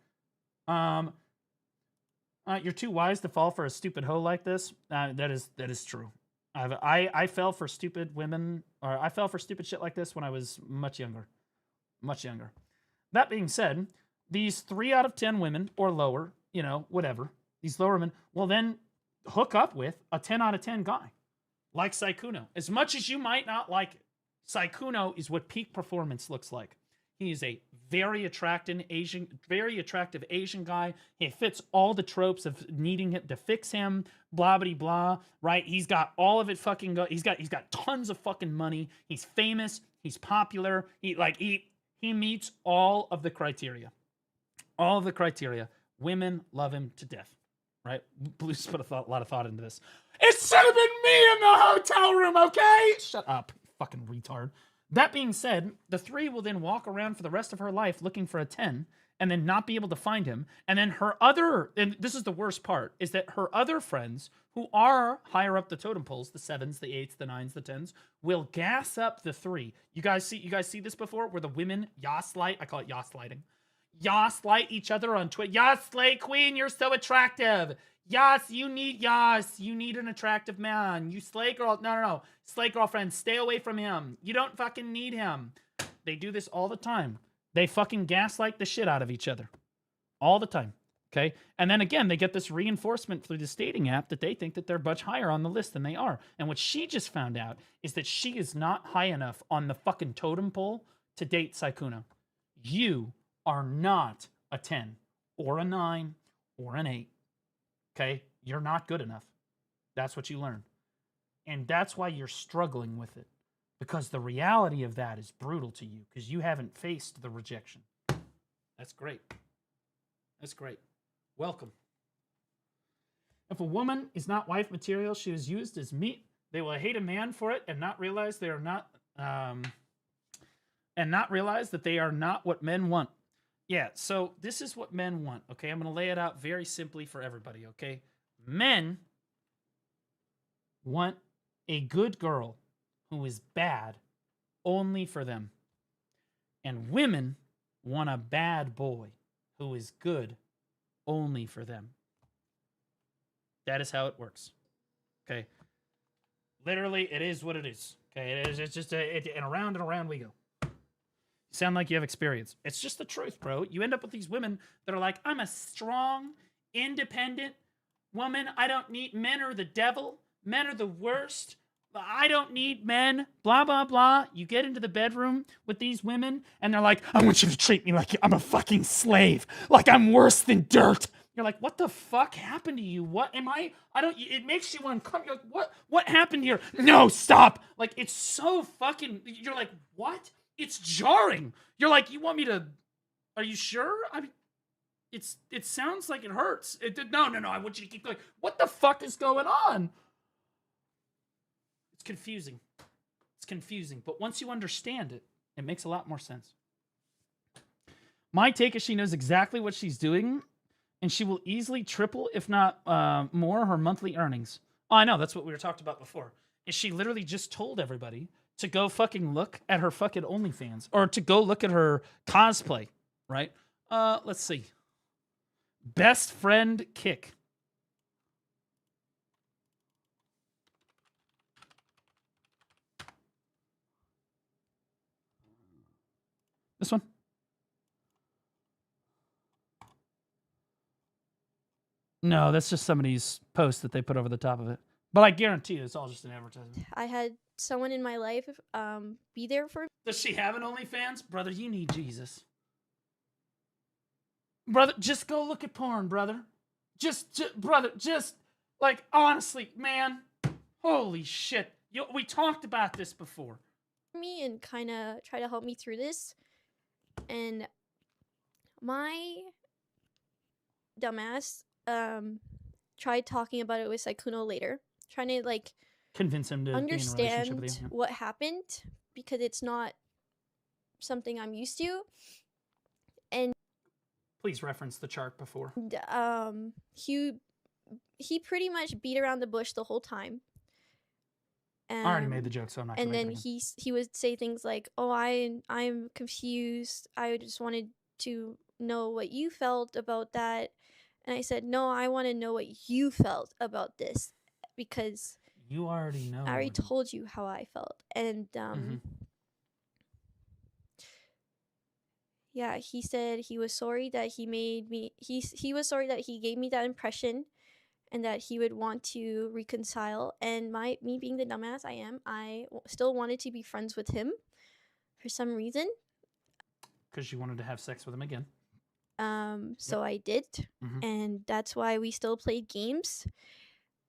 You're too wise to fall for a stupid hoe like this. That is true. I fell for stupid women, or I fell for stupid shit like this when I was much younger. Much younger. That being said, these 3 out of 10 women or lower, you know, whatever, these lower women will then hook up with a 10 out of 10 guy like Saikuno. As much as you might not like it, Saikuno is what peak performance looks like. He is a very attractive Asian guy. He fits all the tropes of needing it to fix him, blah blah blah. Right? He's got all of it fucking he's got tons of fucking money. He's famous. He's popular. He meets all of the criteria. All of the criteria. Women love him to death. Right? Blue's put a lot of thought into this. It should have been me in the hotel room, okay? Shut up, fucking retard. That being said, the 3 will then walk around for the rest of her life looking for a 10 and then not be able to find him. And then and this is the worst part, is that her other friends who are higher up the totem poles, the 7s, the 8s, the 9s, the 10s, will gas up the 3. You guys see this before? Where the women yas-light, I call it yas-lighting. Yas-light each other on Twitter. Yas, Slay Queen, you're so attractive. Yas, you need an attractive man. You Slay girl, no. Slay girlfriend, stay away from him. You don't fucking need him. They do this all the time. They fucking gaslight the shit out of each other. All the time. Okay? And then again, they get this reinforcement through this dating app that they think that they're much higher on the list than they are. And what she just found out is that she is not high enough on the fucking totem pole to date Saikuno. You are not a 10 or a 9 or an 8. Okay? You're not good enough. That's what you learn. And that's why you're struggling with it. Because the reality of that is brutal to you because you haven't faced the rejection. That's great. That's great. Welcome. If a woman is not wife material, she is used as meat. They will hate a man for it and not realize they are not that they are not what men want. Yeah, so this is what men want, okay? I'm going to lay it out very simply for everybody, okay? Men want a good girl who is bad only for them. And women want a bad boy who is good only for them. That is how it works, okay? Literally, it is what it is, okay? It's just, and around we go. You sound like you have experience. It's just the truth, bro. You end up with these women that are like, I'm a strong, independent woman. I don't need men are the devil. Men are the worst. I don't need men. Blah, blah, blah. You get into the bedroom with these women, and they're like, I want you to treat me like I'm a fucking slave. Like I'm worse than dirt. You're like, what the fuck happened to you? What am I? It makes you uncomfortable. You're like, what happened here? No, stop. Like, it's so fucking, you're like, what? It's jarring. You're like, you want me to, are you sure? I mean, it sounds like it hurts. No, I want you to keep going. What the fuck is going on? It's confusing. It's confusing. But once you understand it, it makes a lot more sense. My take is she knows exactly what she's doing, and she will easily triple, if not more, her monthly earnings. Oh, I know. That's what we were talked about before. Is she literally just told everybody to go fucking look at her fucking OnlyFans or to go look at her cosplay, right? Let's see. Best friend kick. This one. No, that's just somebody's post that they put over the top of it. But I guarantee you it's all just an advertisement. I had someone in my life be there for me. Does she have an OnlyFans? Brother, you need Jesus. Brother, just go look at porn, brother. Brother, like, honestly, man, holy shit. We talked about this before. Me and kind of try to help me through this. And my dumbass tried talking about it with Saikuno later. Trying to, like, convince him to understand be in a relationship with you. what happened because it's not something I'm used to. And please reference the chart before. He pretty much beat around the bush the whole time. I already made the joke, so I'm not gonna make it again. he would say things like, "Oh, I'm confused. I just wanted to know what you felt about that." And I said, "No, I want to know what you felt about this because You already know. I already told you how I felt, and yeah, he said he was sorry that he made me. He was sorry that he gave me that impression, and that he would want to reconcile. And me being the dumbass I am, I still wanted to be friends with him for some reason. Because you wanted to have sex with him again. So I did, and that's why we still played games.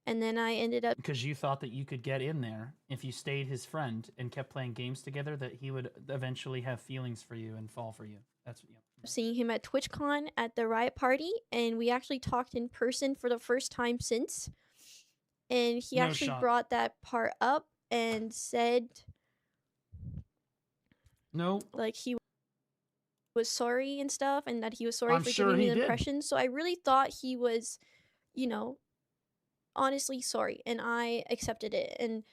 And then I ended up because you thought that you could get in there if you stayed his friend and kept playing games together, that he would eventually have feelings for you and fall for you. That's seeing him at TwitchCon at the Riot Party, and we actually talked in person for the first time since. And he actually brought that part up and said, like he was sorry and stuff, and that he was sorry for giving me the impression. So I really thought he was, you know, honestly sorry, and I accepted it. And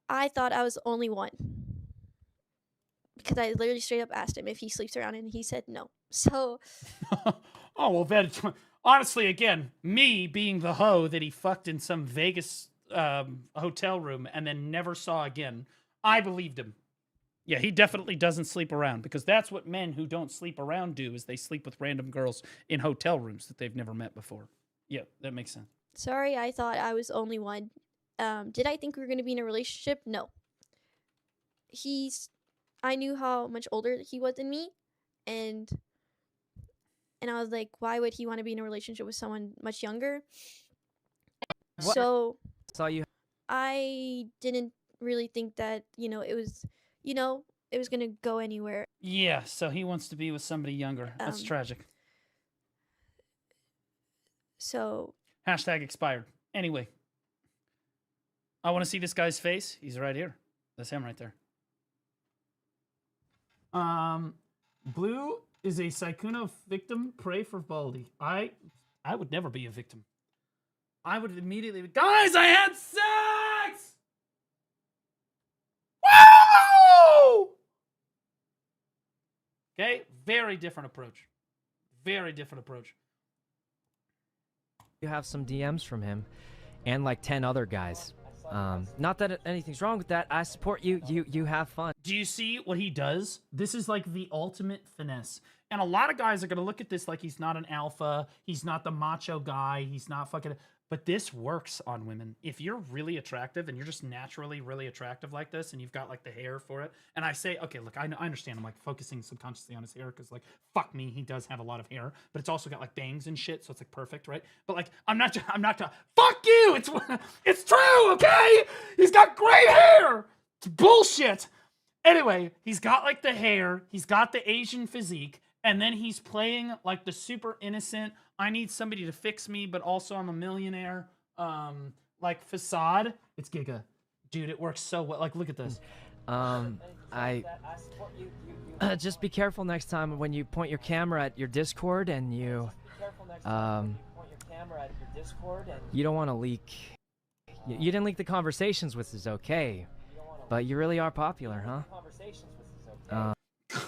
I thought I was the only one, because I literally straight up asked him if he sleeps around, and he said no. So oh well, then honestly, again, me being the hoe that he fucked in some Vegas hotel room and then never saw again, I believed him. Yeah, he definitely doesn't sleep around, because that's what men who don't sleep around do, is they sleep with random girls in hotel rooms that they've never met before. Yeah, that makes sense. Sorry, I thought I was the only one. Did I think we were going to be in a relationship? No. I knew how much older he was than me, and I was like, why would he want to be in a relationship with someone much younger? What? So I didn't really think that, it was going to go anywhere. Yeah, so he wants to be with somebody younger. That's tragic. So hashtag expired. Anyway, I want to see this guy's face. He's right here. That's him right there. Blue is a Sykkuno victim. Pray for Baldy. I would never be a victim. I would immediately... Guys, I had sex! Woo! Okay, very different approach. Very different approach. You have some DMs from him and like 10 other guys. Not that anything's wrong with that. I support you. You have fun. Do you see what he does? This is like the ultimate finesse. And a lot of guys are going to look at this like he's not an alpha. He's not the macho guy. He's not fucking... But this works on women. If you're really attractive and you're just naturally really attractive like this, and you've got like the hair for it, and I say, okay, look, I understand. I'm like focusing subconsciously on his hair because like, fuck me, he does have a lot of hair, but it's also got like bangs and shit, so it's like perfect, right? But like, I'm not. Fuck you! It's true, okay? He's got great hair. It's bullshit. Anyway, he's got like the hair, he's got the Asian physique, and then he's playing like the super innocent, I need somebody to fix me, but also I'm a millionaire, like facade. It's Giga. Dude, it works so well. Like, look at this. Just be careful next time when you point your camera at your Discord and you don't want to leak. You didn't leak the conversations, which is okay, but you really are popular, huh?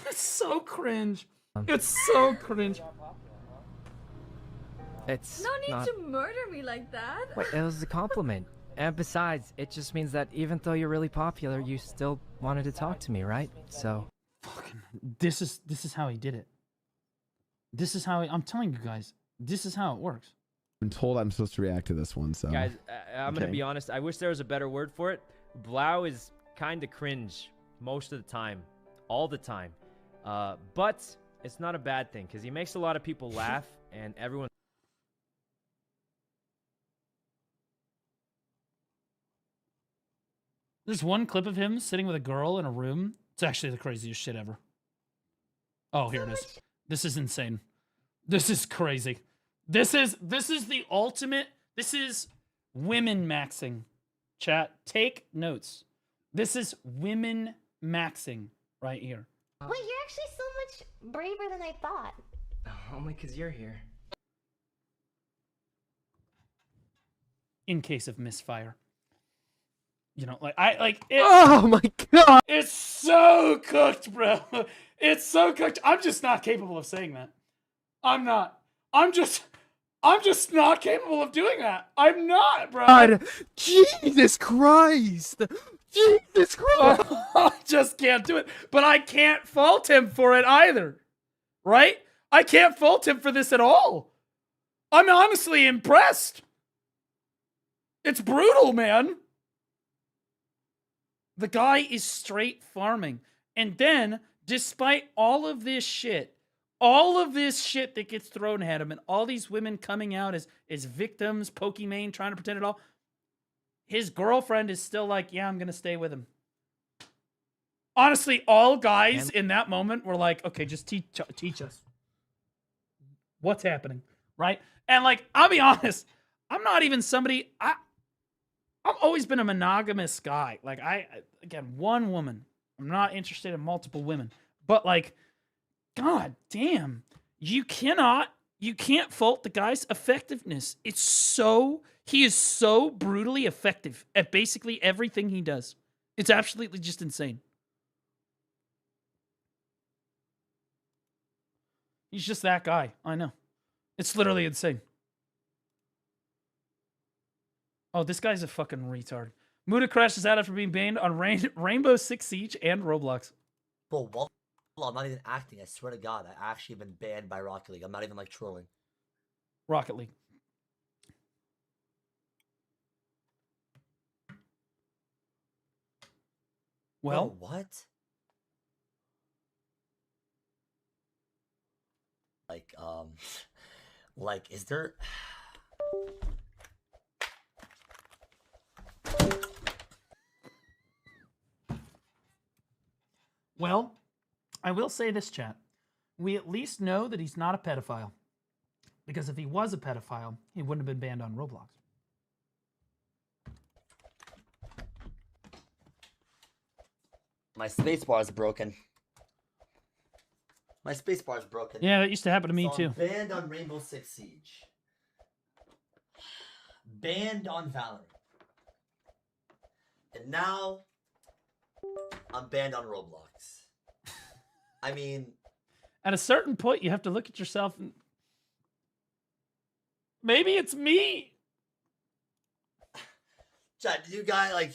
It's so cringe. It's so cringe. It's no need not... to murder me like that. Wait, it was a compliment. And besides, it just means that even though you're really popular, you still wanted to talk to me, right? So fucking this is how he did it. This is how I'm telling you guys, this is how it works. I'm told I'm supposed to react to this one, so guys, I'm gonna be honest, I wish there was a better word for it. Blau is kind of cringe most of the time, all the time, but it's not a bad thing because he makes a lot of people laugh and everyone. There's one clip of him sitting with a girl in a room. It's actually the craziest shit ever. Oh, here it is. This is insane. This is crazy. This is the ultimate. This is women maxing. Chat, take notes. This is women maxing right here. Wait, you're actually so much braver than I thought. Only because you're here. In case of misfire. You know, oh my god! It's so cooked, bro. It's so cooked. I'm just not capable of saying that. I'm not. I'm just I'm just not capable of doing that. I'm not, bro. God, Jesus Christ. Jesus Christ. I just can't do it. But I can't fault him for it either. Right? I can't fault him for this at all. I'm honestly impressed. It's brutal, man. The guy is straight farming. And then, despite all of this shit that gets thrown at him, and all these women coming out as victims, Pokimane trying to pretend it all, his girlfriend is still like, yeah, I'm going to stay with him. Honestly, all guys in that moment were like, okay, just teach us what's happening, right? And like, I'll be honest, I'm not even somebody, I've always been a monogamous guy. Like, again, one woman. I'm not interested in multiple women. But like, God damn, you can't fault the guy's effectiveness. He is so brutally effective at basically everything he does. It's absolutely just insane. He's just that guy. I know. It's literally insane. Oh, this guy's a fucking retard. Muda crashes out after being banned on Rainbow Six Siege and Roblox. Bro, well, I'm not even acting. I swear to God, I actually been banned by Rocket League. I'm not even like trolling. Rocket League. Well, bro, what? Like, is there? Well, I will say this, chat. We at least know that he's not a pedophile. Because if he was a pedophile, he wouldn't have been banned on Roblox. My spacebar is broken. My spacebar is broken. Yeah, that used to happen to me too. I'm banned on Rainbow Six Siege. Banned on Valorant. And now I'm banned on Roblox. I mean, at a certain point, you have to look at yourself and maybe it's me. Chat, do you guys like?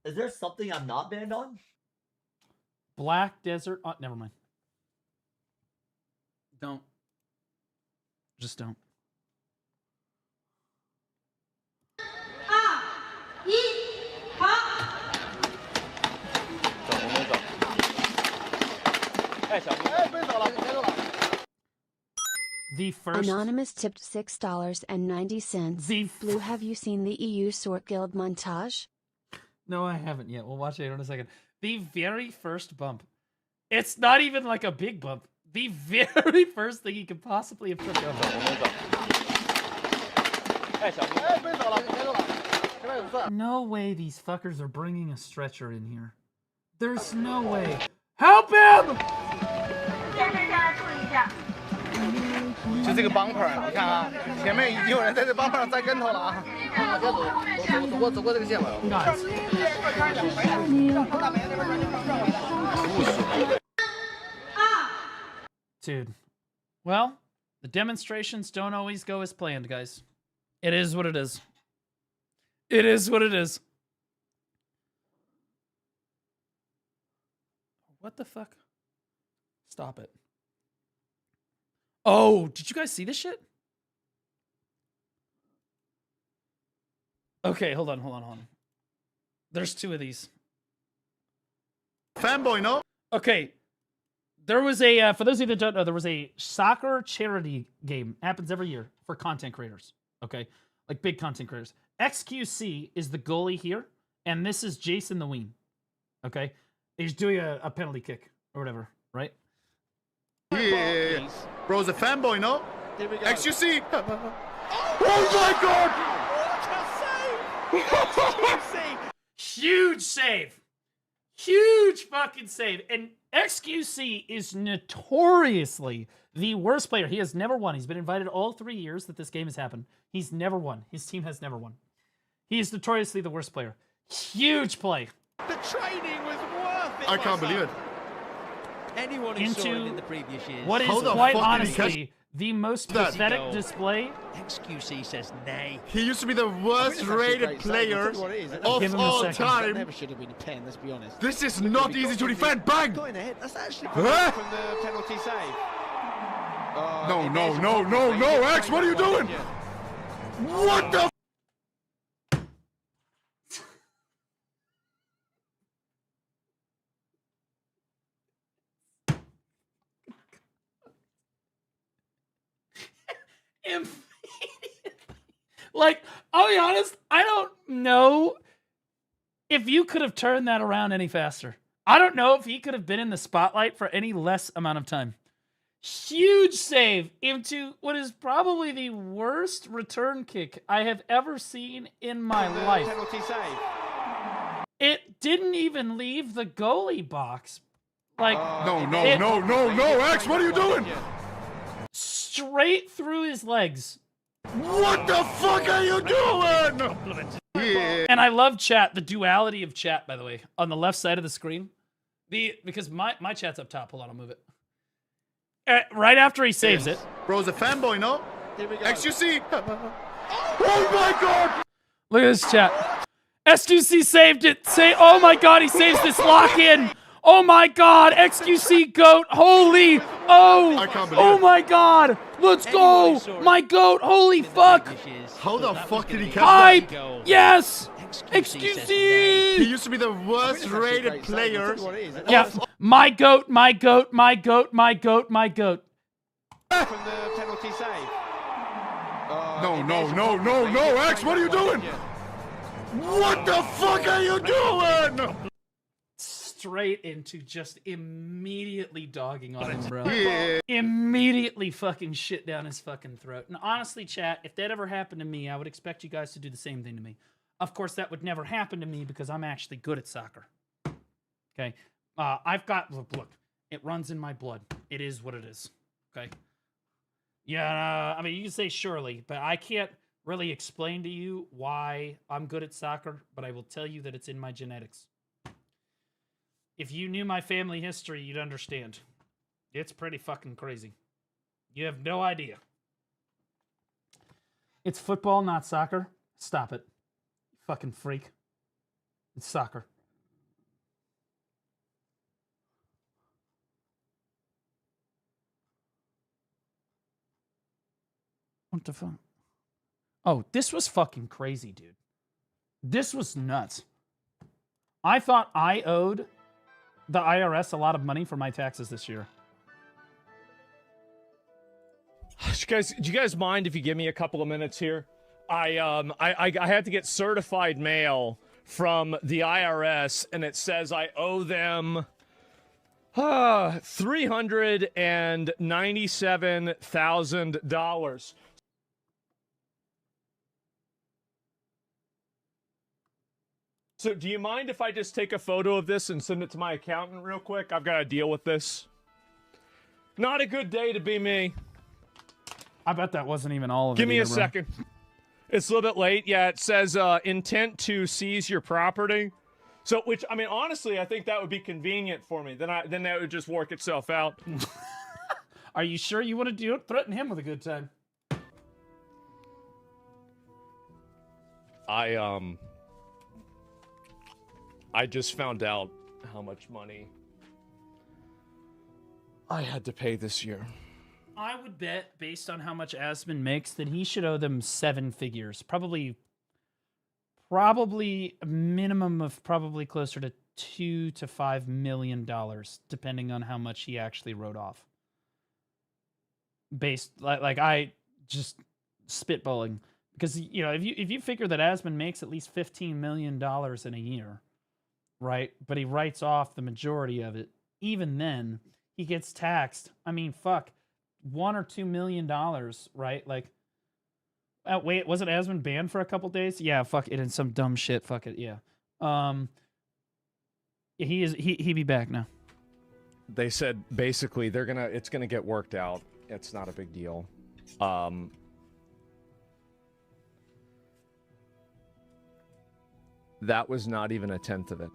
Is there something I'm not banned on? Black Desert. Oh, never mind. Don't. Just don't. The first Anonymous tipped $6.90. Blue, have you seen the EU Sword Guild montage? No, I haven't yet. We'll watch it in a second. The very first bump. It's not even like a big bump. The very first thing he could possibly have took over. No way these fuckers are bringing a stretcher in here. There's no way. Help him! 就这个 bumper， 你看啊，前面已经有人在这 bumper 上栽跟头了啊！走过这个线了。Dude, well, the demonstrations don't always go as planned, guys. It is what it is. It is what it is. What the fuck? Stop it. Oh, did you guys see this shit? Okay, hold on. There's two of these. Fanboy, no? Okay. There was a, for those of you that don't know, there was a soccer charity game. Happens every year for content creators. Okay? Like big content creators. XQC is the goalie here, and this is Jason the Ween. Okay? He's doing a penalty kick or whatever, right? Yeah. Bro's a fanboy, no? Here we go. XQC! Oh my god! What a save! Huge save! Huge fucking save. And XQC is notoriously the worst player. He has never won. He's been invited all 3 years that this game has happened. He's never won. His team has never won. He is notoriously the worst player. Huge play. The training was worth it. I can't believe it. Anyone who saw it in the previous years. What is quite honestly The most pathetic display. XQC says nay. He used to be the worst rated player of all time. Never should have been a pen. Let's be honest. This is not easy to defend. Bang! Got in the head. That's actually Huh? from the penalty save. No, X, what are you doing? What the? Like, I'll be honest, I don't know if you could have turned that around any faster. I don't know if he could have been in the spotlight for any less amount of time. Huge save into what is probably the worst return kick I have ever seen in my life. Penalty save. It didn't even leave the goalie box. Like, No, X, what are you doing? Straight through his legs. What the fuck are you doing? Yeah. And I love chat, the duality of chat, by the way, on the left side of the screen. Because my chat's up top. Hold on, I'll move it. Right after he saves it. Bro's a fanboy, no? Here we go. XQC. Oh my god! Look at this chat. SQC saved it. Oh my god, he saves this lock in. Oh my god, XQC goat. Holy. Oh. I can't believe Oh my god. Let's go. My goat. Holy fuck. How the fuck did he catch Hype. that? Yes. He XQC. used to be the worst rated player. Yeah. My goat. My goat. My goat. My goat. My goat. From the penalty save. No, X, what are you doing? What the fuck are you doing? Straight into just immediately dogging on him, bro. Yeah. Immediately fucking shit down his fucking throat. And honestly, chat, if that ever happened to me, I would expect you guys to do the same thing to me. Of course, that would never happen to me because I'm actually good at soccer. Okay? I've got, look, it runs in my blood. It is what it is. Okay? Yeah, I mean, you can say surely, but I can't really explain to you why I'm good at soccer, but I will tell you that it's in my genetics. If you knew my family history, you'd understand. It's pretty fucking crazy. You have no idea. It's football, not soccer. Stop it. Fucking freak. It's soccer. What the fuck? Oh, this was fucking crazy, dude. This was nuts. I thought I owed the IRS a lot of money for my taxes this year. Do you guys mind if you give me a couple of minutes here? I had to get certified mail from the IRS, and it says I owe them $397,000. So do you mind if I just take a photo of this and send it to my accountant real quick? I've got to deal with this. Not a good day to be me. I bet that wasn't even all of it. Give me a bro. second. It's a little bit late. Yeah, it says intent to seize your property. So, which, I mean, honestly, I think that would be convenient for me. Then that would just work itself out. Are you sure you want to do it? Threaten him with a good time. I just found out how much money I had to pay this year. I would bet, based on how much Asmund makes, that he should owe them 7 figures. Probably a minimum of probably closer to $2 to $5 million, depending on how much he actually wrote off. Based, like I just spitballing, because you know, if you figure that Asmund makes at least $15 million in a year, right? But he writes off the majority of it. Even then, he gets taxed. I mean, fuck. $1 or $2 million, right? Like, wait, wasn't Asmund banned for a couple days? Yeah, fuck it, and some dumb shit. Fuck it, yeah. He be back now. They said basically it's gonna get worked out. It's not a big deal. That was not even a tenth of it.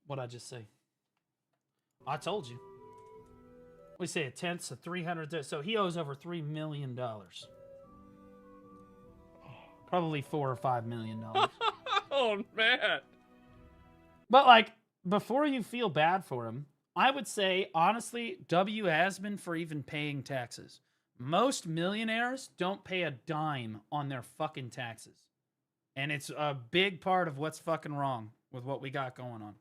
What'd I just say? I told you. We say a tenth, so 300. So he owes over $3 million. Probably $4 or $5 million. Oh man. But like, before you feel bad for him, I would say honestly, W has been for even paying taxes. Most millionaires don't pay a dime on their fucking taxes. And it's a big part of what's fucking wrong with what we got going on.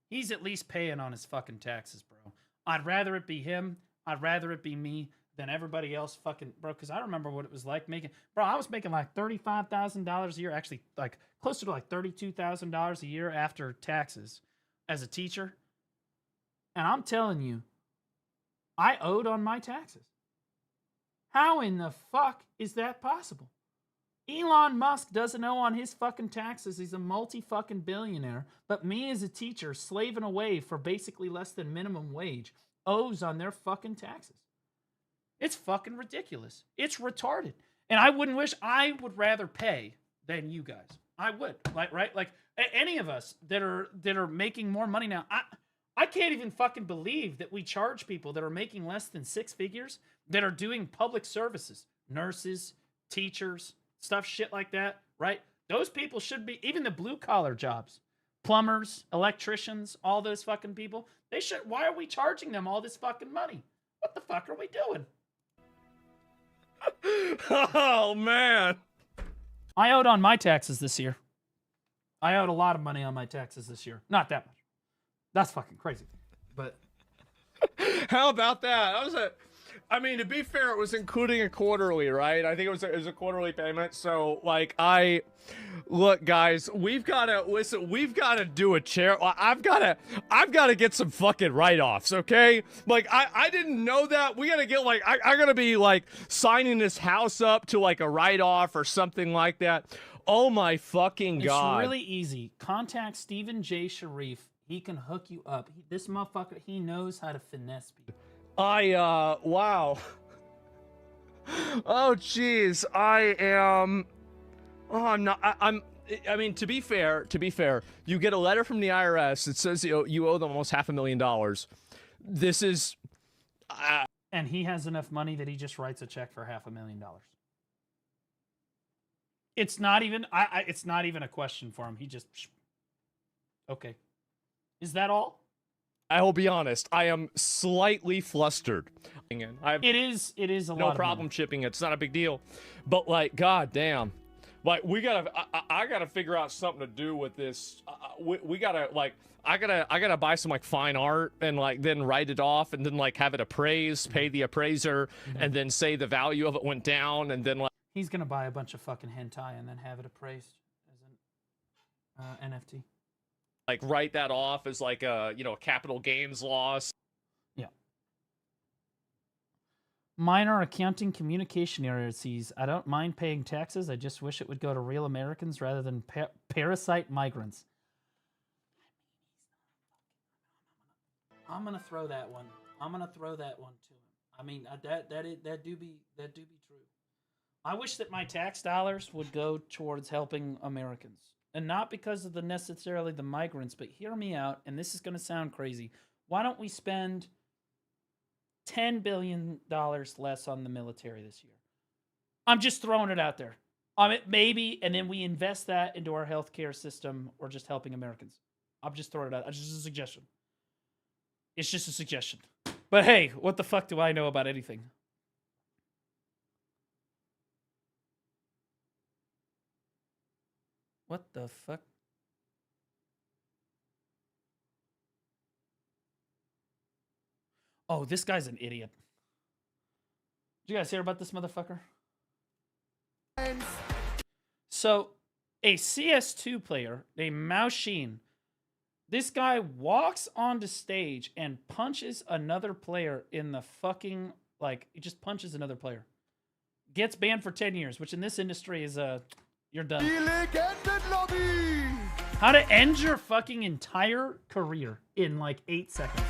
He's at least paying on his fucking taxes, bro. I'd rather it be him. I'd rather it be me than everybody else fucking, bro. Because I remember what it was like making, bro, I was making like $35,000 a year. Actually, like closer to like $32,000 a year after taxes as a teacher. And I'm telling you, I owed on my taxes. How in the fuck is that possible? Elon Musk doesn't owe on his fucking taxes. He's a multi-fucking billionaire. But me as a teacher, slaving away for basically less than minimum wage, owes on their fucking taxes. It's fucking ridiculous. It's retarded. And I would rather pay than you guys. I would. Like, right? Like, any of us that are making more money now, I can't even fucking believe that we charge people that are making less than 6 figures that are doing public services. Nurses, teachers, stuff, shit like that, right? Those people should be, even the blue collar jobs, plumbers, electricians, all those fucking people, they should, why are we charging them all this fucking money? What the fuck are we doing? Oh, man. I owed on my taxes this year. I owed a lot of money on my taxes this year. Not that much. That's fucking crazy. But how about that? I mean, to be fair, it was including a quarterly, right? I think it was a quarterly payment. So, like, look, guys, we've got to do a chair. I've got to get some fucking write-offs, okay? Like, I didn't know that. We got to get, like, I got to be, like, signing this house up to, like, a write-off or something like that. Oh, my fucking God. It's really easy. Contact Stephen J. Sharif. He can hook you up. This motherfucker, he knows how to finesse people. Wow. Oh, jeez. I'm not, I mean, to be fair, you get a letter from the IRS that says you owe them almost $500,000. This is, and he has enough money that he just writes a check for $500,000. It's not even, it's not even a question for him. He just, okay. Is that all? I will be honest. I am slightly flustered. It is a lot. No problem chipping. It's not a big deal. But like, goddamn, like I gotta figure out something to do with this. We gotta like, I gotta buy some like fine art and like then write it off and then like have it appraised, pay the appraiser, and then say the value of it went down, and then like he's gonna buy a bunch of fucking hentai and then have it appraised as an NFT. Like write that off as like a a capital gains loss. Yeah. Minor accounting communication errors. I don't mind paying taxes. I just wish it would go to real Americans rather than parasite migrants. I'm gonna throw that one. I'm gonna throw that one to him. I mean that do be true. I wish that my tax dollars would go towards helping Americans. And not because of necessarily the migrants, but hear me out, and this is going to sound crazy. Why don't we spend $10 billion less on the military this year? I'm just throwing it out there. Maybe, and then we invest that into our healthcare system or just helping Americans. I'm just throwing it out. It's just a suggestion. It's just a suggestion. But hey, what the fuck do I know about anything? What the fuck? Oh, this guy's an idiot. Did you guys hear about this motherfucker? So, a CS2 player named Machine, this guy walks onto stage and punches another player in the fucking, like, he just punches another player. Gets banned for 10 years, which in this industry is you're done. How to end your fucking entire career in like 8 seconds.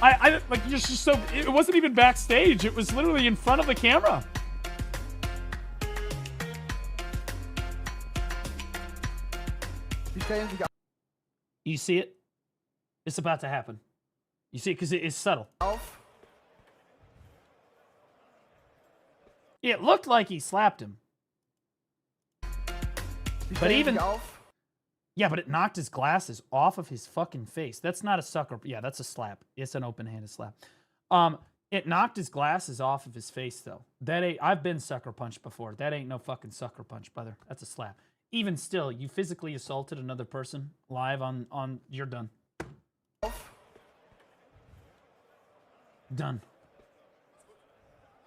I like just so it wasn't even backstage. It was literally in front of the camera. You see it? It's about to happen. You see it because it is subtle. It looked like he slapped him. But even... Yeah, but it knocked his glasses off of his fucking face. That's not a sucker. Yeah, that's a slap. It's an open-handed slap. It knocked his glasses off of his face, though. That ain't... I've been sucker punched before. That ain't no fucking sucker punch, brother. That's a slap. Even still, you physically assaulted another person live on... You're done. Done.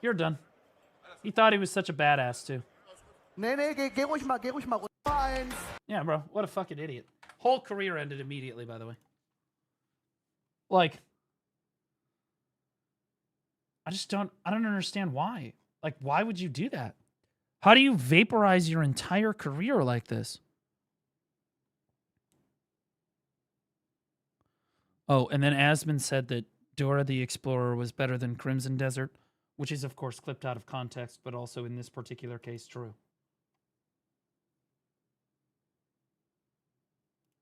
You're done. He thought he was such a badass, too. Yeah, bro. What a fucking idiot. Whole career ended immediately, by the way. Like... I don't understand why. Like, why would you do that? How do you vaporize your entire career like this? Oh, and then Asmund said that Dora the Explorer was better than Crimson Desert, which is, of course, clipped out of context, but also in this particular case, true.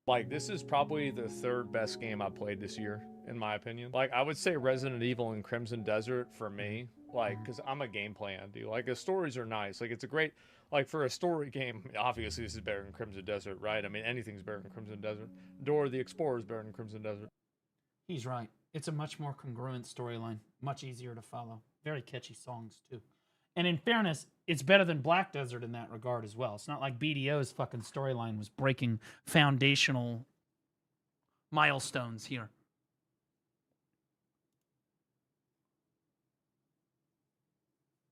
Like, this is probably the third best game I played this year, in my opinion. Like, I would say Resident Evil and Crimson Desert for me, like, because I'm a gameplay dude. Like, the stories are nice. Like, it's a great, like, for a story game, obviously this is better than Crimson Desert, right? I mean, anything's better than Crimson Desert. Dora the Explorer is better than Crimson Desert. He's right. It's a much more congruent storyline. Much easier to follow. Very catchy songs, too. And in fairness, it's better than Black Desert in that regard as well. It's not like BDO's fucking storyline was breaking foundational milestones here.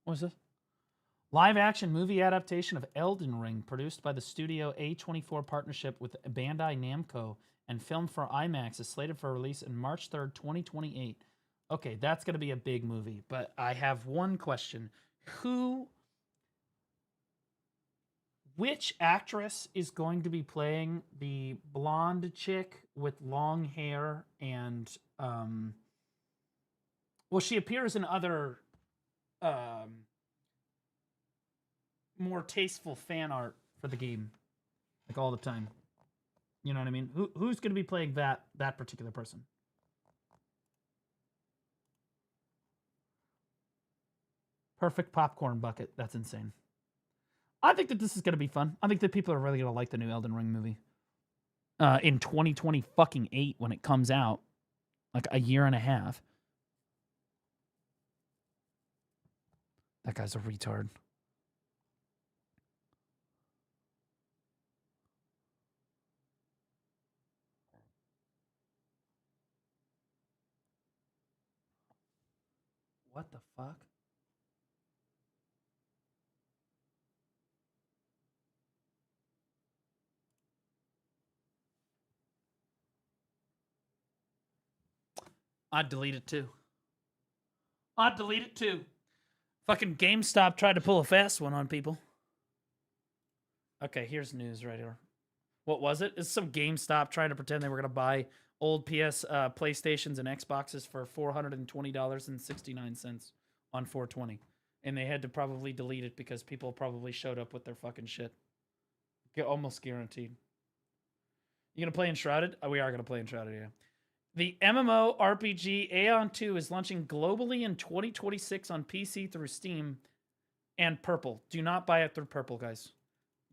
What's this? Live action movie adaptation of Elden Ring, produced by the studio A24 partnership with Bandai Namco and filmed for IMAX, is slated for release in March 3rd, 2028. Okay, that's going to be a big movie, but I have one question. Which actress is going to be playing the blonde chick with long hair and, well, she appears in other, more tasteful fan art for the game, like all the time. You know what I mean? Who's going to be playing that particular person? Perfect popcorn bucket. That's insane. I think that this is going to be fun. I think that people are really going to like the new Elden Ring movie. In 2028 when it comes out. Like a year and a half. That guy's a retard. What the fuck? I'd delete it too. I'd delete it too. Fucking GameStop tried to pull a fast one on people. Okay, here's news right here. What was it? It's some GameStop trying to pretend they were going to buy old PlayStations and Xboxes for $420.69 on 420. And they had to probably delete it because people probably showed up with their fucking shit. Almost guaranteed. You going to play Enshrouded? Oh, we are going to play Enshrouded, yeah. The MMORPG Aeon 2 is launching globally in 2026 on PC through Steam and Purple. Do not buy it through Purple, guys.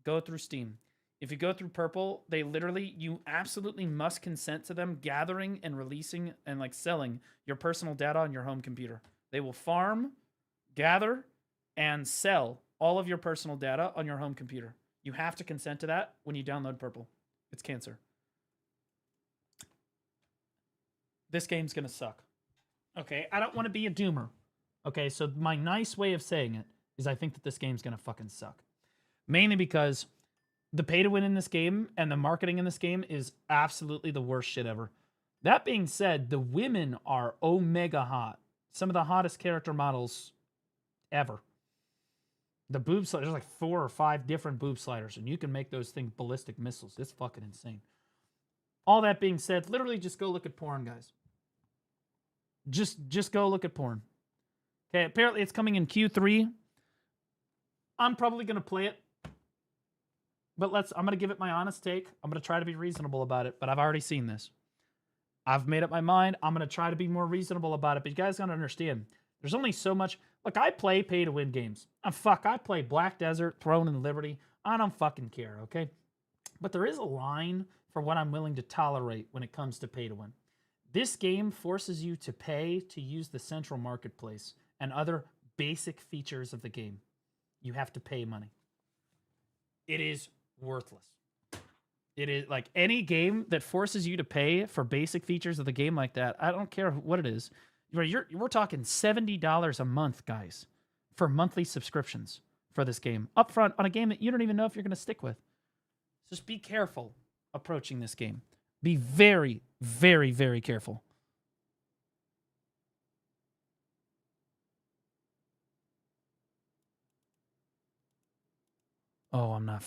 Go through Steam. If you go through Purple, they literally, you absolutely must consent to them gathering and releasing and like selling your personal data on your home computer. They will farm, gather, and sell all of your personal data on your home computer. You have to consent to that when you download Purple. It's cancer. This game's gonna suck. Okay, I don't want to be a doomer. Okay, so my nice way of saying it is I think that this game's gonna fucking suck. Mainly because the pay to win in this game and the marketing in this game is absolutely the worst shit ever. That being said, the women are omega hot. Some of the hottest character models ever. The boob sliders, there's like 4 or 5 different boob sliders, and you can make those things ballistic missiles. It's fucking insane. All that being said, literally just go look at porn, guys. Just go look at porn. Okay, apparently it's coming in Q3. I'm probably going to play it. But I'm going to give it my honest take. I'm going to try to be reasonable about it, but I've already seen this. I've made up my mind. I'm going to try to be more reasonable about it, but you guys got to understand. There's only so much. Look, I play pay-to-win games. I play Black Desert, Throne, and Liberty. I don't fucking care, okay? But there is a line for what I'm willing to tolerate when it comes to pay-to-win. This game forces you to pay to use the central marketplace and other basic features of the game. You have to pay money. It is worthless. It is like any game that forces you to pay for basic features of the game like that. I don't care what it is. We're talking $70 a month, guys, for monthly subscriptions for this game upfront on a game that you don't even know if you're going to stick with. Just be careful approaching this game. Be very, very, very careful. Oh, I'm not.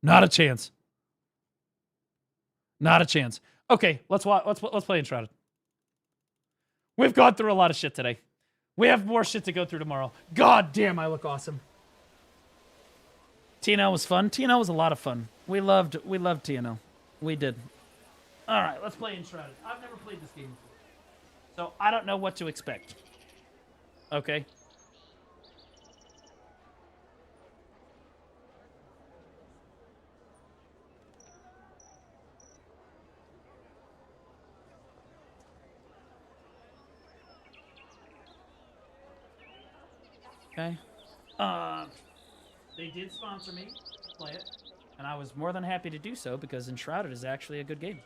Not a chance. Not a chance. Okay, let's play Enshrouded. We've gone through a lot of shit today. We have more shit to go through tomorrow. God damn, I look awesome. TNL was fun. TNL was a lot of fun. We loved TNL. We did. All right, let's play Enshrouded. I've never played this game before, so I don't know what to expect. Okay. Okay. They did sponsor me to play it, and I was more than happy to do so because Enshrouded is actually a good game.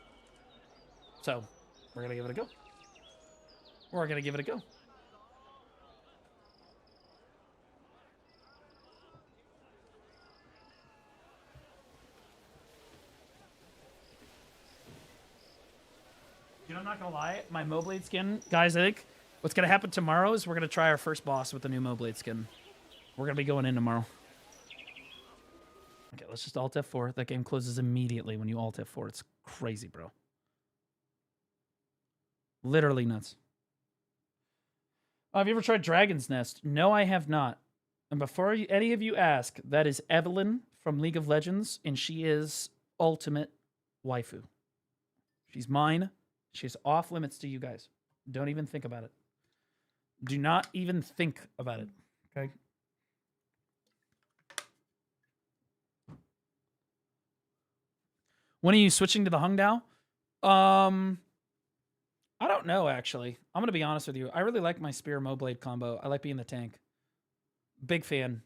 So, we're gonna give it a go. We're gonna give it a go. You know, I'm not gonna lie, my MOBLADE skin, guys, I think what's gonna happen tomorrow is we're gonna try our first boss with the new MOBLADE skin. We're gonna be going in tomorrow. Okay, let's just Alt F4. That game closes immediately when you Alt F4. It's crazy, bro. Literally nuts. Have you ever tried Dragon's Nest? No, I have not. And before any of you ask, that is Evelyn from League of Legends, and she is ultimate waifu. She's mine. She's off limits to you guys. Don't even think about it. Do not even think about it. Okay? When are you switching to the Hungdao? I don't know, actually. I'm going to be honest with you. I really like my Spear MOBLADE combo. I like being the tank. Big fan.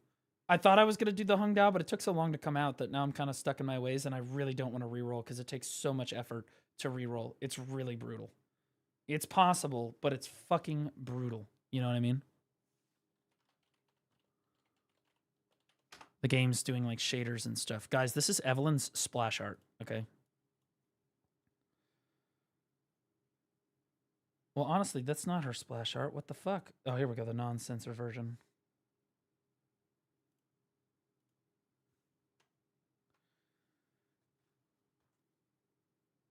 I thought I was going to do the Hungdao, but it took so long to come out that now I'm kind of stuck in my ways, and I really don't want to reroll because it takes so much effort to reroll. It's really brutal. It's possible, but it's fucking brutal. You know what I mean? The game's doing like shaders and stuff. Guys, this is Evelyn's splash art, okay? Well, honestly, that's not her splash art. What the fuck? Oh, here we go, the non-censor version.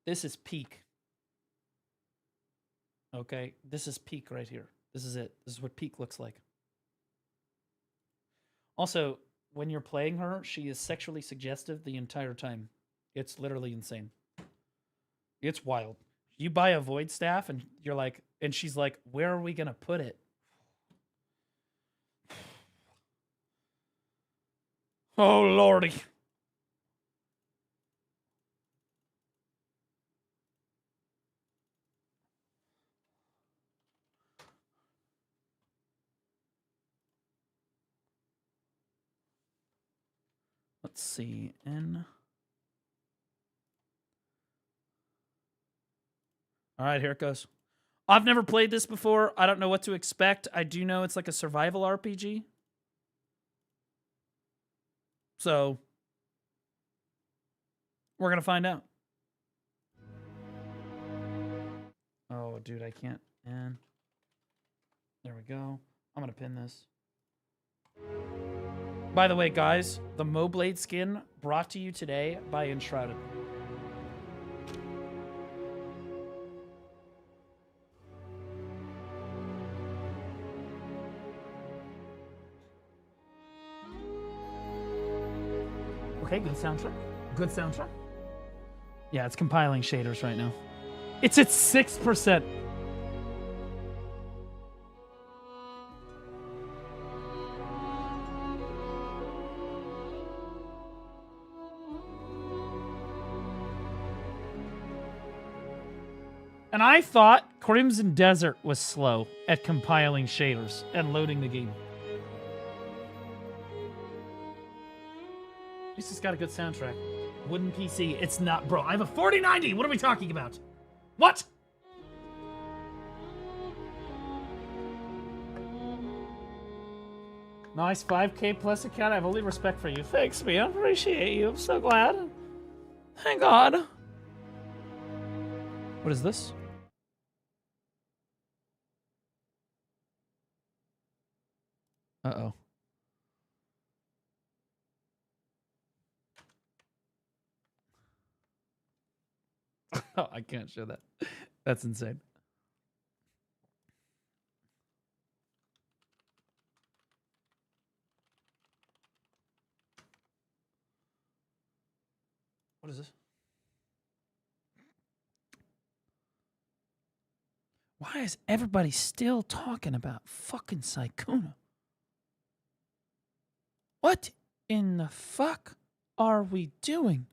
This is peak. Okay, this is peak right here. This is it. This is what peak looks like. Also, when you're playing her, she is sexually suggestive the entire time. It's literally insane. It's wild. You buy a void staff and you're like, and she's like, where are we gonna put it? Oh, lordy. Let's see, All right, here it goes. I've never played this before. I don't know what to expect. I do know it's like a survival RPG. So, we're going to find out. Oh, dude, I can't. And there we go. I'm going to pin this. By the way, guys, the MOBLADE skin brought to you today by Enshrouded. Okay, good soundtrack. Good soundtrack. Yeah, it's compiling shaders right now. It's at 6%. And I thought Crimson Desert was slow at compiling shaders and loading the game. At least it's got a good soundtrack. Wooden PC, it's not, bro. I have a 4090. What are we talking about? What? Nice 5K plus account. I have only respect for you. Thanks, man. I appreciate you. I'm so glad. Thank God. What is this? Uh-oh. Oh, I can't show that. That's insane. What is this? Why is everybody still talking about fucking Sykkuno? What in the fuck are we doing?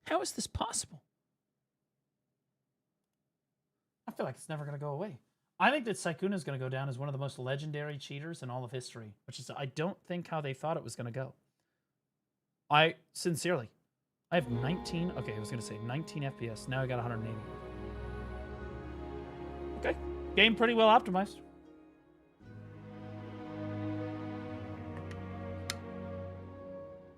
How is this possible? I feel like it's never going to go away. I think that Sykkuno is going to go down as one of the most legendary cheaters in all of history, which is, I don't think how they thought it was going to go. Sincerely, I have 19, okay, I was going to say 19 FPS. Now I got 180. Okay, game pretty well optimized.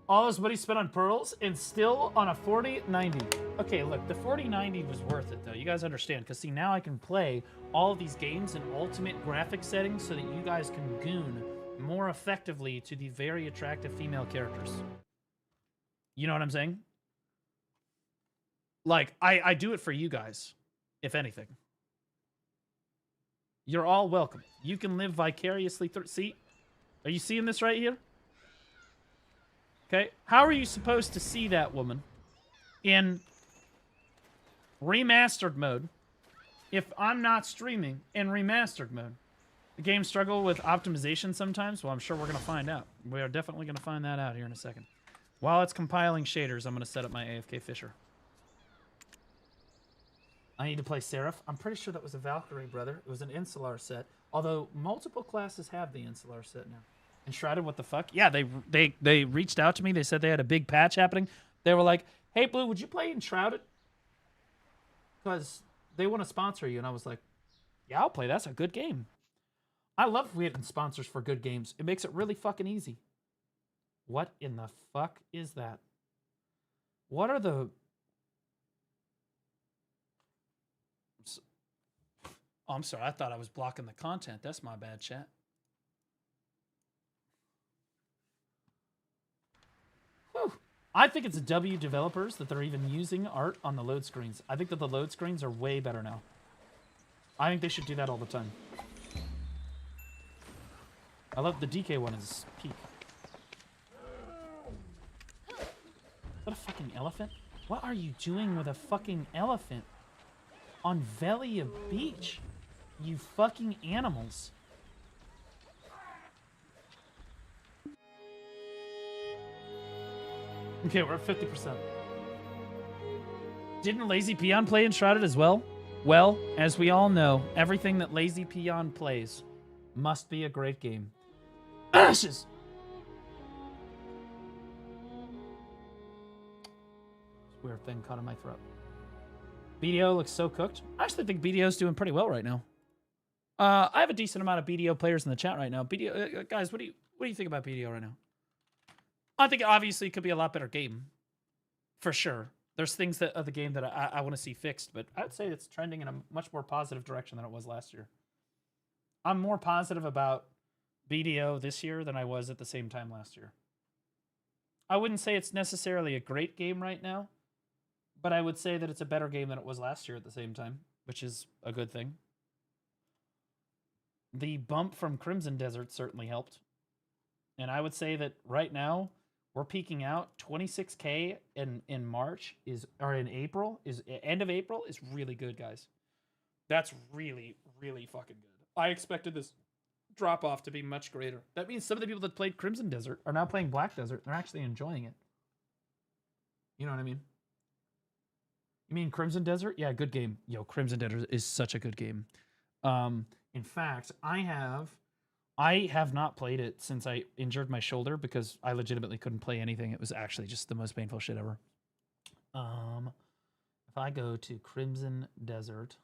All those money spent on pearls and still on a 4090. Okay, look, the 4090 was worth it though. You guys understand? Because see, now I can play all of these games in ultimate graphic settings so that you guys can goon more effectively to the very attractive female characters. You know what I'm saying? Like, I do it for you guys, if anything. You're all welcome. You can live vicariously through. See? Are you seeing this right here? Okay, how are you supposed to see that woman in remastered mode if I'm not streaming in remastered mode? The games struggle with optimization sometimes. Well, I'm sure we're going to find out. We are definitely going to find that out here in a second. While it's compiling shaders, I'm going to set up my AFK Fisher. I need to play Seraph. I'm pretty sure that was a Valkyrie, brother. It was an Insular set. Although multiple classes have the Insular set now. Enshrouded, what the fuck? Yeah, they reached out to me. They said they had a big patch happening. They were like, hey, Blue, would you play Enshrouded? Because they want to sponsor you. And I was like, yeah, I'll play. That's a good game. I love getting sponsors for good games. It makes it really fucking easy. What in the fuck is that? What are the... Oh, I'm sorry. I thought I was blocking the content. That's my bad, chat. Whew. I think it's W developers that they're even using art on the load screens. I think that the load screens are way better now. I think they should do that all the time. I love the DK one is peak. Is that a fucking elephant? What are you doing with a fucking elephant on Velia Beach? You fucking animals. Okay, we're at 50%. Didn't Lazy Peon play Enshrouded as well? Well, as we all know, everything that Lazy Peon plays must be a great game. Ashes! Weird thing caught in my throat. BDO looks so cooked. I actually think BDO's doing pretty well right now. I have a decent amount of BDO players in the chat right now. BDO, guys, what do you think about BDO right now? I think obviously it could be a lot better game, for sure. There's things that of the game that I want to see fixed, but I'd say it's trending in a much more positive direction than it was last year. I'm more positive about BDO this year than I was at the same time last year. I wouldn't say it's necessarily a great game right now, but I would say that it's a better game than it was last year at the same time, which is a good thing. the bump from Crimson Desert certainly helped. And I would say that right now we're peaking out 26K in March or in April end of April is really good, guys. That's really, really fucking good. I expected this drop off to be much greater. That means some of the people that played Crimson Desert are now playing Black Desert. They're actually enjoying it. You know what I mean? You mean Crimson Desert? Yeah, good game. Yo, Crimson Desert is such a good game. In fact, I have not played it since I injured my shoulder because I legitimately couldn't play anything. It was actually just the most painful shit ever. If I go to Crimson Desert.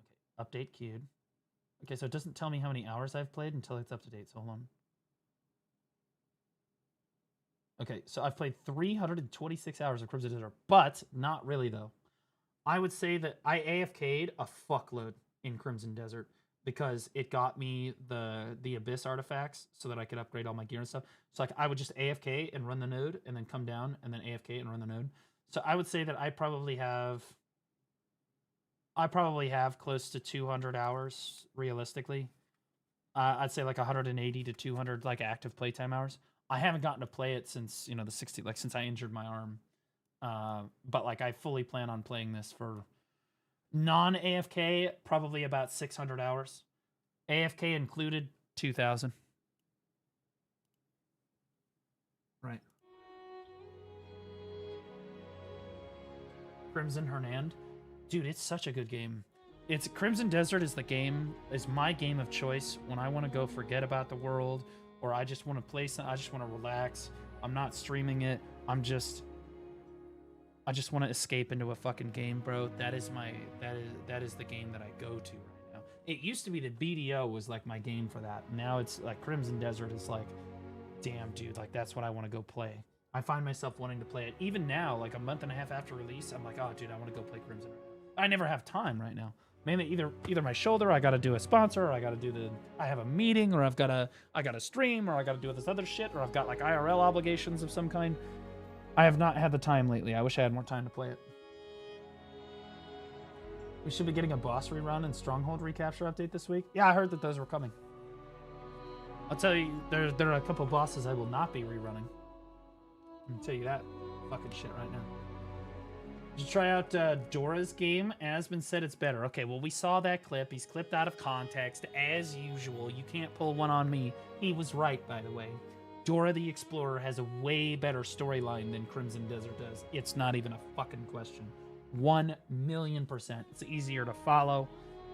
Okay, update queued. Okay, so it doesn't tell me how many hours I've played until it's up to date, so hold on. Okay, so I've played 326 hours of Crimson Desert, but not really, though. I would say that I AFK'd a fuckload in Crimson Desert because it got me the Abyss artifacts so that I could upgrade all my gear and stuff. So like I would just AFK and run the node and then come down and then AFK and run the node. So I would say that I probably have close to 200 hours realistically. I'd say like 180 to 200 like active playtime hours. I haven't gotten to play it since, you know, the 60, like since I injured my arm. But like I fully plan on playing this for non-AFK, probably about 600 hours. AFK included, 2,000. Right. Crimson Hernand. Dude, it's such a good game. It's Crimson Desert is my game of choice when I want to go forget about the world, or I just want to play some, I just want to relax. I'm not streaming it. I just want to escape into a fucking game, bro. That is the game that I go to right now. It used to be that BDO was like my game for that. Now it's like Crimson Desert is like, damn, dude, like that's what I want to go play. I find myself wanting to play it. Even now, like a month and a half after release, I'm like, oh, dude, I want to go play Crimson right now. I never have time right now. Mainly either my shoulder, I got to do a sponsor, or I have a meeting, or I got to stream, or I got to do this other shit, or I've got like IRL obligations of some kind. I have not had the time lately. I wish I had more time to play it. We should be getting a boss rerun and Stronghold recapture update this week. Yeah, I heard that those were coming. I'll tell you, there are a couple bosses I will not be rerunning. I can tell you that fucking shit right now. Did you try out Dora's game? Asbin said it's better. Okay, well, we saw that clip. He's clipped out of context, as usual. You can't pull one on me. He was right, by the way. Dora the Explorer has a way better storyline than Crimson Desert does. It's not even a fucking question. 1,000,000%. It's easier to follow,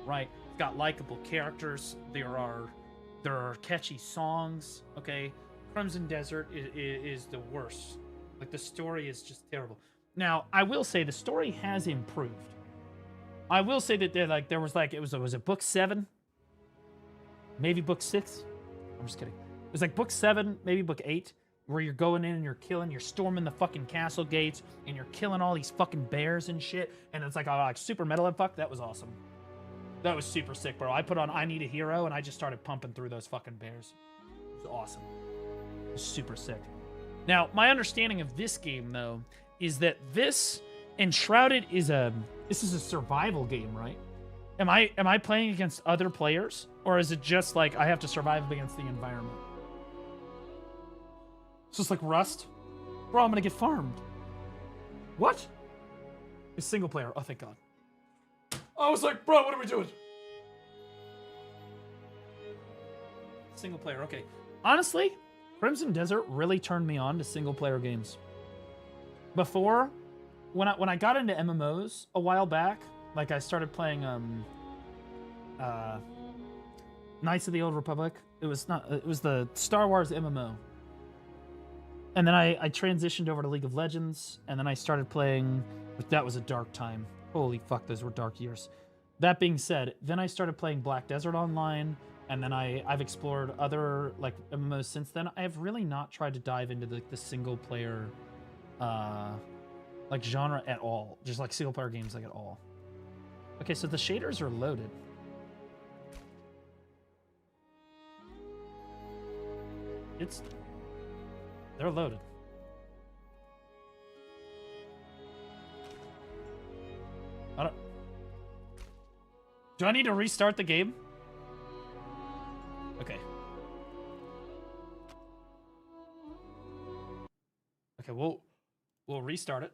right? It's got likable characters. There are catchy songs, okay? Crimson Desert is the worst. Like, the story is just terrible. Now, I will say the story has improved. I will say that was it book 7? Maybe book 6? I'm just kidding. It was like book 7, maybe book 8, where you're going in and you're storming the fucking castle gates, and you're killing all these fucking bears and shit, and it's like super metal and fuck. That was awesome. That was super sick, bro. I put on I Need a Hero, and I just started pumping through those fucking bears. It was awesome. It was super sick. Now, my understanding of this game, though, is that this Enshrouded is a survival game, right? Am I playing against other players, or is it just like I have to survive against the environment? It's just like Rust. Bro, I'm gonna get farmed. What? It's single player. Oh, thank God. I was like, bro, what are we doing? Single player, okay. Honestly, Crimson Desert really turned me on to single player games. Before, when I got into MMOs a while back, like I started playing Knights of the Old Republic. It was the Star Wars MMO. And then I transitioned over to League of Legends, and then I started playing, but that was a dark time. Holy fuck, those were dark years. That being said, then I started playing Black Desert Online, and then I've explored other like MMOs since then. I have really not tried to dive into the single player like genre at all. Just like single player games like at all. Okay, so the shaders are loaded. They're loaded. Do I need to restart the game? Okay. Okay, we'll restart it.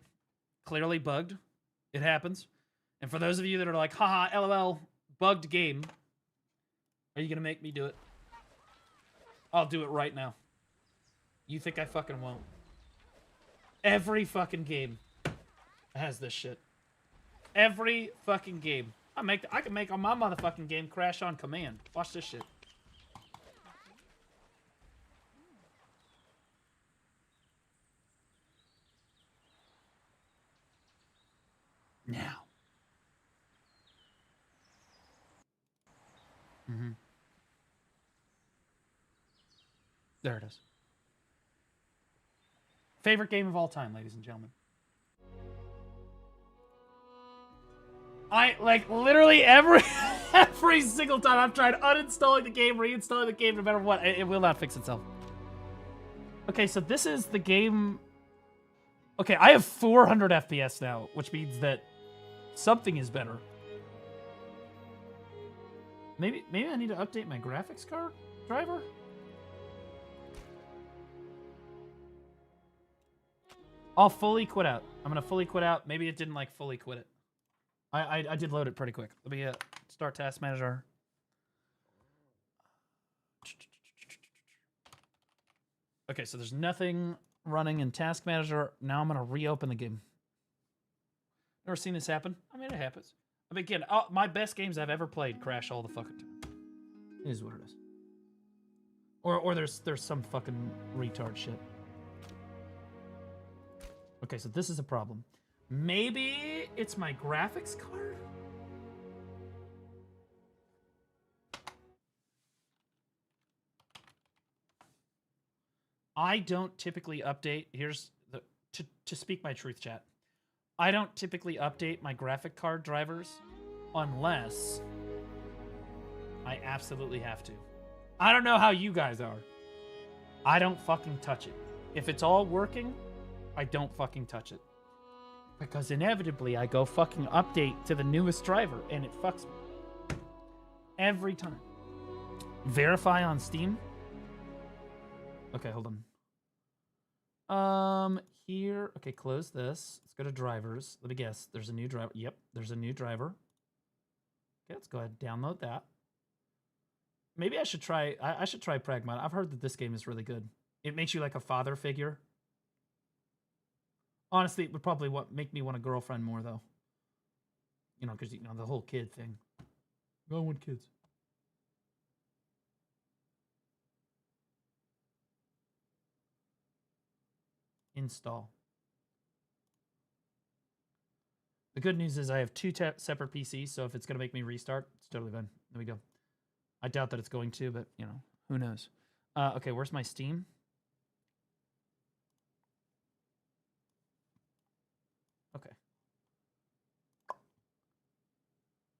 Clearly bugged. It happens. And for those of you that are like, haha, LOL, bugged game, are you gonna make me do it? I'll do it right now. You think I fucking won't? Every fucking game has this shit. Every fucking game. I can make on my motherfucking game crash on command. Watch this shit. Now. There it is. Favorite game of all time, ladies and gentlemen. I, like, literally every single time I've tried uninstalling the game, reinstalling the game, no matter what, it will not fix itself. Okay, so this is the game... Okay, I have 400 FPS now, which means that something is better. Maybe I need to update my graphics card driver? I'll fully quit out. I'm gonna fully quit out. Maybe it didn't, like, fully quit it. I did load it pretty quick. Let me start task manager. Okay, so there's nothing running in task manager. Now I'm gonna reopen the game. Never seen this happen. I mean, it happens. I mean, again, my best games I've ever played crash all the fucking time. It is what it is. Or there's some fucking retard shit. Okay, so this is a problem. Maybe it's my graphics card? I don't typically update. Here's the to speak my truth, chat. I don't typically update my graphic card drivers unless I absolutely have to. I don't know how you guys are. I don't fucking touch it. If it's all working, I don't fucking touch it. Because inevitably I go fucking update to the newest driver and it fucks me. Every time. Verify on Steam. Okay, hold on. Here. Okay, close this. Let's go to drivers. Let me guess. There's a new driver. Yep, there's a new driver. Okay, let's go ahead and download that. Maybe I should try. I should try Pragmata. I've heard that this game is really good. It makes you like a father figure. Honestly, it would probably make me want a girlfriend more, though. You know, because, you know, the whole kid thing. I want kids. Install. The good news is I have two separate PCs, so if it's going to make me restart, it's totally fine. There we go. I doubt that it's going to, but, you know, who knows? Okay, where's my Steam? Okay.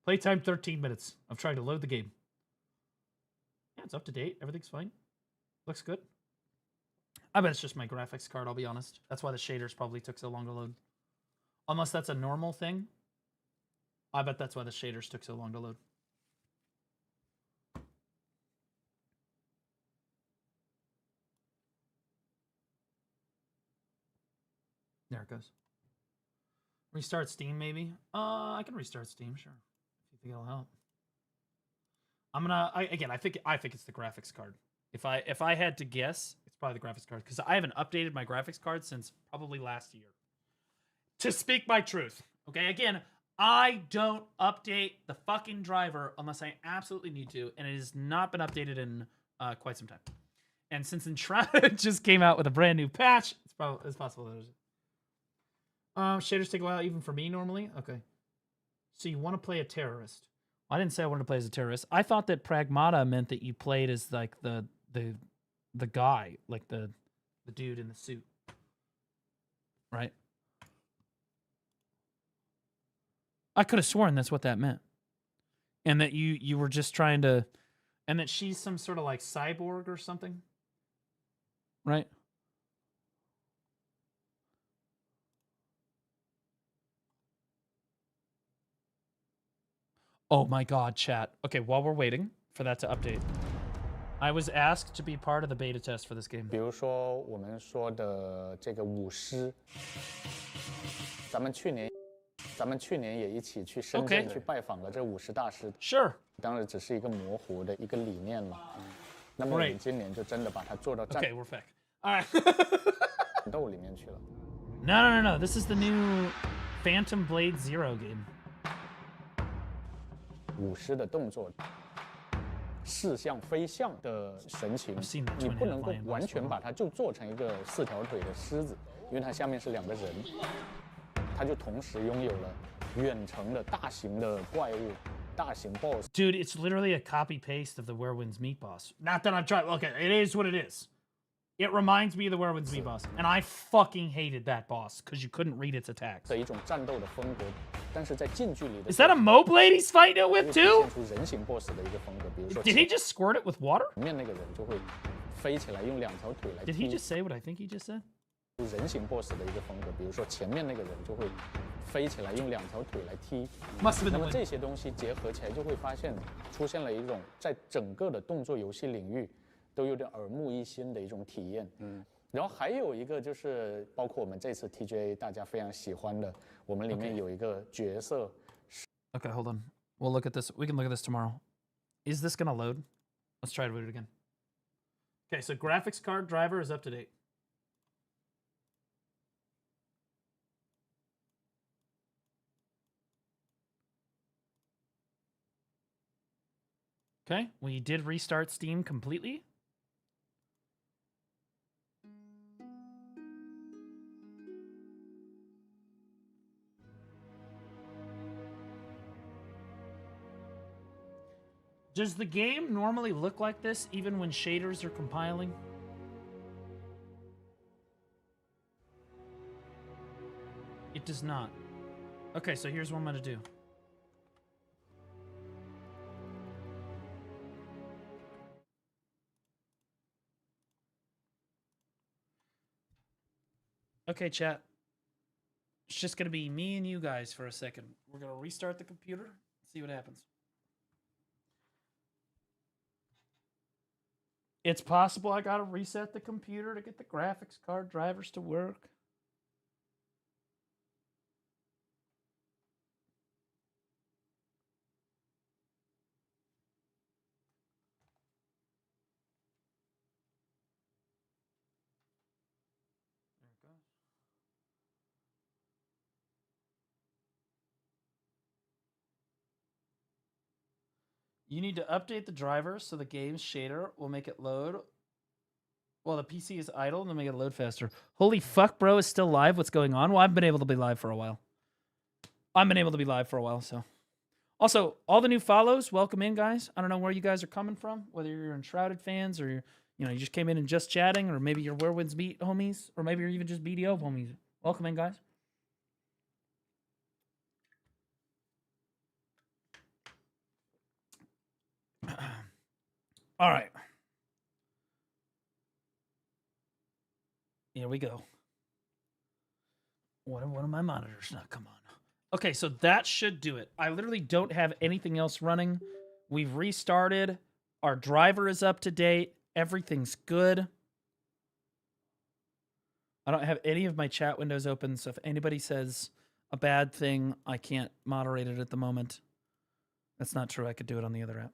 Playtime 13 minutes. I'm trying to load the game. Yeah, it's up to date. Everything's fine. Looks good. I bet it's just my graphics card, I'll be honest. That's why the shaders probably took so long to load. Unless that's a normal thing. I bet that's why the shaders took so long to load. There it goes. Restart Steam, maybe? I can restart Steam, sure. If you think it'll help. I'm gonna... I think it's the graphics card. If I had to guess, it's probably the graphics card. Because I haven't updated my graphics card since probably last year. To speak my truth. Okay, again, I don't update the fucking driver unless I absolutely need to. And it has not been updated in quite some time. And since Enshrouded just came out with a brand new patch, it's possible that it is. Shaders take a while, even for me normally. Okay. So you want to play a terrorist? I didn't say I wanted to play as a terrorist. I thought that Pragmata meant that you played as like the guy, like the dude in the suit, right? I could have sworn that's what that meant, and that you were just trying to, and that she's some sort of like cyborg or something, right? Oh my god, chat. Okay, while we're waiting for that to update, I was asked to be part of the beta test for this game. 比如说我们说的这个舞狮，咱们去年也一起去深圳去拜访了这舞狮大师。Sure。当然只是一个模糊的一个理念嘛。那么我们今年就真的把它做到战斗里面去了。No. This is the new Phantom Blade Zero game. 舞狮的动作，似像非像的神情，你不能够完全把它就做成一个4条腿的狮子，因为它下面是2个人，它就同时拥有了远程的大型的怪物。大型 boss. Dude, it's literally a copy paste of the Werewind's Meat Boss. Not that I've tried. Okay, it is what it is. It reminds me of the Werewind's Meat Boss, and I fucking hated that boss because you couldn't read its attacks. 的一种战斗的风格，但是在近距离的 Is that a MOBLADE he's fighting it with too? 出人形 boss 的一个风格，比如说 Did he just squirt it with water? 前面那个人就会飞起来，用2条腿来。Did he just say what I think he just said? 人形 boss 的一个风格，比如说前面那个人就会飞起来，用2条腿来踢。那么这些东西结合起来，就会发现出现了一种在整个的动作游戏领域都有点耳目一新的一种体验。然后还有一个就是包括我们这次 TGA 大家非常喜欢的，我们里面有一个角色。Okay, hold on. We'll look at this. We can look at this tomorrow. Is this gonna load? Let's try to load it again. Okay, so graphics card driver is up to date. Okay, we did restart Steam completely. Does the game normally look like this even when shaders are compiling? It does not. Okay, so here's what I'm gonna do. Okay, chat. It's just gonna be me and you guys for a second. We're gonna restart the computer, see what happens. It's possible I gotta reset the computer to get the graphics card drivers to work. You need to update the driver so the game's shader will make it load while the PC is idle and then make it load faster. Holy fuck, bro, is still live? What's going on? Well, I've been able to be live for a while. So. Also, all the new follows, welcome in, guys. I don't know where you guys are coming from, whether you're Enshrouded fans or you just came in and just chatting, or maybe you're Werewind's Meat homies, or maybe you're even just BDO homies. Welcome in, guys. All right. Here we go. One of my monitors not come on. Okay, so that should do it. I literally don't have anything else running. We've restarted. Our driver is up to date. Everything's good. I don't have any of my chat windows open, so if anybody says a bad thing, I can't moderate it at the moment. That's not true. I could do it on the other app.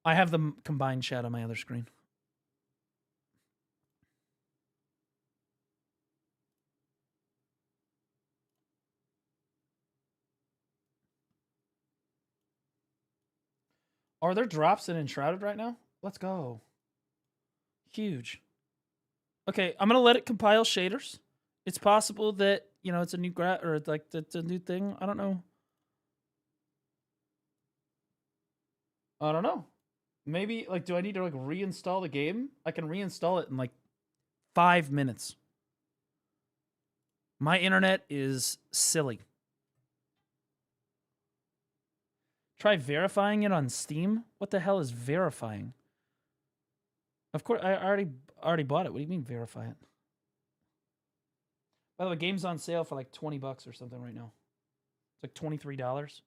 I have the combined chat on my other screen. Are there drops in Enshrouded right now? Let's go. Huge. Okay, I'm gonna let it compile shaders. It's possible that, it's a new or like it's a new thing. I don't know. Maybe, do I need to, reinstall the game? I can reinstall it in, 5 minutes. My internet is silly. Try verifying it on Steam? What the hell is verifying? Of course, I already bought it. What do you mean verify it? By the way, game's on sale for, $20 or something right now. It's $23.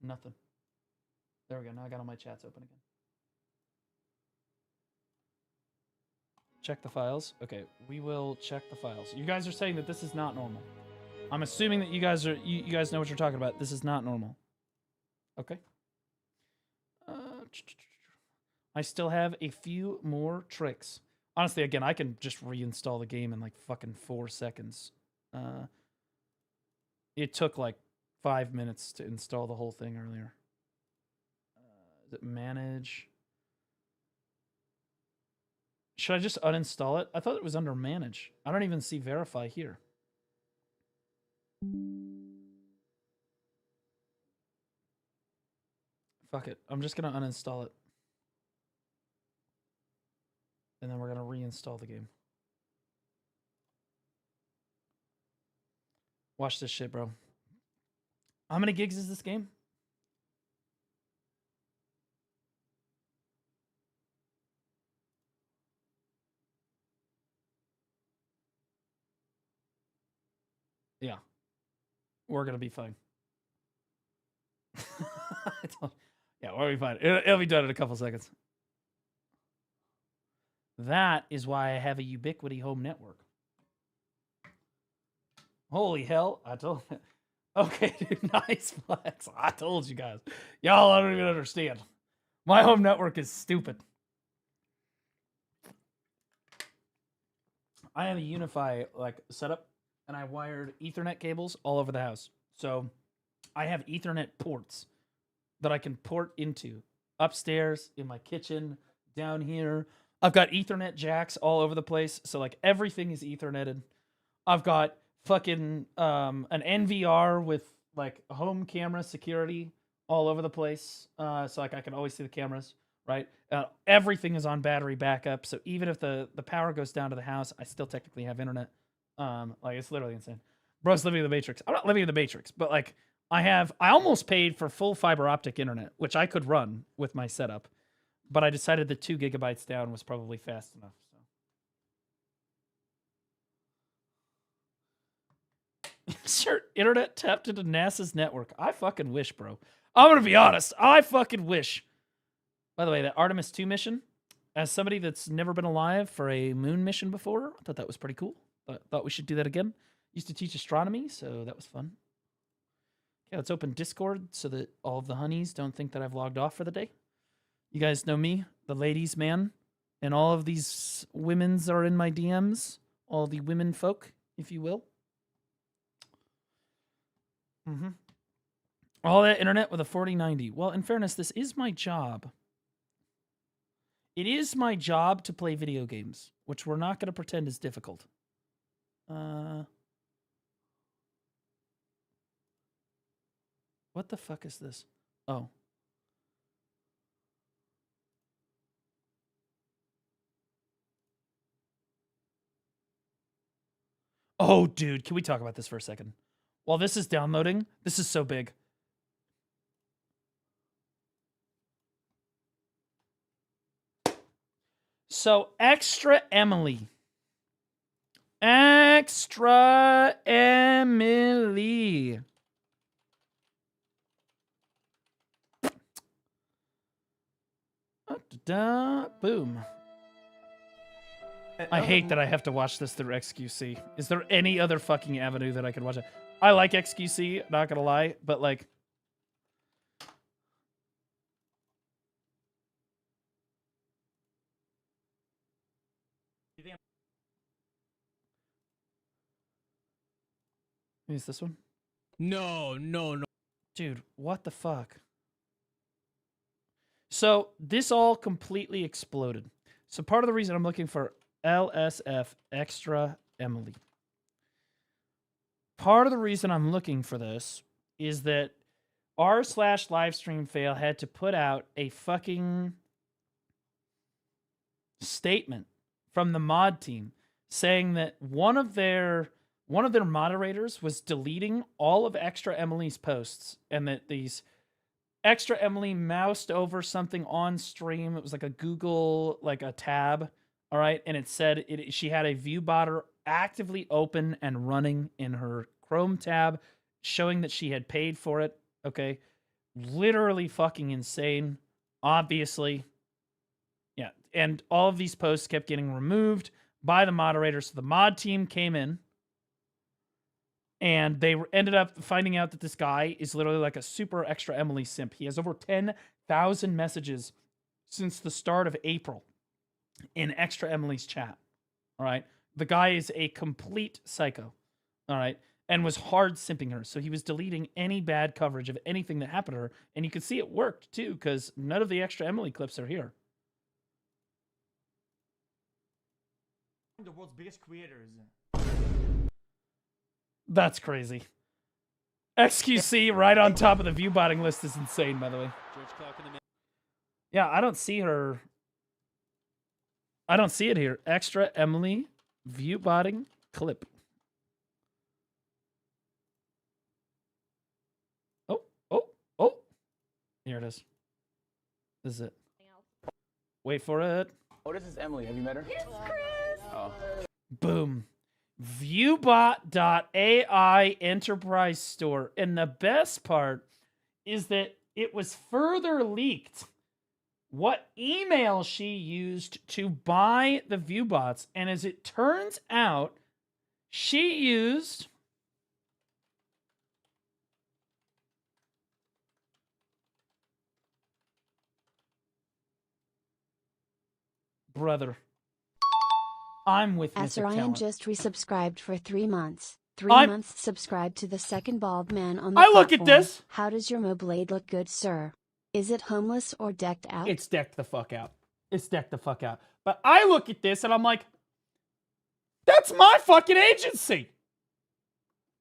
Nothing. There we go. Now I got all my chats open again. Check the files. Okay, we will check the files. You guys are saying that this is not normal. I'm assuming that you guys know what you're talking about. This is not normal. Okay. I still have a few more tricks. Honestly, again, I can just reinstall the game in like fucking 4 seconds. It took like 5 minutes to install the whole thing earlier. Is it manage? Should I just uninstall it? I thought it was under manage. I don't even see verify here. Fuck it. I'm just going to uninstall it. And then we're going to reinstall the game. Watch this shit, bro. How many gigs is this game? Yeah. We're going to be fine. Yeah, we'll be fine. It'll be done in a couple seconds. That is why I have a Ubiquity home network. Holy hell, I told you. Okay, dude, nice flex. I told you guys. Y'all don't even understand. My home network is stupid. I have a Unify like setup, and I wired Ethernet cables all over the house. So I have Ethernet ports that I can port into upstairs, in my kitchen, down here. I've got Ethernet jacks all over the place. So like everything is Etherneted. I've got fucking an NVR with like home camera security all over the place. So like I can always see the cameras, right? Everything is on battery backup. So even if the power goes down to the house, I still technically have internet. Like it's literally insane. Bro's living in the Matrix. I'm not living in the Matrix, but like I almost paid for full fiber optic internet, which I could run with my setup, but I decided that 2 gigabytes down was probably fast enough. So. Sure, internet tapped into NASA's network. I fucking wish, bro. I'm gonna be honest. I fucking wish. By the way, that Artemis 2 mission, as somebody that's never been alive for a moon mission before, I thought that was pretty cool. Thought we should do that again. Used to teach astronomy, so that was fun. Okay, let's open Discord so that all of the honeys don't think that I've logged off for the day. You guys know me, the ladies man, and all of these women's are in my DMs. All the women folk, if you will. All that internet with a 4090. Well, in fairness, this is my job. It is my job to play video games, which we're not going to pretend is difficult. What the fuck is this? Oh. Oh, dude, can we talk about this for a second? While this is downloading, this is so big. So, Extra Emily. Extra Emily. Boom. I hate that I have to watch this through XQC. Is there any other fucking avenue that I could watch it? I like XQC, not gonna lie, but like... Is this one? No. Dude, what the fuck? So, this all completely exploded. So, part of the reason I'm looking for LSF Extra Emily. Part of the reason I'm looking for this is that r/livestream fail had to put out a fucking statement from the mod team saying that one of their moderators was deleting all of Extra Emily's posts, and that these Extra Emily moused over something on stream. It was like a Google, like a tab, all right? And it said she had a view botter actively open and running in her Chrome tab, showing that she had paid for it, okay? literally fucking insane. Obviously. Yeah. And all of these posts kept getting removed by the moderators. So the mod team came in. And they ended up finding out that this guy is literally like a super extra Emily simp. He has over 10,000 messages since the start of April in extra Emily's chat. All right. The guy is a complete psycho. All right. And was hard simping her. So he was deleting any bad coverage of anything that happened to her. And you could see it worked too, because none of the extra Emily clips are here. The world's biggest creators. That's crazy. XQC right on top of the view botting list is insane, by the way. Yeah, I don't see her. I don't see it here. Extra Emily view botting clip. Oh. Here it is. This is it. Wait for it. Oh, this is Emily. Have you met her? Yes, Chris. Oh. Boom. Viewbot.ai enterprise store. And the best part is that it was further leaked what email she used to buy the Viewbots. And as it turns out, she used brother. I'm with Mr. As Ryan Talent. just resubscribed for 3 months. 3 I'm- months subscribed to the second bald man on the I look at platform. this. How does your MOBLADE look good, sir? Is it homeless or decked out? It's decked the fuck out. It's decked the fuck out. But I look at this and I'm like, that's my fucking agency.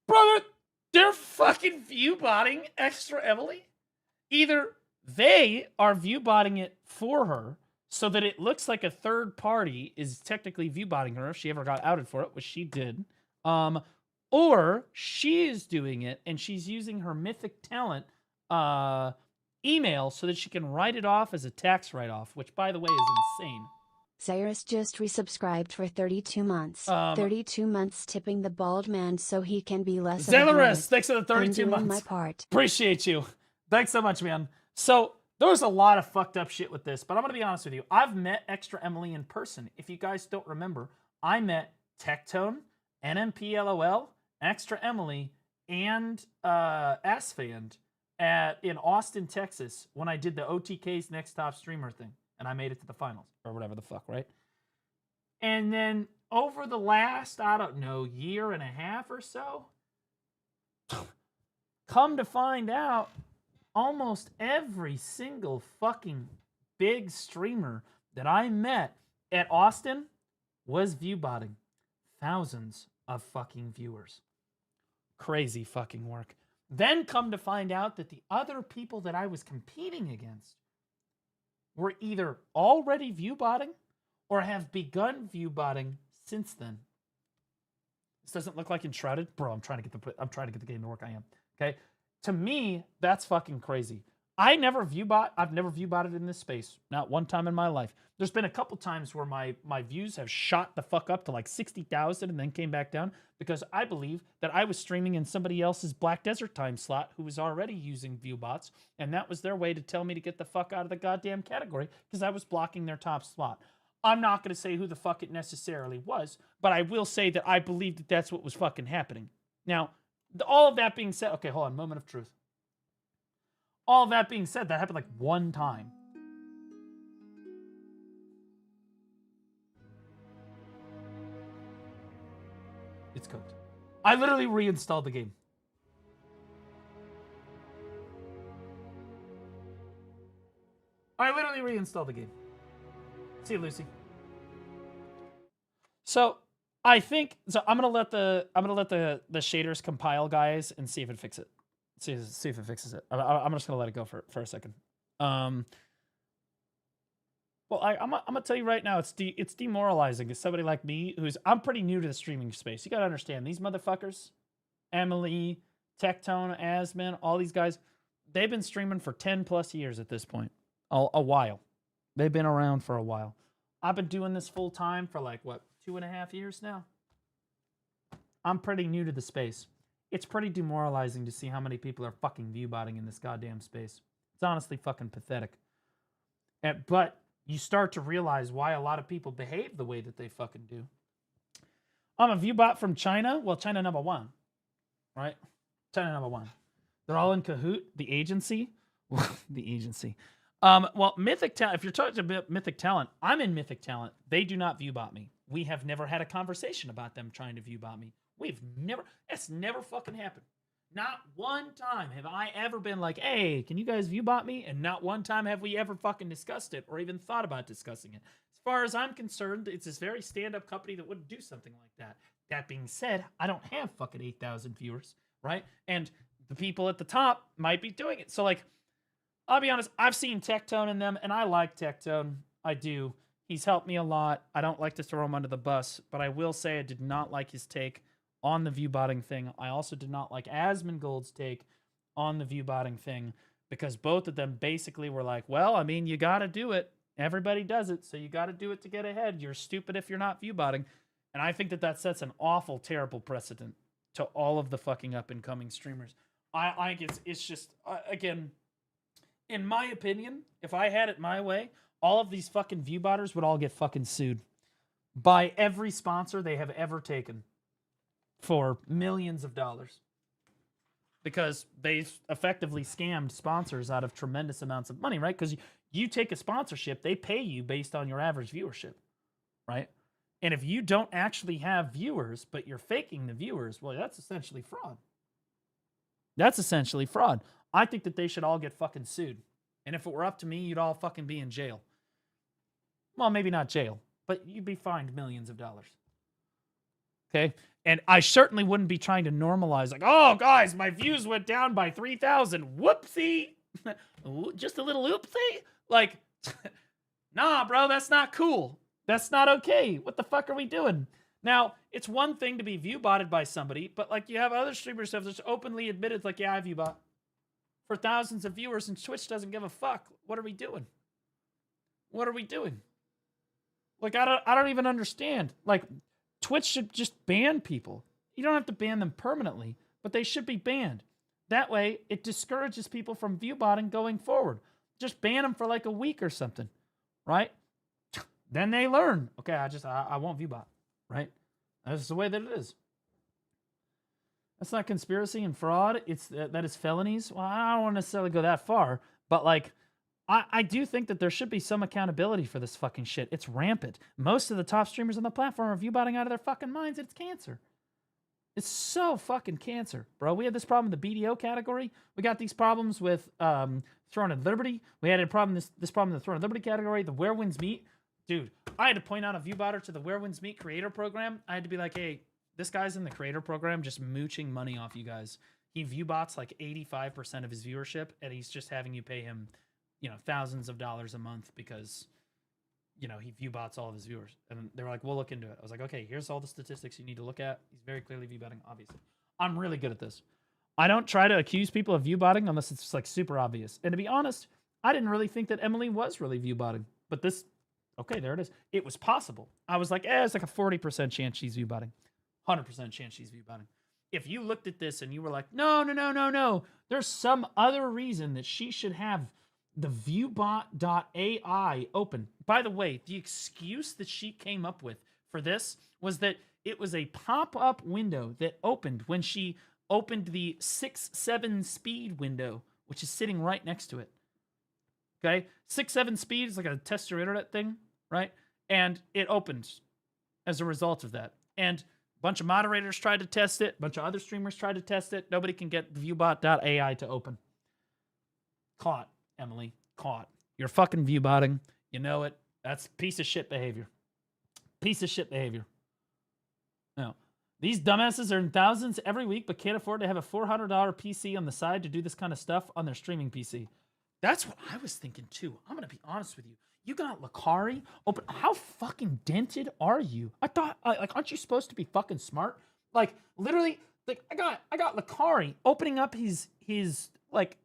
Brother, they're fucking viewbotting extra Emily. Either they are viewbotting it for her so that it looks like a third party is technically viewbotting her if she ever got outed for it, which she did. Or she is doing it and she's using her mythic talent email so that she can write it off as a tax write-off, which, by the way, is insane. Cyrus just resubscribed for 32 months. 32 months tipping the bald man so he can be less of a Zelarus, host. thanks for the 32 I'm doing months. my part. Appreciate you. Thanks so much, man. So there was a lot of fucked up shit with this, but I'm going to be honest with you. I've met Extra Emily in person. If you guys don't remember, I met Tectone, NMPLOL, Extra Emily, and Asfand in Austin, Texas, when I did the OTK's Next Top Streamer thing, and I made it to the finals, or whatever the fuck, right? And then over the last, I don't know, year and a half or so, come to find out, almost every single fucking big streamer that I met at Austin was viewbotting. Thousands of fucking viewers. Crazy fucking work. Then come to find out that the other people that I was competing against were either already viewbotting or have begun viewbotting since then. This doesn't look like Enshrouded. Bro, I'm trying to get the game to work. I am. Okay? To me, that's fucking crazy. I've never viewbotted in this space. Not one time in my life. There's been a couple times where my views have shot the fuck up to like 60,000 and then came back down because I believe that I was streaming in somebody else's Black Desert time slot who was already using viewbots, and that was their way to tell me to get the fuck out of the goddamn category because I was blocking their top slot. I'm not going to say who the fuck it necessarily was, but I will say that I believe that that's what was fucking happening. Now, all of that being said, okay, hold on, moment of truth. All of that being said, that happened like one time. It's cooked. I literally reinstalled the game. I literally reinstalled the game. See you, Lucy. So I think I'm gonna let the shaders compile, guys, and see if it fixes it. See if it fixes it. I'm just gonna let it go for a second. Well, I'm gonna tell you right now, it's demoralizing as somebody like me I'm pretty new to the streaming space. You gotta understand, these motherfuckers, Emily, Tectone, Asman, all these guys, they've been streaming for 10 plus years at this point. A while. They've been around for a while. I've been doing this full time for like, what, 2.5 years now? I'm pretty new to the space. it's pretty demoralizing to see how many people are fucking viewbotting in this goddamn space. It's honestly fucking pathetic. But you start to realize why a lot of people behave the way that they fucking do. I'm a viewbot from China. Well, China number one, right? China number one. They're all in cahoot. The agency. The agency. Well, Mythic Talent, if you're talking about Mythic Talent, I'm in Mythic Talent. They do not viewbot me. We have never had a conversation about them trying to viewbot me. It's never fucking happened. Not one time have I ever been like, hey, can you guys viewbot me? And not one time have we ever fucking discussed it or even thought about discussing it. As far as I'm concerned, it's this very stand-up company that wouldn't do something like that. That being said, I don't have fucking 8,000 viewers, right? And the people at the top might be doing it. So, like, I'll be honest, I've seen Tectone in them, and I like Tectone. I do. He's helped me a lot. I don't like to throw him under the bus, but I will say I did not like his take on the viewbotting thing. I also did not like Asmongold's take on the viewbotting thing, because both of them basically were like, well, I mean, you got to do it. Everybody does it, so you got to do it to get ahead. You're stupid if you're not viewbotting. And I think that that sets an awful, terrible precedent to all of the fucking up-and-coming streamers. I think it's just, again, in my opinion, if I had it my way, all of these fucking viewbotters would all get fucking sued by every sponsor they have ever taken for millions of dollars, because they've effectively scammed sponsors out of tremendous amounts of money, right? Because you take a sponsorship, they pay you based on your average viewership, right? And if you don't actually have viewers, but you're faking the viewers, well, that's essentially fraud. That's essentially fraud. I think that they should all get fucking sued. And if it were up to me, you'd all fucking be in jail. Well, maybe not jail, but you'd be fined millions of dollars. Okay? And I certainly wouldn't be trying to normalize, like, oh, guys, my views went down by 3,000. Whoopsie. Just a little oopsie? Like, nah, bro, that's not cool. That's not okay. What the fuck are we doing? Now, it's one thing to be viewbotted by somebody, but, like, you have other streamers who have just openly admitted, like, yeah, I viewbot for thousands of viewers, and Twitch doesn't give a fuck. What are we doing? What are we doing? Like, I don't even understand. Like, Twitch should just ban people. You don't have to ban them permanently, but they should be banned. That way, it discourages people from viewbotting going forward. Just ban them for like a week or something, right? Then they learn. Okay, I won't viewbot, right? That's the way that it is. That's not conspiracy and fraud. That is felonies. Well, I don't want to necessarily go that far, but like, I do think that there should be some accountability for this fucking shit. It's rampant. Most of the top streamers on the platform are viewbotting out of their fucking minds. It's cancer. It's so fucking cancer, bro. We had this problem in the BDO category. We got these problems with Throne of Liberty. We had a problem this problem in the Throne of Liberty category. The Where Winds Meet. Dude, I had to point out a viewbotter to the Where Winds Meet creator program. I had to be like, hey, this guy's in the creator program just mooching money off you guys. He viewbots like 85% of his viewership, and he's just having you pay him, you know, thousands of dollars a month because, you know, he viewbots all of his viewers. And they were like, we'll look into it. I was like, okay, here's all the statistics you need to look at. He's very clearly viewbotting, obviously. I'm really good at this. I don't try to accuse people of viewbotting unless it's like super obvious. And to be honest, I didn't really think that Emily was really viewbotting. But this, okay, there it is. It was possible. I was like, it's like a 40% chance she's viewbotting. 100% chance she's viewbotting. If you looked at this and you were like, no, there's some other reason that she should have the viewbot.ai open. By the way, the excuse that she came up with for this was that it was a pop-up window that opened when she opened the 6-7 speed window, which is sitting right next to it. Okay? 6-7 speed is like a test your internet thing, right? And it opens as a result of that. And a bunch of moderators tried to test it. A bunch of other streamers tried to test it. Nobody can get viewbot.ai to open. Caught, Emily. Caught. You're fucking viewbotting. You know it. That's piece of shit behavior. Piece of shit behavior. Now, these dumbasses earn thousands every week but can't afford to have a $400 PC on the side to do this kind of stuff on their streaming PC. That's what I was thinking too. I'm going to be honest with you. You got Lakari open. How fucking dented are you? I thought, like, aren't you supposed to be fucking smart? Like, literally, like, I got Lakari opening up his like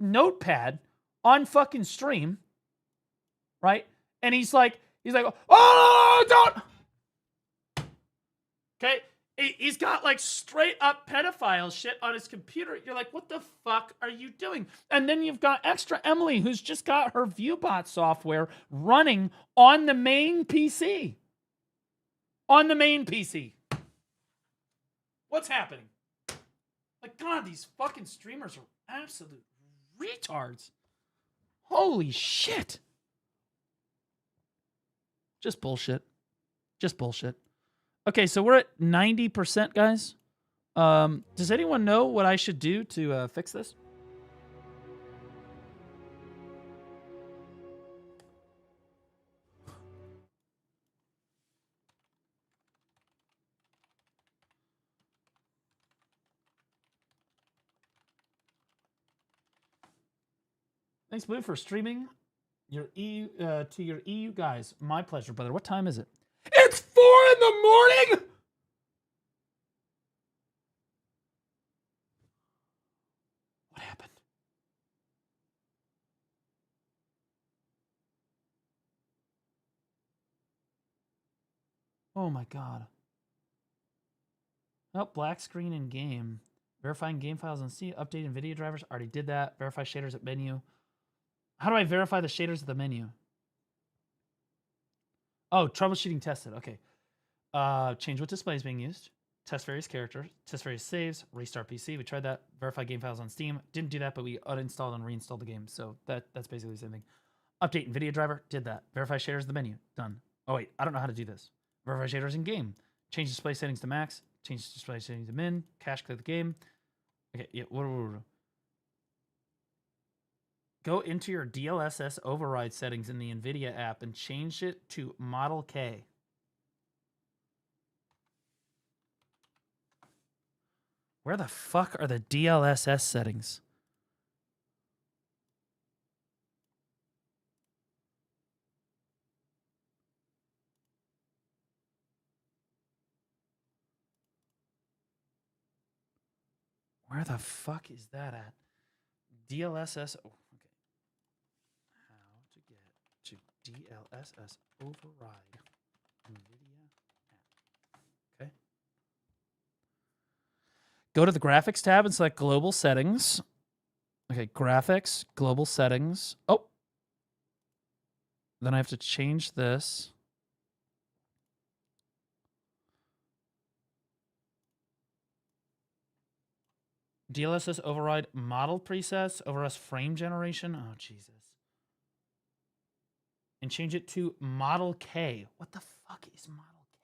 notepad on fucking stream, right? And he's like, oh, don't. Okay, He's got like straight up pedophile shit on his computer. You're like, what the fuck are you doing? And then you've got Extra Emily, who's just got her ViewBot software running on the main PC. On the main PC. What's happening? Like, God, these fucking streamers are absolute retards. Holy shit. Just bullshit. Just bullshit. Okay, so we're at 90%, guys. Does anyone know what I should do to fix this? Thanks, Blue, for streaming your EU to your EU guys. My pleasure, brother. What time is it? It's 4 in the morning. What happened? Oh my God. Oh, black screen in game. Verifying game files on Steam. Updating video drivers. Already did that. Verify shaders at menu. How do I verify the shaders at the menu? Oh, troubleshooting tested. Okay. Change what display is being used. Test various characters. Test various saves. Restart PC. We tried that. Verify game files on Steam. Didn't do that, but we uninstalled and reinstalled the game. So that's basically the same thing. Update NVIDIA driver. Did that. Verify shaders at the menu. Done. Oh, wait. I don't know how to do this. Verify shaders in game. Change display settings to max. Change display settings to min. Cache clear the game. Okay. Yeah. Go into your DLSS override settings in the NVIDIA app and change it to Model K. Where the fuck are the DLSS settings? Where the fuck is that at? DLSS. Oh, okay. How to get to DLSS override NVIDIA app. Okay. Go to the graphics tab and select global settings. Okay, graphics, global settings. Oh. Then I have to change this. DLSS override model presets, override frame generation. Oh, Jesus. And change it to Model K. What the fuck is Model K?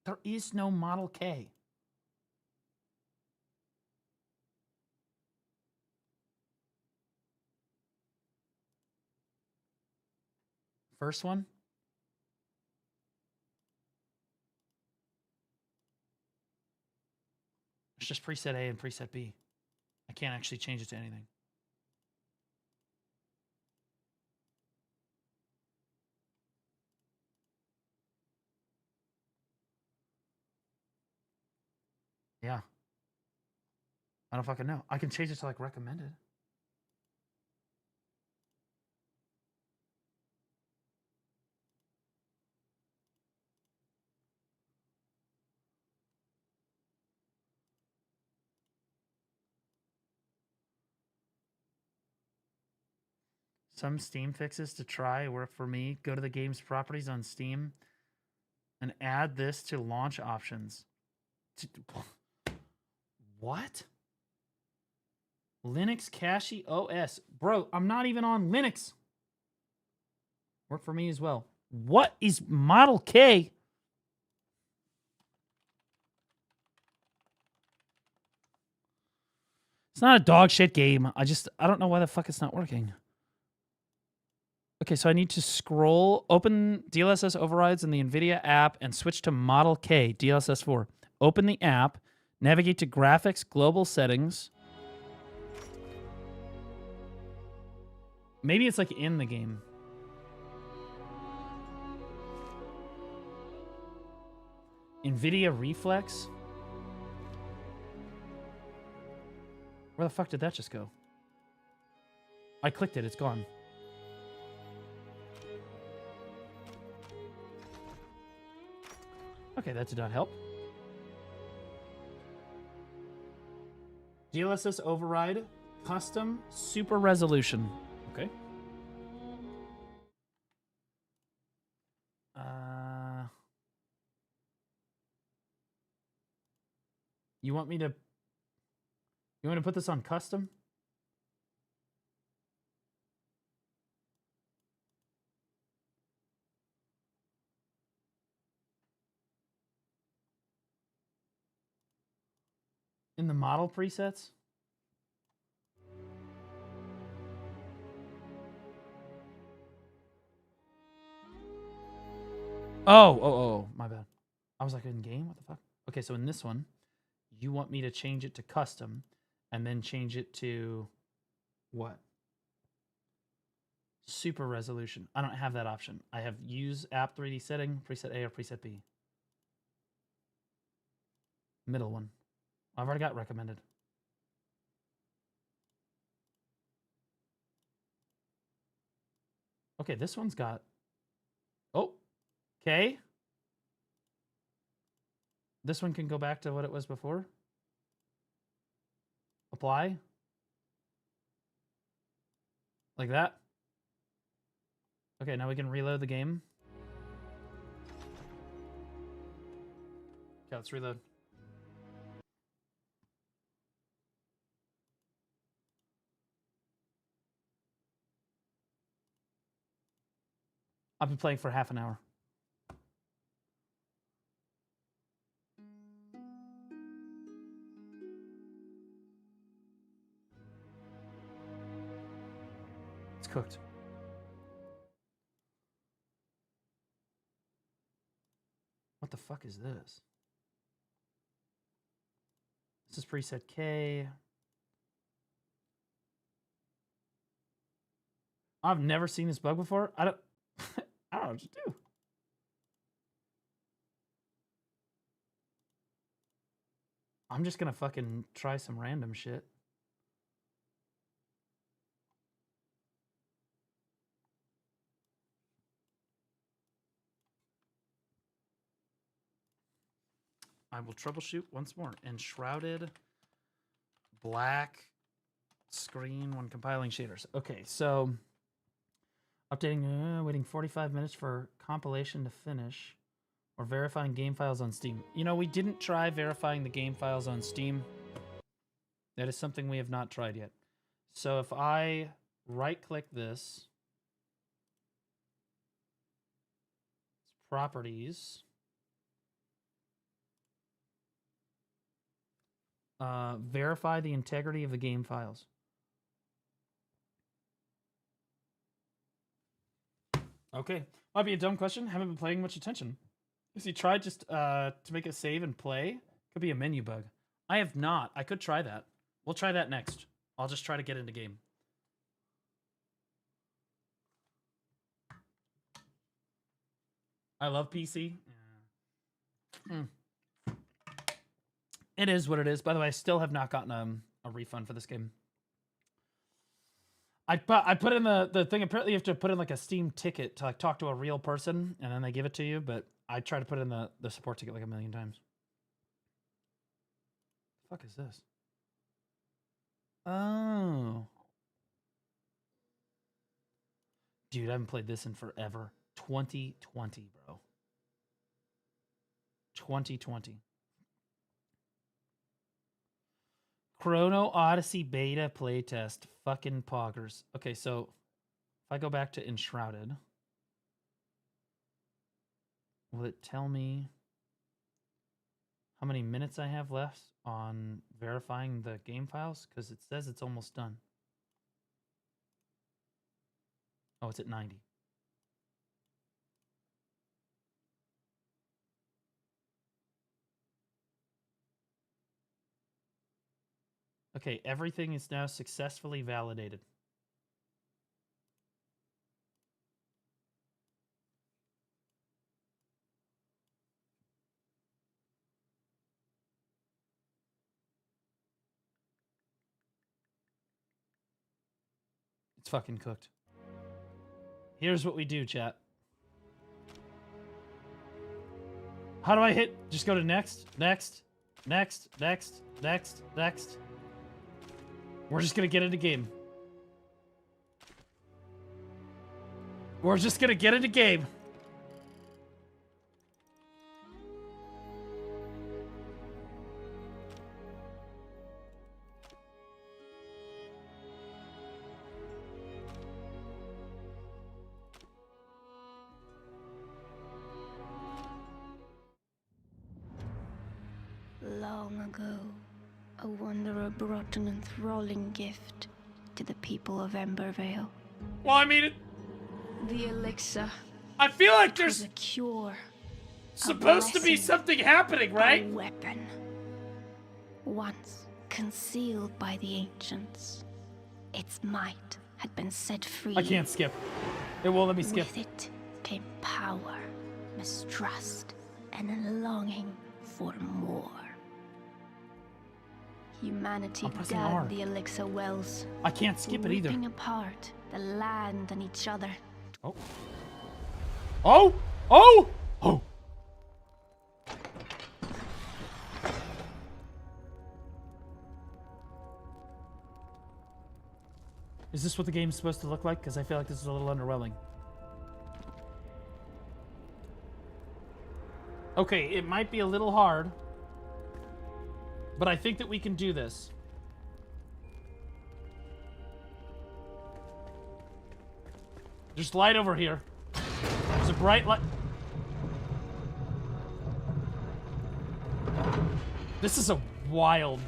There is no Model K. First one. It's just preset A and preset B. I can't actually change it to anything. Yeah. I don't fucking know. I can change it to like recommended. Some Steam fixes to try work for me. Go to the game's properties on Steam and add this to launch options. What? Linux Cache OS. Bro, I'm not even on Linux. Work for me as well. What is Model K? It's not a dog shit game. I don't know why the fuck it's not working. Okay, so I need to scroll, open DLSS overrides in the NVIDIA app and switch to Model K, DLSS 4. Open the app, navigate to graphics, global settings. Maybe it's like in the game. NVIDIA Reflex. Where the fuck did that just go? I clicked it, it's gone. Okay, that did not help. DLSS override, custom, super resolution. Okay. You want me to put this on custom? In the model presets? Oh, my bad. I was like, in game? What the fuck? Okay, so in this one, you want me to change it to custom and then change it to what? Super resolution. I don't have that option. I have use app 3D setting, preset A or preset B. Middle one. I've already got recommended. Okay, this one's got... Oh, okay. This one can go back to what it was before. Apply. Like that. Okay, now we can reload the game. Okay, let's reload. I've been playing for half an hour. It's cooked. What the fuck is this? This is preset K. I've never seen this bug before. I don't know what to do. I'm just gonna fucking try some random shit. I will troubleshoot once more. Enshrouded black screen when compiling shaders. Okay, so updating, waiting 45 minutes for compilation to finish, or verifying game files on Steam. You know, we didn't try verifying the game files on Steam. That is something we have not tried yet. So if I right-click this, properties, verify the integrity of the game files. Okay, might be a dumb question. Haven't been paying much attention. Has he tried just to make a save and play? Could be a menu bug. I have not. I could try that. We'll try that next. I'll just try to get into game. I love PC. It is what it is. By the way, I still have not gotten a refund for this game. I put in the thing. Apparently, you have to put in like a Steam ticket to like talk to a real person, and then they give it to you. But I tried to put in the support ticket like 1,000,000 times. The fuck is this? Oh, dude, I haven't played this in forever. 2020, bro. 2020. Chrono Odyssey beta playtest. Fucking poggers. Okay, so if I go back to Enshrouded, will it tell me how many minutes I have left on verifying the game files? Because it says it's almost done. Oh, it's at 90. Okay, everything is now successfully validated. It's fucking cooked. Here's what we do, chat. How do I hit? Just go to next, next, next, next, next, next. We're just gonna get into game. We're just gonna get into game. Long ago, a wanderer brought an enthralling gift to the people of Embervale. Well, I mean, The elixir. I feel like there's a cure. supposed to be something happening, right? A weapon. Once concealed by the ancients, its might had been set free. I can't skip. It won't let me skip. With it came power, mistrust, and a longing for more. Humanity pressing R. dug the elixir wells. I can't skip it either. Ripping apart the land and each other. Oh. Oh! Oh! Oh! Is this what the game's supposed to look like? Because I feel like this is a little underwhelming. Okay, it might be a little hard, but I think that we can do this. There's light over here. There's a bright light. This is a wild...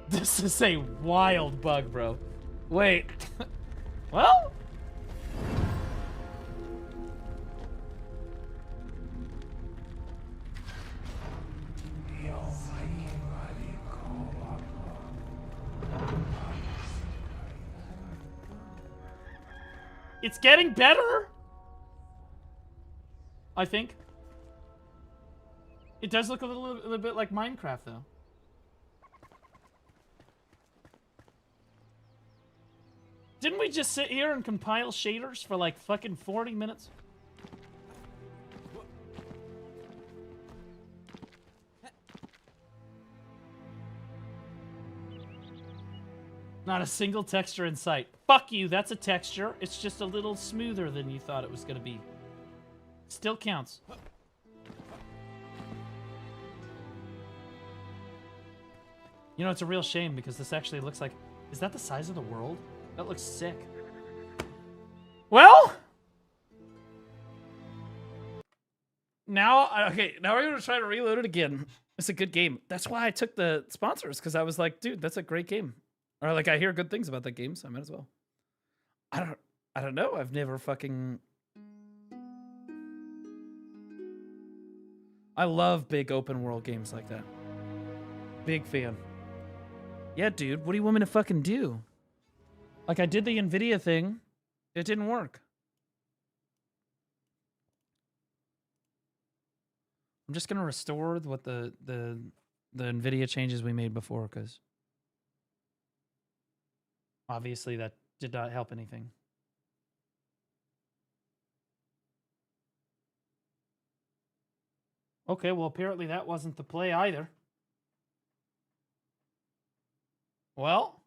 This is a wild bug, bro. Wait. Well... It's getting better, I think. It does look a little bit like Minecraft, though. Didn't we just sit here and compile shaders for like fucking 40 minutes? Not a single texture in sight. Fuck you, that's a texture. It's just a little smoother than you thought it was gonna be. Still counts. You know, it's a real shame because this actually looks like... Is that the size of the world? That looks sick. Well... Now, okay, now we're gonna try to reload it again. It's a good game. That's why I took the sponsors, because I was like, dude, that's a great game. Or like, I hear good things about that game, so I might as well. I don't know. I've never fucking... I love big open world games like that. Big fan. Yeah, dude, what do you want me to fucking do? Like, I did the NVIDIA thing. It didn't work. I'm just gonna restore what the NVIDIA changes we made before, because obviously that did not help anything. Okay, well, apparently that wasn't the play either. Well,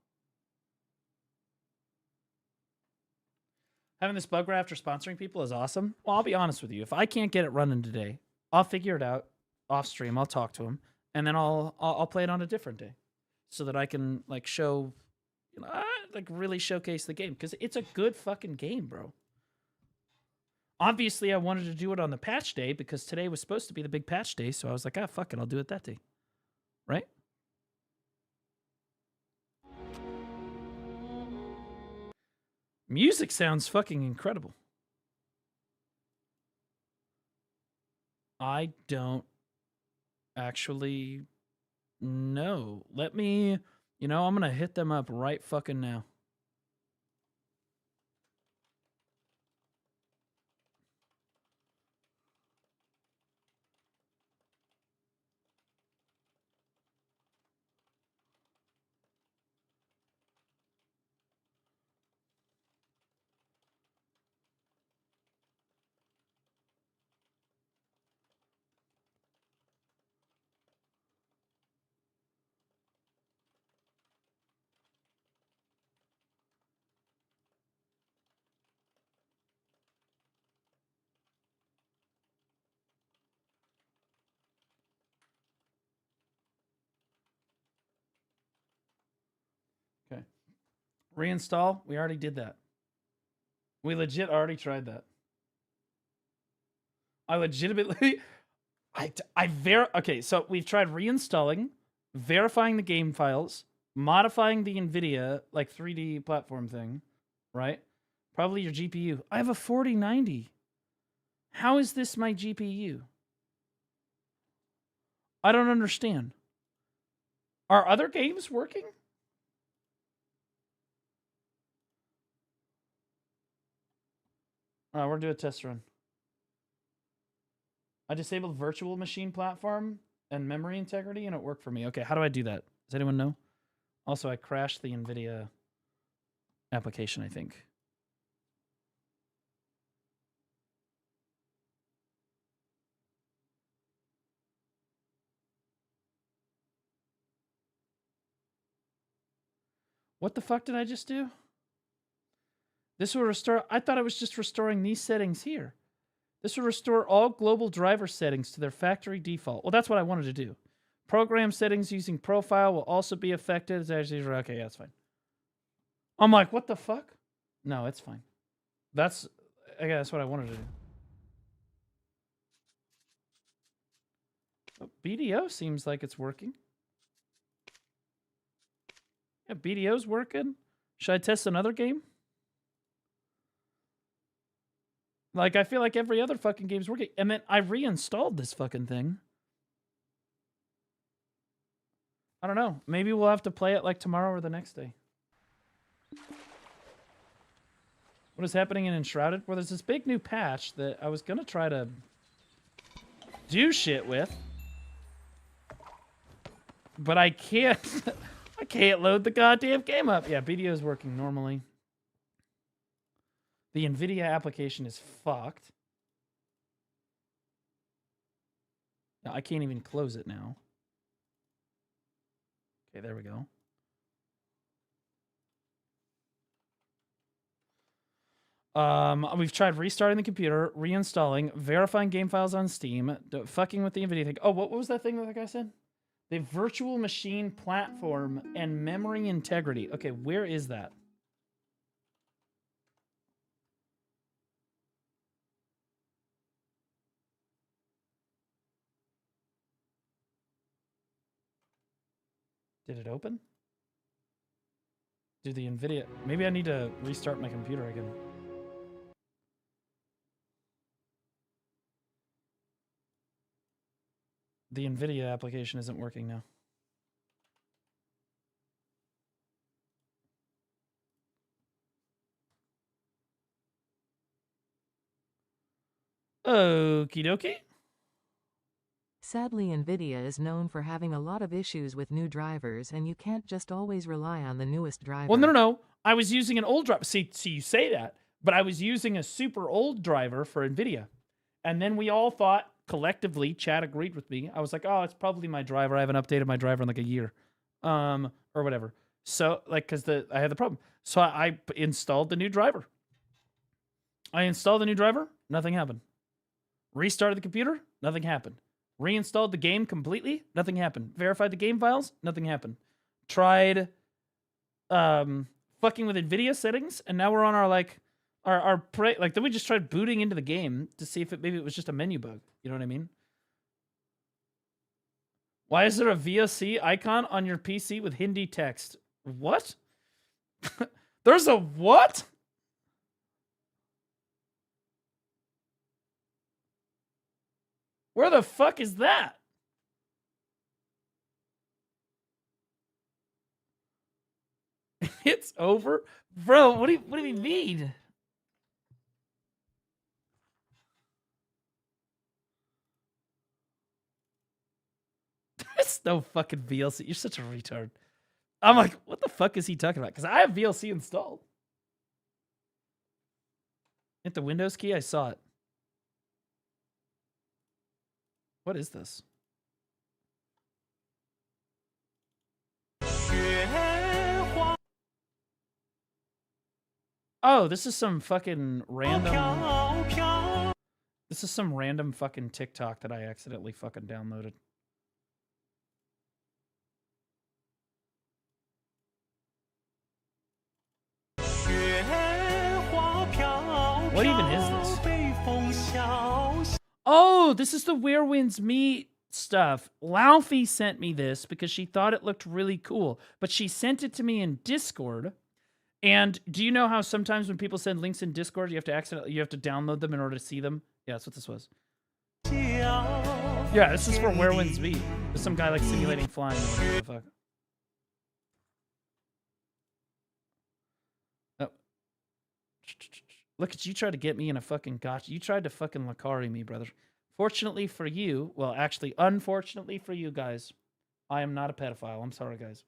having this bug right after sponsoring people is awesome. Well, I'll be honest with you. If I can't get it running today, I'll figure it out off stream. I'll talk to him, and then I'll play it on a different day, so that I can like show, you know, like really showcase the game, because it's a good fucking game, bro. Obviously, I wanted to do it on the patch day because today was supposed to be the big patch day, so I was like, ah, fuck it, I'll do it that day, right? Music sounds fucking incredible. I don't actually know. Let me, you know, I'm gonna hit them up right fucking now. Reinstall? We already did that. We legit already tried that. I legitimately... Okay, so we've tried reinstalling, verifying the game files, modifying the NVIDIA, like, 3D platform thing, right? Probably your GPU. I have a 4090. How is this my GPU? I don't understand. Are other games working? All right, we're doing a test run. I disabled virtual machine platform and memory integrity, and it worked for me. Okay, how do I do that? Does anyone know? Also, I crashed the NVIDIA application, I think. What the fuck did I just do? This will restore... I thought I was just restoring these settings here. This will restore all global driver settings to their factory default. Well, that's what I wanted to do. Program settings using profile will also be affected. Okay, yeah, that's fine. I'm like, what the fuck? No, it's fine. That's what I wanted to do. Oh, BDO seems like it's working. Yeah, BDO's working. Should I test another game? Like, I feel like every other fucking game's working. And then I reinstalled this fucking thing. I don't know. Maybe we'll have to play it like tomorrow or the next day. What is happening in Enshrouded? Well, there's this big new patch that I was going to try to do shit with. But I can't. I can't load the goddamn game up. Yeah, BDO is working normally. The NVIDIA application is fucked. No, I can't even close it now. Okay, there we go. We've tried restarting the computer, reinstalling, verifying game files on Steam, fucking with the NVIDIA thing. Oh, what was that thing that guy said? The virtual machine platform and memory integrity. Okay, where is that? Did it open? Do the NVIDIA... Maybe I need to restart my computer again. The NVIDIA application isn't working now. Okie dokie. Sadly, NVIDIA is known for having a lot of issues with new drivers, and you can't just always rely on the newest driver. Well, no. I was using an old driver. See, you say that, but I was using a super old driver for NVIDIA. And then we all thought, collectively, Chad agreed with me. I was like, oh, it's probably my driver. I haven't updated my driver in like a year. Or whatever. So, like, because I had the problem. So I installed the new driver. I installed the new driver. Nothing happened. Restarted the computer. Nothing happened. Reinstalled the game completely. Nothing happened. Verified the game files. Nothing happened. Tried fucking with NVIDIA settings, and now we're on our then we just tried booting into the game to see if maybe it was just a menu bug. You know what I mean? Why is there a VOC icon on your PC with Hindi text? What? There's a what? Where the fuck is that? It's over? Bro, what do you mean? There's no fucking VLC. You're such a retard. I'm like, what the fuck is he talking about? Because I have VLC installed. Hit the Windows key, I saw it. What is this? Oh, this is some fucking random... This is some random fucking TikTok that I accidentally fucking downloaded. What even is this? Oh, this is the Where Winds Meet stuff. Laufey sent me this because she thought it looked really cool, but she sent it to me in Discord. And do you know how sometimes when people send links in Discord, you have to download them in order to see them? Yeah, that's what this was. Yeah, this is for Where Winds Meet. There's some guy like simulating flying or whatever the fuck. Oh. Look at you, try to get me in a fucking gotcha. You tried to fucking Lakari me, brother. Fortunately for you, well, actually, unfortunately for you guys, I am not a pedophile. I'm sorry, guys.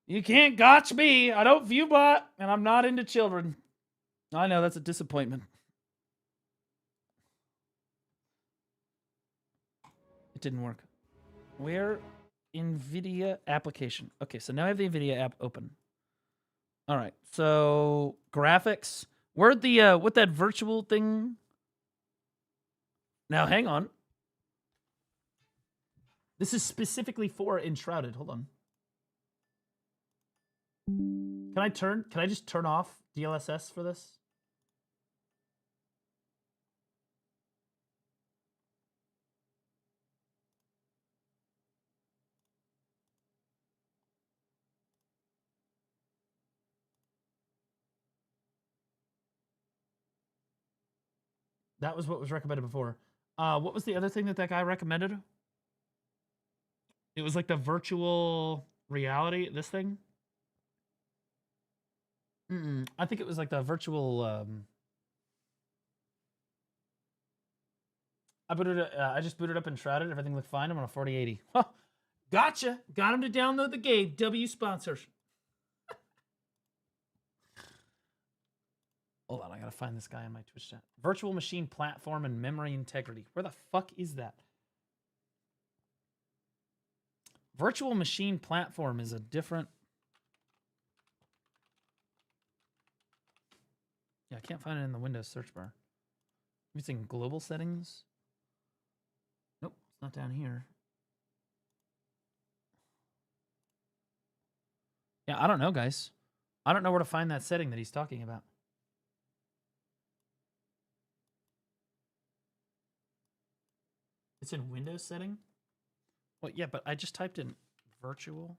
You can't gotch me. I don't view bot, and I'm not into children. I know, that's a disappointment. It didn't work. Where? NVIDIA application. Okay, so now I have the NVIDIA app open. All right, so graphics. Where'd the what that virtual thing? Now hang on. This is specifically for Enshrouded. Hold on. Can I just turn off DLSS for this? That was what was recommended before. What was the other thing that guy recommended? It was like the virtual reality, this thing? I think it was like the virtual, I just booted up Enshrouded. Everything looked fine. I'm on a 4080. Huh. Gotcha. Got him to download the game. W sponsors. Hold on, I gotta find this guy on my Twitch chat. Virtual machine platform and memory integrity. Where the fuck is that? Virtual machine platform is a different... Yeah, I can't find it in the Windows search bar. Maybe it's in global settings. Nope, it's not down here. Yeah, I don't know, guys. I don't know where to find that setting that he's talking about. It's in Windows setting? Well, yeah, but I just typed in virtual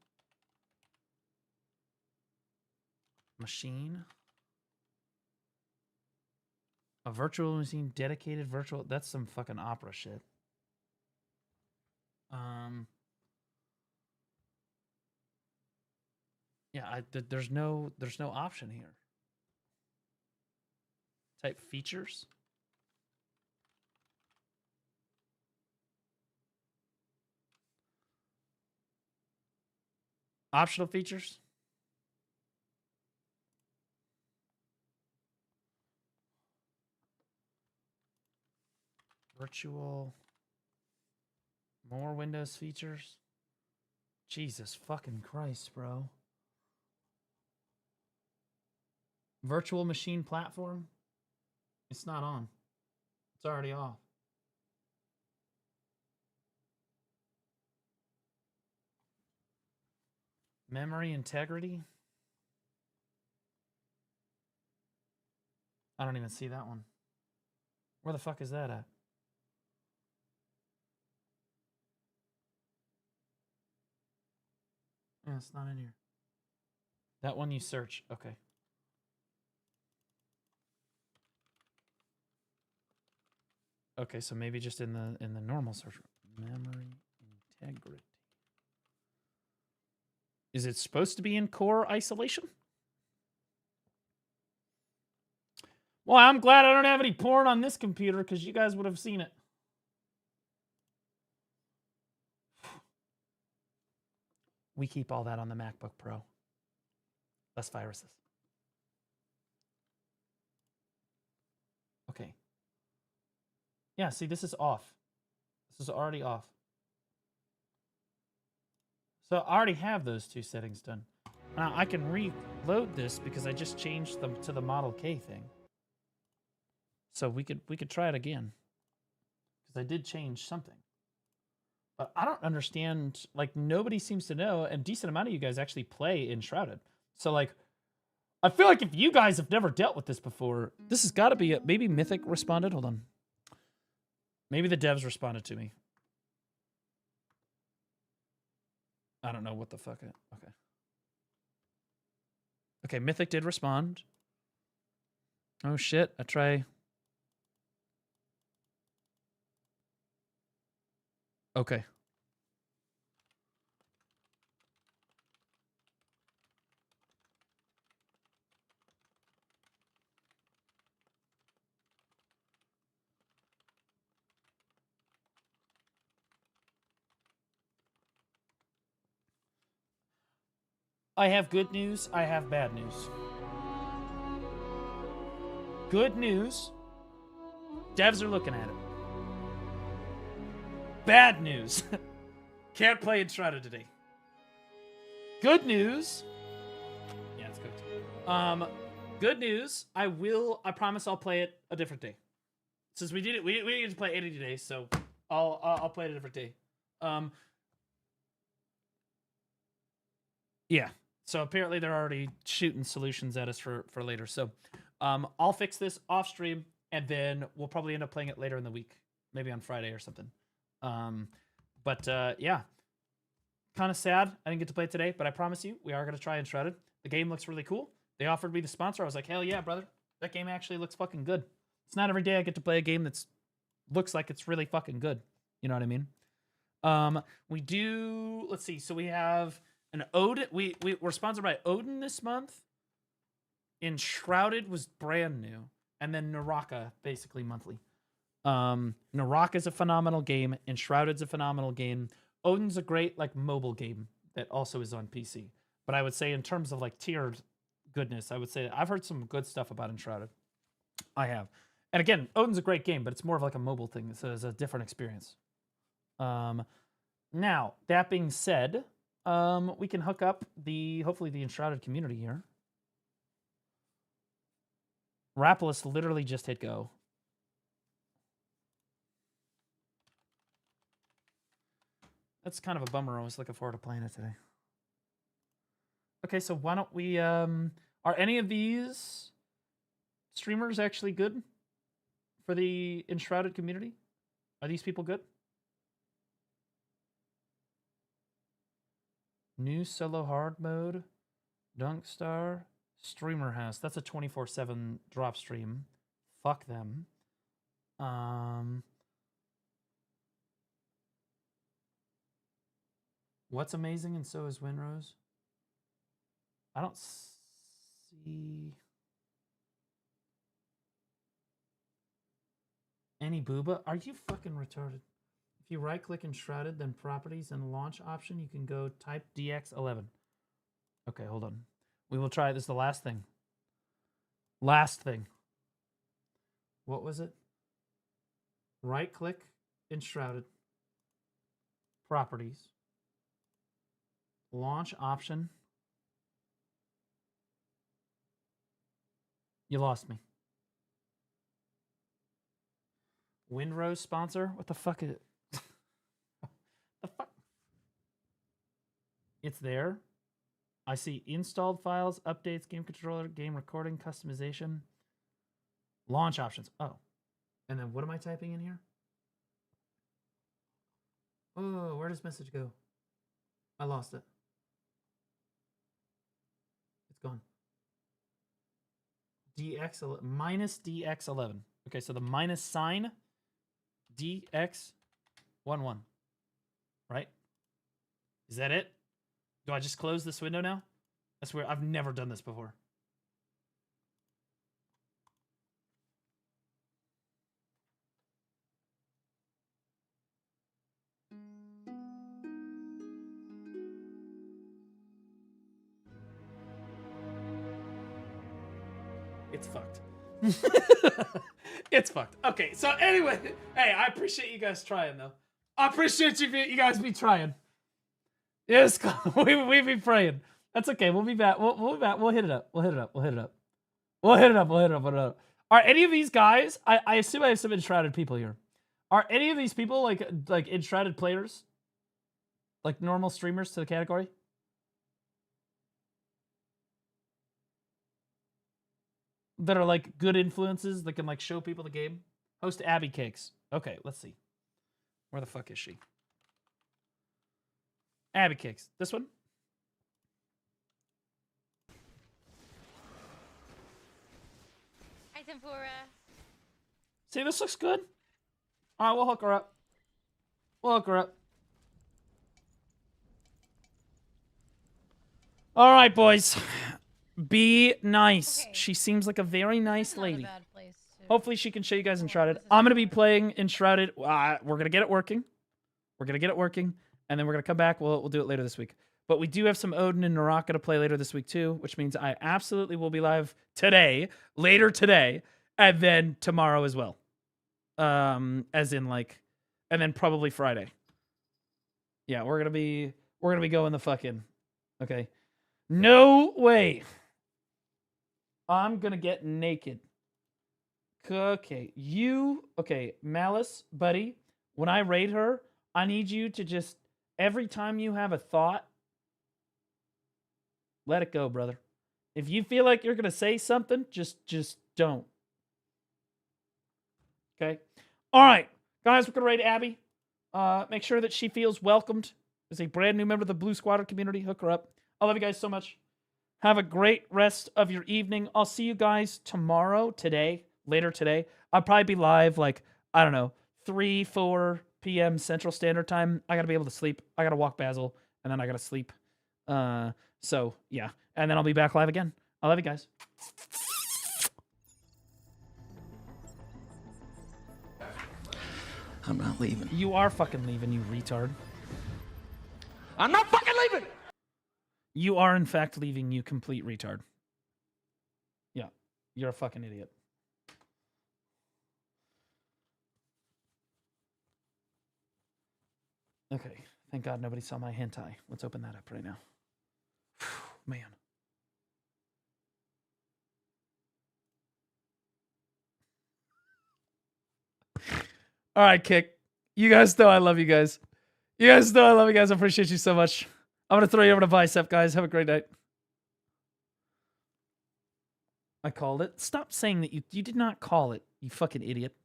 machine. A virtual machine, dedicated virtual. That's some fucking Opera shit. Yeah, there's no option here. Type features. Optional features. Virtual. More Windows features. Jesus fucking Christ, bro. Virtual machine platform. It's not on. It's already off. Memory integrity. I don't even see that one. Where the fuck is that at? Yeah, it's not in here. That one you search. Okay. Okay, so maybe just in the normal search. Memory integrity. Is it supposed to be in core isolation? Well, I'm glad I don't have any porn on this computer because you guys would have seen it. We keep all that on the MacBook Pro. Less viruses. Okay. Yeah, see, this is off. This is already off. So I already have those two settings done. Now I can reload this because I just changed them to the Model K thing. So we could try it again. Because I did change something. But I don't understand, like nobody seems to know, and a decent amount of you guys actually play Enshrouded. So like, I feel like if you guys have never dealt with this before, this has got to be maybe Mythic responded. Hold on. Maybe the devs responded to me. I don't know what the fuck. Okay. Okay, Mythic did respond. Oh shit, I try. Okay. I have good news, I have bad news. Good news, devs are looking at it. Bad news, can't play Enshrouded today. Good news, yeah, it's cooked. Good news, I promise I'll play it a different day. Since we did it, we didn't get to play 80 today, so I'll play it a different day. Yeah. So apparently they're already shooting solutions at us for later. So I'll fix this off stream, and then we'll probably end up playing it later in the week, maybe on Friday or something. Yeah, kind of sad I didn't get to play it today, but I promise you we are going to try Enshrouded. The game looks really cool. They offered me the sponsor. I was like, hell yeah, brother. That game actually looks fucking good. It's not every day I get to play a game that's looks like it's really fucking good. You know what I mean? We do, let's see. So we have an Odin. We're sponsored by Odin this month. Enshrouded was brand new. And then Naraka, basically monthly. Naraka's a phenomenal game. Enshrouded's a phenomenal game. Odin's a great like mobile game that also is on PC. But I would say in terms of like tiered goodness, I would say I've heard some good stuff about Enshrouded. I have. And again, Odin's a great game, but it's more of like a mobile thing. So it's a different experience. Now, that being said, we can hook up hopefully the Enshrouded community here. Rapolis literally just hit go. That's kind of a bummer. I was looking forward to playing it today. Okay, so why don't we, are any of these streamers actually good for the Enshrouded community? Are these people good? New solo hard mode, Dunkstar, Streamer House. That's a 24/7 drop stream. Fuck them. What's amazing and so is Winrose. I don't see any booba. Are you fucking retarded? If you right click Enshrouded, then properties and launch option, you can go type DX11. Okay, hold on. We will try. This is the last thing. Last thing. What was it? Right click Enshrouded. Properties. Launch option. You lost me. Windrose sponsor? What the fuck is it? The fuck? It's there. I see installed files, updates, game controller, game recording, customization, launch options. Oh. And then what am I typing in here? Oh, where does message go? I lost it. It's gone. DX minus DX11. Okay, so the minus sign DX11. Right? Is that it? Do I just close this window now? That's weird. I've never done this before. It's fucked. It's fucked. Okay, so anyway, hey, I appreciate you guys trying though. I appreciate you guys be trying. Yes, we be praying. That's okay. We'll be back. We'll be back. We'll hit it up. We'll hit it up. We'll hit it up. We'll hit it up. We'll hit it up. We'll hit it up. Are any of these guys? I assume I have some Enshrouded people here. Are any of these people like Enshrouded players? Like normal streamers to the category? that are like good influences that can like show people the game. Host Abby Cakes. Okay, let's see. Where the fuck is she? Abby Cakes. This one? Hi, Tempura. See, this looks good. All right, we'll hook her up. We'll hook her up. All right, boys. Be nice. Okay. She seems like a very nice lady. Hopefully she can show you guys Enshrouded. I'm going to be playing Enshrouded. We're going to get it working. We're going to get it working. And then we're going to come back. We'll do it later this week. But we do have some Odin and Naraka to play later this week too, which means I absolutely will be live today, later today, and then tomorrow as well. As in like, and then probably Friday. Yeah, we're going to be going the fuck in. Okay. No way. I'm going to get naked. Okay, okay, Malice, buddy, when I raid her, I need you to just, every time you have a thought, let it go, brother. If you feel like you're going to say something, just don't. Okay? All right, guys, we're going to raid Abby. Make sure that she feels welcomed as a brand new member of the Blue Squadron community. Hook her up. I love you guys so much. Have a great rest of your evening. I'll see you guys tomorrow, later today. I'll probably be live like, I don't know, 3, 4 p.m. Central Standard Time. I got to be able to sleep. I got to walk Basil, and then I got to sleep. So, yeah. And then I'll be back live again. I love you guys. I'm not leaving. You are fucking leaving, you retard. I'm not fucking leaving! You are, in fact, leaving, you complete retard. Yeah. You're a fucking idiot. Okay. Thank God nobody saw my hentai. Let's open that up right now. Man. All right, Kick. You guys know I love you guys. You guys know I love you guys. I appreciate you so much. I'm going to throw you over to Bicep, guys. Have a great night. I called it. Stop saying that you did not call it, you fucking idiot.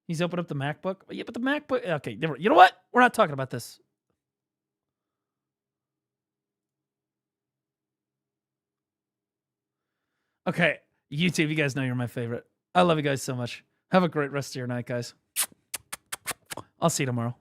He's opened up the MacBook. Yeah, but the MacBook... Okay, you know what? We're not talking about this. Okay, YouTube, you guys know you're my favorite. I love you guys so much. Have a great rest of your night, guys. I'll see you tomorrow.